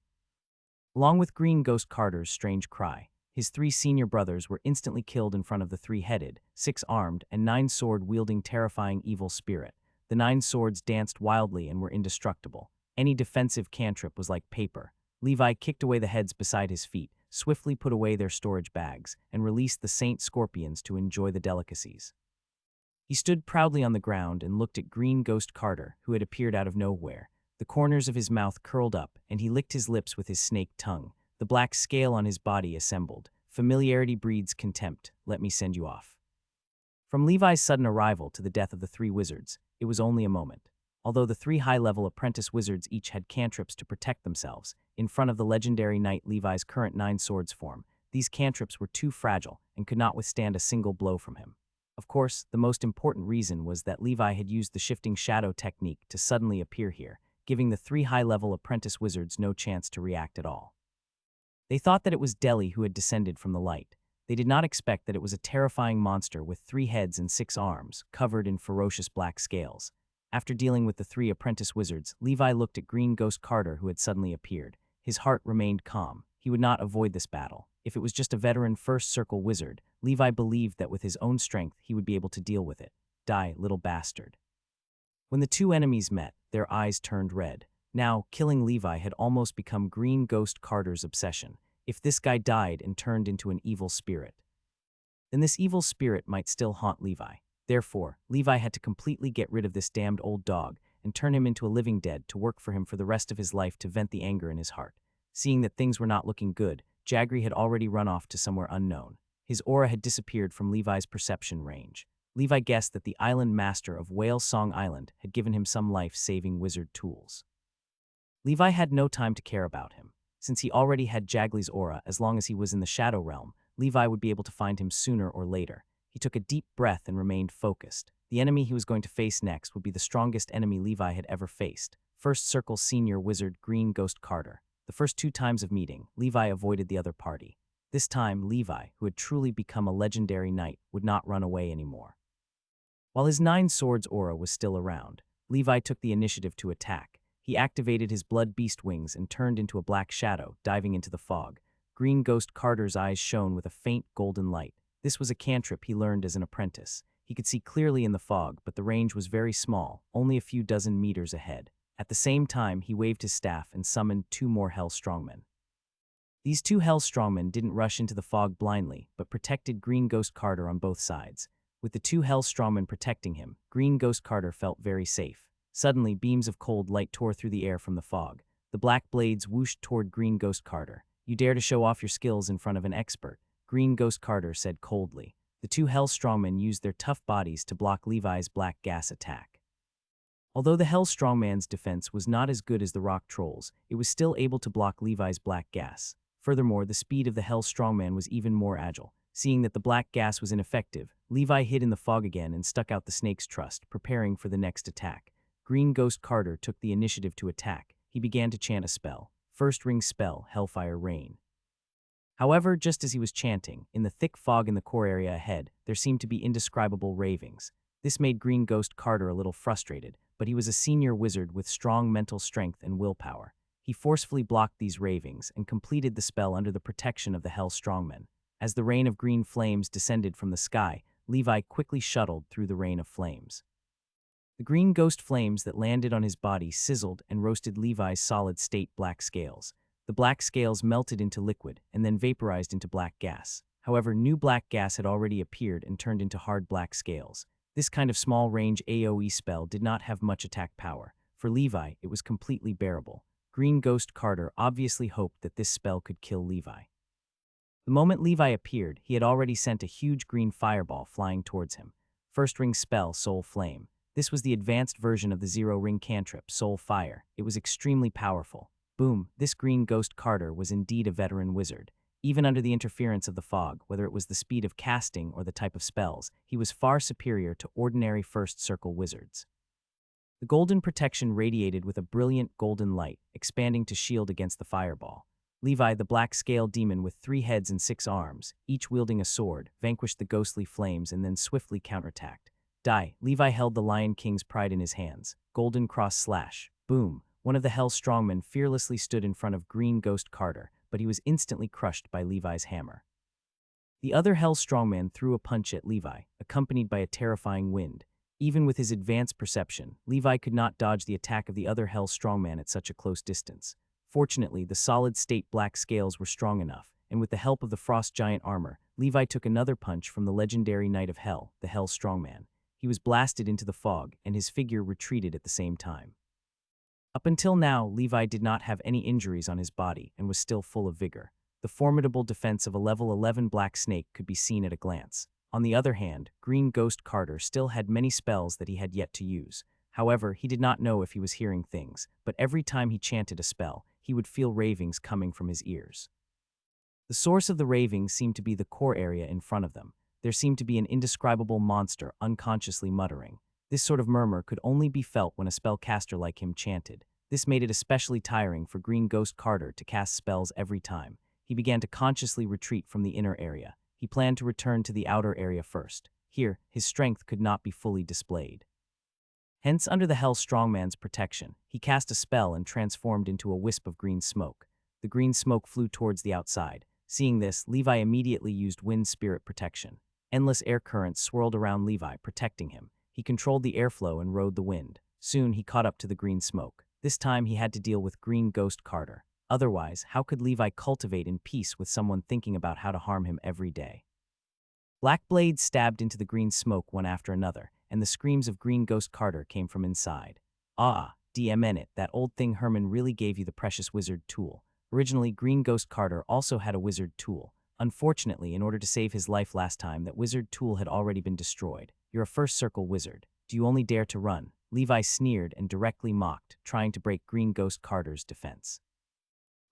Speaker 1: Along with Green Ghost Carter's strange cry, his 3 senior brothers were instantly killed in front of the 3-headed, 6-armed, and 9-sword-wielding terrifying evil spirit. The 9 swords danced wildly and were indestructible. Any defensive cantrip was like paper. Levi kicked away the heads beside his feet, swiftly put away their storage bags, and released the Saint Scorpions to enjoy the delicacies. He stood proudly on the ground and looked at Green Ghost Carter, who had appeared out of nowhere. The corners of his mouth curled up, and he licked his lips with his snake tongue. The black scale on his body assembled. Familiarity breeds contempt. Let me send you off. From Levi's sudden arrival to the death of the 3 wizards, it was only a moment. Although the 3 high-level apprentice wizards each had cantrips to protect themselves, in front of the legendary knight Levi's current 9 swords form, these cantrips were too fragile and could not withstand a single blow from him. Of course, the most important reason was that Levi had used the shifting shadow technique to suddenly appear here, giving the 3 high-level apprentice wizards no chance to react at all. They thought that it was Deli who had descended from the light. They did not expect that it was a terrifying monster with 3 heads and 6 arms, covered in ferocious black scales. After dealing with the 3 apprentice wizards, Levi looked at Green Ghost Carter, who had suddenly appeared. His heart remained calm. He would not avoid this battle. If it was just a veteran First Circle wizard, Levi believed that with his own strength he would be able to deal with it. Die, little bastard. When the 2 enemies met, their eyes turned red. Now, killing Levi had almost become Green Ghost Carter's obsession. If this guy died and turned into an evil spirit, then this evil spirit might still haunt Levi. Therefore, Levi had to completely get rid of this damned old dog and turn him into a living dead to work for him for the rest of his life to vent the anger in his heart. Seeing that things were not looking good, Jagri had already run off to somewhere unknown. His aura had disappeared from Levi's perception range. Levi guessed that the island master of Whale Song Island had given him some life-saving wizard tools. Levi had no time to care about him. Since he already had Jagli's aura, as long as he was in the Shadow Realm, Levi would be able to find him sooner or later. He took a deep breath and remained focused. The enemy he was going to face next would be the strongest enemy Levi had ever faced, First Circle Senior Wizard Green Ghost Carter. The first 2 times of meeting, Levi avoided the other party. This time, Levi, who had truly become a legendary knight, would not run away anymore. While his 9 swords aura was still around, Levi took the initiative to attack. He activated his blood beast wings and turned into a black shadow, diving into the fog. Green Ghost Carter's eyes shone with a faint golden light. This was a cantrip he learned as an apprentice. He could see clearly in the fog, but the range was very small, only a few dozen meters ahead. At the same time, he waved his staff and summoned 2 more Hell Strongmen. These 2 Hell Strongmen didn't rush into the fog blindly, but protected Green Ghost Carter on both sides. With the 2 Hell Strongmen protecting him, Green Ghost Carter felt very safe. Suddenly, beams of cold light tore through the air from the fog. The black blades whooshed toward Green Ghost Carter. You dare to show off your skills in front of an expert, Green Ghost Carter said coldly. The 2 Hell Strongmen used their tough bodies to block Levi's black gas attack. Although the Hell Strongman's defense was not as good as the Rock Troll's, it was still able to block Levi's black gas. Furthermore, the speed of the Hell Strongman was even more agile. Seeing that the black gas was ineffective, Levi hid in the fog again and stuck out the snake's trust, preparing for the next attack. Green Ghost Carter took the initiative to attack. He began to chant a spell. First ring spell, Hellfire Rain. However, just as he was chanting, in the thick fog in the core area ahead, there seemed to be indescribable ravings. This made Green Ghost Carter a little frustrated, but he was a senior wizard with strong mental strength and willpower. He forcefully blocked these ravings and completed the spell under the protection of the Hell Strongmen. As the rain of green flames descended from the sky, Levi quickly shuttled through the rain of flames. The green ghost flames that landed on his body sizzled and roasted Levi's solid-state black scales. The black scales melted into liquid and then vaporized into black gas. However, new black gas had already appeared and turned into hard black scales. This kind of small-range AoE spell did not have much attack power. For Levi, it was completely bearable. Green Ghost Carter obviously hoped that this spell could kill Levi. The moment Levi appeared, he had already sent a huge green fireball flying towards him. First ring spell, Soul Flame. This was the advanced version of the zero-ring cantrip, Soul Fire. It was extremely powerful. Boom, this Green Ghost Carter was indeed a veteran wizard. Even under the interference of the fog, whether it was the speed of casting or the type of spells, he was far superior to ordinary first circle wizards. The golden protection radiated with a brilliant golden light, expanding to shield against the fireball. Levi, the black scale demon with 3 heads and 6 arms, each wielding a sword, vanquished the ghostly flames and then swiftly counterattacked. Die. Levi held the Lion King's pride in his hands. Golden cross slash. Boom. One of the Hell Strongmen fearlessly stood in front of Green Ghost Carter, but he was instantly crushed by Levi's hammer. The other Hell Strongman threw a punch at Levi, accompanied by a terrifying wind. Even with his advanced perception, Levi could not dodge the attack of the other Hell Strongman at such a close distance. Fortunately, the solid-state black scales were strong enough, and with the help of the Frost Giant armor, Levi took another punch from the legendary Knight of Hell, the Hell Strongman. He was blasted into the fog, and his figure retreated at the same time. Up until now, Levi did not have any injuries on his body and was still full of vigor. The formidable defense of a level 11 black snake could be seen at a glance. On the other hand, Green Ghost Carter still had many spells that he had yet to use. However, he did not know if he was hearing things, but every time he chanted a spell, he would feel ravings coming from his ears. The source of the ravings seemed to be the core area in front of them. There seemed to be an indescribable monster unconsciously muttering. This sort of murmur could only be felt when a spellcaster like him chanted. This made it especially tiring for Green Ghost Carter to cast spells every time. He began to consciously retreat from the inner area. He planned to return to the outer area first. Here, his strength could not be fully displayed. Hence, under the Hell Strongman's protection, he cast a spell and transformed into a wisp of green smoke. The green smoke flew towards the outside. Seeing this, Levi immediately used Wind Spirit Protection. Endless air currents swirled around Levi, protecting him. He controlled the airflow and rode the wind. Soon, he caught up to the green smoke. This time, he had to deal with Green Ghost Carter. Otherwise, how could Levi cultivate in peace with someone thinking about how to harm him every day? Black blades stabbed into the green smoke one after another, and the screams of Green Ghost Carter came from inside. Ah, DMN it, that old thing Herman really gave you the precious wizard tool. Originally, Green Ghost Carter also had a wizard tool. Unfortunately, in order to save his life last time, that wizard tool had already been destroyed. You're a first circle wizard. Do you only dare to run? Levi sneered and directly mocked, trying to break Green Ghost Carter's defense.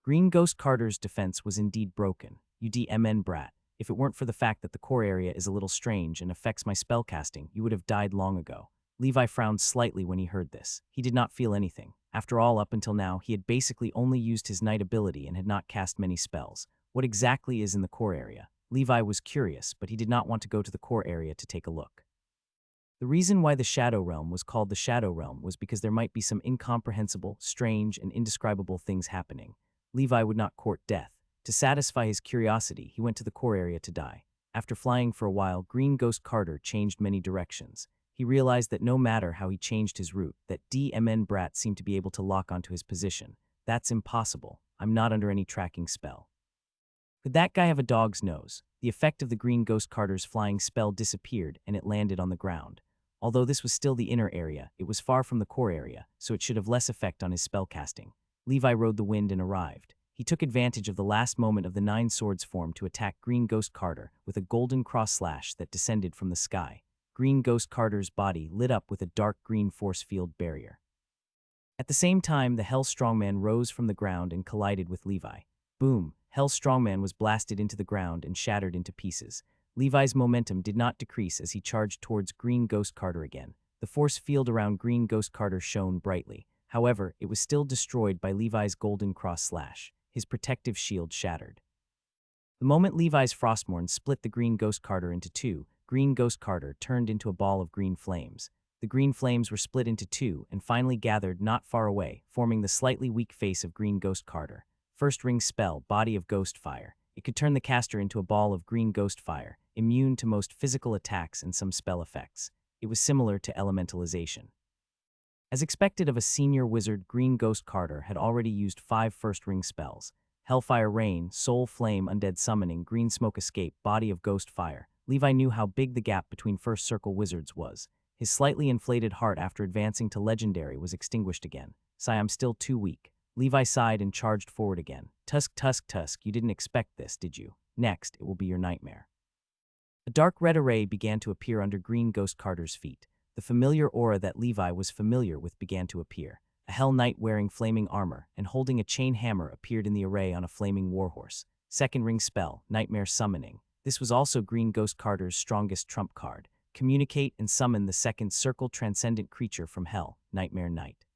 Speaker 1: Green Ghost Carter's defense was indeed broken. You DMN brat. If it weren't for the fact that the core area is a little strange and affects my spellcasting, you would have died long ago. Levi frowned slightly when he heard this. He did not feel anything. After all, up until now, he had basically only used his knight ability and had not cast many spells. What exactly is in the core area? Levi was curious, but he did not want to go to the core area to take a look. The reason why the Shadow Realm was called the Shadow Realm was because there might be some incomprehensible, strange, and indescribable things happening. Levi would not court death. To satisfy his curiosity, he went to the core area to die. After flying for a while, Green Ghost Carter changed many directions. He realized that no matter how he changed his route, that DMN brat seemed to be able to lock onto his position. That's impossible. I'm not under any tracking spell. Could that guy have a dog's nose? The effect of the Green Ghost Carter's flying spell disappeared and it landed on the ground. Although this was still the inner area, it was far from the core area, so it should have less effect on his spellcasting. Levi rode the wind and arrived. He took advantage of the last moment of the Nine Swords form to attack Green Ghost Carter with a golden cross slash that descended from the sky. Green Ghost Carter's body lit up with a dark green force field barrier. At the same time, the Hell Strongman rose from the ground and collided with Levi. Boom! Hell Strongman was blasted into the ground and shattered into pieces. Levi's momentum did not decrease as he charged towards Green Ghost Carter again. The force field around Green Ghost Carter shone brightly. However, it was still destroyed by Levi's golden cross slash. His protective shield shattered. The moment Levi's Frostmourne split the Green Ghost Carter into two, Green Ghost Carter turned into a ball of green flames. The green flames were split into two and finally gathered not far away, forming the slightly weak face of Green Ghost Carter. First ring spell, Body of Ghost Fire. It could turn the caster into a ball of green ghost fire, immune to most physical attacks and some spell effects. It was similar to elementalization. As expected of a senior wizard, Green Ghost Carter had already used 5 first ring spells. Hellfire Rain, Soul Flame, Undead Summoning, Green Smoke Escape, Body of Ghost Fire. Levi knew how big the gap between first circle wizards was. His slightly inflated heart after advancing to Legendary was extinguished again. Sigh, I'm still too weak. Levi sighed and charged forward again. Tusk, tusk, tusk, you didn't expect this, did you? Next, it will be your nightmare. A dark red array began to appear under Green Ghost Carter's feet. The familiar aura that Levi was familiar with began to appear. A Hell Knight wearing flaming armor and holding a chain hammer appeared in the array on a flaming warhorse. Second ring spell, Nightmare Summoning. This was also Green Ghost Carter's strongest trump card. Communicate and summon the second circle transcendent creature from Hell, Nightmare Knight.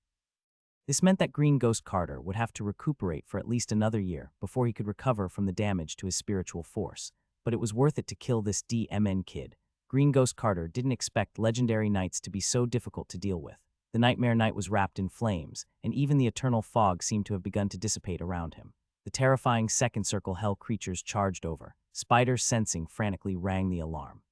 Speaker 1: This meant that Green Ghost Carter would have to recuperate for at least another year before he could recover from the damage to his spiritual force. But it was worth it to kill this DMN kid. Green Ghost Carter didn't expect legendary knights to be so difficult to deal with. The Nightmare Knight was wrapped in flames, and even the eternal fog seemed to have begun to dissipate around him. The terrifying second circle hell creatures charged over. Spider, sensing, frantically rang the alarm.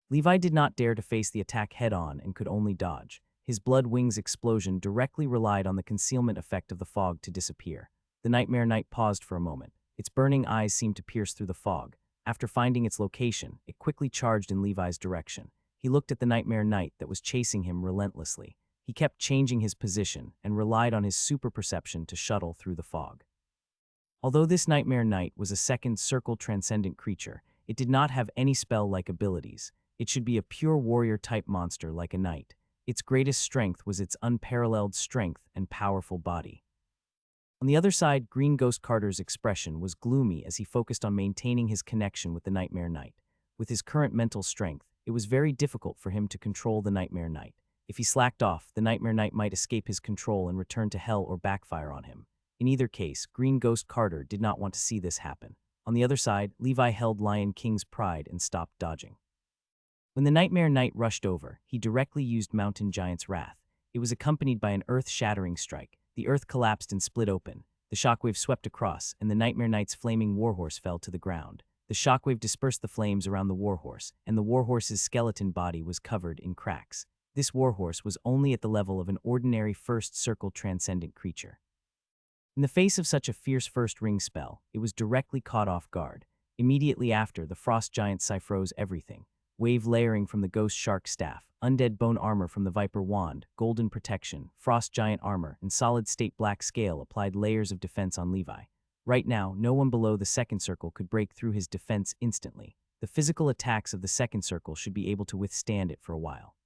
Speaker 1: Levi did not dare to face the attack head-on and could only dodge. His blood wings explosion directly relied on the concealment effect of the fog to disappear. The Nightmare Knight paused for a moment. Its burning eyes seemed to pierce through the fog. After finding its location, it quickly charged in Levi's direction. He looked at the Nightmare Knight that was chasing him relentlessly. He kept changing his position and relied on his super perception to shuttle through the fog. Although this Nightmare Knight was a second circle transcendent creature, it did not have any spell-like abilities. It should be a pure warrior-type monster like a knight. Its greatest strength was its unparalleled strength and powerful body. On the other side, Green Ghost Carter's expression was gloomy as he focused on maintaining his connection with the Nightmare Knight. With his current mental strength, it was very difficult for him to control the Nightmare Knight. If he slacked off, the Nightmare Knight might escape his control and return to hell or backfire on him. In either case, Green Ghost Carter did not want to see this happen. On the other side, Levi held Lion King's pride and stopped dodging. When the Nightmare Knight rushed over, he directly used Mountain Giant's Wrath. It was accompanied by an earth-shattering strike. The earth collapsed and split open. The shockwave swept across, and the Nightmare Knight's flaming warhorse fell to the ground. The shockwave dispersed the flames around the warhorse, and the warhorse's skeleton body was covered in cracks. This warhorse was only at the level of an ordinary first circle transcendent creature. In the face of such a fierce first ring spell, it was directly caught off guard. Immediately after, the Frost Giant froze everything. Wave layering from the Ghost Shark Staff, Undead Bone Armor from the Viper Wand, Golden Protection, Frost Giant Armor, and solid-state Black Scale applied layers of defense on Levi. Right now, no one below the second circle could break through his defense instantly. The physical attacks of the second circle should be able to withstand it for a while.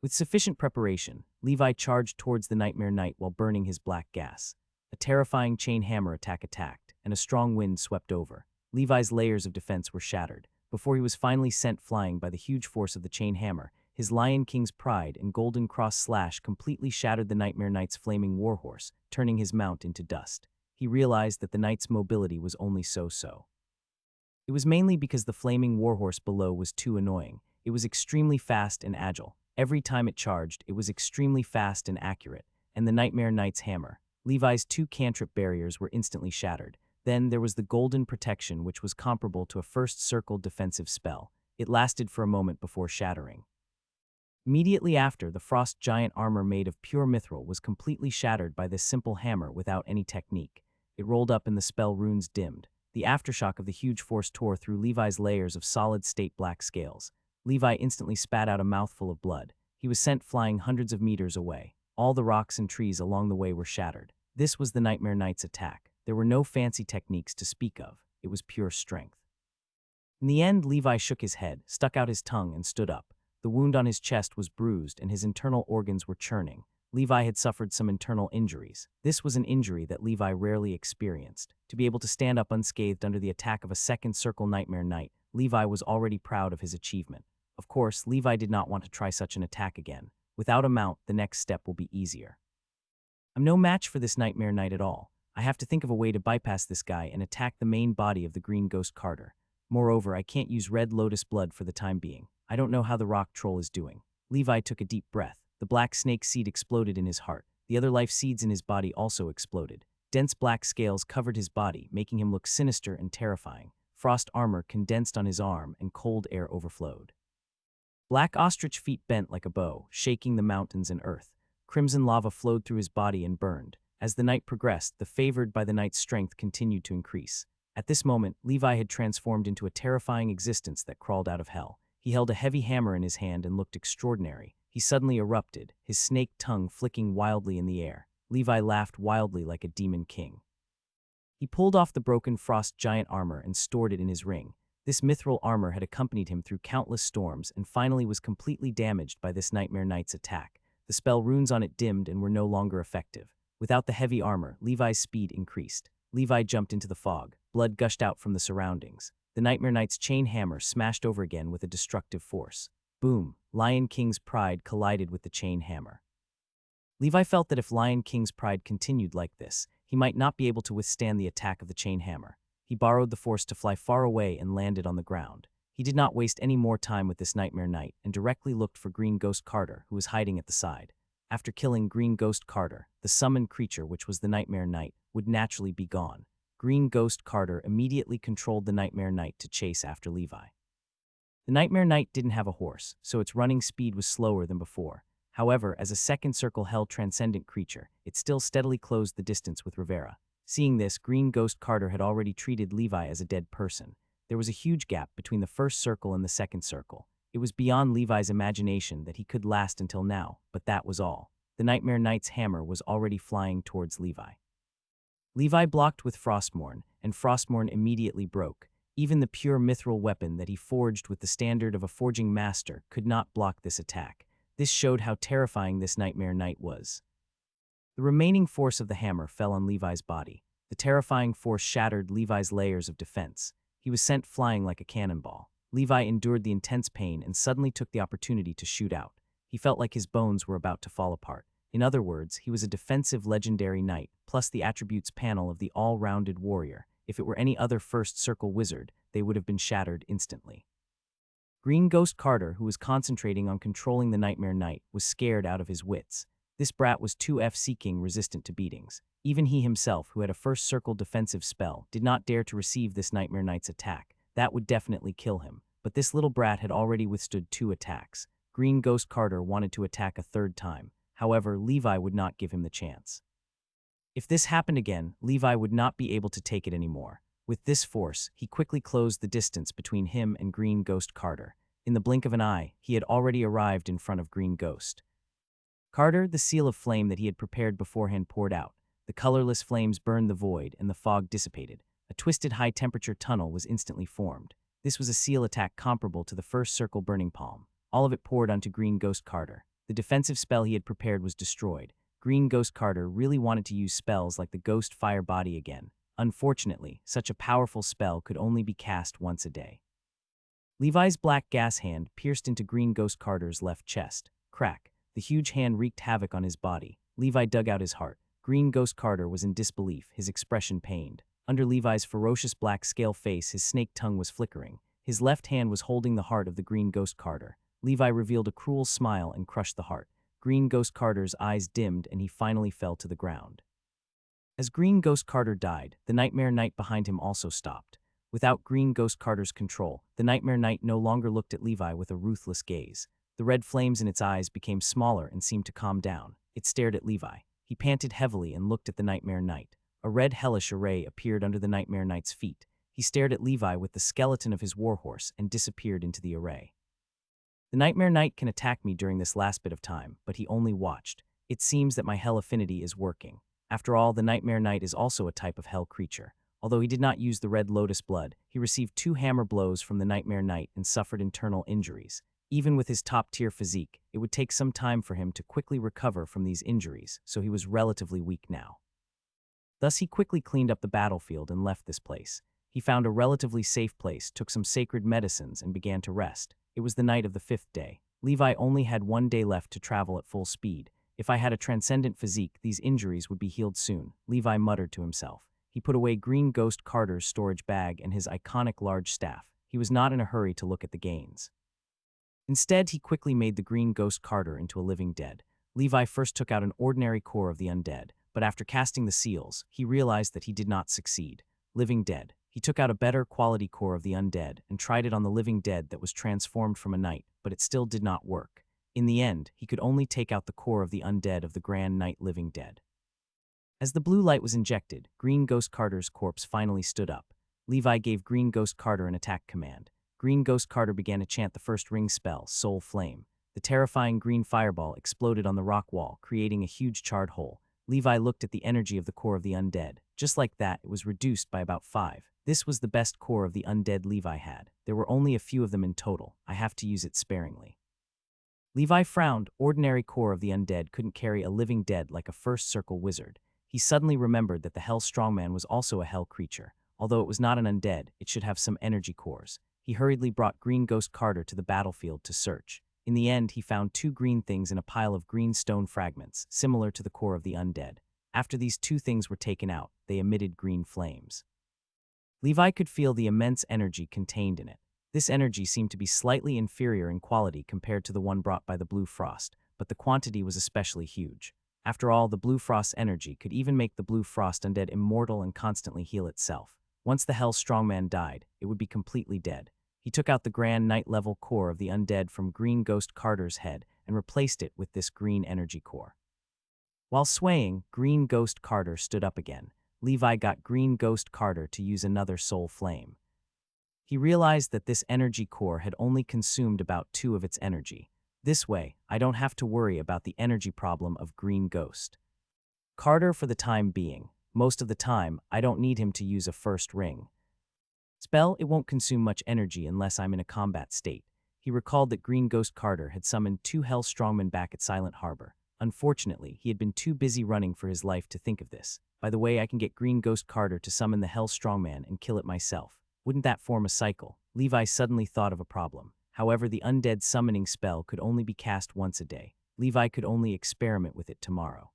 Speaker 1: With sufficient preparation, Levi charged towards the Nightmare Knight while burning his black gas. A terrifying chain hammer attack attacked, and a strong wind swept over. Levi's layers of defense were shattered. Before he was finally sent flying by the huge force of the chain hammer, his Lion King's pride and golden cross slash completely shattered the Nightmare Knight's flaming warhorse, turning his mount into dust. He realized that the knight's mobility was only so-so. It was mainly because the flaming warhorse below was too annoying. It was extremely fast and agile. Every time it charged, it was extremely fast and accurate. And the Nightmare Knight's hammer. Levi's 2 cantrip barriers were instantly shattered. Then there was the Golden Protection, which was comparable to a first circle defensive spell. It lasted for a moment before shattering. Immediately after, the Frost Giant armor made of pure mithril was completely shattered by this simple hammer without any technique. It rolled up and the spell runes dimmed. The aftershock of the huge force tore through Levi's layers of solid-state black scales. Levi instantly spat out a mouthful of blood. He was sent flying hundreds of meters away. All the rocks and trees along the way were shattered. This was the Nightmare Knight's attack. There were no fancy techniques to speak of. It was pure strength. In the end, Levi shook his head, stuck out his tongue, and stood up. The wound on his chest was bruised and his internal organs were churning. Levi had suffered some internal injuries. This was an injury that Levi rarely experienced. To be able to stand up unscathed under the attack of a second circle Nightmare Knight, Levi was already proud of his achievement. Of course, Levi did not want to try such an attack again. Without a mount, the next step will be easier. I'm no match for this Nightmare Knight at all. I have to think of a way to bypass this guy and attack the main body of the Green Ghost Carter. Moreover, I can't use Red Lotus blood for the time being. I don't know how the rock troll is doing. Levi took a deep breath. The black snake seed exploded in his heart. The other life seeds in his body also exploded. Dense black scales covered his body, making him look sinister and terrifying. Frost armor condensed on his arm and cold air overflowed. Black ostrich feet bent like a bow, shaking the mountains and earth. Crimson lava flowed through his body and burned. As the night progressed, the favored by the night's strength continued to increase. At this moment, Levi had transformed into a terrifying existence that crawled out of hell. He held a heavy hammer in his hand and looked extraordinary. He suddenly erupted, his snake tongue flicking wildly in the air. Levi laughed wildly like a demon king. He pulled off the broken frost giant armor and stored it in his ring. This mithril armor had accompanied him through countless storms and finally was completely damaged by this Nightmare Knight's attack. The spell runes on it dimmed and were no longer effective. Without the heavy armor, Levi's speed increased. Levi jumped into the fog. Blood gushed out from the surroundings. The Nightmare Knight's chain hammer smashed over again with a destructive force. Boom! Lion King's pride collided with the chain hammer. Levi felt that if Lion King's pride continued like this, he might not be able to withstand the attack of the chain hammer. He borrowed the force to fly far away and landed on the ground. He did not waste any more time with this Nightmare Knight and directly looked for Green Ghost Carter, who was hiding at the side. After killing Green Ghost Carter, the summoned creature, which was the Nightmare Knight, would naturally be gone. Green Ghost Carter immediately controlled the Nightmare Knight to chase after Levi. The Nightmare Knight didn't have a horse, so its running speed was slower than before. However, as a second circle hell transcendent creature, it still steadily closed the distance with Rivera. Seeing this, Green Ghost Carter had already treated Levi as a dead person. There was a huge gap between the first circle and the second circle. It was beyond Levi's imagination that he could last until now, but that was all. The Nightmare Knight's hammer was already flying towards Levi. Levi blocked with Frostmourne, and Frostmourne immediately broke. Even the pure mithril weapon that he forged with the standard of a forging master could not block this attack. This showed how terrifying this Nightmare Knight was. The remaining force of the hammer fell on Levi's body. The terrifying force shattered Levi's layers of defense. He was sent flying like a cannonball. Levi endured the intense pain and suddenly took the opportunity to shoot out. He felt like his bones were about to fall apart. In other words, he was a defensive legendary knight, plus the attributes panel of the all-rounded warrior. If it were any other first circle wizard, they would have been shattered instantly. Green Ghost Carter, who was concentrating on controlling the Nightmare Knight, was scared out of his wits. This brat was too F-seeking resistant to beatings. Even he himself, who had a first circle defensive spell, did not dare to receive this Nightmare Knight's attack. That would definitely kill him. But this little brat had already withstood 2 attacks. Green Ghost Carter wanted to attack a third time. However, Levi would not give him the chance. If this happened again, Levi would not be able to take it anymore. With this force, he quickly closed the distance between him and Green Ghost Carter. In the blink of an eye, he had already arrived in front of Green Ghost Carter. The seal of flame that he had prepared beforehand poured out. The colorless flames burned the void and the fog dissipated. A twisted high-temperature tunnel was instantly formed. This was a seal attack comparable to the first circle burning palm. All of it poured onto Green Ghost Carter. The defensive spell he had prepared was destroyed. Green Ghost Carter really wanted to use spells like the Ghost Fire Body again. Unfortunately, such a powerful spell could only be cast once a day. Levi's black gas hand pierced into Green Ghost Carter's left chest. Crack. The huge hand wreaked havoc on his body. Levi dug out his heart. Green Ghost Carter was in disbelief, his expression pained. Under Levi's ferocious black scale face, his snake tongue was flickering. His left hand was holding the heart of the Green Ghost Carter. Levi revealed a cruel smile and crushed the heart. Green Ghost Carter's eyes dimmed and he finally fell to the ground. As Green Ghost Carter died, the Nightmare Knight behind him also stopped. Without Green Ghost Carter's control, the Nightmare Knight no longer looked at Levi with a ruthless gaze. The red flames in its eyes became smaller and seemed to calm down. It stared at Levi. He panted heavily and looked at the Nightmare Knight. A red hellish array appeared under the Nightmare Knight's feet. He stared at Levi with the skeleton of his warhorse and disappeared into the array. The Nightmare Knight can attack me during this last bit of time, but he only watched. It seems that my hell affinity is working. After all, the Nightmare Knight is also a type of hell creature. Although he did not use the Red Lotus blood, he received 2 hammer blows from the Nightmare Knight and suffered internal injuries. Even with his top-tier physique, it would take some time for him to quickly recover from these injuries, so he was relatively weak now. Thus, he quickly cleaned up the battlefield and left this place. He found a relatively safe place, took some sacred medicines, and began to rest. It was the night of the 5th day. Levi only had 1 day left to travel at full speed. If I had a transcendent physique, these injuries would be healed soon, Levi muttered to himself. He put away Green Ghost Carter's storage bag and his iconic large staff. He was not in a hurry to look at the gains. Instead, he quickly made the Green Ghost Carter into a living dead. Levi first took out an ordinary core of the undead, but after casting the seals, he realized that he did not succeed. Living dead. He took out a better quality core of the undead and tried it on the living dead that was transformed from a knight, but it still did not work. In the end, he could only take out the core of the undead of the Grand Knight living dead. As the blue light was injected, Green Ghost Carter's corpse finally stood up. Levi gave Green Ghost Carter an attack command. Green Ghost Carter began to chant the first ring spell, Soul Flame. The terrifying green fireball exploded on the rock wall, creating a huge charred hole. Levi looked at the energy of the core of the undead. Just like that, it was reduced by about 5. This was the best core of the undead Levi had. There were only a few of them in total. I have to use it sparingly. Levi frowned. Ordinary core of the undead couldn't carry a living dead like a first circle wizard. He suddenly remembered that the Hell Strongman was also a hell creature. Although it was not an undead, it should have some energy cores. He hurriedly brought Green Ghost Carter to the battlefield to search. In the end, he found 2 green things in a pile of green stone fragments, similar to the core of the undead. After these 2 things were taken out, they emitted green flames. Levi could feel the immense energy contained in it. This energy seemed to be slightly inferior in quality compared to the one brought by the Blue Frost, but the quantity was especially huge. After all, the Blue Frost's energy could even make the Blue Frost undead immortal and constantly heal itself. Once the Hell Strongman died, it would be completely dead. He took out the Grand Knight level core of the undead from Green Ghost Carter's head and replaced it with this green energy core. While swaying, Green Ghost Carter stood up again. Levi got Green Ghost Carter to use another soul flame. He realized that this energy core had only consumed about 2 of its energy. This way, I don't have to worry about the energy problem of Green Ghost Carter for the time being. Most of the time, I don't need him to use a first ring spell. It won't consume much energy unless I'm in a combat state. He recalled that Green Ghost Carter had summoned 2 Hell Strongmen back at Silent Harbor. Unfortunately, he had been too busy running for his life to think of this. By the way, I can get Green Ghost Carter to summon the Hell Strongman and kill it myself. Wouldn't that form a cycle? Levi suddenly thought of a problem. However, the undead summoning spell could only be cast once a day. Levi could only experiment with it tomorrow.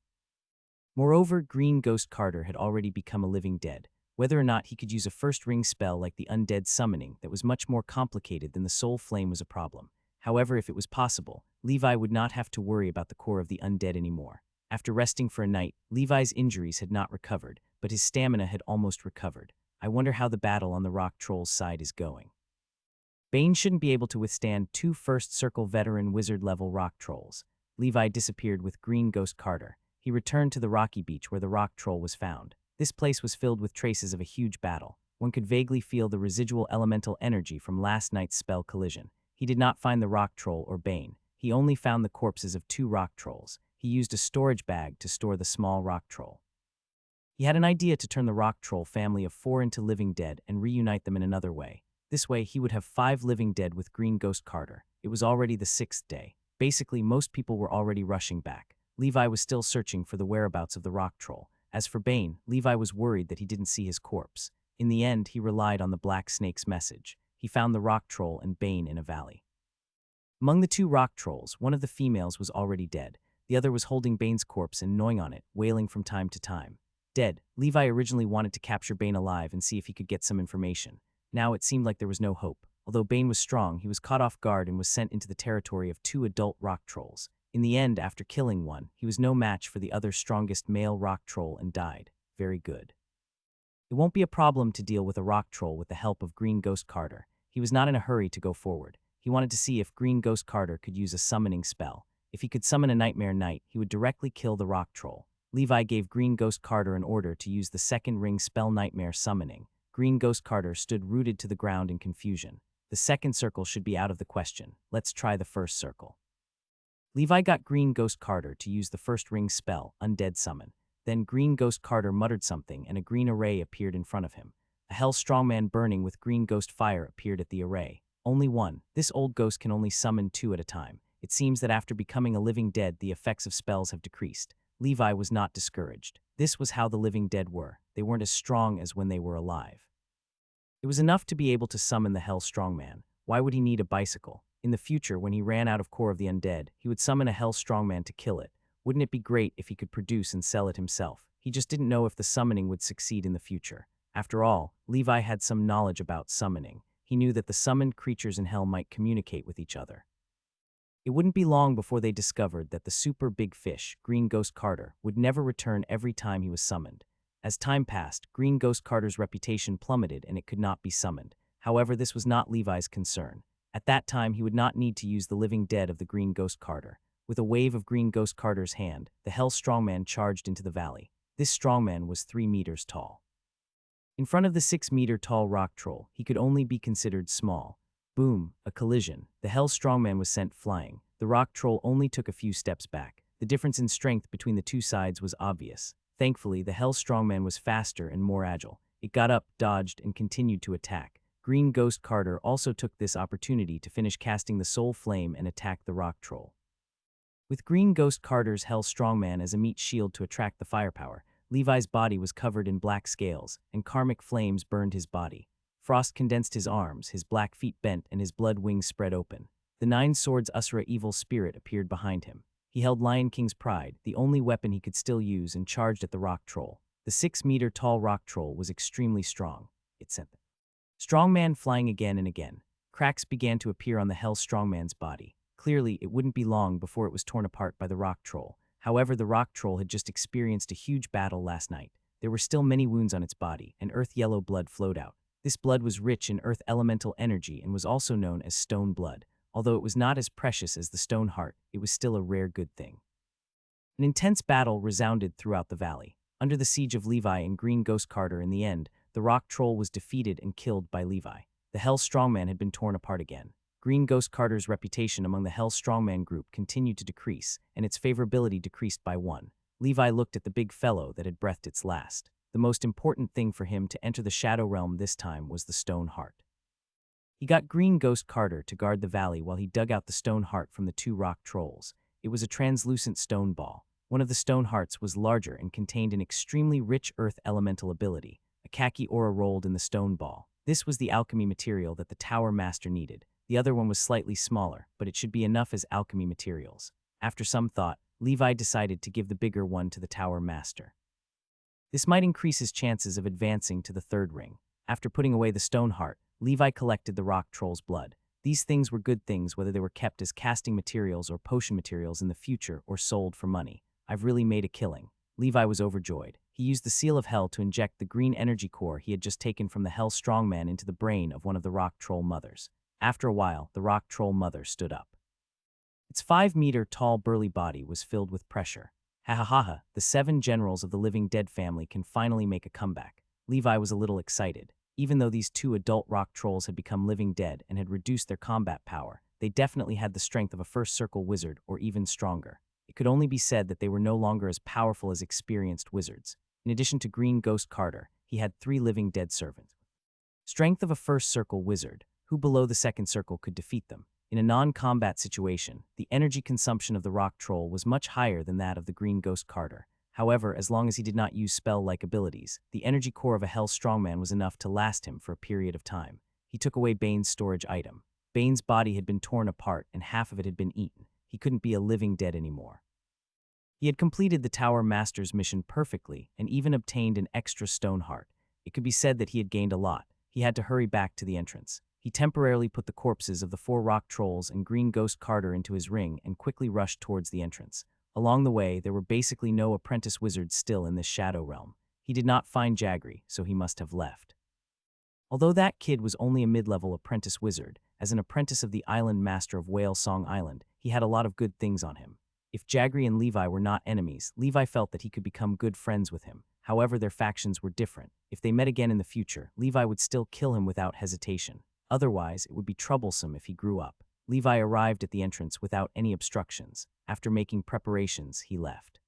Speaker 1: Moreover, Green Ghost Carter had already become a living dead. Whether or not he could use a first ring spell like the undead summoning that was much more complicated than the soul flame was a problem. However, if it was possible, Levi would not have to worry about the core of the undead anymore. After resting for a night, Levi's injuries had not recovered, but his stamina had almost recovered. I wonder how the battle on the Rock Troll's side is going. Bane shouldn't be able to withstand 2 first circle veteran wizard level rock trolls. Levi disappeared with Green Ghost Carter. He returned to the rocky beach where the rock troll was found. This place was filled with traces of a huge battle. One could vaguely feel the residual elemental energy from last night's spell collision. He did not find the rock troll or Bane. He only found the corpses of 2 rock trolls. He used a storage bag to store the small rock troll. He had an idea to turn the rock troll family of 4 into living dead and reunite them in another way. This way, he would have 5 living dead with Green Ghost Carter. It was already the 6th day. Basically, most people were already rushing back. Levi was still searching for the whereabouts of the rock troll. As for Bane, Levi was worried that he didn't see his corpse. In the end, he relied on the Black Snake's message. He found the rock troll and Bane in a valley. Among the 2 rock trolls, one of the females was already dead. The other was holding Bane's corpse and gnawing on it, wailing from time to time. Dead, Levi originally wanted to capture Bane alive and see if he could get some information. Now it seemed like there was no hope. Although Bane was strong, he was caught off guard and was sent into the territory of 2 adult rock trolls. In the end, after killing one, he was no match for the other strongest male rock troll and died. Very good. It won't be a problem to deal with a rock troll with the help of Green Ghost Carter. He was not in a hurry to go forward. He wanted to see if Green Ghost Carter could use a summoning spell. If he could summon a Nightmare Knight, he would directly kill the rock troll. Levi gave Green Ghost Carter an order to use the 2nd ring spell Nightmare Summoning. Green Ghost Carter stood rooted to the ground in confusion. The 2nd circle should be out of the question. Let's try the 1st circle. Levi got Green Ghost Carter to use the 1st ring spell, Undead Summon. Then Green Ghost Carter muttered something and a green array appeared in front of him. A Hell Strongman burning with green ghost fire appeared at the array. Only one. This old ghost can only summon two at a time. It seems that after becoming a living dead, the effects of spells have decreased. Levi was not discouraged. This was how the living dead were. They weren't as strong as when they were alive. It was enough to be able to summon the Hell Strongman. Why would he need a bicycle? In the future, when he ran out of core of the undead, he would summon a Hell Strongman to kill it. Wouldn't it be great if he could produce and sell it himself? He just didn't know if the summoning would succeed in the future. After all, Levi had some knowledge about summoning. He knew that the summoned creatures in hell might communicate with each other. It wouldn't be long before they discovered that the super big fish, Green Ghost Carter, would never return every time he was summoned. As time passed, Green Ghost Carter's reputation plummeted and it could not be summoned. However, this was not Levi's concern. At that time, he would not need to use the living dead of the Green Ghost Carter. With a wave of Green Ghost Carter's hand, the Hell Strongman charged into the valley. This strongman was 3 meters tall. In front of the 6-meter-tall rock troll, he could only be considered small. Boom, a collision. The Hell Strongman was sent flying. The rock troll only took a few steps back. The difference in strength between the two sides was obvious. Thankfully, the Hell Strongman was faster and more agile. It got up, dodged, and continued to attack. Green Ghost Carter also took this opportunity to finish casting the Soul Flame and attack the rock troll. With Green Ghost Carter's Hell Strongman as a meat shield to attract the firepower, Levi's body was covered in black scales, and karmic flames burned his body. Frost condensed his arms, his black feet bent, and his blood wings spread open. The 9 Swords Usura evil spirit appeared behind him. He held Lion King's pride, the only weapon he could still use, and charged at the rock troll. The 6-meter-tall rock troll was extremely strong. It sent the Strongman flying again and again. Cracks began to appear on the Hell Strongman's body. Clearly, it wouldn't be long before it was torn apart by the rock troll. However, the rock troll had just experienced a huge battle last night. There were still many wounds on its body, and earth-yellow blood flowed out. This blood was rich in earth elemental energy and was also known as stone blood. Although it was not as precious as the stone heart, it was still a rare good thing. An intense battle resounded throughout the valley. Under the siege of Levi and Green Ghost Carter, in the end, the rock troll was defeated and killed by Levi. The Hell Strongman had been torn apart again. Green Ghost Carter's reputation among the Hell Strongman group continued to decrease, and its favorability decreased by 1. Levi looked at the big fellow that had breathed its last. The most important thing for him to enter the Shadow Realm this time was the stone heart. He got Green Ghost Carter to guard the valley while he dug out the stone heart from the 2 rock trolls. It was a translucent stone ball. One of the stone hearts was larger and contained an extremely rich earth elemental ability. A khaki aura rolled in the stone ball. This was the alchemy material that the Tower Master needed. The other one was slightly smaller, but it should be enough as alchemy materials. After some thought, Levi decided to give the bigger one to the Tower Master. This might increase his chances of advancing to the 3rd ring. After putting away the stone heart, Levi collected the rock troll's blood. These things were good things whether they were kept as casting materials or potion materials in the future or sold for money. I've really made a killing. Levi was overjoyed. He used the Seal of Hell to inject the green energy core he had just taken from the Hell Strongman into the brain of one of the rock troll mothers. After a while, the rock troll mother stood up. Its 5-meter-tall burly body was filled with pressure. Ha ha ha ha, the 7 generals of the living dead family can finally make a comeback. Levi was a little excited. Even though these 2 adult rock trolls had become living dead and had reduced their combat power, they definitely had the strength of a first circle wizard or even stronger. It could only be said that they were no longer as powerful as experienced wizards. In addition to Green Ghost Carter, he had 3 living dead servants. Strength of a first circle wizard, who below the 2nd circle could defeat them. In a non-combat situation, the energy consumption of the rock troll was much higher than that of the Green Ghost Carter. However, as long as he did not use spell-like abilities, the energy core of a Hell Strongman was enough to last him for a period of time. He took away Bane's storage item. Bane's body had been torn apart and half of it had been eaten. He couldn't be a living dead anymore. He had completed the Tower Master's mission perfectly and even obtained an extra stone heart. It could be said that he had gained a lot. He had to hurry back to the entrance. He temporarily put the corpses of the 4 rock trolls and Green Ghost Carter into his ring and quickly rushed towards the entrance. Along the way, there were basically no apprentice wizards still in this Shadow Realm. He did not find Jaggery, so he must have left. Although that kid was only a mid-level apprentice wizard, as an apprentice of the Island Master of Whale Song Island, he had a lot of good things on him. If Jaggery and Levi were not enemies, Levi felt that he could become good friends with him. However, their factions were different. If they met again in the future, Levi would still kill him without hesitation. Otherwise, it would be troublesome if he grew up. Levi arrived at the entrance without any obstructions. After making preparations, he left.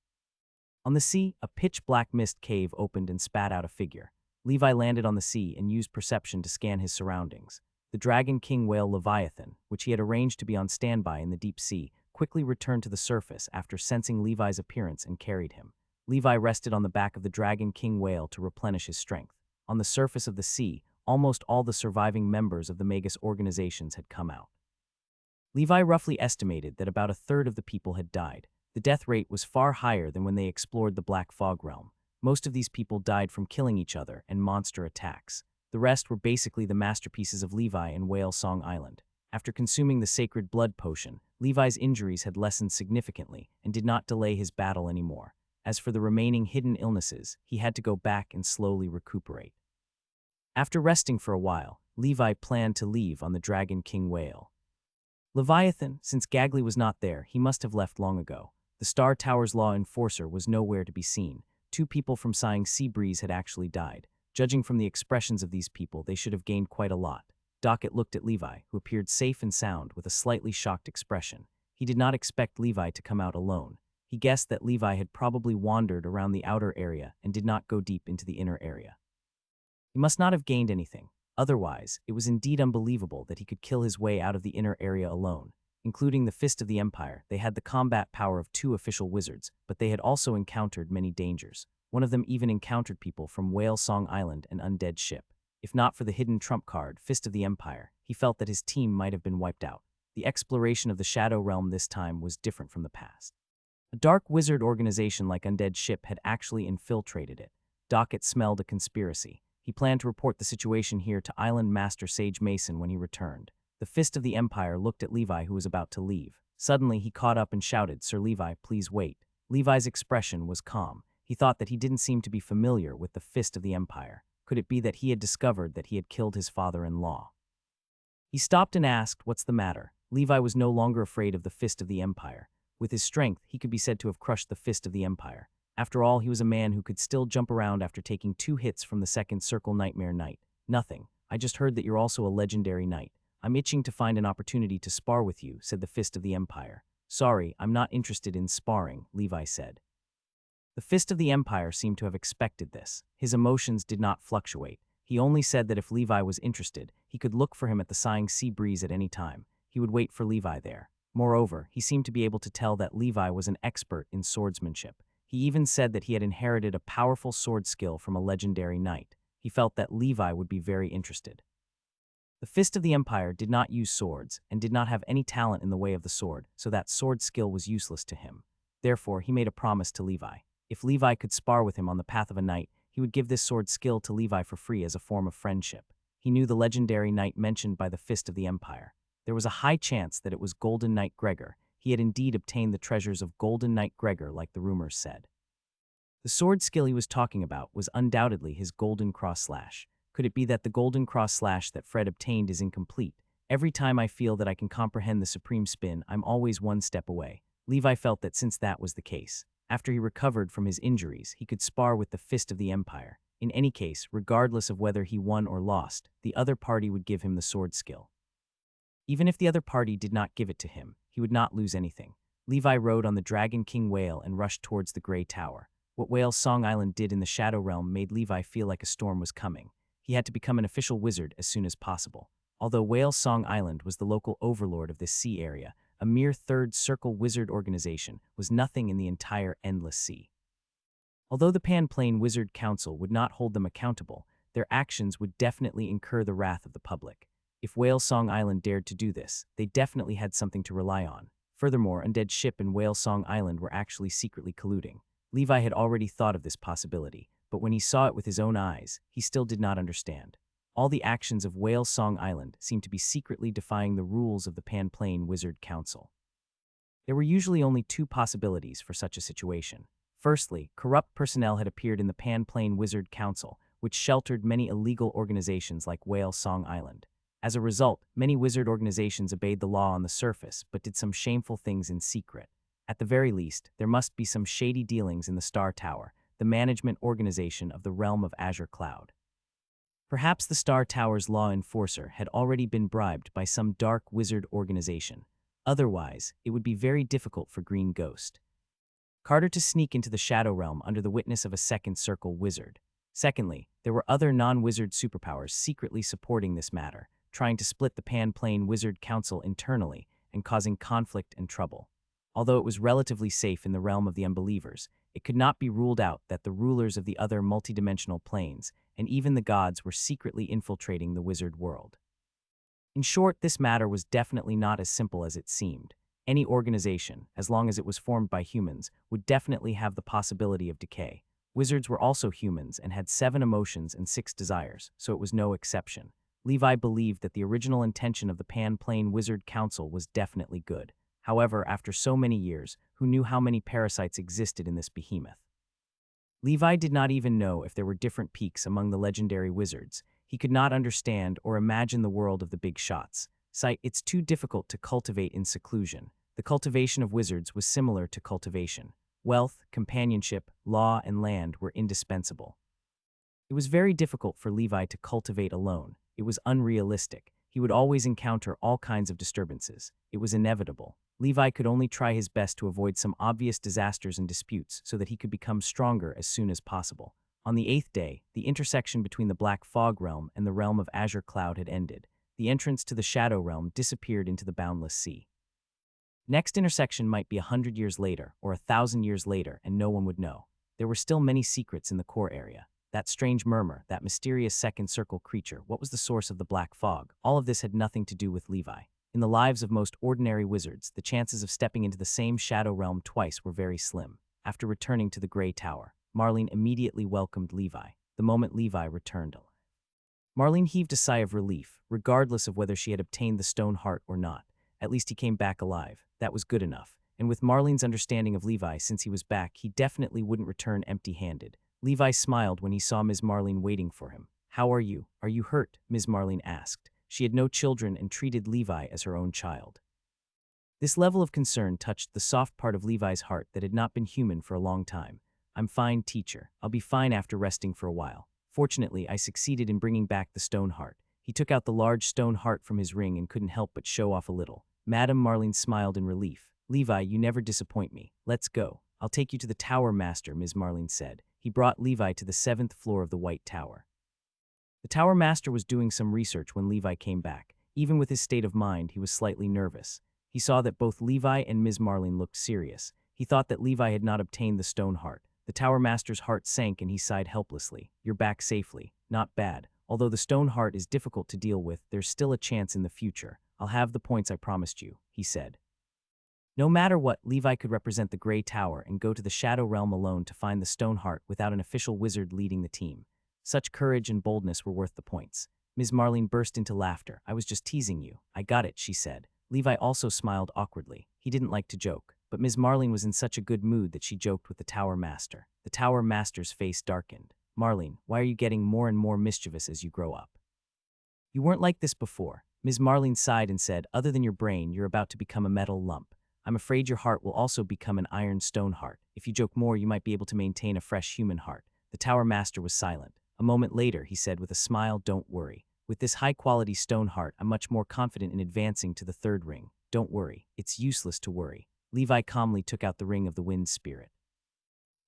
Speaker 1: On the sea, a pitch-black mist cave opened and spat out a figure. Levi landed on the sea and used perception to scan his surroundings. The Dragon King whale Leviathan, which he had arranged to be on standby in the deep sea, quickly returned to the surface after sensing Levi's appearance and carried him. Levi rested on the back of the Dragon King whale to replenish his strength. On the surface of the sea, almost all the surviving members of the Magus organizations had come out. Levi roughly estimated that about a third of the people had died. The death rate was far higher than when they explored the Black Fog realm. Most of these people died from killing each other and monster attacks. The rest were basically the masterpieces of Levi in Whale Song Island. After consuming the sacred blood potion, Levi's injuries had lessened significantly and did not delay his battle anymore. As for the remaining hidden illnesses, he had to go back and slowly recuperate. After resting for a while, Levi planned to leave on the Dragon King whale. Leviathan, since Gagley was not there, he must have left long ago. The Star Tower's law enforcer was nowhere to be seen. 2 people from Sighing Sea Breeze had actually died. Judging from the expressions of these people, they should have gained quite a lot. Docket looked at Levi, who appeared safe and sound with a slightly shocked expression. He did not expect Levi to come out alone. He guessed that Levi had probably wandered around the outer area and did not go deep into the inner area. He must not have gained anything. Otherwise, it was indeed unbelievable that he could kill his way out of the inner area alone. Including the Fist of the Empire, they had the combat power of 2 official wizards, but they had also encountered many dangers. One of them even encountered people from Whale Song Island and Undead Ship. If not for the hidden trump card, Fist of the Empire, he felt that his team might have been wiped out. The exploration of the Shadow Realm this time was different from the past. A dark wizard organization like Undead Ship had actually infiltrated it. Docket smelled a conspiracy. He planned to report the situation here to Island Master Sage Mason when he returned. The Fist of the Empire looked at Levi, who was about to leave. Suddenly, he caught up and shouted, "Sir Levi, please wait." Levi's expression was calm. He thought that he didn't seem to be familiar with the Fist of the Empire. Could it be that he had discovered that he had killed his father-in-law? He stopped and asked, "What's the matter?" Levi was no longer afraid of the Fist of the Empire. With his strength, he could be said to have crushed the Fist of the Empire. After all, he was a man who could still jump around after taking 2 hits from the Second Circle Nightmare Knight. "Nothing. I just heard that you're also a legendary knight. I'm itching to find an opportunity to spar with you," said the Fist of the Empire. "Sorry, I'm not interested in sparring," Levi said. The Fist of the Empire seemed to have expected this. His emotions did not fluctuate. He only said that if Levi was interested, he could look for him at the Sighing Sea Breeze at any time. He would wait for Levi there. Moreover, he seemed to be able to tell that Levi was an expert in swordsmanship. He even said that he had inherited a powerful sword skill from a legendary knight. He felt that Levi would be very interested. The Fist of the Empire did not use swords and did not have any talent in the way of the sword, so that sword skill was useless to him. Therefore, he made a promise to Levi. If Levi could spar with him on the path of a knight, he would give this sword skill to Levi for free as a form of friendship. He knew the legendary knight mentioned by the Fist of the Empire. There was a high chance that it was Golden Knight Gregor. He had indeed obtained the treasures of Golden Knight Gregor, like the rumors said. The sword skill he was talking about was undoubtedly his Golden Cross Slash. Could it be that the Golden Cross Slash that Fred obtained is incomplete? Every time I feel that I can comprehend the Supreme Spin, I'm always one step away. Levi felt that since that was the case, after he recovered from his injuries, he could spar with the Fist of the Empire. In any case, regardless of whether he won or lost, the other party would give him the sword skill. Even if the other party did not give it to him, he would not lose anything. Levi rode on the Dragon King whale and rushed towards the Grey Tower. What Whale Song Island did in the Shadow Realm made Levi feel like a storm was coming. He had to become an official wizard as soon as possible. Although Whale Song Island was the local overlord of this sea area, a mere Third Circle wizard organization was nothing in the entire Endless Sea. Although the Pan Plane Wizard Council would not hold them accountable, their actions would definitely incur the wrath of the public. If Whale Song Island dared to do this, they definitely had something to rely on. Furthermore, Undead Ship and Whale Song Island were actually secretly colluding. Levi had already thought of this possibility, but when he saw it with his own eyes, he still did not understand. All the actions of Whale Song Island seemed to be secretly defying the rules of the Pan Plane Wizard Council. There were usually only 2 possibilities for such a situation. Firstly, corrupt personnel had appeared in the Pan Plane Wizard Council, which sheltered many illegal organizations like Whale Song Island. As a result, many wizard organizations obeyed the law on the surface, but did some shameful things in secret. At the very least, there must be some shady dealings in the Star Tower, the management organization of the realm of Azure Cloud. Perhaps the Star Tower's law enforcer had already been bribed by some dark wizard organization. Otherwise, it would be very difficult for Green Ghost Carter to sneak into the Shadow Realm under the witness of a Second Circle wizard. Secondly, there were other non-wizard superpowers secretly supporting this matter. trying to split the Pan-Plane Wizard Council internally and causing conflict and trouble. Although it was relatively safe in the realm of the unbelievers, it could not be ruled out that the rulers of the other multidimensional planes and even the gods were secretly infiltrating the wizard world. In short, this matter was definitely not as simple as it seemed. Any organization, as long as it was formed by humans, would definitely have the possibility of decay. Wizards were also humans and had 7 emotions and 6 desires, so it was no exception. Levi believed that the original intention of the Pan-Plane Wizard Council was definitely good. However, after so many years, who knew how many parasites existed in this behemoth? Levi did not even know if there were different peaks among the legendary wizards. He could not understand or imagine the world of the big shots. It's too difficult to cultivate in seclusion. The cultivation of wizards was similar to cultivation. Wealth, companionship, law, and land were indispensable. It was very difficult for Levi to cultivate alone. It was unrealistic. He would always encounter all kinds of disturbances. It was inevitable. Levi could only try his best to avoid some obvious disasters and disputes so that he could become stronger as soon as possible. On the 8th day, the intersection between the Black Fog realm and the realm of Azure Cloud had ended. The entrance to the Shadow realm disappeared into the boundless sea. Next intersection might be 100 years later or 1,000 years later, and no one would know. There were still many secrets in the core area. That strange murmur, that mysterious second circle creature, what was the source of the black fog? All of this had nothing to do with Levi. In the lives of most ordinary wizards, the chances of stepping into the same shadow realm twice were very slim. After returning to the Grey Tower, Marlene immediately welcomed Levi. The moment Levi returned, Marlene heaved a sigh of relief, regardless of whether she had obtained the stone heart or not. At least he came back alive. That was good enough. And with Marlene's understanding of Levi since he was back, he definitely wouldn't return empty-handed. Levi smiled when he saw Ms. Marlene waiting for him. "How are you? Are you hurt?" Ms. Marlene asked. She had no children and treated Levi as her own child. This level of concern touched the soft part of Levi's heart that had not been human for a long time. "I'm fine, teacher. I'll be fine after resting for a while. Fortunately, I succeeded in bringing back the stone heart." He took out the large stone heart from his ring and couldn't help but show off a little. Madame Marlene smiled in relief. "Levi, you never disappoint me. Let's go. I'll take you to the Tower Master," Ms. Marlene said. He brought Levi to the 7th floor of the White Tower. The Tower Master was doing some research when Levi came back. Even with his state of mind, he was slightly nervous. He saw that both Levi and Ms. Marlene looked serious. He thought that Levi had not obtained the stone heart. The Tower Master's heart sank and he sighed helplessly. "You're back safely. Not bad. Although the stone heart is difficult to deal with, there's still a chance in the future. I'll have the points I promised you," he said. No matter what, Levi could represent the Grey Tower and go to the Shadow Realm alone to find the stone heart without an official wizard leading the team. Such courage and boldness were worth the points. Ms. Marlene burst into laughter. "I was just teasing you. I got it," she said. Levi also smiled awkwardly. He didn't like to joke, but Ms. Marlene was in such a good mood that she joked with the Tower Master. The Tower Master's face darkened. "Marlene, why are you getting more and more mischievous as you grow up? You weren't like this before." Ms. Marlene sighed and said, "Other than your brain, you're about to become a metal lump. I'm afraid your heart will also become an iron stone heart. If you joke more, you might be able to maintain a fresh human heart." The Tower Master was silent. A moment later, he said with a smile, "Don't worry. With this high-quality stone heart, I'm much more confident in advancing to the 3rd ring. Don't worry. It's useless to worry." Levi calmly took out the ring of the wind spirit.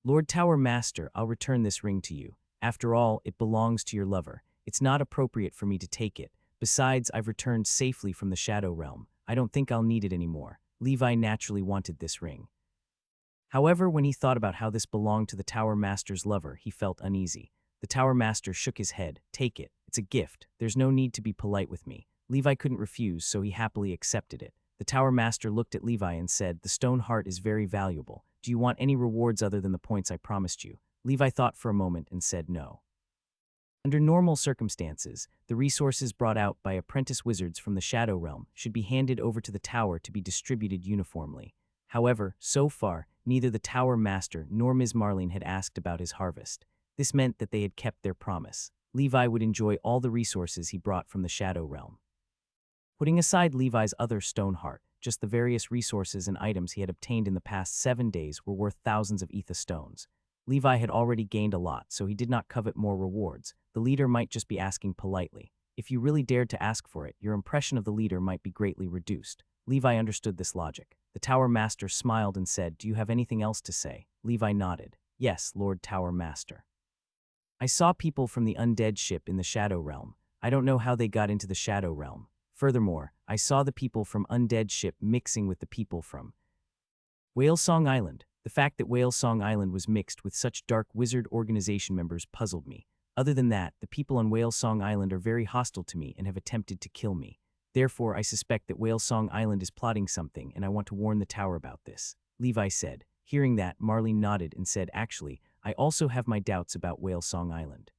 Speaker 1: "Lord Tower Master, I'll return this ring to you. After all, it belongs to your lover. It's not appropriate for me to take it. Besides, I've returned safely from the Shadow Realm. I don't think I'll need it anymore." Levi naturally wanted this ring. However, when he thought about how this belonged to the Tower Master's lover, he felt uneasy. The Tower Master shook his head. "Take it. It's a gift. There's no need to be polite with me." Levi couldn't refuse, so he happily accepted it. The Tower Master looked at Levi and said, "The stone heart is very valuable. Do you want any rewards other than the points I promised you?" Levi thought for a moment and said no. Under normal circumstances, the resources brought out by apprentice wizards from the Shadow Realm should be handed over to the tower to be distributed uniformly. However, so far, neither the Tower Master nor Ms. Marlene had asked about his harvest. This meant that they had kept their promise. Levi would enjoy all the resources he brought from the Shadow Realm. Putting aside Levi's other stone heart, just the various resources and items he had obtained in the past 7 days were worth thousands of ether stones. Levi had already gained a lot, so he did not covet more rewards. The leader might just be asking politely. If you really dared to ask for it, your impression of the leader might be greatly reduced. Levi understood this logic. The Tower Master smiled and said, "Do you have anything else to say?" Levi nodded. "Yes, Lord Tower Master. I saw people from the undead ship in the Shadow Realm. I don't know how they got into the Shadow Realm. Furthermore, I saw the people from Undead Ship mixing with the people from Whale Song Island. The fact that Whale Song Island was mixed with such dark wizard organization members puzzled me. Other than that, the people on Whale Song Island are very hostile to me and have attempted to kill me. Therefore, I suspect that Whale Song Island is plotting something, and I want to warn the tower about this, Levi said. Hearing that, Marlene nodded and said, actually, I also have my doubts about Whale Song Island.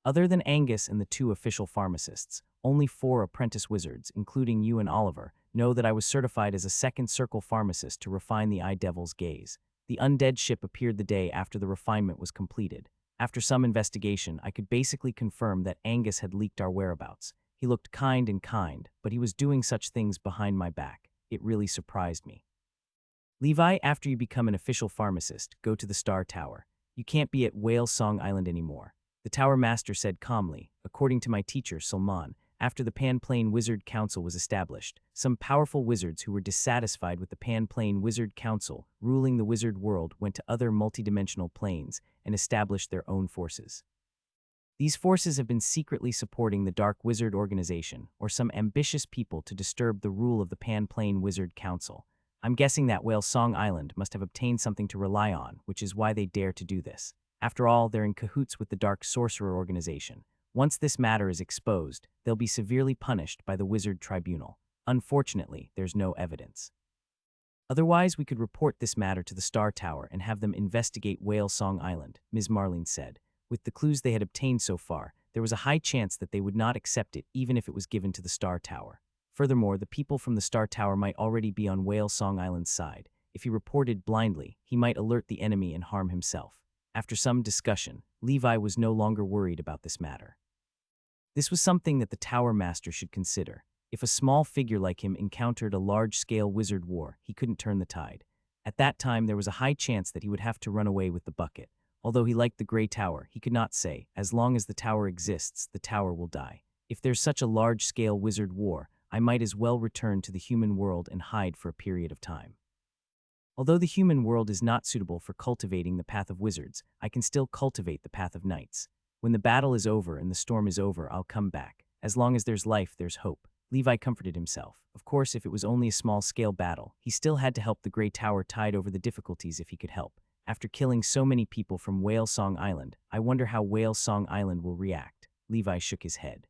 Speaker 1: Other than Angus and the 2 official pharmacists, only 4 apprentice wizards, including you and Oliver, know that I was certified as a second circle pharmacist to refine the Eye Devil's gaze. The undead ship appeared the day after the refinement was completed. After some investigation, I could basically confirm that Angus had leaked our whereabouts. He looked kind, but he was doing such things behind my back. It really surprised me. Levi, after you become an official pharmacist, go to the Star Tower. You can't be at Whale Song Island anymore. The Tower Master said calmly, according to my teacher, Salman. After the Pan-Plane Wizard Council was established, some powerful wizards who were dissatisfied with the Pan-Plane Wizard Council ruling the wizard world went to other multidimensional planes and established their own forces. These forces have been secretly supporting the Dark Wizard Organization or some ambitious people to disturb the rule of the Pan-Plane Wizard Council. I'm guessing that Whale Song Island must have obtained something to rely on, which is why they dare to do this. After all, they're in cahoots with the Dark Sorcerer Organization. Once this matter is exposed, they'll be severely punished by the Wizard Tribunal. Unfortunately, there's no evidence. Otherwise, we could report this matter to the Star Tower and have them investigate Whale Song Island, Ms. Marlene said. With the clues they had obtained so far, there was a high chance that they would not accept it even if it was given to the Star Tower. Furthermore, the people from the Star Tower might already be on Whale Song Island's side. If he reported blindly, he might alert the enemy and harm himself. After some discussion, Levi was no longer worried about this matter. This was something that the Tower Master should consider. If a small figure like him encountered a large-scale wizard war, he couldn't turn the tide. At that time, there was a high chance that he would have to run away with the bucket. Although he liked the Grey Tower, he could not say, as long as the tower exists, the tower will die. If there's such a large-scale wizard war, I might as well return to the human world and hide for a period of time. Although the human world is not suitable for cultivating the path of wizards, I can still cultivate the path of knights. When the battle is over and the storm is over, I'll come back. As long as there's life, there's hope. Levi comforted himself. Of course, if it was only a small-scale battle, he still had to help the Grey Tower tide over the difficulties if he could help. After killing so many people from Whale Song Island, I wonder how Whale Song Island will react. Levi shook his head.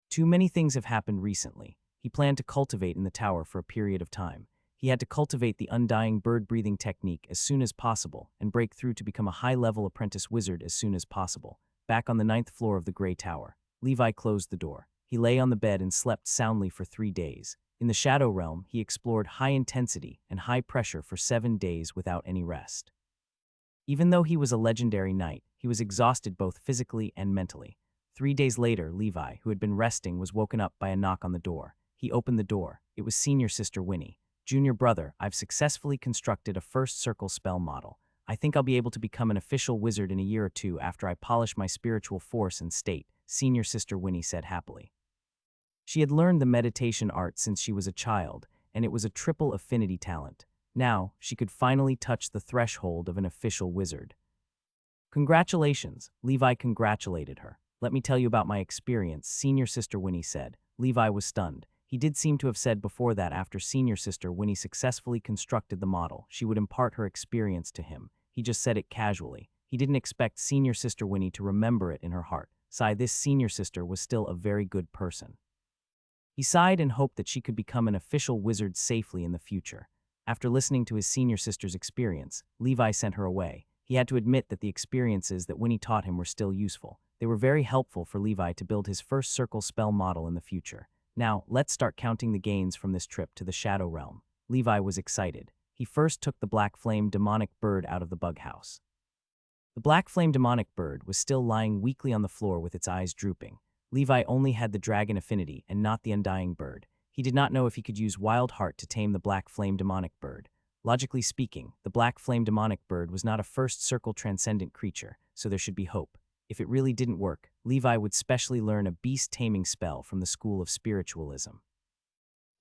Speaker 1: Too many things have happened recently. He planned to cultivate in the tower for a period of time. He had to cultivate the undying bird-breathing technique as soon as possible and break through to become a high-level apprentice wizard as soon as possible. Back on the 9th floor of the Grey Tower, Levi closed the door. He lay on the bed and slept soundly for 3 days. In the Shadow Realm, he explored high intensity and high pressure for 7 days without any rest. Even though he was a legendary knight, he was exhausted both physically and mentally. 3 days later, Levi, who had been resting, was woken up by a knock on the door. He opened the door. It was Senior Sister Winnie. Junior brother, I've successfully constructed a first circle spell model. I think I'll be able to become an official wizard in a year or 2 after I polish my spiritual force and state, Senior Sister Winnie said happily. She had learned the meditation art since she was a child, and it was a triple affinity talent. Now, she could finally touch the threshold of an official wizard. Congratulations, Levi congratulated her. Let me tell you about my experience, Senior Sister Winnie said. Levi was stunned. He did seem to have said before that after Senior Sister Winnie successfully constructed the model, she would impart her experience to him. He just said it casually. He didn't expect Senior Sister Winnie to remember it in her heart. This Senior Sister was still a very good person. He sighed and hoped that she could become an official wizard safely in the future. After listening to his Senior Sister's experience, Levi sent her away. He had to admit that the experiences that Winnie taught him were still useful. They were very helpful for Levi to build his first circle spell model in the future. Now, let's start counting the gains from this trip to the Shadow Realm. Levi was excited. He first took the Black Flame demonic bird out of the bug house. The Black Flame demonic bird was still lying weakly on the floor with its eyes drooping. Levi only had the dragon affinity and not the undying bird. He did not know if he could use Wild Heart to tame the Black Flame demonic bird. Logically speaking, the Black Flame demonic bird was not a first circle transcendent creature, so there should be hope. If it really didn't work, Levi would specially learn a beast-taming spell from the School of Spiritualism.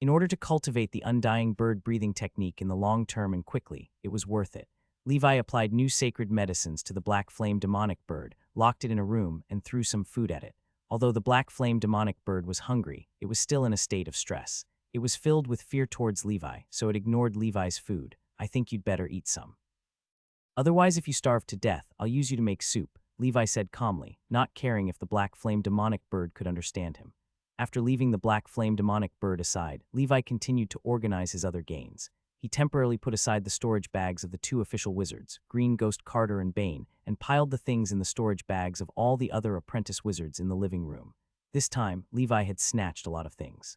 Speaker 1: In order to cultivate the undying bird-breathing technique in the long term and quickly, it was worth it. Levi applied new sacred medicines to the Black Flame demonic bird, locked it in a room, and threw some food at it. Although the black flame demonic bird was hungry, it was still in a state of stress. It was filled with fear towards Levi, so it ignored Levi's food. I think you'd better eat some. Otherwise, if you starve to death, I'll use you to make soup, Levi said calmly, not caring if the black flame demonic bird could understand him. After leaving the black flame demonic bird aside, Levi continued to organize his other gains. He temporarily put aside the storage bags of the two official wizards, Green Ghost Carter and Bane, and piled the things in the storage bags of all the other apprentice wizards in the living room. This time, Levi had snatched a lot of things.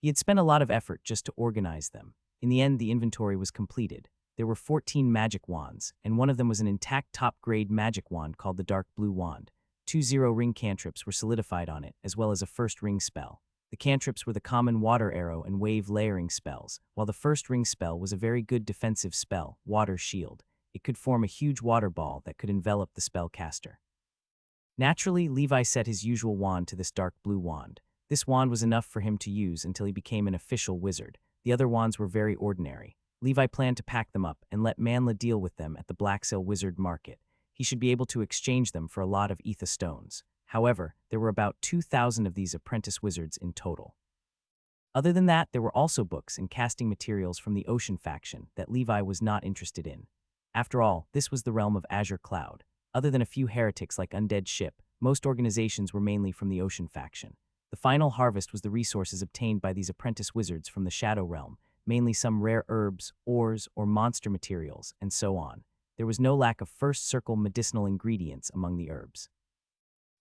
Speaker 1: He had spent a lot of effort just to organize them. In the end, the inventory was completed. There were 14 magic wands, and one of them was an intact top-grade magic wand called the Dark Blue Wand. 2 0-ring cantrips were solidified on it, as well as a first ring spell. The cantrips were the common water arrow and wave layering spells, while the first ring spell was a very good defensive spell, Water Shield. It could form a huge water ball that could envelop the spellcaster. Naturally, Levi set his usual wand to this dark blue wand. This wand was enough for him to use until he became an official wizard. The other wands were very ordinary. Levi planned to pack them up and let Manla deal with them at the Blacksail Wizard Market. He should be able to exchange them for a lot of ether stones. However, there were about 2,000 of these apprentice wizards in total. Other than that, there were also books and casting materials from the Ocean faction that Levi was not interested in. After all, this was the realm of Azure Cloud. Other than a few heretics like Undead Ship, most organizations were mainly from the Ocean faction. The final harvest was the resources obtained by these apprentice wizards from the Shadow Realm, mainly some rare herbs, ores, or monster materials, and so on. There was no lack of first circle medicinal ingredients among the herbs.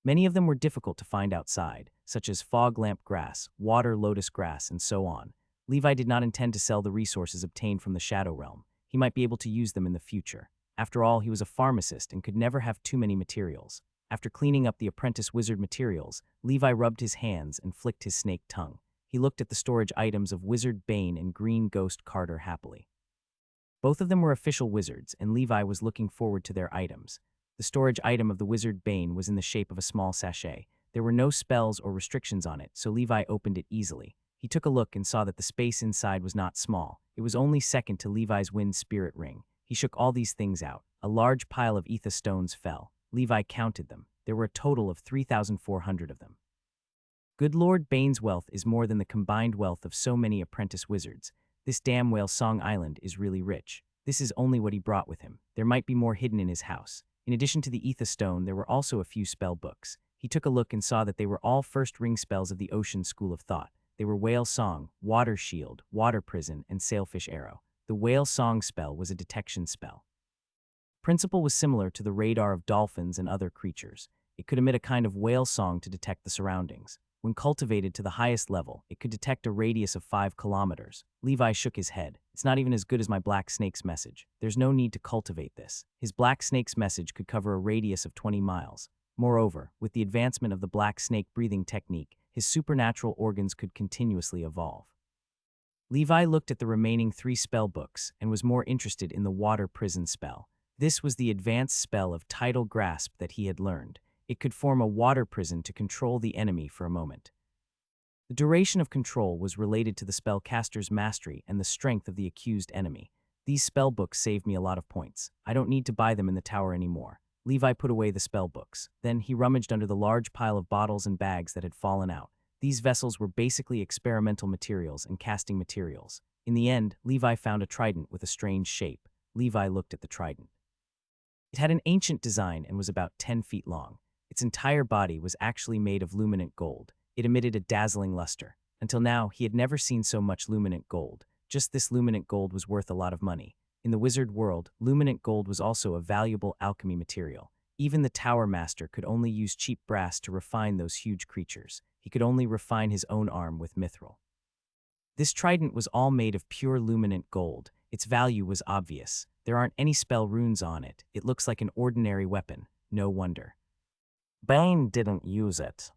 Speaker 1: Many of them were difficult to find outside, such as fog lamp grass, water lotus grass, and so on. Levi did not intend to sell the resources obtained from the Shadow Realm. He might be able to use them in the future. After all, he was a pharmacist and could never have too many materials. After cleaning up the apprentice wizard materials, Levi rubbed his hands and flicked his snake tongue. He looked at the storage items of Wizard Bane and Green Ghost Carter happily. Both of them were official wizards, and Levi was looking forward to their items. The storage item of the Wizard Bane was in the shape of a small sachet. There were no spells or restrictions on it, so Levi opened it easily. He took a look and saw that the space inside was not small. It was only second to Levi's wind spirit ring. He shook all these things out. A large pile of ether stones fell. Levi counted them. There were a total of 3,400 of them. Good Lord Bane's wealth is more than the combined wealth of so many apprentice wizards. This damn Whale Song Island is really rich. This is only what he brought with him. There might be more hidden in his house. In addition to the ether stone, there were also a few spell books. He took a look and saw that they were all first ring spells of the Ocean School of Thought. They were Whale Song, Water Shield, Water Prison, and Sailfish Arrow. The Whale Song spell was a detection spell. Principle was similar to the radar of dolphins and other creatures. It could emit a kind of whale song to detect the surroundings. When cultivated to the highest level, it could detect a radius of 5 kilometers. Levi shook his head. It's not even as good as my black snake's message. There's no need to cultivate this. His black snake's message could cover a radius of 20 miles. Moreover, with the advancement of the black snake breathing technique, his supernatural organs could continuously evolve. Levi looked at the remaining 3 spell books and was more interested in the water prison spell. This was the advanced spell of tidal grasp that he had learned. It could form a water prison to control the enemy for a moment. The duration of control was related to the spellcaster's mastery and the strength of the accused enemy. These spell books saved me a lot of points. I don't need to buy them in the tower anymore. Levi put away the spell books. Then he rummaged under the large pile of bottles and bags that had fallen out. These vessels were basically experimental materials and casting materials. In the end, Levi found a trident with a strange shape. Levi looked at the trident. It had an ancient design and was about 10 feet long. Its entire body was actually made of luminant gold. It emitted a dazzling luster. Until now, he had never seen so much luminant gold. Just this luminant gold was worth a lot of money. In the wizard world, luminant gold was also a valuable alchemy material. Even the Tower Master could only use cheap brass to refine those huge creatures. He could only refine his own arm with mithril. This trident was all made of pure luminant gold. Its value was obvious. There aren't any spell runes on it. It looks like an ordinary weapon. No wonder. Bane didn't use it.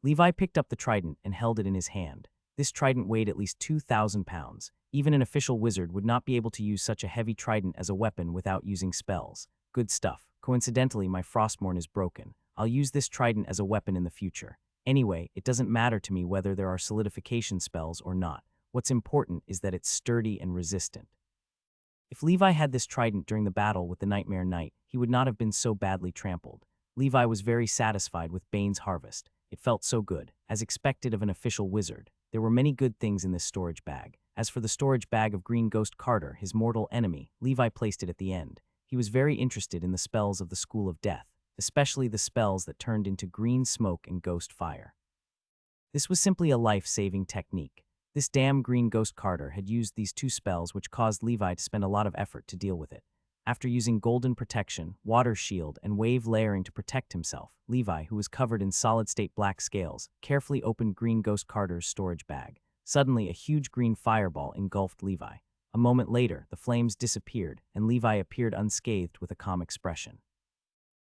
Speaker 1: Levi picked up the trident and held it in his hand. This trident weighed at least 2,000 pounds. Even an official wizard would not be able to use such a heavy trident as a weapon without using spells. Good stuff. Coincidentally, my Frostmourne is broken. I'll use this trident as a weapon in the future. Anyway, it doesn't matter to me whether there are solidification spells or not. What's important is that it's sturdy and resistant. If Levi had this trident during the battle with the Nightmare Knight, he would not have been so badly trampled. Levi was very satisfied with Bane's harvest. It felt so good, as expected of an official wizard. There were many good things in this storage bag. As for the storage bag of Green Ghost Carter, his mortal enemy, Levi placed it at the end. He was very interested in the spells of the School of Death, especially the spells that turned into green smoke and ghost fire. This was simply a life-saving technique. This damn Green Ghost Carter had used these two spells, which caused Levi to spend a lot of effort to deal with it. After using Golden Protection, Water Shield, and Wave Layering to protect himself, Levi, who was covered in solid-state black scales, carefully opened Green Ghost Carter's storage bag. Suddenly, a huge green fireball engulfed Levi. A moment later, the flames disappeared, and Levi appeared unscathed with a calm expression.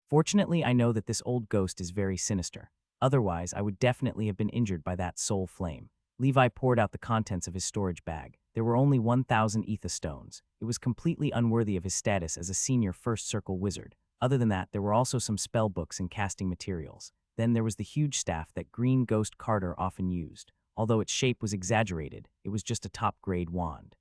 Speaker 1: Fortunately, I know that this old ghost is very sinister. Otherwise, I would definitely have been injured by that soul flame. Levi poured out the contents of his storage bag. There were only 1,000 ether stones. It was completely unworthy of his status as a senior First Circle wizard. Other than that, there were also some spell books and casting materials. Then there was the huge staff that Green Ghost Carter often used. Although its shape was exaggerated, it was just a top-grade wand.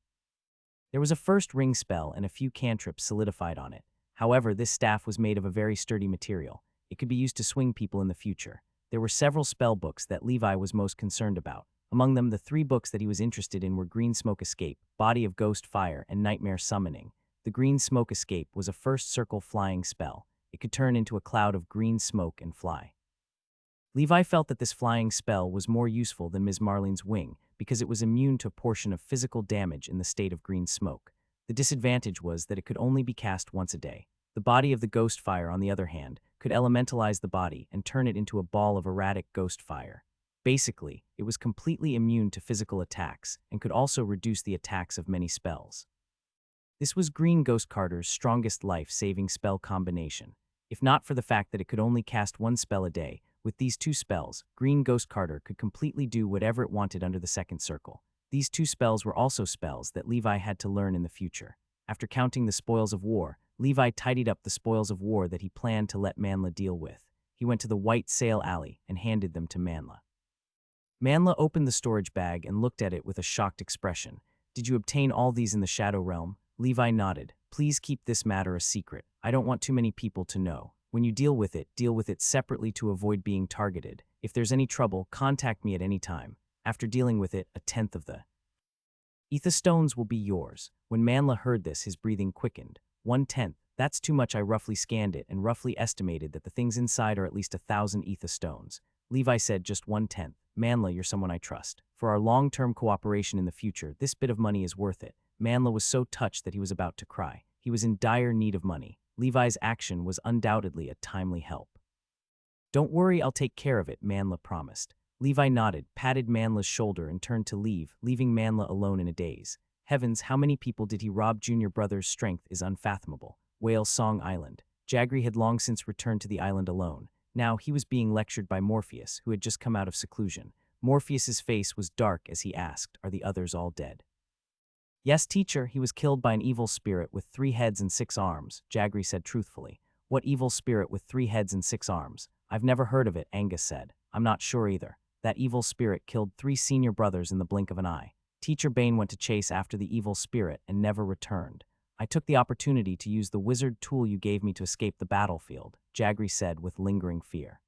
Speaker 1: There was a first ring spell and a few cantrips solidified on it. However, this staff was made of a very sturdy material. It could be used to swing people in the future. There were several spell books that Levi was most concerned about. Among them, the 3 books that he was interested in were Green Smoke Escape, Body of Ghost Fire, and Nightmare Summoning. The Green Smoke Escape was a first circle flying spell. It could turn into a cloud of green smoke and fly. Levi felt that this flying spell was more useful than Ms. Marlene's wing because it was immune to a portion of physical damage in the state of green smoke. The disadvantage was that it could only be cast once a day. The Body of the Ghost Fire, on the other hand, could elementalize the body and turn it into a ball of erratic ghost fire. Basically, it was completely immune to physical attacks and could also reduce the attacks of many spells. This was Green Ghost Carter's strongest life-saving spell combination. If not for the fact that it could only cast 1 spell a day, with these 2 spells, Green Ghost Carter could completely do whatever it wanted under the second circle. These 2 spells were also spells that Levi had to learn in the future. After counting the spoils of war, Levi tidied up the spoils of war that he planned to let Manla deal with. He went to the White Sail Alley and handed them to Manla. Manla opened the storage bag and looked at it with a shocked expression. "Did you obtain all these in the Shadow Realm?" Levi nodded. "Please keep this matter a secret. I don't want too many people to know. When you deal with it separately to avoid being targeted. If there's any trouble, contact me at any time. After dealing with it, 1/10 of the ether stones will be yours." When Manla heard this, his breathing quickened. 1/10. That's too much. I roughly scanned it and roughly estimated that the things inside are at least 1,000 ether stones. Levi said, "Just 1/10. Manla, you're someone I trust. For our long-term cooperation in the future, this bit of money is worth it." Manla was so touched that he was about to cry. He was in dire need of money. Levi's action was undoubtedly a timely help. "Don't worry, I'll take care of it," Manla promised. Levi nodded, patted Manla's shoulder, and turned to leave, leaving Manla alone in a daze. Heavens, how many people did he rob? Junior Brother's strength is unfathomable. Whale Song Island. Jagri had long since returned to the island alone. Now he was being lectured by Morpheus, who had just come out of seclusion. Morpheus's face was dark as he asked, "Are the others all dead?" "Yes, teacher, he was killed by an evil spirit with 3 heads and 6 arms, Jagri said truthfully. "What evil spirit with 3 heads and 6 arms? I've never heard of it," Angus said. "I'm not sure either. That evil spirit killed 3 senior brothers in the blink of an eye. Teacher Bane went to chase after the evil spirit and never returned. I took the opportunity to use the wizard tool you gave me to escape the battlefield," Jagri said with lingering fear.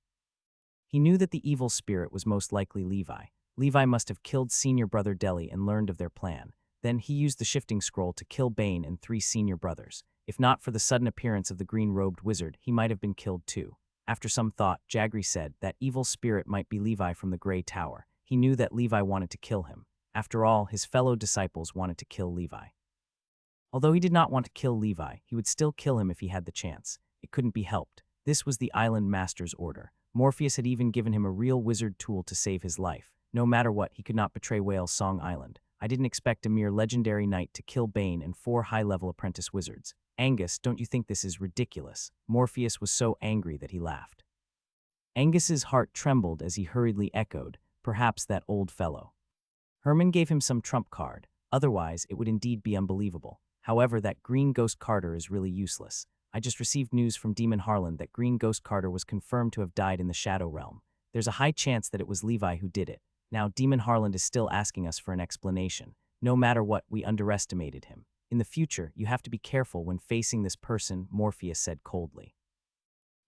Speaker 1: He knew that the evil spirit was most likely Levi. Levi must have killed senior brother Deli and learned of their plan. Then he used the shifting scroll to kill Bane and 3 senior brothers. If not for the sudden appearance of the green-robed wizard, he might have been killed too. After some thought, Jagri said that evil spirit might be Levi from the Grey Tower. He knew that Levi wanted to kill him. After all, his fellow disciples wanted to kill Levi. Although he did not want to kill Levi, he would still kill him if he had the chance. It couldn't be helped. This was the island master's order. Morpheus had even given him a real wizard tool to save his life. No matter what, he could not betray Whale Song Island. I didn't expect a mere legendary knight to kill Bane and 4 high-level apprentice wizards. Angus, don't you think this is ridiculous? Morpheus was so angry that he laughed. Angus's heart trembled as he hurriedly echoed, "Perhaps that old fellow." Herman gave him some trump card. Otherwise, it would indeed be unbelievable. However, that Green Ghost Carter is really useless. I just received news from Demon Harlan that Green Ghost Carter was confirmed to have died in the Shadow Realm. There's a high chance that it was Levi who did it. Now, Demon Harlan is still asking us for an explanation. No matter what, we underestimated him. In the future, you have to be careful when facing this person, Morpheus said coldly.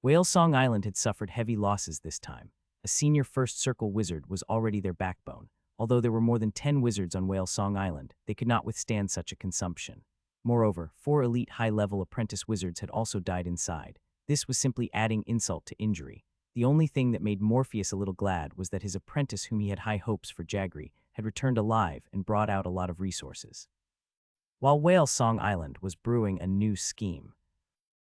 Speaker 1: Whale Song Island had suffered heavy losses this time. A senior First Circle wizard was already their backbone. Although there were more than 10 wizards on Whale Song Island, they could not withstand such a consumption. Moreover, 4 elite high-level apprentice wizards had also died inside. This was simply adding insult to injury. The only thing that made Morpheus a little glad was that his apprentice, whom he had high hopes for Jaggery, had returned alive and brought out a lot of resources. While Whale Song Island was brewing a new scheme,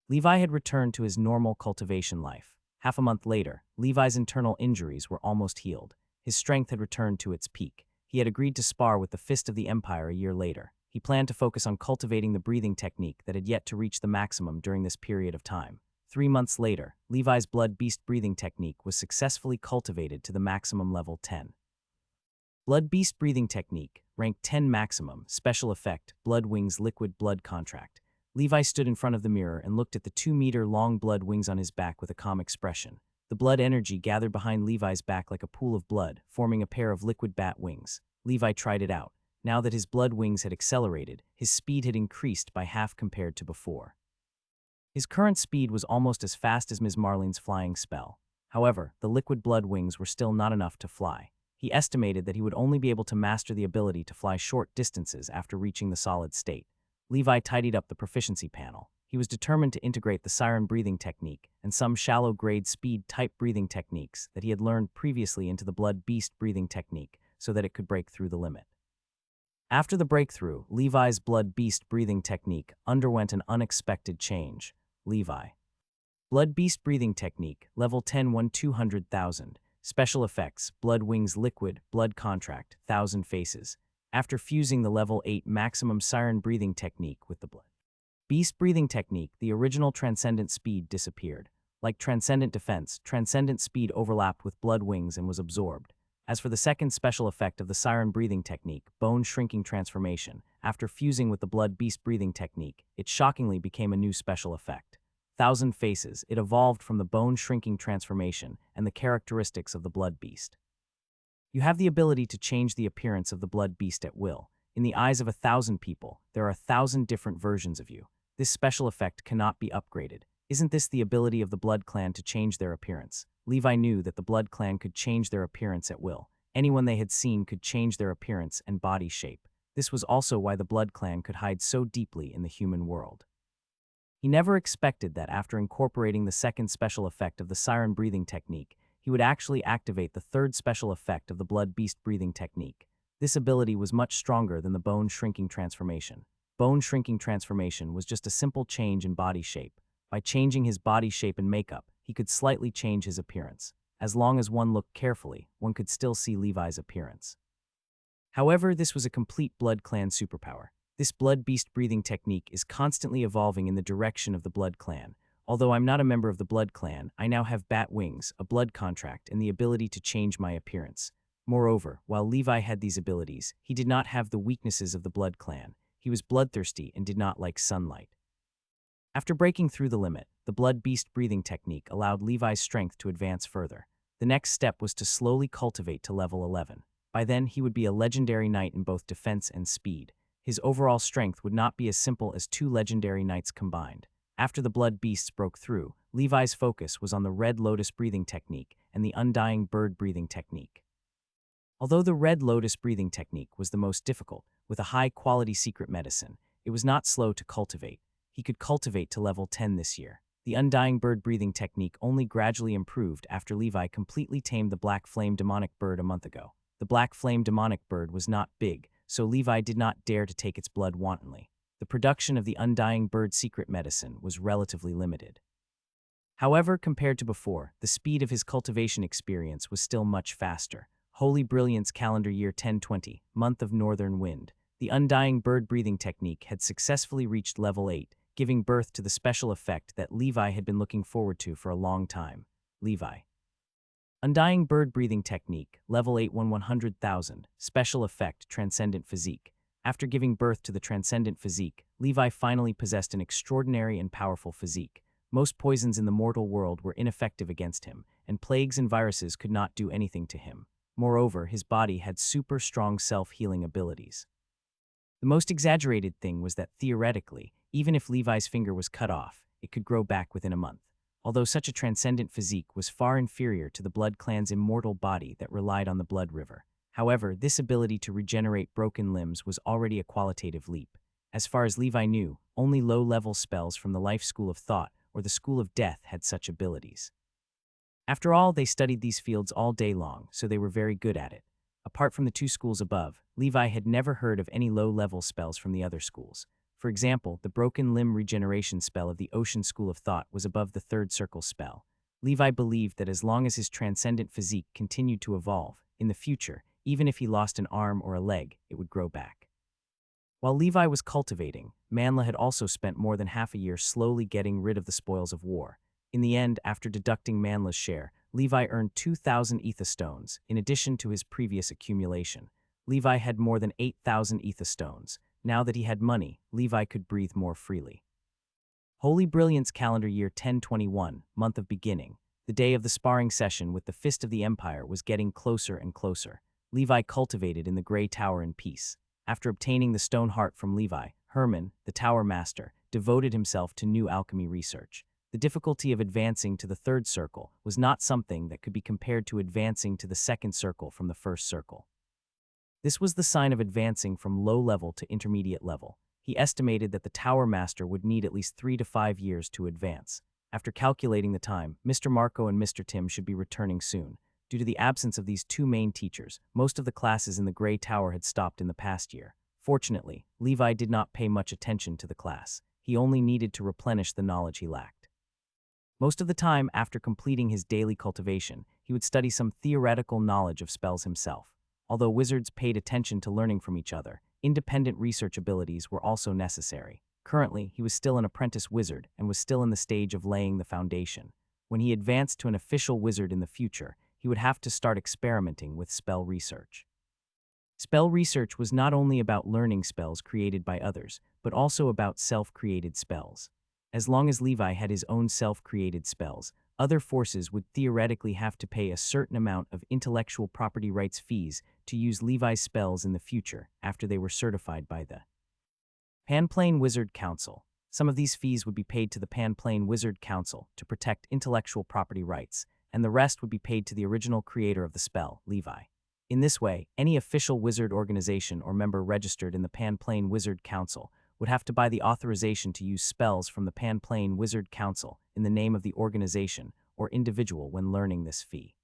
Speaker 1: Levi had returned to his normal cultivation life. Half a month later, Levi's internal injuries were almost healed. His strength had returned to its peak. He had agreed to spar with the Fist of the Empire a year later. He planned to focus on cultivating the breathing technique that had yet to reach the maximum during this period of time. 3 months later, Levi's Blood Beast breathing technique was successfully cultivated to the maximum level 10. Blood Beast breathing technique, rank 10 maximum, special effect, Blood Wings liquid blood contract. Levi stood in front of the mirror and looked at the 2-meter-long blood wings on his back with a calm expression. The blood energy gathered behind Levi's back like a pool of blood, forming a pair of liquid bat wings. Levi tried it out. Now that his blood wings had accelerated, his speed had increased by half compared to before. His current speed was almost as fast as Ms. Marlene's flying spell. However, the liquid blood wings were still not enough to fly. He estimated that he would only be able to master the ability to fly short distances after reaching the solid state. Levi tidied up the proficiency panel. He was determined to integrate the siren breathing technique and some shallow-grade speed-type breathing techniques that he had learned previously into the Blood Beast breathing technique so that it could break through the limit. After the breakthrough, Levi's Blood Beast breathing technique underwent an unexpected change. Levi. Blood Beast breathing technique, level 10 1/200,000. Special effects, Blood Wings liquid, blood contract, 1,000 faces. After fusing the level 8 maximum siren breathing technique with the Blood Beast breathing technique, the original transcendent speed disappeared. Like transcendent defense, transcendent speed overlapped with Blood Wings and was absorbed. As for the second special effect of the siren breathing technique, bone shrinking transformation, after fusing with the Blood Beast breathing technique, it shockingly became a new special effect. 1,000 faces, it evolved from the bone shrinking transformation and the characteristics of the Blood Beast. You have the ability to change the appearance of the Blood Beast at will. In the eyes of 1,000 people, there are 1,000 different versions of you. This special effect cannot be upgraded. Isn't this the ability of the Blood Clan to change their appearance? Levi knew that the Blood Clan could change their appearance at will. Anyone they had seen could change their appearance and body shape. This was also why the Blood Clan could hide so deeply in the human world. He never expected that after incorporating the second special effect of the siren breathing technique, he would actually activate the third special effect of the Blood Beast breathing technique. This ability was much stronger than the bone shrinking transformation. Bone shrinking transformation was just a simple change in body shape. By changing his body shape and makeup, he could slightly change his appearance. As long as one looked carefully, one could still see Levi's appearance. However, this was a complete Blood Clan superpower. This Blood Beast breathing technique is constantly evolving in the direction of the Blood Clan. Although I'm not a member of the Blood Clan, I now have bat wings, a blood contract, and the ability to change my appearance. Moreover, while Levi had these abilities, he did not have the weaknesses of the Blood Clan. He was bloodthirsty and did not like sunlight. After breaking through the limit, the Blood Beast breathing technique allowed Levi's strength to advance further. The next step was to slowly cultivate to level 11. By then, he would be a legendary knight in both defense and speed. His overall strength would not be as simple as 2 legendary knights combined. After the Blood Beasts broke through, Levi's focus was on the Red Lotus breathing technique and the Undying Bird breathing technique. Although the Red Lotus breathing technique was the most difficult, with a high-quality secret medicine, it was not slow to cultivate. He could cultivate to level 10 this year. The Undying Bird breathing technique only gradually improved after Levi completely tamed the Black Flame demonic bird a month ago. The Black Flame demonic bird was not big, so Levi did not dare to take its blood wantonly. The production of the Undying Bird secret medicine was relatively limited. However, compared to before, the speed of his cultivation experience was still much faster. Holy Brilliance calendar year 1020, month of northern wind. The Undying Bird breathing technique had successfully reached level 8, giving birth to the special effect that Levi had been looking forward to for a long time. Levi. Undying Bird breathing technique, level 8 100,000, special effect Transcendent Physique. After giving birth to the Transcendent Physique, Levi finally possessed an extraordinary and powerful physique. Most poisons in the mortal world were ineffective against him, and plagues and viruses could not do anything to him. Moreover, his body had super strong self-healing abilities. The most exaggerated thing was that theoretically, even if Levi's finger was cut off, it could grow back within a month. although such a transcendent physique was far inferior to the Blood Clan's immortal body that relied on the blood river. However, this ability to regenerate broken limbs was already a qualitative leap. As far as Levi knew, only low-level spells from the Life School of Thought or the School of Death had such abilities. After all, they studied these fields all day long, so they were very good at it. Apart from the two schools above, Levi had never heard of any low-level spells from the other schools. For example, the broken limb regeneration spell of the Ocean School of Thought was above the third circle spell. Levi believed that as long as his transcendent physique continued to evolve, in the future, even if he lost an arm or a leg, it would grow back. While Levi was cultivating, Manla had also spent more than half a year slowly getting rid of the spoils of war. In the end, after deducting Manla's share, Levi earned 2,000 ether stones, in addition to his previous accumulation. Levi had more than 8,000 ether stones. Now that he had money, Levi could breathe more freely. Holy Brilliance calendar year 1021, month of beginning. The day of the sparring session with the Fist of the Empire was getting closer and closer. Levi cultivated in the Grey Tower in peace. After obtaining the stone heart from Levi, Herman, the Tower Master, devoted himself to new alchemy research. The difficulty of advancing to the third circle was not something that could be compared to advancing to the second circle from the first circle. This was the sign of advancing from low level to intermediate level. He estimated that the Tower Master would need at least 3 to 5 years to advance. After calculating the time, Mr. Marco and Mr. Tim should be returning soon. Due to the absence of these two main teachers, most of the classes in the Grey Tower had stopped in the past year. Fortunately, Levi did not pay much attention to the class. He only needed to replenish the knowledge he lacked. Most of the time, after completing his daily cultivation, he would study some theoretical knowledge of spells himself. Although wizards paid attention to learning from each other, independent research abilities were also necessary. Currently, he was still an apprentice wizard and was still in the stage of laying the foundation. When he advanced to an official wizard in the future, he would have to start experimenting with spell research. Spell research was not only about learning spells created by others, but also about self-created spells. As long as Levi had his own self-created spells, other forces would theoretically have to pay a certain amount of intellectual property rights fees to use Levi's spells in the future after they were certified by the Panplane Wizard Council. Some of these fees would be paid to the Panplane Wizard Council to protect intellectual property rights, and the rest would be paid to the original creator of the spell, Levi. In this way, any official wizard organization or member registered in the Panplane Wizard Council would have to buy the authorization to use spells from the Panplane Wizard Council in the name of the organization or individual when learning this fee.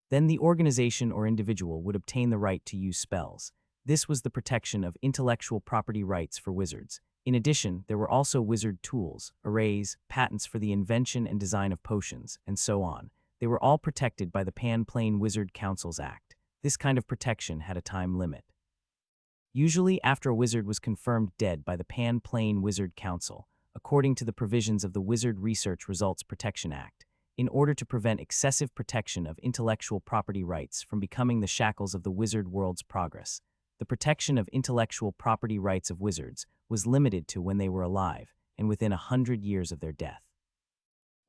Speaker 1: Then the organization or individual would obtain the right to use spells. This was the protection of intellectual property rights for wizards. In addition, there were also wizard tools, arrays, patents for the invention and design of potions, and so on. They were all protected by the Panplane Wizard Council's Act. This kind of protection had a time limit. Usually, after a wizard was confirmed dead by the Panplane Wizard Council, according to the provisions of the Wizard Research Results Protection Act, in order to prevent excessive protection of intellectual property rights from becoming the shackles of the wizard world's progress, the protection of intellectual property rights of wizards was limited to when they were alive and within 100 years of their death.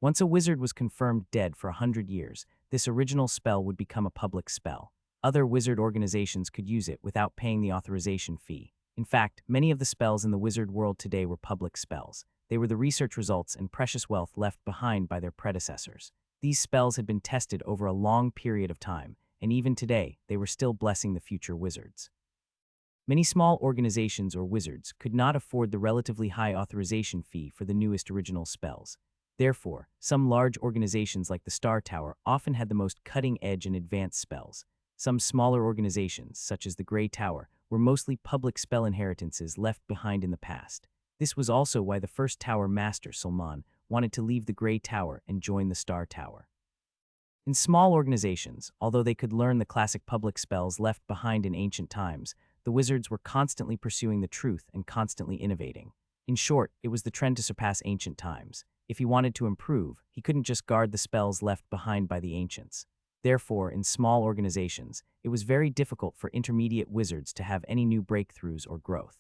Speaker 1: Once a wizard was confirmed dead for 100 years, this original spell would become a public spell. Other wizard organizations could use it without paying the authorization fee. In fact, many of the spells in the wizard world today were public spells. They were the research results and precious wealth left behind by their predecessors. These spells had been tested over a long period of time, and even today, they were still blessing the future wizards. Many small organizations or wizards could not afford the relatively high authorization fee for the newest original spells. Therefore, some large organizations like the Star Tower often had the most cutting-edge and advanced spells. Some smaller organizations, such as the Grey Tower, were mostly public spell inheritances left behind in the past. This was also why the first Tower Master, Salman, wanted to leave the Grey Tower and join the Star Tower. In small organizations, although they could learn the classic public spells left behind in ancient times, the wizards were constantly pursuing the truth and constantly innovating. In short, it was the trend to surpass ancient times. If he wanted to improve, he couldn't just guard the spells left behind by the ancients. Therefore, in small organizations, it was very difficult for intermediate wizards to have any new breakthroughs or growth.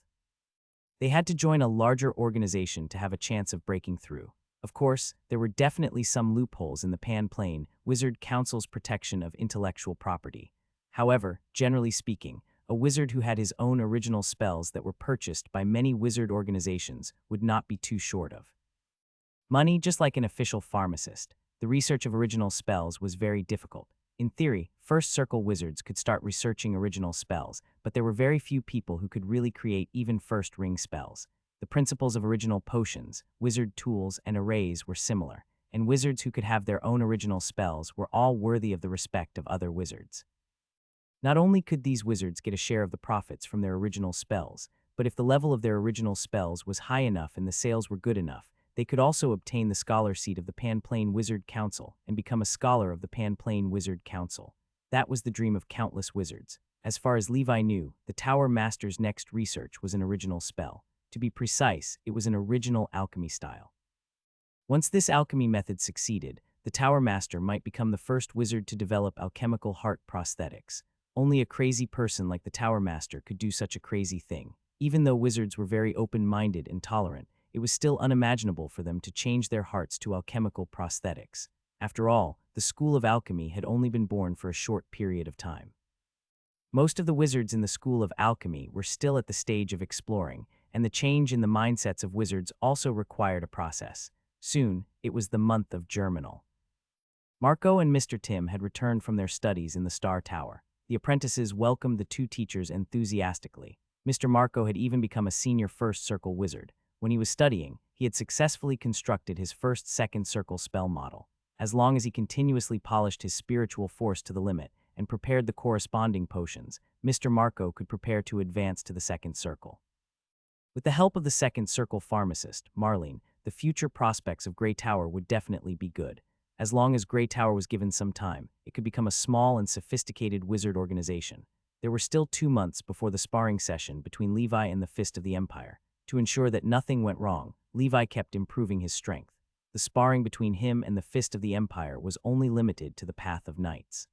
Speaker 1: They had to join a larger organization to have a chance of breaking through. Of course, there were definitely some loopholes in the Panplane Wizard Council's protection of intellectual property. However, generally speaking, a wizard who had his own original spells that were purchased by many wizard organizations would not be too short of Money, just like an official pharmacist. The research of original spells was very difficult. In theory, first circle wizards could start researching original spells, but there were very few people who could really create even first ring spells. The principles of original potions, wizard tools, and arrays were similar, and wizards who could have their own original spells were all worthy of the respect of other wizards. Not only could these wizards get a share of the profits from their original spells, but if the level of their original spells was high enough and the sales were good enough, they could also obtain the scholar seat of the Pan-Plane Wizard Council and become a scholar of the Pan-Plane Wizard Council. That was the dream of countless wizards. As far as Levi knew, the Tower Master's next research was an original spell. To be precise, it was an original alchemy style. Once this alchemy method succeeded, the Tower Master might become the first wizard to develop alchemical heart prosthetics. Only a crazy person like the Tower Master could do such a crazy thing. Even though wizards were very open-minded and tolerant, it was still unimaginable for them to change their hearts to alchemical prosthetics. After all, the School of Alchemy had only been born for a short period of time. Most of the wizards in the School of Alchemy were still at the stage of exploring, and the change in the mindsets of wizards also required a process. Soon, it was the month of Germinal. Marco and Mr. Tim had returned from their studies in the Star Tower. The apprentices welcomed the two teachers enthusiastically. Mr. Marco had even become a senior first circle wizard. When he was studying, he had successfully constructed his first second circle spell model. As long as he continuously polished his spiritual force to the limit and prepared the corresponding potions, Mr. Marco could prepare to advance to the second circle. With the help of the second circle pharmacist, Marlene, the future prospects of Grey Tower would definitely be good. As long as Grey Tower was given some time, it could become a small and sophisticated wizard organization. There were still 2 months before the sparring session between Levi and the Fist of the Empire. To ensure that nothing went wrong, Levi kept improving his strength. The sparring between him and the Fist of the Empire was only limited to the Path of Knights.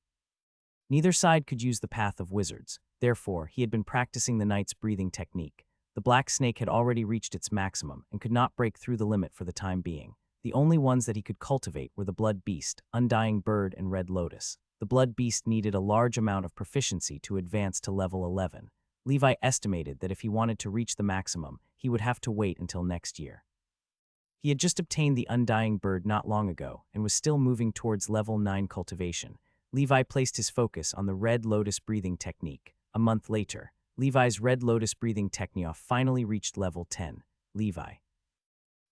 Speaker 1: Neither side could use the Path of Wizards. Therefore, he had been practicing the Knight's breathing technique. The black snake had already reached its maximum and could not break through the limit for the time being. The only ones that he could cultivate were the Blood Beast, Undying Bird, and Red Lotus. The Blood Beast needed a large amount of proficiency to advance to level 11. Levi estimated that if he wanted to reach the maximum, he would have to wait until next year. He had just obtained the Undying Bird not long ago and was still moving towards level 9 cultivation. Levi placed his focus on the Red Lotus breathing technique. A month later, Levi's Red Lotus breathing technique finally reached level 10. Levi.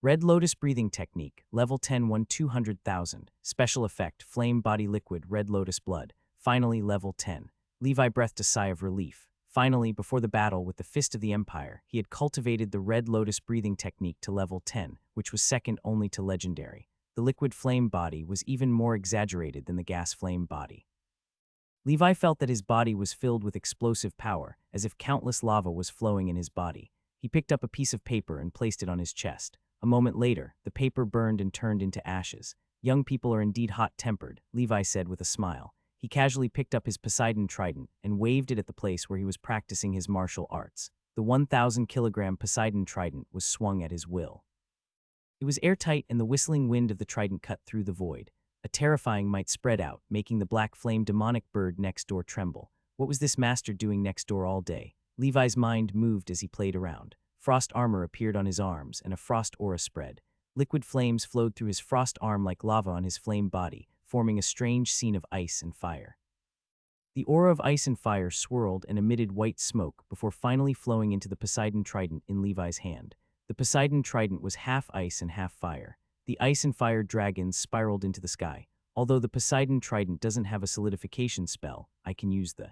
Speaker 1: Red Lotus breathing technique, level 10 won 200,000. Special effect, flame body liquid, Red Lotus blood. Finally, level 10. Levi breathed a sigh of relief. Finally, before the battle with the Fist of the Empire, he had cultivated the Red Lotus breathing technique to level 10, which was second only to legendary. The liquid flame body was even more exaggerated than the gas flame body. Levi felt that his body was filled with explosive power, as if countless lava was flowing in his body. He picked up a piece of paper and placed it on his chest. A moment later, the paper burned and turned into ashes. Young people are indeed hot-tempered, Levi said with a smile. He casually picked up his Poseidon trident and waved it at the place where he was practicing his martial arts. The 1,000-kilogram Poseidon trident was swung at his will. It was airtight, and the whistling wind of the trident cut through the void. A terrifying might spread out, making the black flame demonic bird next door tremble. What was this master doing next door all day? Levi's mind moved as he played around. Frost armor appeared on his arms, and a frost aura spread. Liquid flames flowed through his frost arm like lava on his flame body, forming a strange scene of ice and fire. The aura of ice and fire swirled and emitted white smoke before finally flowing into the Poseidon trident in Levi's hand. The Poseidon trident was half ice and half fire. The ice and fire dragons spiraled into the sky. Although the Poseidon trident doesn't have a solidification spell, I can use the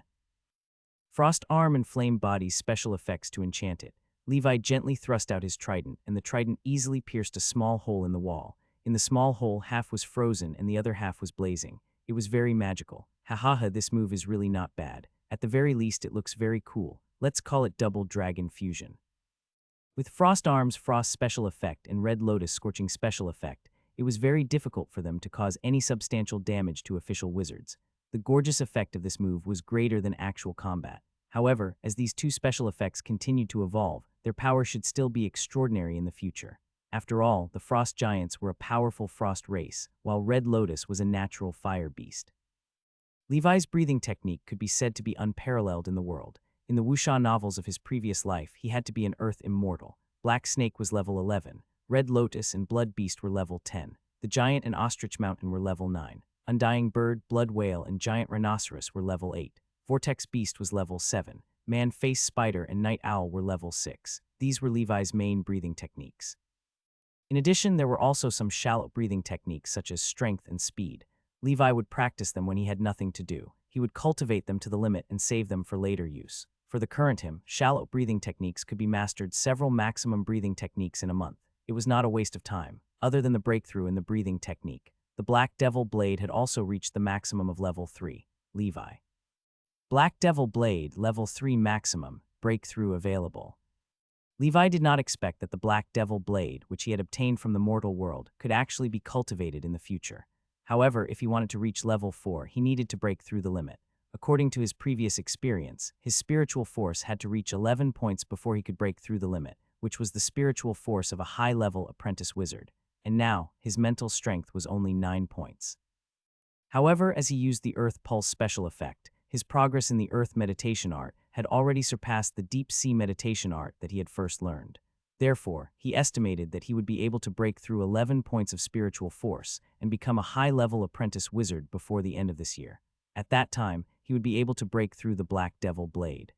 Speaker 1: frost arm and flame body's special effects to enchant it. Levi gently thrust out his trident, and the trident easily pierced a small hole in the wall. In the small hole, half was frozen and the other half was blazing. It was very magical. Ha, this move is really not bad. At the very least, it looks very cool. Let's call it Double Dragon Fusion. With Frost Arm's Frost special effect and Red Lotus Scorching special effect, it was very difficult for them to cause any substantial damage to official wizards. The gorgeous effect of this move was greater than actual combat. However, as these two special effects continued to evolve, their power should still be extraordinary in the future. After all, the Frost Giants were a powerful frost race, while Red Lotus was a natural fire beast. Levi's breathing technique could be said to be unparalleled in the world. In the wuxia novels of his previous life, he had to be an earth immortal. Black Snake was level 11. Red Lotus and Blood Beast were level 10. The Giant and Ostrich Mountain were level 9. Undying Bird, Blood Whale, and Giant Rhinoceros were level 8. Vortex Beast was level 7. Man-Face Spider and Night Owl were level 6. These were Levi's main breathing techniques. In addition, there were also some shallow breathing techniques such as strength and speed. Levi would practice them when he had nothing to do. He would cultivate them to the limit and save them for later use. For the current him, shallow breathing techniques could be mastered several maximum breathing techniques in a month. It was not a waste of time, other than the breakthrough in the breathing technique. The Black Devil Blade had also reached the maximum of level 3. Levi. Black Devil Blade, level 3 maximum, breakthrough available. Levi did not expect that the Black Devil Blade, which he had obtained from the mortal world, could actually be cultivated in the future. However, if he wanted to reach level 4, he needed to break through the limit. According to his previous experience, his spiritual force had to reach 11 points before he could break through the limit, which was the spiritual force of a high-level apprentice wizard, and now his mental strength was only 9 points. However, as he used the Earth Pulse special effect, his progress in the Earth meditation art had already surpassed the deep sea meditation art that he had first learned. Therefore, he estimated that he would be able to break through 11 points of spiritual force and become a high-level apprentice wizard before the end of this year. At that time, he would be able to break through the Black Devil Blade.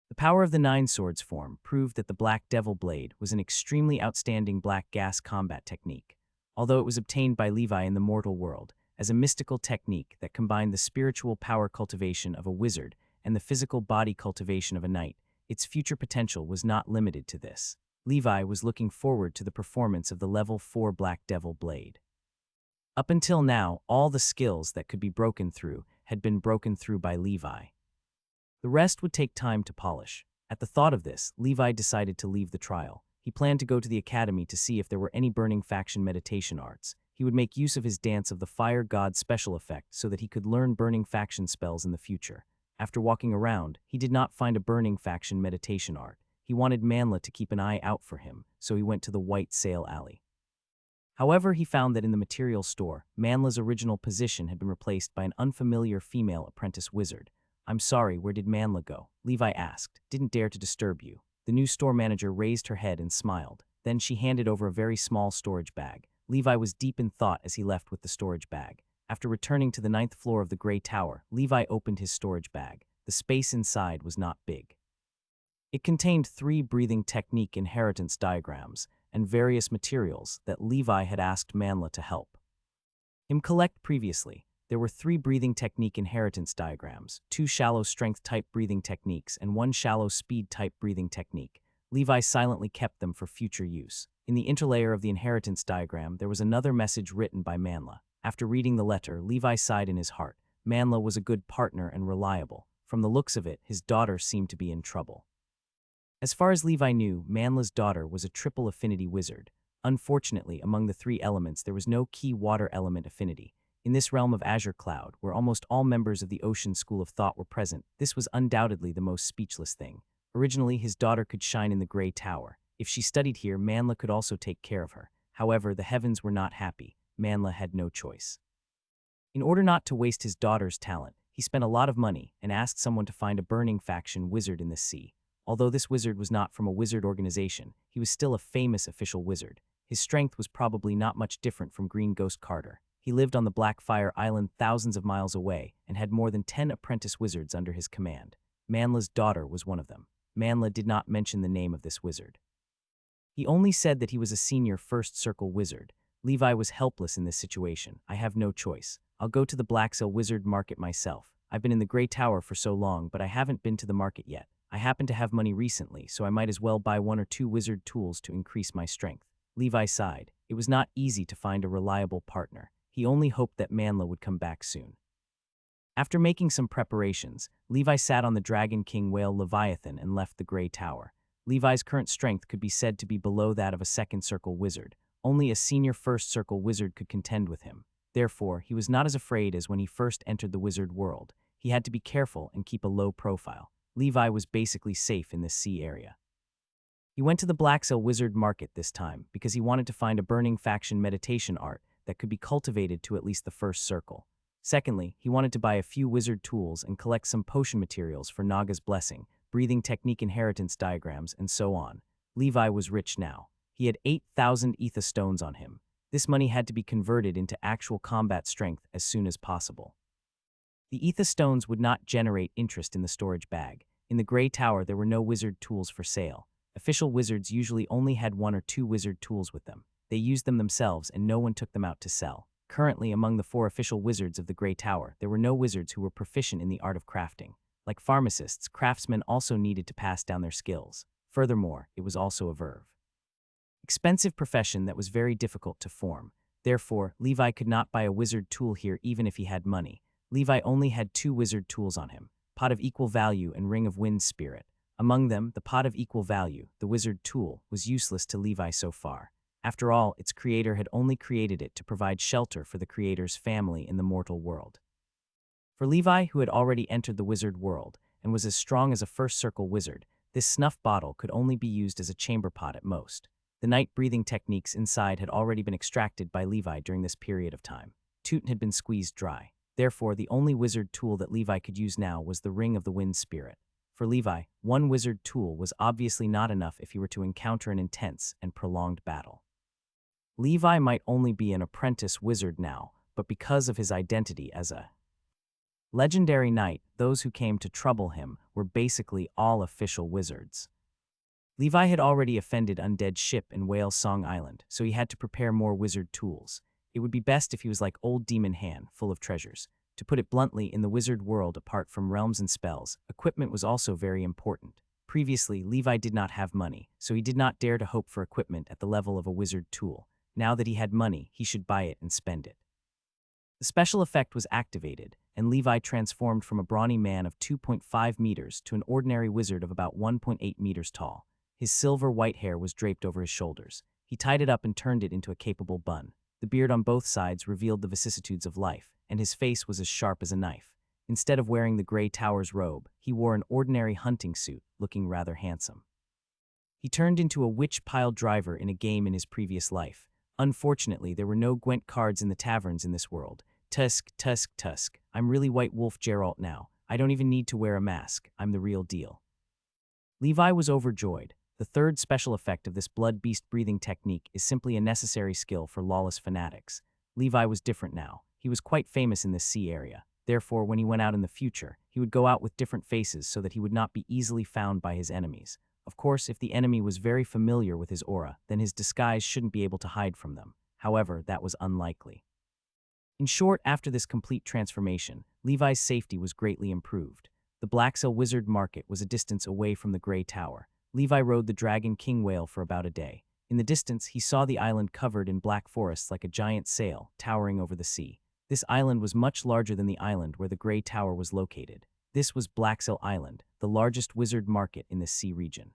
Speaker 1: The power of the Nine Swords form proved that the Black Devil Blade was an extremely outstanding black gas combat technique, although it was obtained by Levi in the mortal world as a mystical technique that combined the spiritual power cultivation of a wizard and the physical body cultivation of a knight. Its future potential was not limited to this. Levi was looking forward to the performance of the level 4 Black Devil Blade. Up until now, all the skills that could be broken through had been broken through by Levi. The rest would take time to polish. At the thought of this, Levi decided to leave the trial. He planned to go to the academy to see if there were any burning faction meditation arts. He would make use of his Dance of the Fire God special effect so that he could learn burning faction spells in the future. After walking around, he did not find a burning faction meditation art. He wanted Manla to keep an eye out for him, so he went to the White Sail Alley. However, he found that in the material store, Manla's original position had been replaced by an unfamiliar female apprentice wizard. "I'm sorry, where did Manla go?" Levi asked. "Didn't dare to disturb you." The new store manager raised her head and smiled. Then she handed over a very small storage bag. Levi was deep in thought as he left with the storage bag. After returning to the 9th floor of the Grey Tower, Levi opened his storage bag. The space inside was not big. It contained 3 breathing technique inheritance diagrams and various materials that Levi had asked Manla to help him collect previously. There were 3 breathing technique inheritance diagrams, 2 shallow strength type breathing techniques, and 1 shallow speed type breathing technique. Levi silently kept them for future use. In the interlayer of the inheritance diagram, there was another message written by Manla. After reading the letter, Levi sighed in his heart. Manla was a good partner and reliable. From the looks of it, his daughter seemed to be in trouble. As far as Levi knew, Manla's daughter was a triple affinity wizard. Unfortunately, among the 3 elements, there was no key water element affinity. In this realm of Azure Cloud, where almost all members of the Ocean School of Thought were present, this was undoubtedly the most speechless thing. Originally, his daughter could shine in the Grey Tower. If she studied here, Manla could also take care of her. However, the heavens were not happy. Manla had no choice. In order not to waste his daughter's talent, he spent a lot of money and asked someone to find a burning faction wizard in the sea. Although this wizard was not from a wizard organization, he was still a famous official wizard. His strength was probably not much different from Green Ghost Carter. He lived on the Blackfire Island thousands of miles away and had more than 10 apprentice wizards under his command. Manla's daughter was one of them. Manla did not mention the name of this wizard. He only said that he was a senior First Circle wizard. Levi was helpless in this situation. "I have no choice. I'll go to the Blacksail Wizard Market myself. I've been in the Grey Tower for so long, but I haven't been to the market yet. I happen to have money recently, so I might as well buy 1 or 2 wizard tools to increase my strength." Levi sighed. It was not easy to find a reliable partner. He only hoped that Manla would come back soon. After making some preparations, Levi sat on the Dragon King whale Leviathan and left the Grey Tower. Levi's current strength could be said to be below that of a Second Circle wizard. Only a senior First Circle wizard could contend with him. Therefore, he was not as afraid as when he first entered the wizard world. He had to be careful and keep a low profile. Levi was basically safe in this sea area. He went to the Blacksail Wizard Market this time because he wanted to find a burning faction meditation art that could be cultivated to at least the First Circle. Secondly, he wanted to buy a few wizard tools and collect some potion materials for Naga's blessing, breathing technique inheritance diagrams, and so on. Levi was rich now. He had 8,000 ether stones on him. This money had to be converted into actual combat strength as soon as possible. The ether stones would not generate interest in the storage bag. In the Grey Tower, there were no wizard tools for sale. Official wizards usually only had 1 or 2 wizard tools with them. They used them themselves and no one took them out to sell. Currently, among the 4 official wizards of the Grey Tower, there were no wizards who were proficient in the art of crafting. Like pharmacists, craftsmen also needed to pass down their skills. Furthermore, it was also a expensive profession that was very difficult to form. Therefore, Levi could not buy a wizard tool here even if he had money. Levi only had 2 wizard tools on him, Pot of Equal Value and Ring of Wind Spirit. Among them, the Pot of Equal Value, the wizard tool, was useless to Levi so far. After all, its creator had only created it to provide shelter for the creator's family in the mortal world. For Levi, who had already entered the wizard world and was as strong as a first circle wizard, this snuff bottle could only be used as a chamber pot at most. The night breathing techniques inside had already been extracted by Levi during this period of time. Tootin had been squeezed dry. Therefore, the only wizard tool that Levi could use now was the Ring of the Wind Spirit. For Levi, 1 wizard tool was obviously not enough if he were to encounter an intense and prolonged battle. Levi might only be an apprentice wizard now, but because of his identity as a legendary knight, those who came to trouble him were basically all official wizards. Levi had already offended Undead Ship in Whale Song Island, so he had to prepare more wizard tools. It would be best if he was like Old Demon Han, full of treasures. To put it bluntly, in the wizard world, apart from realms and spells, equipment was also very important. Previously, Levi did not have money, so he did not dare to hope for equipment at the level of a wizard tool. Now that he had money, he should buy it and spend it. The special effect was activated, and Levi transformed from a brawny man of 2.5 meters to an ordinary wizard of about 1.8 meters tall. His silver-white hair was draped over his shoulders. He tied it up and turned it into a capable bun. The beard on both sides revealed the vicissitudes of life, and his face was as sharp as a knife. Instead of wearing the Grey Tower's robe, he wore an ordinary hunting suit, looking rather handsome. He turned into a witch pile driver in a game in his previous life. Unfortunately, there were no Gwent cards in the taverns in this world. Tusk, tusk, tusk. I'm really White Wolf Geralt now. I don't even need to wear a mask. I'm the real deal. Levi was overjoyed. The third special effect of this blood beast breathing technique is simply a necessary skill for lawless fanatics. Levi was different now. He was quite famous in this sea area. Therefore, when he went out in the future, he would go out with different faces so that he would not be easily found by his enemies. Of course, if the enemy was very familiar with his aura, then his disguise shouldn't be able to hide from them. However, that was unlikely. In short, after this complete transformation, Levi's safety was greatly improved. The Blacksail Wizard Market was a distance away from the Grey Tower. Levi rode the Dragon King Whale for about a day. In the distance, he saw the island covered in black forests like a giant sail, towering over the sea. This island was much larger than the island where the Grey Tower was located. This was Blacksail Island, the largest wizard market in the sea region.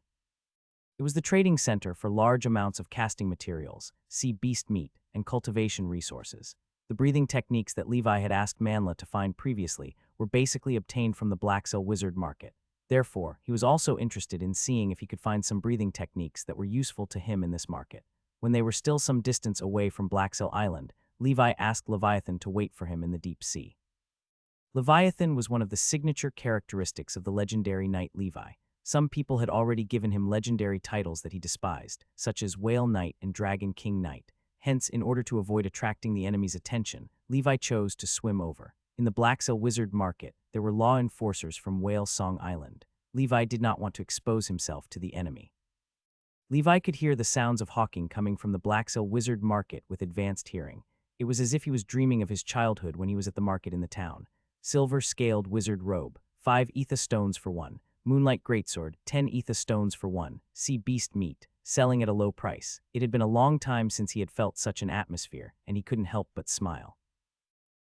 Speaker 1: It was the trading center for large amounts of casting materials, sea beast meat, and cultivation resources. The breathing techniques that Levi had asked Manla to find previously were basically obtained from the Blacksail Wizard Market. Therefore, he was also interested in seeing if he could find some breathing techniques that were useful to him in this market. When they were still some distance away from Blacksail Island, Levi asked Leviathan to wait for him in the deep sea. Leviathan was one of the signature characteristics of the legendary knight Levi. Some people had already given him legendary titles that he despised, such as Whale Knight and Dragon King Knight. Hence, in order to avoid attracting the enemy's attention, Levi chose to swim over. In the Blacksail Wizard Market, there were law enforcers from Whale Song Island. Levi did not want to expose himself to the enemy. Levi could hear the sounds of hawking coming from the Blacksail Wizard Market with advanced hearing. It was as if he was dreaming of his childhood when he was at the market in the town. Silver-scaled wizard robe, 5 ether stones for 1. Moonlight greatsword, 10 ether stones for 1. Sea beast meat, selling at a low price. It had been a long time since he had felt such an atmosphere, and he couldn't help but smile.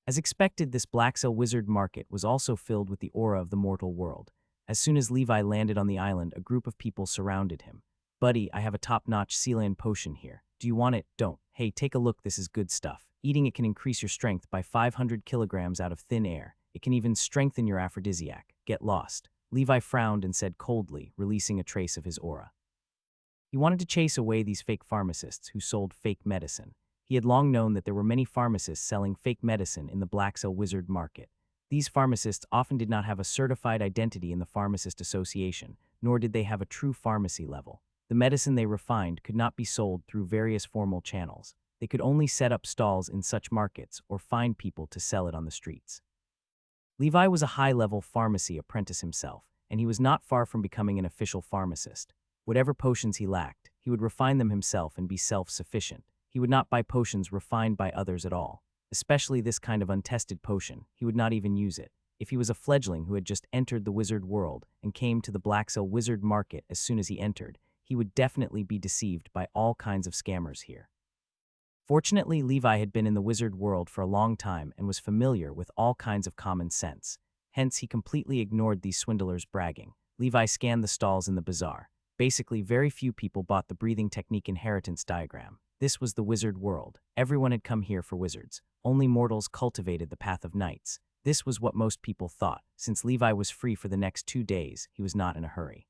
Speaker 1: As expected, this Blacksail Wizard Market was also filled with the aura of the mortal world. As soon as Levi landed on the island, a group of people surrounded him. "Buddy, I have a top-notch sea land potion here. Do you want it? Don't. Hey, take a look, this is good stuff. Eating it can increase your strength by 500 kilograms out of thin air. It can even strengthen your aphrodisiac. Get lost." Levi frowned and said coldly, releasing a trace of his aura. He wanted to chase away these fake pharmacists who sold fake medicine. He had long known that there were many pharmacists selling fake medicine in the Blacksail Wizard Market. These pharmacists often did not have a certified identity in the Pharmacist Association, nor did they have a true pharmacy level. The medicine they refined could not be sold through various formal channels. They could only set up stalls in such markets or find people to sell it on the streets. Levi was a high-level pharmacy apprentice himself, and he was not far from becoming an official pharmacist. Whatever potions he lacked, he would refine them himself and be self-sufficient. He would not buy potions refined by others at all. Especially this kind of untested potion, he would not even use it. If he was a fledgling who had just entered the wizard world and came to the Blacksell wizard market as soon as he entered, he would definitely be deceived by all kinds of scammers here. Fortunately, Levi had been in the wizard world for a long time and was familiar with all kinds of common sense. Hence, he completely ignored these swindlers bragging. Levi scanned the stalls in the bazaar. Basically, very few people bought the breathing technique inheritance diagram. This was the wizard world. Everyone had come here for wizards. Only mortals cultivated the path of knights. This was what most people thought. Since Levi was free for the next 2 days, he was not in a hurry.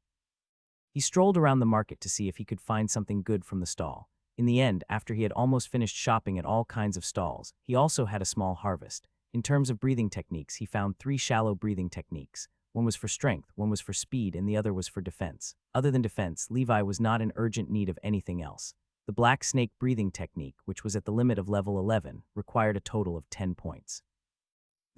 Speaker 1: He strolled around the market to see if he could find something good from the stall. In the end, after he had almost finished shopping at all kinds of stalls, he also had a small harvest. In terms of breathing techniques, he found 3 shallow breathing techniques. One was for strength, one was for speed, and the other was for defense. Other than defense, Levi was not in urgent need of anything else. The black snake breathing technique, which was at the limit of level 11, required a total of 10 points.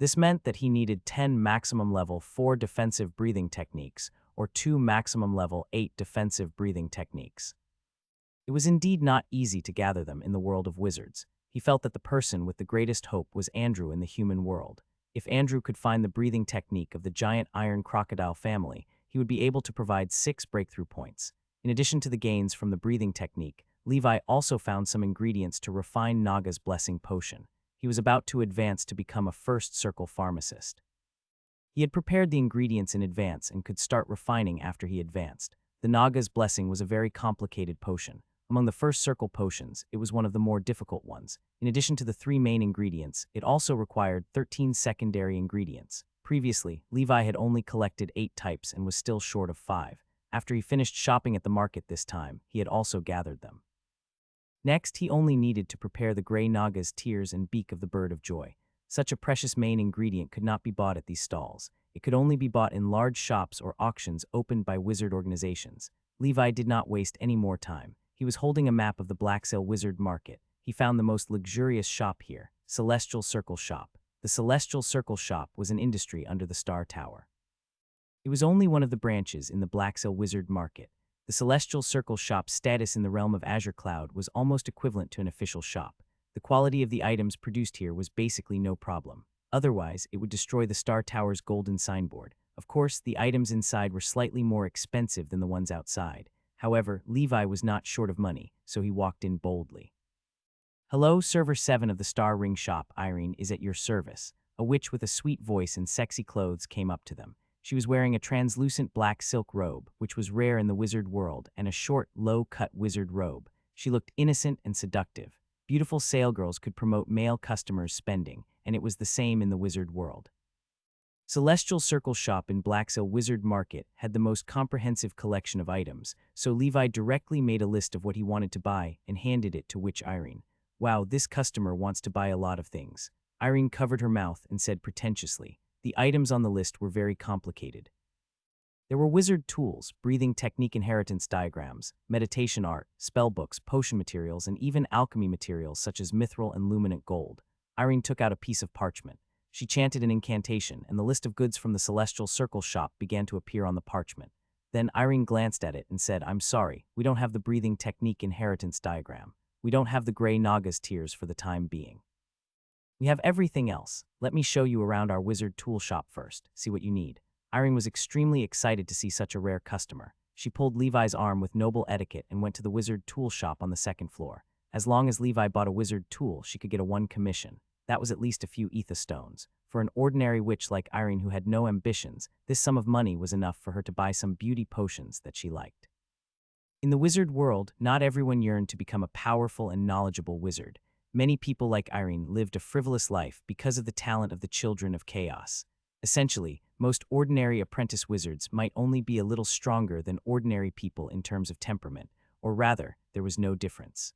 Speaker 1: This meant that he needed 10 maximum level 4 defensive breathing techniques, or 2 maximum level 8 defensive breathing techniques. It was indeed not easy to gather them in the world of wizards. He felt that the person with the greatest hope was Andrew in the human world. If Andrew could find the breathing technique of the giant iron crocodile family, he would be able to provide 6 breakthrough points. In addition to the gains from the breathing technique, Levi also found some ingredients to refine Naga's blessing potion. He was about to advance to become a first circle pharmacist. He had prepared the ingredients in advance and could start refining after he advanced. The Naga's blessing was a very complicated potion. Among the first circle potions, it was one of the more difficult ones. In addition to the 3 main ingredients, it also required 13 secondary ingredients. Previously, Levi had only collected 8 types and was still short of 5. After he finished shopping at the market this time, he had also gathered them. Next, he only needed to prepare the gray Naga's tears and beak of the bird of joy. Such a precious main ingredient could not be bought at these stalls. It could only be bought in large shops or auctions opened by wizard organizations. Levi did not waste any more time. He was holding a map of the Blacksell wizard market. He found the most luxurious shop here, Celestial Circle Shop. The Celestial Circle Shop was an industry under the Star Tower. It was only one of the branches in the Blacksell wizard market. The Celestial Circle Shop's status in the realm of Azure Cloud was almost equivalent to an official shop. The quality of the items produced here was basically no problem. Otherwise, it would destroy the Star Tower's golden signboard. Of course, the items inside were slightly more expensive than the ones outside. However, Levi was not short of money, so he walked in boldly. "Hello, Server 7 of the Star Ring Shop, Irene is at your service." A witch with a sweet voice and sexy clothes came up to them. She was wearing a translucent black silk robe, which was rare in the wizard world, and a short, low-cut wizard robe. She looked innocent and seductive. Beautiful salesgirls could promote male customers' spending, and it was the same in the wizard world. Celestial Circle Shop in Blacksell Wizard Market had the most comprehensive collection of items, so Levi directly made a list of what he wanted to buy and handed it to Witch Irene. "Wow, this customer wants to buy a lot of things." Irene covered her mouth and said pretentiously. The items on the list were very complicated. There were wizard tools, breathing technique inheritance diagrams, meditation art, spell books, potion materials, and even alchemy materials such as mithril and luminant gold. Irene took out a piece of parchment. She chanted an incantation, and the list of goods from the Celestial Circle Shop began to appear on the parchment. Then Irene glanced at it and said, "I'm sorry, we don't have the breathing technique inheritance diagram. We don't have the gray Naga's tears for the time being. We have everything else. Let me show you around our wizard tool shop first. See what you need." Irene was extremely excited to see such a rare customer. She pulled Levi's arm with noble etiquette and went to the wizard tool shop on the 2nd floor. As long as Levi bought a wizard tool, she could get a 1 commission. That was at least a few ether stones. For an ordinary witch like Irene who had no ambitions, this sum of money was enough for her to buy some beauty potions that she liked. In the wizard world, not everyone yearned to become a powerful and knowledgeable wizard. Many people like Irene lived a frivolous life because of the talent of the children of chaos. Essentially, most ordinary apprentice wizards might only be a little stronger than ordinary people in terms of temperament, or rather, there was no difference.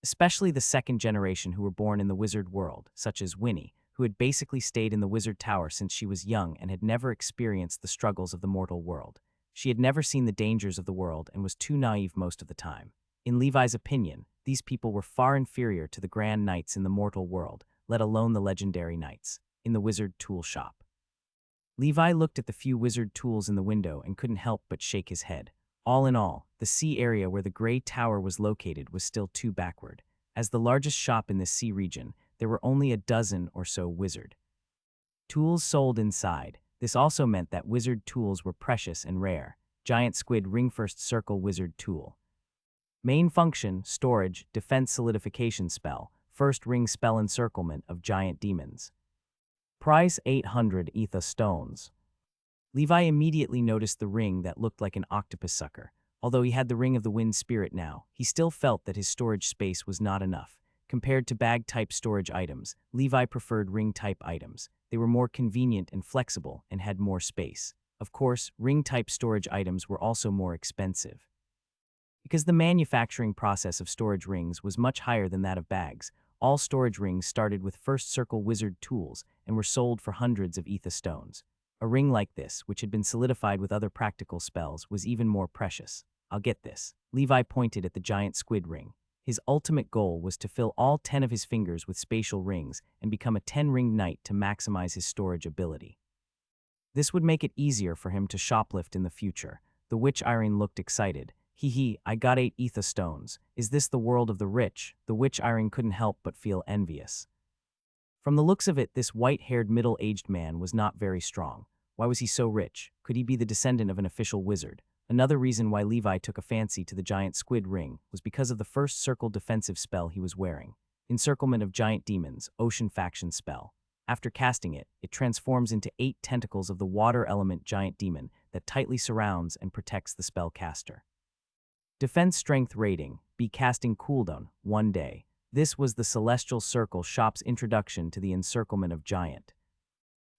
Speaker 1: Especially the 2nd generation who were born in the wizard world, such as Winnie, who had basically stayed in the wizard tower since she was young and had never experienced the struggles of the mortal world. She had never seen the dangers of the world and was too naive most of the time. In Levi's opinion, these people were far inferior to the grand knights in the mortal world, let alone the legendary knights in the wizard tool shop. Levi looked at the few wizard tools in the window and couldn't help but shake his head. All in all, the sea area where the gray tower was located was still too backward. As the largest shop in this sea region, there were only a dozen or so wizard tools sold inside. This also meant that wizard tools were precious and rare. Giant squid ring first circle wizard tool. Main function, storage, defense solidification spell, first ring spell encirclement of giant demons. Price 800 ether stones. Levi immediately noticed the ring that looked like an octopus sucker. Although he had the ring of the wind spirit now, he still felt that his storage space was not enough. Compared to bag-type storage items, Levi preferred ring-type items. They were more convenient and flexible and had more space. Of course, ring-type storage items were also more expensive. Because the manufacturing process of storage rings was much higher than that of bags, all storage rings started with first circle wizard tools and were sold for hundreds of ether stones. A ring like this, which had been solidified with other practical spells, was even more precious. I'll get this. Levi pointed at the giant squid ring. His ultimate goal was to fill all 10 of his fingers with spatial rings and become a 10-ring knight to maximize his storage ability. This would make it easier for him to shoplift in the future. The witch Irene looked excited. Hee, I got 8 ether stones. Is this the world of the rich? The witch Irene couldn't help but feel envious. From the looks of it, this white-haired middle-aged man was not very strong. Why was he so rich? Could he be the descendant of an official wizard? Another reason why Levi took a fancy to the giant squid ring was because of the first circle defensive spell he was wearing. Encirclement of Giant Demons, Ocean Faction spell. After casting it, it transforms into 8 tentacles of the water element giant demon that tightly surrounds and protects the spellcaster. Defense Strength Rating, be casting cooldown, 1 day. This was the Celestial Circle shop's introduction to the encirclement of giant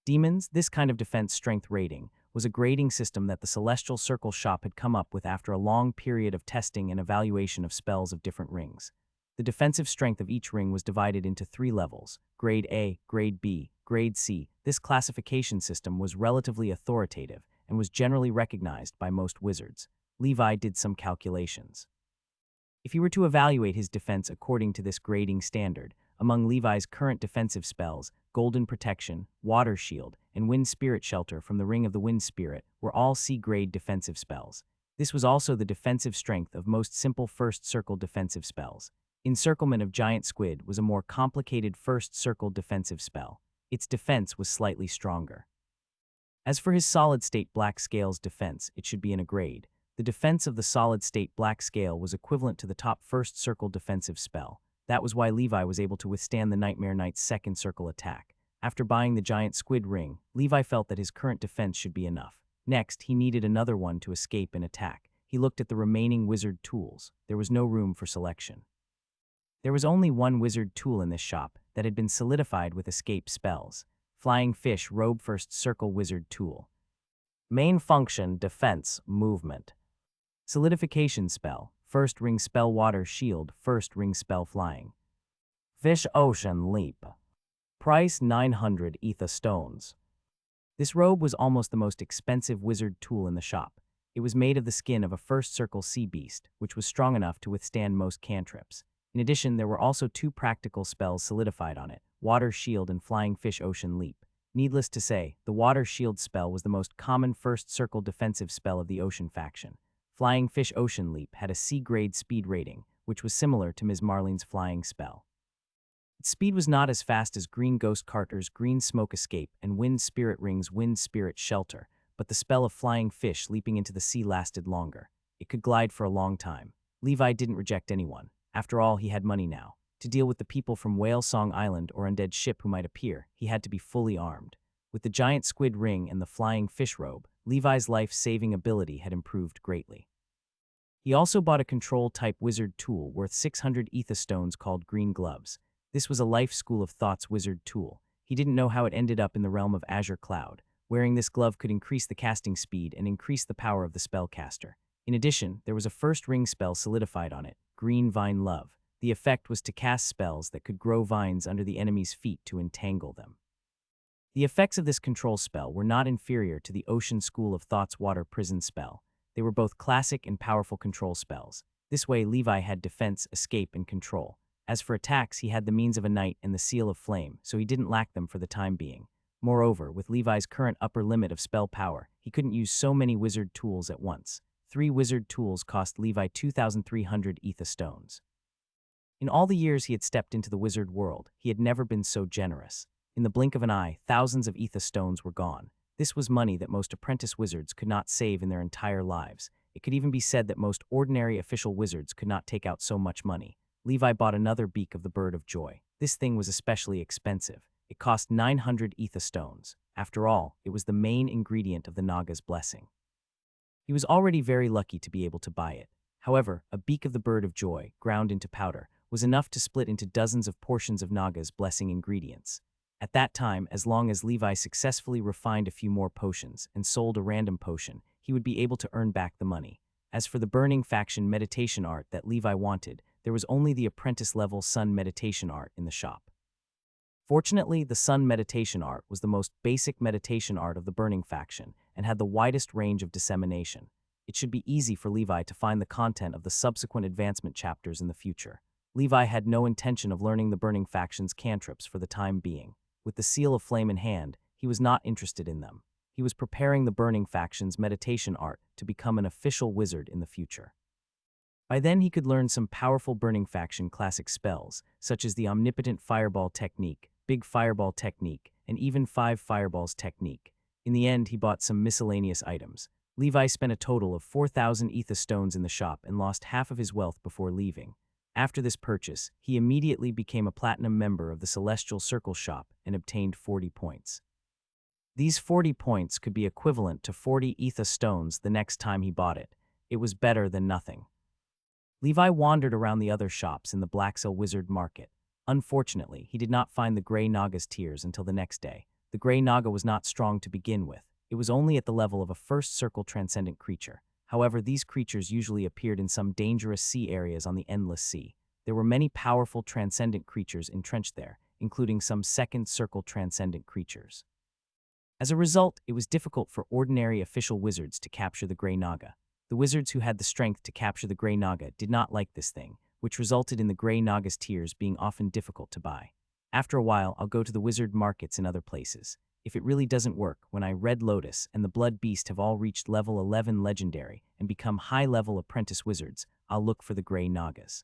Speaker 1: demons. This kind of defense strength rating was a grading system that the Celestial Circle shop had come up with after a long period of testing and evaluation of spells of different rings. The defensive strength of each ring was divided into 3 levels, Grade A, Grade B, Grade C. This classification system was relatively authoritative and was generally recognized by most wizards. Levi did some calculations. If he were to evaluate his defense according to this grading standard, among Levi's current defensive spells, Golden Protection, Water Shield, and Wind Spirit Shelter from the Ring of the Wind Spirit were all C-grade defensive spells. This was also the defensive strength of most simple first circle defensive spells. Encirclement of Giant Squid was a more complicated first circle defensive spell. Its defense was slightly stronger. As for his solid-state Black Scale's defense, it should be in a grade. The defense of the solid-state Black Scale was equivalent to the top first circle defensive spell. That was why Levi was able to withstand the Nightmare Knight's second circle attack. After buying the giant squid ring, Levi felt that his current defense should be enough. Next, he needed another one to escape an attack. He looked at the remaining wizard tools. There was no room for selection. There was only one wizard tool in this shop that had been solidified with escape spells. Flying Fish Robe First Circle Wizard Tool. Main function, defense, movement. Solidification spell, first ring spell Water Shield, first ring spell Flying Fish Ocean Leap. Price 900 ether stones. This robe was almost the most expensive wizard tool in the shop. It was made of the skin of a first circle sea beast, which was strong enough to withstand most cantrips. In addition, there were also 2 practical spells solidified on it, Water Shield and Flying Fish Ocean Leap. Needless to say, the Water Shield spell was the most common first circle defensive spell of the Ocean faction. Flying Fish Ocean Leap had a C-grade speed rating, which was similar to Ms. Marlene's flying spell. Its speed was not as fast as Green Ghost Carter's Green Smoke Escape and Wind Spirit Ring's Wind Spirit Shelter, but the spell of Flying Fish leaping into the sea lasted longer. It could glide for a long time. Levi didn't reject anyone. After all, he had money now. To deal with the people from Whale Song Island or Undead Ship who might appear, he had to be fully armed. With the giant squid ring and the flying fish robe, Levi's life-saving ability had improved greatly. He also bought a control-type wizard tool worth 600 ether stones called Green Gloves. This was a Life School of Thought's wizard tool. He didn't know how it ended up in the realm of Azure Cloud. Wearing this glove could increase the casting speed and increase the power of the spellcaster. In addition, there was a first ring spell solidified on it, Green Vine Love. The effect was to cast spells that could grow vines under the enemy's feet to entangle them. The effects of this control spell were not inferior to the Ocean School of Thought's Water Prison spell. They were both classic and powerful control spells. This way, Levi had defense, escape, and control. As for attacks, he had the means of a knight and the seal of flame, so he didn't lack them for the time being. Moreover, with Levi's current upper limit of spell power, he couldn't use so many wizard tools at once. 3 wizard tools cost Levi 2,300 ether stones. In all the years he had stepped into the wizard world, he had never been so generous. In the blink of an eye, thousands of ether stones were gone. This was money that most apprentice wizards could not save in their entire lives. It could even be said that most ordinary official wizards could not take out so much money. Levi bought another beak of the bird of joy. This thing was especially expensive. It cost 900 ether stones. After all, it was the main ingredient of the Naga's blessing. He was already very lucky to be able to buy it. However, a beak of the bird of joy, ground into powder, was enough to split into dozens of portions of Naga's blessing ingredients. At that time, as long as Levi successfully refined a few more potions and sold a random potion, he would be able to earn back the money. As for the burning faction meditation art that Levi wanted, there was only the apprentice-level sun meditation art in the shop. Fortunately, the sun meditation art was the most basic meditation art of the burning faction and had the widest range of dissemination. It should be easy for Levi to find the content of the subsequent advancement chapters in the future. Levi had no intention of learning the burning faction's cantrips for the time being. With the seal of flame in hand, he was not interested in them. He was preparing the burning faction's meditation art to become an official wizard in the future. By then he could learn some powerful burning faction classic spells, such as the omnipotent fireball technique, big fireball technique, and even 5 fireballs technique. In the end, he bought some miscellaneous items. Levi spent a total of 4,000 ether stones in the shop and lost half of his wealth before leaving. After this purchase, he immediately became a platinum member of the Celestial Circle shop and obtained 40 points. These 40 points could be equivalent to 40 ether stones the next time he bought it. It was better than nothing. Levi wandered around the other shops in the Blacksell Wizard Market. Unfortunately, he did not find the Grey Naga's tears until the next day. The Grey Naga was not strong to begin with. It was only at the level of a first circle transcendent creature. However, these creatures usually appeared in some dangerous sea areas on the Endless Sea. There were many powerful transcendent creatures entrenched there, including some second circle transcendent creatures. As a result, it was difficult for ordinary official wizards to capture the Grey Naga. The wizards who had the strength to capture the Grey Naga did not like this thing, which resulted in the Grey Naga's tears being often difficult to buy. After a while, I'll go to the wizard markets in other places. If it really doesn't work, when Red Lotus and the Blood Beast have all reached level 11 legendary and become high-level apprentice wizards, I'll look for the Grey Nagas.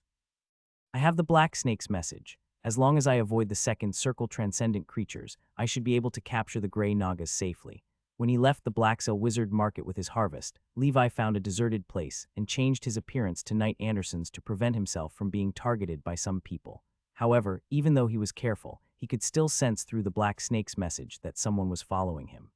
Speaker 1: I have the Black Snake's message. As long as I avoid the second circle transcendent creatures, I should be able to capture the Grey Nagas safely. When he left the Blacksell Wizard Market with his harvest, Levi found a deserted place and changed his appearance to Knight Anderson's to prevent himself from being targeted by some people. However, even though he was careful, he could still sense through the Black Snake's message that someone was following him.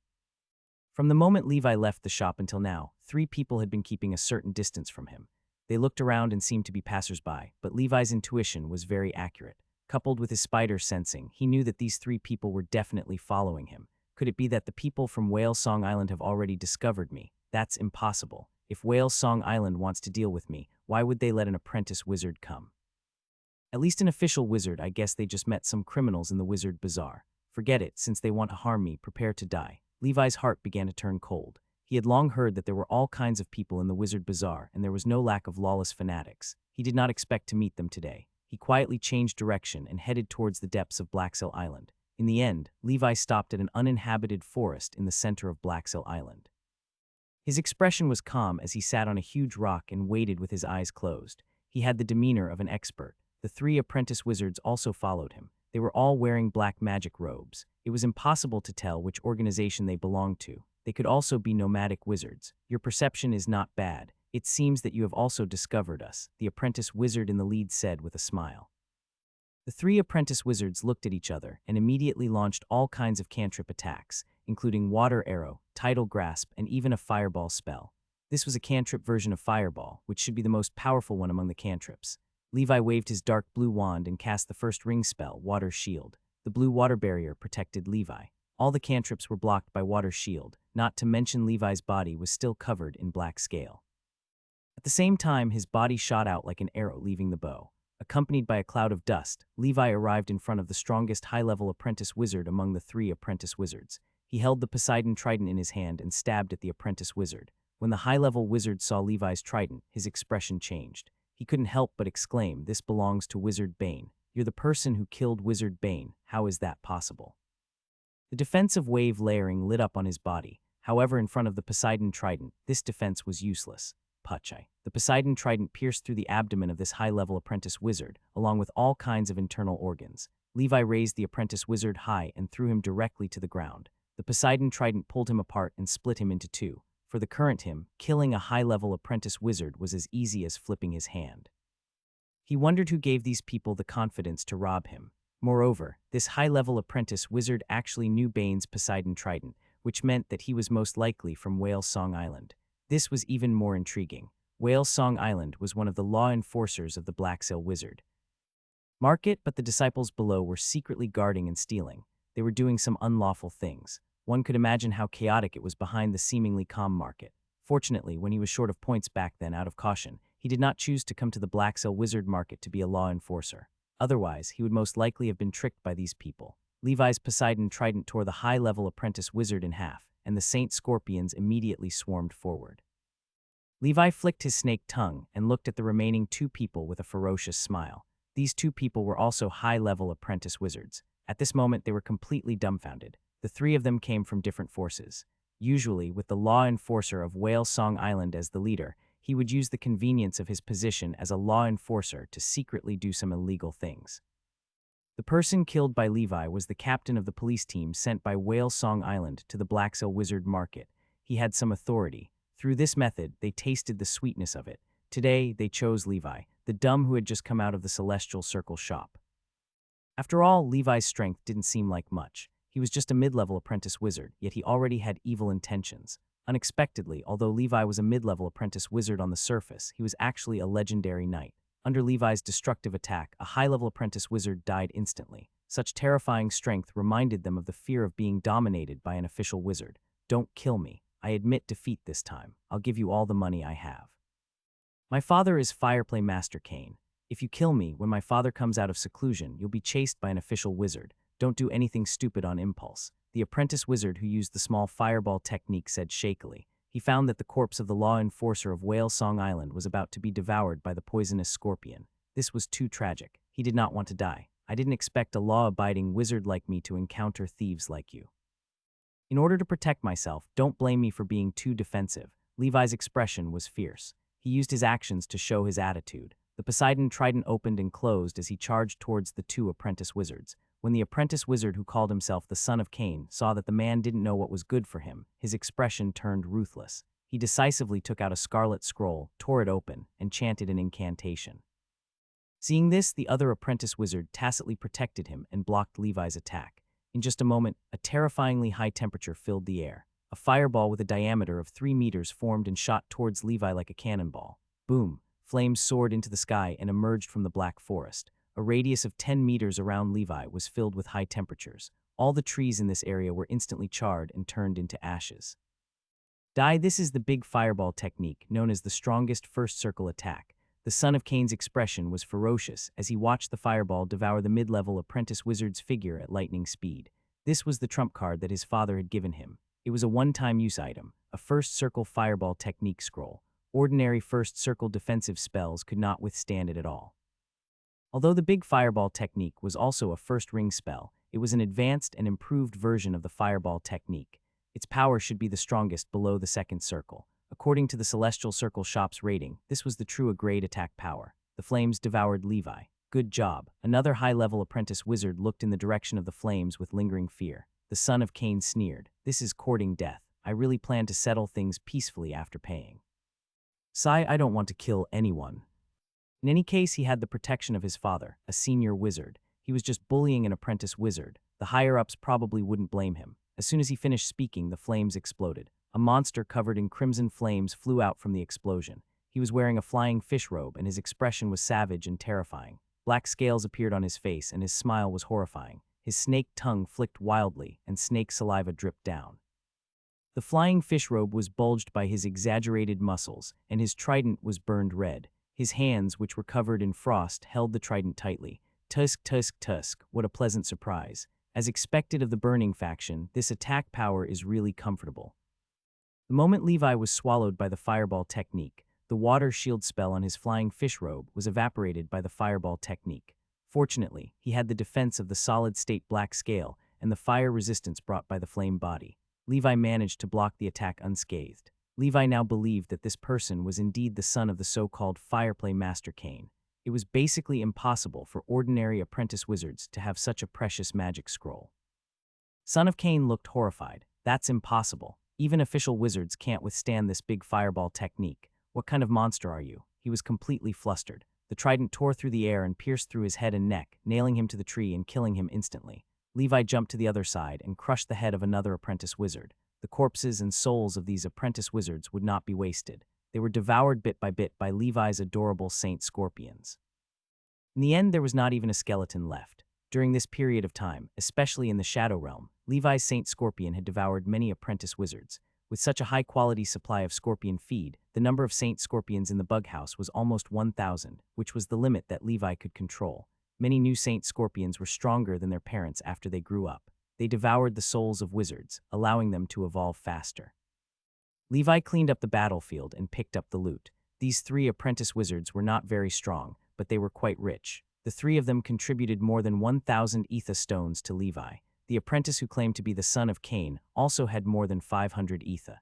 Speaker 1: From the moment Levi left the shop until now, 3 people had been keeping a certain distance from him. They looked around and seemed to be passersby, but Levi's intuition was very accurate. Coupled with his spider sensing, he knew that these 3 people were definitely following him. Could it be that the people from Whale Song Island have already discovered me? That's impossible. If Whale Song Island wants to deal with me, why would they let an apprentice wizard come? At least an official wizard. I guess they just met some criminals in the wizard bazaar. Forget it, since they want to harm me, prepare to die. Levi's heart began to turn cold. He had long heard that there were all kinds of people in the wizard bazaar, and there was no lack of lawless fanatics. He did not expect to meet them today. He quietly changed direction and headed towards the depths of Blacksell Island. In the end, Levi stopped at an uninhabited forest in the center of Blacksell Island. His expression was calm as he sat on a huge rock and waited with his eyes closed. He had the demeanor of an expert. The 3 apprentice wizards also followed him. They were all wearing black magic robes. It was impossible to tell which organization they belonged to. They could also be nomadic wizards. Your perception is not bad. It seems that you have also discovered us, the apprentice wizard in the lead said with a smile. The 3 apprentice wizards looked at each other and immediately launched all kinds of cantrip attacks, including water arrow, tidal grasp, and even a fireball spell. This was a cantrip version of fireball, which should be the most powerful one among the cantrips. Levi waved his dark blue wand and cast the first ring spell, Water Shield. The blue water barrier protected Levi. All the cantrips were blocked by Water Shield, not to mention Levi's body was still covered in black scale. At the same time, his body shot out like an arrow leaving the bow. Accompanied by a cloud of dust, Levi arrived in front of the strongest high-level apprentice wizard among the 3 apprentice wizards. He held the Poseidon trident in his hand and stabbed at the apprentice wizard. When the high-level wizard saw Levi's trident, his expression changed. He couldn't help but exclaim, "This belongs to Wizard Bane. You're the person who killed Wizard Bane. How is that possible?" The defensive wave layering lit up on his body. However, in front of the Poseidon trident, this defense was useless. Pachai. The Poseidon trident pierced through the abdomen of this high-level apprentice wizard, along with all kinds of internal organs. Levi raised the apprentice wizard high and threw him directly to the ground. The Poseidon trident pulled him apart and split him into two. For the current him, killing a high-level apprentice wizard was as easy as flipping his hand. He wondered who gave these people the confidence to rob him. Moreover, this high-level apprentice wizard actually knew Bane's Poseidon trident, which meant that he was most likely from Whale Song Island. This was even more intriguing. Whale Song Island was one of the law enforcers of the Black Sail Wizard Market, but the disciples below were secretly guarding and stealing. They were doing some unlawful things. One could imagine how chaotic it was behind the seemingly calm market. Fortunately, when he was short of points back then out of caution, he did not choose to come to the Black Sail Wizard Market to be a law enforcer. Otherwise, he would most likely have been tricked by these people. Levi's Poseidon trident tore the high-level apprentice wizard in half, and the Saint Scorpions immediately swarmed forward. Levi flicked his snake tongue and looked at the remaining two people with a ferocious smile. These two people were also high-level apprentice wizards. At this moment, they were completely dumbfounded. The three of them came from different forces. Usually, with the law enforcer of Whale Song Island as the leader, he would use the convenience of his position as a law enforcer to secretly do some illegal things. The person killed by Levi was the captain of the police team sent by Whale Song Island to the Black Sail Wizard Market. He had some authority. Through this method, they tasted the sweetness of it. Today, they chose Levi, the dumb who had just come out of the Celestial Circle shop. After all, Levi's strength didn't seem like much. He was just a mid-level apprentice wizard, yet he already had evil intentions. Unexpectedly, although Levi was a mid-level apprentice wizard on the surface, he was actually a legendary knight. Under Levi's destructive attack, a high-level apprentice wizard died instantly. Such terrifying strength reminded them of the fear of being dominated by an official wizard. "Don't kill me. I admit defeat this time. I'll give you all the money I have. My father is Fireplay Master Kane. If you kill me, when my father comes out of seclusion, you'll be chased by an official wizard. Don't do anything stupid on impulse." The apprentice wizard who used the small fireball technique said shakily. He found that the corpse of the law enforcer of Whale Song Island was about to be devoured by the poisonous scorpion. This was too tragic. He did not want to die. "I didn't expect a law-abiding wizard like me to encounter thieves like you. In order to protect myself, don't blame me for being too defensive." Levi's expression was fierce. He used his actions to show his attitude. The Poseidon trident opened and closed as he charged towards the two apprentice wizards. When the apprentice wizard who called himself the son of Cain saw that the man didn't know what was good for him, his expression turned ruthless. He decisively took out a scarlet scroll, tore it open, and chanted an incantation. Seeing this, the other apprentice wizard tacitly protected him and blocked Levi's attack. In just a moment, a terrifyingly high temperature filled the air. A fireball with a diameter of 3 meters formed and shot towards Levi like a cannonball. Boom! Flames soared into the sky and emerged from the black forest. A radius of 10 meters around Levi was filled with high temperatures. All the trees in this area were instantly charred and turned into ashes. This is the big fireball technique, known as the strongest first circle attack. The son of Cain's expression was ferocious as he watched the fireball devour the mid-level apprentice wizard's figure at lightning speed. This was the trump card that his father had given him. It was a one-time use item, a first circle fireball technique scroll. Ordinary first circle defensive spells could not withstand it at all. Although the big fireball technique was also a first ring spell, it was an advanced and improved version of the fireball technique. Its power should be the strongest below the second circle. According to the Celestial Circle shop's rating, this was the true grade attack power. The flames devoured Levi. "Good job." Another high-level apprentice wizard looked in the direction of the flames with lingering fear. The son of Cain sneered. "This is courting death. I really plan to settle things peacefully after paying. I don't want to kill anyone." In any case, he had the protection of his father, a senior wizard. He was just bullying an apprentice wizard. The higher-ups probably wouldn't blame him. As soon as he finished speaking, the flames exploded. A monster covered in crimson flames flew out from the explosion. He was wearing a flying fish robe, and his expression was savage and terrifying. Black scales appeared on his face, and his smile was horrifying. His snake tongue flicked wildly, and snake saliva dripped down. The flying fish robe was bulged by his exaggerated muscles, and his trident was burned red. His hands, which were covered in frost, held the trident tightly. Tusk, tusk, tusk, what a pleasant surprise. As expected of the burning faction, this attack power is really comfortable. The moment Levi was swallowed by the fireball technique, the water shield spell on his flying fish robe was evaporated by the fireball technique. Fortunately, he had the defense of the solid-state black scale and the fire resistance brought by the flame body. Levi managed to block the attack unscathed. Levi now believed that this person was indeed the son of the so-called fireplay master Cain. It was basically impossible for ordinary apprentice wizards to have such a precious magic scroll. Son of Cain looked horrified. That's impossible. Even official wizards can't withstand this big fireball technique. What kind of monster are you? He was completely flustered. The trident tore through the air and pierced through his head and neck, nailing him to the tree and killing him instantly. Levi jumped to the other side and crushed the head of another apprentice wizard. The corpses and souls of these apprentice wizards would not be wasted. They were devoured bit by Levi's adorable saint scorpions. In the end, there was not even a skeleton left. During this period of time, especially in the Shadow Realm, Levi's saint scorpion had devoured many apprentice wizards. With such a high-quality supply of scorpion feed, the number of saint scorpions in the bug house was almost 1,000, which was the limit that Levi could control. Many new saint scorpions were stronger than their parents after they grew up. They devoured the souls of wizards, allowing them to evolve faster. Levi cleaned up the battlefield and picked up the loot. These 3 apprentice wizards were not very strong, but they were quite rich. The 3 of them contributed more than 1,000 ether stones to Levi. The apprentice who claimed to be the son of Cain also had more than 500 ether.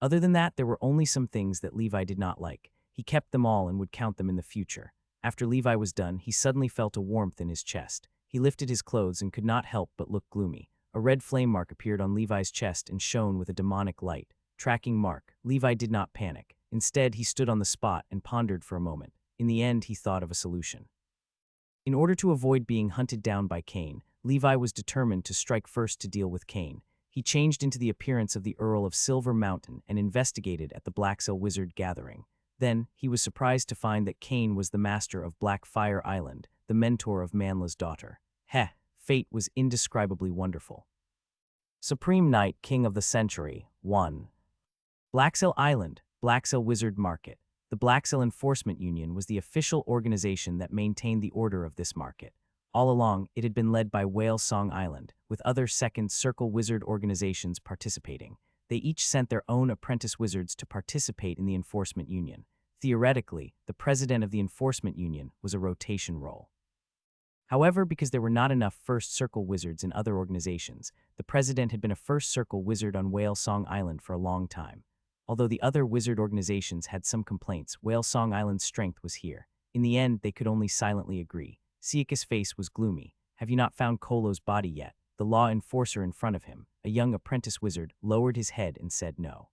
Speaker 1: Other than that, there were only some things that Levi did not like. He kept them all and would count them in the future. After Levi was done, he suddenly felt a warmth in his chest. He lifted his clothes and could not help but look gloomy. A red flame mark appeared on Levi's chest and shone with a demonic light. Tracking mark. Levi did not panic. Instead, he stood on the spot and pondered for a moment. In the end, he thought of a solution. In order to avoid being hunted down by Cain, Levi was determined to strike first to deal with Cain. He changed into the appearance of the Earl of Silver Mountain and investigated at the Blackcell Wizard Gathering. Then, he was surprised to find that Cain was the master of Blackfire Island, the mentor of Manla's daughter. Fate was indescribably wonderful. Supreme Knight, King of the Century, 1. Blackcell Island, Blackcell Wizard Market. The Blackcell Enforcement Union was the official organization that maintained the order of this market. All along, it had been led by Whale Song Island, with other Second Circle wizard organizations participating. They each sent their own apprentice wizards to participate in the Enforcement Union. Theoretically, the president of the Enforcement Union was a rotation role. However, because there were not enough First Circle wizards in other organizations, the president had been a First Circle wizard on Whale Song Island for a long time. Although the other wizard organizations had some complaints, Whale Song Island's strength was here. In the end, they could only silently agree. Siaka's face was gloomy. Have you not found Kolo's body yet? The law enforcer in front of him, a young apprentice wizard, lowered his head and said no.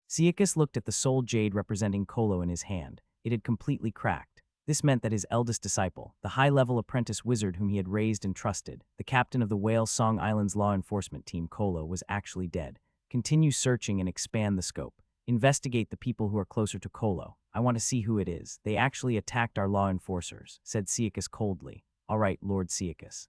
Speaker 1: Siakas looked at the soul jade representing Kolo in his hand. It had completely cracked. This meant that his eldest disciple, the high-level apprentice wizard whom he had raised and trusted, the captain of the Whale Song Island's law enforcement team, Kolo, was actually dead. Continue searching and expand the scope. Investigate the people who are closer to Kolo. I want to see who it is. They actually attacked our law enforcers, said Siakas coldly. All right, Lord Siakas.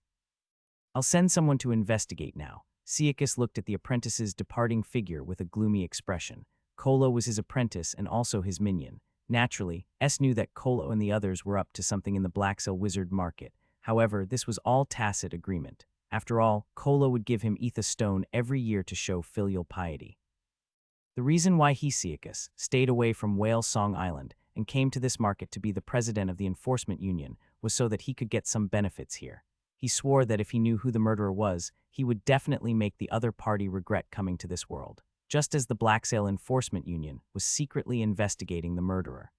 Speaker 1: I'll send someone to investigate now. Siakas looked at the apprentice's departing figure with a gloomy expression. Kolo was his apprentice and also his minion. Naturally, S knew that Kolo and the others were up to something in the Blackcell Wizard Market. However, this was all tacit agreement. After all, Kolo would give him Ether Stone every year to show filial piety. The reason why he, Siakas, stayed away from Whale Song Island and came to this market to be the president of the Enforcement Union was so that he could get some benefits here. He swore that if he knew who the murderer was, he would definitely make the other party regret coming to this world, just as the Blackcell Enforcement Union was secretly investigating the murderer.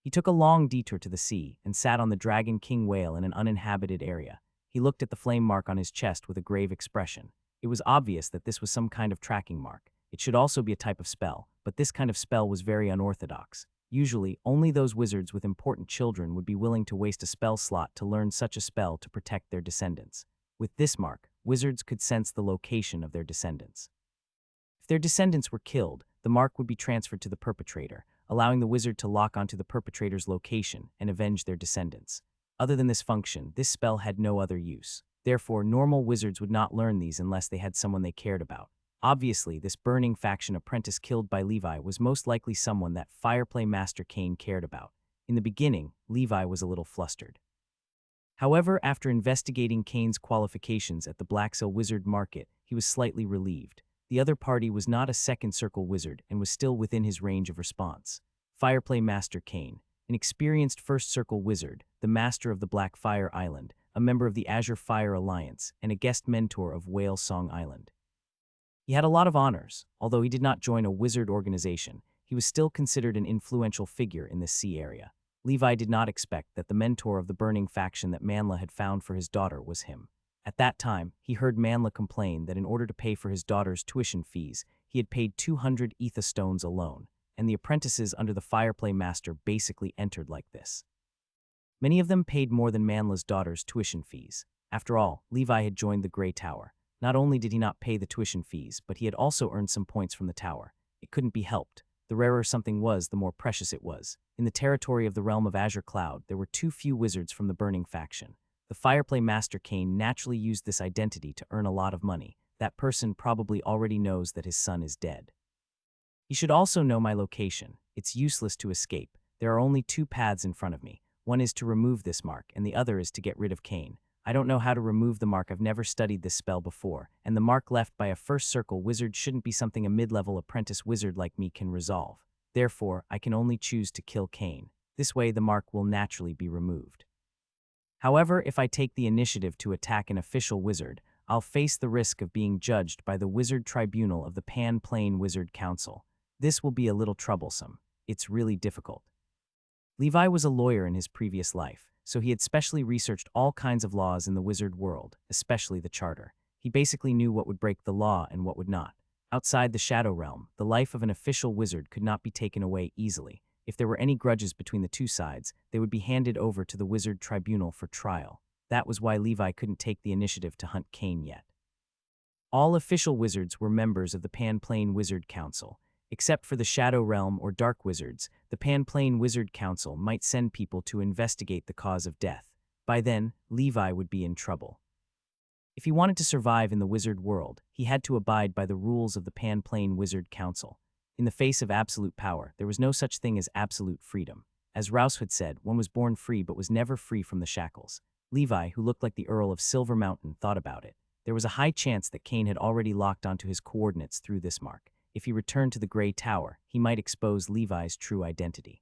Speaker 1: He took a long detour to the sea and sat on the Dragon King whale in an uninhabited area. He looked at the flame mark on his chest with a grave expression. It was obvious that this was some kind of tracking mark. It should also be a type of spell, but this kind of spell was very unorthodox. Usually, only those wizards with important children would be willing to waste a spell slot to learn such a spell to protect their descendants. With this mark, wizards could sense the location of their descendants. If their descendants were killed, the mark would be transferred to the perpetrator, allowing the wizard to lock onto the perpetrator's location and avenge their descendants. Other than this function, this spell had no other use. Therefore, normal wizards would not learn these unless they had someone they cared about. Obviously, this burning faction apprentice killed by Levi was most likely someone that Fireplay Master Cain cared about. In the beginning, Levi was a little flustered. However, after investigating Cain's qualifications at the Blackcell Wizard Market, he was slightly relieved. The other party was not a second circle wizard and was still within his range of response. Fireplay Master Kane, an experienced first circle wizard, the master of the Black Fire Island, a member of the Azure Fire Alliance, and a guest mentor of Whale Song Island. He had a lot of honors. Although he did not join a wizard organization, he was still considered an influential figure in this sea area. Levi did not expect that the mentor of the burning faction that Manla had found for his daughter was him. At that time, he heard Manla complain that in order to pay for his daughter's tuition fees, he had paid 200 ether stones alone, and the apprentices under the Fireplay Master basically entered like this. Many of them paid more than Manla's daughter's tuition fees. After all, Levi had joined the Grey Tower. Not only did he not pay the tuition fees, but he had also earned some points from the tower. It couldn't be helped. The rarer something was, the more precious it was. In the territory of the realm of Azure Cloud, there were too few wizards from the burning faction. The Fireplay Master Kane naturally used this identity to earn a lot of money. That person probably already knows that his son is dead. He should also know my location. It's useless to escape. There are only two paths in front of me. One is to remove this mark, and the other is to get rid of Kane. I don't know how to remove the mark. I've never studied this spell before, and the mark left by a first circle wizard shouldn't be something a mid-level apprentice wizard like me can resolve. Therefore, I can only choose to kill Kane. This way, the mark will naturally be removed. However, if I take the initiative to attack an official wizard, I'll face the risk of being judged by the Wizard Tribunal of the Pan-Plane Wizard Council. This will be a little troublesome. It's really difficult. Levi was a lawyer in his previous life, so he had specially researched all kinds of laws in the wizard world, especially the Charter. He basically knew what would break the law and what would not. Outside the Shadow Realm, the life of an official wizard could not be taken away easily. If there were any grudges between the two sides, they would be handed over to the Wizard Tribunal for trial. That was why Levi couldn't take the initiative to hunt Kane yet. All official wizards were members of the Pan-Plane Wizard Council. Except for the Shadow Realm or Dark Wizards, the Pan-Plane Wizard Council might send people to investigate the cause of death. By then, Levi would be in trouble. If he wanted to survive in the wizard world, he had to abide by the rules of the Pan-Plane Wizard Council. In the face of absolute power, there was no such thing as absolute freedom. As Rouse had said, one was born free but was never free from the shackles. Levi, who looked like the Earl of Silver Mountain, thought about it. There was a high chance that Kane had already locked onto his coordinates through this mark. If he returned to the Grey Tower, he might expose Levi's true identity.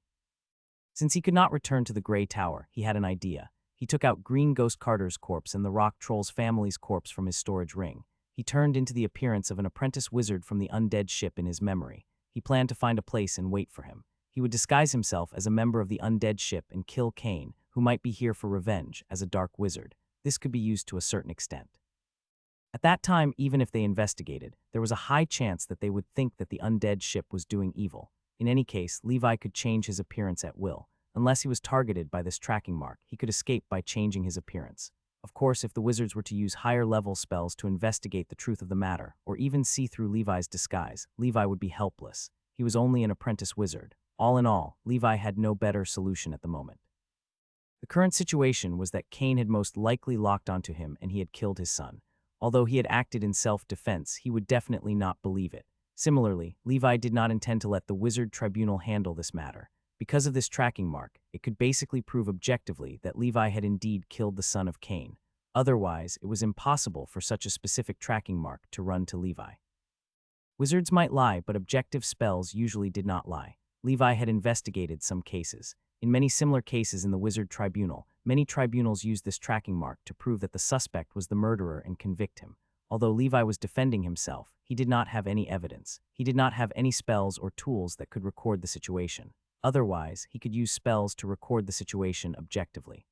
Speaker 1: Since he could not return to the Grey Tower, he had an idea. He took out Green Ghost Carter's corpse and the Rock Troll's family's corpse from his storage ring. He turned into the appearance of an apprentice wizard from the undead ship in his memory. He planned to find a place and wait for him. He would disguise himself as a member of the undead ship and kill Kane, who might be here for revenge, as a dark wizard. This could be used to a certain extent. At that time, even if they investigated, there was a high chance that they would think that the undead ship was doing evil. In any case, Levi could change his appearance at will. Unless he was targeted by this tracking mark, he could escape by changing his appearance. Of course, if the wizards were to use higher-level spells to investigate the truth of the matter, or even see through Levi's disguise, Levi would be helpless. He was only an apprentice wizard. All in all, Levi had no better solution at the moment. The current situation was that Kane had most likely locked onto him and he had killed his son. Although he had acted in self-defense, he would definitely not believe it. Similarly, Levi did not intend to let the Wizard Tribunal handle this matter. Because of this tracking mark, it could basically prove objectively that Levi had indeed killed the son of Kane. Otherwise, it was impossible for such a specific tracking mark to run to Levi. Wizards might lie, but objective spells usually did not lie. Levi had investigated some cases. In many similar cases in the Wizard Tribunal, many tribunals used this tracking mark to prove that the suspect was the murderer and convict him. Although Levi was defending himself, he did not have any evidence. He did not have any spells or tools that could record the situation. Otherwise, he could use spells to record the situation objectively.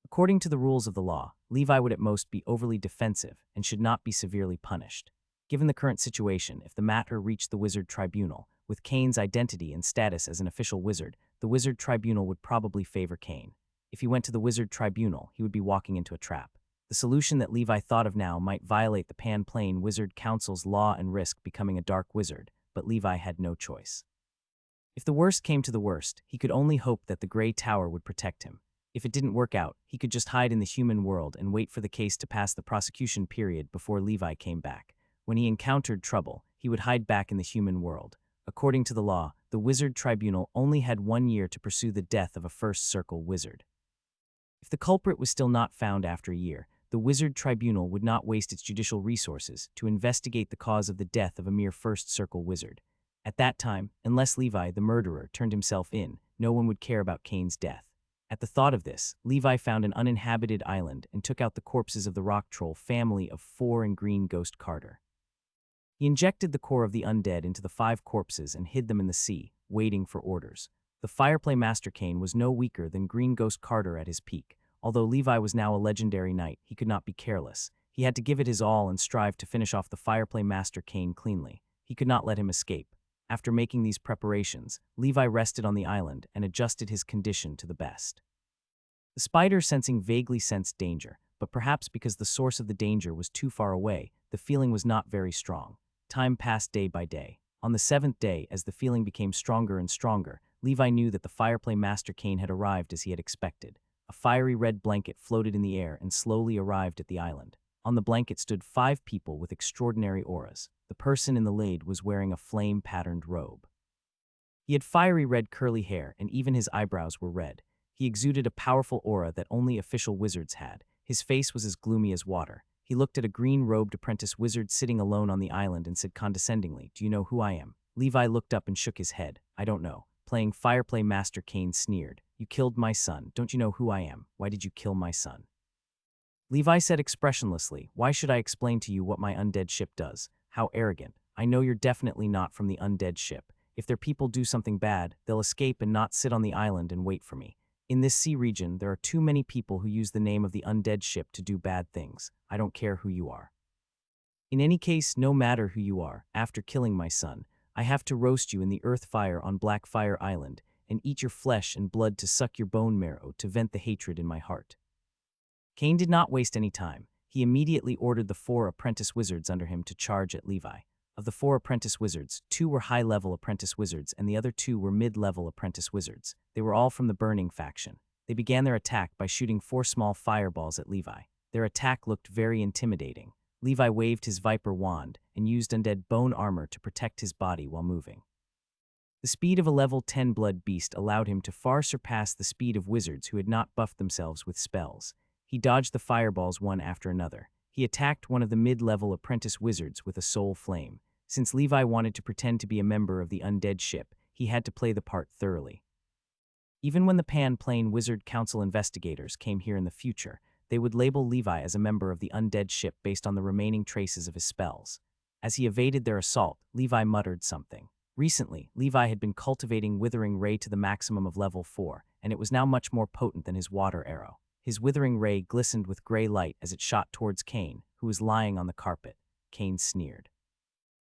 Speaker 1: According to the rules of the law, Levi would at most be overly defensive and should not be severely punished. Given the current situation, if the matter reached the Wizard Tribunal, with Kane's identity and status as an official wizard, the Wizard Tribunal would probably favor Kane. If he went to the Wizard Tribunal, he would be walking into a trap. The solution that Levi thought of now might violate the Pan-Plane Wizard Council's law and risk becoming a dark wizard, but Levi had no choice. If the worst came to the worst, he could only hope that the Grey Tower would protect him. If it didn't work out, he could just hide in the human world and wait for the case to pass the prosecution period before Levi came back. When he encountered trouble, he would hide back in the human world. According to the law, the Wizard Tribunal only had 1 year to pursue the death of a First Circle wizard. If the culprit was still not found after a year, the wizard tribunal would not waste its judicial resources to investigate the cause of the death of a mere first-circle wizard. At that time, unless Levi, the murderer, turned himself in, no one would care about Cain's death. At the thought of this, Levi found an uninhabited island and took out the corpses of the rock troll family of 4 and Green Ghost Carter. He injected the core of the undead into the 5 corpses and hid them in the sea, waiting for orders. The Fireplay Master Cain was no weaker than Green Ghost Carter at his peak. Although Levi was now a legendary knight, he could not be careless. He had to give it his all and strive to finish off the Fireplay Master Cain cleanly. He could not let him escape. After making these preparations, Levi rested on the island and adjusted his condition to the best. The spider vaguely sensed danger, but perhaps because the source of the danger was too far away, the feeling was not very strong. Time passed day by day. On the 7th day, as the feeling became stronger and stronger, Levi knew that the Fireplay Master Cain had arrived as he had expected. A fiery red blanket floated in the air and slowly arrived at the island. On the blanket stood 5 people with extraordinary auras. The person in the lead was wearing a flame-patterned robe. He had fiery red curly hair, and even his eyebrows were red. He exuded a powerful aura that only official wizards had. His face was as gloomy as water. He looked at a green-robed apprentice wizard sitting alone on the island and said condescendingly, "Do you know who I am?" Levi looked up and shook his head. "I don't know." Playing Fireplay Master Cain sneered, "You killed my son. Don't you know who I am? Why did you kill my son?" Levi said expressionlessly, "Why should I explain to you what my undead ship does? How arrogant. I know you're definitely not from the undead ship. If their people do something bad, they'll escape and not sit on the island and wait for me. In this sea region, there are too many people who use the name of the undead ship to do bad things. I don't care who you are. In any case, no matter who you are, after killing my son, I have to roast you in the earth fire on Blackfire Island and eat your flesh and blood to suck your bone marrow to vent the hatred in my heart." Cain did not waste any time. He immediately ordered the 4 apprentice wizards under him to charge at Levi. Of the 4 apprentice wizards, 2 were high-level apprentice wizards and the other 2 were mid-level apprentice wizards. They were all from the Burning faction. They began their attack by shooting 4 small fireballs at Levi. Their attack looked very intimidating. Levi waved his viper wand and used undead bone armor to protect his body while moving. The speed of a level 10 blood beast allowed him to far surpass the speed of wizards who had not buffed themselves with spells. He dodged the fireballs one after another. He attacked one of the mid-level apprentice wizards with a soul flame. Since Levi wanted to pretend to be a member of the undead ship, he had to play the part thoroughly. Even when the Pan-Plane Wizard Council investigators came here in the future, they would label Levi as a member of the undead ship based on the remaining traces of his spells. As he evaded their assault, Levi muttered something. Recently, Levi had been cultivating Withering Ray to the maximum of level 4, and it was now much more potent than his water arrow. His Withering Ray glistened with gray light as it shot towards Cain, who was lying on the carpet. Cain sneered.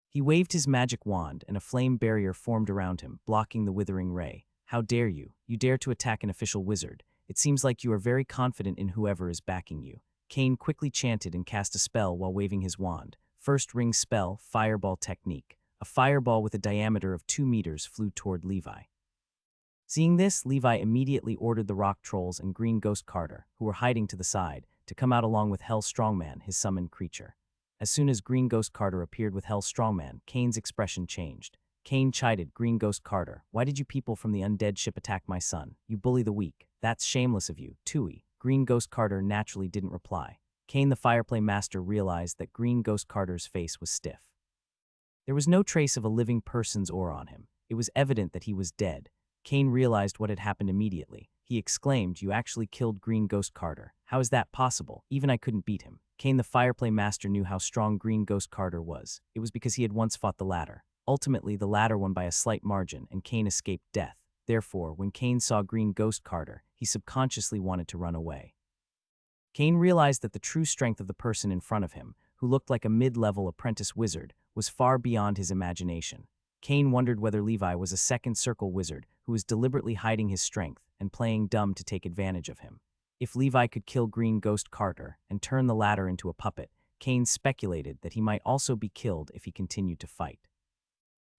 Speaker 1: He waved his magic wand, and a flame barrier formed around him, blocking the Withering Ray. "How dare you? You dare to attack an official wizard. It seems like you are very confident in whoever is backing you." Cain quickly chanted and cast a spell while waving his wand. First ring spell, Fireball Technique. A fireball with a diameter of 2 meters flew toward Levi. Seeing this, Levi immediately ordered the rock trolls and Green Ghost Carter, who were hiding to the side, to come out along with Hell Strongman, his summoned creature. As soon as Green Ghost Carter appeared with Hell Strongman, Cain's expression changed. Cain chided Green Ghost Carter, "Why did you people from the undead ship attack my son? You bully the weak. That's shameless of you, Tui." Green Ghost Carter naturally didn't reply. Cain the Fireplay Master realized that Green Ghost Carter's face was stiff. There was no trace of a living person's aura on him. It was evident that he was dead. Cain realized what had happened immediately. He exclaimed, "You actually killed Green Ghost Carter. How is that possible? Even I couldn't beat him." Cain the Fireplay Master knew how strong Green Ghost Carter was. It was because he had once fought the latter. Ultimately, the latter won by a slight margin, and Cain escaped death. Therefore, when Cain saw Green Ghost Carter, he subconsciously wanted to run away. Cain realized that the true strength of the person in front of him, who looked like a mid-level apprentice wizard, was far beyond his imagination. Cain wondered whether Levi was a second circle wizard who was deliberately hiding his strength and playing dumb to take advantage of him. If Levi could kill Green Ghost Carter and turn the latter into a puppet, Cain speculated that he might also be killed if he continued to fight.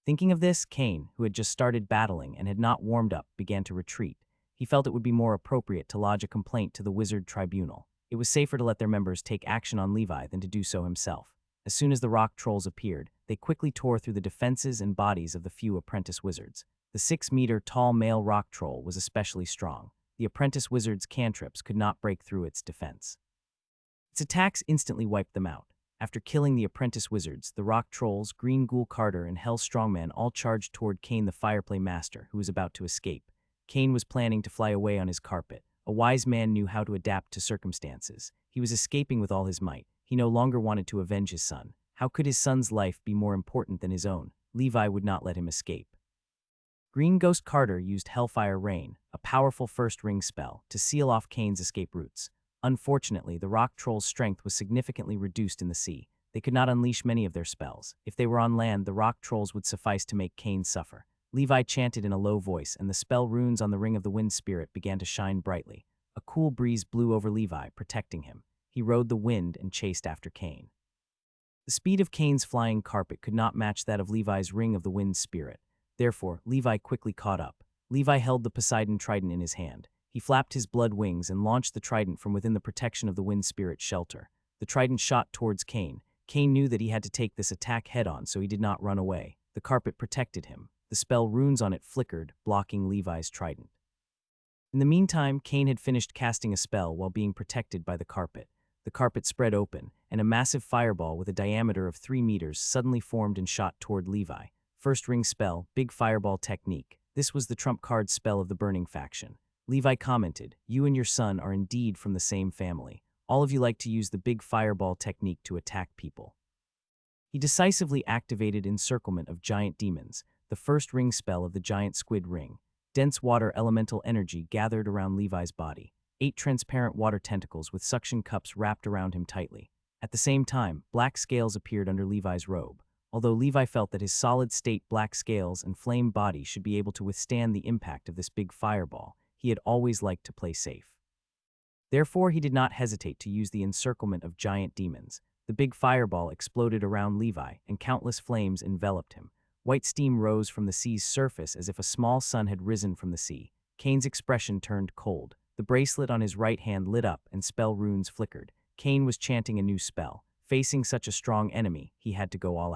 Speaker 1: Thinking of this, Cain, who had just started battling and had not warmed up, began to retreat. He felt it would be more appropriate to lodge a complaint to the Wizard Tribunal. It was safer to let their members take action on Levi than to do so himself. As soon as the rock trolls appeared, they quickly tore through the defenses and bodies of the few apprentice wizards. The 6-meter-tall male rock troll was especially strong. The apprentice wizard's cantrips could not break through its defense. Its attacks instantly wiped them out. After killing the apprentice wizards, the rock trolls, Green Ghoul Carter, and Hell Strongman all charged toward Kane the Fireplay Master, who was about to escape. Kane was planning to fly away on his carpet. A wise man knew how to adapt to circumstances. He was escaping with all his might. He no longer wanted to avenge his son. How could his son's life be more important than his own? Levi would not let him escape. Green Ghost Carter used Hellfire Rain, a powerful first ring spell, to seal off Kane's escape routes. Unfortunately, the rock troll's strength was significantly reduced in the sea. They could not unleash many of their spells. If they were on land, the rock trolls would suffice to make Kane suffer. Levi chanted in a low voice, and the spell runes on the Ring of the Wind Spirit began to shine brightly. A cool breeze blew over Levi, protecting him. He rode the wind and chased after Kane. The speed of Kane's flying carpet could not match that of Levi's Ring of the Wind Spirit. Therefore, Levi quickly caught up. Levi held the Poseidon trident in his hand. He flapped his blood wings and launched the trident from within the protection of the Wind Spirit's shelter. The trident shot towards Kane. Kane knew that he had to take this attack head-on, so he did not run away. The carpet protected him. The spell runes on it flickered, blocking Levi's trident. In the meantime, Kane had finished casting a spell while being protected by the carpet. The carpet spread open, and a massive fireball with a diameter of 3 meters suddenly formed and shot toward Levi. First ring spell, Big Fireball Technique. This was the trump card spell of the Burning faction. Levi commented, "You and your son are indeed from the same family. All of you like to use the Big Fireball technique to attack people." He decisively activated Encirclement of Giant Demons, the first ring spell of the Giant Squid Ring. Dense water elemental energy gathered around Levi's body. 8 transparent water tentacles with suction cups wrapped around him tightly. At the same time, black scales appeared under Levi's robe. Although Levi felt that his solid-state black scales and flame body should be able to withstand the impact of this big fireball, he had always liked to play safe. Therefore, he did not hesitate to use the Encirclement of Giant Demons. The big fireball exploded around Levi, and countless flames enveloped him. White steam rose from the sea's surface as if a small sun had risen from the sea. Kane's expression turned cold. The bracelet on his right hand lit up and spell runes flickered. Kane was chanting a new spell. Facing such a strong enemy, he had to go all out.